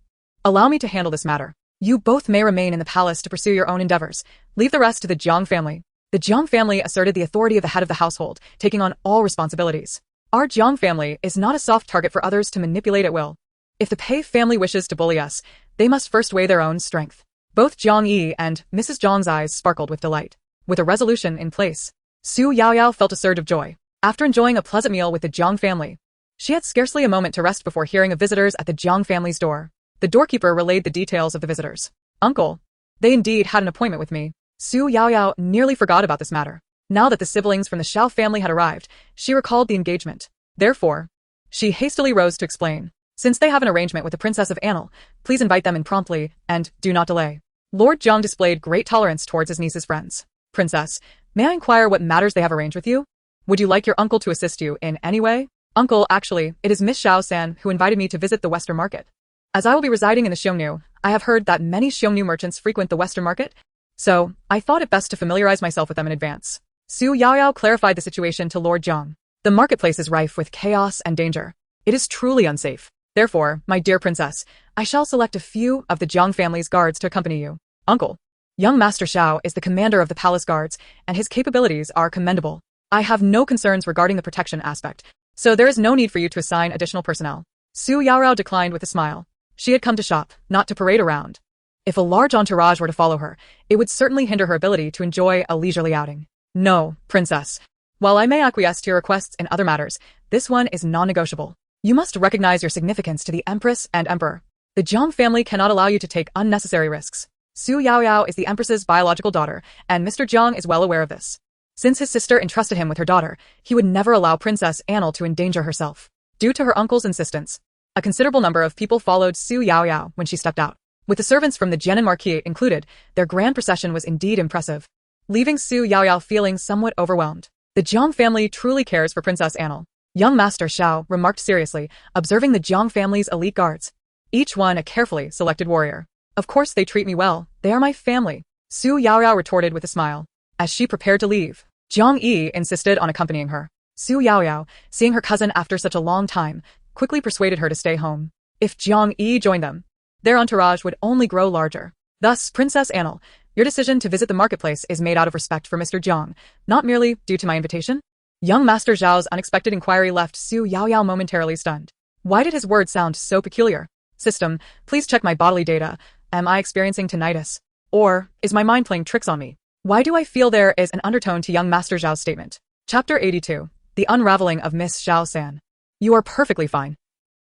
allow me to handle this matter. You both may remain in the palace to pursue your own endeavors. Leave the rest to the Jiang family." The Jiang family asserted the authority of the head of the household, taking on all responsibilities. "Our Jiang family is not a soft target for others to manipulate at will. If the Pei family wishes to bully us, they must first weigh their own strength." Both Jiang Yi and Mrs. Jiang's eyes sparkled with delight. With a resolution in place, Xu Yaoyao felt a surge of joy. After enjoying a pleasant meal with the Jiang family, she had scarcely a moment to rest before hearing of visitors at the Jiang family's door. The doorkeeper relayed the details of the visitors. "Uncle, they indeed had an appointment with me." Xu Yaoyao nearly forgot about this matter. Now that the siblings from the Xiao family had arrived, she recalled the engagement. Therefore, she hastily rose to explain. "Since they have an arrangement with the Princess of Anil, please invite them in promptly, and do not delay." Lord Jiang displayed great tolerance towards his niece's friends. "Princess, may I inquire what matters they have arranged with you? Would you like your uncle to assist you in any way?" "Uncle, actually, it is Miss Xiao-san who invited me to visit the Western Market. As I will be residing in the Xiongnu, I have heard that many Xiongnu merchants frequent the Western Market, so I thought it best to familiarize myself with them in advance." Xu Yaoyao clarified the situation to Lord Jiang. "The marketplace is rife with chaos and danger. It is truly unsafe. Therefore, my dear princess, I shall select a few of the Jiang family's guards to accompany you." "Uncle, young Master Xiao is the commander of the palace guards, and his capabilities are commendable. I have no concerns regarding the protection aspect, so there is no need for you to assign additional personnel." Xu Yaoyao declined with a smile. She had come to shop, not to parade around. If a large entourage were to follow her, it would certainly hinder her ability to enjoy a leisurely outing. "No, princess. While I may acquiesce to your requests in other matters, this one is non-negotiable. You must recognize your significance to the Empress and Emperor. The Jiang family cannot allow you to take unnecessary risks." Xu Yaoyao is the Empress's biological daughter, and Mr. Jiang is well aware of this. Since his sister entrusted him with her daughter, he would never allow Princess Anil to endanger herself. Due to her uncle's insistence, a considerable number of people followed Xu Yaoyao when she stepped out. With the servants from the Jianan Marquis included, their grand procession was indeed impressive, leaving Xu Yaoyao feeling somewhat overwhelmed. The Jiang family truly cares for Princess Anil. Young Master Xiao remarked seriously, observing the Jiang family's elite guards, each one a carefully selected warrior. Of course they treat me well. They are my family. Xu Yaoyao retorted with a smile. As she prepared to leave, Jiang Yi insisted on accompanying her. Xu Yaoyao, seeing her cousin after such a long time, quickly persuaded her to stay home. If Jiang Yi joined them, their entourage would only grow larger. Thus, Princess Annal, your decision to visit the marketplace is made out of respect for Mr. Jiang, not merely due to my invitation? Young Master Zhao's unexpected inquiry left Xu Yaoyao momentarily stunned. Why did his words sound so peculiar? System, please check my bodily data. Am I experiencing tinnitus? Or is my mind playing tricks on me? Why do I feel there is an undertone to young Master Zhao's statement? Chapter 82. The Unraveling of Miss Xiao-san. You are perfectly fine.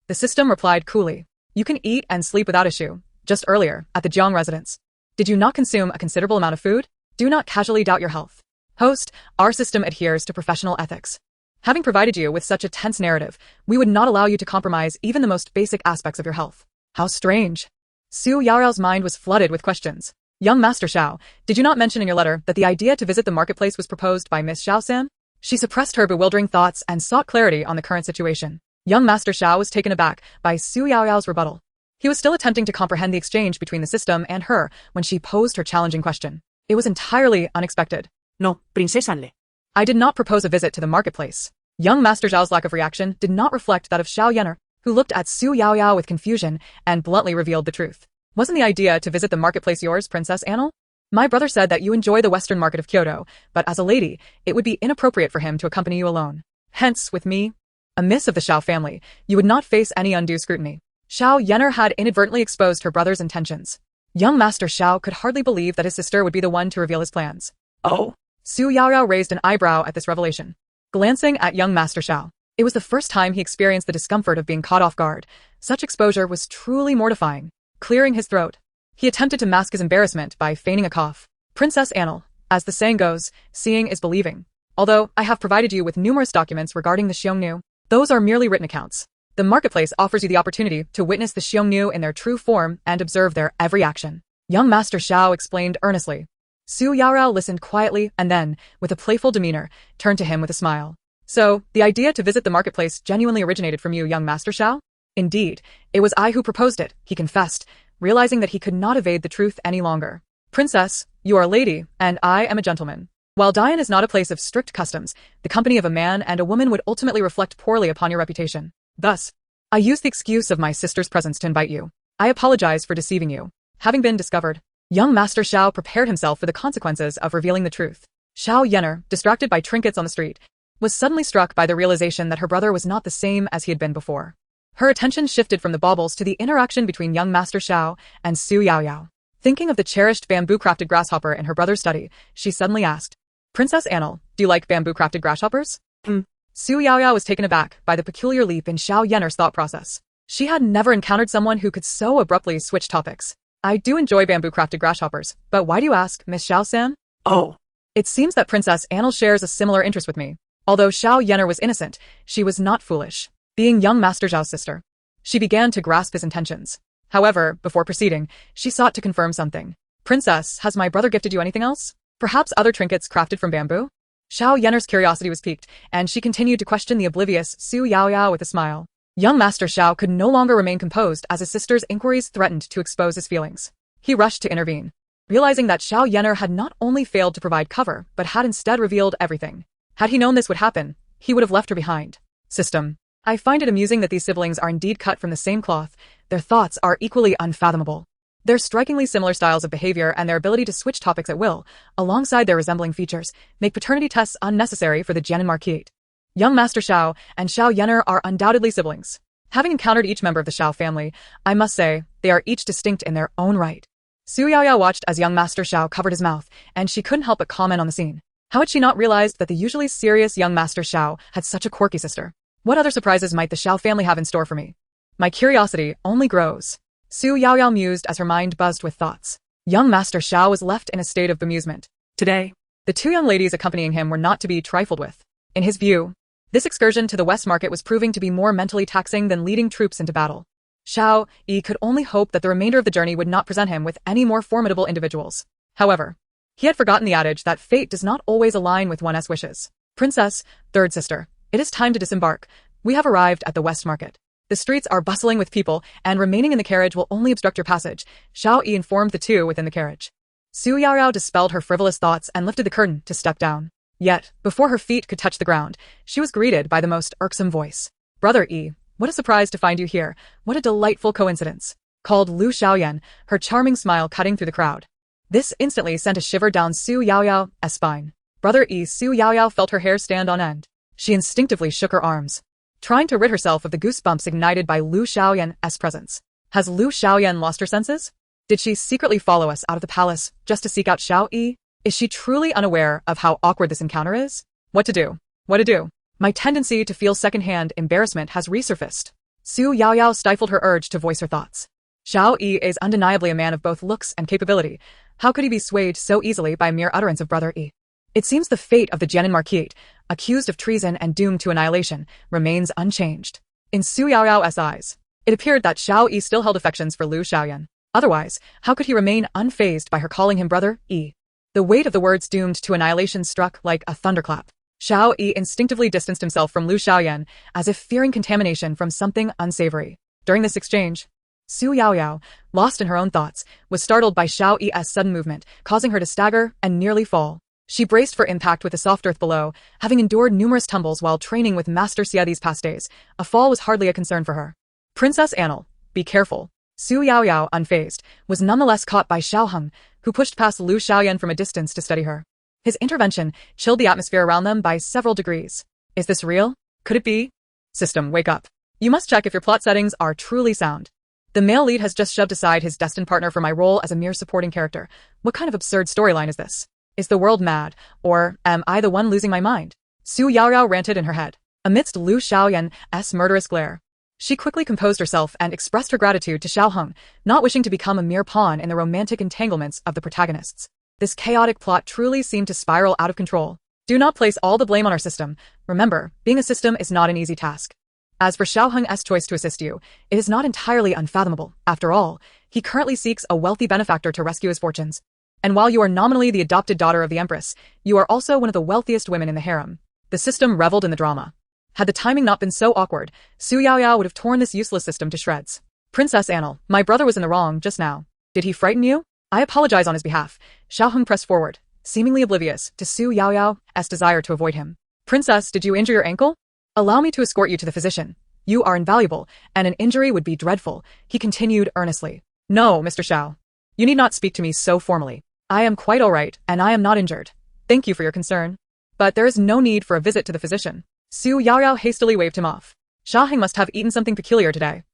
The system replied coolly. You can eat and sleep without issue. Just earlier, at the Jiang residence. Did you not consume a considerable amount of food? Do not casually doubt your health. Host, our system adheres to professional ethics. Having provided you with such a tense narrative, we would not allow you to compromise even the most basic aspects of your health. How strange. Xu Yaoyao's mind was flooded with questions. Young Master Xiao, did you not mention in your letter that the idea to visit the marketplace was proposed by Miss Xiao-san? She suppressed her bewildering thoughts and sought clarity on the current situation. Young Master Xiao was taken aback by Xu Yaoyao's rebuttal. He was still attempting to comprehend the exchange between the system and her when she posed her challenging question. It was entirely unexpected. No, Princesa Le. I did not propose a visit to the marketplace. Young Master Zhao's lack of reaction did not reflect that of Xiao Yener, who looked at Xu Yaoyao with confusion and bluntly revealed the truth. Wasn't the idea to visit the marketplace yours, Princess Annal? My brother said that you enjoy the western market of Kyoto, but as a lady, it would be inappropriate for him to accompany you alone. Hence, with me, a miss of the Xiao family, you would not face any undue scrutiny. Xiao Yener had inadvertently exposed her brother's intentions. Young Master Xiao could hardly believe that his sister would be the one to reveal his plans. Oh? Xu Yaoyao raised an eyebrow at this revelation. Glancing at young Master Xiao, it was the first time he experienced the discomfort of being caught off guard. Such exposure was truly mortifying. Clearing his throat, he attempted to mask his embarrassment by feigning a cough. Princess Annal, as the saying goes, seeing is believing. Although I have provided you with numerous documents regarding the Xiongnu, those are merely written accounts. The marketplace offers you the opportunity to witness the Xiongnu in their true form and observe their every action. Young Master Xiao explained earnestly. Xu Yaoyao listened quietly and then, with a playful demeanor, turned to him with a smile. So, the idea to visit the marketplace genuinely originated from you, young Master Xiao? Indeed, it was I who proposed it, he confessed, realizing that he could not evade the truth any longer. Princess, you are a lady, and I am a gentleman. While Dian is not a place of strict customs, the company of a man and a woman would ultimately reflect poorly upon your reputation. Thus, I used the excuse of my sister's presence to invite you. I apologize for deceiving you. Having been discovered, young Master Xiao prepared himself for the consequences of revealing the truth. Xiao Yener, distracted by trinkets on the street, was suddenly struck by the realization that her brother was not the same as he had been before. Her attention shifted from the baubles to the interaction between young Master Xiao and Xu Yaoyao. Thinking of the cherished bamboo-crafted grasshopper in her brother's study, she suddenly asked, Princess Annal, do you like bamboo-crafted grasshoppers? Xu Yaoyao was taken aback by the peculiar leap in Xiao Yener's thought process. She had never encountered someone who could so abruptly switch topics. I do enjoy bamboo-crafted grasshoppers, but why do you ask, Miss Xiao-san? Oh. It seems that Princess Annal shares a similar interest with me. Although Xiao Yener was innocent, she was not foolish. Being young Master Zhao's sister, she began to grasp his intentions. However, before proceeding, she sought to confirm something. Princess, has my brother gifted you anything else? Perhaps other trinkets crafted from bamboo? Xiao Yener's curiosity was piqued, and she continued to question the oblivious Xu Yaoyao with a smile. Young Master Xiao could no longer remain composed as his sister's inquiries threatened to expose his feelings. He rushed to intervene, realizing that Xiao Yener had not only failed to provide cover, but had instead revealed everything. Had he known this would happen, he would have left her behind. System. I find it amusing that these siblings are indeed cut from the same cloth. Their thoughts are equally unfathomable. Their strikingly similar styles of behavior and their ability to switch topics at will, alongside their resembling features, make paternity tests unnecessary for the Jianan Marquis. Young Master Xiao and Xiao Yener are undoubtedly siblings. Having encountered each member of the Xiao family, I must say, they are each distinct in their own right. Xu Yaoyao watched as young Master Xiao covered his mouth, and she couldn't help but comment on the scene. How had she not realized that the usually serious young Master Xiao had such a quirky sister? What other surprises might the Xiao family have in store for me? My curiosity only grows. Xu Yaoyao mused as her mind buzzed with thoughts. Young Master Xiao was left in a state of bemusement. Today, the two young ladies accompanying him were not to be trifled with. In his view, this excursion to the West Market was proving to be more mentally taxing than leading troops into battle. Xiao Yi could only hope that the remainder of the journey would not present him with any more formidable individuals. However, he had forgotten the adage that fate does not always align with one's wishes. Princess, third sister, it is time to disembark. We have arrived at the West Market. The The streets are bustling with people, and remaining in the carriage will only obstruct your passage, Xiao Yi informed the two within the carriage. Xu Yaoyao dispelled her frivolous thoughts and lifted the curtain to step down. Yet, before her feet could touch the ground, she was greeted by the most irksome voice. Brother Yi, what a surprise to find you here. What a delightful coincidence, called Lu Xiaoyan, her charming smile cutting through the crowd. This instantly sent a shiver down Xu Yaoyao's spine. Brother Yi, Xu Yaoyao felt her hair stand on end. She instinctively shook her arms, trying to rid herself of the goosebumps ignited by Lu Xiaoyan's presence. Has Lu Xiaoyan lost her senses? Did she secretly follow us out of the palace just to seek out Xiao Yi? Is she truly unaware of how awkward this encounter is? What to do? What to do? My tendency to feel secondhand embarrassment has resurfaced. Xu Yaoyao stifled her urge to voice her thoughts. Xiao Yi is undeniably a man of both looks and capability. How could he be swayed so easily by mere utterance of Brother Yi? It seems the fate of the Jianan Marquis, accused of treason and doomed to annihilation, remains unchanged. In Xu Yaoyao's eyes, it appeared that Xiao Yi still held affections for Lu Xiaoyan. Otherwise, how could he remain unfazed by her calling him Brother Yi? The weight of the words doomed to annihilation struck like a thunderclap. Xiao Yi instinctively distanced himself from Lu Xiaoyan, as if fearing contamination from something unsavory. During this exchange, Xu Yaoyao, lost in her own thoughts, was startled by Xiao Yi's sudden movement, causing her to stagger and nearly fall. She braced for impact with the soft earth below, having endured numerous tumbles while training with Master Xia these past days. A fall was hardly a concern for her. Princess Annal, be careful. Xu Yaoyao, unfazed, was nonetheless caught by Shiao Hong, who pushed past Lu Xiaoyan from a distance to study her. His intervention chilled the atmosphere around them by several degrees. Is this real? Could it be? System, wake up. You must check if your plot settings are truly sound. The male lead has just shoved aside his destined partner for my role as a mere supporting character. What kind of absurd storyline is this? Is the world mad, or am I the one losing my mind? Xu Yaoyao ranted in her head, amidst Lu Xiaoyan's murderous glare. She quickly composed herself and expressed her gratitude to Shiao Hong, not wishing to become a mere pawn in the romantic entanglements of the protagonists. This chaotic plot truly seemed to spiral out of control. Do not place all the blame on our system. Remember, being a system is not an easy task. As for Shiao Hong's choice to assist you, it is not entirely unfathomable. After all, he currently seeks a wealthy benefactor to rescue his fortunes. And while you are nominally the adopted daughter of the Empress, you are also one of the wealthiest women in the harem. The system reveled in the drama. Had the timing not been so awkward, Xu Yaoyao would have torn this useless system to shreds. Princess Annal, my brother was in the wrong just now. Did he frighten you? I apologize on his behalf. Shiao Hong pressed forward, seemingly oblivious to Xu Yaoyao's desire to avoid him. Princess, did you injure your ankle? Allow me to escort you to the physician. You are invaluable, and an injury would be dreadful, he continued earnestly. No, Mr. Xiao. You need not speak to me so formally. I am quite all right, and I am not injured. Thank you for your concern. But there is no need for a visit to the physician. Xu Yaoyao hastily waved him off. Shiao Hong must have eaten something peculiar today.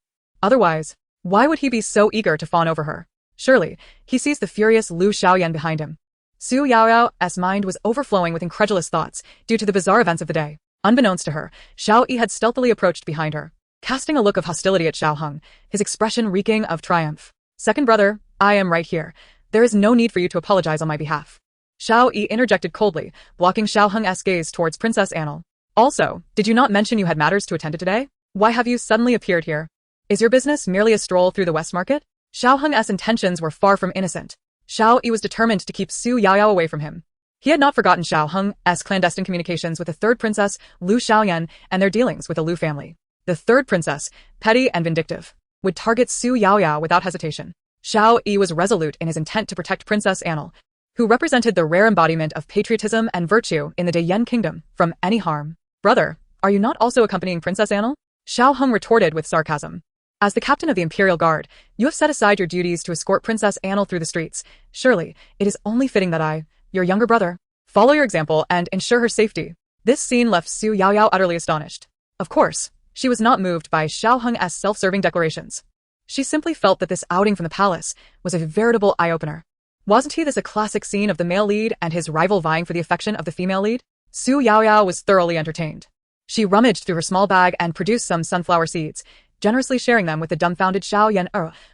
Otherwise, why would he be so eager to fawn over her? Surely, he sees the furious Lu Xiaoyan behind him. Xu Yaoyao's mind was overflowing with incredulous thoughts due to the bizarre events of the day. Unbeknownst to her, Xiao Yi had stealthily approached behind her, casting a look of hostility at Shiao Hong, his expression reeking of triumph. Second brother, I am right here. There is no need for you to apologize on my behalf. Xiao Yi interjected coldly, blocking Shiao Hong's gaze towards Princess Annal. Also, did you not mention you had matters to attend to today? Why have you suddenly appeared here? Is your business merely a stroll through the West Market? Shiao Hong's intentions were far from innocent. Xiao Yi was determined to keep Xu Yaoyao away from him. He had not forgotten Shiao Hong's clandestine communications with the third princess, Lu Xiaoyan, and their dealings with the Lu family. The third princess, petty and vindictive, would target Xu Yaoyao without hesitation. Xiao Yi was resolute in his intent to protect Princess Annal, who represented the rare embodiment of patriotism and virtue in the Dayan kingdom, from any harm. Brother, are you not also accompanying Princess Annal? Shiao Hong retorted with sarcasm. As the captain of the Imperial Guard, you have set aside your duties to escort Princess Annal through the streets. Surely, it is only fitting that I, your younger brother, follow your example and ensure her safety. This scene left Xu Yaoyao utterly astonished. Of course, she was not moved by Shiao Hong's self-serving declarations. She simply felt that this outing from the palace was a veritable eye-opener. Wasn't this a classic scene of the male lead and his rival vying for the affection of the female lead? Xu Yaoyao was thoroughly entertained. She rummaged through her small bag and produced some sunflower seeds, generously sharing them with the dumbfounded Xiao Yan,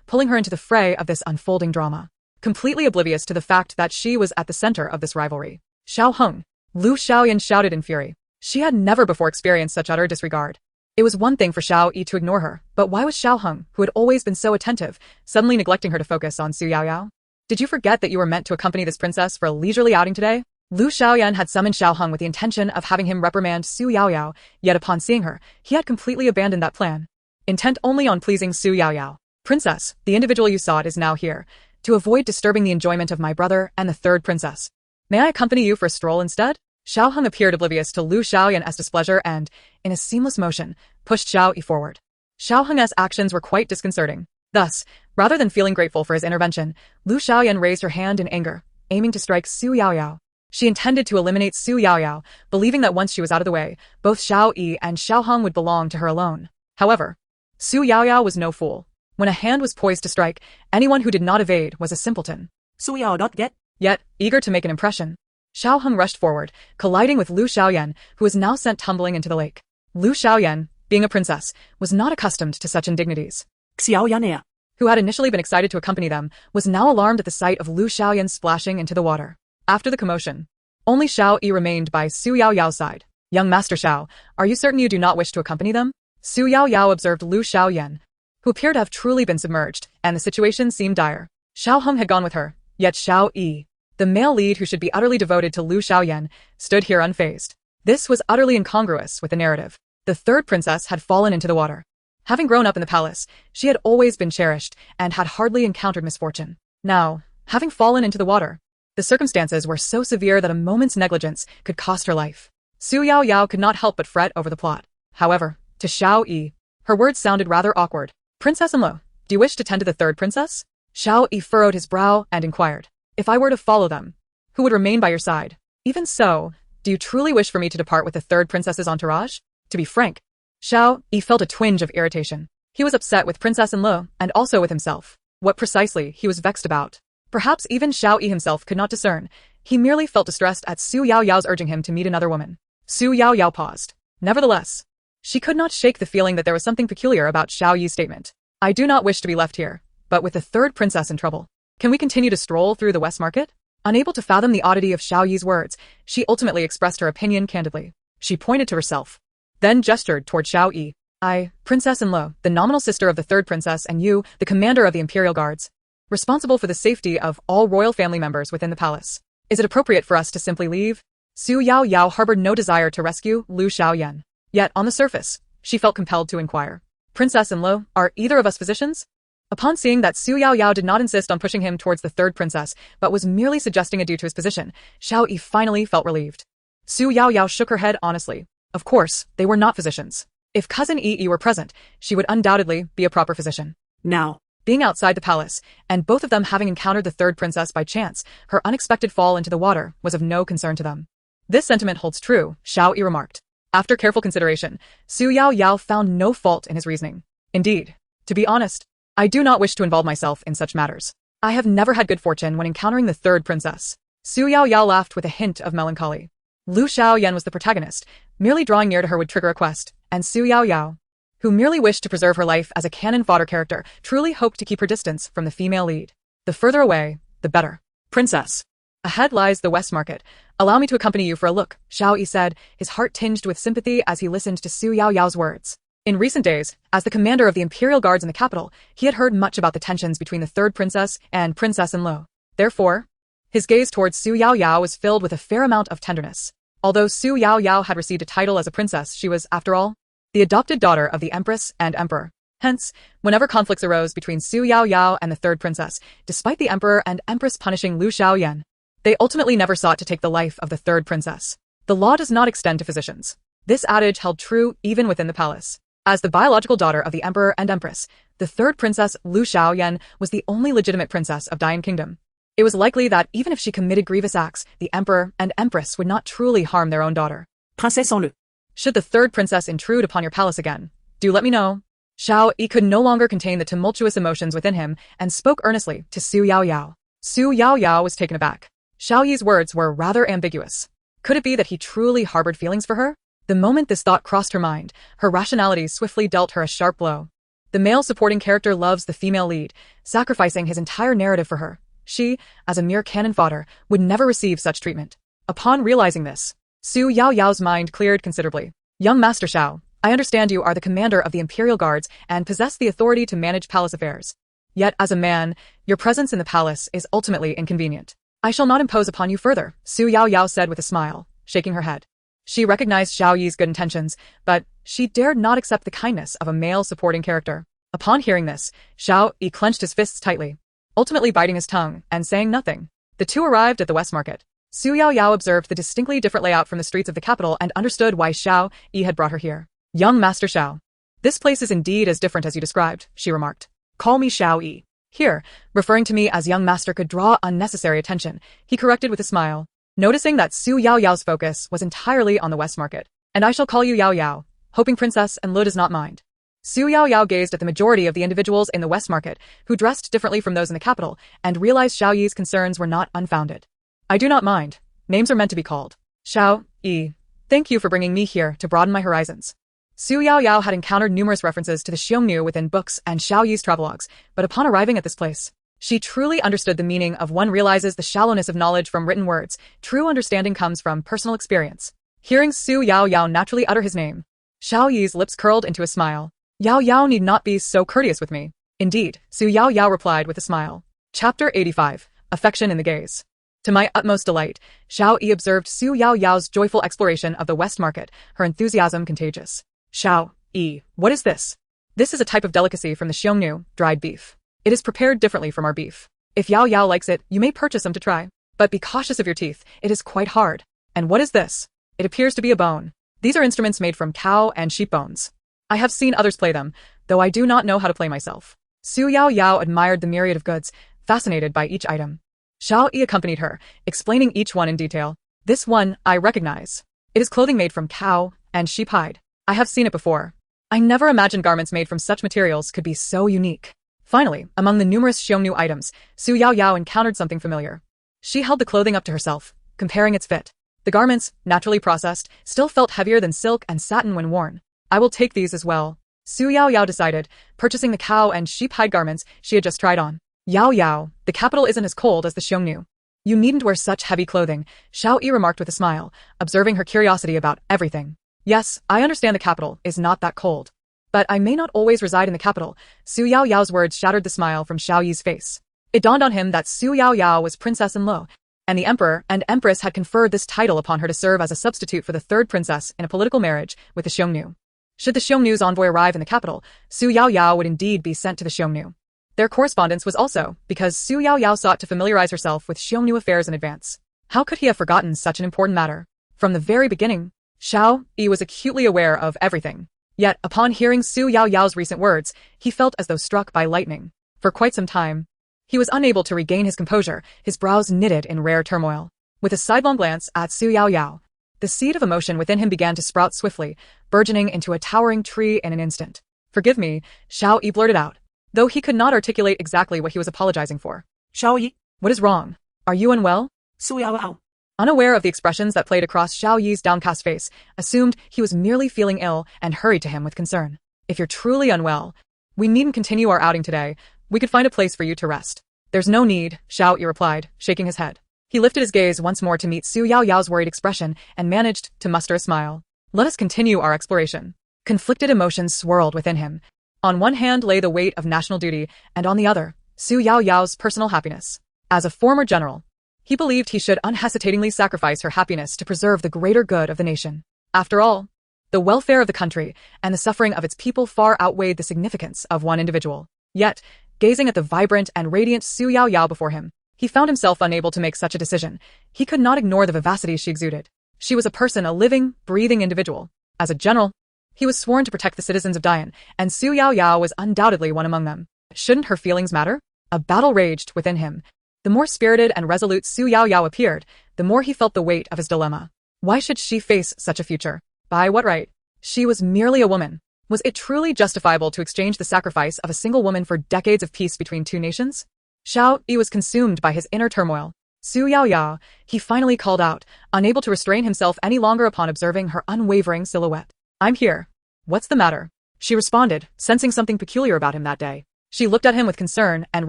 pulling her into the fray of this unfolding drama. Completely oblivious to the fact that she was at the center of this rivalry. Shiao Hong, Lu Xiaoyan shouted in fury. She had never before experienced such utter disregard. It was one thing for Xiao Yi to ignore her, but why was Shiao Hong, who had always been so attentive, suddenly neglecting her to focus on Xu Yaoyao? Did you forget that you were meant to accompany this princess for a leisurely outing today? Lu Xiaoyan had summoned Shiao Hong with the intention of having him reprimand Xu Yaoyao, yet upon seeing her, he had completely abandoned that plan. intent only on pleasing Xu Yaoyao. Princess, the individual you sought is now here, to avoid disturbing the enjoyment of my brother and the third princess. May I accompany you for a stroll instead? Shiao Hong appeared oblivious to Lu Xiaoyan's displeasure and, in a seamless motion, pushed Xiao Yi forward. Shiao Hong's actions were quite disconcerting. Thus, rather than feeling grateful for his intervention, Lu Xiaoyan raised her hand in anger, aiming to strike Xu Yaoyao. She intended to eliminate Xu Yaoyao, believing that once she was out of the way, both Xiao Yi and Shiao Hong would belong to her alone. However, Xu Yaoyao was no fool. When a hand was poised to strike, anyone who did not evade was a simpleton. Xu Yao not get. Yet, eager to make an impression, Xiao Hong rushed forward, colliding with Lu Xiaoyan, who was now sent tumbling into the lake. Lu Xiaoyan, being a princess, was not accustomed to such indignities. Xiao Yanea. Who had initially been excited to accompany them, was now alarmed at the sight of Lu Xiaoyan splashing into the water. After the commotion, only Xiao Yi remained by Xu Yaoyao's side. Young Master Xiao, are you certain you do not wish to accompany them? Xu Yaoyao observed Lu Xiaoyan, who appeared to have truly been submerged, and the situation seemed dire. Xiao Hong had gone with her, yet Xiao Yi, the male lead who should be utterly devoted to Lu Xiaoyan, stood here unfazed. This was utterly incongruous with the narrative. The third princess had fallen into the water. Having grown up in the palace, she had always been cherished and had hardly encountered misfortune. Now, having fallen into the water, the circumstances were so severe that a moment's negligence could cost her life. Xu Yaoyao could not help but fret over the plot. However, to Xiao Yi, her words sounded rather awkward. Princess Lu, do you wish to tend to the third princess? Xiao Yi furrowed his brow and inquired. If I were to follow them, who would remain by your side? Even so, do you truly wish for me to depart with the third princess's entourage? To be frank, Xiao Yi felt a twinge of irritation. He was upset with Princess Lu and also with himself. What precisely he was vexed about, perhaps even Xiao Yi himself could not discern. He merely felt distressed at Xu Yaoyao's urging him to meet another woman. Xu Yaoyao paused. Nevertheless, she could not shake the feeling that there was something peculiar about Xiao Yi's statement. I do not wish to be left here, but with the third princess in trouble. Can we continue to stroll through the West Market? Unable to fathom the oddity of Xiao Yi's words, she ultimately expressed her opinion candidly. She pointed to herself, then gestured toward Xiao Yi. I, Princess Lu, the nominal sister of the third princess, and you, the commander of the Imperial Guards, responsible for the safety of all royal family members within the palace. Is it appropriate for us to simply leave? Xu Yaoyao harbored no desire to rescue Lu Xiaoyan. Yet, on the surface, she felt compelled to inquire. Princess Lu, are either of us physicians? Upon seeing that Xu Yaoyao did not insist on pushing him towards the third princess, but was merely suggesting a due to his position, Xiao Yi finally felt relieved. Xu Yaoyao shook her head honestly. Of course, they were not physicians. If cousin Yi were present, she would undoubtedly be a proper physician. Now, being outside the palace, and both of them having encountered the third princess by chance, her unexpected fall into the water was of no concern to them. This sentiment holds true, Xiao Yi remarked. After careful consideration, Xu Yaoyao found no fault in his reasoning. Indeed, to be honest, I do not wish to involve myself in such matters. I have never had good fortune when encountering the third princess. Xu Yaoyao laughed with a hint of melancholy. Lu Xiaoyan was the protagonist. Merely drawing near to her would trigger a quest, and Xu Yaoyao, who merely wished to preserve her life as a cannon fodder character, truly hoped to keep her distance from the female lead. The further away, the better. Princess. Ahead lies the West Market. Allow me to accompany you for a look, Xiao Yi said, his heart tinged with sympathy as he listened to Xu Yaoyao's words. In recent days, as the commander of the Imperial Guards in the capital, he had heard much about the tensions between the third princess and Princess Lu. Therefore, his gaze towards Xu Yaoyao was filled with a fair amount of tenderness. Although Xu Yaoyao had received a title as a princess, she was, after all, the adopted daughter of the Empress and Emperor. Hence, whenever conflicts arose between Xu Yaoyao and the third princess, despite the Emperor and Empress punishing Lu Xiaoyan, they ultimately never sought to take the life of the third princess. The law does not extend to physicians. This adage held true even within the palace. As the biological daughter of the Emperor and Empress, the third princess, Lu Xiaoyan, was the only legitimate princess of Dian Kingdom. It was likely that even if she committed grievous acts, the Emperor and Empress would not truly harm their own daughter. Princess Lu. Should the third princess intrude upon your palace again, do let me know. Xiao Yi could no longer contain the tumultuous emotions within him and spoke earnestly to Xu Yaoyao. Xu Yaoyao was taken aback. Xiao Yi's words were rather ambiguous. Could it be that he truly harbored feelings for her? The moment this thought crossed her mind, her rationality swiftly dealt her a sharp blow. The male supporting character loves the female lead, sacrificing his entire narrative for her. She, as a mere cannon fodder, would never receive such treatment. Upon realizing this, Xu Yaoyao's mind cleared considerably. Young Master Xiao, I understand you are the commander of the Imperial Guards and possess the authority to manage palace affairs. Yet, as a man, your presence in the palace is ultimately inconvenient. I shall not impose upon you further, Xu Yaoyao said with a smile, shaking her head. She recognized Xiao Yi's good intentions, but she dared not accept the kindness of a male supporting character. Upon hearing this, Xiao Yi clenched his fists tightly, ultimately biting his tongue and saying nothing. The two arrived at the West Market. Xu Yaoyao observed the distinctly different layout from the streets of the capital and understood why Xiao Yi had brought her here. Young Master Xiao. This place is indeed as different as you described, she remarked. Call me Xiao Yi. Here, referring to me as young master could draw unnecessary attention, he corrected with a smile, noticing that Xu Yaoyao's focus was entirely on the West Market. And I shall call you Yao Yao, hoping Princess and Lu does not mind. Xu Yaoyao gazed at the majority of the individuals in the West Market, who dressed differently from those in the capital, and realized Xiao Yi's concerns were not unfounded. I do not mind. Names are meant to be called. Xiao Yi. Thank you for bringing me here to broaden my horizons. Xu Yaoyao had encountered numerous references to the Xiongnu within books and Xiao Yi's travelogues, but upon arriving at this place, she truly understood the meaning of one realizes the shallowness of knowledge from written words. True understanding comes from personal experience. Hearing Xu Yaoyao naturally utter his name, Xiao Yi's lips curled into a smile. Yao Yao need not be so courteous with me. Indeed, Xu Yaoyao replied with a smile. Chapter 85. Affection in the Gaze. To my utmost delight, Xiao Yi observed Xu Yaoyao's joyful exploration of the West Market, her enthusiasm contagious. Xiao Yi, what is this? This is a type of delicacy from the Xiongnu, dried beef. It is prepared differently from our beef. If Yao Yao likes it, you may purchase some to try. But be cautious of your teeth, it is quite hard. And what is this? It appears to be a bone. These are instruments made from cow and sheep bones. I have seen others play them, though I do not know how to play myself. Xu Yaoyao admired the myriad of goods, fascinated by each item. Xiao Yi accompanied her, explaining each one in detail. This one, I recognize. It is clothing made from cow and sheep hide. I have seen it before. I never imagined garments made from such materials could be so unique. Finally, among the numerous Xiongnu items, Xu Yaoyao encountered something familiar. She held the clothing up to herself, comparing its fit. The garments, naturally processed, still felt heavier than silk and satin when worn. I will take these as well. Xu Yaoyao decided, purchasing the cow and sheep hide garments she had just tried on. Yao Yao, the capital isn't as cold as the Xiongnu. You needn't wear such heavy clothing, Xiao Yi remarked with a smile, observing her curiosity about everything. Yes, I understand the capital is not that cold. But I may not always reside in the capital. Xu Yaoyao's words shattered the smile from Xiao Yi's face. It dawned on him that Xu Yaoyao was Princess in Lu, and the Emperor and Empress had conferred this title upon her to serve as a substitute for the third princess in a political marriage with the Xiongnu. Should the Xiongnu's envoy arrive in the capital, Xu Yaoyao would indeed be sent to the Xiongnu. Their correspondence was also because Xu Yaoyao sought to familiarize herself with Xiongnu affairs in advance. How could he have forgotten such an important matter? From the very beginning, Xiao Yi was acutely aware of everything. Yet, upon hearing Xu Yaoyao's recent words, he felt as though struck by lightning. For quite some time, he was unable to regain his composure, his brows knitted in rare turmoil. With a sidelong glance at Xu Yaoyao, the seed of emotion within him began to sprout swiftly, burgeoning into a towering tree in an instant. Forgive me, Xiao Yi blurted out, though he could not articulate exactly what he was apologizing for. Xiao Yi. What is wrong? Are you unwell? Xu Yaoyao. Unaware of the expressions that played across Xiao Yi's downcast face, assumed he was merely feeling ill and hurried to him with concern. If you're truly unwell, we needn't continue our outing today. We could find a place for you to rest. There's no need, Xiao Yi replied, shaking his head. He lifted his gaze once more to meet Xu Yaoyao's worried expression and managed to muster a smile. Let us continue our exploration. Conflicted emotions swirled within him. On one hand lay the weight of national duty, and on the other, Xu Yaoyao's personal happiness. As a former general, he believed he should unhesitatingly sacrifice her happiness to preserve the greater good of the nation. After all, the welfare of the country and the suffering of its people far outweighed the significance of one individual. Yet, gazing at the vibrant and radiant Xu Yaoyao before him, he found himself unable to make such a decision. He could not ignore the vivacity she exuded. She was a person, a living, breathing individual. As a general, he was sworn to protect the citizens of Dian, and Xu Yaoyao was undoubtedly one among them. Shouldn't her feelings matter? A battle raged within him. The more spirited and resolute Xu Yaoyao appeared, the more he felt the weight of his dilemma. Why should she face such a future? By what right? She was merely a woman. Was it truly justifiable to exchange the sacrifice of a single woman for decades of peace between two nations? Xiao Yi was consumed by his inner turmoil. Xu Yaoyao, he finally called out, unable to restrain himself any longer upon observing her unwavering silhouette. I'm here. What's the matter? She responded, sensing something peculiar about him that day. She looked at him with concern and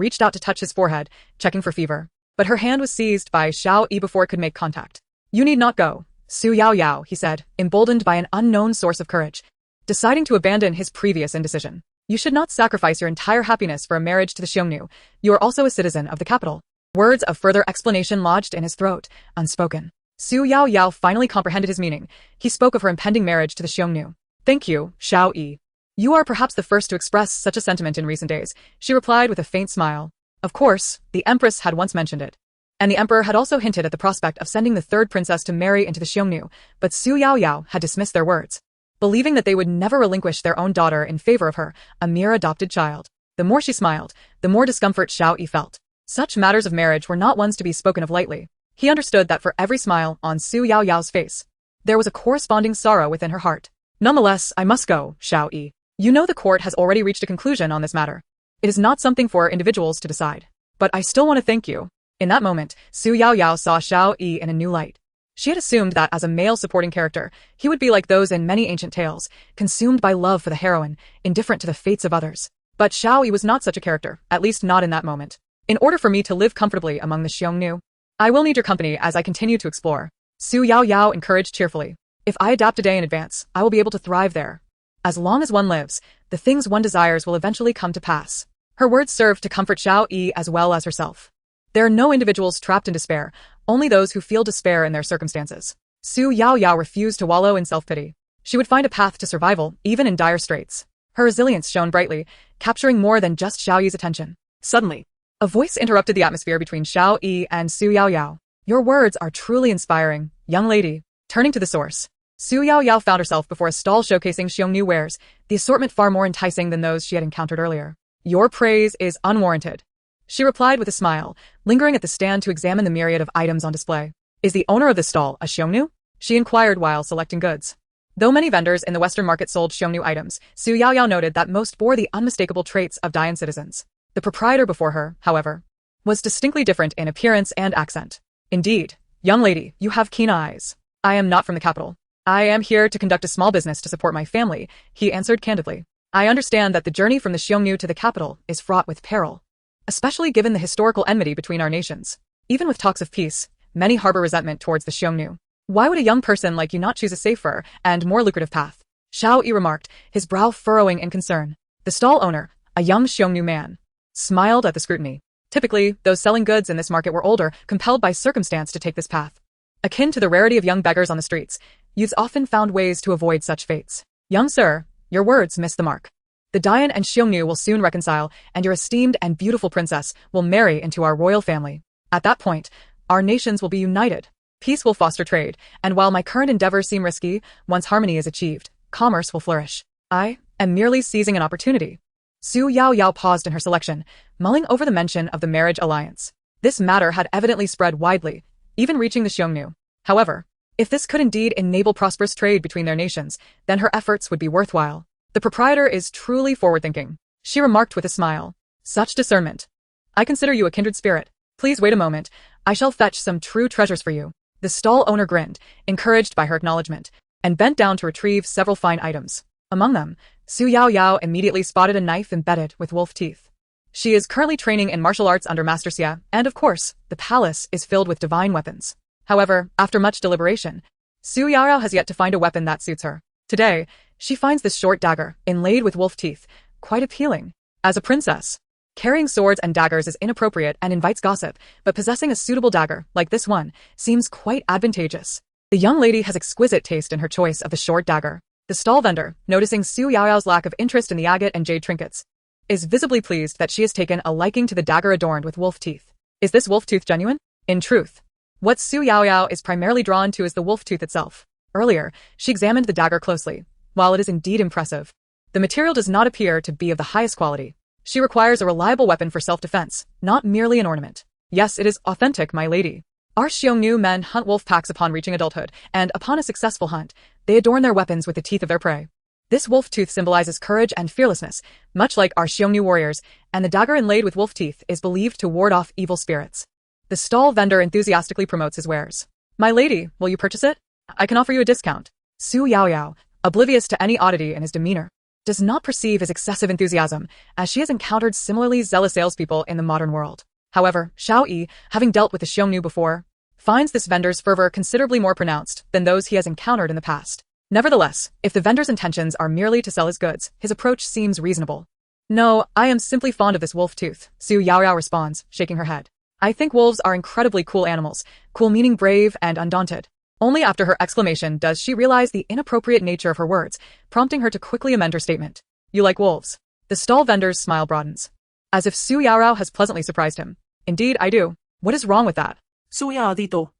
reached out to touch his forehead, checking for fever. But her hand was seized by Xiao Yi before it could make contact. You need not go, Xu Yaoyao, he said, emboldened by an unknown source of courage, deciding to abandon his previous indecision. You should not sacrifice your entire happiness for a marriage to the Xiongnu. You are also a citizen of the capital. Words of further explanation lodged in his throat, unspoken. Xu Yaoyao finally comprehended his meaning. He spoke of her impending marriage to the Xiongnu. Thank you, Xiao Yi. You are perhaps the first to express such a sentiment in recent days, she replied with a faint smile. Of course, the Empress had once mentioned it. And the Emperor had also hinted at the prospect of sending the third princess to marry into the Xiongnu, but Xu Yaoyao had dismissed their words, believing that they would never relinquish their own daughter in favor of her, a mere adopted child. The more she smiled, the more discomfort Xiao Yi felt. Such matters of marriage were not ones to be spoken of lightly. He understood that for every smile on Xu Yaoyao's face, there was a corresponding sorrow within her heart. Nonetheless, I must go, Xiao Yi. You know the court has already reached a conclusion on this matter. It is not something for individuals to decide. But I still want to thank you. In that moment, Xu Yaoyao saw Xiao Yi in a new light. She had assumed that as a male supporting character, he would be like those in many ancient tales, consumed by love for the heroine, indifferent to the fates of others. But Xiao Yi was not such a character, at least not in that moment. In order for me to live comfortably among the Xiongnu, I will need your company as I continue to explore. Xu Yaoyao encouraged cheerfully. If I adapt a day in advance, I will be able to thrive there. As long as one lives, the things one desires will eventually come to pass. Her words served to comfort Xiao Yi as well as herself. There are no individuals trapped in despair, only those who feel despair in their circumstances. Xu Yaoyao refused to wallow in self-pity. She would find a path to survival, even in dire straits. Her resilience shone brightly, capturing more than just Xiao Yi's attention. Suddenly, a voice interrupted the atmosphere between Xiao Yi and Xu Yaoyao. Your words are truly inspiring, young lady. Turning to the source, Xu Yaoyao found herself before a stall showcasing Xiongnu wares, the assortment far more enticing than those she had encountered earlier. Your praise is unwarranted, she replied with a smile, lingering at the stand to examine the myriad of items on display. Is the owner of the stall a Xiongnu? She inquired while selecting goods. Though many vendors in the Western market sold Xiongnu items, Xu Yaoyao noted that most bore the unmistakable traits of Dian citizens. The proprietor before her, however, was distinctly different in appearance and accent. Indeed, young lady, you have keen eyes. I am not from the capital. I am here to conduct a small business to support my family, he answered candidly. I understand that the journey from the Xiongnu to the capital is fraught with peril, especially given the historical enmity between our nations. Even with talks of peace, many harbor resentment towards the Xiongnu. Why would a young person like you not choose a safer and more lucrative path? Xiao Yi remarked, his brow furrowing in concern. The stall owner, a young Xiongnu man, smiled at the scrutiny. Typically, those selling goods in this market were older, compelled by circumstance to take this path. Akin to the rarity of young beggars on the streets, youths often found ways to avoid such fates. Young sir, your words missed the mark. The Dian and Xiongnu will soon reconcile, and your esteemed and beautiful princess will marry into our royal family. At that point, our nations will be united. Peace will foster trade, and while my current endeavors seem risky, once harmony is achieved, commerce will flourish. I am merely seizing an opportunity. Xu Yaoyao paused in her selection, mulling over the mention of the marriage alliance. This matter had evidently spread widely, even reaching the Xiongnu. However, if this could indeed enable prosperous trade between their nations, then her efforts would be worthwhile. The proprietor is truly forward-thinking, she remarked with a smile. Such discernment. I consider you a kindred spirit. Please wait a moment, I shall fetch some true treasures for you. The stall owner grinned, encouraged by her acknowledgement, and bent down to retrieve several fine items. Among them, Xu Yaoyao immediately spotted a knife embedded with wolf teeth. She is currently training in martial arts under Master Xia, and of course, the palace is filled with divine weapons. However, after much deliberation, Xu Yaoyao has yet to find a weapon that suits her. Today, she finds this short dagger, inlaid with wolf teeth, quite appealing. As a princess, carrying swords and daggers is inappropriate and invites gossip, but possessing a suitable dagger, like this one, seems quite advantageous. The young lady has exquisite taste in her choice of the short dagger. The stall vendor, noticing Xu Yaoyao's lack of interest in the agate and jade trinkets, is visibly pleased that she has taken a liking to the dagger adorned with wolf teeth. Is this wolf tooth genuine? In truth, what Xu Yaoyao is primarily drawn to is the wolf tooth itself. Earlier, she examined the dagger closely. While it is indeed impressive, the material does not appear to be of the highest quality. She requires a reliable weapon for self-defense, not merely an ornament. Yes, it is authentic, my lady. Our Xiongnu men hunt wolf packs upon reaching adulthood, and upon a successful hunt, they adorn their weapons with the teeth of their prey. This wolf tooth symbolizes courage and fearlessness, much like our Xiongnu warriors, and the dagger inlaid with wolf teeth is believed to ward off evil spirits. The stall vendor enthusiastically promotes his wares. My lady, will you purchase it? I can offer you a discount. Xu Yaoyao, oblivious to any oddity in his demeanor, does not perceive his excessive enthusiasm, as she has encountered similarly zealous salespeople in the modern world. However, Xiao Yi, having dealt with the Xiongnu before, finds this vendor's fervor considerably more pronounced than those he has encountered in the past. Nevertheless, if the vendor's intentions are merely to sell his goods, his approach seems reasonable. No, I am simply fond of this wolf tooth, Xu Yaoyao responds, shaking her head. I think wolves are incredibly cool animals, cool meaning brave and undaunted. Only after her exclamation does she realize the inappropriate nature of her words, prompting her to quickly amend her statement. You like wolves? The stall vendor's smile broadens, as if Xu Yaoyao has pleasantly surprised him. Indeed, I do. What is wrong with that? Suya dito.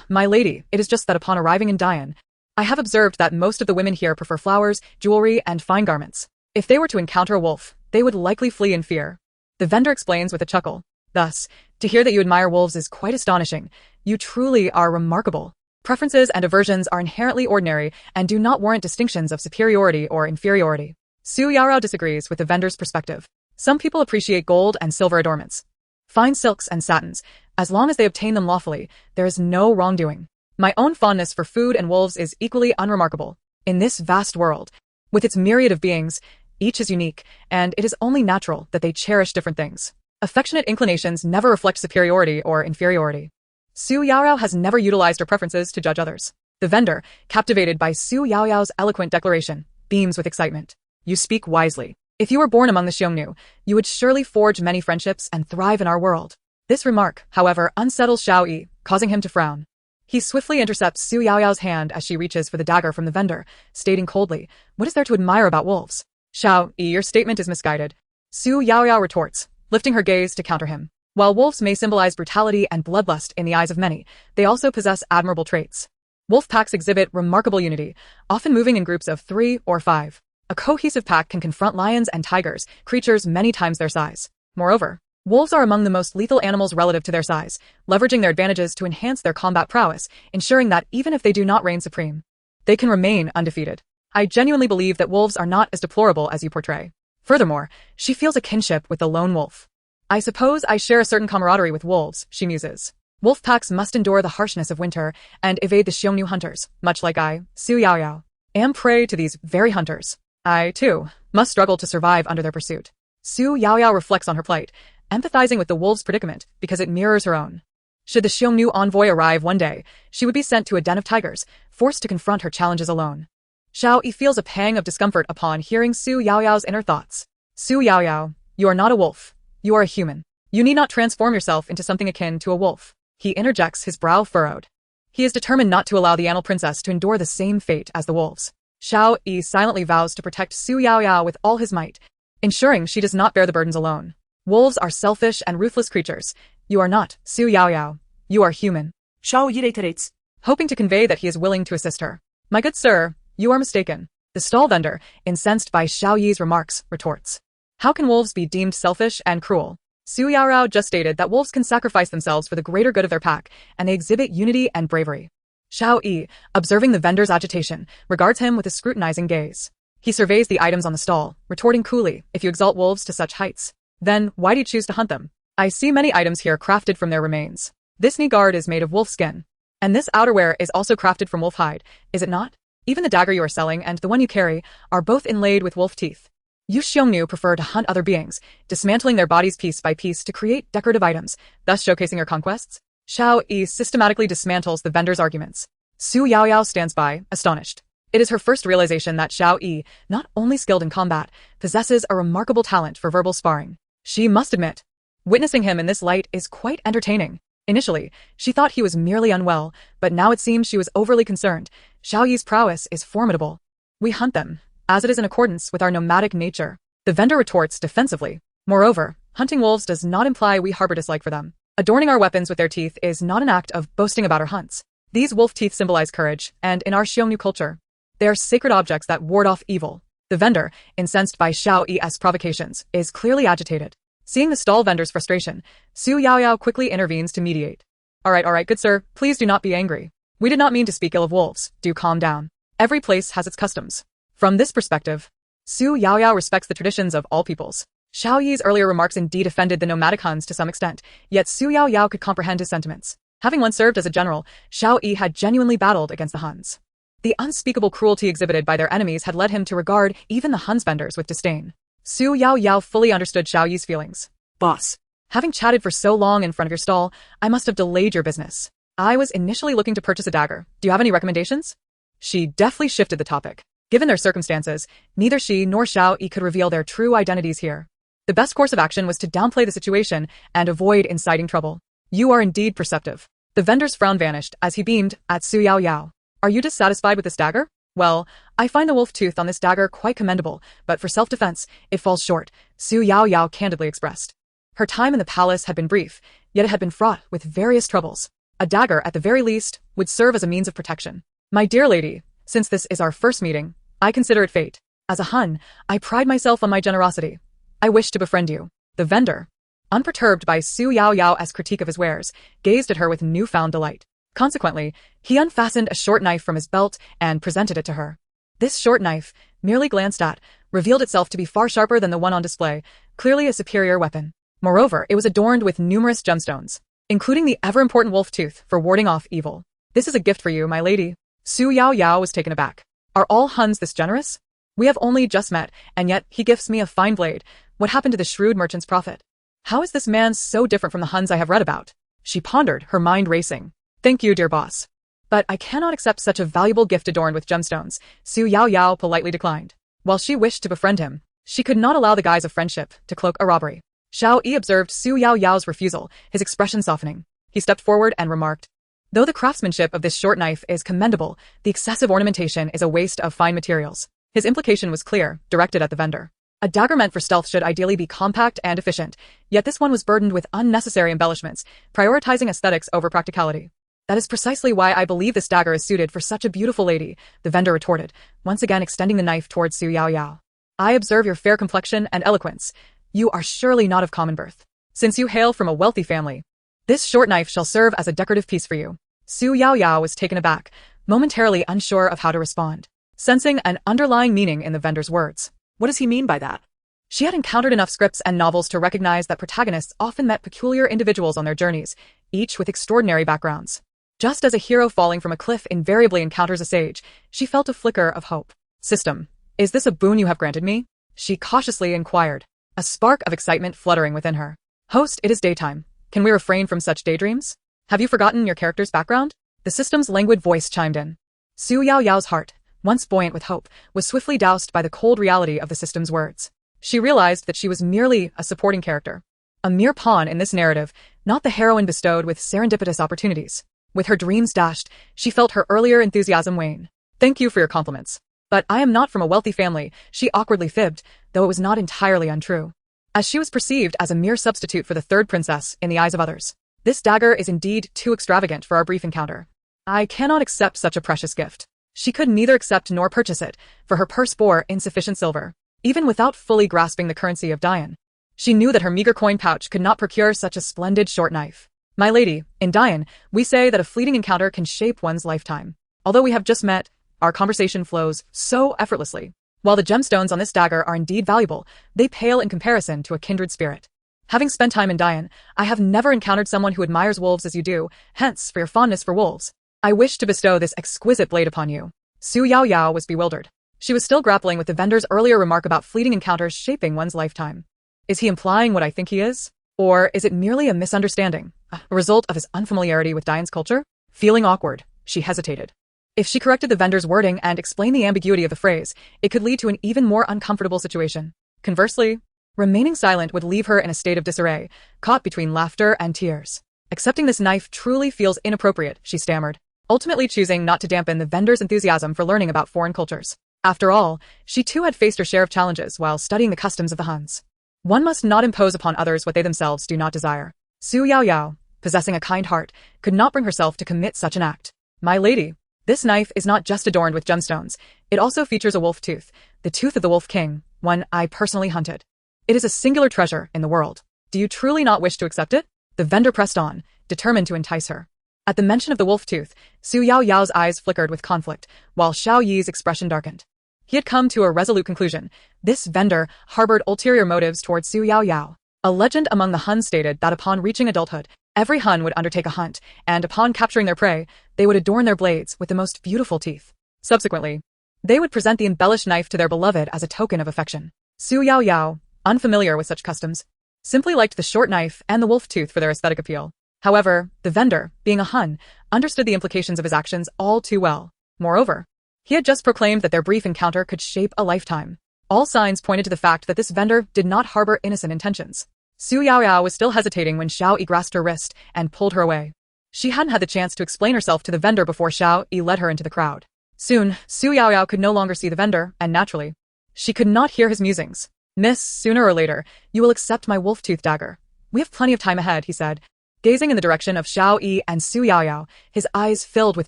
My lady, it is just that upon arriving in Dian, I have observed that most of the women here prefer flowers, jewelry, and fine garments. If they were to encounter a wolf, they would likely flee in fear. The vendor explains with a chuckle. Thus, to hear that you admire wolves is quite astonishing. You truly are remarkable. Preferences and aversions are inherently ordinary and do not warrant distinctions of superiority or inferiority. Xu Yaoyao disagrees with the vendor's perspective. Some people appreciate gold and silver adornments, fine silks and satins. As long as they obtain them lawfully, there is no wrongdoing. My own fondness for food and wolves is equally unremarkable. In this vast world, with its myriad of beings, each is unique, and it is only natural that they cherish different things. Affectionate inclinations never reflect superiority or inferiority. Xu Yaoyao has never utilized her preferences to judge others. The vendor, captivated by Xu Yaoyao's eloquent declaration, beams with excitement. You speak wisely. If you were born among the Xiongnu, you would surely forge many friendships and thrive in our world. This remark, however, unsettles Xiao Yi, causing him to frown. He swiftly intercepts Xu Yaoyao's hand as she reaches for the dagger from the vendor, stating coldly, what is there to admire about wolves? Xiao Yi, your statement is misguided. Xu Yaoyao retorts, lifting her gaze to counter him. While wolves may symbolize brutality and bloodlust in the eyes of many, they also possess admirable traits. Wolf packs exhibit remarkable unity, often moving in groups of 3 or 5. A cohesive pack can confront lions and tigers, creatures many times their size. Moreover, wolves are among the most lethal animals relative to their size, leveraging their advantages to enhance their combat prowess, ensuring that even if they do not reign supreme, they can remain undefeated. I genuinely believe that wolves are not as deplorable as you portray. Furthermore, she feels a kinship with the lone wolf. I suppose I share a certain camaraderie with wolves, she muses. Wolf packs must endure the harshness of winter and evade the Xiongnu hunters, much like I, Xu Yaoyao, am prey to these very hunters. I, too, must struggle to survive under their pursuit. Xu Yaoyao reflects on her plight, empathizing with the wolf's predicament because it mirrors her own. Should the Xiongnu envoy arrive one day, she would be sent to a den of tigers, forced to confront her challenges alone. Xiao Yi feels a pang of discomfort upon hearing Xu Yaoyao's inner thoughts. Xu Yaoyao, you are not a wolf. You are a human. You need not transform yourself into something akin to a wolf. He interjects, his brow furrowed. He is determined not to allow the animal princess to endure the same fate as the wolves. Xiao Yi silently vows to protect Xu Yaoyao with all his might, ensuring she does not bear the burdens alone. Wolves are selfish and ruthless creatures. You are not, Xu Yaoyao. You are human. Xiao Yi reiterates, hoping to convey that he is willing to assist her. My good sir, you are mistaken. The stall vendor, incensed by Xiao Yi's remarks, retorts. How can wolves be deemed selfish and cruel? Xu Yaoyao just stated that wolves can sacrifice themselves for the greater good of their pack, and they exhibit unity and bravery. Xiao Yi, observing the vendor's agitation, regards him with a scrutinizing gaze. He surveys the items on the stall, retorting coolly, if you exalt wolves to such heights, then why do you choose to hunt them? I see many items here crafted from their remains. This knee guard is made of wolf skin, and this outerwear is also crafted from wolf hide, is it not? Even the dagger you are selling and the one you carry are both inlaid with wolf teeth. You Xiongnu prefer to hunt other beings, dismantling their bodies piece by piece to create decorative items, thus showcasing your conquests? Xiao Yi systematically dismantles the vendor's arguments. Xu Yaoyao stands by, astonished. It is her first realization that Xiao Yi, not only skilled in combat, possesses a remarkable talent for verbal sparring. She must admit, witnessing him in this light is quite entertaining. Initially, she thought he was merely unwell, but now it seems she was overly concerned. Xiao Yi's prowess is formidable. We hunt them, as it is in accordance with our nomadic nature. The vendor retorts defensively. Moreover, hunting wolves does not imply we harbor dislike for them. Adorning our weapons with their teeth is not an act of boasting about our hunts. These wolf teeth symbolize courage, and in our Xiongnu culture, they are sacred objects that ward off evil. The vendor, incensed by Xiao Yi's provocations, is clearly agitated. Seeing the stall vendor's frustration, Xu Yaoyao quickly intervenes to mediate. All right, good sir, please do not be angry. We did not mean to speak ill of wolves, do calm down. Every place has its customs. From this perspective, Xu Yaoyao respects the traditions of all peoples. Xiao Yi's earlier remarks indeed offended the nomadic Huns to some extent, yet Xu Yaoyao could comprehend his sentiments. Having once served as a general, Xiao Yi had genuinely battled against the Huns. The unspeakable cruelty exhibited by their enemies had led him to regard even the Huns vendors with disdain. Xu Yaoyao fully understood Xiao Yi's feelings. Boss. Having chatted for so long in front of your stall, I must have delayed your business. I was initially looking to purchase a dagger. Do you have any recommendations? She deftly shifted the topic. Given their circumstances, neither she nor Xiao Yi could reveal their true identities here. The best course of action was to downplay the situation and avoid inciting trouble. You are indeed perceptive. The vendor's frown vanished as he beamed at Xu Yaoyao. Are you dissatisfied with this dagger? Well, I find the wolf tooth on this dagger quite commendable, but for self-defense, it falls short, Xu Yaoyao candidly expressed. Her time in the palace had been brief, yet it had been fraught with various troubles. A dagger, at the very least, would serve as a means of protection. My dear lady, since this is our first meeting, I consider it fate. As a Hun, I pride myself on my generosity. I wish to befriend you. The vendor, unperturbed by Xu Yaoyao's critique of his wares, gazed at her with newfound delight. Consequently, he unfastened a short knife from his belt and presented it to her. This short knife, merely glanced at, revealed itself to be far sharper than the one on display, clearly a superior weapon. Moreover, it was adorned with numerous gemstones, including the ever-important wolf tooth for warding off evil. This is a gift for you, my lady. Xu Yaoyao was taken aback. Are all Huns this generous? We have only just met, and yet he gifts me a fine blade. What happened to the shrewd merchant's profit? How is this man so different from the Huns I have read about? She pondered, her mind racing. Thank you, dear boss. But I cannot accept such a valuable gift adorned with gemstones, Xu Yaoyao politely declined. While she wished to befriend him, she could not allow the guise of friendship to cloak a robbery. Xiao Yi observed Xu Yaoyao's refusal, his expression softening. He stepped forward and remarked, though the craftsmanship of this short knife is commendable, the excessive ornamentation is a waste of fine materials. His implication was clear, directed at the vendor. A dagger meant for stealth should ideally be compact and efficient, yet this one was burdened with unnecessary embellishments, prioritizing aesthetics over practicality. That is precisely why I believe this dagger is suited for such a beautiful lady, the vendor retorted, once again extending the knife towards Xu Yaoyao. I observe your fair complexion and eloquence. You are surely not of common birth. Since you hail from a wealthy family, this short knife shall serve as a decorative piece for you. Xu Yaoyao was taken aback, momentarily unsure of how to respond, sensing an underlying meaning in the vendor's words. What does he mean by that? She had encountered enough scripts and novels to recognize that protagonists often met peculiar individuals on their journeys, each with extraordinary backgrounds. Just as a hero falling from a cliff invariably encounters a sage, she felt a flicker of hope. System, is this a boon you have granted me? She cautiously inquired, a spark of excitement fluttering within her. Host, it is daytime. Can we refrain from such daydreams? Have you forgotten your character's background? The system's languid voice chimed in. Xu Yaoyao's heart, once buoyant with hope, was swiftly doused by the cold reality of the system's words. She realized that she was merely a supporting character, a mere pawn in this narrative, not the heroine bestowed with serendipitous opportunities. With her dreams dashed, she felt her earlier enthusiasm wane. Thank you for your compliments. But I am not from a wealthy family, she awkwardly fibbed, though it was not entirely untrue. As she was perceived as a mere substitute for the third princess in the eyes of others. This dagger is indeed too extravagant for our brief encounter. I cannot accept such a precious gift. She could neither accept nor purchase it, for her purse bore insufficient silver. Even without fully grasping the currency of Dian, she knew that her meager coin pouch could not procure such a splendid short knife. My lady, in Dian, we say that a fleeting encounter can shape one's lifetime. Although we have just met, our conversation flows so effortlessly. While the gemstones on this dagger are indeed valuable, they pale in comparison to a kindred spirit. Having spent time in Dian, I have never encountered someone who admires wolves as you do, hence, for your fondness for wolves, I wish to bestow this exquisite blade upon you. Xu Yaoyao was bewildered. She was still grappling with the vendor's earlier remark about fleeting encounters shaping one's lifetime. Is he implying what I think he is? Or is it merely a misunderstanding, a result of his unfamiliarity with Dian's culture? Feeling awkward, she hesitated. If she corrected the vendor's wording and explained the ambiguity of the phrase, it could lead to an even more uncomfortable situation. Conversely, remaining silent would leave her in a state of disarray, caught between laughter and tears. Accepting this knife truly feels inappropriate, she stammered, ultimately choosing not to dampen the vendor's enthusiasm for learning about foreign cultures. After all, she too had faced her share of challenges while studying the customs of the Huns. One must not impose upon others what they themselves do not desire. Xu Yaoyao, possessing a kind heart, could not bring herself to commit such an act. My lady, this knife is not just adorned with gemstones, it also features a wolf tooth, the tooth of the Wolf King, one I personally hunted. It is a singular treasure in the world. Do you truly not wish to accept it? The vendor pressed on, determined to entice her. At the mention of the wolf tooth, Xu Yaoyao's eyes flickered with conflict, while Xiao Yi's expression darkened. He had come to a resolute conclusion. This vendor harbored ulterior motives towards Xu Yaoyao. A legend among the Huns stated that upon reaching adulthood, every Hun would undertake a hunt, and upon capturing their prey, they would adorn their blades with the most beautiful teeth. Subsequently, they would present the embellished knife to their beloved as a token of affection. Xu Yaoyao, unfamiliar with such customs, simply liked the short knife and the wolf tooth for their aesthetic appeal. However, the vendor, being a Hun, understood the implications of his actions all too well. Moreover, he had just proclaimed that their brief encounter could shape a lifetime. All signs pointed to the fact that this vendor did not harbor innocent intentions. Xu Yaoyao was still hesitating when Xiao Yi grasped her wrist and pulled her away. She hadn't had the chance to explain herself to the vendor before Xiao Yi led her into the crowd. Soon, Xu Yaoyao could no longer see the vendor, and naturally, she could not hear his musings. Miss, sooner or later, you will accept my wolf-tooth dagger. We have plenty of time ahead, he said, gazing in the direction of Xiao Yi and Xu Yaoyao, his eyes filled with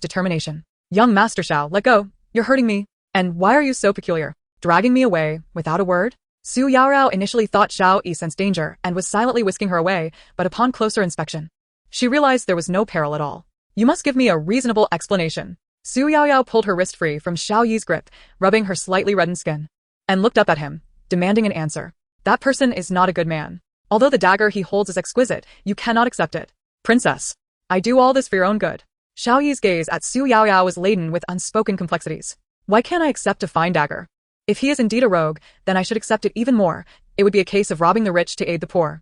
determination. Young Master Xiao, let go. You're hurting me. And why are you so peculiar? Dragging me away, without a word? Xu Yaoyao initially thought Xiao Yi sensed danger and was silently whisking her away, but upon closer inspection, she realized there was no peril at all. You must give me a reasonable explanation. Xu Yaoyao pulled her wrist free from Xiao Yi's grip, rubbing her slightly reddened skin, and looked up at him, demanding an answer. That person is not a good man. Although the dagger he holds is exquisite, you cannot accept it. Princess, I do all this for your own good. Xiao Yi's gaze at Xu Yaoyao was laden with unspoken complexities. Why can't I accept a fine dagger? If he is indeed a rogue, then I should accept it even more. It would be a case of robbing the rich to aid the poor.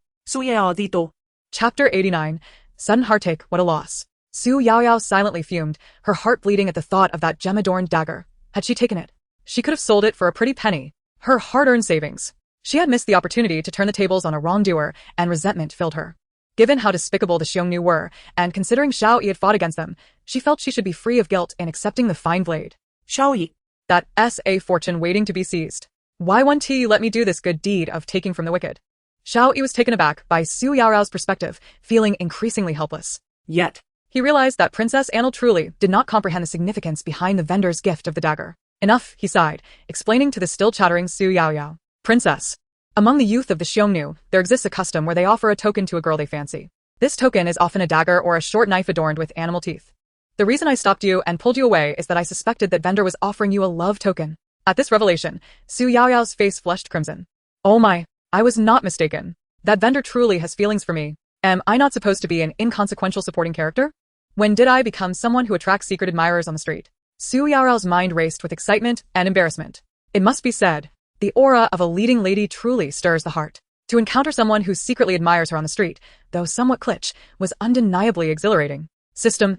Chapter 89. Sudden heartache, what a loss. Xu Yaoyao silently fumed, her heart bleeding at the thought of that gem-adorned dagger. Had she taken it? She could have sold it for a pretty penny. Her hard-earned savings. She had missed the opportunity to turn the tables on a wrongdoer, and resentment filled her. Given how despicable the Xiongnu were, and considering Xiao Yi had fought against them, she felt she should be free of guilt in accepting the fine blade. Xiao Yi. That S.A. fortune waiting to be seized. Why won't he let me do this good deed of taking from the wicked? Xiao Yi was taken aback by Xu Yaoyao's perspective, feeling increasingly helpless. Yet, he realized that Princess Annel truly did not comprehend the significance behind the vendor's gift of the dagger. Enough, he sighed, explaining to the still chattering Xu Yaoyao. Princess. Among the youth of the Xiongnu, there exists a custom where they offer a token to a girl they fancy. This token is often a dagger or a short knife adorned with animal teeth. The reason I stopped you and pulled you away is that I suspected that vendor was offering you a love token. At this revelation, Xu Yaoyao's face flushed crimson. Oh my, I was not mistaken. That vendor truly has feelings for me. Am I not supposed to be an inconsequential supporting character? When did I become someone who attracts secret admirers on the street? Xu Yaoyao's mind raced with excitement and embarrassment. It must be said, the aura of a leading lady truly stirs the heart. To encounter someone who secretly admires her on the street, though somewhat kitsch, was undeniably exhilarating. System.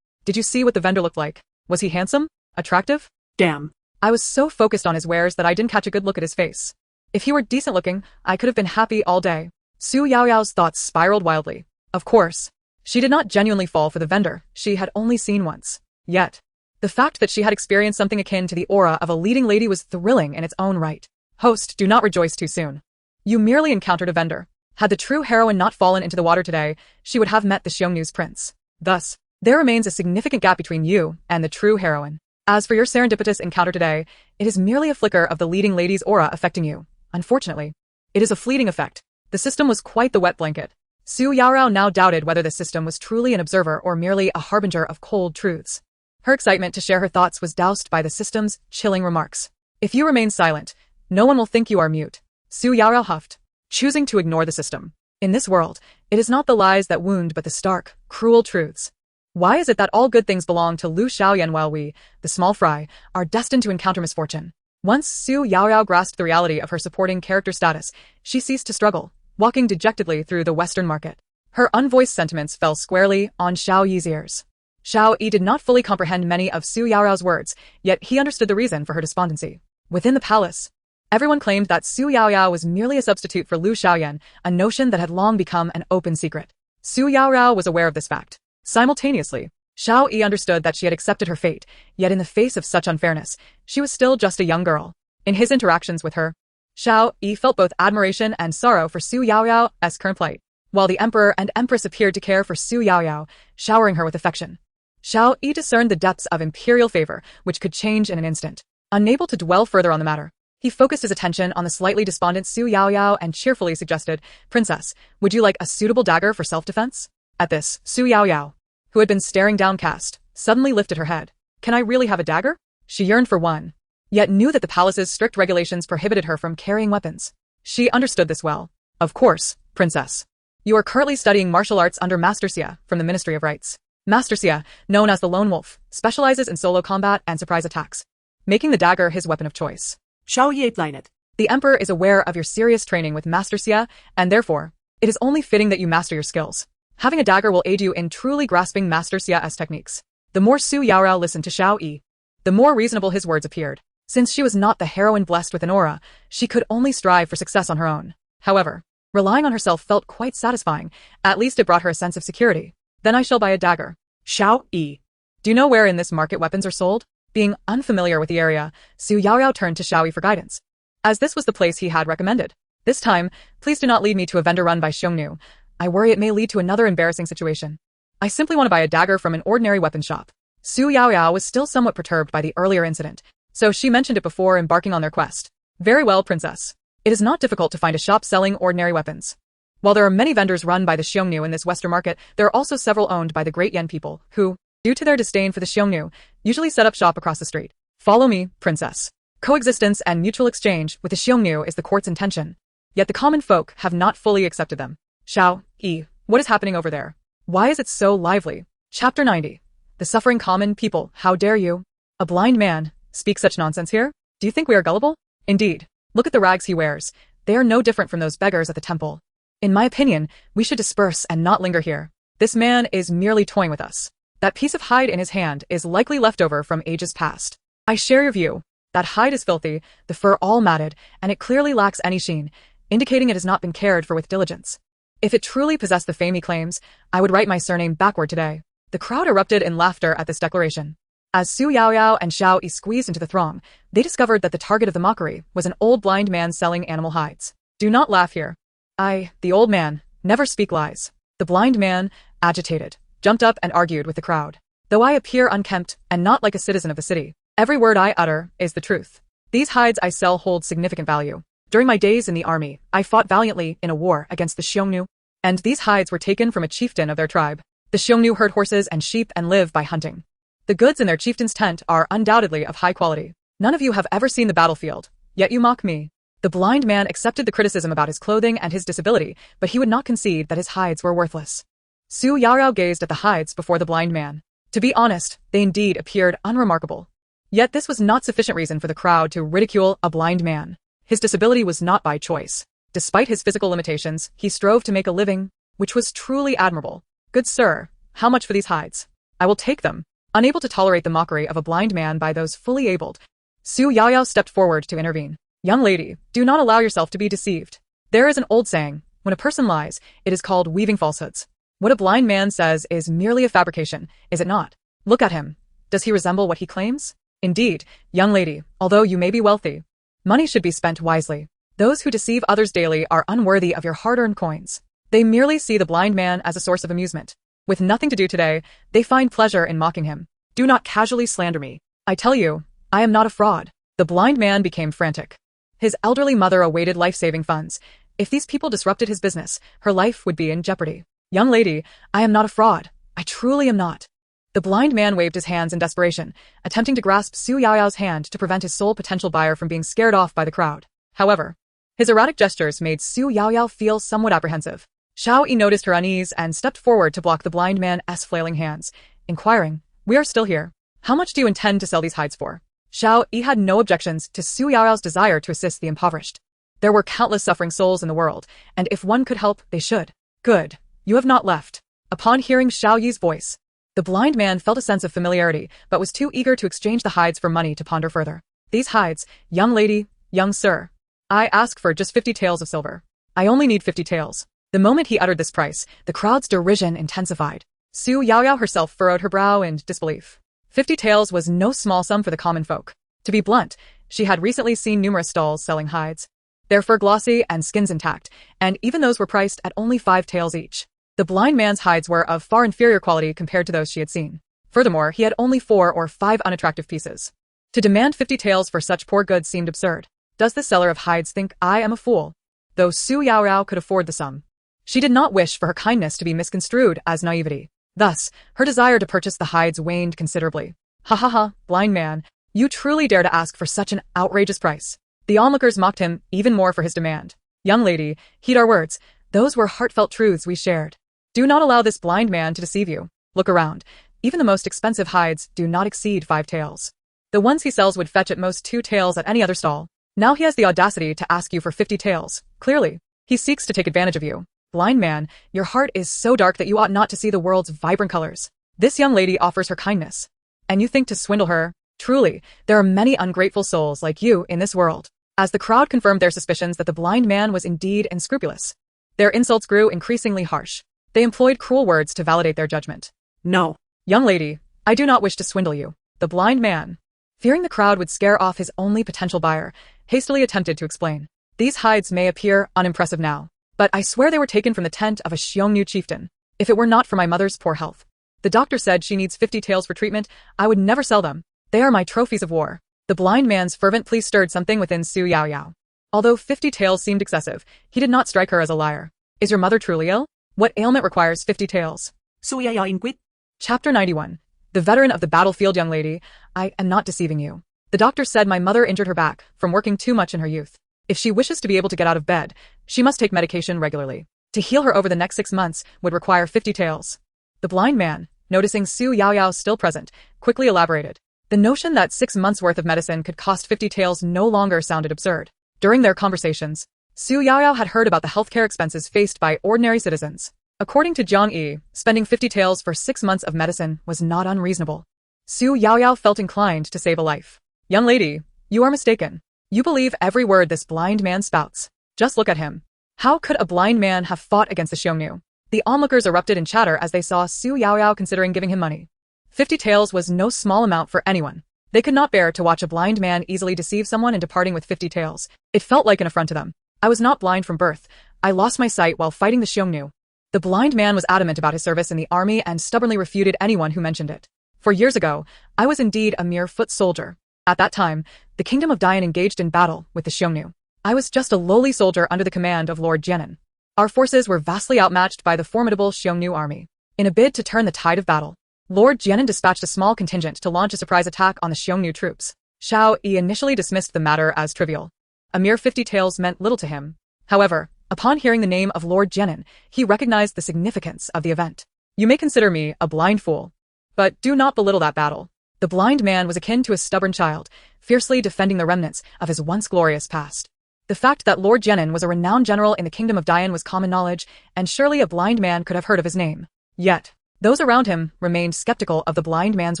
Did you see what the vendor looked like? Was he handsome? Attractive? Damn. I was so focused on his wares that I didn't catch a good look at his face. If he were decent looking, I could have been happy all day. Xu Yaoyao's thoughts spiraled wildly. Of course, she did not genuinely fall for the vendor she had only seen once. Yet, the fact that she had experienced something akin to the aura of a leading lady was thrilling in its own right. Host, do not rejoice too soon. You merely encountered a vendor. Had the true heroine not fallen into the water today, she would have met the Xiongnu's prince. Thus, there remains a significant gap between you and the true heroine. As for your serendipitous encounter today, it is merely a flicker of the leading lady's aura affecting you. Unfortunately, it is a fleeting effect. The system was quite the wet blanket. Xu Yaoyao now doubted whether the system was truly an observer or merely a harbinger of cold truths. Her excitement to share her thoughts was doused by the system's chilling remarks. If you remain silent, no one will think you are mute. Xu Yaoyao huffed, choosing to ignore the system. In this world, it is not the lies that wound but the stark, cruel truths. Why is it that all good things belong to Lu Xiaoyan while we, the small fry, are destined to encounter misfortune? Once Xu Yaoyao grasped the reality of her supporting character status, she ceased to struggle, walking dejectedly through the Western market. Her unvoiced sentiments fell squarely on Xiao Yi's ears. Xiao Yi did not fully comprehend many of Xu Yaoyao's words, yet he understood the reason for her despondency. Within the palace, everyone claimed that Xu Yaoyao was merely a substitute for Lu Xiaoyan, a notion that had long become an open secret. Xu Yaoyao was aware of this fact. Simultaneously, Xiao Yi understood that she had accepted her fate, yet in the face of such unfairness, she was still just a young girl. In his interactions with her, Xiao Yi felt both admiration and sorrow for Xu Yaoyao's current plight, while the Emperor and Empress appeared to care for Xu Yaoyao, showering her with affection. Xiao Yi discerned the depths of imperial favor, which could change in an instant. Unable to dwell further on the matter, he focused his attention on the slightly despondent Xu Yaoyao and cheerfully suggested, Princess, would you like a suitable dagger for self-defense? At this, Xu Yaoyao, who had been staring downcast, suddenly lifted her head. Can I really have a dagger? She yearned for one, yet knew that the palace's strict regulations prohibited her from carrying weapons. She understood this well. Of course, Princess. You are currently studying martial arts under Master Xia from the Ministry of Rites. Master Xia, known as the Lone Wolf, specializes in solo combat and surprise attacks, making the dagger his weapon of choice. Xiao Yi blinded. The Emperor is aware of your serious training with Master Xia, and therefore, it is only fitting that you master your skills. Having a dagger will aid you in truly grasping Master Xia's techniques. The more Xu Yaoyao listened to Xiao Yi, the more reasonable his words appeared. Since she was not the heroine blessed with an aura, she could only strive for success on her own. However, Relying on herself felt quite satisfying. At least it brought her a sense of security. Then I shall buy a dagger. Xiao Yi. Do you know where in this market weapons are sold? Being unfamiliar with the area, Xu Yaoyao turned to Xiao Yi for guidance, as this was the place he had recommended. This time, please do not lead me to a vendor run by Xiongnu. I worry it may lead to another embarrassing situation. I simply want to buy a dagger from an ordinary weapon shop. Xu Yaoyao was still somewhat perturbed by the earlier incident, so she mentioned it before embarking on their quest. Very well, princess. It is not difficult to find a shop selling ordinary weapons. While there are many vendors run by the Xiongnu in this Western market, there are also several owned by the Great Yan people, who, due to their disdain for the Xiongnu, usually set up shop across the street. Follow me, princess. Coexistence and mutual exchange with the Xiongnu is the court's intention. Yet the common folk have not fully accepted them. Xiao Yi, what is happening over there? Why is it so lively? Chapter 90. The suffering common people, how dare you? A blind man, speak such nonsense here? Do you think we are gullible? Indeed. Look at the rags he wears. They are no different from those beggars at the temple. In my opinion, we should disperse and not linger here. This man is merely toying with us. That piece of hide in his hand is likely left over from ages past. I share your view. That hide is filthy, the fur all matted, and it clearly lacks any sheen, indicating it has not been cared for with diligence. If it truly possessed the fame he claims, I would write my surname backward today. The crowd erupted in laughter at this declaration. As Xu Yaoyao and Xiao Yi squeezed into the throng, they discovered that the target of the mockery was an old blind man selling animal hides. Do not laugh here. The old man, never speak lies. The blind man, agitated, jumped up and argued with the crowd. Though I appear unkempt and not like a citizen of the city, every word I utter is the truth. These hides I sell hold significant value. During my days in the army, I fought valiantly in a war against the Xiongnu, and these hides were taken from a chieftain of their tribe. The Xiongnu herd horses and sheep and live by hunting. The goods in their chieftain's tent are undoubtedly of high quality. None of you have ever seen the battlefield, yet you mock me. The blind man accepted the criticism about his clothing and his disability, but he would not concede that his hides were worthless. Xu Yaoyao gazed at the hides before the blind man. To be honest, they indeed appeared unremarkable. Yet this was not sufficient reason for the crowd to ridicule a blind man. His disability was not by choice. Despite his physical limitations, he strove to make a living, which was truly admirable. Good sir, how much for these hides? I will take them. Unable to tolerate the mockery of a blind man by those fully abled, Xu Yaoyao stepped forward to intervene. Young lady, do not allow yourself to be deceived. There is an old saying, when a person lies, it is called weaving falsehoods. What a blind man says is merely a fabrication, is it not? Look at him. Does he resemble what he claims? Indeed, young lady, although you may be wealthy, money should be spent wisely. Those who deceive others daily are unworthy of your hard-earned coins. They merely see the blind man as a source of amusement. With nothing to do today, they find pleasure in mocking him. Do not casually slander me. I tell you, I am not a fraud. The blind man became frantic. His elderly mother awaited life-saving funds. If these people disrupted his business, her life would be in jeopardy. Young lady, I am not a fraud. I truly am not. The blind man waved his hands in desperation, attempting to grasp Xu Yaoyao's hand to prevent his sole potential buyer from being scared off by the crowd. However, his erratic gestures made Xu Yaoyao feel somewhat apprehensive. Xiao Yi noticed her unease and stepped forward to block the blind man's flailing hands, inquiring, "We are still here. How much do you intend to sell these hides for?" Xiao Yi had no objections to Xu Yaoyao's desire to assist the impoverished. There were countless suffering souls in the world, and if one could help, they should. Good. You have not left. Upon hearing Xiao Yi's voice, the blind man felt a sense of familiarity, but was too eager to exchange the hides for money to ponder further. These hides, young lady, young sir. I ask for just 50 taels of silver. I only need 50 taels. The moment he uttered this price, the crowd's derision intensified. Xu Yaoyao herself furrowed her brow in disbelief. 50 taels was no small sum for the common folk. To be blunt, she had recently seen numerous stalls selling hides. Their fur glossy and skins intact, and even those were priced at only 5 taels each. The blind man's hides were of far inferior quality compared to those she had seen. Furthermore, he had only 4 or 5 unattractive pieces. To demand 50 taels for such poor goods seemed absurd. Does the seller of hides think I am a fool? Though Xu Yaoyao could afford the sum, she did not wish for her kindness to be misconstrued as naivety. Thus, her desire to purchase the hides waned considerably. Ha ha ha, blind man, you truly dare to ask for such an outrageous price. The onlookers mocked him even more for his demand. Young lady, heed our words. Those were heartfelt truths we shared. Do not allow this blind man to deceive you. Look around. Even the most expensive hides do not exceed 5 taels. The ones he sells would fetch at most 2 taels at any other stall. Now he has the audacity to ask you for 50 taels. Clearly, he seeks to take advantage of you. Blind man, your heart is so dark that you ought not to see the world's vibrant colors. This young lady offers her kindness, and you think to swindle her? Truly, there are many ungrateful souls like you in this world. As the crowd confirmed their suspicions that the blind man was indeed unscrupulous, Their insults grew increasingly harsh. They employed cruel words to validate their judgment. No. Young lady, I do not wish to swindle you. The blind man, fearing the crowd would scare off his only potential buyer, hastily attempted to explain. These hides may appear unimpressive now, but I swear they were taken from the tent of a Xiongnu chieftain. If it were not for my mother's poor health. The doctor said she needs 50 taels for treatment, I would never sell them. They are my trophies of war. The blind man's fervent plea stirred something within Xu Yaoyao. Although 50 taels seemed excessive, he did not strike her as a liar. Is your mother truly ill? What ailment requires 50 taels? Xu Yaoyao inquired. Chapter 91. The veteran of the battlefield. Young lady, I am not deceiving you. The doctor said my mother injured her back from working too much in her youth. If she wishes to be able to get out of bed, she must take medication regularly. To heal her over the next 6 months would require 50 taels. The blind man, noticing Xu Yaoyao still present, quickly elaborated. The notion that 6 months' worth of medicine could cost 50 taels no longer sounded absurd. During their conversations, Xu Yaoyao had heard about the healthcare expenses faced by ordinary citizens. According to Jiang Yi, spending 50 taels for 6 months of medicine was not unreasonable. Xu Yaoyao felt inclined to save a life. Young lady, you are mistaken. You believe every word this blind man spouts. Just look at him. How could a blind man have fought against the Xiongnu? The onlookers erupted in chatter as they saw Xu Yaoyao considering giving him money. 50 taels was no small amount for anyone. They could not bear to watch a blind man easily deceive someone into parting with 50 taels. It felt like an affront to them. I was not blind from birth. I lost my sight while fighting the Xiongnu. The blind man was adamant about his service in the army and stubbornly refuted anyone who mentioned it. For years ago, I was indeed a mere foot soldier. At that time, the kingdom of Dian engaged in battle with the Xiongnu. I was just a lowly soldier under the command of Lord Jianan. Our forces were vastly outmatched by the formidable Xiongnu army. In a bid to turn the tide of battle, Lord Jianan dispatched a small contingent to launch a surprise attack on the Xiongnu troops. Xiao Yi initially dismissed the matter as trivial. A mere 50 taels meant little to him. However, upon hearing the name of Lord Jianan, he recognized the significance of the event. You may consider me a blind fool, but do not belittle that battle. The blind man was akin to a stubborn child, fiercely defending the remnants of his once glorious past. The fact that Lord Jianan was a renowned general in the kingdom of Dian was common knowledge, and surely a blind man could have heard of his name. Yet, those around him remained skeptical of the blind man's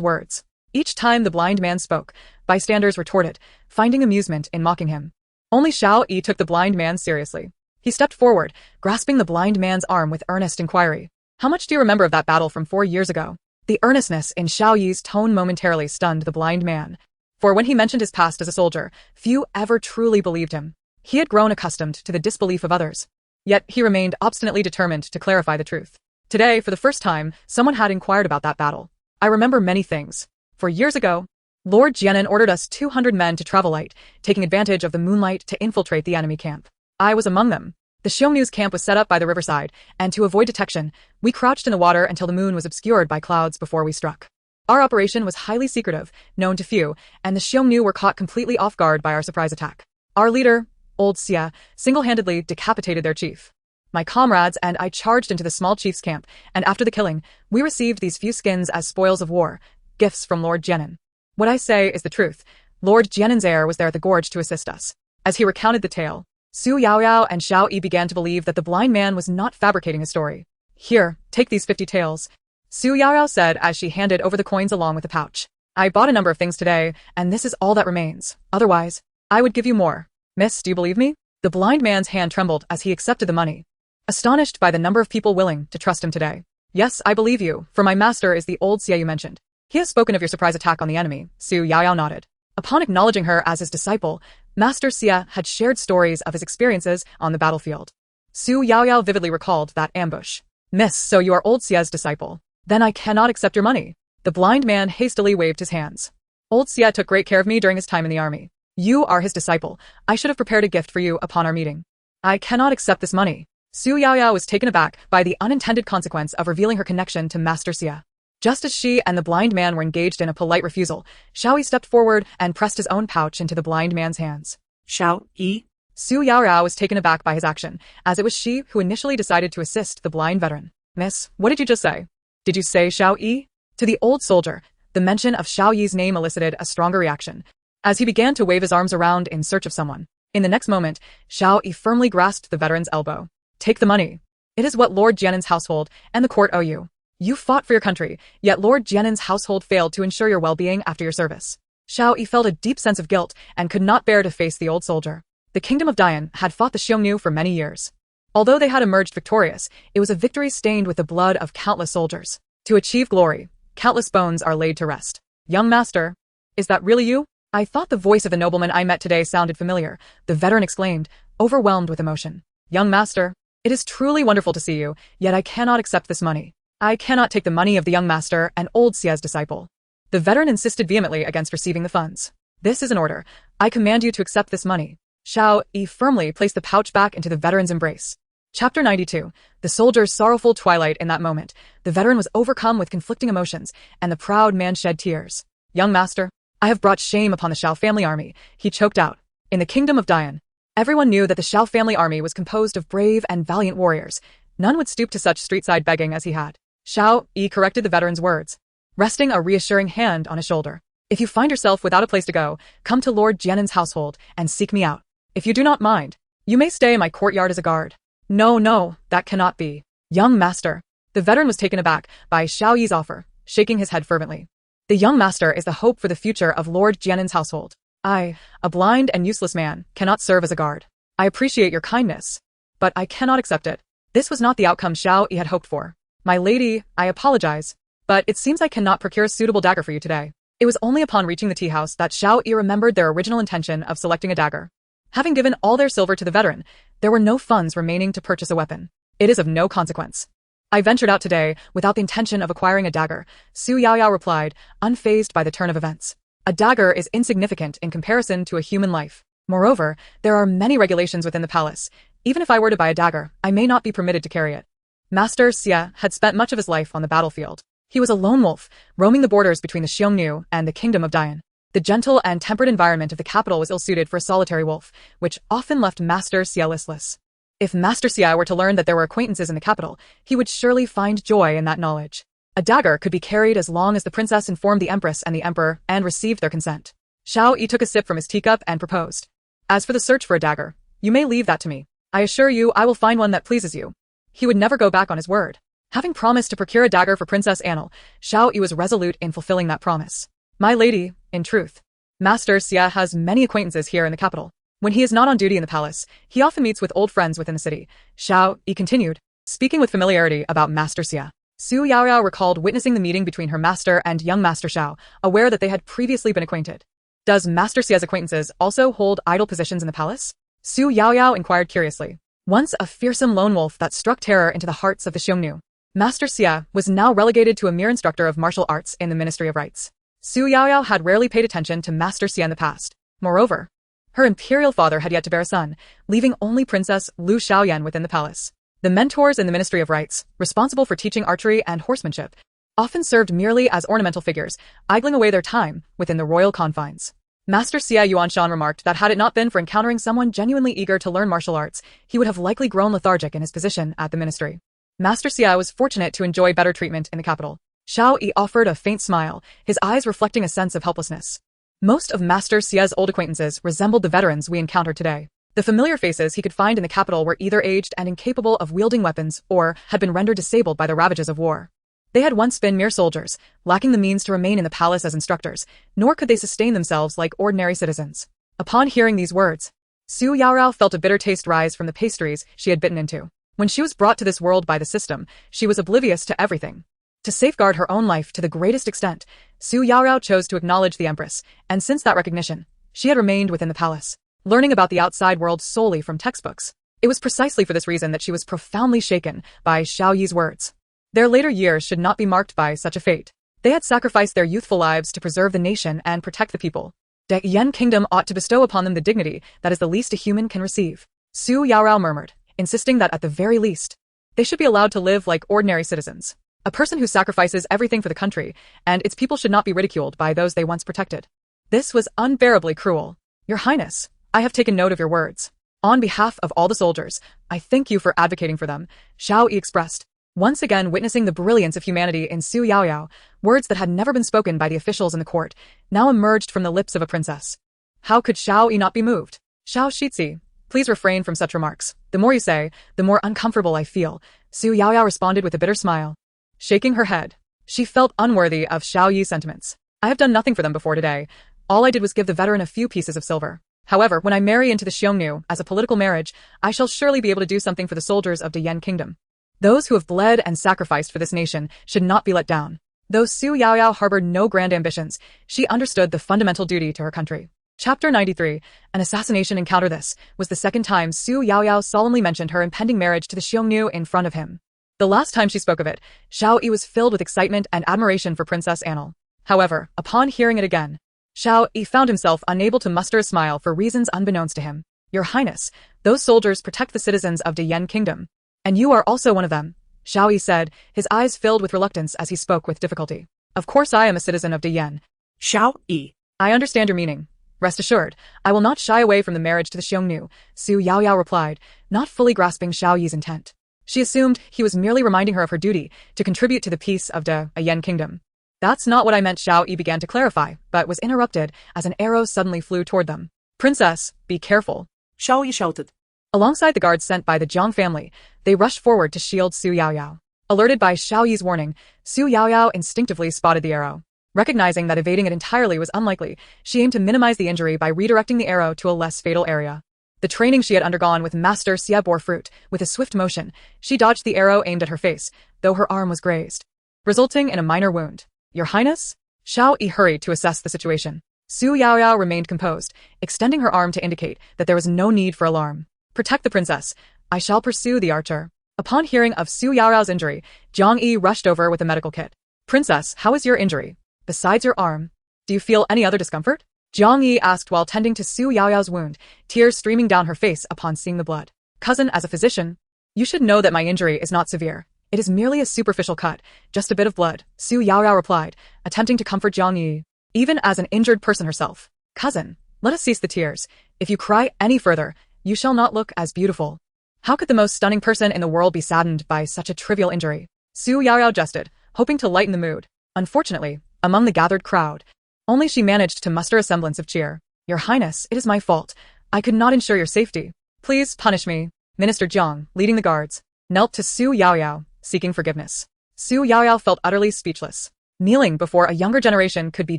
words. Each time the blind man spoke, bystanders retorted, finding amusement in mocking him. Only Xiao Yi took the blind man seriously. He stepped forward, grasping the blind man's arm with earnest inquiry. How much do you remember of that battle from 4 years ago? The earnestness in Xiao Yi's tone momentarily stunned the blind man. For when he mentioned his past as a soldier, few ever truly believed him. He had grown accustomed to the disbelief of others. Yet he remained obstinately determined to clarify the truth. Today, for the first time, someone had inquired about that battle. I remember many things. 4 years ago, Lord Jianan ordered us 200 men to travel light, taking advantage of the moonlight to infiltrate the enemy camp. I was among them. The Xiongnu's camp was set up by the riverside, and to avoid detection, we crouched in the water until the moon was obscured by clouds before we struck. Our operation was highly secretive, known to few, and the Xiongnu were caught completely off guard by our surprise attack. Our leader, Old Xia, single-handedly decapitated their chief. My comrades and I charged into the small chief's camp, and after the killing, we received these few skins as spoils of war, gifts from Lord Jianan. What I say is the truth. Lord Jianan's heir was there at the gorge to assist us. As he recounted the tale, Xu Yaoyao and Xiao Yi began to believe that the blind man was not fabricating a story. Here, take these 50 taels, Xu Yaoyao said as she handed over the coins along with the pouch. I bought a number of things today, and this is all that remains. Otherwise, I would give you more. Miss, do you believe me? The blind man's hand trembled as he accepted the money, astonished by the number of people willing to trust him today. Yes, I believe you, for my master is the old Xia you mentioned. He has spoken of your surprise attack on the enemy. Xu Yaoyao nodded. Upon acknowledging her as his disciple, Master Xia had shared stories of his experiences on the battlefield. Xu Yaoyao vividly recalled that ambush. Miss, so you are old Xia's disciple. Then I cannot accept your money. The blind man hastily waved his hands. Old Xia took great care of me during his time in the army. You are his disciple. I should have prepared a gift for you upon our meeting. I cannot accept this money. Xu Yaoyao was taken aback by the unintended consequence of revealing her connection to Master Xia. Just as she and the blind man were engaged in a polite refusal, Xiao Yi stepped forward and pressed his own pouch into the blind man's hands. Xiao Yi? Xu Yaoyao was taken aback by his action, as it was she who initially decided to assist the blind veteran. Miss, what did you just say? Did you say Xiao Yi? To the old soldier, the mention of Xiao Yi's name elicited a stronger reaction, as he began to wave his arms around in search of someone. In the next moment, Xiao Yi firmly grasped the veteran's elbow. Take the money. It is what Lord Jianan's household and the court owe you. You fought for your country, yet Lord Jianan's household failed to ensure your well-being after your service. Xiao Yi felt a deep sense of guilt and could not bear to face the old soldier. The kingdom of Dian had fought the Xiongnu for many years. Although they had emerged victorious, it was a victory stained with the blood of countless soldiers. To achieve glory, countless bones are laid to rest. Young master, is that really you? I thought the voice of the nobleman I met today sounded familiar, the veteran exclaimed, overwhelmed with emotion. Young master, it is truly wonderful to see you, yet I cannot accept this money. I cannot take the money of the young master and old Xie's disciple. The veteran insisted vehemently against receiving the funds. This is an order. I command you to accept this money. Xiao Yi firmly placed the pouch back into the veteran's embrace. Chapter 92. The soldier's sorrowful twilight. In that moment, the veteran was overcome with conflicting emotions, and the proud man shed tears. Young master, I have brought shame upon the Xiao family army, he choked out. In the kingdom of Dian, everyone knew that the Xiao family army was composed of brave and valiant warriors. None would stoop to such street-side begging as he had. Xiao Yi corrected the veteran's words, resting a reassuring hand on his shoulder. If you find yourself without a place to go, come to Lord Jianin's household and seek me out. If you do not mind, you may stay in my courtyard as a guard. No, that cannot be. Young master. The veteran was taken aback by Xiao Yi's offer, shaking his head fervently. The young master is the hope for the future of Lord Jianin's household. I, a blind and useless man, cannot serve as a guard. I appreciate your kindness, but I cannot accept it. This was not the outcome Xiao Yi had hoped for. My lady, I apologize, but it seems I cannot procure a suitable dagger for you today. It was only upon reaching the tea house that Xiao Yi remembered their original intention of selecting a dagger. Having given all their silver to the veteran, there were no funds remaining to purchase a weapon. It is of no consequence. I ventured out today without the intention of acquiring a dagger, Xu Yaoyao replied, unfazed by the turn of events. A dagger is insignificant in comparison to a human life. Moreover, there are many regulations within the palace. Even if I were to buy a dagger, I may not be permitted to carry it. Master Xie had spent much of his life on the battlefield. He was a lone wolf, roaming the borders between the Xiongnu and the kingdom of Dian. The gentle and temperate environment of the capital was ill-suited for a solitary wolf, which often left Master Xie listless. If Master Xie were to learn that there were acquaintances in the capital, he would surely find joy in that knowledge. A dagger could be carried as long as the princess informed the Empress and the Emperor and received their consent. Xiao Yi took a sip from his teacup and proposed. As for the search for a dagger, you may leave that to me. I assure you I will find one that pleases you. He would never go back on his word. Having promised to procure a dagger for Princess Annal, Xiao Yi was resolute in fulfilling that promise. My lady, in truth, Master Xie has many acquaintances here in the capital. When he is not on duty in the palace, he often meets with old friends within the city. Xiao Yi continued, speaking with familiarity about Master Xie. Xu Yaoyao recalled witnessing the meeting between her master and young Master Xiao, aware that they had previously been acquainted. Does Master Xie's acquaintances also hold idle positions in the palace? Xu Yaoyao inquired curiously. Once a fearsome lone wolf that struck terror into the hearts of the Xiongnu, Master Xie was now relegated to a mere instructor of martial arts in the Ministry of Rites. Xu Yaoyao had rarely paid attention to Master Xie in the past. Moreover, her imperial father had yet to bear a son, leaving only Princess Lu Xiaoyan within the palace. The mentors in the Ministry of Rites, responsible for teaching archery and horsemanship, often served merely as ornamental figures, idling away their time within the royal confines. Master Xie Yuanshan remarked that had it not been for encountering someone genuinely eager to learn martial arts, he would have likely grown lethargic in his position at the ministry. Master Xie was fortunate to enjoy better treatment in the capital. Xiao Yi offered a faint smile, his eyes reflecting a sense of helplessness. Most of Master Xie's old acquaintances resembled the veterans we encountered today. The familiar faces he could find in the capital were either aged and incapable of wielding weapons or had been rendered disabled by the ravages of war. They had once been mere soldiers, lacking the means to remain in the palace as instructors, nor could they sustain themselves like ordinary citizens. Upon hearing these words, Xu Yaoyao felt a bitter taste rise from the pastries she had bitten into. When she was brought to this world by the system, she was oblivious to everything. To safeguard her own life to the greatest extent, Xu Yaoyao chose to acknowledge the Empress, and since that recognition, she had remained within the palace, learning about the outside world solely from textbooks. It was precisely for this reason that she was profoundly shaken by Xiao Yi's words. Their later years should not be marked by such a fate. They had sacrificed their youthful lives to preserve the nation and protect the people. The Yen kingdom ought to bestow upon them the dignity that is the least a human can receive. Xu Yaoyao murmured, insisting that at the very least, they should be allowed to live like ordinary citizens. A person who sacrifices everything for the country and its people should not be ridiculed by those they once protected. This was unbearably cruel. Your Highness, I have taken note of your words. On behalf of all the soldiers, I thank you for advocating for them, Xiao Yi expressed, once again witnessing the brilliance of humanity in Xu Yaoyao. Words that had never been spoken by the officials in the court now emerged from the lips of a princess. How could Xiao Yi not be moved? Xiao Shizi, please refrain from such remarks. The more you say, the more uncomfortable I feel, Xu Yaoyao responded with a bitter smile. Shaking her head, she felt unworthy of Xiao Yi's sentiments. I have done nothing for them before today. All I did was give the veteran a few pieces of silver. However, when I marry into the Xiongnu as a political marriage, I shall surely be able to do something for the soldiers of the Yan kingdom. Those who have bled and sacrificed for this nation should not be let down. Though Xu Yaoyao harbored no grand ambitions, she understood the fundamental duty to her country. Chapter 93, An Assassination Encounter. This was the second time Xu Yaoyao solemnly mentioned her impending marriage to the Xiongnu in front of him. The last time she spoke of it, Xiao Yi was filled with excitement and admiration for Princess Annal. However, upon hearing it again, Xiao Yi found himself unable to muster a smile for reasons unbeknownst to him. Your Highness, those soldiers protect the citizens of the Yan kingdom. And you are also one of them, Xiao Yi said, his eyes filled with reluctance as he spoke with difficulty. Of course I am a citizen of the Yan. Xiao Yi. I understand your meaning. Rest assured, I will not shy away from the marriage to the Xiongnu, Xu Yaoyao replied, not fully grasping Xiao Yi's intent. She assumed he was merely reminding her of her duty to contribute to the peace of the Yan kingdom. That's not what I meant, Xiao Yi began to clarify, but was interrupted as an arrow suddenly flew toward them. Princess, be careful, Xiao Yi shouted. Alongside the guards sent by the Jiang family, they rushed forward to shield Xu Yaoyao. Alerted by Xiao Yi's warning, Xu Yaoyao instinctively spotted the arrow. Recognizing that evading it entirely was unlikely, she aimed to minimize the injury by redirecting the arrow to a less fatal area. The training she had undergone with Master Xie bore fruit. With a swift motion, she dodged the arrow aimed at her face, though her arm was grazed, resulting in a minor wound. Your Highness? Xiao Yi hurried to assess the situation. Xu Yaoyao remained composed, extending her arm to indicate that there was no need for alarm. Protect the princess. I shall pursue the archer. Upon hearing of Xu Yaoyao's injury, Jiang Yi rushed over with a medical kit. Princess, how is your injury? Besides your arm, do you feel any other discomfort? Jiang Yi asked while tending to Xu Yaoyao's wound, tears streaming down her face upon seeing the blood. Cousin, as a physician, you should know that my injury is not severe. It is merely a superficial cut, just a bit of blood, Xu Yaoyao replied, attempting to comfort Jiang Yi. Even as an injured person herself. Cousin, let us cease the tears. If you cry any further, you shall not look as beautiful. How could the most stunning person in the world be saddened by such a trivial injury? Xu Yaoyao jested, hoping to lighten the mood. Unfortunately, among the gathered crowd, only she managed to muster a semblance of cheer. Your Highness, it is my fault. I could not ensure your safety. Please punish me. Minister Jiang, leading the guards, knelt to Xu Yaoyao, seeking forgiveness. Xu Yaoyao felt utterly speechless. Kneeling before a younger generation could be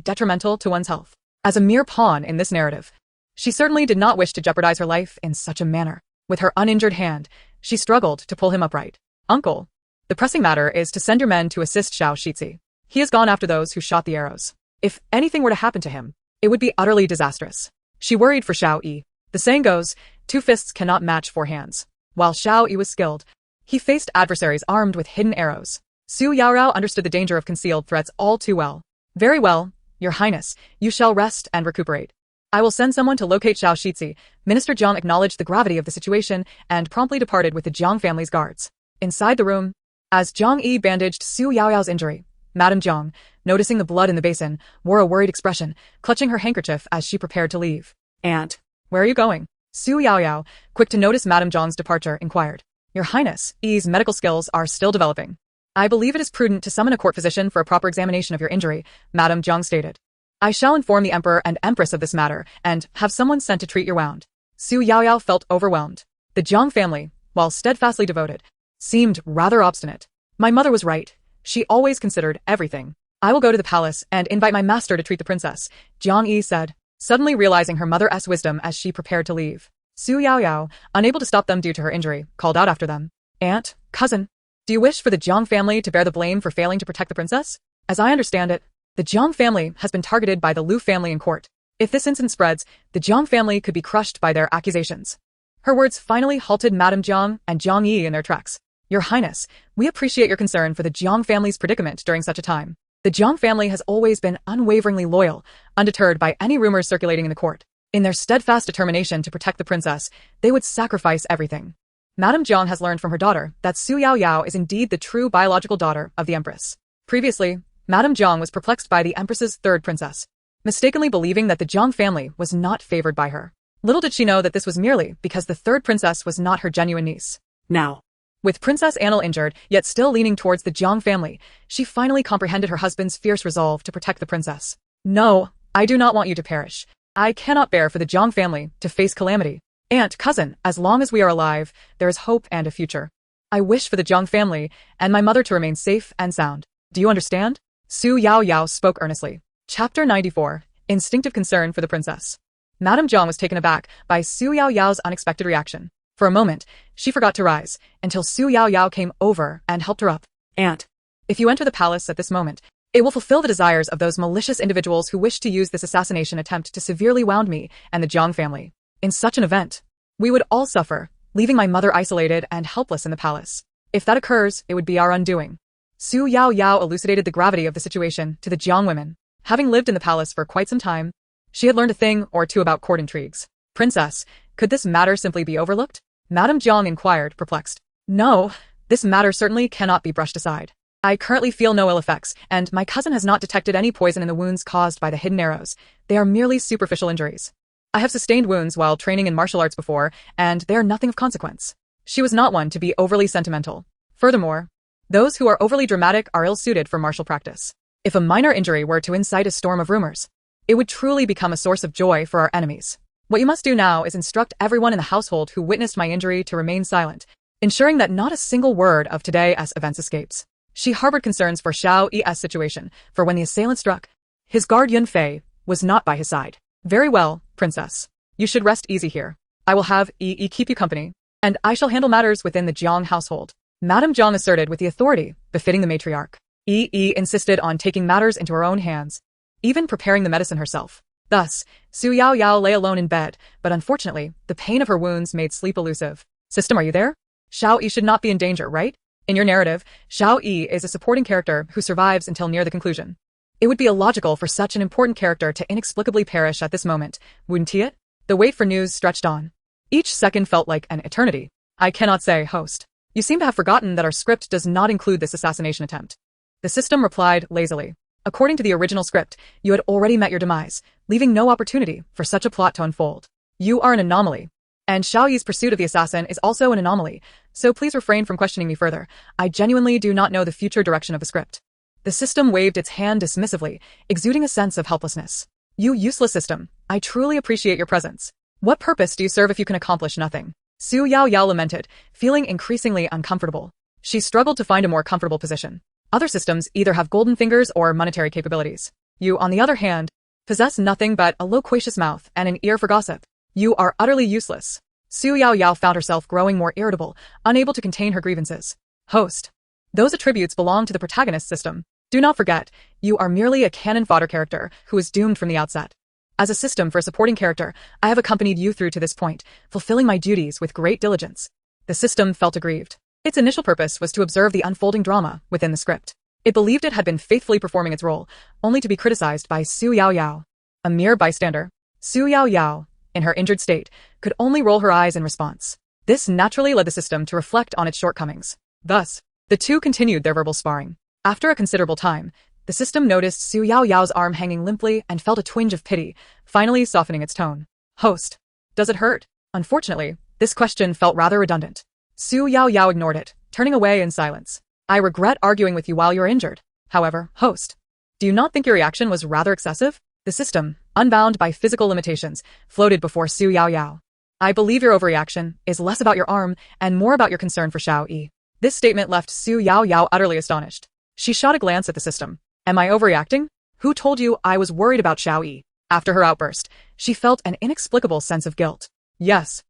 detrimental to one's health. As a mere pawn in this narrative, she certainly did not wish to jeopardize her life in such a manner. With her uninjured hand, she struggled to pull him upright. Uncle, the pressing matter is to send your men to assist Xiao Shitzi. He has gone after those who shot the arrows. If anything were to happen to him, it would be utterly disastrous. She worried for Xiao Yi. The saying goes, 2 fists cannot match 4 hands. While Xiao Yi was skilled, he faced adversaries armed with hidden arrows. Xu Yaoyao understood the danger of concealed threats all too well. Very well, Your Highness, you shall rest and recuperate. I will send someone to locate Xiao Shitzi. Minister Jiang acknowledged the gravity of the situation and promptly departed with the Jiang family's guards. Inside the room, as Jiang Yi bandaged Xu Yaoyao's injury, Madame Jiang, noticing the blood in the basin, wore a worried expression, clutching her handkerchief as she prepared to leave. And where are you going? Xu Yaoyao, quick to notice Madame Jiang's departure, inquired. Your Highness, Yi's medical skills are still developing. I believe it is prudent to summon a court physician for a proper examination of your injury, Madame Jiang stated. I shall inform the Emperor and Empress of this matter and have someone sent to treat your wound. Xu Yaoyao felt overwhelmed. The Jiang family, while steadfastly devoted, seemed rather obstinate. My mother was right. She always considered everything. I will go to the palace and invite my master to treat the princess, Jiang Yi said, suddenly realizing her mother's wisdom as she prepared to leave. Xu Yaoyao, unable to stop them due to her injury, called out after them. Aunt, cousin, do you wish for the Jiang family to bear the blame for failing to protect the princess? As I understand it, the Jiang family has been targeted by the Lu family in court. If this incident spreads, the Jiang family could be crushed by their accusations. Her words finally halted Madame Jiang and Jiang Yi in their tracks. Your Highness, we appreciate your concern for the Jiang family's predicament during such a time. The Jiang family has always been unwaveringly loyal, undeterred by any rumors circulating in the court. In their steadfast determination to protect the princess, they would sacrifice everything. Madame Jiang has learned from her daughter that Xu Yaoyao is indeed the true biological daughter of the Empress. Previously, Madame Jiang was perplexed by the Empress's third princess, mistakenly believing that the Jiang family was not favored by her. Little did she know that this was merely because the third princess was not her genuine niece. Now, with Princess Annal injured, yet still leaning towards the Jiang family, she finally comprehended her husband's fierce resolve to protect the princess. No, I do not want you to perish. I cannot bear for the Jiang family to face calamity. Aunt, cousin, as long as we are alive, there is hope and a future. I wish for the Jiang family and my mother to remain safe and sound. Do you understand? Xu Yaoyao spoke earnestly. Chapter 94, Instinctive Concern for the Princess. Madame Jiang was taken aback by Xu Yaoyao's unexpected reaction. For a moment, she forgot to rise, until Xu Yaoyao came over and helped her up. Aunt. If you enter the palace at this moment, it will fulfill the desires of those malicious individuals who wish to use this assassination attempt to severely wound me and the Jiang family. In such an event, we would all suffer, leaving my mother isolated and helpless in the palace. If that occurs, it would be our undoing. Xu Yaoyao elucidated the gravity of the situation to the Jiang women. Having lived in the palace for quite some time, she had learned a thing or two about court intrigues. Princess, could this matter simply be overlooked? Madame Jiang inquired, perplexed. No, this matter certainly cannot be brushed aside. I currently feel no ill effects, and my cousin has not detected any poison in the wounds caused by the hidden arrows. They are merely superficial injuries. I have sustained wounds while training in martial arts before, and they are nothing of consequence. She was not one to be overly sentimental. Furthermore, those who are overly dramatic are ill-suited for martial practice. If a minor injury were to incite a storm of rumors, it would truly become a source of joy for our enemies. What you must do now is instruct everyone in the household who witnessed my injury to remain silent, ensuring that not a single word of today's events escapes. She harbored concerns for Xiao Yi's situation, for when the assailant struck, his guard Yun Fei was not by his side. Very well, princess. You should rest easy here. I will have Yi keep you company, and I shall handle matters within the Jiang household. Madame Jiang asserted with the authority befitting the matriarch. Yi insisted on taking matters into her own hands, even preparing the medicine herself. Thus, Xu Yaoyao lay alone in bed, but unfortunately, the pain of her wounds made sleep elusive. System, are you there? Xiao Yi should not be in danger, right? In your narrative, Xiao Yi is a supporting character who survives until near the conclusion. It would be illogical for such an important character to inexplicably perish at this moment, wouldn't it? The wait for news stretched on. Each second felt like an eternity. I cannot say, host. You seem to have forgotten that our script does not include this assassination attempt. The system replied lazily. According to the original script, you had already met your demise, leaving no opportunity for such a plot to unfold. You are an anomaly. And Xiao Yi's pursuit of the assassin is also an anomaly, so please refrain from questioning me further. I genuinely do not know the future direction of the script. The system waved its hand dismissively, exuding a sense of helplessness. You useless system, I truly appreciate your presence. What purpose do you serve if you can accomplish nothing? Xu Yaoyao lamented, feeling increasingly uncomfortable. She struggled to find a more comfortable position. Other systems either have golden fingers or monetary capabilities. You, on the other hand, possess nothing but a loquacious mouth and an ear for gossip. You are utterly useless. Xu Yaoyao found herself growing more irritable, unable to contain her grievances. Host. Those attributes belong to the protagonist system. Do not forget, you are merely a cannon fodder character who is doomed from the outset. As a system for a supporting character, I have accompanied you through to this point, fulfilling my duties with great diligence. The system felt aggrieved. Its initial purpose was to observe the unfolding drama within the script. It believed it had been faithfully performing its role, only to be criticized by Xu Yaoyao. A mere bystander, Xu Yaoyao, in her injured state, could only roll her eyes in response. This naturally led the system to reflect on its shortcomings. Thus, the two continued their verbal sparring. After a considerable time, the system noticed Xu Yaoyao's arm hanging limply and felt a twinge of pity, finally softening its tone. Host. Does it hurt? Unfortunately, this question felt rather redundant. Xu Yaoyao ignored it, turning away in silence. I regret arguing with you while you're injured. However, host. Do you not think your reaction was rather excessive? The system, unbound by physical limitations, floated before Xu Yaoyao. I believe your overreaction is less about your arm and more about your concern for Xiao Yi. This statement left Xu Yaoyao utterly astonished. She shot a glance at the system. Am I overreacting? Who told you I was worried about Xiao Yi? After her outburst, she felt an inexplicable sense of guilt. Yes,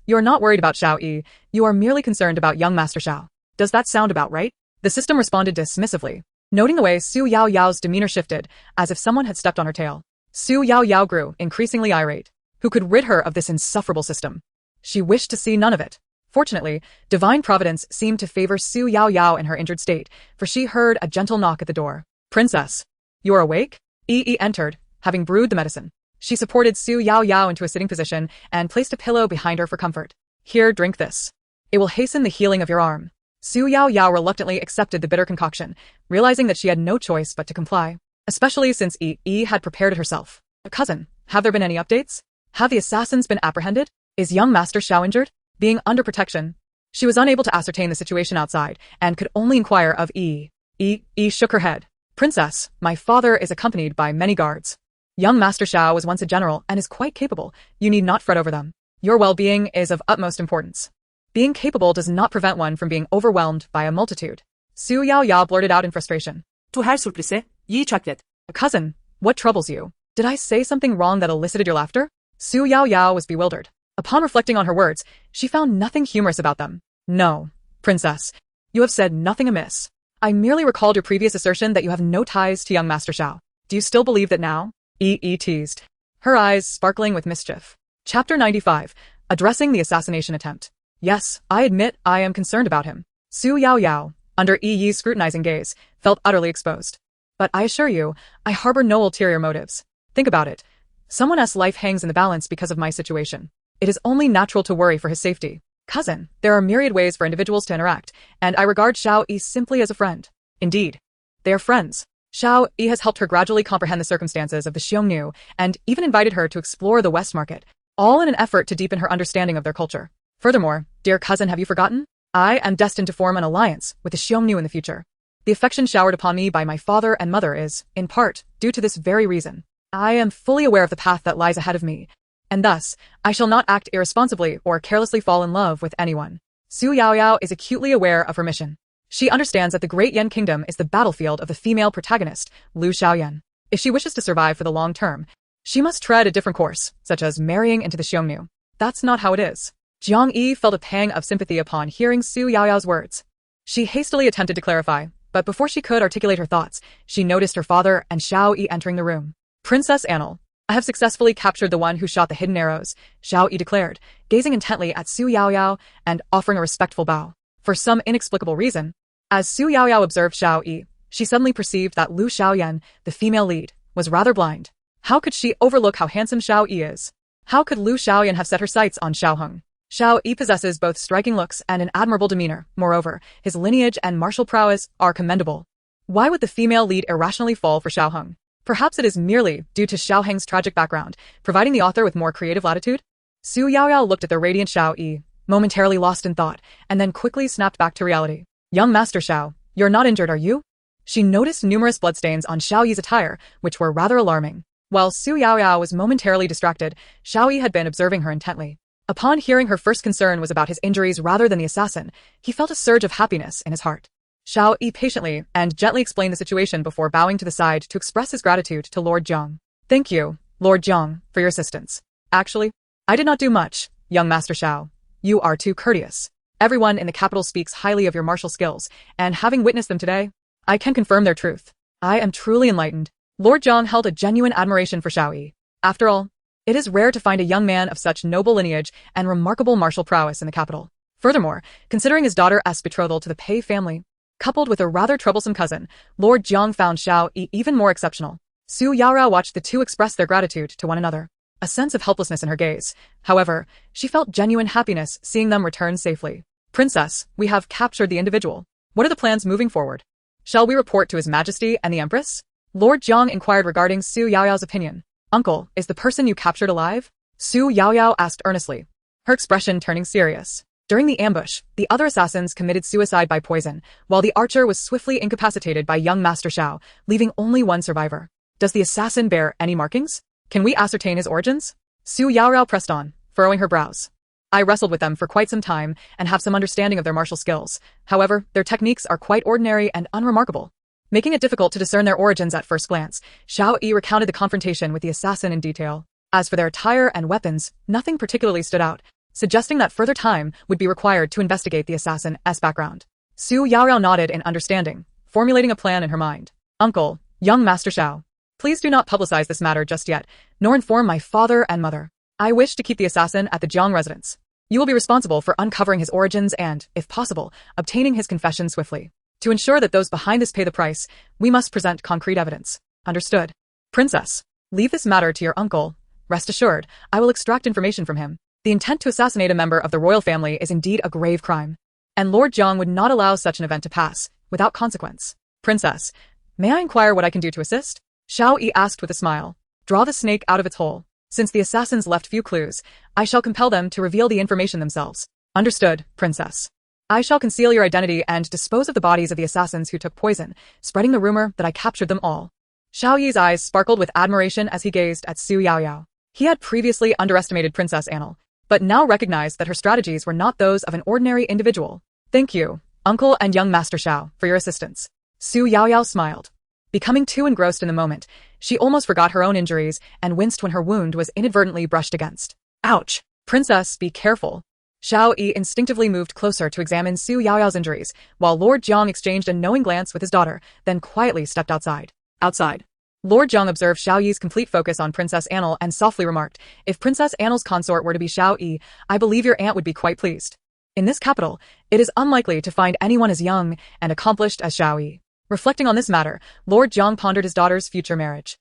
you're not worried about Xiao Yi. You are merely concerned about young Master Xiao. Does that sound about right? The system responded dismissively. Noting the way Xu Yaoyao's demeanor shifted, as if someone had stepped on her tail, Xu Yaoyao grew increasingly irate. Who could rid her of this insufferable system? She wished to see none of it. Fortunately, divine providence seemed to favor Xu Yaoyao in her injured state, for she heard a gentle knock at the door. Princess, you are awake? Yi entered, having brewed the medicine. She supported Xu Yaoyao into a sitting position and placed a pillow behind her for comfort. Here, drink this. It will hasten the healing of your arm. Xu Yaoyao reluctantly accepted the bitter concoction, realizing that she had no choice but to comply, especially since Yi had prepared it herself. Cousin, have there been any updates? Have the assassins been apprehended? Is young Master Xiao injured? Being under protection, she was unable to ascertain the situation outside and could only inquire of Yi. Yi shook her head. Princess, my father is accompanied by many guards. Young Master Xiao was once a general and is quite capable. You need not fret over them. Your well-being is of utmost importance. Being capable does not prevent one from being overwhelmed by a multitude. Xu Yaoyao blurted out in frustration. To her surprise, Yi chuckled. Cousin, what troubles you? Did I say something wrong that elicited your laughter? Xu Yaoyao was bewildered. Upon reflecting on her words, she found nothing humorous about them. No, princess, you have said nothing amiss. I merely recalled your previous assertion that you have no ties to young Master Xiao. Do you still believe that now? Teased, her eyes sparkling with mischief. Chapter 95. Addressing the assassination attempt. Yes, I admit I am concerned about him. Xu Yaoyao, under Yi's scrutinizing gaze, felt utterly exposed. But I assure you, I harbor no ulterior motives. Think about it. Someone else's life hangs in the balance because of my situation. It is only natural to worry for his safety. Cousin, there are myriad ways for individuals to interact, and I regard Xiao Yi simply as a friend. Indeed, they are friends. Xiao Yi has helped her gradually comprehend the circumstances of the Xiongnu and even invited her to explore the West Market, all in an effort to deepen her understanding of their culture. Furthermore, dear cousin, have you forgotten? I am destined to form an alliance with the Xiongnu in the future. The affection showered upon me by my father and mother is, in part, due to this very reason. I am fully aware of the path that lies ahead of me, and thus, I shall not act irresponsibly or carelessly fall in love with anyone. Xu Yaoyao is acutely aware of her mission. She understands that the Great Yan Kingdom is the battlefield of the female protagonist, Lu Xiaoyan. If she wishes to survive for the long term, she must tread a different course, such as marrying into the Xiongnu. That's not how it is. Jiang Yi felt a pang of sympathy upon hearing Xu Yaoyao's words. She hastily attempted to clarify, but before she could articulate her thoughts, she noticed her father and Xiao Yi entering the room. Princess Annal, I have successfully captured the one who shot the hidden arrows, Xiao Yi declared, gazing intently at Xu Yaoyao and offering a respectful bow. For some inexplicable reason, as Xu Yaoyao observed Xiao Yi, she suddenly perceived that Lu Xiaoyan, the female lead, was rather blind. How could she overlook how handsome Xiao Yi is? How could Lu Xiaoyan have set her sights on Shiao Hong? Xiao Yi possesses both striking looks and an admirable demeanor. Moreover, his lineage and martial prowess are commendable. Why would the female lead irrationally fall for Shiao Hong? Perhaps it is merely due to Xiao Heng's tragic background, providing the author with more creative latitude? Xu Yaoyao looked at the radiant Xiao Yi, momentarily lost in thought, and then quickly snapped back to reality. Young Master Xiao, you're not injured, are you? She noticed numerous bloodstains on Xiao Yi's attire, which were rather alarming. While Xu Yaoyao was momentarily distracted, Xiao Yi had been observing her intently. Upon hearing her first concern was about his injuries rather than the assassin, he felt a surge of happiness in his heart. Xiao Yi patiently and gently explained the situation before bowing to the side to express his gratitude to Lord Jiang. Thank you, Lord Jiang, for your assistance. Actually, I did not do much, young Master Xiao. You are too courteous. Everyone in the capital speaks highly of your martial skills, and having witnessed them today, I can confirm their truth. I am truly enlightened. Lord Jiang held a genuine admiration for Xiao Yi. After all, it is rare to find a young man of such noble lineage and remarkable martial prowess in the capital. Furthermore, considering his daughter's betrothal to the Pei family, coupled with a rather troublesome cousin, Lord Jiang found Xiao Yi even more exceptional. Xu Yaoyao watched the two express their gratitude to one another. A sense of helplessness in her gaze. However, she felt genuine happiness seeing them return safely. Princess, we have captured the individual. What are the plans moving forward? Shall we report to His Majesty and the Empress? Lord Jiang inquired regarding Xu Yaoyao's opinion. Uncle, is the person you captured alive? Xu Yaoyao asked earnestly, her expression turning serious. During the ambush, the other assassins committed suicide by poison, while the archer was swiftly incapacitated by young Master Xiao, leaving only one survivor. Does the assassin bear any markings? Can we ascertain his origins? Xu Yaoyao pressed on, furrowing her brows. I wrestled with them for quite some time and have some understanding of their martial skills. However, their techniques are quite ordinary and unremarkable, making it difficult to discern their origins at first glance. Xiao Yi recounted the confrontation with the assassin in detail. As for their attire and weapons, nothing particularly stood out, suggesting that further time would be required to investigate the assassin's background. Xu Yaoyao nodded in understanding, formulating a plan in her mind. Uncle, young Master Xiao, please do not publicize this matter just yet, nor inform my father and mother. I wish to keep the assassin at the Jiang residence. You will be responsible for uncovering his origins and, if possible, obtaining his confession swiftly. To ensure that those behind this pay the price, we must present concrete evidence. Understood? Princess, leave this matter to your uncle. Rest assured, I will extract information from him. The intent to assassinate a member of the royal family is indeed a grave crime, and Lord Jiang would not allow such an event to pass without consequence. Princess, may I inquire what I can do to assist? Xiao Yi asked with a smile. Draw the snake out of its hole. Since the assassins left few clues, I shall compel them to reveal the information themselves. Understood, Princess. I shall conceal your identity and dispose of the bodies of the assassins who took poison, spreading the rumor that I captured them all. Xiao Yi's eyes sparkled with admiration as he gazed at Xu Yaoyao. He had previously underestimated Princess Annal, but now recognized that her strategies were not those of an ordinary individual. Thank you, Uncle and young Master Xiao, for your assistance. Xu Yaoyao smiled. Becoming too engrossed in the moment, she almost forgot her own injuries and winced when her wound was inadvertently brushed against. Ouch! Princess, be careful. Xiao Yi instinctively moved closer to examine Xu Yaoyao's injuries, while Lord Jiang exchanged a knowing glance with his daughter, then quietly stepped outside. Outside. Lord Jiang observed Xiao Yi's complete focus on Princess Annel and softly remarked, "If Princess Annel's consort were to be Xiao Yi, I believe your aunt would be quite pleased. In this capital, it is unlikely to find anyone as young and accomplished as Xiao Yi." Reflecting on this matter, Lord Jiang pondered his daughter's future marriage.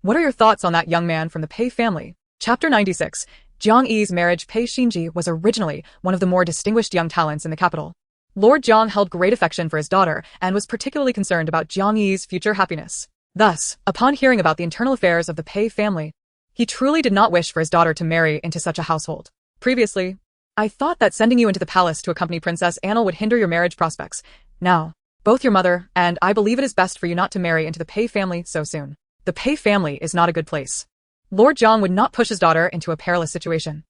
What are your thoughts on that young man from the Pei family? Chapter 96. Jiang Yi's marriage. Pei Xinji was originally one of the more distinguished young talents in the capital. Lord Jiang held great affection for his daughter and was particularly concerned about Jiang Yi's future happiness. Thus, upon hearing about the internal affairs of the Pei family, he truly did not wish for his daughter to marry into such a household. Previously, I thought that sending you into the palace to accompany Princess Annel would hinder your marriage prospects. Now, both your mother and I believe it is best for you not to marry into the Pei family so soon. The Pei family is not a good place. Lord Jiang would not push his daughter into a perilous situation.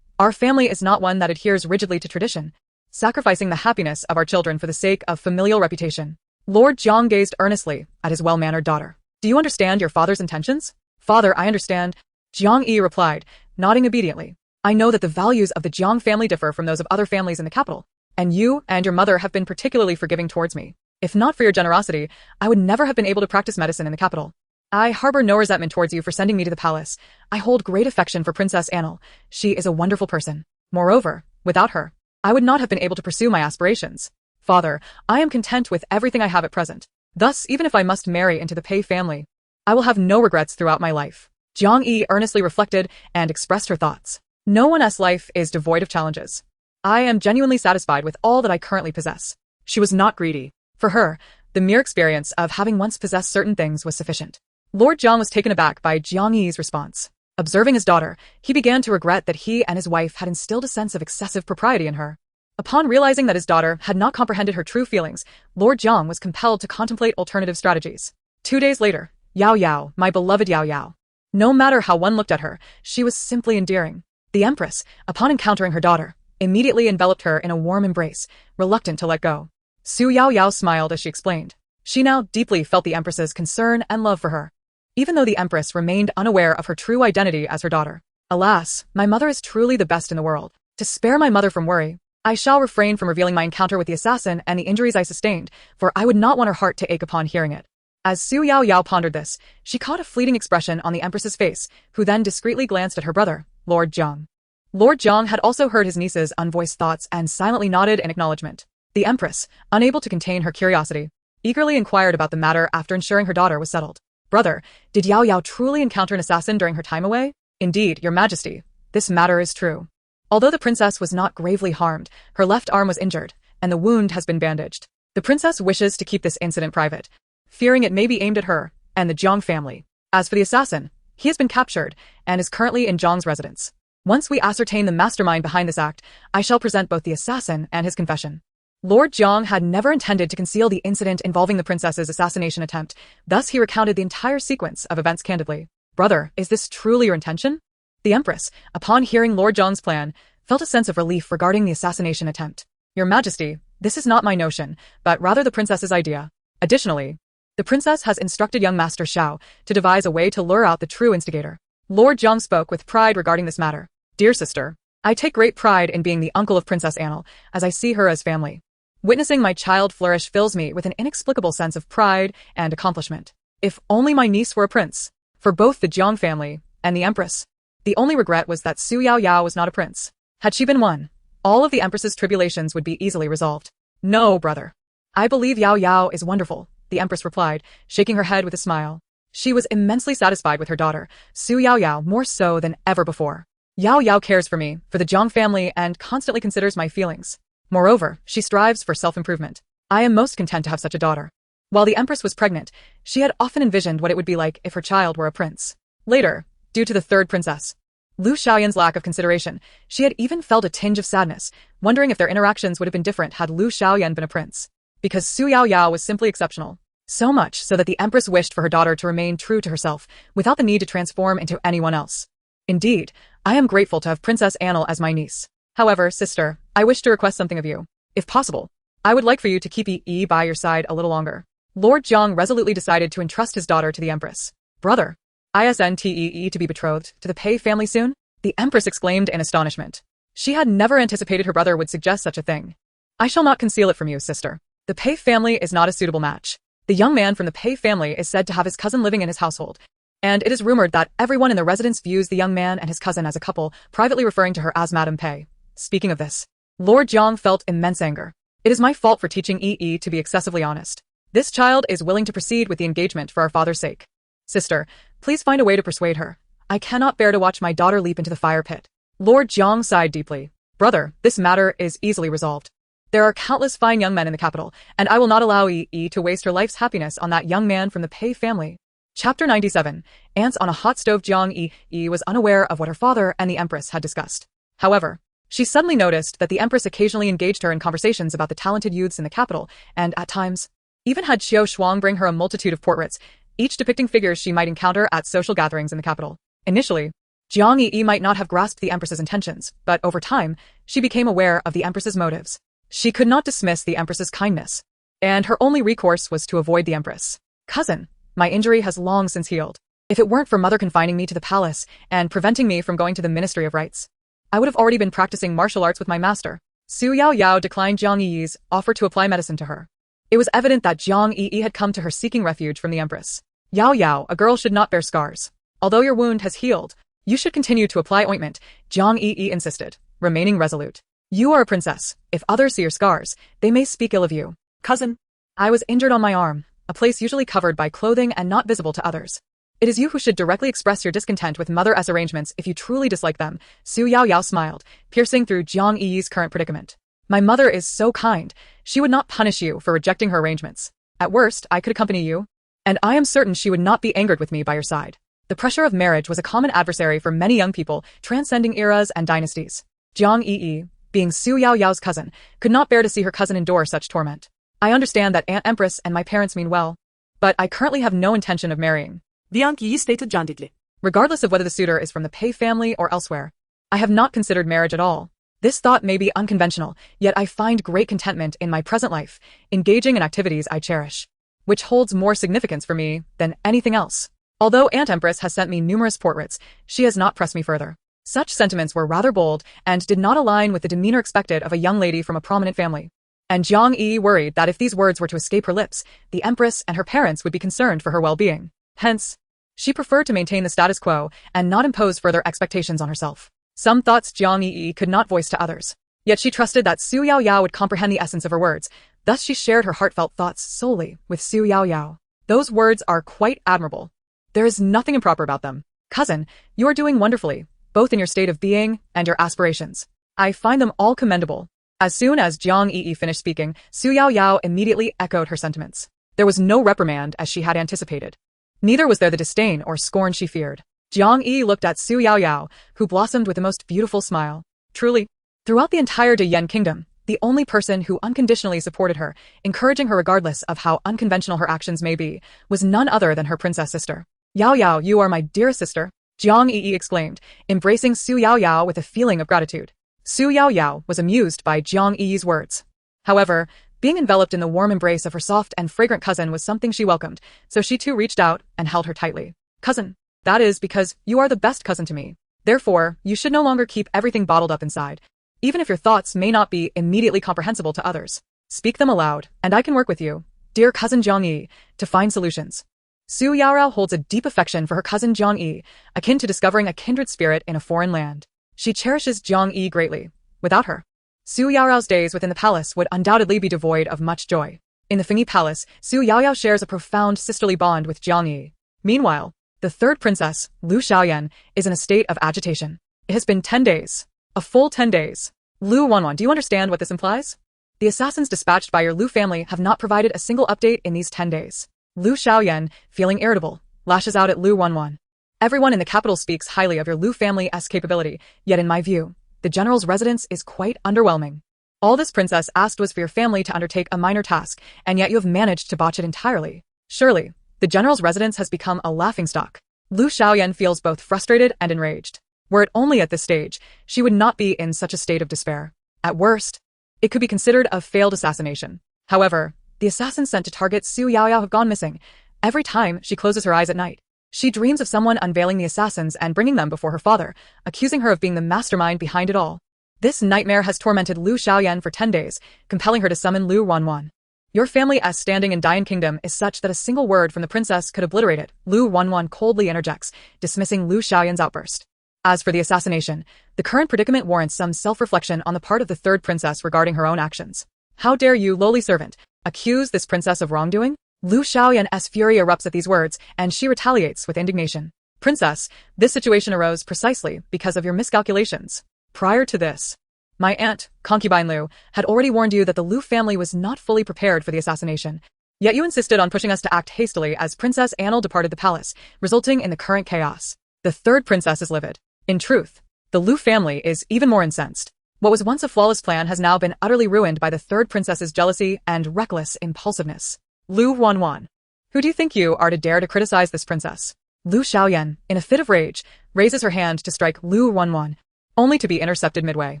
Our family is not one that adheres rigidly to tradition, sacrificing the happiness of our children for the sake of familial reputation. Lord Jiang gazed earnestly at his well-mannered daughter. Do you understand your father's intentions? Father, I understand. Jiang Yi replied, nodding obediently. I know that the values of the Jiang family differ from those of other families in the capital, and you and your mother have been particularly forgiving towards me. If not for your generosity, I would never have been able to practice medicine in the capital. I harbor no resentment towards you for sending me to the palace. I hold great affection for Princess Annel. She is a wonderful person. Moreover, without her, I would not have been able to pursue my aspirations. Father, I am content with everything I have at present. Thus, even if I must marry into the Pei family, I will have no regrets throughout my life. Jiang Yi earnestly reflected and expressed her thoughts. No one's life is devoid of challenges. I am genuinely satisfied with all that I currently possess. She was not greedy. For her, the mere experience of having once possessed certain things was sufficient. Lord Jiang was taken aback by Jiang Yi's response. Observing his daughter, he began to regret that he and his wife had instilled a sense of excessive propriety in her. Upon realizing that his daughter had not comprehended her true feelings, Lord Jiang was compelled to contemplate alternative strategies. 2 days later, Yaoyao, my beloved Yaoyao. No matter how one looked at her, she was simply endearing. The Empress, upon encountering her daughter, immediately enveloped her in a warm embrace, reluctant to let go. Xu Yaoyao smiled as she explained. She now deeply felt the Empress's concern and love for her, even though the Empress remained unaware of her true identity as her daughter. Alas, my mother is truly the best in the world. To spare my mother from worry, I shall refrain from revealing my encounter with the assassin and the injuries I sustained, for I would not want her heart to ache upon hearing it. As Xu Yaoyao pondered this, she caught a fleeting expression on the Empress's face, who then discreetly glanced at her brother, Lord Jiang. Lord Jiang had also heard his niece's unvoiced thoughts and silently nodded in acknowledgement. The Empress, unable to contain her curiosity, eagerly inquired about the matter after ensuring her daughter was settled. Brother, did Yaoyao truly encounter an assassin during her time away? Indeed, your majesty, this matter is true. Although the princess was not gravely harmed, her left arm was injured, and the wound has been bandaged. The princess wishes to keep this incident private, fearing it may be aimed at her and the Jiang family. As for the assassin, he has been captured and is currently in Jiang's residence. Once we ascertain the mastermind behind this act, I shall present both the assassin and his confession. Lord Jiang had never intended to conceal the incident involving the princess's assassination attempt, thus he recounted the entire sequence of events candidly. Brother, is this truly your intention? The Empress, upon hearing Lord Jiang's plan, felt a sense of relief regarding the assassination attempt. Your Majesty, this is not my notion, but rather the princess's idea. Additionally, the princess has instructed young Master Xiao to devise a way to lure out the true instigator. Lord Jiang spoke with pride regarding this matter. Dear sister, I take great pride in being the uncle of Princess Annel, as I see her as family. Witnessing my child flourish fills me with an inexplicable sense of pride and accomplishment. If only my niece were a prince. For both the Jiang family and the Empress, the only regret was that Xu Yaoyao was not a prince. Had she been one, all of the Empress's tribulations would be easily resolved. No, brother. I believe Yaoyao is wonderful, the Empress replied, shaking her head with a smile. She was immensely satisfied with her daughter, Xu Yaoyao, more so than ever before. Yaoyao cares for me, for the Jiang family, and constantly considers my feelings. Moreover, she strives for self-improvement. I am most content to have such a daughter. While the Empress was pregnant, she had often envisioned what it would be like if her child were a prince. Later, due to the third princess, Lu Xiaoyan's lack of consideration, she had even felt a tinge of sadness, wondering if their interactions would have been different had Lu Xiaoyan been a prince. Because Xu Yaoyao was simply exceptional. So much so that the Empress wished for her daughter to remain true to herself, without the need to transform into anyone else. Indeed, I am grateful to have Princess Annel as my niece. However, sister, I wish to request something of you. If possible, I would like for you to keep Yi by your side a little longer. Lord Jiang resolutely decided to entrust his daughter to the Empress. Brother, isn't to be betrothed to the Pei family soon? The Empress exclaimed in astonishment. She had never anticipated her brother would suggest such a thing. I shall not conceal it from you, sister. The Pei family is not a suitable match. The young man from the Pei family is said to have his cousin living in his household, and it is rumored that everyone in the residence views the young man and his cousin as a couple, privately referring to her as Madame Pei. Speaking of this, Lord Jiang felt immense anger. It is my fault for teaching Yi to be excessively honest. This child is willing to proceed with the engagement for our father's sake. Sister, please find a way to persuade her. I cannot bear to watch my daughter leap into the fire pit. Lord Jiang sighed deeply. Brother, this matter is easily resolved. There are countless fine young men in the capital, and I will not allow Yi to waste her life's happiness on that young man from the Pei family. Chapter 97. Ants on a hot stove. Jiang Yi was unaware of what her father and the Empress had discussed. However, she suddenly noticed that the Empress occasionally engaged her in conversations about the talented youths in the capital, and at times, even had Xiao Hong bring her a multitude of portraits, each depicting figures she might encounter at social gatherings in the capital. Initially, Jiang Yi might not have grasped the Empress's intentions, but over time, she became aware of the Empress's motives. She could not dismiss the Empress's kindness, and her only recourse was to avoid the Empress. Cousin, my injury has long since healed. If it weren't for Mother confining me to the palace and preventing me from going to the Ministry of Rites, I would have already been practicing martial arts with my master. Xu Yaoyao declined Jiang Yi's offer to apply medicine to her. It was evident that Jiang Yi had come to her seeking refuge from the Empress. Yaoyao, a girl should not bear scars. Although your wound has healed, you should continue to apply ointment, Jiang Yi insisted, remaining resolute. You are a princess. If others see your scars, they may speak ill of you. Cousin, I was injured on my arm, a place usually covered by clothing and not visible to others. It is you who should directly express your discontent with Mother's arrangements if you truly dislike them. Xu Yaoyao smiled, piercing through Jiang Yi's current predicament. My mother is so kind, she would not punish you for rejecting her arrangements. At worst, I could accompany you, and I am certain she would not be angered with me by your side. The pressure of marriage was a common adversary for many young people, transcending eras and dynasties. Jiang Yi, being Xu Yaoyao's cousin, could not bear to see her cousin endure such torment. I understand that Aunt Empress and my parents mean well, but I currently have no intention of marrying. Jiang Yi stated candidly. Regardless of whether the suitor is from the Pei family or elsewhere, I have not considered marriage at all. This thought may be unconventional, yet I find great contentment in my present life, engaging in activities I cherish, which holds more significance for me than anything else. Although Aunt Empress has sent me numerous portraits, she has not pressed me further. Such sentiments were rather bold and did not align with the demeanor expected of a young lady from a prominent family. And Jiang Yi worried that if these words were to escape her lips, the Empress and her parents would be concerned for her well-being. Hence, she preferred to maintain the status quo and not impose further expectations on herself. Some thoughts Jiang Yi could not voice to others. Yet she trusted that Xu Yaoyao would comprehend the essence of her words. Thus she shared her heartfelt thoughts solely with Xu Yaoyao. Those words are quite admirable. There is nothing improper about them. Cousin, you are doing wonderfully, both in your state of being and your aspirations. I find them all commendable. As soon as Jiang Yi finished speaking, Xu Yaoyao immediately echoed her sentiments. There was no reprimand as she had anticipated. Neither was there the disdain or scorn she feared. Jiang Yi looked at Xu Yaoyao, who blossomed with the most beautiful smile. Truly, throughout the entire Yen kingdom, the only person who unconditionally supported her, encouraging her regardless of how unconventional her actions may be, was none other than her princess sister. Yaoyao, you are my dearest sister, Jiang Yi exclaimed, embracing Xu Yaoyao with a feeling of gratitude. Xu Yaoyao was amused by Jiang Yi's words. However, being enveloped in the warm embrace of her soft and fragrant cousin was something she welcomed, so she too reached out and held her tightly. Cousin, that is because you are the best cousin to me. Therefore, you should no longer keep everything bottled up inside. Even if your thoughts may not be immediately comprehensible to others, speak them aloud, and I can work with you, dear cousin Jiang Yi, to find solutions. Xu Yaoyao holds a deep affection for her cousin Jiang Yi, akin to discovering a kindred spirit in a foreign land. She cherishes Jiang Yi greatly. Without her, Xu Yaoyao's days within the palace would undoubtedly be devoid of much joy. In the Fengyi Palace, Xu Yaoyao shares a profound sisterly bond with Jiang Yi. Meanwhile, the third princess, Lu Xiaoyan, is in a state of agitation. It has been 10 days. A full 10 days. Lu Wanwan, do you understand what this implies? The assassins dispatched by your Lu family have not provided a single update in these 10 days. Lu Xiaoyan, feeling irritable, lashes out at Lu Wanwan. Everyone in the capital speaks highly of your Lu family's capability, yet in my view, the general's residence is quite underwhelming. All this princess asked was for your family to undertake a minor task, and yet you have managed to botch it entirely. Surely, the general's residence has become a laughingstock. Lu Xiaoyan feels both frustrated and enraged. Were it only at this stage, she would not be in such a state of despair. At worst, it could be considered a failed assassination. However, The assassins sent to target Xu Yaoyao have gone missing. Every time she closes her eyes at night, she dreams of someone unveiling the assassins and bringing them before her father, accusing her of being the mastermind behind it all. This nightmare has tormented Lu Xiaoyan for 10 days, compelling her to summon Lu Wanwan. Your family's standing in Dian Kingdom is such that a single word from the princess could obliterate it, Lu Wanwan coldly interjects, dismissing Lu Xiaoyan's outburst. As for the assassination, the current predicament warrants some self-reflection on the part of the third princess regarding her own actions. How dare you, lowly servant, accuse this princess of wrongdoing? Lu Xiaoyan's fury erupts at these words, and she retaliates with indignation. Princess, this situation arose precisely because of your miscalculations. Prior to this, my aunt, Concubine Lu, had already warned you that the Lu family was not fully prepared for the assassination. Yet you insisted on pushing us to act hastily as Princess Annal departed the palace, resulting in the current chaos. The third princess is livid. In truth, the Lu family is even more incensed. What was once a flawless plan has now been utterly ruined by the third princess's jealousy and reckless impulsiveness. Lu Wanwan. Who do you think you are to dare to criticize this princess? Lu Xiaoyan, in a fit of rage, raises her hand to strike Lu Wanwan, only to be intercepted midway.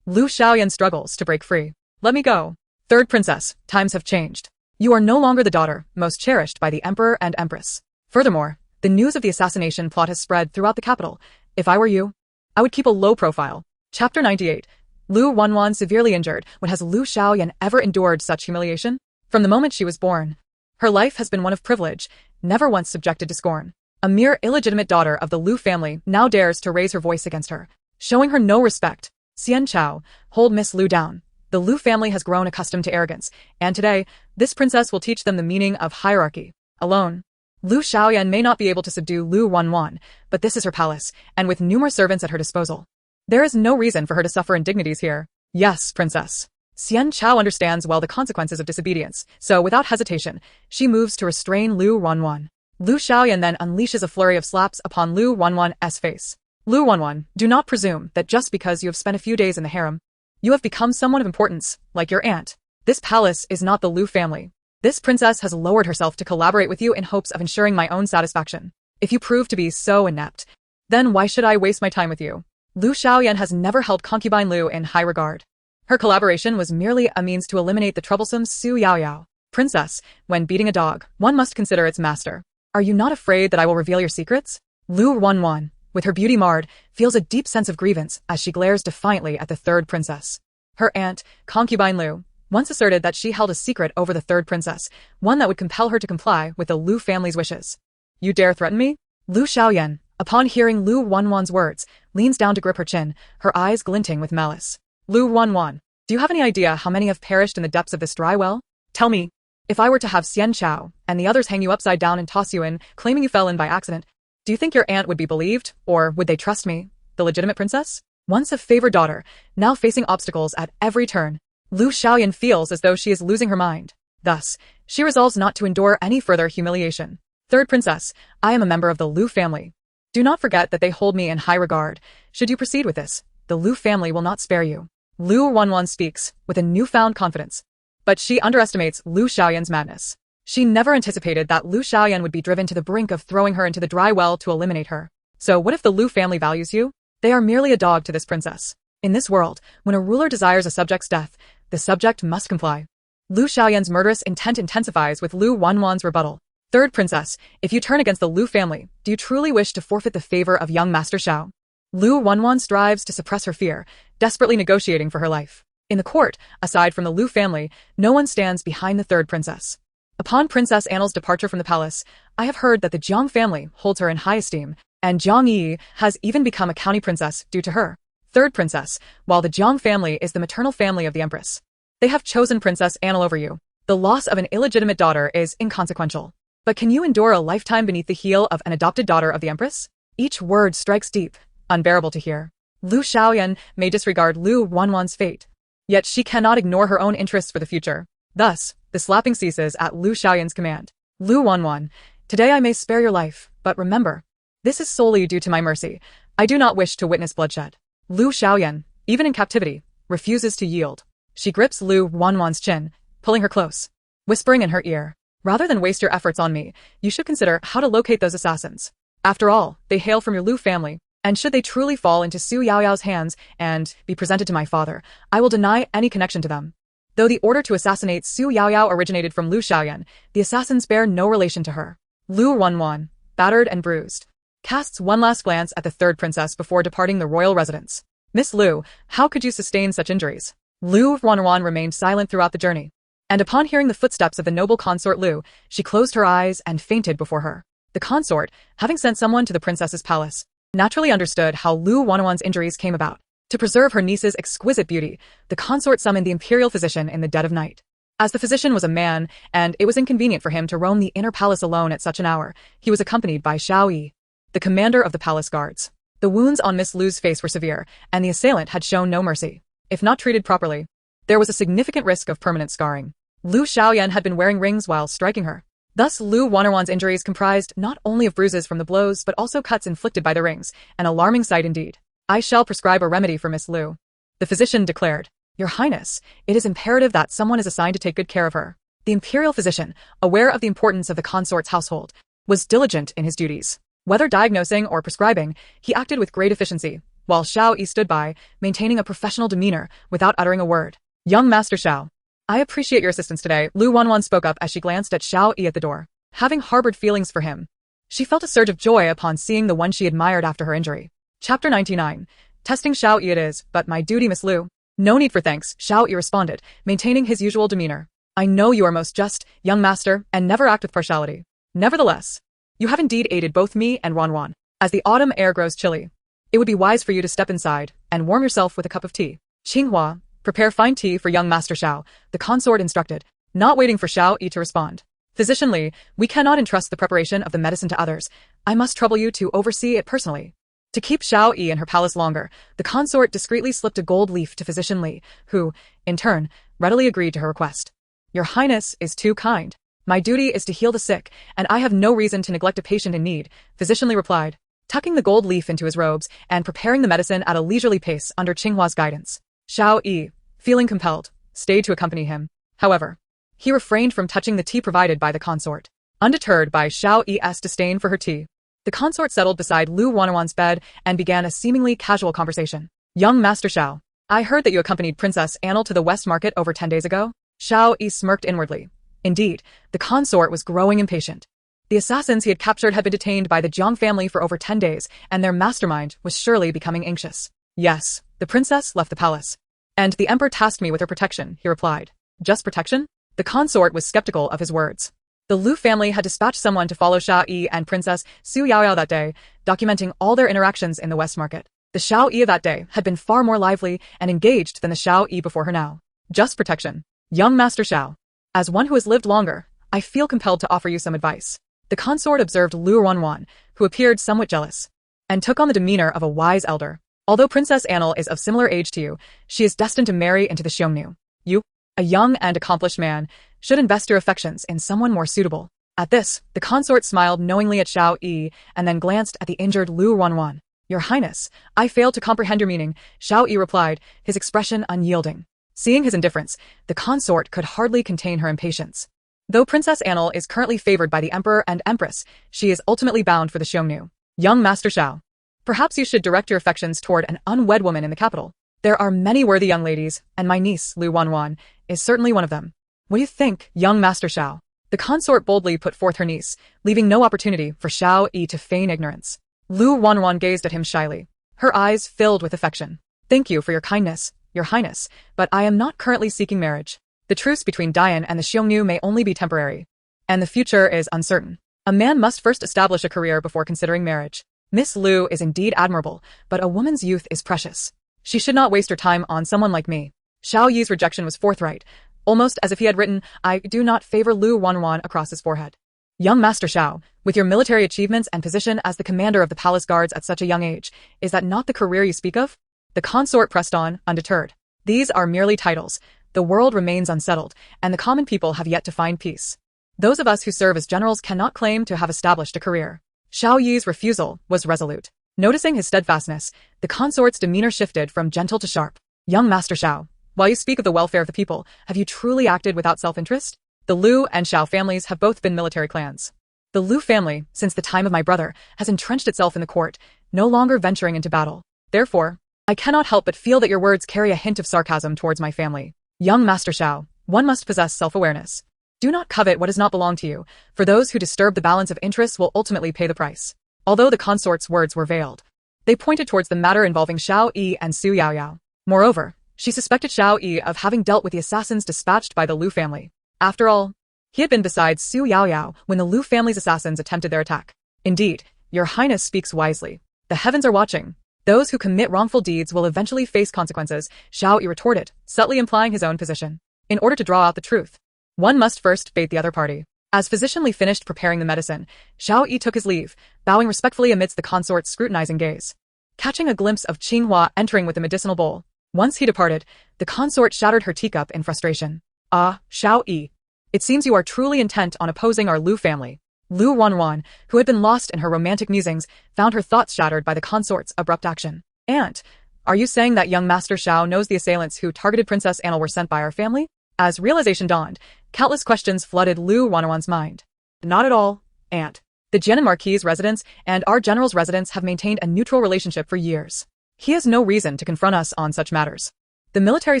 Lu Xiaoyan struggles to break free. Let me go. Third princess, times have changed. You are no longer the daughter, most cherished by the emperor and empress. Furthermore, the news of the assassination plot has spread throughout the capital. If I were you, I would keep a low profile. Chapter 98. Lu Wanwan severely injured. When has Lu Xiaoyan ever endured such humiliation? From the moment she was born, her life has been one of privilege, never once subjected to scorn. A mere illegitimate daughter of the Lu family now dares to raise her voice against her, showing her no respect. Xian Chao, hold Miss Lu down. The Lu family has grown accustomed to arrogance, and today, this princess will teach them the meaning of hierarchy. Alone, Lu Xiaoyan may not be able to subdue Lu Wanwan, but this is her palace, and with numerous servants at her disposal, there is no reason for her to suffer indignities here. Yes, princess. Xian Chao understands well the consequences of disobedience, so without hesitation, she moves to restrain Lu Wanwan. Lu Xiaoyan then unleashes a flurry of slaps upon Lu Wanwan's face. Lu Wanwan, do not presume that just because you have spent a few days in the harem, you have become someone of importance, like your aunt. This palace is not the Lu family. This princess has lowered herself to collaborate with you in hopes of ensuring my own satisfaction. If you prove to be so inept, then why should I waste my time with you? Lu Xiaoyan has never held Concubine Lu in high regard. Her collaboration was merely a means to eliminate the troublesome Xu Yaoyao. Princess, when beating a dog, one must consider its master. Are you not afraid that I will reveal your secrets? Lu Wanwan, with her beauty marred, feels a deep sense of grievance as she glares defiantly at the third princess. Her aunt, Concubine Lu, once asserted that she held a secret over the third princess, one that would compel her to comply with the Lu family's wishes. You dare threaten me? Lu Xiaoyan, upon hearing Lu Wanwan's words, leans down to grip her chin, her eyes glinting with malice. Lu Wanwan, do you have any idea how many have perished in the depths of this dry well? Tell me, if I were to have Xian Chao and the others hang you upside down and toss you in, claiming you fell in by accident, do you think your aunt would be believed, or would they trust me, the legitimate princess? Once a favored daughter, now facing obstacles at every turn, Lu Xiaoyan feels as though she is losing her mind. Thus, she resolves not to endure any further humiliation. Third princess, I am a member of the Lu family. Do not forget that they hold me in high regard. Should you proceed with this, the Lu family will not spare you. Lu Wanwan speaks with a newfound confidence, but she underestimates Lu Xiaoyan's madness. She never anticipated that Lu Xiaoyan would be driven to the brink of throwing her into the dry well to eliminate her. So what if the Lu family values you? They are merely a dog to this princess. In this world, when a ruler desires a subject's death, the subject must comply. Lu Xiaoyan's murderous intent intensifies with Lu Wanwan's rebuttal. Third princess, if you turn against the Lu family, do you truly wish to forfeit the favor of young Master Xiao? Lu Wanwan strives to suppress her fear, desperately negotiating for her life. In the court, aside from the Lu family, no one stands behind the third princess. Upon Princess Annal's departure from the palace, I have heard that the Jiang family holds her in high esteem, and Jiang Yi has even become a county princess due to her. Third princess, while the Jiang family is the maternal family of the Empress, they have chosen Princess Annal over you. The loss of an illegitimate daughter is inconsequential. But can you endure a lifetime beneath the heel of an adopted daughter of the Empress? Each word strikes deep, unbearable to hear. Lu Xiaoyan may disregard Lu Wanwan's fate, yet she cannot ignore her own interests for the future. Thus, the slapping ceases at Lu Xiaoyan's command. Lu Wanwan, today I may spare your life, but remember, this is solely due to my mercy. I do not wish to witness bloodshed. Lu Xiaoyan, even in captivity, refuses to yield. She grips Lu Wanwan's chin, pulling her close, whispering in her ear, rather than waste your efforts on me, you should consider how to locate those assassins. After all, they hail from your Lu family, and should they truly fall into Xu Yaoyao's hands and be presented to my father, I will deny any connection to them. Though the order to assassinate Xu Yaoyao originated from Lu Xiaoyan, the assassins bear no relation to her. Lu Wanwan, battered and bruised, casts one last glance at the third princess before departing the royal residence. Miss Lu, how could you sustain such injuries? Lu Wanwan remained silent throughout the journey, and upon hearing the footsteps of the noble consort Lu, she closed her eyes and fainted before her. The consort, having sent someone to the princess's palace, naturally understood how Lu Wanwan's injuries came about. To preserve her niece's exquisite beauty, the consort summoned the imperial physician in the dead of night. As the physician was a man, and it was inconvenient for him to roam the inner palace alone at such an hour, he was accompanied by Xiao Yi, the commander of the palace guards. The wounds on Miss Lu's face were severe, and the assailant had shown no mercy. If not treated properly, there was a significant risk of permanent scarring. Lu Xiaoyan had been wearing rings while striking her. Thus, Lu Wanwan's injuries comprised not only of bruises from the blows but also cuts inflicted by the rings, an alarming sight indeed. I shall prescribe a remedy for Miss Lu, the physician declared. Your Highness, it is imperative that someone is assigned to take good care of her. The imperial physician, aware of the importance of the consort's household, was diligent in his duties. Whether diagnosing or prescribing, he acted with great efficiency, while Xiao Yi stood by, maintaining a professional demeanor without uttering a word. Young Master Xiao, I appreciate your assistance today, Lu Wanwan spoke up as she glanced at Xiao Yi at the door. Having harbored feelings for him, she felt a surge of joy upon seeing the one she admired after her injury. Chapter 99. Testing Xiao Yi it is, but my duty, Miss Lu. No need for thanks, Xiao Yi responded, maintaining his usual demeanor. I know you are most just, young master, and never act with partiality. Nevertheless, you have indeed aided both me and Wanwan. As the autumn air grows chilly, it would be wise for you to step inside and warm yourself with a cup of tea. Qinghua, prepare fine tea for young Master Xiao, the consort instructed, not waiting for Xiao Yi to respond. Physician Li, we cannot entrust the preparation of the medicine to others. I must trouble you to oversee it personally. To keep Xiao Yi in her palace longer, the consort discreetly slipped a gold leaf to Physician Li, who, in turn, readily agreed to her request. Your Highness is too kind. My duty is to heal the sick, and I have no reason to neglect a patient in need, Physician Li replied, tucking the gold leaf into his robes and preparing the medicine at a leisurely pace under Qinghua's guidance. Xiao Yi, feeling compelled, stayed to accompany him. However, he refrained from touching the tea provided by the consort. Undeterred by Xiao Yi's disdain for her tea, the consort settled beside Lu Wanwan's bed and began a seemingly casual conversation. Young Master Xiao, I heard that you accompanied Princess Annel to the West Market over 10 days ago. Xiao Yi smirked inwardly. Indeed, the consort was growing impatient. The assassins he had captured had been detained by the Jiang family for over 10 days, and their mastermind was surely becoming anxious. Yes, the princess left the palace. And the emperor tasked me with her protection, he replied. Just protection? The consort was skeptical of his words. The Lu family had dispatched someone to follow Xiao Yi and Princess Xu Yaoyao that day, documenting all their interactions in the West Market. The Xiao Yi of that day had been far more lively and engaged than the Xiao Yi before her now. Just protection. Young Master Xiao, as one who has lived longer, I feel compelled to offer you some advice. The consort observed Lu Wanwan, who appeared somewhat jealous, and took on the demeanor of a wise elder. Although Princess Annel is of similar age to you, she is destined to marry into the Xiongnu. You, a young and accomplished man, should invest your affections in someone more suitable. At this, the consort smiled knowingly at Xiao Yi and then glanced at the injured Lu Wanwan. Your Highness, I fail to comprehend your meaning, Xiao Yi replied, his expression unyielding. Seeing his indifference, the consort could hardly contain her impatience. Though Princess Annel is currently favored by the Emperor and Empress, she is ultimately bound for the Xiongnu. Young Master Xiao, perhaps you should direct your affections toward an unwed woman in the capital. There are many worthy young ladies, and my niece, Lu Wanwan, is certainly one of them. What do you think, young Master Xiao? The consort boldly put forth her niece, leaving no opportunity for Xiao Yi to feign ignorance. Lu Wanwan gazed at him shyly, her eyes filled with affection. Thank you for your kindness, your Highness, but I am not currently seeking marriage. The truce between Dian and the Xiongnu may only be temporary, and the future is uncertain. A man must first establish a career before considering marriage. Miss Lu is indeed admirable, but a woman's youth is precious. She should not waste her time on someone like me. Xiao Yi's rejection was forthright, almost as if he had written, I do not favor Lu Wanwan across his forehead. Young Master Xiao, with your military achievements and position as the commander of the palace guards at such a young age, is that not the career you speak of? The consort pressed on, undeterred. These are merely titles. The world remains unsettled, and the common people have yet to find peace. Those of us who serve as generals cannot claim to have established a career. Xiao Yi's refusal was resolute. Noticing his steadfastness, the consort's demeanor shifted from gentle to sharp. Young Master Xiao, while you speak of the welfare of the people, have you truly acted without self-interest? The Lu and Xiao families have both been military clans. The Lu family, since the time of my brother, has entrenched itself in the court, no longer venturing into battle. Therefore, I cannot help but feel that your words carry a hint of sarcasm towards my family. Young Master Xiao, one must possess self-awareness. Do not covet what does not belong to you, for those who disturb the balance of interests will ultimately pay the price. Although the consort's words were veiled, they pointed towards the matter involving Xiao Yi and Xu Yaoyao. Moreover, she suspected Xiao Yi of having dealt with the assassins dispatched by the Lu family. After all, he had been beside Xu Yaoyao when the Lu family's assassins attempted their attack. Indeed, your highness speaks wisely. The heavens are watching. Those who commit wrongful deeds will eventually face consequences, Xiao Yi retorted, subtly implying his own position. In order to draw out the truth, one must first bait the other party. As physician Li finished preparing the medicine, Xiao Yi took his leave, bowing respectfully amidst the consort's scrutinizing gaze. Catching a glimpse of Qinghua entering with the medicinal bowl, once he departed, the consort shattered her teacup in frustration. Ah, Xiao Yi. It seems you are truly intent on opposing our Lu family. Lu Wanwan, who had been lost in her romantic musings, found her thoughts shattered by the consort's abrupt action. And, are you saying that young Master Xiao knows the assailants who targeted Princess Anna were sent by our family? As realization dawned, countless questions flooded Lu Wanwan's mind. Not at all, Aunt. The Jianan Marquis's residence and our general's residence have maintained a neutral relationship for years. He has no reason to confront us on such matters. The military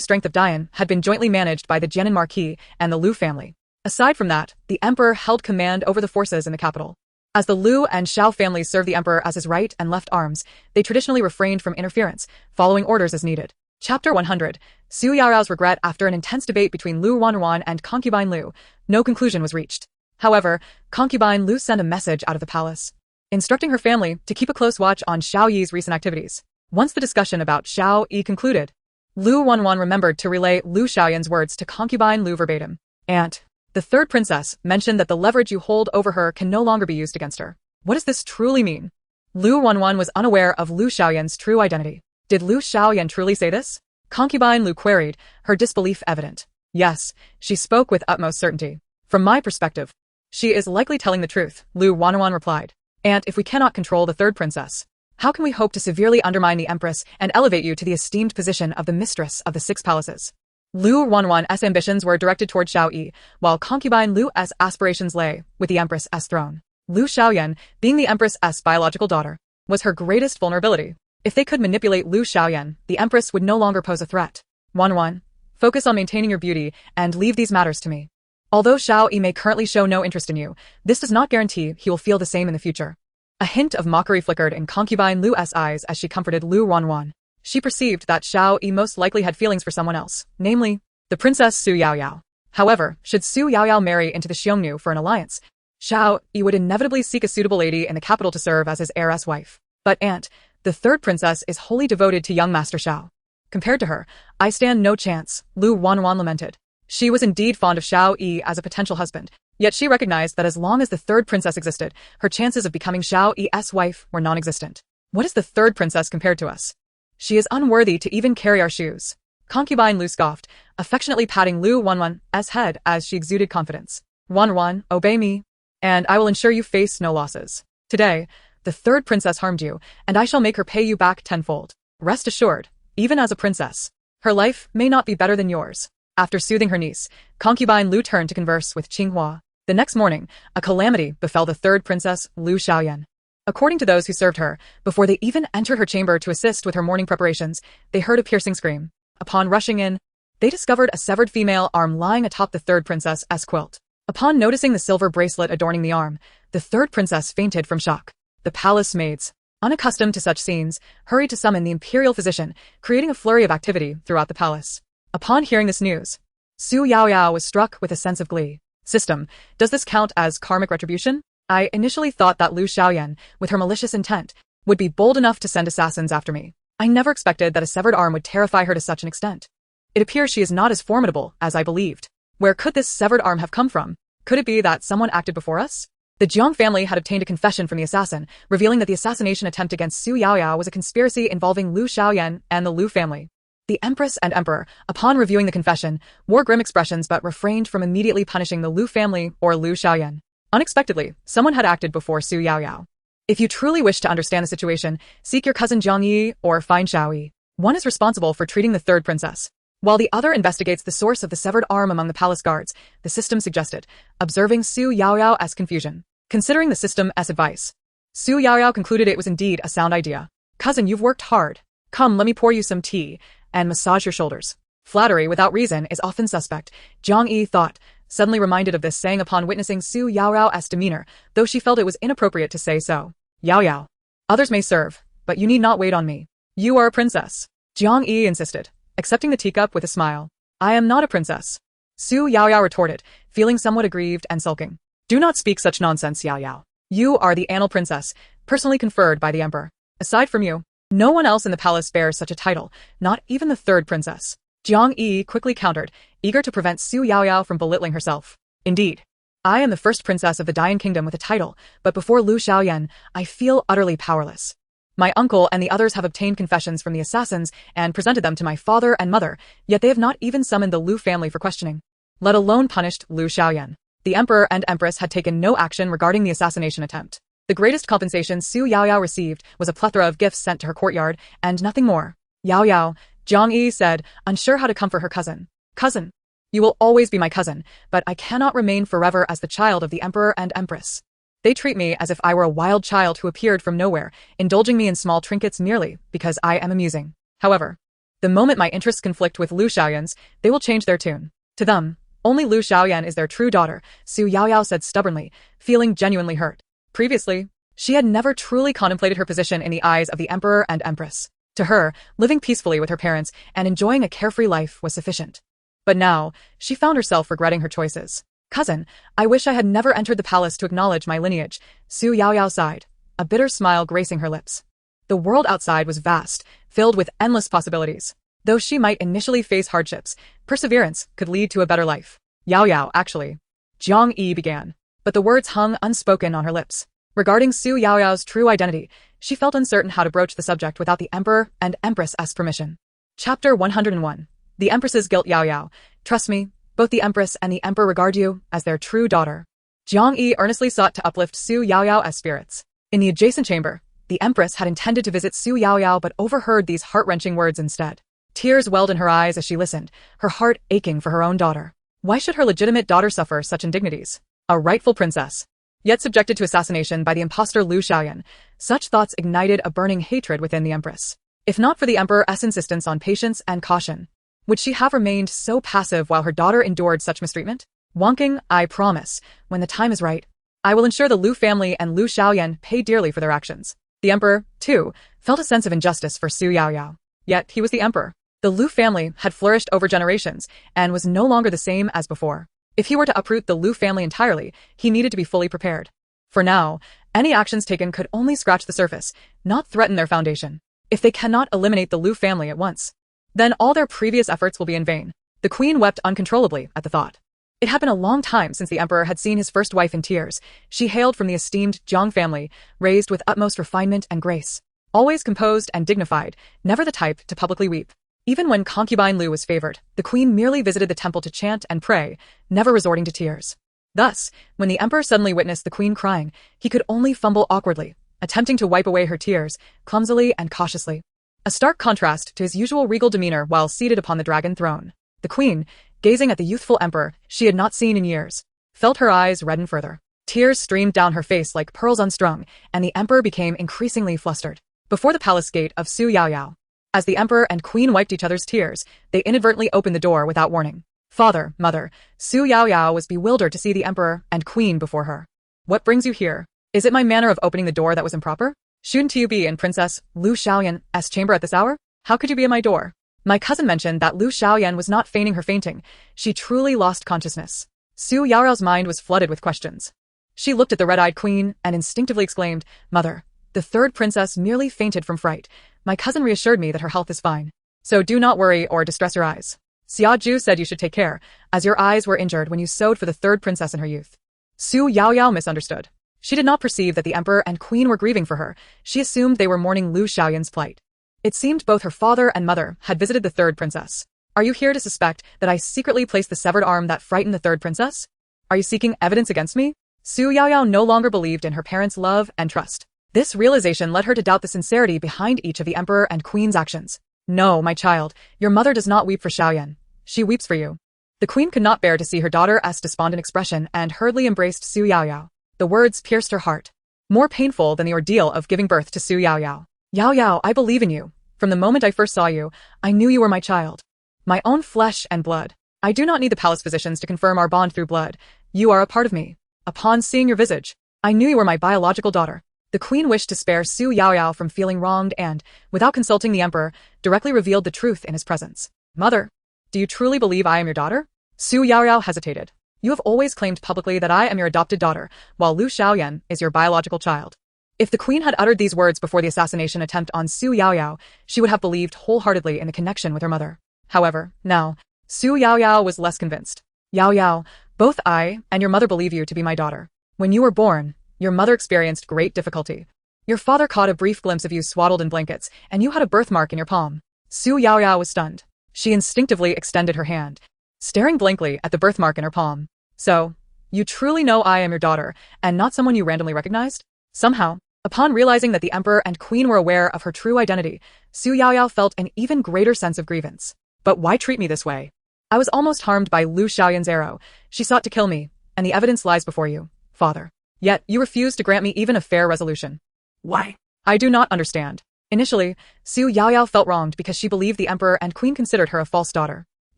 strength of Dian had been jointly managed by the Jianan Marquis and the Lu family. Aside from that, the emperor held command over the forces in the capital. As the Lu and Xiao families served the emperor as his right and left arms, they traditionally refrained from interference, following orders as needed. Chapter 100. Xu Yaoyao's regret. After an intense debate between Lu Wanwan and Concubine Lu, no conclusion was reached. However, Concubine Lu sent a message out of the palace, instructing her family to keep a close watch on Xiao Yi's recent activities. Once the discussion about Xiao Yi concluded, Lu Wanwan remembered to relay Lu Xiaoyan's words to Concubine Lu verbatim. Aunt, the third princess mentioned that the leverage you hold over her can no longer be used against her. What does this truly mean? Lu Wanwan was unaware of Lu Xiaoyan's true identity. Did Lu Xiaoyan truly say this? Concubine Lu queried, her disbelief evident. Yes, she spoke with utmost certainty. From my perspective, she is likely telling the truth, Lu Wanwan replied. And if we cannot control the third princess, how can we hope to severely undermine the Empress and elevate you to the esteemed position of the mistress of the six palaces? Lu Wanwan's ambitions were directed toward Xiao Yi, while Concubine Lu's aspirations lay with the Empress's throne. Lu Xiaoyan, being the Empress's biological daughter, was her greatest vulnerability. If they could manipulate Lu Xiaoyan, the Empress would no longer pose a threat. Wanwan, focus on maintaining your beauty and leave these matters to me. Although Xiao Yi may currently show no interest in you, this does not guarantee he will feel the same in the future. A hint of mockery flickered in Concubine Lu's eyes as she comforted Lu Wanwan. She perceived that Xiao Yi most likely had feelings for someone else, namely, the Princess Xu Yaoyao. However, should Xu Yaoyao marry into the Xiongnu for an alliance, Xiao Yi would inevitably seek a suitable lady in the capital to serve as his heiress wife. But Aunt, the third princess is wholly devoted to young Master Xiao. Compared to her, I stand no chance, Lu Wanwan lamented. She was indeed fond of Xiao Yi as a potential husband, yet she recognized that as long as the third princess existed, her chances of becoming Xiao Yi's wife were non-existent. What is the third princess compared to us? She is unworthy to even carry our shoes. Concubine Lu scoffed, affectionately patting Lu Wanwan's head as she exuded confidence. Wanwan, obey me, and I will ensure you face no losses. Today, the third princess harmed you, and I shall make her pay you back tenfold. Rest assured, even as a princess, her life may not be better than yours. After soothing her niece, Concubine Lu turned to converse with Qinghua. The next morning, a calamity befell the third princess, Lu Xiaoyan. According to those who served her, before they even entered her chamber to assist with her morning preparations, they heard a piercing scream. Upon rushing in, they discovered a severed female arm lying atop the third princess's quilt. Upon noticing the silver bracelet adorning the arm, the third princess fainted from shock. The palace maids, unaccustomed to such scenes, hurried to summon the imperial physician, creating a flurry of activity throughout the palace. Upon hearing this news, Xu Yaoyao was struck with a sense of glee. System, does this count as karmic retribution? I initially thought that Lu Xiaoyan, with her malicious intent, would be bold enough to send assassins after me. I never expected that a severed arm would terrify her to such an extent. It appears she is not as formidable as I believed. Where could this severed arm have come from? Could it be that someone acted before us? The Jiang family had obtained a confession from the assassin, revealing that the assassination attempt against Xu Yaoyao was a conspiracy involving Lu Xiaoyan and the Lu family. The Empress and Emperor, upon reviewing the confession, wore grim expressions but refrained from immediately punishing the Lu family or Lu Xiaoyan. Unexpectedly, someone had acted before Xu Yaoyao. If you truly wish to understand the situation, seek your cousin Jiang Yi or find Xiao Yi. One is responsible for treating the third princess, while the other investigates the source of the severed arm among the palace guards, the system suggested, observing Xu Yaoyao's confusion. Considering the system's advice, Xu Yaoyao concluded it was indeed a sound idea. Cousin, you've worked hard. Come, let me pour you some tea and massage your shoulders. Flattery without reason is often suspect, Jiang Yi thought, suddenly reminded of this saying upon witnessing Xu Yaoyao's demeanor, though she felt it was inappropriate to say so. Yaoyao. Others may serve, but you need not wait on me. You are a princess. Jiang Yi insisted, accepting the teacup with a smile. I am not a princess. Xu Yaoyao retorted, feeling somewhat aggrieved and sulking. Do not speak such nonsense, Yaoyao. You are the annal princess, personally conferred by the emperor. Aside from you, no one else in the palace bears such a title, not even the third princess. Jiang Yi quickly countered, eager to prevent Xu Yaoyao from belittling herself. Indeed, I am the first princess of the Dian Kingdom with a title, but before Lu Xiaoyan, I feel utterly powerless. My uncle and the others have obtained confessions from the assassins and presented them to my father and mother, yet they have not even summoned the Lu family for questioning, let alone punished Lu Xiaoyan. The emperor and empress had taken no action regarding the assassination attempt. The greatest compensation Xu Yaoyao received was a plethora of gifts sent to her courtyard, and nothing more. Yaoyao, Jiang Yi said, unsure how to comfort her cousin. Cousin, you will always be my cousin, but I cannot remain forever as the child of the emperor and empress. They treat me as if I were a wild child who appeared from nowhere, indulging me in small trinkets merely because I am amusing. However, the moment my interests conflict with Lu Xiaoyan's, they will change their tune. To them, only Lu Xiaoyan is their true daughter, Xu Yaoyao said stubbornly, feeling genuinely hurt. Previously, she had never truly contemplated her position in the eyes of the emperor and empress. To her, living peacefully with her parents and enjoying a carefree life was sufficient. But now, she found herself regretting her choices. Cousin, I wish I had never entered the palace to acknowledge my lineage, Xu Yaoyao sighed, a bitter smile gracing her lips. The world outside was vast, filled with endless possibilities. Though she might initially face hardships, perseverance could lead to a better life. Yaoyao, actually. Jiang Yi began, but the words hung unspoken on her lips. Regarding Xu Yaoyao's true identity, she felt uncertain how to broach the subject without the emperor and empress's permission. Chapter 101. The Empress's Guilt. Yaoyao, trust me, both the empress and the emperor regard you as their true daughter. Jiang Yi earnestly sought to uplift Xu Yaoyao's spirits. In the adjacent chamber, the empress had intended to visit Xu Yaoyao but overheard these heart-wrenching words instead. Tears welled in her eyes as she listened, her heart aching for her own daughter. Why should her legitimate daughter suffer such indignities? A rightful princess, yet subjected to assassination by the impostor Lu Xiaoyan. Such thoughts ignited a burning hatred within the empress. If not for the emperor's insistence on patience and caution, would she have remained so passive while her daughter endured such mistreatment? Wonking, I promise, when the time is right, I will ensure the Lu family and Lu Xiaoyan pay dearly for their actions. The emperor, too, felt a sense of injustice for Xu Yaoyao. Yet he was the emperor. The Lu family had flourished over generations and was no longer the same as before. If he were to uproot the Lu family entirely, he needed to be fully prepared. For now, any actions taken could only scratch the surface, not threaten their foundation. If they cannot eliminate the Lu family at once, then all their previous efforts will be in vain. The queen wept uncontrollably at the thought. It had been a long time since the emperor had seen his first wife in tears. She hailed from the esteemed Jiang family, raised with utmost refinement and grace. Always composed and dignified, never the type to publicly weep. Even when Concubine Lu was favored, the queen merely visited the temple to chant and pray, never resorting to tears. Thus, when the emperor suddenly witnessed the queen crying, he could only fumble awkwardly, attempting to wipe away her tears, clumsily and cautiously. A stark contrast to his usual regal demeanor while seated upon the dragon throne. The queen, gazing at the youthful emperor she had not seen in years, felt her eyes redden further. Tears streamed down her face like pearls unstrung, and the emperor became increasingly flustered. Before the palace gate of Xu Yaoyao, as the emperor and queen wiped each other's tears, they inadvertently opened the door without warning. Father, mother, Xu Yaoyao was bewildered to see the emperor and queen before her. What brings you here? Is it my manner of opening the door that was improper? Shouldn't you be in Princess Lu Xiaoyan's chamber at this hour? How could you be at my door? My cousin mentioned that Lu Xiaoyan was not feigning her fainting. She truly lost consciousness. Xu Yaoyao's mind was flooded with questions. She looked at the red-eyed queen and instinctively exclaimed, Mother, the third princess merely fainted from fright. My cousin reassured me that her health is fine. So do not worry or distress your eyes. Xiaju said you should take care, as your eyes were injured when you sewed for the third princess in her youth. Xu Yaoyao misunderstood. She did not perceive that the emperor and queen were grieving for her. She assumed they were mourning Lu Xiaoyan's plight. It seemed both her father and mother had visited the third princess. Are you here to suspect that I secretly placed the severed arm that frightened the third princess? Are you seeking evidence against me? Xu Yaoyao no longer believed in her parents' love and trust. This realization led her to doubt the sincerity behind each of the emperor and queen's actions. No, my child, your mother does not weep for Xiaoyan. She weeps for you. The queen could not bear to see her daughter's despondent expression and hurriedly embraced Xu Yaoyao. The words pierced her heart, more painful than the ordeal of giving birth to Xu Yaoyao. Yaoyao, I believe in you. From the moment I first saw you, I knew you were my child. My own flesh and blood. I do not need the palace physicians to confirm our bond through blood. You are a part of me. Upon seeing your visage, I knew you were my biological daughter. The queen wished to spare Xu Yaoyao from feeling wronged and, without consulting the emperor, directly revealed the truth in his presence. Mother, do you truly believe I am your daughter? Xu Yaoyao hesitated. You have always claimed publicly that I am your adopted daughter, while Lu Xiaoyan is your biological child. If the queen had uttered these words before the assassination attempt on Xu Yaoyao, she would have believed wholeheartedly in the connection with her mother. However, now, Xu Yaoyao was less convinced. Yaoyao, both I and your mother believe you to be my daughter. When you were born, your mother experienced great difficulty. Your father caught a brief glimpse of you swaddled in blankets, and you had a birthmark in your palm. Xu Yaoyao was stunned. She instinctively extended her hand, staring blankly at the birthmark in her palm. So, you truly know I am your daughter, and not someone you randomly recognized? Somehow, upon realizing that the emperor and queen were aware of her true identity, Xu Yaoyao felt an even greater sense of grievance. But why treat me this way? I was almost harmed by Lu Xiaoyan's arrow. She sought to kill me, and the evidence lies before you, father. Yet, you refuse to grant me even a fair resolution. Why? I do not understand. Initially, Xu Yaoyao felt wronged because she believed the emperor and queen considered her a false daughter.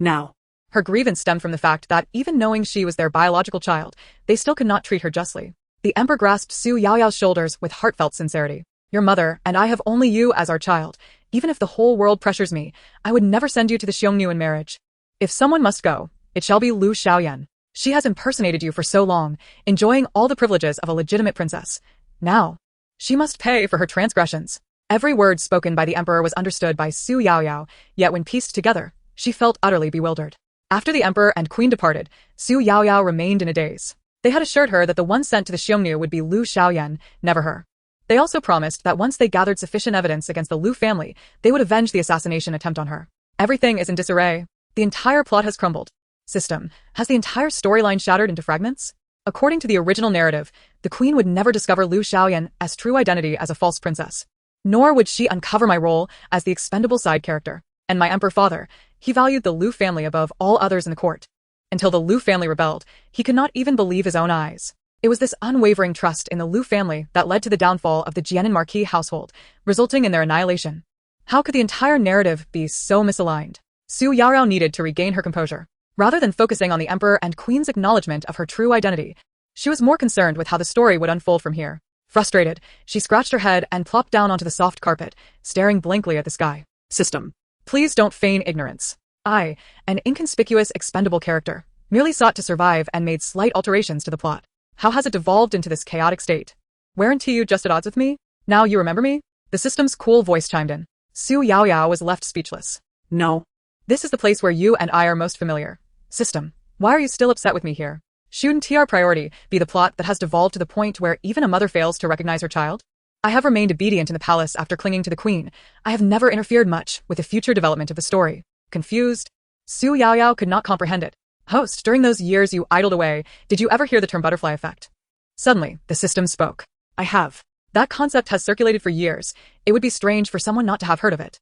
Now, her grievance stemmed from the fact that, even knowing she was their biological child, they still could not treat her justly. The emperor grasped Xu Yaoyao's shoulders with heartfelt sincerity. Your mother and I have only you as our child. Even if the whole world pressures me, I would never send you to the Xiongnu in marriage. If someone must go, it shall be Lu Xiaoyan. She has impersonated you for so long, enjoying all the privileges of a legitimate princess. Now, she must pay for her transgressions. Every word spoken by the emperor was understood by Xu Yaoyao, yet when pieced together, she felt utterly bewildered. After the emperor and queen departed, Xu Yaoyao remained in a daze. They had assured her that the one sent to the Xiongnu would be Lu Xiaoyan, never her. They also promised that once they gathered sufficient evidence against the Lu family, they would avenge the assassination attempt on her. Everything is in disarray. The entire plot has crumbled. System, has the entire storyline shattered into fragments? According to the original narrative, the queen would never discover Lu Xiaoyan's true identity as a false princess. Nor would she uncover my role as the expendable side character. And my emperor father, he valued the Lu family above all others in the court. Until the Lu family rebelled, he could not even believe his own eyes. It was this unwavering trust in the Lu family that led to the downfall of the Jianan Marquis household, resulting in their annihilation. How could the entire narrative be so misaligned? Xu Yaoyao needed to regain her composure. Rather than focusing on the emperor and queen's acknowledgement of her true identity, she was more concerned with how the story would unfold from here. Frustrated, she scratched her head and plopped down onto the soft carpet, staring blankly at the sky. System. Please don't feign ignorance. I, an inconspicuous, expendable character, merely sought to survive and made slight alterations to the plot. How has it devolved into this chaotic state? Weren't you just at odds with me? Now you remember me? The system's cool voice chimed in. Xu Yaoyao was left speechless. No. This is the place where you and I are most familiar. System, why are you still upset with me here? Shouldn't our priority be the plot that has devolved to the point where even a mother fails to recognize her child? I have remained obedient in the palace after clinging to the queen. I have never interfered much with the future development of the story. Confused, Xu Yaoyao could not comprehend it. Host, during those years you idled away, did you ever hear the term butterfly effect? Suddenly, the system spoke. I have. That concept has circulated for years. It would be strange for someone not to have heard of it.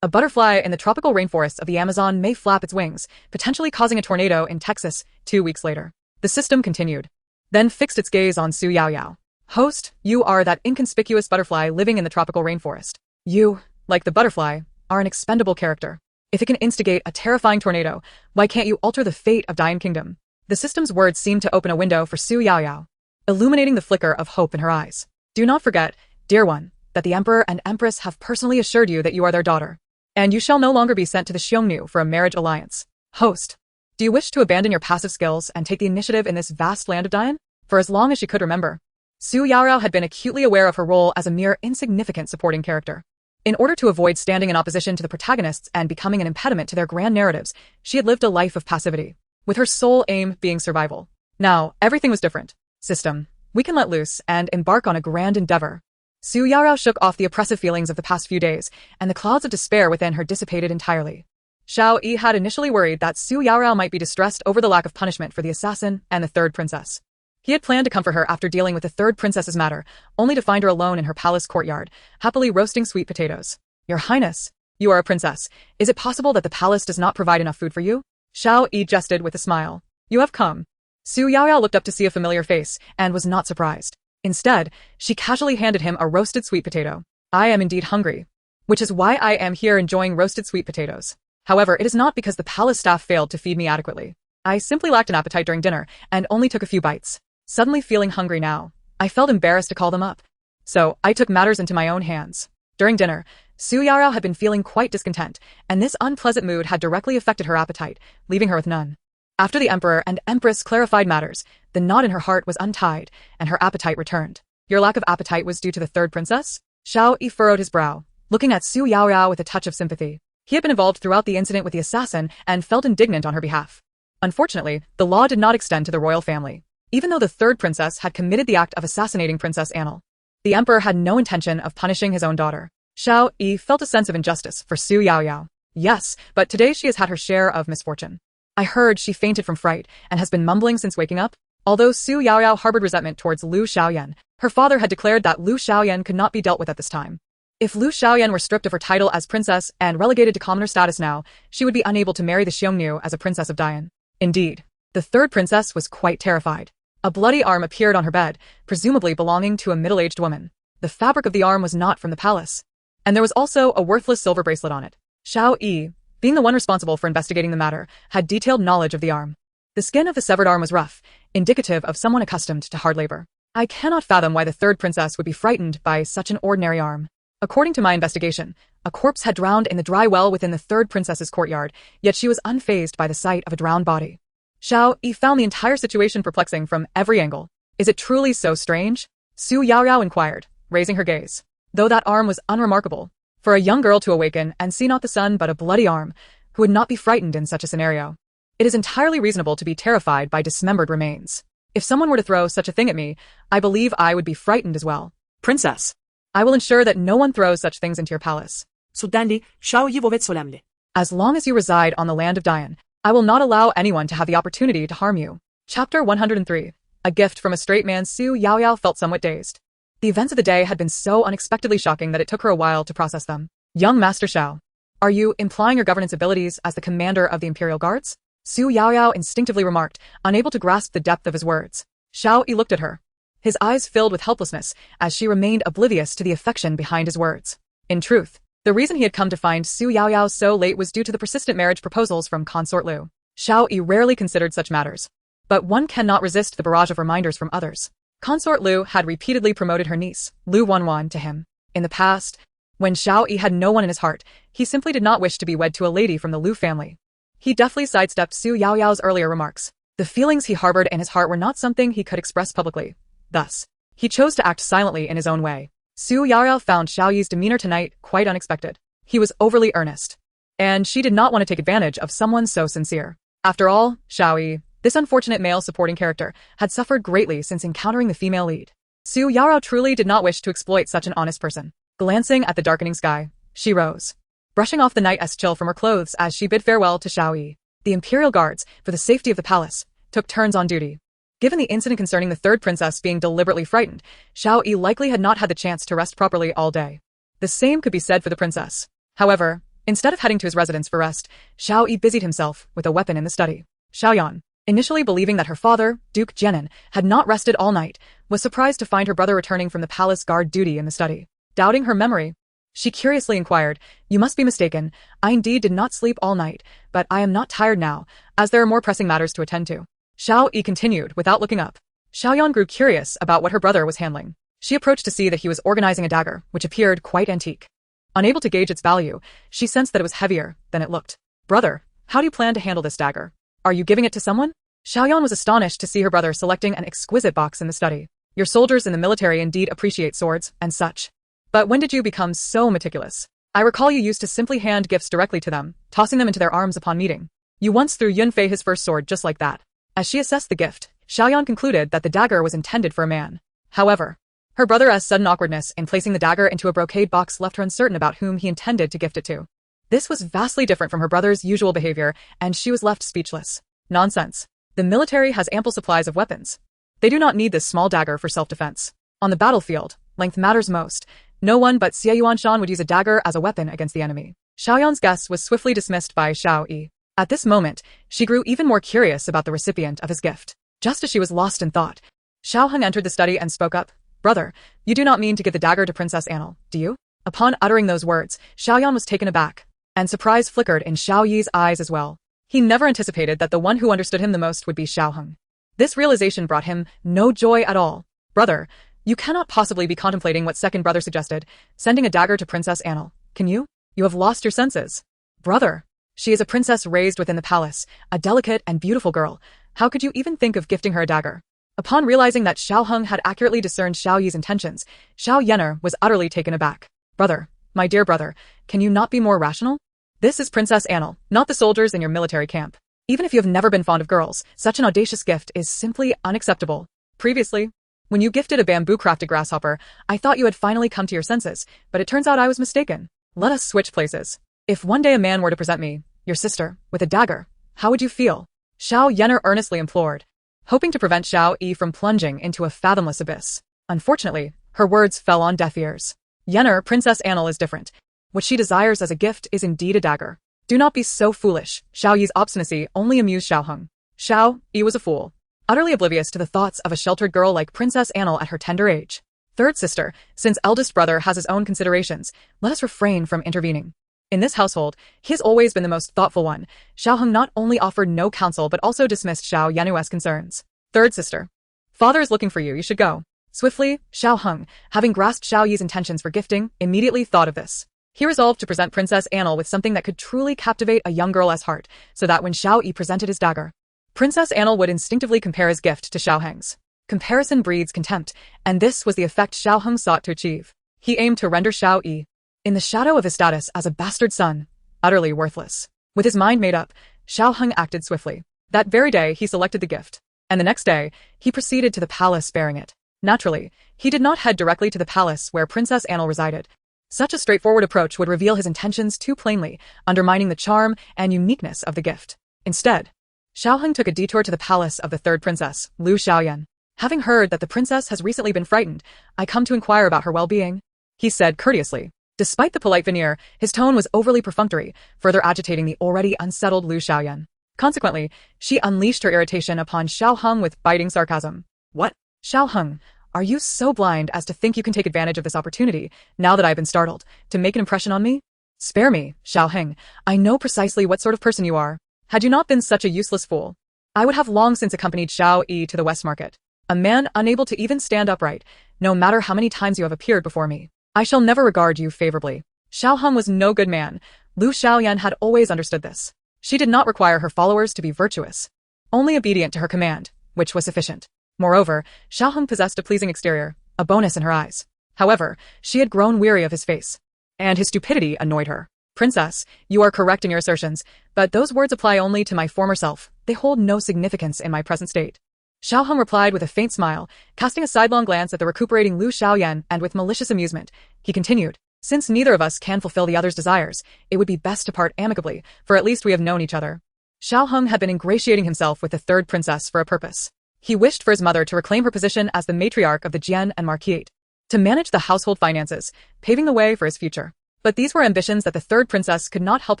A butterfly in the tropical rainforests of the Amazon may flap its wings, potentially causing a tornado in Texas 2 weeks later. The system continued, then fixed its gaze on Xu Yaoyao. Host, you are that inconspicuous butterfly living in the tropical rainforest. You, like the butterfly, are an expendable character. If it can instigate a terrifying tornado, why can't you alter the fate of Dian Kingdom? The system's words seemed to open a window for Xu Yaoyao, illuminating the flicker of hope in her eyes. Do not forget, dear one, that the Emperor and Empress have personally assured you that you are their daughter. And you shall no longer be sent to the Xiongnu for a marriage alliance. Host, do you wish to abandon your passive skills and take the initiative in this vast land of Dian? For as long as she could remember, Xu Yaoyao had been acutely aware of her role as a mere insignificant supporting character. In order to avoid standing in opposition to the protagonists and becoming an impediment to their grand narratives, she had lived a life of passivity, with her sole aim being survival. Now, everything was different. System, we can let loose and embark on a grand endeavor. Xu Yaoyao shook off the oppressive feelings of the past few days, and the clouds of despair within her dissipated entirely. Xiao Yi had initially worried that Xu Yaoyao might be distressed over the lack of punishment for the assassin and the third princess. He had planned to comfort her after dealing with the third princess's matter, only to find her alone in her palace courtyard, happily roasting sweet potatoes. Your Highness, you are a princess. Is it possible that the palace does not provide enough food for you? Xiao Yi jested with a smile. You have come. Xu Yaoyao looked up to see a familiar face, and was not surprised. Instead, she casually handed him a roasted sweet potato. I am indeed hungry. Which is why I am here enjoying roasted sweet potatoes. However, it is not because the palace staff failed to feed me adequately. I simply lacked an appetite during dinner and only took a few bites. Suddenly feeling hungry now, I felt embarrassed to call them up. So, I took matters into my own hands. During dinner, Xu Yaoyao had been feeling quite discontent, and this unpleasant mood had directly affected her appetite, leaving her with none. After the Emperor and Empress clarified matters, the knot in her heart was untied, and her appetite returned. Your lack of appetite was due to the third princess? Xiao Yi furrowed his brow, looking at Xu Yaoyao with a touch of sympathy. He had been involved throughout the incident with the assassin and felt indignant on her behalf. Unfortunately, the law did not extend to the royal family, even though the third princess had committed the act of assassinating Princess Annal. The emperor had no intention of punishing his own daughter. Xiao Yi felt a sense of injustice for Xu Yaoyao. Yes, but today she has had her share of misfortune. I heard she fainted from fright and has been mumbling since waking up. Although Xu Yaoyao harbored resentment towards Lu Xiaoyan, her father had declared that Lu Xiaoyan could not be dealt with at this time. If Lu Xiaoyan were stripped of her title as princess and relegated to commoner status now, she would be unable to marry the Xiongnu as a princess of Dian. Indeed, the third princess was quite terrified. A bloody arm appeared on her bed, presumably belonging to a middle-aged woman. The fabric of the arm was not from the palace. And there was also a worthless silver bracelet on it. Xiao Yi, being the one responsible for investigating the matter, had detailed knowledge of the arm. The skin of the severed arm was rough, indicative of someone accustomed to hard labor. I cannot fathom why the third princess would be frightened by such an ordinary arm. According to my investigation, a corpse had drowned in the dry well within the third princess's courtyard, yet she was unfazed by the sight of a drowned body. Xiao Yi found the entire situation perplexing from every angle. Is it truly so strange? Xu Yaoyao inquired, raising her gaze. Though that arm was unremarkable, for a young girl to awaken and see not the sun but a bloody arm, who would not be frightened in such a scenario? It is entirely reasonable to be terrified by dismembered remains. If someone were to throw such a thing at me, I believe I would be frightened as well. Princess, I will ensure that no one throws such things into your palace. Suddenly, Xiao Yi wovet solemnly. As long as you reside on the land of Dian, I will not allow anyone to have the opportunity to harm you. Chapter 103. A gift from a straight man. Xu Yaoyao felt somewhat dazed. The events of the day had been so unexpectedly shocking that it took her a while to process them. Young Master Xiao, are you implying your governance abilities as the commander of the Imperial Guards? Xu Yaoyao instinctively remarked, unable to grasp the depth of his words. Xiao Yi looked at her. His eyes filled with helplessness as she remained oblivious to the affection behind his words. In truth, the reason he had come to find Xu Yaoyao so late was due to the persistent marriage proposals from Consort Lu. Xiao Yi rarely considered such matters. But one cannot resist the barrage of reminders from others. Consort Lu had repeatedly promoted her niece, Lu Wanwan, to him. In the past, when Xiao Yi had no one in his heart, he simply did not wish to be wed to a lady from the Lu family. He deftly sidestepped Xu Yaoyao's earlier remarks. The feelings he harbored in his heart were not something he could express publicly. Thus, he chose to act silently in his own way. Xu Yaoyao found Xiao Yi's demeanor tonight quite unexpected. He was overly earnest. And she did not want to take advantage of someone so sincere. After all, Xiao Yi, this unfortunate male supporting character, had suffered greatly since encountering the female lead. Xu Yaoyao truly did not wish to exploit such an honest person. Glancing at the darkening sky, she rose, brushing off the night chill from her clothes as she bid farewell to Xiao Yi. The Imperial Guards, for the safety of the palace, took turns on duty. Given the incident concerning the third princess being deliberately frightened, Xiao Yi likely had not had the chance to rest properly all day. The same could be said for the princess. However, instead of heading to his residence for rest, Xiao Yi busied himself with a weapon in the study. Xiaoyan, initially believing that her father, Duke Jianan, had not rested all night, was surprised to find her brother returning from the palace guard duty in the study. Doubting her memory, she curiously inquired, "You must be mistaken. I indeed did not sleep all night, but I am not tired now, as there are more pressing matters to attend to." Xiao Yi continued without looking up. Xiaoyan grew curious about what her brother was handling. She approached to see that he was organizing a dagger, which appeared quite antique. Unable to gauge its value, she sensed that it was heavier than it looked. "Brother, how do you plan to handle this dagger? Are you giving it to someone?" Xiaoyan was astonished to see her brother selecting an exquisite box in the study. "Your soldiers in the military indeed appreciate swords and such. But when did you become so meticulous? I recall you used to simply hand gifts directly to them, tossing them into their arms upon meeting. You once threw Yunfei his first sword just like that." As she assessed the gift, Xiaoyan concluded that the dagger was intended for a man. However, her brother's sudden awkwardness in placing the dagger into a brocade box left her uncertain about whom he intended to gift it to. This was vastly different from her brother's usual behavior, and she was left speechless. Nonsense. The military has ample supplies of weapons. They do not need this small dagger for self-defense. On the battlefield, length matters most. No one but Xie Yuanshan would use a dagger as a weapon against the enemy. Xiaoyan's guess was swiftly dismissed by Xiao Yi. At this moment, she grew even more curious about the recipient of his gift. Just as she was lost in thought, Xiao Hong entered the study and spoke up. "Brother, you do not mean to give the dagger to Princess Annal, do you?" Upon uttering those words, Xiaoyan was taken aback. And surprise flickered in Xiao Yi's eyes as well. He never anticipated that the one who understood him the most would be Shiao Hong. This realization brought him no joy at all. Brother, you cannot possibly be contemplating what second brother suggested, sending a dagger to Princess Annel. Can you? You have lost your senses. Brother, she is a princess raised within the palace, a delicate and beautiful girl. How could you even think of gifting her a dagger? Upon realizing that Shiao Hong had accurately discerned Xiao Yi's intentions, Xiao Yener was utterly taken aback. Brother, my dear brother, can you not be more rational? This is Princess Annel, not the soldiers in your military camp. Even if you have never been fond of girls, such an audacious gift is simply unacceptable. Previously, when you gifted a bamboo-crafted grasshopper, I thought you had finally come to your senses, but it turns out I was mistaken. Let us switch places. If one day a man were to present me, your sister, with a dagger, how would you feel? Xiao Yener earnestly implored, hoping to prevent Xiao Yi from plunging into a fathomless abyss. Unfortunately, her words fell on deaf ears. Yener, Princess Annel is different. What she desires as a gift is indeed a dagger. Do not be so foolish. Xiao Yi's obstinacy only amused Xiao Hong. Xiao Yi was a fool, utterly oblivious to the thoughts of a sheltered girl like Princess Annel at her tender age. Third sister, since eldest brother has his own considerations, let us refrain from intervening. In this household, he has always been the most thoughtful one. Xiao Hong not only offered no counsel but also dismissed Xiao Yenu's concerns. Third sister, father is looking for you, you should go. Swiftly, Xiao Hong, having grasped Xiao Yi's intentions for gifting, immediately thought of this. He resolved to present Princess Annel with something that could truly captivate a young girl's heart, so that when Xiao Yi presented his dagger, Princess Annel would instinctively compare his gift to Xiao Hong's. Comparison breeds contempt, and this was the effect Xiao Hong sought to achieve. He aimed to render Xiao Yi, in the shadow of his status as a bastard son, utterly worthless. With his mind made up, Xiao Hong acted swiftly. That very day he selected the gift, and the next day he proceeded to the palace bearing it. Naturally, he did not head directly to the palace where Princess Annel resided. Such a straightforward approach would reveal his intentions too plainly, undermining the charm and uniqueness of the gift. Instead, Xiao Hong took a detour to the palace of the third princess, Lu Xiaoyan. Having heard that the princess has recently been frightened, I come to inquire about her well-being, he said courteously. Despite the polite veneer, his tone was overly perfunctory, further agitating the already unsettled Lu Xiaoyan. Consequently, she unleashed her irritation upon Xiao Hong with biting sarcasm. What? Xiao Hong, are you so blind as to think you can take advantage of this opportunity, now that I've been startled, to make an impression on me? Spare me, Xiao Hong. I know precisely what sort of person you are. Had you not been such a useless fool, I would have long since accompanied Xiao Yi to the West Market. A man unable to even stand upright, no matter how many times you have appeared before me. I shall never regard you favorably. Xiao Hong was no good man. Lu Xiaoyan had always understood this. She did not require her followers to be virtuous, only obedient to her command, which was sufficient. Moreover, Xiao Hong possessed a pleasing exterior, a bonus in her eyes. However, she had grown weary of his face, and his stupidity annoyed her. Princess, you are correct in your assertions, but those words apply only to my former self. They hold no significance in my present state. Xiao Hong replied with a faint smile, casting a sidelong glance at the recuperating Lu Xiaoyan, and with malicious amusement, he continued, since neither of us can fulfill the other's desires, it would be best to part amicably, for at least we have known each other. Xiao Hong had been ingratiating himself with the third princess for a purpose. He wished for his mother to reclaim her position as the matriarch of the Jian and Marquise, to manage the household finances, paving the way for his future. But these were ambitions that the third princess could not help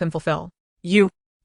him fulfill.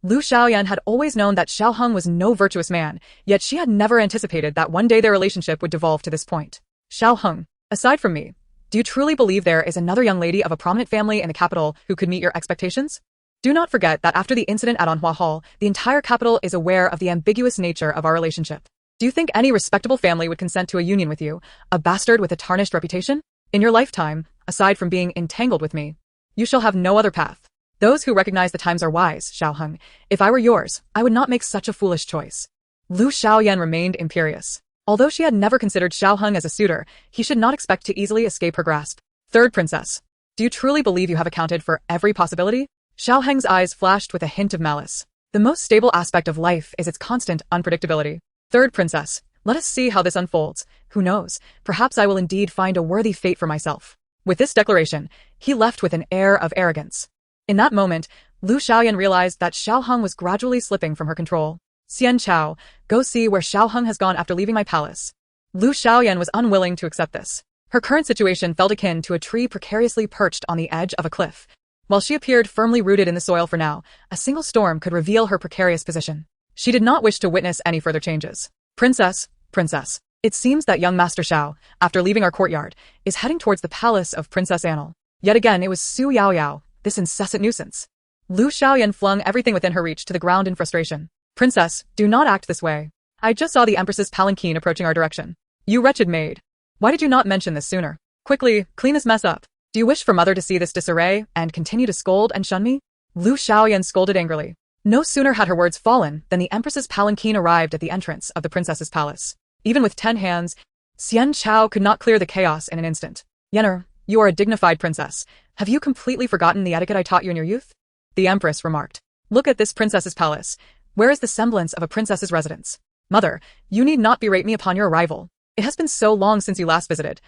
Lu Xiaoyan had always known that Xiao Hong was no virtuous man, yet she had never anticipated that one day their relationship would devolve to this point. Xiao Hong, aside from me, do you truly believe there is another young lady of a prominent family in the capital who could meet your expectations? Do not forget that after the incident at Anhua Hall, the entire capital is aware of the ambiguous nature of our relationship. Do you think any respectable family would consent to a union with you, a bastard with a tarnished reputation? In your lifetime, aside from being entangled with me, you shall have no other path. Those who recognize the times are wise, Xiao Hong. If I were yours, I would not make such a foolish choice. Lu Xiaoyan remained imperious. Although she had never considered Xiao Hong as a suitor, he should not expect to easily escape her grasp. Third princess, do you truly believe you have accounted for every possibility? Xiao Hong's eyes flashed with a hint of malice. The most stable aspect of life is its constant unpredictability. Third princess, let us see how this unfolds. Who knows, perhaps I will indeed find a worthy fate for myself. With this declaration, he left with an air of arrogance. In that moment, Lu Xiaoyan realized that Xiao Hong was gradually slipping from her control. Xian Chao, go see where Xiao Hong has gone after leaving my palace. Lu Xiaoyan was unwilling to accept this. Her current situation felt akin to a tree precariously perched on the edge of a cliff. While she appeared firmly rooted in the soil for now, a single storm could reveal her precarious position. She did not wish to witness any further changes. Princess, it seems that young Master Xiao, after leaving our courtyard, is heading towards the palace of Princess Annel. Yet again it was Xu Yaoyao, this incessant nuisance. Lu Xiaoyan flung everything within her reach to the ground in frustration. Princess, do not act this way. I just saw the Empress's palanquin approaching our direction. You wretched maid. Why did you not mention this sooner? Quickly, clean this mess up. Do you wish for mother to see this disarray and continue to scold and shun me? Lu Xiaoyan scolded angrily. No sooner had her words fallen than the Empress's palanquin arrived at the entrance of the princess's palace. Even with 10 hands, Xian Chao could not clear the chaos in an instant. Yener, you are a dignified princess. Have you completely forgotten the etiquette I taught you in your youth? The Empress remarked. Look at this princess's palace. Where is the semblance of a princess's residence? Mother, you need not berate me upon your arrival. It has been so long since you last visited.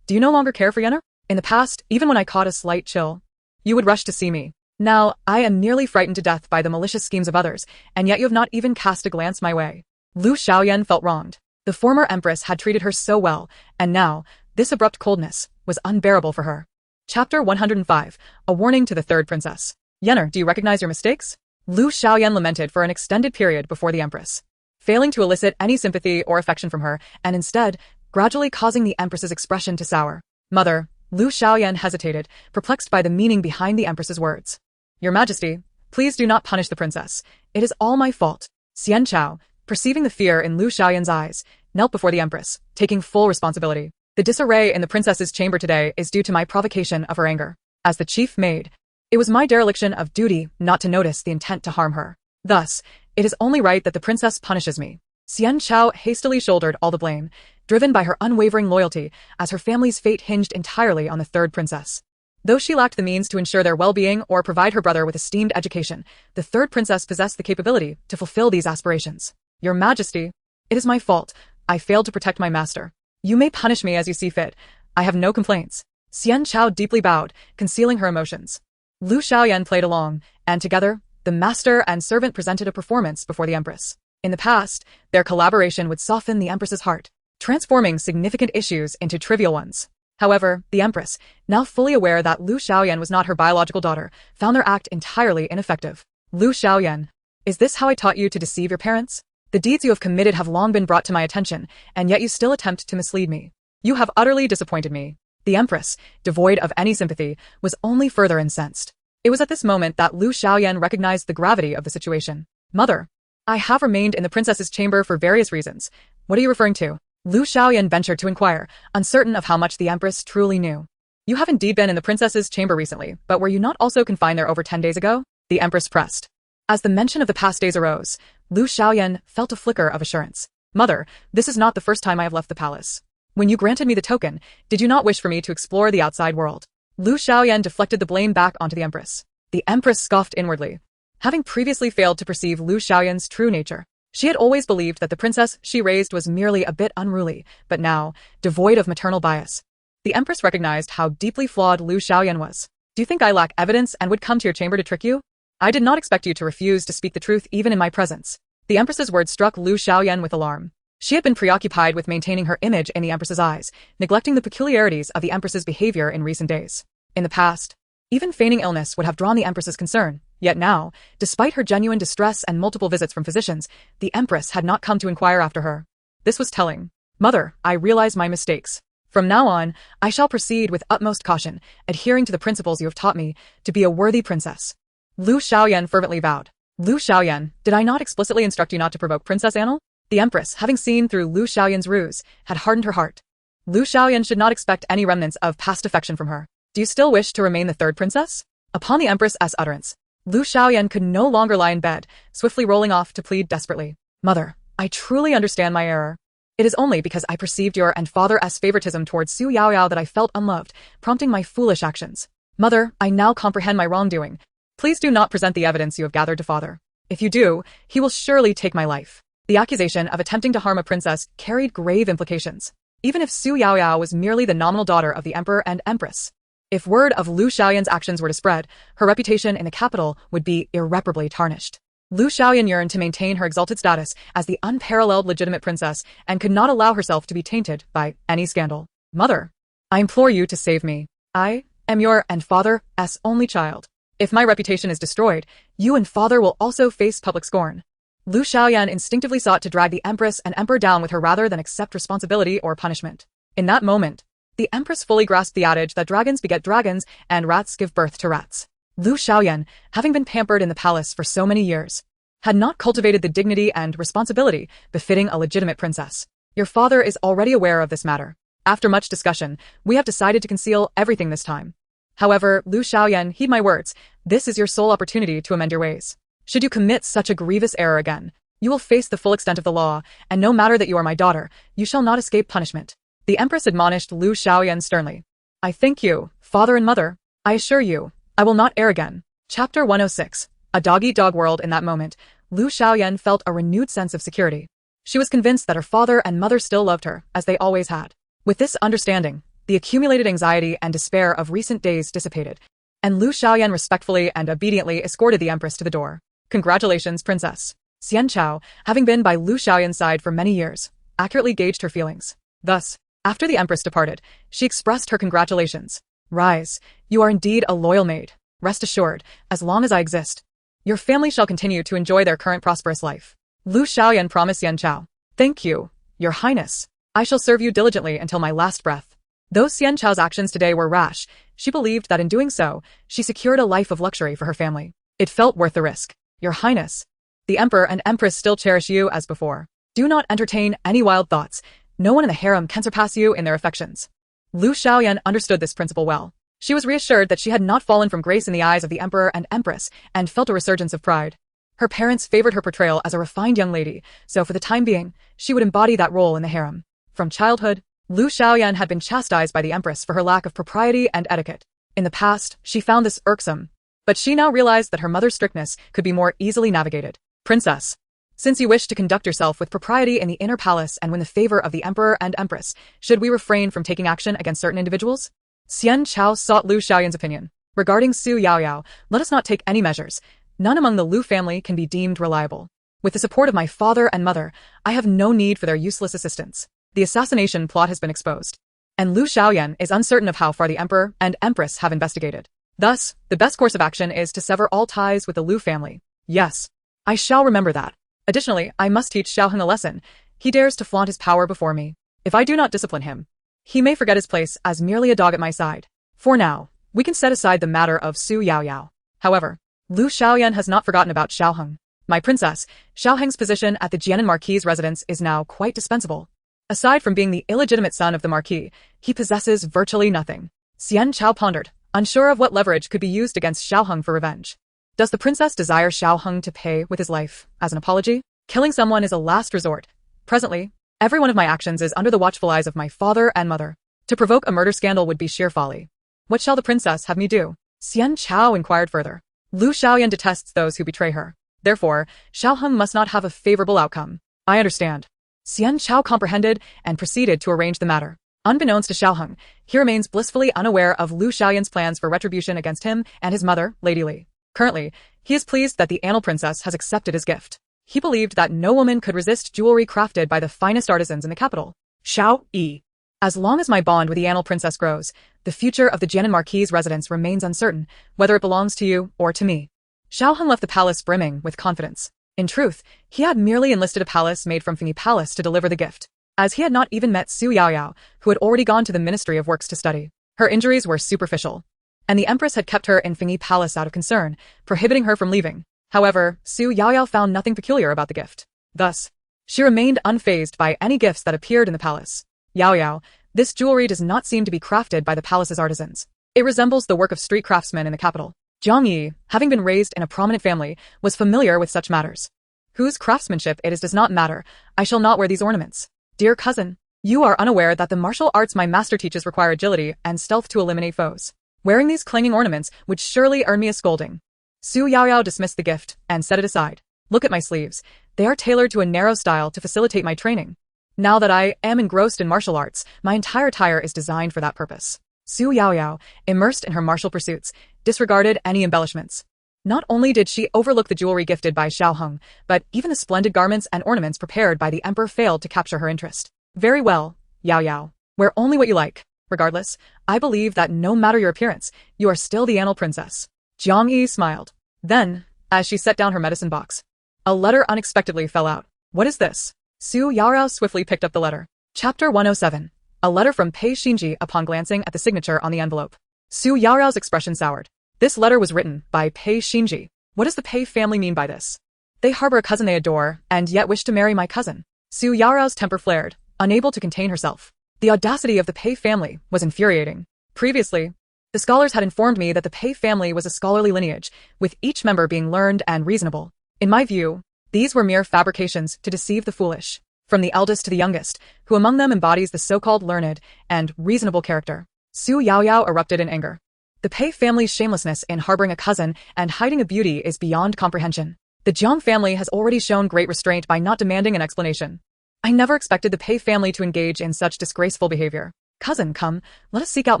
Do you no longer care for Yener? In the past, even when I caught a slight chill, you would rush to see me. Now, I am nearly frightened to death by the malicious schemes of others, and yet you have not even cast a glance my way. Lu Xiaoyan felt wronged. The former Empress had treated her so well, and now, this abrupt coldness was unbearable for her. Chapter 105, A Warning to the Third Princess. Yener, do you recognize your mistakes? Lu Xiaoyan lamented for an extended period before the Empress, failing to elicit any sympathy or affection from her, and instead, gradually causing the Empress's expression to sour. Mother, Lu Xiaoyan hesitated, perplexed by the meaning behind the Empress's words. Your Majesty, please do not punish the princess. It is all my fault. Xian Chao, perceiving the fear in Lu Xiaoyan's eyes, knelt before the Empress, taking full responsibility. The disarray in the princess's chamber today is due to my provocation of her anger. As the chief maid, it was my dereliction of duty not to notice the intent to harm her. Thus, it is only right that the princess punishes me. Xian Chao hastily shouldered all the blame, driven by her unwavering loyalty, as her family's fate hinged entirely on the third princess. Though she lacked the means to ensure their well-being or provide her brother with esteemed education, the third princess possessed the capability to fulfill these aspirations. Your Majesty, it is my fault. I failed to protect my master. You may punish me as you see fit. I have no complaints. Xian Chao deeply bowed, concealing her emotions. Lu Xiaoyan played along, and together, the master and servant presented a performance before the Empress. In the past, their collaboration would soften the Empress's heart, transforming significant issues into trivial ones. However, the Empress, now fully aware that Lu Xiaoyan was not her biological daughter, found their act entirely ineffective. Lu Xiaoyan, is this how I taught you to deceive your parents? The deeds you have committed have long been brought to my attention, and yet you still attempt to mislead me. You have utterly disappointed me. The Empress, devoid of any sympathy, was only further incensed. It was at this moment that Lu Xiaoyan recognized the gravity of the situation. Mother, I have remained in the princess's chamber for various reasons. What are you referring to? Lu Xiaoyan ventured to inquire, uncertain of how much the Empress truly knew. You have indeed been in the princess's chamber recently, but were you not also confined there over 10 days ago? The Empress pressed. As the mention of the past days arose, Lu Xiaoyan felt a flicker of assurance. Mother, this is not the first time I have left the palace. When you granted me the token, did you not wish for me to explore the outside world? Lu Xiaoyan deflected the blame back onto the Empress. The Empress scoffed inwardly. Having previously failed to perceive Lu Xiaoyan's true nature, she had always believed that the princess she raised was merely a bit unruly, but now, devoid of maternal bias. The Empress recognized how deeply flawed Lu Xiaoyan was. Do you think I lack evidence and would come to your chamber to trick you? I did not expect you to refuse to speak the truth even in my presence. The Empress's words struck Lu Xiaoyan with alarm. She had been preoccupied with maintaining her image in the Empress's eyes, neglecting the peculiarities of the Empress's behavior in recent days. In the past, even feigning illness would have drawn the Empress's concern. Yet now, despite her genuine distress and multiple visits from physicians, the Empress had not come to inquire after her. This was telling. Mother, I realize my mistakes. From now on, I shall proceed with utmost caution, adhering to the principles you have taught me, to be a worthy princess. Lu Xiaoyan fervently vowed. Lu Xiaoyan, did I not explicitly instruct you not to provoke Princess Annal? The Empress, having seen through Lu Xiaoyan's ruse, had hardened her heart. Lu Xiaoyan should not expect any remnants of past affection from her. Do you still wish to remain the third princess? Upon the Empress's utterance, Lu Xiaoyan could no longer lie in bed, swiftly rolling off to plead desperately. Mother, I truly understand my error. It is only because I perceived your and father's favoritism towards Xu Yaoyao that I felt unloved, prompting my foolish actions. Mother, I now comprehend my wrongdoing. Please do not present the evidence you have gathered to father. If you do, he will surely take my life. The accusation of attempting to harm a princess carried grave implications, even if Xu Yaoyao was merely the nominal daughter of the emperor and empress. If word of Lu Xiaoyan's actions were to spread, her reputation in the capital would be irreparably tarnished. Lu Xiaoyan yearned to maintain her exalted status as the unparalleled legitimate princess and could not allow herself to be tainted by any scandal. Mother, I implore you to save me. I am your and father's only child. If my reputation is destroyed, you and father will also face public scorn. Lu Xiaoyan instinctively sought to drag the Empress and Emperor down with her rather than accept responsibility or punishment. In that moment, the Empress fully grasped the adage that dragons beget dragons and rats give birth to rats. Lu Xiaoyan, having been pampered in the palace for so many years, had not cultivated the dignity and responsibility befitting a legitimate princess. Your father is already aware of this matter. After much discussion, we have decided to conceal everything this time. However, Lu Xiaoyan, heed my words, this is your sole opportunity to amend your ways. Should you commit such a grievous error again, you will face the full extent of the law, and no matter that you are my daughter, you shall not escape punishment. The Empress admonished Lu Xiaoyan sternly. I thank you, father and mother. I assure you, I will not err again. Chapter 106. A dog-eat-dog world. In that moment, Lu Xiaoyan felt a renewed sense of security. She was convinced that her father and mother still loved her, as they always had. With this understanding, the accumulated anxiety and despair of recent days dissipated, and Lu Xiaoyan respectfully and obediently escorted the Empress to the door. Congratulations, Princess. Xian Chao, having been by Lu Xiaoyan's side for many years, accurately gauged her feelings. Thus, after the Empress departed, she expressed her congratulations. Rise, you are indeed a loyal maid. Rest assured, as long as I exist, your family shall continue to enjoy their current prosperous life. Lu Xiaoyan promised Xian Chao. Thank you, Your Highness. I shall serve you diligently until my last breath. Though Xian Chao's actions today were rash, she believed that in doing so, she secured a life of luxury for her family. It felt worth the risk. Your Highness, the Emperor and Empress still cherish you as before. Do not entertain any wild thoughts. No one in the harem can surpass you in their affections. Lu Xiaoyan understood this principle well. She was reassured that she had not fallen from grace in the eyes of the Emperor and Empress, and felt a resurgence of pride. Her parents favored her portrayal as a refined young lady, so for the time being, she would embody that role in the harem. From childhood, Lu Xiaoyan had been chastised by the Empress for her lack of propriety and etiquette. In the past, she found this irksome, but she now realized that her mother's strictness could be more easily navigated. Princess, since you wish to conduct yourself with propriety in the inner palace and win the favor of the Emperor and Empress, should we refrain from taking action against certain individuals? Xian Chao sought Lu Xiaoyan's opinion. Regarding Xu Yaoyao, let us not take any measures. None among the Lu family can be deemed reliable. With the support of my father and mother, I have no need for their useless assistance. The assassination plot has been exposed, and Lu Xiaoyan is uncertain of how far the Emperor and Empress have investigated. Thus, the best course of action is to sever all ties with the Lu family. Yes, I shall remember that. Additionally, I must teach Shiao Hong a lesson. He dares to flaunt his power before me. If I do not discipline him, he may forget his place as merely a dog at my side. For now, we can set aside the matter of Xu Yaoyao. However, Lu Xiaoyan has not forgotten about Shiao Hong. My princess, Shiao Hong's position at the Jianan Marquis's residence is now quite dispensable. Aside from being the illegitimate son of the Marquis, he possesses virtually nothing. Xian Chao pondered, unsure of what leverage could be used against Shiao Hong for revenge. Does the princess desire Shiao Hong to pay with his life as an apology? Killing someone is a last resort. Presently, every one of my actions is under the watchful eyes of my father and mother. To provoke a murder scandal would be sheer folly. What shall the princess have me do? Xian Chao inquired further. Lu Xiaoyan detests those who betray her. Therefore, Shiao Hong must not have a favorable outcome. I understand. Xian Chao comprehended and proceeded to arrange the matter. Unbeknownst to Shiao Hong, he remains blissfully unaware of Lu Xiaoyan's plans for retribution against him and his mother, Lady Li. Currently, he is pleased that the Annal Princess has accepted his gift. He believed that no woman could resist jewelry crafted by the finest artisans in the capital. Xiao Yi. As long as my bond with the Annal Princess grows, the future of the Jianan Marquis's residence remains uncertain, whether it belongs to you or to me. Shiao Hong left the palace brimming with confidence. In truth, he had merely enlisted a palace maid from Fengyi Palace to deliver the gift, as he had not even met Xu Yaoyao, who had already gone to the Ministry of Works to study. Her injuries were superficial, and the Empress had kept her in Fengyi Palace out of concern, prohibiting her from leaving. However, Xu Yaoyao found nothing peculiar about the gift. Thus, she remained unfazed by any gifts that appeared in the palace. Yaoyao, this jewelry does not seem to be crafted by the palace's artisans. It resembles the work of street craftsmen in the capital. Jiang Yi, having been raised in a prominent family, was familiar with such matters. Whose craftsmanship it is does not matter. I shall not wear these ornaments. Dear cousin, you are unaware that the martial arts my master teaches require agility and stealth to eliminate foes. Wearing these clanging ornaments would surely earn me a scolding. Xu Yaoyao dismissed the gift and set it aside. Look at my sleeves. They are tailored to a narrow style to facilitate my training. Now that I am engrossed in martial arts, my entire attire is designed for that purpose. Xu Yaoyao, immersed in her martial pursuits, disregarded any embellishments. Not only did she overlook the jewelry gifted by Shiao Hong, but even the splendid garments and ornaments prepared by the Emperor failed to capture her interest. Very well, Yaoyao. Wear only what you like. Regardless, I believe that no matter your appearance, you are still the Annal Princess. Jiang Yi smiled. Then, as she set down her medicine box, a letter unexpectedly fell out. What is this? Xu Yaoyao swiftly picked up the letter. Chapter 107. A letter from Pei Xinji. Upon glancing at the signature on the envelope, Xu Yaoyao's expression soured. This letter was written by Pei Xinji. What does the Pei family mean by this? They harbor a cousin they adore, and yet wish to marry my cousin. Xu Yaoyao's temper flared, unable to contain herself. The audacity of the Pei family was infuriating. Previously, the scholars had informed me that the Pei family was a scholarly lineage, with each member being learned and reasonable. In my view, these were mere fabrications to deceive the foolish. From the eldest to the youngest, who among them embodies the so-called learned and reasonable character? Xu Yaoyao erupted in anger. The Pei family's shamelessness in harboring a cousin and hiding a beauty is beyond comprehension. The Jiang family has already shown great restraint by not demanding an explanation. I never expected the Pei family to engage in such disgraceful behavior. Cousin, come, let us seek out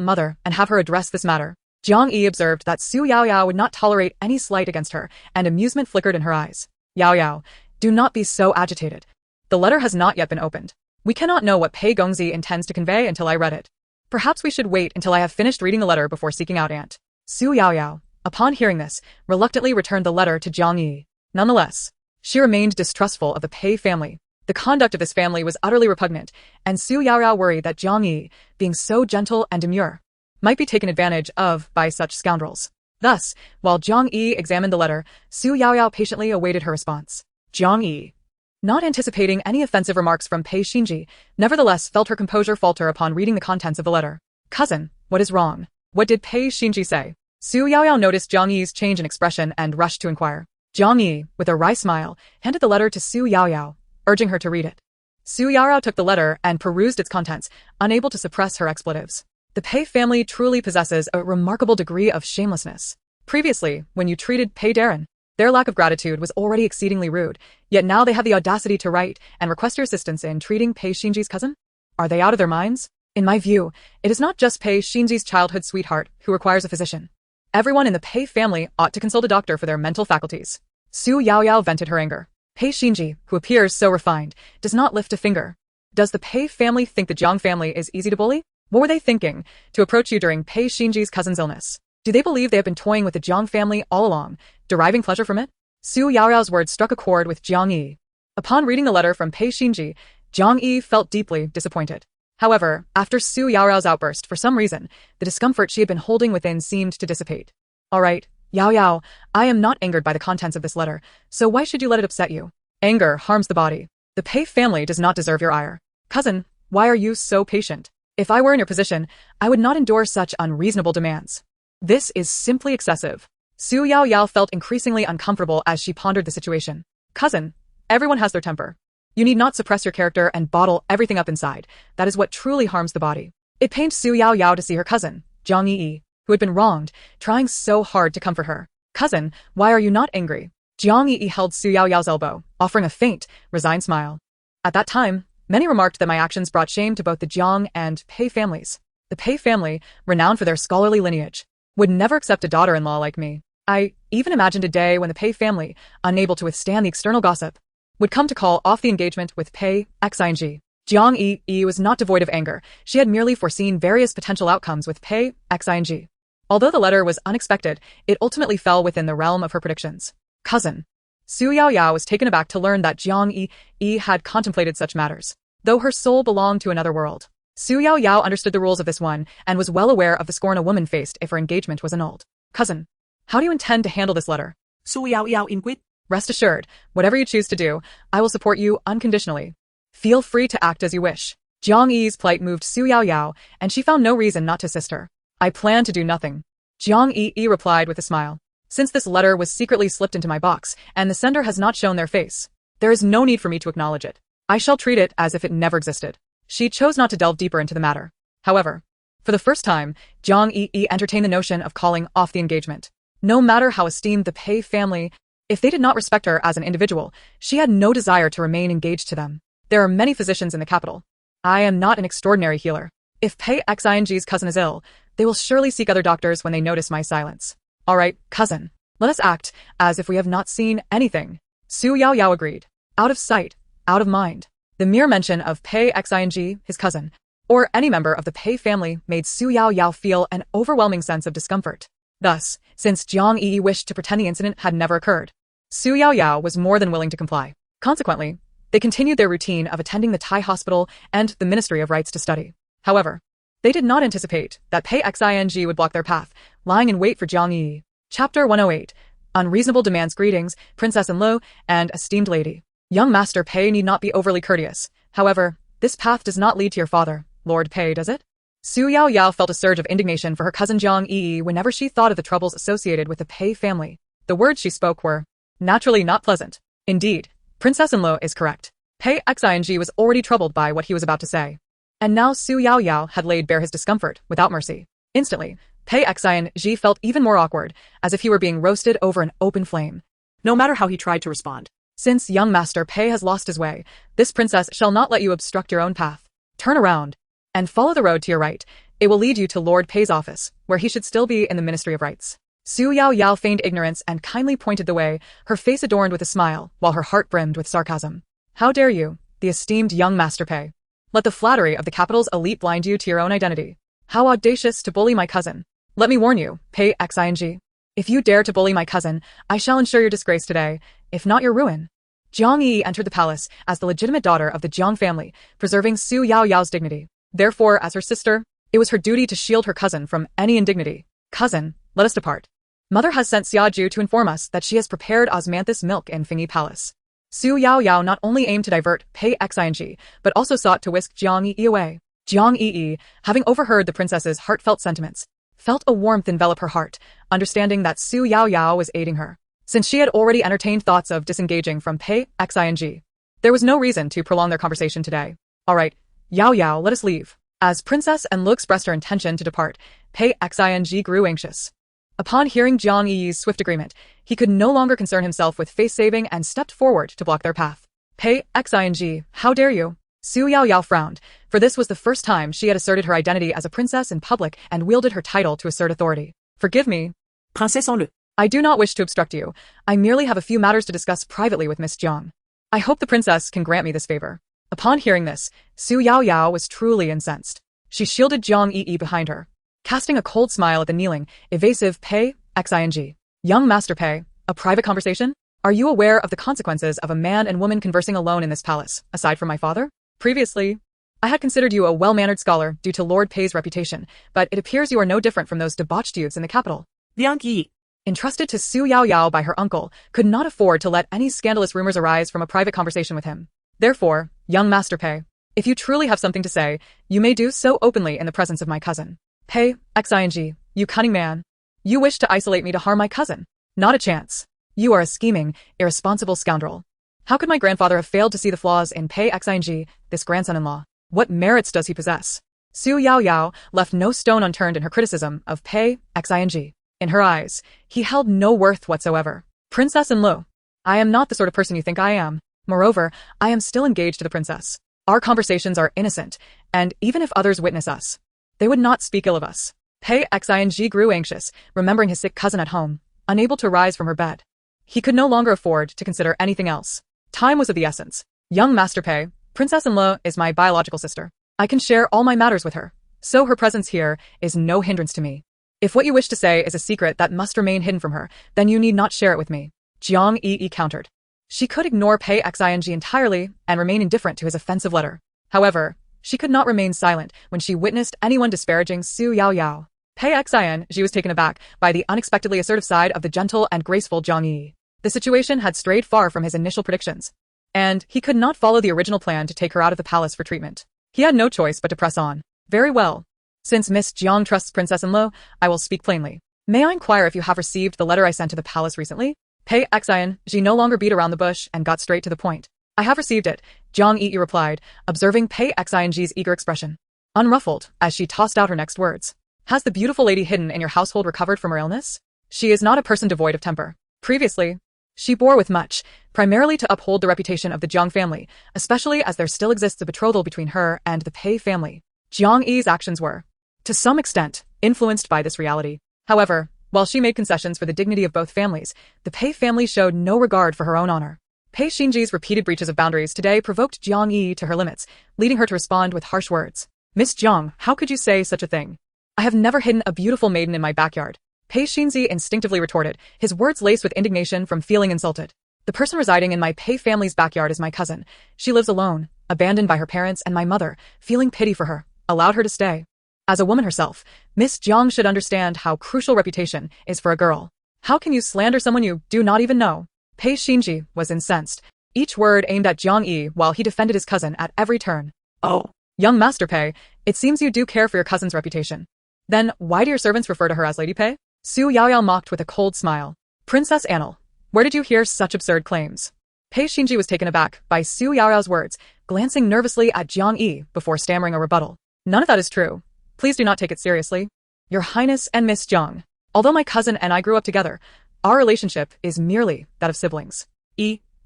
mother and have her address this matter. Jiang Yi observed that Xu Yaoyao would not tolerate any slight against her, and amusement flickered in her eyes. Yaoyao, do not be so agitated. The letter has not yet been opened. We cannot know what Pei Gongzi intends to convey until I read it. Perhaps we should wait until I have finished reading the letter before seeking out Aunt. Xu Yaoyao, upon hearing this, reluctantly returned the letter to Jiang Yi. Nonetheless, she remained distrustful of the Pei family. The conduct of this family was utterly repugnant, and Xu Yaoyao worried that Jiang Yi, being so gentle and demure, might be taken advantage of by such scoundrels. Thus, while Jiang Yi examined the letter, Xu Yaoyao patiently awaited her response. Jiang Yi, not anticipating any offensive remarks from Pei Xinji, nevertheless felt her composure falter upon reading the contents of the letter. Cousin, what is wrong? What did Pei Xinji say? Xu Yaoyao noticed Jiang Yi's change in expression and rushed to inquire. Jiang Yi, with a wry smile, handed the letter to Xu Yaoyao, urging her to read it. Xu Yaoyao took the letter and perused its contents, unable to suppress her expletives. The Pei family truly possesses a remarkable degree of shamelessness. Previously, when you treated Pei Darren, their lack of gratitude was already exceedingly rude, yet now they have the audacity to write and request your assistance in treating Pei Xinji's cousin? Are they out of their minds? In my view, it is not just Pei Xinji's childhood sweetheart who requires a physician. Everyone in the Pei family ought to consult a doctor for their mental faculties. Xu Yaoyao vented her anger. Pei Xinji, who appears so refined, does not lift a finger. Does the Pei family think the Jiang family is easy to bully? What were they thinking to approach you during Pei Xinji's cousin's illness? Do they believe they have been toying with the Jiang family all along, deriving pleasure from it? Xu Yaoyao's words struck a chord with Jiang Yi. Upon reading the letter from Pei Xinji, Jiang Yi felt deeply disappointed. However, after Xu Yaoyao's outburst, for some reason, the discomfort she had been holding within seemed to dissipate. All right, Yaoyao, I am not angered by the contents of this letter, so why should you let it upset you? Anger harms the body. The Pei family does not deserve your ire. Cousin, why are you so patient? If I were in your position, I would not endure such unreasonable demands. This is simply excessive. Xu Yaoyao felt increasingly uncomfortable as she pondered the situation. Cousin, everyone has their temper. You need not suppress your character and bottle everything up inside. That is what truly harms the body. It pained Xu Yaoyao to see her cousin, Jiang Yi, who had been wronged, trying so hard to comfort her. Cousin, why are you not angry? Jiang Yi held Xu Yaoyao's elbow, offering a faint, resigned smile. At that time, many remarked that my actions brought shame to both the Jiang and Pei families. The Pei family, renowned for their scholarly lineage, would never accept a daughter-in-law like me. I even imagined a day when the Pei family, unable to withstand the external gossip, would come to call off the engagement with Pei Xing. Jiang Yi was not devoid of anger. She had merely foreseen various potential outcomes with Pei Xing. Although the letter was unexpected, it ultimately fell within the realm of her predictions. Cousin. Xu Yaoyao was taken aback to learn that Jiang Yi had contemplated such matters, though her soul belonged to another world. Xu Yaoyao understood the rules of this one and was well aware of the scorn a woman faced if her engagement was annulled. Cousin, how do you intend to handle this letter? Xu Yaoyao inquired. Rest assured, whatever you choose to do, I will support you unconditionally. Feel free to act as you wish. Jiang Yi's plight moved Xu Yaoyao, and she found no reason not to assist her. I plan to do nothing. Jiang Yi replied with a smile. Since this letter was secretly slipped into my box, and the sender has not shown their face, there is no need for me to acknowledge it. I shall treat it as if it never existed. She chose not to delve deeper into the matter. However, for the first time, Jiang Yi entertained the notion of calling off the engagement. No matter how esteemed the Pei family, if they did not respect her as an individual, she had no desire to remain engaged to them. There are many physicians in the capital. I am not an extraordinary healer. If Pei Xing's cousin is ill, they will surely seek other doctors when they notice my silence. All right, cousin. Let us act as if we have not seen anything. Xu Yaoyao agreed. Out of sight, out of mind. The mere mention of Pei Xing, his cousin, or any member of the Pei family made Xu Yaoyao feel an overwhelming sense of discomfort. Thus, since Jiang Yi wished to pretend the incident had never occurred, Xu Yaoyao was more than willing to comply. Consequently, they continued their routine of attending the Thai hospital and the Ministry of Rights to study. However, they did not anticipate that Pei Xing would block their path, lying in wait for Jiang Yi. Chapter 108. Unreasonable demands. Greetings, Princess and Lu, and esteemed lady. Young Master Pei need not be overly courteous. However, this path does not lead to your father, Lord Pei, does it? Xu Yaoyao felt a surge of indignation for her cousin Jiang Yi whenever she thought of the troubles associated with the Pei family. The words she spoke were naturally not pleasant. Indeed, Princess Lu is correct. Pei Xing was already troubled by what he was about to say. And now Xu Yaoyao had laid bare his discomfort without mercy. Instantly, Pei Xing felt even more awkward, as if he were being roasted over an open flame. No matter how he tried to respond. Since young Master Pei has lost his way, this princess shall not let you obstruct your own path. Turn around and follow the road to your right. It will lead you to Lord Pei's office, where he should still be in the Ministry of Rights. Xu Yaoyao feigned ignorance and kindly pointed the way, her face adorned with a smile, while her heart brimmed with sarcasm. How dare you, the esteemed young Master Pei? Let the flattery of the capital's elite blind you to your own identity. How audacious to bully my cousin. Let me warn you, Pei Xing. If you dare to bully my cousin, I shall ensure your disgrace today, if not your ruin. Jiang Yi entered the palace as the legitimate daughter of the Jiang family, preserving Xu Yaoyao's dignity. Therefore, as her sister, it was her duty to shield her cousin from any indignity. Cousin, let us depart. Mother has sent Xiaju to inform us that she has prepared osmanthus milk in Fingyi Palace. Xu Yaoyao not only aimed to divert Pei Xing, but also sought to whisk Jiang Yi away. Jiang Yi, having overheard the princess's heartfelt sentiments, felt a warmth envelop her heart, understanding that Xu Yaoyao was aiding her. Since she had already entertained thoughts of disengaging from Pei Xing, there was no reason to prolong their conversation today. All right, Yaoyao, let us leave. As Princess and Lu expressed her intention to depart, Pei Xing grew anxious. Upon hearing Jiang Yi's swift agreement, he could no longer concern himself with face-saving and stepped forward to block their path. Pei Xing, how dare you? Xu Yaoyao frowned, for this was the first time she had asserted her identity as a princess in public and wielded her title to assert authority. Forgive me, Princess Lu. I do not wish to obstruct you. I merely have a few matters to discuss privately with Miss Jiang. I hope the princess can grant me this favor. Upon hearing this, Xu Yaoyao was truly incensed. She shielded Jiang Yi behind her, casting a cold smile at the kneeling, evasive Pei Xing. Young Master Pei, a private conversation? Are you aware of the consequences of a man and woman conversing alone in this palace, aside from my father? Previously, I had considered you a well-mannered scholar due to Lord Pei's reputation, but it appears you are no different from those debauched youths in the capital. Jiang Yi, entrusted to Xu Yaoyao by her uncle, could not afford to let any scandalous rumors arise from a private conversation with him. Therefore, young Master Pei, if you truly have something to say, you may do so openly in the presence of my cousin. Pei Xing, you cunning man. You wish to isolate me to harm my cousin. Not a chance. You are a scheming, irresponsible scoundrel. How could my grandfather have failed to see the flaws in Pei Xing, this grandson-in-law? What merits does he possess? Xu Yaoyao left no stone unturned in her criticism of Pei Xing. In her eyes, he held no worth whatsoever. Princess and Lu, I am not the sort of person you think I am. Moreover, I am still engaged to the princess. Our conversations are innocent, and even if others witness us, they would not speak ill of us. Pei Xing grew anxious, remembering his sick cousin at home, unable to rise from her bed. He could no longer afford to consider anything else. Time was of the essence. Young Master Pei, Princess Lu is my biological sister. I can share all my matters with her, so her presence here is no hindrance to me. If what you wish to say is a secret that must remain hidden from her, then you need not share it with me. Jiang Yi countered. She could ignore Pei Xing entirely and remain indifferent to his offensive letter. However, she could not remain silent when she witnessed anyone disparaging Xu Yaoyao. Pei Xing was taken aback by the unexpectedly assertive side of the gentle and graceful Jiang Yi. The situation had strayed far from his initial predictions, and he could not follow the original plan to take her out of the palace for treatment. He had no choice but to press on. Very well. Since Miss Jiang trusts Princess Lu, I will speak plainly. May I inquire if you have received the letter I sent to the palace recently? Pei Xing no longer beat around the bush and got straight to the point. I have received it, Jiang Yi replied, observing Pei Xing's eager expression. Unruffled, as she tossed out her next words. Has the beautiful lady hidden in your household recovered from her illness? She is not a person devoid of temper. Previously, she bore with much, primarily to uphold the reputation of the Jiang family, especially as there still exists a betrothal between her and the Pei family. Jiang Yi's actions were, to some extent, influenced by this reality. However, while she made concessions for the dignity of both families, the Pei family showed no regard for her own honor. Pei Xingji's repeated breaches of boundaries today provoked Jiang Yi to her limits, leading her to respond with harsh words. Miss Jiang, how could you say such a thing? I have never hidden a beautiful maiden in my backyard. Pei Xingji instinctively retorted, his words laced with indignation from feeling insulted. The person residing in my Pei family's backyard is my cousin. She lives alone, abandoned by her parents, and my mother, feeling pity for her, allowed her to stay. As a woman herself, Miss Jiang should understand how crucial reputation is for a girl. How can you slander someone you do not even know? Pei Xinji was incensed, each word aimed at Jiang Yi while he defended his cousin at every turn. Oh, Young Master Pei, it seems you do care for your cousin's reputation. Then why do your servants refer to her as Lady Pei? Xu Yaoyao mocked with a cold smile. Princess Annal, where did you hear such absurd claims? Pei Xinji was taken aback by Xu Yaoyao's words, glancing nervously at Jiang Yi before stammering a rebuttal. None of that is true. Please do not take it seriously. Your Highness and Miss Jiang, although my cousin and I grew up together, our relationship is merely that of siblings.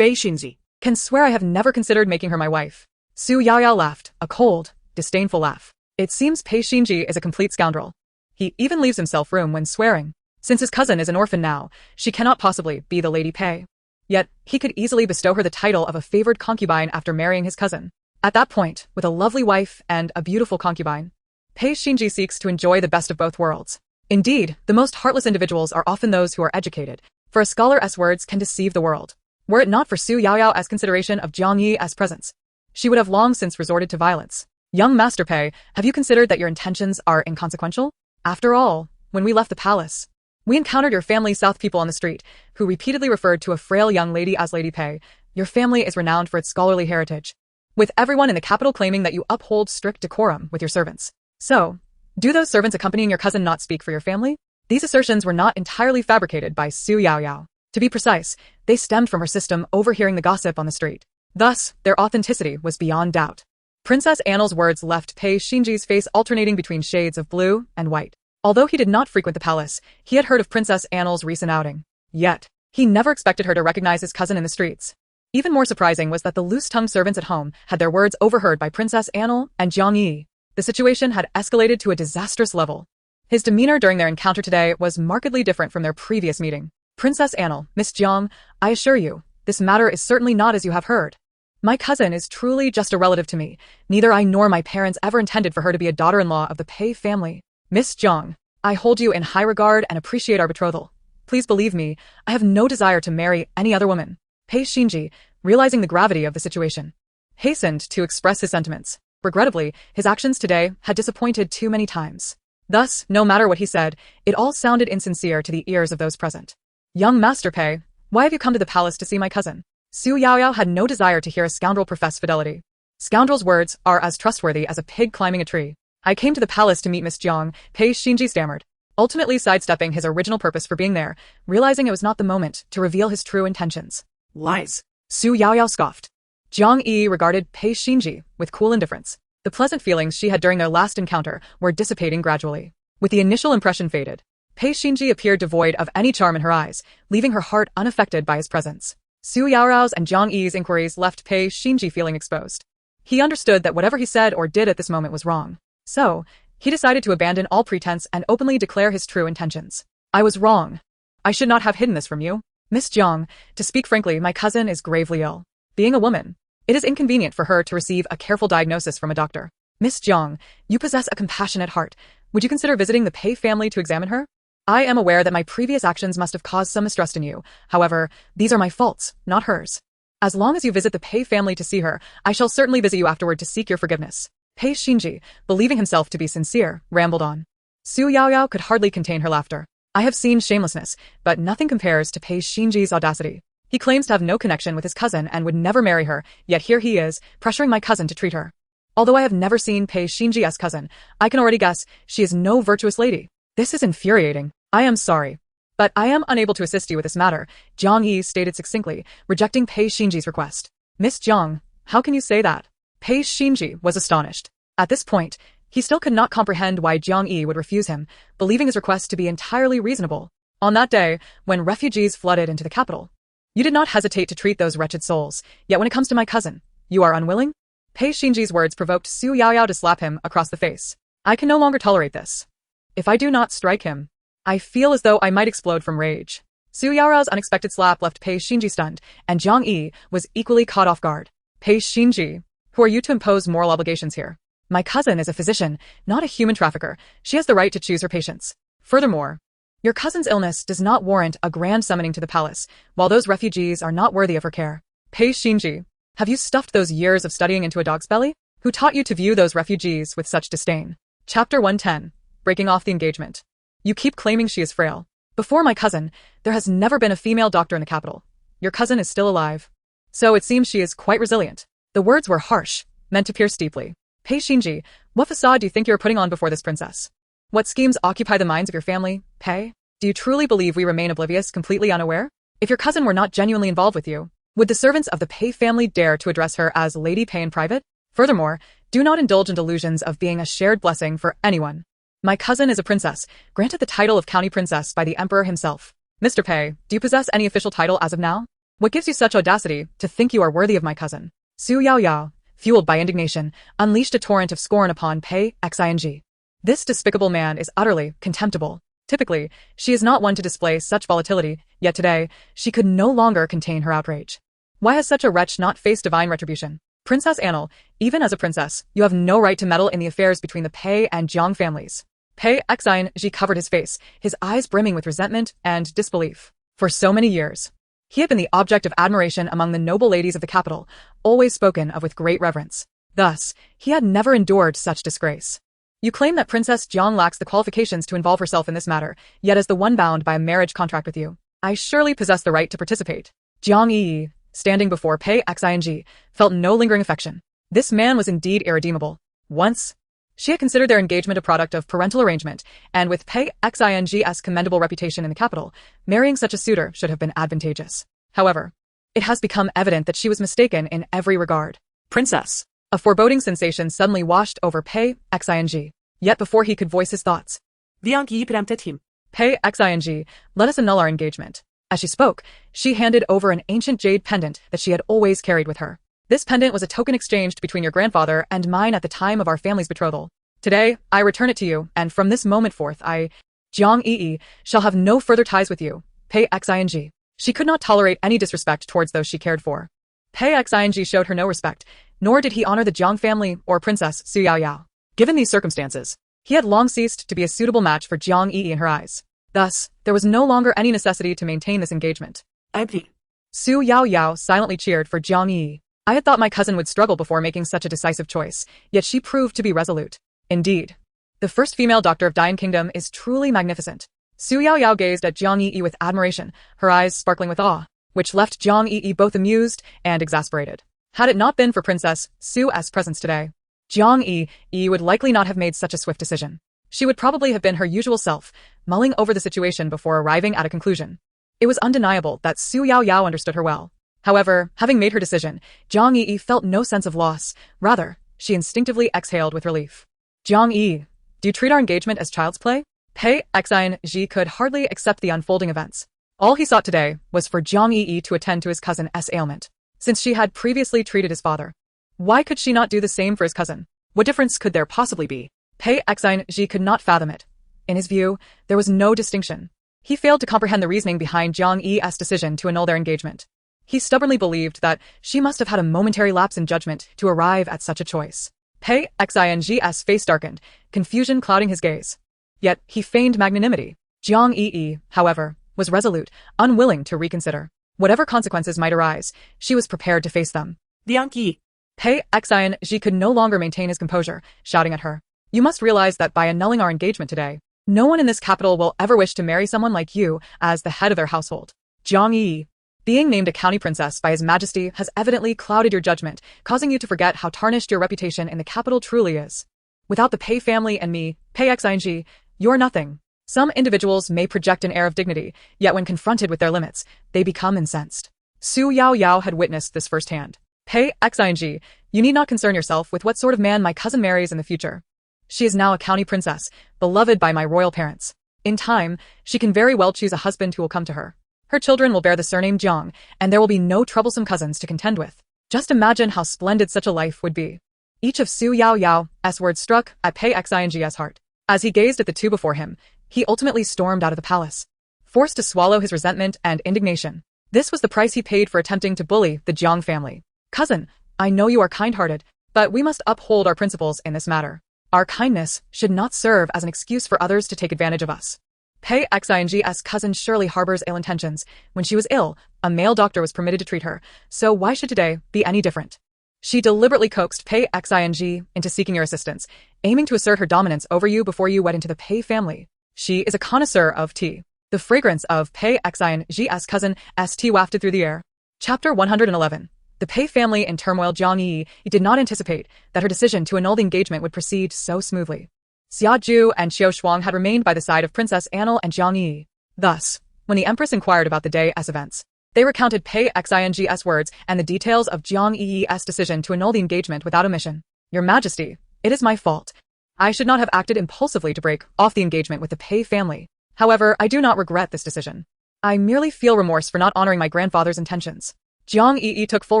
Pei Xinji. Can swear I have never considered making her my wife. Xu Yaoyao laughed, a cold, disdainful laugh. It seems Pei Xinji is a complete scoundrel. He even leaves himself room when swearing. Since his cousin is an orphan now, she cannot possibly be the Lady Pei. Yet, he could easily bestow her the title of a favored concubine after marrying his cousin. At that point, with a lovely wife and a beautiful concubine, Pei Xinji seeks to enjoy the best of both worlds. Indeed, the most heartless individuals are often those who are educated, for a scholar's words can deceive the world. Were it not for Xu Yaoyao as consideration of Jiang Yi as presence, she would have long since resorted to violence. Young Master Pei, have you considered that your intentions are inconsequential? After all, when we left the palace, we encountered your family's South people on the street, who repeatedly referred to a frail young lady as Lady Pei. Your family is renowned for its scholarly heritage, with everyone in the capital claiming that you uphold strict decorum with your servants. So, do those servants accompanying your cousin not speak for your family? These assertions were not entirely fabricated by Xu Yaoyao. To be precise, they stemmed from her system overhearing the gossip on the street. Thus, their authenticity was beyond doubt. Princess Annal's words left Pei Xinji's face alternating between shades of blue and white. Although he did not frequent the palace, he had heard of Princess Annal's recent outing. Yet, he never expected her to recognize his cousin in the streets. Even more surprising was that the loose-tongued servants at home had their words overheard by Princess Annal and Jiang Yi. The situation had escalated to a disastrous level. His demeanor during their encounter today was markedly different from their previous meeting. Princess Annal, Miss Jiang, I assure you, this matter is certainly not as you have heard. My cousin is truly just a relative to me. Neither I nor my parents ever intended for her to be a daughter-in-law of the Pei family. Miss Jiang, I hold you in high regard and appreciate our betrothal. Please believe me, I have no desire to marry any other woman. Pei Xinji, realizing the gravity of the situation, hastened to express his sentiments. Regrettably, his actions today had disappointed too many times. Thus, no matter what he said, it all sounded insincere to the ears of those present. Young Master Pei, why have you come to the palace to see my cousin? Xu Yaoyao had no desire to hear a scoundrel profess fidelity. Scoundrels' words are as trustworthy as a pig climbing a tree. I came to the palace to meet Miss Jiang, Pei Xinji stammered, ultimately sidestepping his original purpose for being there, realizing it was not the moment to reveal his true intentions. Lies. Xu Yaoyao scoffed. Jiang Yi regarded Pei Xinji with cool indifference. The pleasant feelings she had during their last encounter were dissipating gradually. With the initial impression faded, Pei Xinji appeared devoid of any charm in her eyes, leaving her heart unaffected by his presence. Xu Yaoyao's and Jiang Yi's inquiries left Pei Xinji feeling exposed. He understood that whatever he said or did at this moment was wrong. So, he decided to abandon all pretense and openly declare his true intentions. I was wrong. I should not have hidden this from you. Miss Jiang, to speak frankly, my cousin is gravely ill. Being a woman, it is inconvenient for her to receive a careful diagnosis from a doctor. Miss Jiang, you possess a compassionate heart. Would you consider visiting the Pei family to examine her? I am aware that my previous actions must have caused some mistrust in you. However, these are my faults, not hers. As long as you visit the Pei family to see her, I shall certainly visit you afterward to seek your forgiveness. Pei Xinji, believing himself to be sincere, rambled on. Xu Yaoyao could hardly contain her laughter. I have seen shamelessness, but nothing compares to Pei Xinji's audacity. He claims to have no connection with his cousin and would never marry her, yet here he is, pressuring my cousin to treat her. Although I have never seen Pei Xinji's cousin, I can already guess she is no virtuous lady. This is infuriating. I am sorry, but I am unable to assist you with this matter, Jiang Yi stated succinctly, rejecting Pei Xinji's request. Miss Jiang, how can you say that? Pei Xinji was astonished. At this point, he still could not comprehend why Jiang Yi would refuse him, believing his request to be entirely reasonable. On that day, when refugees flooded into the capital, you did not hesitate to treat those wretched souls, yet when it comes to my cousin, you are unwilling? Pei Xinji's words provoked Xu Yaoyao to slap him across the face. I can no longer tolerate this. If I do not strike him, I feel as though I might explode from rage. Xu Yaoyao's unexpected slap left Pei Xinji stunned, and Jiang Yi was equally caught off guard. Pei Xinji, who are you to impose moral obligations here? My cousin is a physician, not a human trafficker. She has the right to choose her patients. Furthermore, your cousin's illness does not warrant a grand summoning to the palace, while those refugees are not worthy of her care. Pei Xinji, have you stuffed those years of studying into a dog's belly? Who taught you to view those refugees with such disdain? Chapter 110. Breaking off the engagement. You keep claiming she is frail. Before my cousin, there has never been a female doctor in the capital. Your cousin is still alive. So it seems she is quite resilient. The words were harsh, meant to pierce deeply. Pei Xinji, what facade do you think you are putting on before this princess? What schemes occupy the minds of your family, Pei? Do you truly believe we remain oblivious, completely unaware? If your cousin were not genuinely involved with you, would the servants of the Pei family dare to address her as Lady Pei in private? Furthermore, do not indulge in delusions of being a shared blessing for anyone. My cousin is a princess, granted the title of county princess by the emperor himself. Mr. Pei, do you possess any official title as of now? What gives you such audacity to think you are worthy of my cousin? Xu Yaoyao, fueled by indignation, unleashed a torrent of scorn upon Pei Xing. This despicable man is utterly contemptible. Typically, she is not one to display such volatility, yet today, she could no longer contain her outrage. Why has such a wretch not faced divine retribution? Princess Annal, even as a princess, you have no right to meddle in the affairs between the Pei and Jiang families. Pei Xing covered his face, his eyes brimming with resentment and disbelief. For so many years, he had been the object of admiration among the noble ladies of the capital, always spoken of with great reverence. Thus, he had never endured such disgrace. You claim that Princess Jiang lacks the qualifications to involve herself in this matter, yet as the one bound by a marriage contract with you, I surely possess the right to participate. Jiang Yi, standing before Pei Xing, felt no lingering affection. This man was indeed irredeemable. Once, she had considered their engagement a product of parental arrangement, and with Pei Xing's commendable reputation in the capital, marrying such a suitor should have been advantageous. However, it has become evident that she was mistaken in every regard. Princess. A foreboding sensation suddenly washed over Pei Xing. Yet before he could voice his thoughts, Liang Yi preempted him. Pei Xing, let us annul our engagement. As she spoke, she handed over an ancient jade pendant that she had always carried with her. This pendant was a token exchanged between your grandfather and mine at the time of our family's betrothal. Today, I return it to you, and from this moment forth Jiang Yi, shall have no further ties with you, Pei Xing. She could not tolerate any disrespect towards those she cared for. Pei Xing showed her no respect, nor did he honor the Jiang family or Princess Xu Yaoyao. Given these circumstances, he had long ceased to be a suitable match for Jiang Yi in her eyes. Thus, there was no longer any necessity to maintain this engagement. I plead. Xu Yaoyao silently cheered for Jiang Yi. I had thought my cousin would struggle before making such a decisive choice, yet she proved to be resolute. Indeed, the first female doctor of Dian Kingdom is truly magnificent. Xu Yaoyao gazed at Jiang Yi with admiration, her eyes sparkling with awe, which left Jiang Yi both amused and exasperated. Had it not been for Princess Xu's presence today, Jiang Yi would likely not have made such a swift decision. She would probably have been her usual self, mulling over the situation before arriving at a conclusion. It was undeniable that Xu Yaoyao understood her well. However, having made her decision, Jiang Yi felt no sense of loss. Rather, she instinctively exhaled with relief. Jiang Yi, do you treat our engagement as child's play? Pei Xing could hardly accept the unfolding events. All he sought today was for Jiang Yi to attend to his cousin's ailment, since she had previously treated his father. Why could she not do the same for his cousin? What difference could there possibly be? Pei Xing could not fathom it. In his view, there was no distinction. He failed to comprehend the reasoning behind Jiang Yi's decision to annul their engagement. He stubbornly believed that she must have had a momentary lapse in judgment to arrive at such a choice. Pei Xing's face darkened, confusion clouding his gaze. Yet he feigned magnanimity. Jiang Yi, however, was resolute, unwilling to reconsider. Whatever consequences might arise, she was prepared to face them. Liang Yi. Pei Xing could no longer maintain his composure, shouting at her. You must realize that by annulling our engagement today, no one in this capital will ever wish to marry someone like you as the head of their household. Jiang Yi, being named a county princess by His Majesty has evidently clouded your judgment, causing you to forget how tarnished your reputation in the capital truly is. Without the Pei family and me, Pei Xing, you're nothing. Some individuals may project an air of dignity, yet when confronted with their limits, they become incensed. Xu Yaoyao had witnessed this firsthand. Pei Xing, you need not concern yourself with what sort of man my cousin marries in the future. She is now a county princess, beloved by my royal parents. In time, she can very well choose a husband who will come to her. Her children will bear the surname Jiang, and there will be no troublesome cousins to contend with. Just imagine how splendid such a life would be. Each of Xu Yaoyao's words struck at Pei Xing's heart. As he gazed at the two before him, he ultimately stormed out of the palace, forced to swallow his resentment and indignation. This was the price he paid for attempting to bully the Jiang family. Cousin, I know you are kind-hearted, but we must uphold our principles in this matter. Our kindness should not serve as an excuse for others to take advantage of us. Pei Xing's cousin surely harbors ill intentions. When she was ill, a male doctor was permitted to treat her, so why should today be any different? She deliberately coaxed Pei Xing into seeking your assistance, aiming to assert her dominance over you before you wed into the Pei family. She is a connoisseur of tea. The fragrance of Pei Xian's cousin St wafted through the air. Chapter 111. The Pei family in turmoil. Jiang Yi did not anticipate that her decision to annul the engagement would proceed so smoothly. Xia Zhu and Xiao Shuang had remained by the side of Princess Annal and Jiang Yi. Thus, when the Empress inquired about the day's events, they recounted Pei Xing's words and the details of Jiang Yi's decision to annul the engagement without omission. Your Majesty, it is my fault. I should not have acted impulsively to break off the engagement with the Pei family. However, I do not regret this decision. I merely feel remorse for not honoring my grandfather's intentions. Jiang Yi took full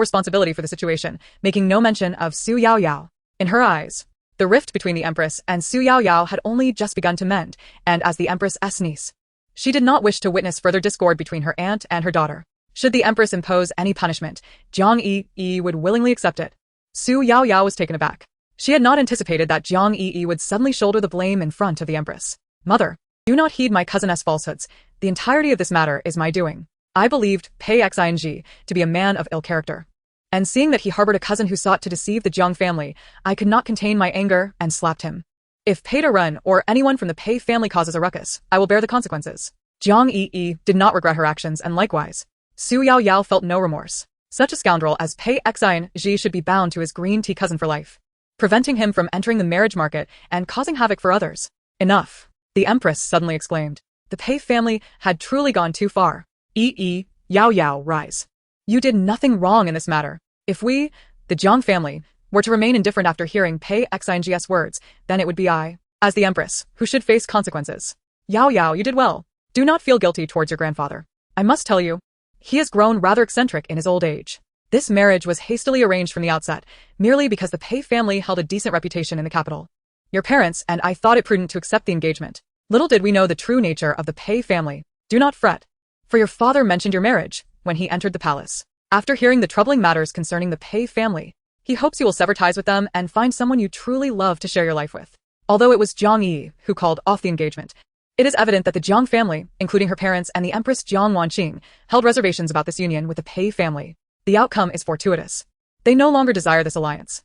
responsibility for the situation, making no mention of Xu Yaoyao. In her eyes, the rift between the Empress and Xu Yaoyao had only just begun to mend, and as the Empress's niece, she did not wish to witness further discord between her aunt and her daughter. Should the Empress impose any punishment, Jiang Yi would willingly accept it. Xu Yaoyao was taken aback. She had not anticipated that Jiang Yi would suddenly shoulder the blame in front of the Empress. Mother, do not heed my cousin's falsehoods. The entirety of this matter is my doing. I believed Pei Xing to be a man of ill character. And seeing that he harbored a cousin who sought to deceive the Jiang family, I could not contain my anger and slapped him. If Pei Run or anyone from the Pei family causes a ruckus, I will bear the consequences. Jiang Yi did not regret her actions, and likewise, Xu Yaoyao felt no remorse. Such a scoundrel as Pei Xing should be bound to his green tea cousin for life, preventing him from entering the marriage market and causing havoc for others. Enough, the Empress suddenly exclaimed. The Pei family had truly gone too far. Yaoyao, rise. You did nothing wrong in this matter. If we, the Jiang family, were to remain indifferent after hearing Pei Xing's words, then it would be I, as the Empress, who should face consequences. Yaoyao, you did well. Do not feel guilty towards your grandfather. I must tell you, he has grown rather eccentric in his old age. This marriage was hastily arranged from the outset, merely because the Pei family held a decent reputation in the capital. Your parents and I thought it prudent to accept the engagement. Little did we know the true nature of the Pei family. Do not fret, for your father mentioned your marriage when he entered the palace. After hearing the troubling matters concerning the Pei family, he hopes you will sever ties with them and find someone you truly love to share your life with. Although it was Jiang Yi who called off the engagement, it is evident that the Jiang family, including her parents and the Empress Jiang Wanqing, held reservations about this union with the Pei family. The outcome is fortuitous. They no longer desire this alliance.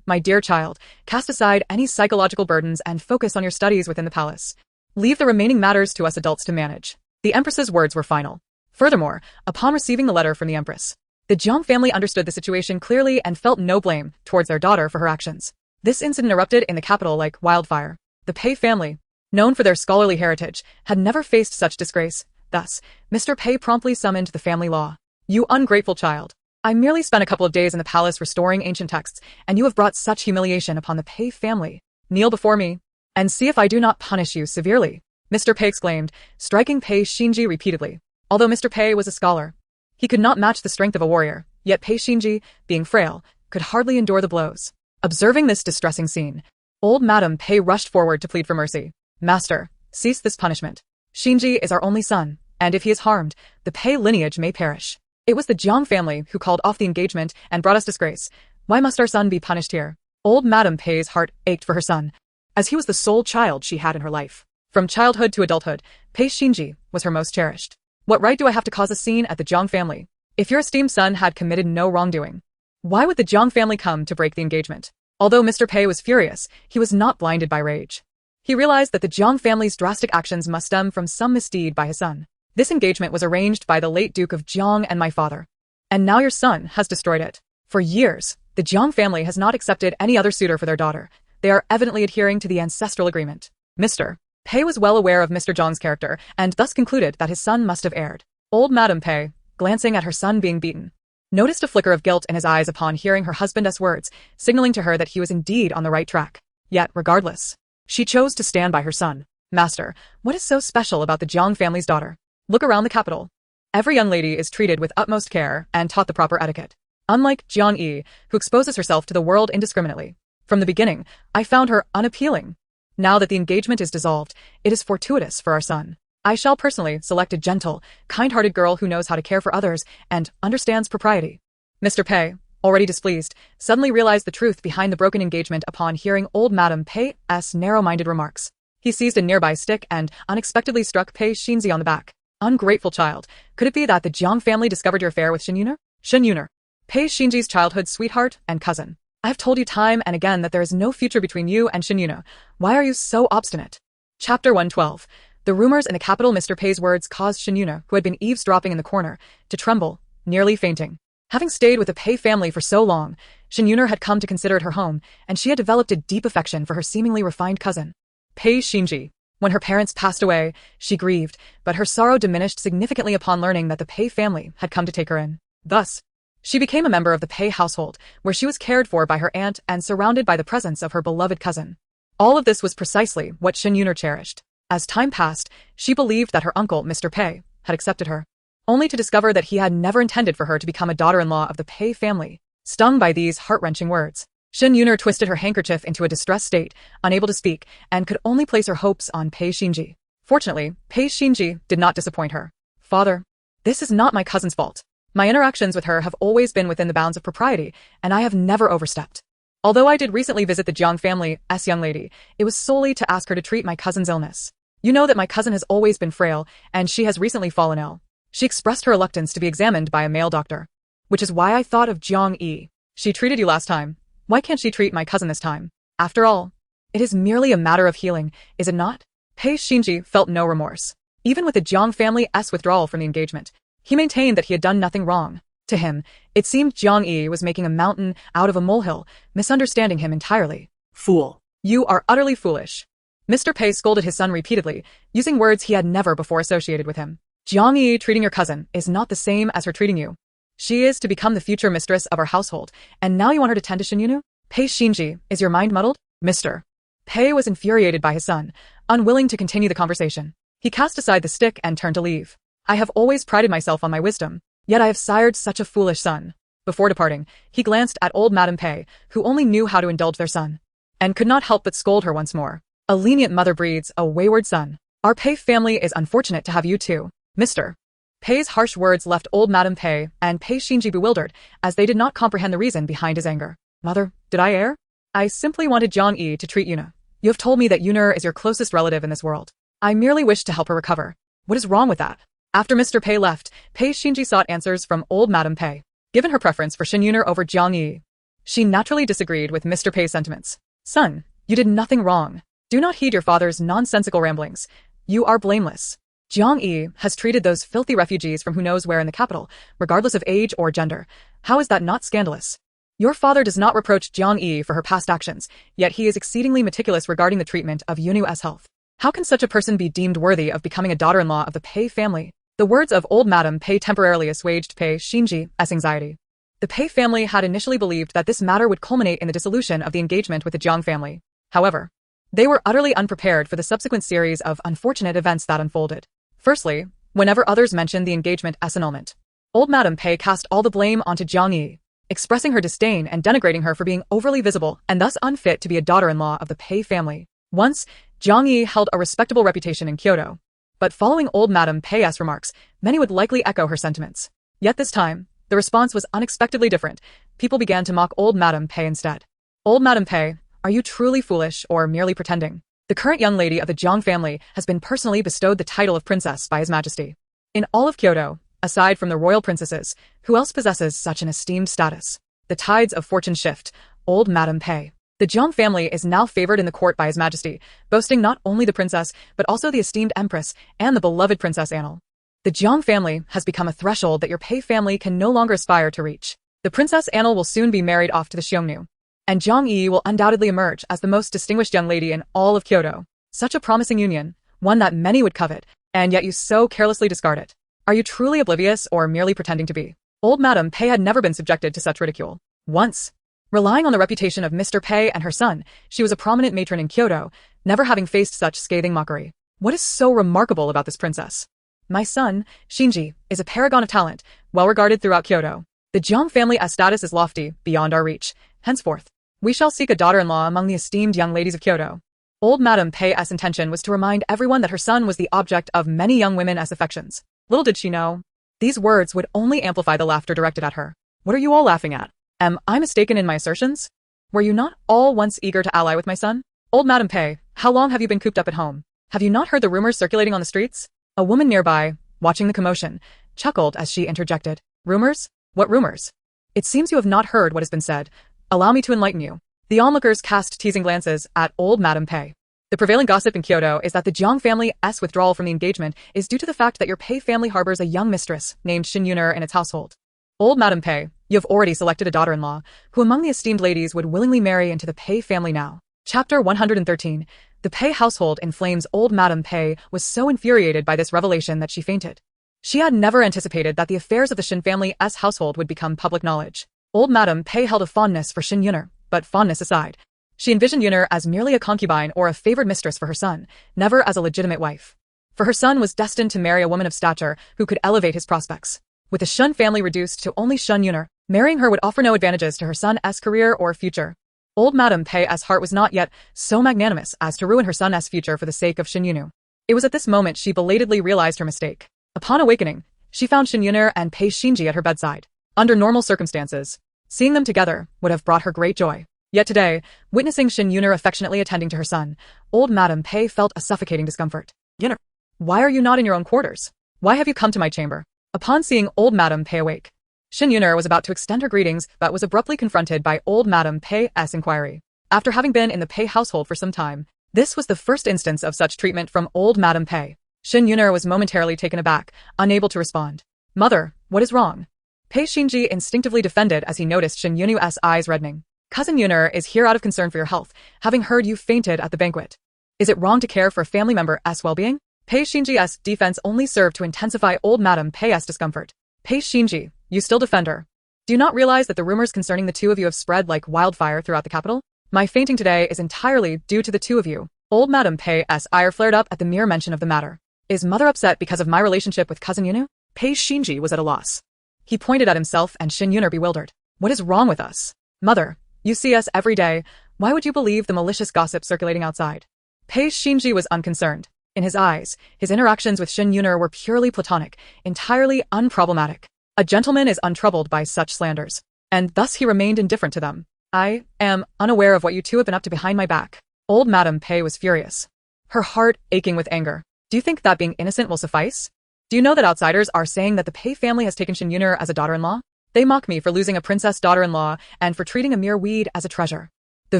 My dear child, cast aside any psychological burdens and focus on your studies within the palace. Leave the remaining matters to us adults to manage. The Empress's words were final. Furthermore, upon receiving the letter from the Empress, the Jiang family understood the situation clearly and felt no blame towards their daughter for her actions. This incident erupted in the capital like wildfire. The Pei family, known for their scholarly heritage, had never faced such disgrace. Thus, Mr. Pei promptly summoned the family law. You ungrateful child. I merely spent a couple of days in the palace restoring ancient texts, and you have brought such humiliation upon the Pei family. Kneel before me, and see if I do not punish you severely. Mr. Pei exclaimed, striking Pei Xingji repeatedly. Although Mr. Pei was a scholar, he could not match the strength of a warrior, yet Pei Xingji, being frail, could hardly endure the blows. Observing this distressing scene, old Madame Pei rushed forward to plead for mercy. Master, cease this punishment. Xingji is our only son, and if he is harmed, the Pei lineage may perish. It was the Jiang family who called off the engagement and brought us disgrace. Why must our son be punished here? Old Madame Pei's heart ached for her son, as he was the sole child she had in her life. From childhood to adulthood, Pei Xingji was her most cherished. What right do I have to cause a scene at the Jiang family? If your esteemed son had committed no wrongdoing, why would the Jiang family come to break the engagement? Although Mr. Pei was furious, he was not blinded by rage. He realized that the Jiang family's drastic actions must stem from some misdeed by his son. This engagement was arranged by the late Duke of Jiang and my father. And now your son has destroyed it. For years, the Jiang family has not accepted any other suitor for their daughter. They are evidently adhering to the ancestral agreement. Mr. Pei was well aware of Mr. Jiang's character, and thus concluded that his son must have erred. Old Madame Pei, glancing at her son being beaten, noticed a flicker of guilt in his eyes upon hearing her husband's words, signaling to her that he was indeed on the right track. Yet, regardless, she chose to stand by her son. Master, what is so special about the Jiang family's daughter? Look around the capital. Every young lady is treated with utmost care and taught the proper etiquette. Unlike Jiang Yi, who exposes herself to the world indiscriminately. From the beginning, I found her unappealing. Now that the engagement is dissolved, it is fortuitous for our son. I shall personally select a gentle, kind-hearted girl who knows how to care for others and understands propriety. Mr. Pei, already displeased, suddenly realized the truth behind the broken engagement upon hearing old Madame Pei's narrow-minded remarks. He seized a nearby stick and unexpectedly struck Pei Xingji on the back. Ungrateful child, could it be that the Jiang family discovered your affair with Shen Yuner? Pei Xingji's childhood sweetheart and cousin. I have told you time and again that there is no future between you and Shen Yuner. Why are you so obstinate? Chapter 112. The rumors in the capital Mr. Pei's words caused Xu Yaoyao, who had been eavesdropping in the corner, to tremble, nearly fainting. Having stayed with the Pei family for so long, Xu Yaoyao had come to consider it her home, and she had developed a deep affection for her seemingly refined cousin, Pei Xinji. When her parents passed away, she grieved, but her sorrow diminished significantly upon learning that the Pei family had come to take her in. Thus, she became a member of the Pei household, where she was cared for by her aunt and surrounded by the presence of her beloved cousin. All of this was precisely what Xu Yaoyao cherished. As time passed, she believed that her uncle, Mr. Pei, had accepted her, only to discover that he had never intended for her to become a daughter-in-law of the Pei family. Stung by these heart-wrenching words, Xu Yaoyao twisted her handkerchief into a distressed state, unable to speak, and could only place her hopes on Pei Xinji. Fortunately, Pei Xinji did not disappoint her. Father, this is not my cousin's fault. My interactions with her have always been within the bounds of propriety, and I have never overstepped. Although I did recently visit the Jiang family's young lady, it was solely to ask her to treat my cousin's illness. You know that my cousin has always been frail, and she has recently fallen ill. She expressed her reluctance to be examined by a male doctor, which is why I thought of Jiang Yi. She treated you last time. Why can't she treat my cousin this time? After all, it is merely a matter of healing, is it not? Pei Xinji felt no remorse. Even with the Jiang family's withdrawal from the engagement, he maintained that he had done nothing wrong. To him, it seemed Jiang Yi was making a mountain out of a molehill, misunderstanding him entirely. Fool. You are utterly foolish. Mr. Pei scolded his son repeatedly, using words he had never before associated with him. Jiang Yi treating your cousin is not the same as her treating you. She is to become the future mistress of our household, and now you want her to tend to Xu Yaoyao? Pei Xinji, is your mind muddled? Mr. Pei was infuriated by his son, unwilling to continue the conversation. He cast aside the stick and turned to leave. I have always prided myself on my wisdom, yet I have sired such a foolish son. Before departing, he glanced at old Madame Pei, who only knew how to indulge their son, and could not help but scold her once more. A lenient mother breeds a wayward son. Our Pei family is unfortunate to have you too, Mr. Pei's harsh words left old Madame Pei and Pei Xinji bewildered, as they did not comprehend the reason behind his anger. Mother, did I err? I simply wanted Jiang Yi to treat Yuna. You have told me that Yuna is your closest relative in this world. I merely wish to help her recover. What is wrong with that? After Mr. Pei left, Pei Xinji sought answers from old Madame Pei. Given her preference for Xu Yaoyao over Jiang Yi, she naturally disagreed with Mr. Pei's sentiments. Son, you did nothing wrong. Do not heed your father's nonsensical ramblings. You are blameless. Jiang Yi has treated those filthy refugees from who knows where in the capital, regardless of age or gender. How is that not scandalous? Your father does not reproach Jiang Yi for her past actions, yet he is exceedingly meticulous regarding the treatment of Yunu's health. How can such a person be deemed worthy of becoming a daughter-in-law of the Pei family? The words of old Madame Pei temporarily assuaged Pei Xinji's anxiety. The Pei family had initially believed that this matter would culminate in the dissolution of the engagement with the Jiang family. However, they were utterly unprepared for the subsequent series of unfortunate events that unfolded. Firstly, whenever others mentioned the engagement as annulment, old Madame Pei cast all the blame onto Jiang Yi, expressing her disdain and denigrating her for being overly visible and thus unfit to be a daughter-in-law of the Pei family. Once, Jiang Yi held a respectable reputation in Kyoto, but following old Madame Pei's remarks, many would likely echo her sentiments. Yet this time, the response was unexpectedly different. People began to mock old Madame Pei instead. Old Madame Pei, are you truly foolish or merely pretending? The current young lady of the Jiang family has been personally bestowed the title of princess by His Majesty. In all of Kyoto, aside from the royal princesses, who else possesses such an esteemed status? The tides of fortune shift, old Madame Pei. The Jiang family is now favored in the court by His Majesty, boasting not only the princess, but also the esteemed Empress and the beloved Princess Annal. The Jiang family has become a threshold that your Pei family can no longer aspire to reach. The Princess Annal will soon be married off to the Xiongnu, and Jiang Yi will undoubtedly emerge as the most distinguished young lady in all of Kyoto. Such a promising union, one that many would covet, and yet you so carelessly discard it. Are you truly oblivious or merely pretending to be? Old Madame Pei had never been subjected to such ridicule. Once, relying on the reputation of Mr. Pei and her son, she was a prominent matron in Kyoto, never having faced such scathing mockery. What is so remarkable about this princess? My son, Xinji, is a paragon of talent, well regarded throughout Kyoto. The Jiang family's status is lofty, beyond our reach. Henceforth, we shall seek a daughter-in-law among the esteemed young ladies of Kyoto. Old Madame Pei's intention was to remind everyone that her son was the object of many young women's affections. Little did she know, these words would only amplify the laughter directed at her. What are you all laughing at? Am I mistaken in my assertions? Were you not all once eager to ally with my son? Old Madame Pei, how long have you been cooped up at home? Have you not heard the rumors circulating on the streets? A woman nearby, watching the commotion, chuckled as she interjected. Rumors? What rumors? It seems you have not heard what has been said. Allow me to enlighten you. The onlookers cast teasing glances at old Madame Pei. The prevailing gossip in Kyoto is that the Jiang family's withdrawal from the engagement is due to the fact that your Pei family harbors a young mistress named Xin Yuner in its household. Old Madame Pei, you have already selected a daughter-in-law, who among the esteemed ladies would willingly marry into the Pei family now. Chapter 113. The Pei household in flames. Old Madame Pei was so infuriated by this revelation that she fainted. She had never anticipated that the affairs of the Xin family's household would become public knowledge. Old Madame Pei held a fondness for Xin Yuner, but fondness aside, she envisioned Yuner as merely a concubine or a favored mistress for her son, never as a legitimate wife. For her son was destined to marry a woman of stature who could elevate his prospects. With the Shun family reduced to only Shun Yuner, marrying her would offer no advantages to her son's career or future. Old Madame Pei's heart was not yet so magnanimous as to ruin her son's future for the sake of Xin Yunu. It was at this moment she belatedly realized her mistake. Upon awakening, she found Xin Yuner and Pei Xinji at her bedside. Under normal circumstances, seeing them together would have brought her great joy. Yet today, witnessing Xin Yuner affectionately attending to her son, old Madame Pei felt a suffocating discomfort. Yuner, why are you not in your own quarters? Why have you come to my chamber? Upon seeing old Madame Pei awake, Xin Yuner was about to extend her greetings but was abruptly confronted by old Madame Pei's inquiry. After having been in the Pei household for some time, this was the first instance of such treatment from old Madame Pei. Xin Yuner was momentarily taken aback, unable to respond. Mother, what is wrong? Pei Xinji instinctively defended as he noticed Xin Yunu's eyes reddening. Cousin Yuner is here out of concern for your health, having heard you fainted at the banquet. Is it wrong to care for a family member's well-being? Pei Xinji's defense only served to intensify old Madame Pei's discomfort. Pei Xinji, you still defend her. Do you not realize that the rumors concerning the two of you have spread like wildfire throughout the capital? My fainting today is entirely due to the two of you. Old Madame Pei's ire flared up at the mere mention of the matter. Is mother upset because of my relationship with cousin Yunu? Pei Xinji was at a loss. He pointed at himself and Xin Yuner bewildered. What is wrong with us? Mother, you see us every day. Why would you believe the malicious gossip circulating outside? Pei Xinji was unconcerned. In his eyes, his interactions with Xin Yuner were purely platonic, entirely unproblematic. A gentleman is untroubled by such slanders, and thus he remained indifferent to them. I am unaware of what you two have been up to behind my back. Old Madame Pei was furious, her heart aching with anger. Do you think that being innocent will suffice? Do you know that outsiders are saying that the Pei family has taken Xin Yuner as a daughter-in-law? They mock me for losing a princess daughter-in-law and for treating a mere weed as a treasure. The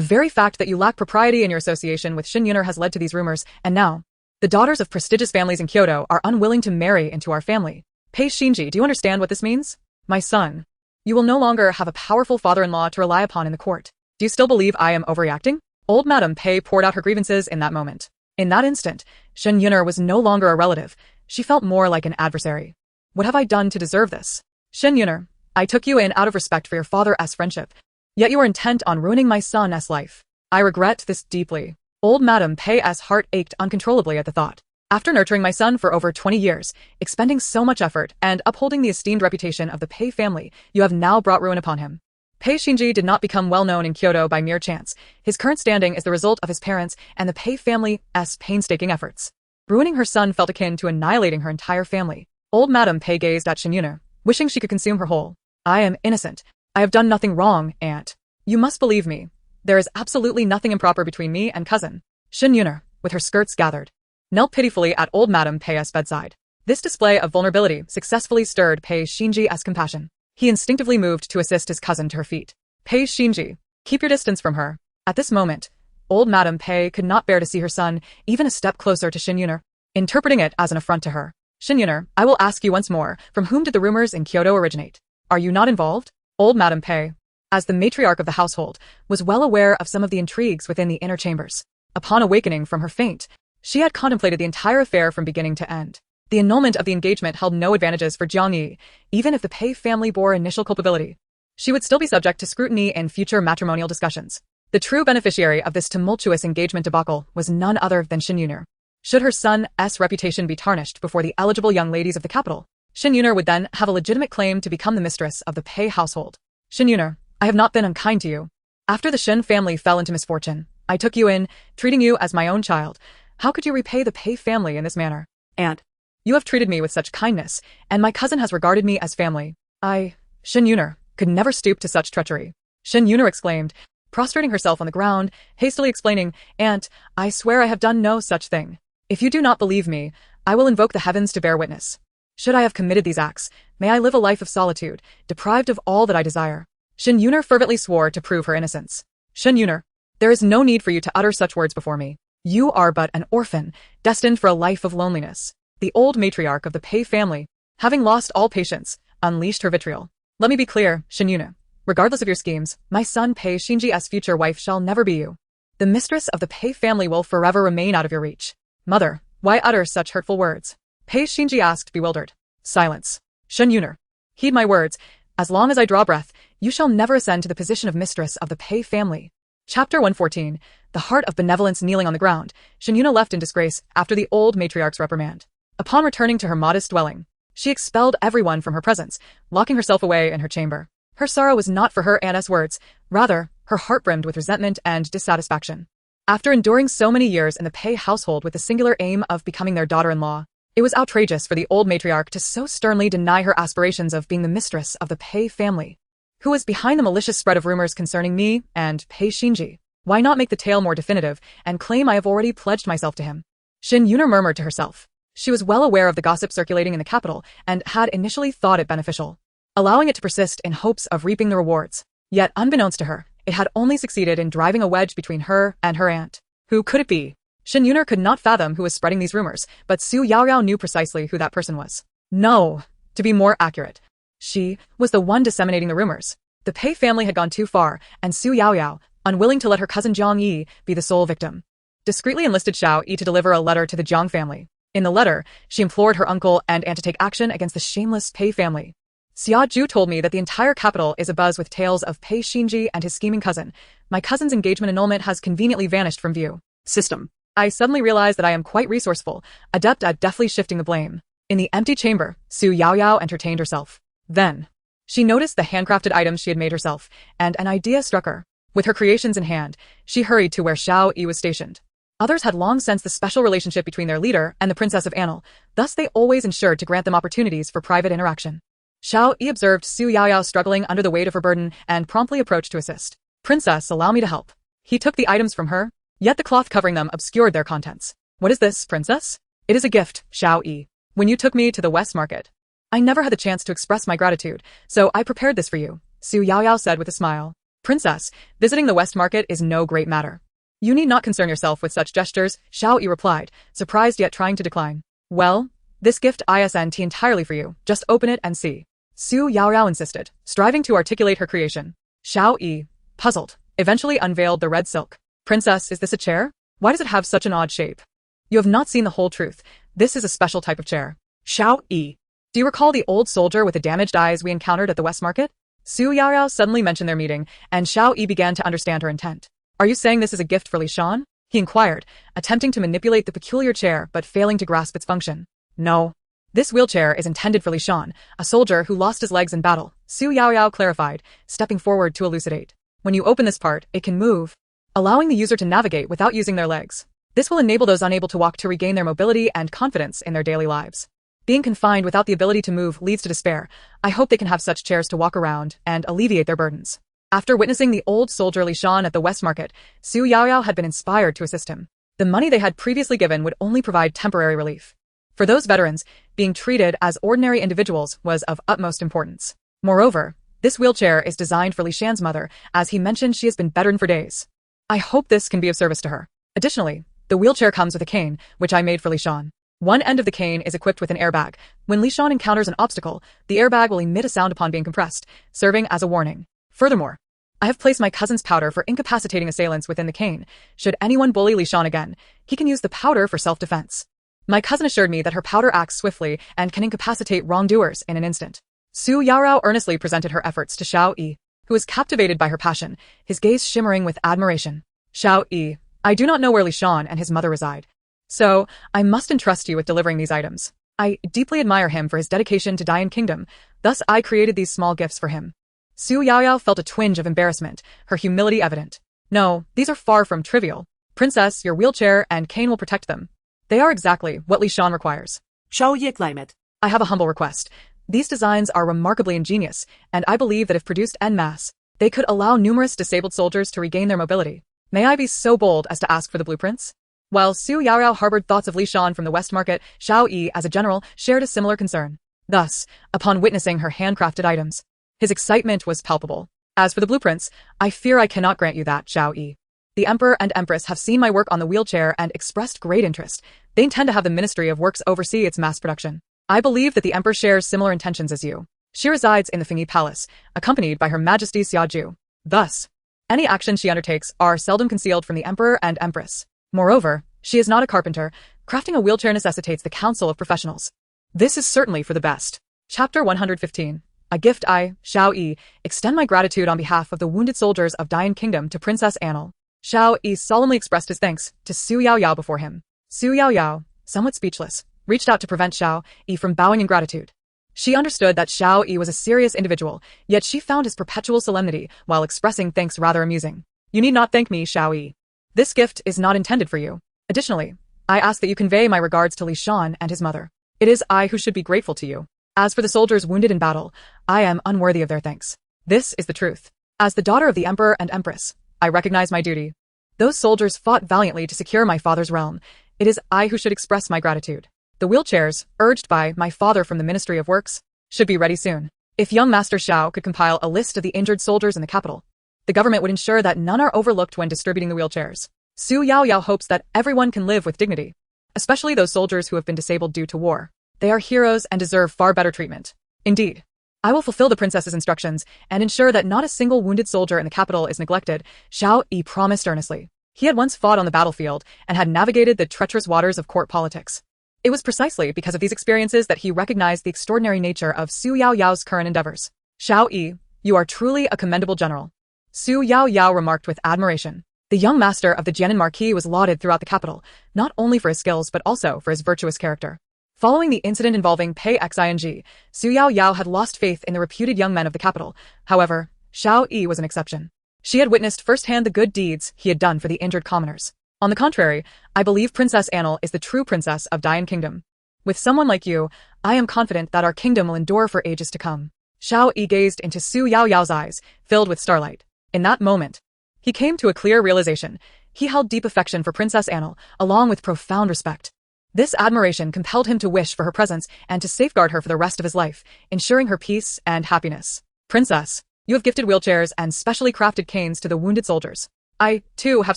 very fact that you lack propriety in your association with Xin Yuner has led to these rumors, and now, the daughters of prestigious families in Kyoto are unwilling to marry into our family. Pei Xinji, do you understand what this means? My son, you will no longer have a powerful father-in-law to rely upon in the court. Do you still believe I am overreacting? Old Madame Pei poured out her grievances in that moment. In that instant, Xin Yuner was no longer a relative. She felt more like an adversary. What have I done to deserve this? Xin Yuner, I took you in out of respect for your father's friendship, yet you are intent on ruining my son's life. I regret this deeply. Old Madame Pei's heart ached uncontrollably at the thought. After nurturing my son for over 20 years, expending so much effort, and upholding the esteemed reputation of the Pei family, you have now brought ruin upon him. Pei Xinji did not become well known in Kyoto by mere chance. His current standing is the result of his parents and the Pei family's painstaking efforts. Ruining her son felt akin to annihilating her entire family. Old Madame Pei gazed at Xin Yuner, wishing she could consume her whole. I am innocent. I have done nothing wrong, aunt. You must believe me. There is absolutely nothing improper between me and cousin. Xin Yuner, with her skirts gathered, knelt pitifully at old Madame Pei's bedside. This display of vulnerability successfully stirred Pei Xinji's compassion. He instinctively moved to assist his cousin to her feet. Pei Xinji, keep your distance from her. At this moment, old Madame Pei could not bear to see her son even a step closer to Xin Yuner, interpreting it as an affront to her. Xin Yuner, I will ask you once more, from whom did the rumors in Kyoto originate? Are you not involved? Old Madame Pei, as the matriarch of the household, was well aware of some of the intrigues within the inner chambers. Upon awakening from her faint, she had contemplated the entire affair from beginning to end. The annulment of the engagement held no advantages for Jiang Yi. Even if the Pei family bore initial culpability, she would still be subject to scrutiny in future matrimonial discussions. The true beneficiary of this tumultuous engagement debacle was none other than Xin Yuner. Should her son's reputation be tarnished before the eligible young ladies of the capital, Xin Yuner would then have a legitimate claim to become the mistress of the Pei household. Xin Yuner, I have not been unkind to you. After the Xin family fell into misfortune, I took you in, treating you as my own child. How could you repay the Pei family in this manner? Aunt, you have treated me with such kindness, and my cousin has regarded me as family. Xin Yuner, could never stoop to such treachery. Xin Yuner exclaimed, prostrating herself on the ground, hastily explaining, Aunt, I swear I have done no such thing. If you do not believe me, I will invoke the heavens to bear witness. Should I have committed these acts, may I live a life of solitude, deprived of all that I desire. Xin Yuner fervently swore to prove her innocence. Xin Yuner, there is no need for you to utter such words before me. You are but an orphan, destined for a life of loneliness. The old matriarch of the Pei family, having lost all patience, unleashed her vitriol. Let me be clear, Shinyuna. Regardless of your schemes, my son Pei Shinji's future wife shall never be you. The mistress of the Pei family will forever remain out of your reach. Mother, why utter such hurtful words? Pei Shinji asked, bewildered. Silence. Shinyuna. Heed my words. As long as I draw breath, you shall never ascend to the position of mistress of the Pei family. Chapter 114. The heart of benevolence kneeling on the ground, Shinyuna left in disgrace after the old matriarch's reprimand. Upon returning to her modest dwelling, she expelled everyone from her presence, locking herself away in her chamber. Her sorrow was not for her aunt's words, rather, her heart brimmed with resentment and dissatisfaction. After enduring so many years in the Pei household with the singular aim of becoming their daughter-in-law, it was outrageous for the old matriarch to so sternly deny her aspirations of being the mistress of the Pei family. Who was behind the malicious spread of rumors concerning me and Pei Shinji? Why not make the tale more definitive and claim I have already pledged myself to him? Shinyuna murmured to herself. She was well aware of the gossip circulating in the capital and had initially thought it beneficial, allowing it to persist in hopes of reaping the rewards. Yet, unbeknownst to her, it had only succeeded in driving a wedge between her and her aunt. Who could it be? Shinyuna could not fathom who was spreading these rumors, but Xu Yaoyao knew precisely who that person was. No, to be more accurate, she was the one disseminating the rumors. The Pei family had gone too far, and Xu Yaoyao, unwilling to let her cousin Jiang Yi be the sole victim, discreetly enlisted Xiao Yi to deliver a letter to the Jiang family. In the letter, she implored her uncle and aunt to take action against the shameless Pei family. Xia Ju told me that the entire capital is abuzz with tales of Pei Shinji and his scheming cousin. My cousin's engagement annulment has conveniently vanished from view. System. I suddenly realized that I am quite resourceful, adept at deftly shifting the blame. In the empty chamber, Xu Yaoyao entertained herself. Then, she noticed the handcrafted items she had made herself, and an idea struck her. With her creations in hand, she hurried to where Xiao Yi was stationed. Others had long sensed the special relationship between their leader and the Princess of Anil, thus they always ensured to grant them opportunities for private interaction. Xiao Yi observed Xu Yaoyao struggling under the weight of her burden and promptly approached to assist. Princess, allow me to help. He took the items from her, yet the cloth covering them obscured their contents. What is this, Princess? It is a gift, Xiao Yi. When you took me to the West Market, I never had the chance to express my gratitude, so I prepared this for you, Xu Yaoyao said with a smile. Princess, visiting the West Market is no great matter. You need not concern yourself with such gestures, Xiao Yi replied, surprised yet trying to decline. Well, this gift isn't entirely for you, just open it and see. Xu Yaoyao insisted, striving to articulate her creation. Xiao Yi, puzzled, eventually unveiled the red silk. Princess, is this a chair? Why does it have such an odd shape? You have not seen the whole truth. This is a special type of chair. Xiao Yi. Do you recall the old soldier with the damaged eyes we encountered at the West Market? Xu Yaoyao suddenly mentioned their meeting, and Xiao Yi began to understand her intent. Are you saying this is a gift for Li Shan? He inquired, attempting to manipulate the peculiar chair but failing to grasp its function. No. This wheelchair is intended for Li Shan, a soldier who lost his legs in battle, Xu Yaoyao clarified, stepping forward to elucidate. When you open this part, it can move, allowing the user to navigate without using their legs. This will enable those unable to walk to regain their mobility and confidence in their daily lives. Being confined without the ability to move leads to despair. I hope they can have such chairs to walk around and alleviate their burdens. After witnessing the old soldier Li Shan at the West Market, Xu Yaoyao had been inspired to assist him. The money they had previously given would only provide temporary relief. For those veterans, being treated as ordinary individuals was of utmost importance. Moreover, this wheelchair is designed for Li Shan's mother, as he mentioned she has been bedridden for days. I hope this can be of service to her. Additionally, the wheelchair comes with a cane, which I made for Li Shan. One end of the cane is equipped with an airbag. When Li Shan encounters an obstacle, the airbag will emit a sound upon being compressed, serving as a warning. Furthermore, I have placed my cousin's powder for incapacitating assailants within the cane. Should anyone bully Li Shan again, he can use the powder for self-defense. My cousin assured me that her powder acts swiftly and can incapacitate wrongdoers in an instant. Xu Yaoyao earnestly presented her efforts to Xiao Yi, who was captivated by her passion, his gaze shimmering with admiration. Xiao Yi, I do not know where Li Shan and his mother reside, so I must entrust you with delivering these items. I deeply admire him for his dedication to Dian Kingdom, thus I created these small gifts for him. Xu Yaoyao felt a twinge of embarrassment, her humility evident. No, these are far from trivial. Princess, your wheelchair and cane will protect them. They are exactly what Li Shan requires. Xiao Yi claimed. I have a humble request. These designs are remarkably ingenious, and I believe that if produced en masse, they could allow numerous disabled soldiers to regain their mobility. May I be so bold as to ask for the blueprints? While Xu Yaoyao harbored thoughts of Li Shan from the West Market, Xiao Yi, as a general, shared a similar concern. Thus, upon witnessing her handcrafted items, his excitement was palpable. As for the blueprints, I fear I cannot grant you that, Xiao Yi. The Emperor and Empress have seen my work on the wheelchair and expressed great interest. They intend to have the Ministry of Works oversee its mass production. I believe that the Emperor shares similar intentions as you. She resides in the Fingyi Palace, accompanied by Her Majesty Xiaoju. Thus, any actions she undertakes are seldom concealed from the Emperor and Empress. Moreover, she is not a carpenter. Crafting a wheelchair necessitates the counsel of professionals. This is certainly for the best. Chapter 115. A gift. I, Xiao Yi, extend my gratitude on behalf of the wounded soldiers of Dian Kingdom to Princess Annal. Xiao Yi solemnly expressed his thanks to Xu Yaoyao before him. Xu Yaoyao, somewhat speechless, reached out to prevent Xiao Yi from bowing in gratitude. She understood that Xiao Yi was a serious individual, yet she found his perpetual solemnity while expressing thanks rather amusing. You need not thank me, Xiao Yi. This gift is not intended for you. Additionally, I ask that you convey my regards to Li Shan and his mother. It is I who should be grateful to you. As for the soldiers wounded in battle, I am unworthy of their thanks. This is the truth. As the daughter of the Emperor and Empress, I recognize my duty. Those soldiers fought valiantly to secure my father's realm. It is I who should express my gratitude. The wheelchairs, urged by my father from the Ministry of Works, should be ready soon. If young Master Xiao could compile a list of the injured soldiers in the capital, the government would ensure that none are overlooked when distributing the wheelchairs. Xu Yaoyao hopes that everyone can live with dignity, especially those soldiers who have been disabled due to war. They are heroes and deserve far better treatment. Indeed, I will fulfill the princess's instructions and ensure that not a single wounded soldier in the capital is neglected, Xiao Yi promised earnestly. He had once fought on the battlefield and had navigated the treacherous waters of court politics. It was precisely because of these experiences that he recognized the extraordinary nature of Xu Yaoyao's current endeavors. Xiao Yi, you are truly a commendable general. Xu Yaoyao remarked with admiration. The young master of the Jianan Marquis was lauded throughout the capital, not only for his skills but also for his virtuous character. Following the incident involving Pei Xing, Xu Yaoyao had lost faith in the reputed young men of the capital. However, Xiao Yi was an exception. She had witnessed firsthand the good deeds he had done for the injured commoners. On the contrary, I believe Princess Annal is the true princess of Dian Kingdom. With someone like you, I am confident that our kingdom will endure for ages to come. Xiao Yi gazed into Xu Yaoyao's eyes, filled with starlight. In that moment, he came to a clear realization. He held deep affection for Princess Annal, along with profound respect. This admiration compelled him to wish for her presence and to safeguard her for the rest of his life, ensuring her peace and happiness. Princess, you have gifted wheelchairs and specially crafted canes to the wounded soldiers. I, too, have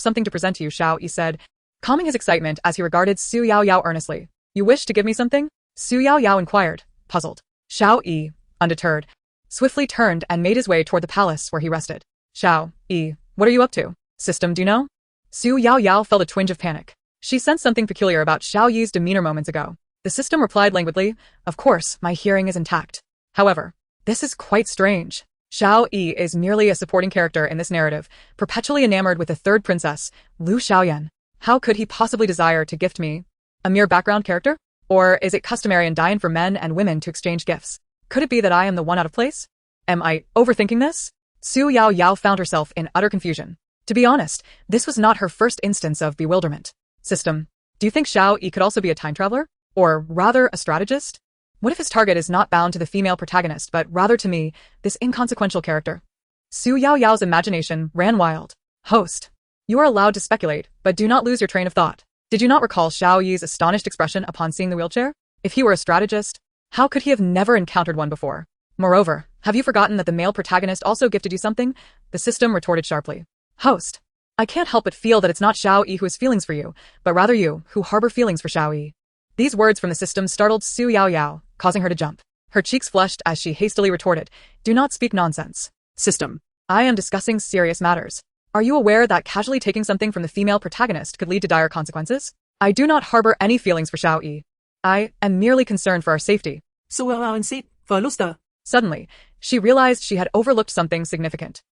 something to present to you, Xiao Yi said, calming his excitement as he regarded Xu Yaoyao earnestly. You wish to give me something? Xu Yaoyao inquired, puzzled. Xiao Yi, undeterred, swiftly turned and made his way toward the palace where he rested. Xiao Yi, what are you up to? System, do you know? Xu Yaoyao felt a twinge of panic. She sensed something peculiar about Xiao Yi's demeanor moments ago. The system replied languidly, of course, my hearing is intact. However, this is quite strange. Xiao Yi is merely a supporting character in this narrative, perpetually enamored with the third princess, Lu Xiaoyan. How could he possibly desire to gift me? A mere background character? Or is it customary in Dian for men and women to exchange gifts? Could it be that I am the one out of place? Am I overthinking this? Xu Yaoyao found herself in utter confusion. To be honest, this was not her first instance of bewilderment. System, do you think Xiao Yi could also be a time traveler? Or rather, a strategist? What if his target is not bound to the female protagonist but rather to me, this inconsequential character? Xu Yaoyao's imagination ran wild. Host, you are allowed to speculate, but do not lose your train of thought. Did you not recall Xiao Yi's astonished expression upon seeing the wheelchair? If he were a strategist, how could he have never encountered one before? Moreover, have you forgotten that the male protagonist also gifted you something? The system retorted sharply. Host, I can't help but feel that it's not Xiao Yi who has feelings for you, but rather you, who harbor feelings for Xiao Yi. These words from the system startled Xu Yaoyao, causing her to jump. Her cheeks flushed as she hastily retorted, do not speak nonsense. System, I am discussing serious matters. Are you aware that casually taking something from the female protagonist could lead to dire consequences? I do not harbor any feelings for Xiao Yi. I am merely concerned for our safety. Suddenly, she realized she had overlooked something significant.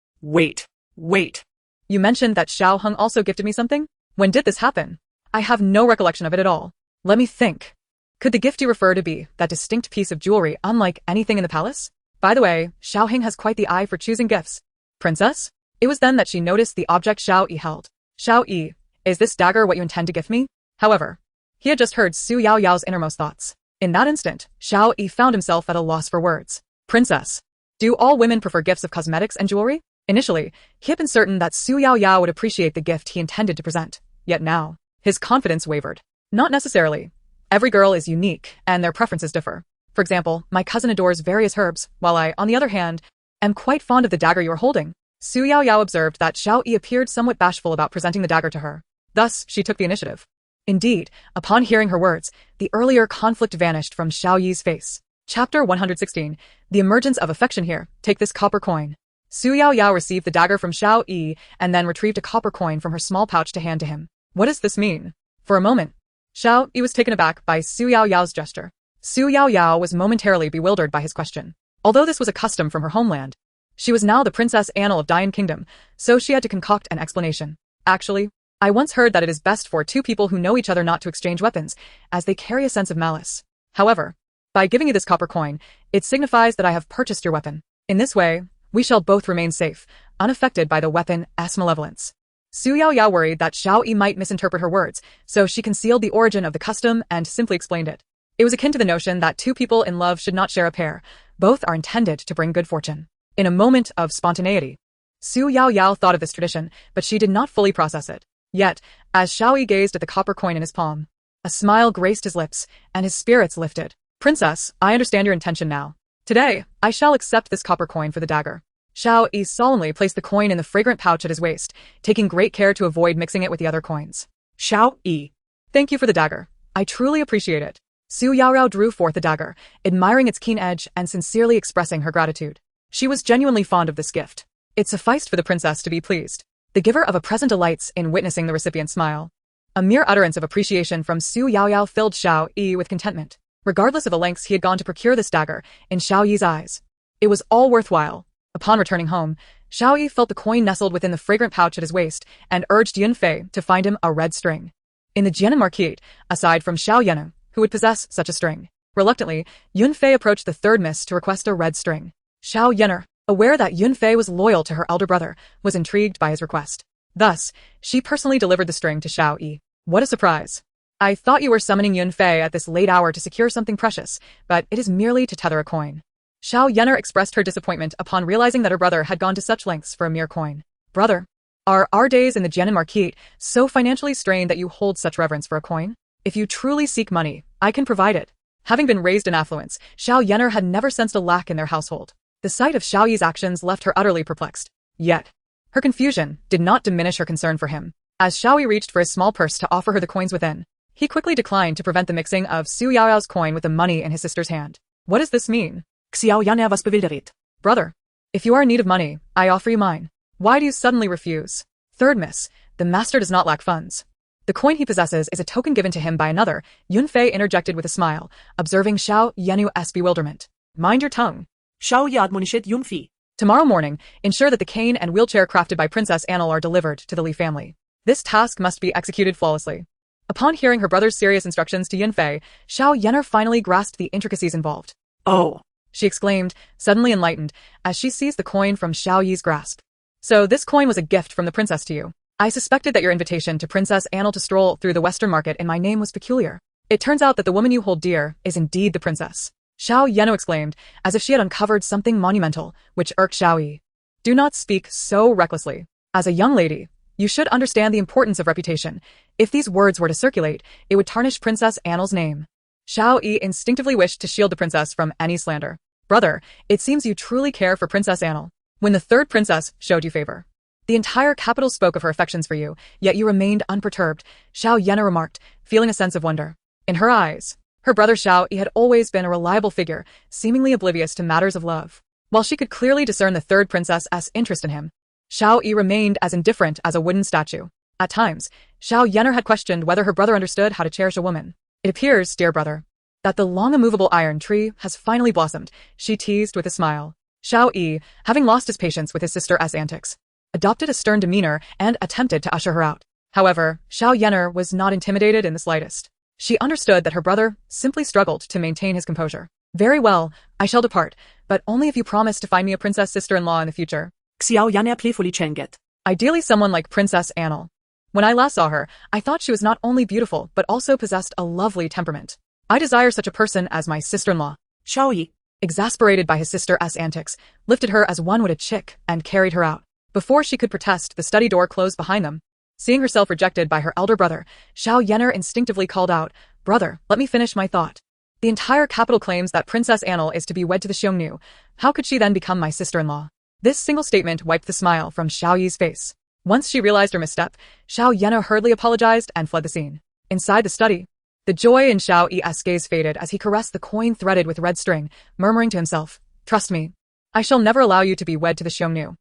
Wait. You mentioned that Shiao Hong also gifted me something? When did this happen? I have no recollection of it at all. Let me think. Could the gift you refer to be that distinct piece of jewelry unlike anything in the palace? By the way, Xiao Hong has quite the eye for choosing gifts. Princess? It was then that she noticed the object Xiao Yi held. Xiao Yi, is this dagger what you intend to gift me? However, he had just heard Xu Yaoyao's innermost thoughts. In that instant, Xiao Yi found himself at a loss for words. Princess, do all women prefer gifts of cosmetics and jewelry? Initially, he had been certain that Xu Yaoyao would appreciate the gift he intended to present. Yet now, his confidence wavered. Not necessarily. Every girl is unique, and their preferences differ. For example, my cousin adores various herbs, while I, on the other hand, am quite fond of the dagger you are holding. Xu Yaoyao observed that Xiao Yi appeared somewhat bashful about presenting the dagger to her. Thus, she took the initiative. Indeed, upon hearing her words, the earlier conflict vanished from Xiao Yi's face. Chapter 116. The emergence of affection here. Take this copper coin. Xu Yaoyao received the dagger from Xiao Yi and then retrieved a copper coin from her small pouch to hand to him. What does this mean? For a moment, Xiao Yi was taken aback by Xu Yaoyao's gesture. Xu Yaoyao was momentarily bewildered by his question. Although this was a custom from her homeland, she was now the Princess Annal of Dian Kingdom, so she had to concoct an explanation. Actually, I once heard that it is best for two people who know each other not to exchange weapons, as they carry a sense of malice. However, by giving you this copper coin, it signifies that I have purchased your weapon. In this way, we shall both remain safe, unaffected by the weapon's malevolence. Xu Yaoyao worried that Xiao Yi might misinterpret her words, so she concealed the origin of the custom and simply explained it. It was akin to the notion that two people in love should not share a pair. Both are intended to bring good fortune. In a moment of spontaneity, Xu Yaoyao thought of this tradition, but she did not fully process it. Yet, as Xiao Yi gazed at the copper coin in his palm, a smile graced his lips, and his spirits lifted. Princess, I understand your intention now. Today, I shall accept this copper coin for the dagger. Xiao Yi solemnly placed the coin in the fragrant pouch at his waist, taking great care to avoid mixing it with the other coins. Xiao Yi. Thank you for the dagger. I truly appreciate it. Xu Yaoyao drew forth the dagger, admiring its keen edge and sincerely expressing her gratitude. She was genuinely fond of this gift. It sufficed for the princess to be pleased. The giver of a present delights in witnessing the recipient smile. A mere utterance of appreciation from Xu Yaoyao filled Xiao Yi with contentment. Regardless of the lengths he had gone to procure this dagger, in Xiao Yi's eyes, it was all worthwhile. Upon returning home, Xiao Yi felt the coin nestled within the fragrant pouch at his waist and urged Yunfei to find him a red string. In the Jianan market, aside from Xiao Yenu, who would possess such a string. Reluctantly, Yunfei approached the third miss to request a red string. Xiao Yener, aware that Yunfei was loyal to her elder brother, was intrigued by his request. Thus, she personally delivered the string to Xiao Yi. What a surprise! I thought you were summoning Yunfei at this late hour to secure something precious, but it is merely to tether a coin. Xiao Yener expressed her disappointment upon realizing that her brother had gone to such lengths for a mere coin. Brother, are our days in the Jianan market so financially strained that you hold such reverence for a coin? If you truly seek money, I can provide it. Having been raised in affluence, Xiao Yener had never sensed a lack in their household. The sight of Xiao Yi's actions left her utterly perplexed. Yet, her confusion did not diminish her concern for him. As Xiao Yi reached for his small purse to offer her the coins within, he quickly declined to prevent the mixing of Xu Yaoyao's coin with the money in his sister's hand. What does this mean? Xiao Yana was bewildered. Brother, if you are in need of money, I offer you mine. Why do you suddenly refuse? Third miss, the master does not lack funds. The coin he possesses is a token given to him by another, Yunfei interjected with a smile, observing Xiao Yenu's bewilderment. Mind your tongue. Xiao Yi admonished Yunfei. Tomorrow morning, ensure that the cane and wheelchair crafted by Princess Annal are delivered to the Li family. This task must be executed flawlessly. Upon hearing her brother's serious instructions to Yunfei, Xiao Yener finally grasped the intricacies involved. Oh, she exclaimed, suddenly enlightened, as she seized the coin from Xiao Yi's grasp. So this coin was a gift from the princess to you. I suspected that your invitation to Princess Annal to stroll through the Western market in my name was peculiar. It turns out that the woman you hold dear is indeed the princess. Xiao Yeno exclaimed, as if she had uncovered something monumental, which irked Xiao Yi. Do not speak so recklessly. As a young lady, you should understand the importance of reputation. If these words were to circulate, it would tarnish Princess Annal's name. Xiao Yi instinctively wished to shield the princess from any slander. Brother, it seems you truly care for Princess Annal. When the third princess showed you favor, the entire capital spoke of her affections for you, yet you remained unperturbed, Xiao Yena remarked, feeling a sense of wonder. In her eyes, her brother Xiao Yi had always been a reliable figure, seemingly oblivious to matters of love. While she could clearly discern the third princess's interest in him, Xiao Yi remained as indifferent as a wooden statue. At times, Xiao Yener had questioned whether her brother understood how to cherish a woman. It appears, dear brother, that the long immovable iron tree has finally blossomed, she teased with a smile. Xiao Yi, having lost his patience with his sister's antics, adopted a stern demeanor and attempted to usher her out. However, Xiao Yener was not intimidated in the slightest. She understood that her brother simply struggled to maintain his composure. Very well, I shall depart, but only if you promise to find me a princess sister-in-law in the future. Xiao Yana playfully changed. Ideally someone like Princess Annal. When I last saw her, I thought she was not only beautiful but also possessed a lovely temperament. I desire such a person as my sister-in-law. Xiao Yi, exasperated by his sister's antics, lifted her as one would a chick and carried her out. Before she could protest, the study door closed behind them. Seeing herself rejected by her elder brother, Xiao Yener instinctively called out, Brother, let me finish my thought. The entire capital claims that Princess Annal is to be wed to the Xiongnu. How could she then become my sister-in-law? This single statement wiped the smile from Xiao Yi's face. Once she realized her misstep, Xiao Yana hurriedly apologized and fled the scene. Inside the study, the joy in Xiao Yi's gaze faded as he caressed the coin threaded with red string, murmuring to himself, "Trust me. I shall never allow you to be wed to the Xiongnu."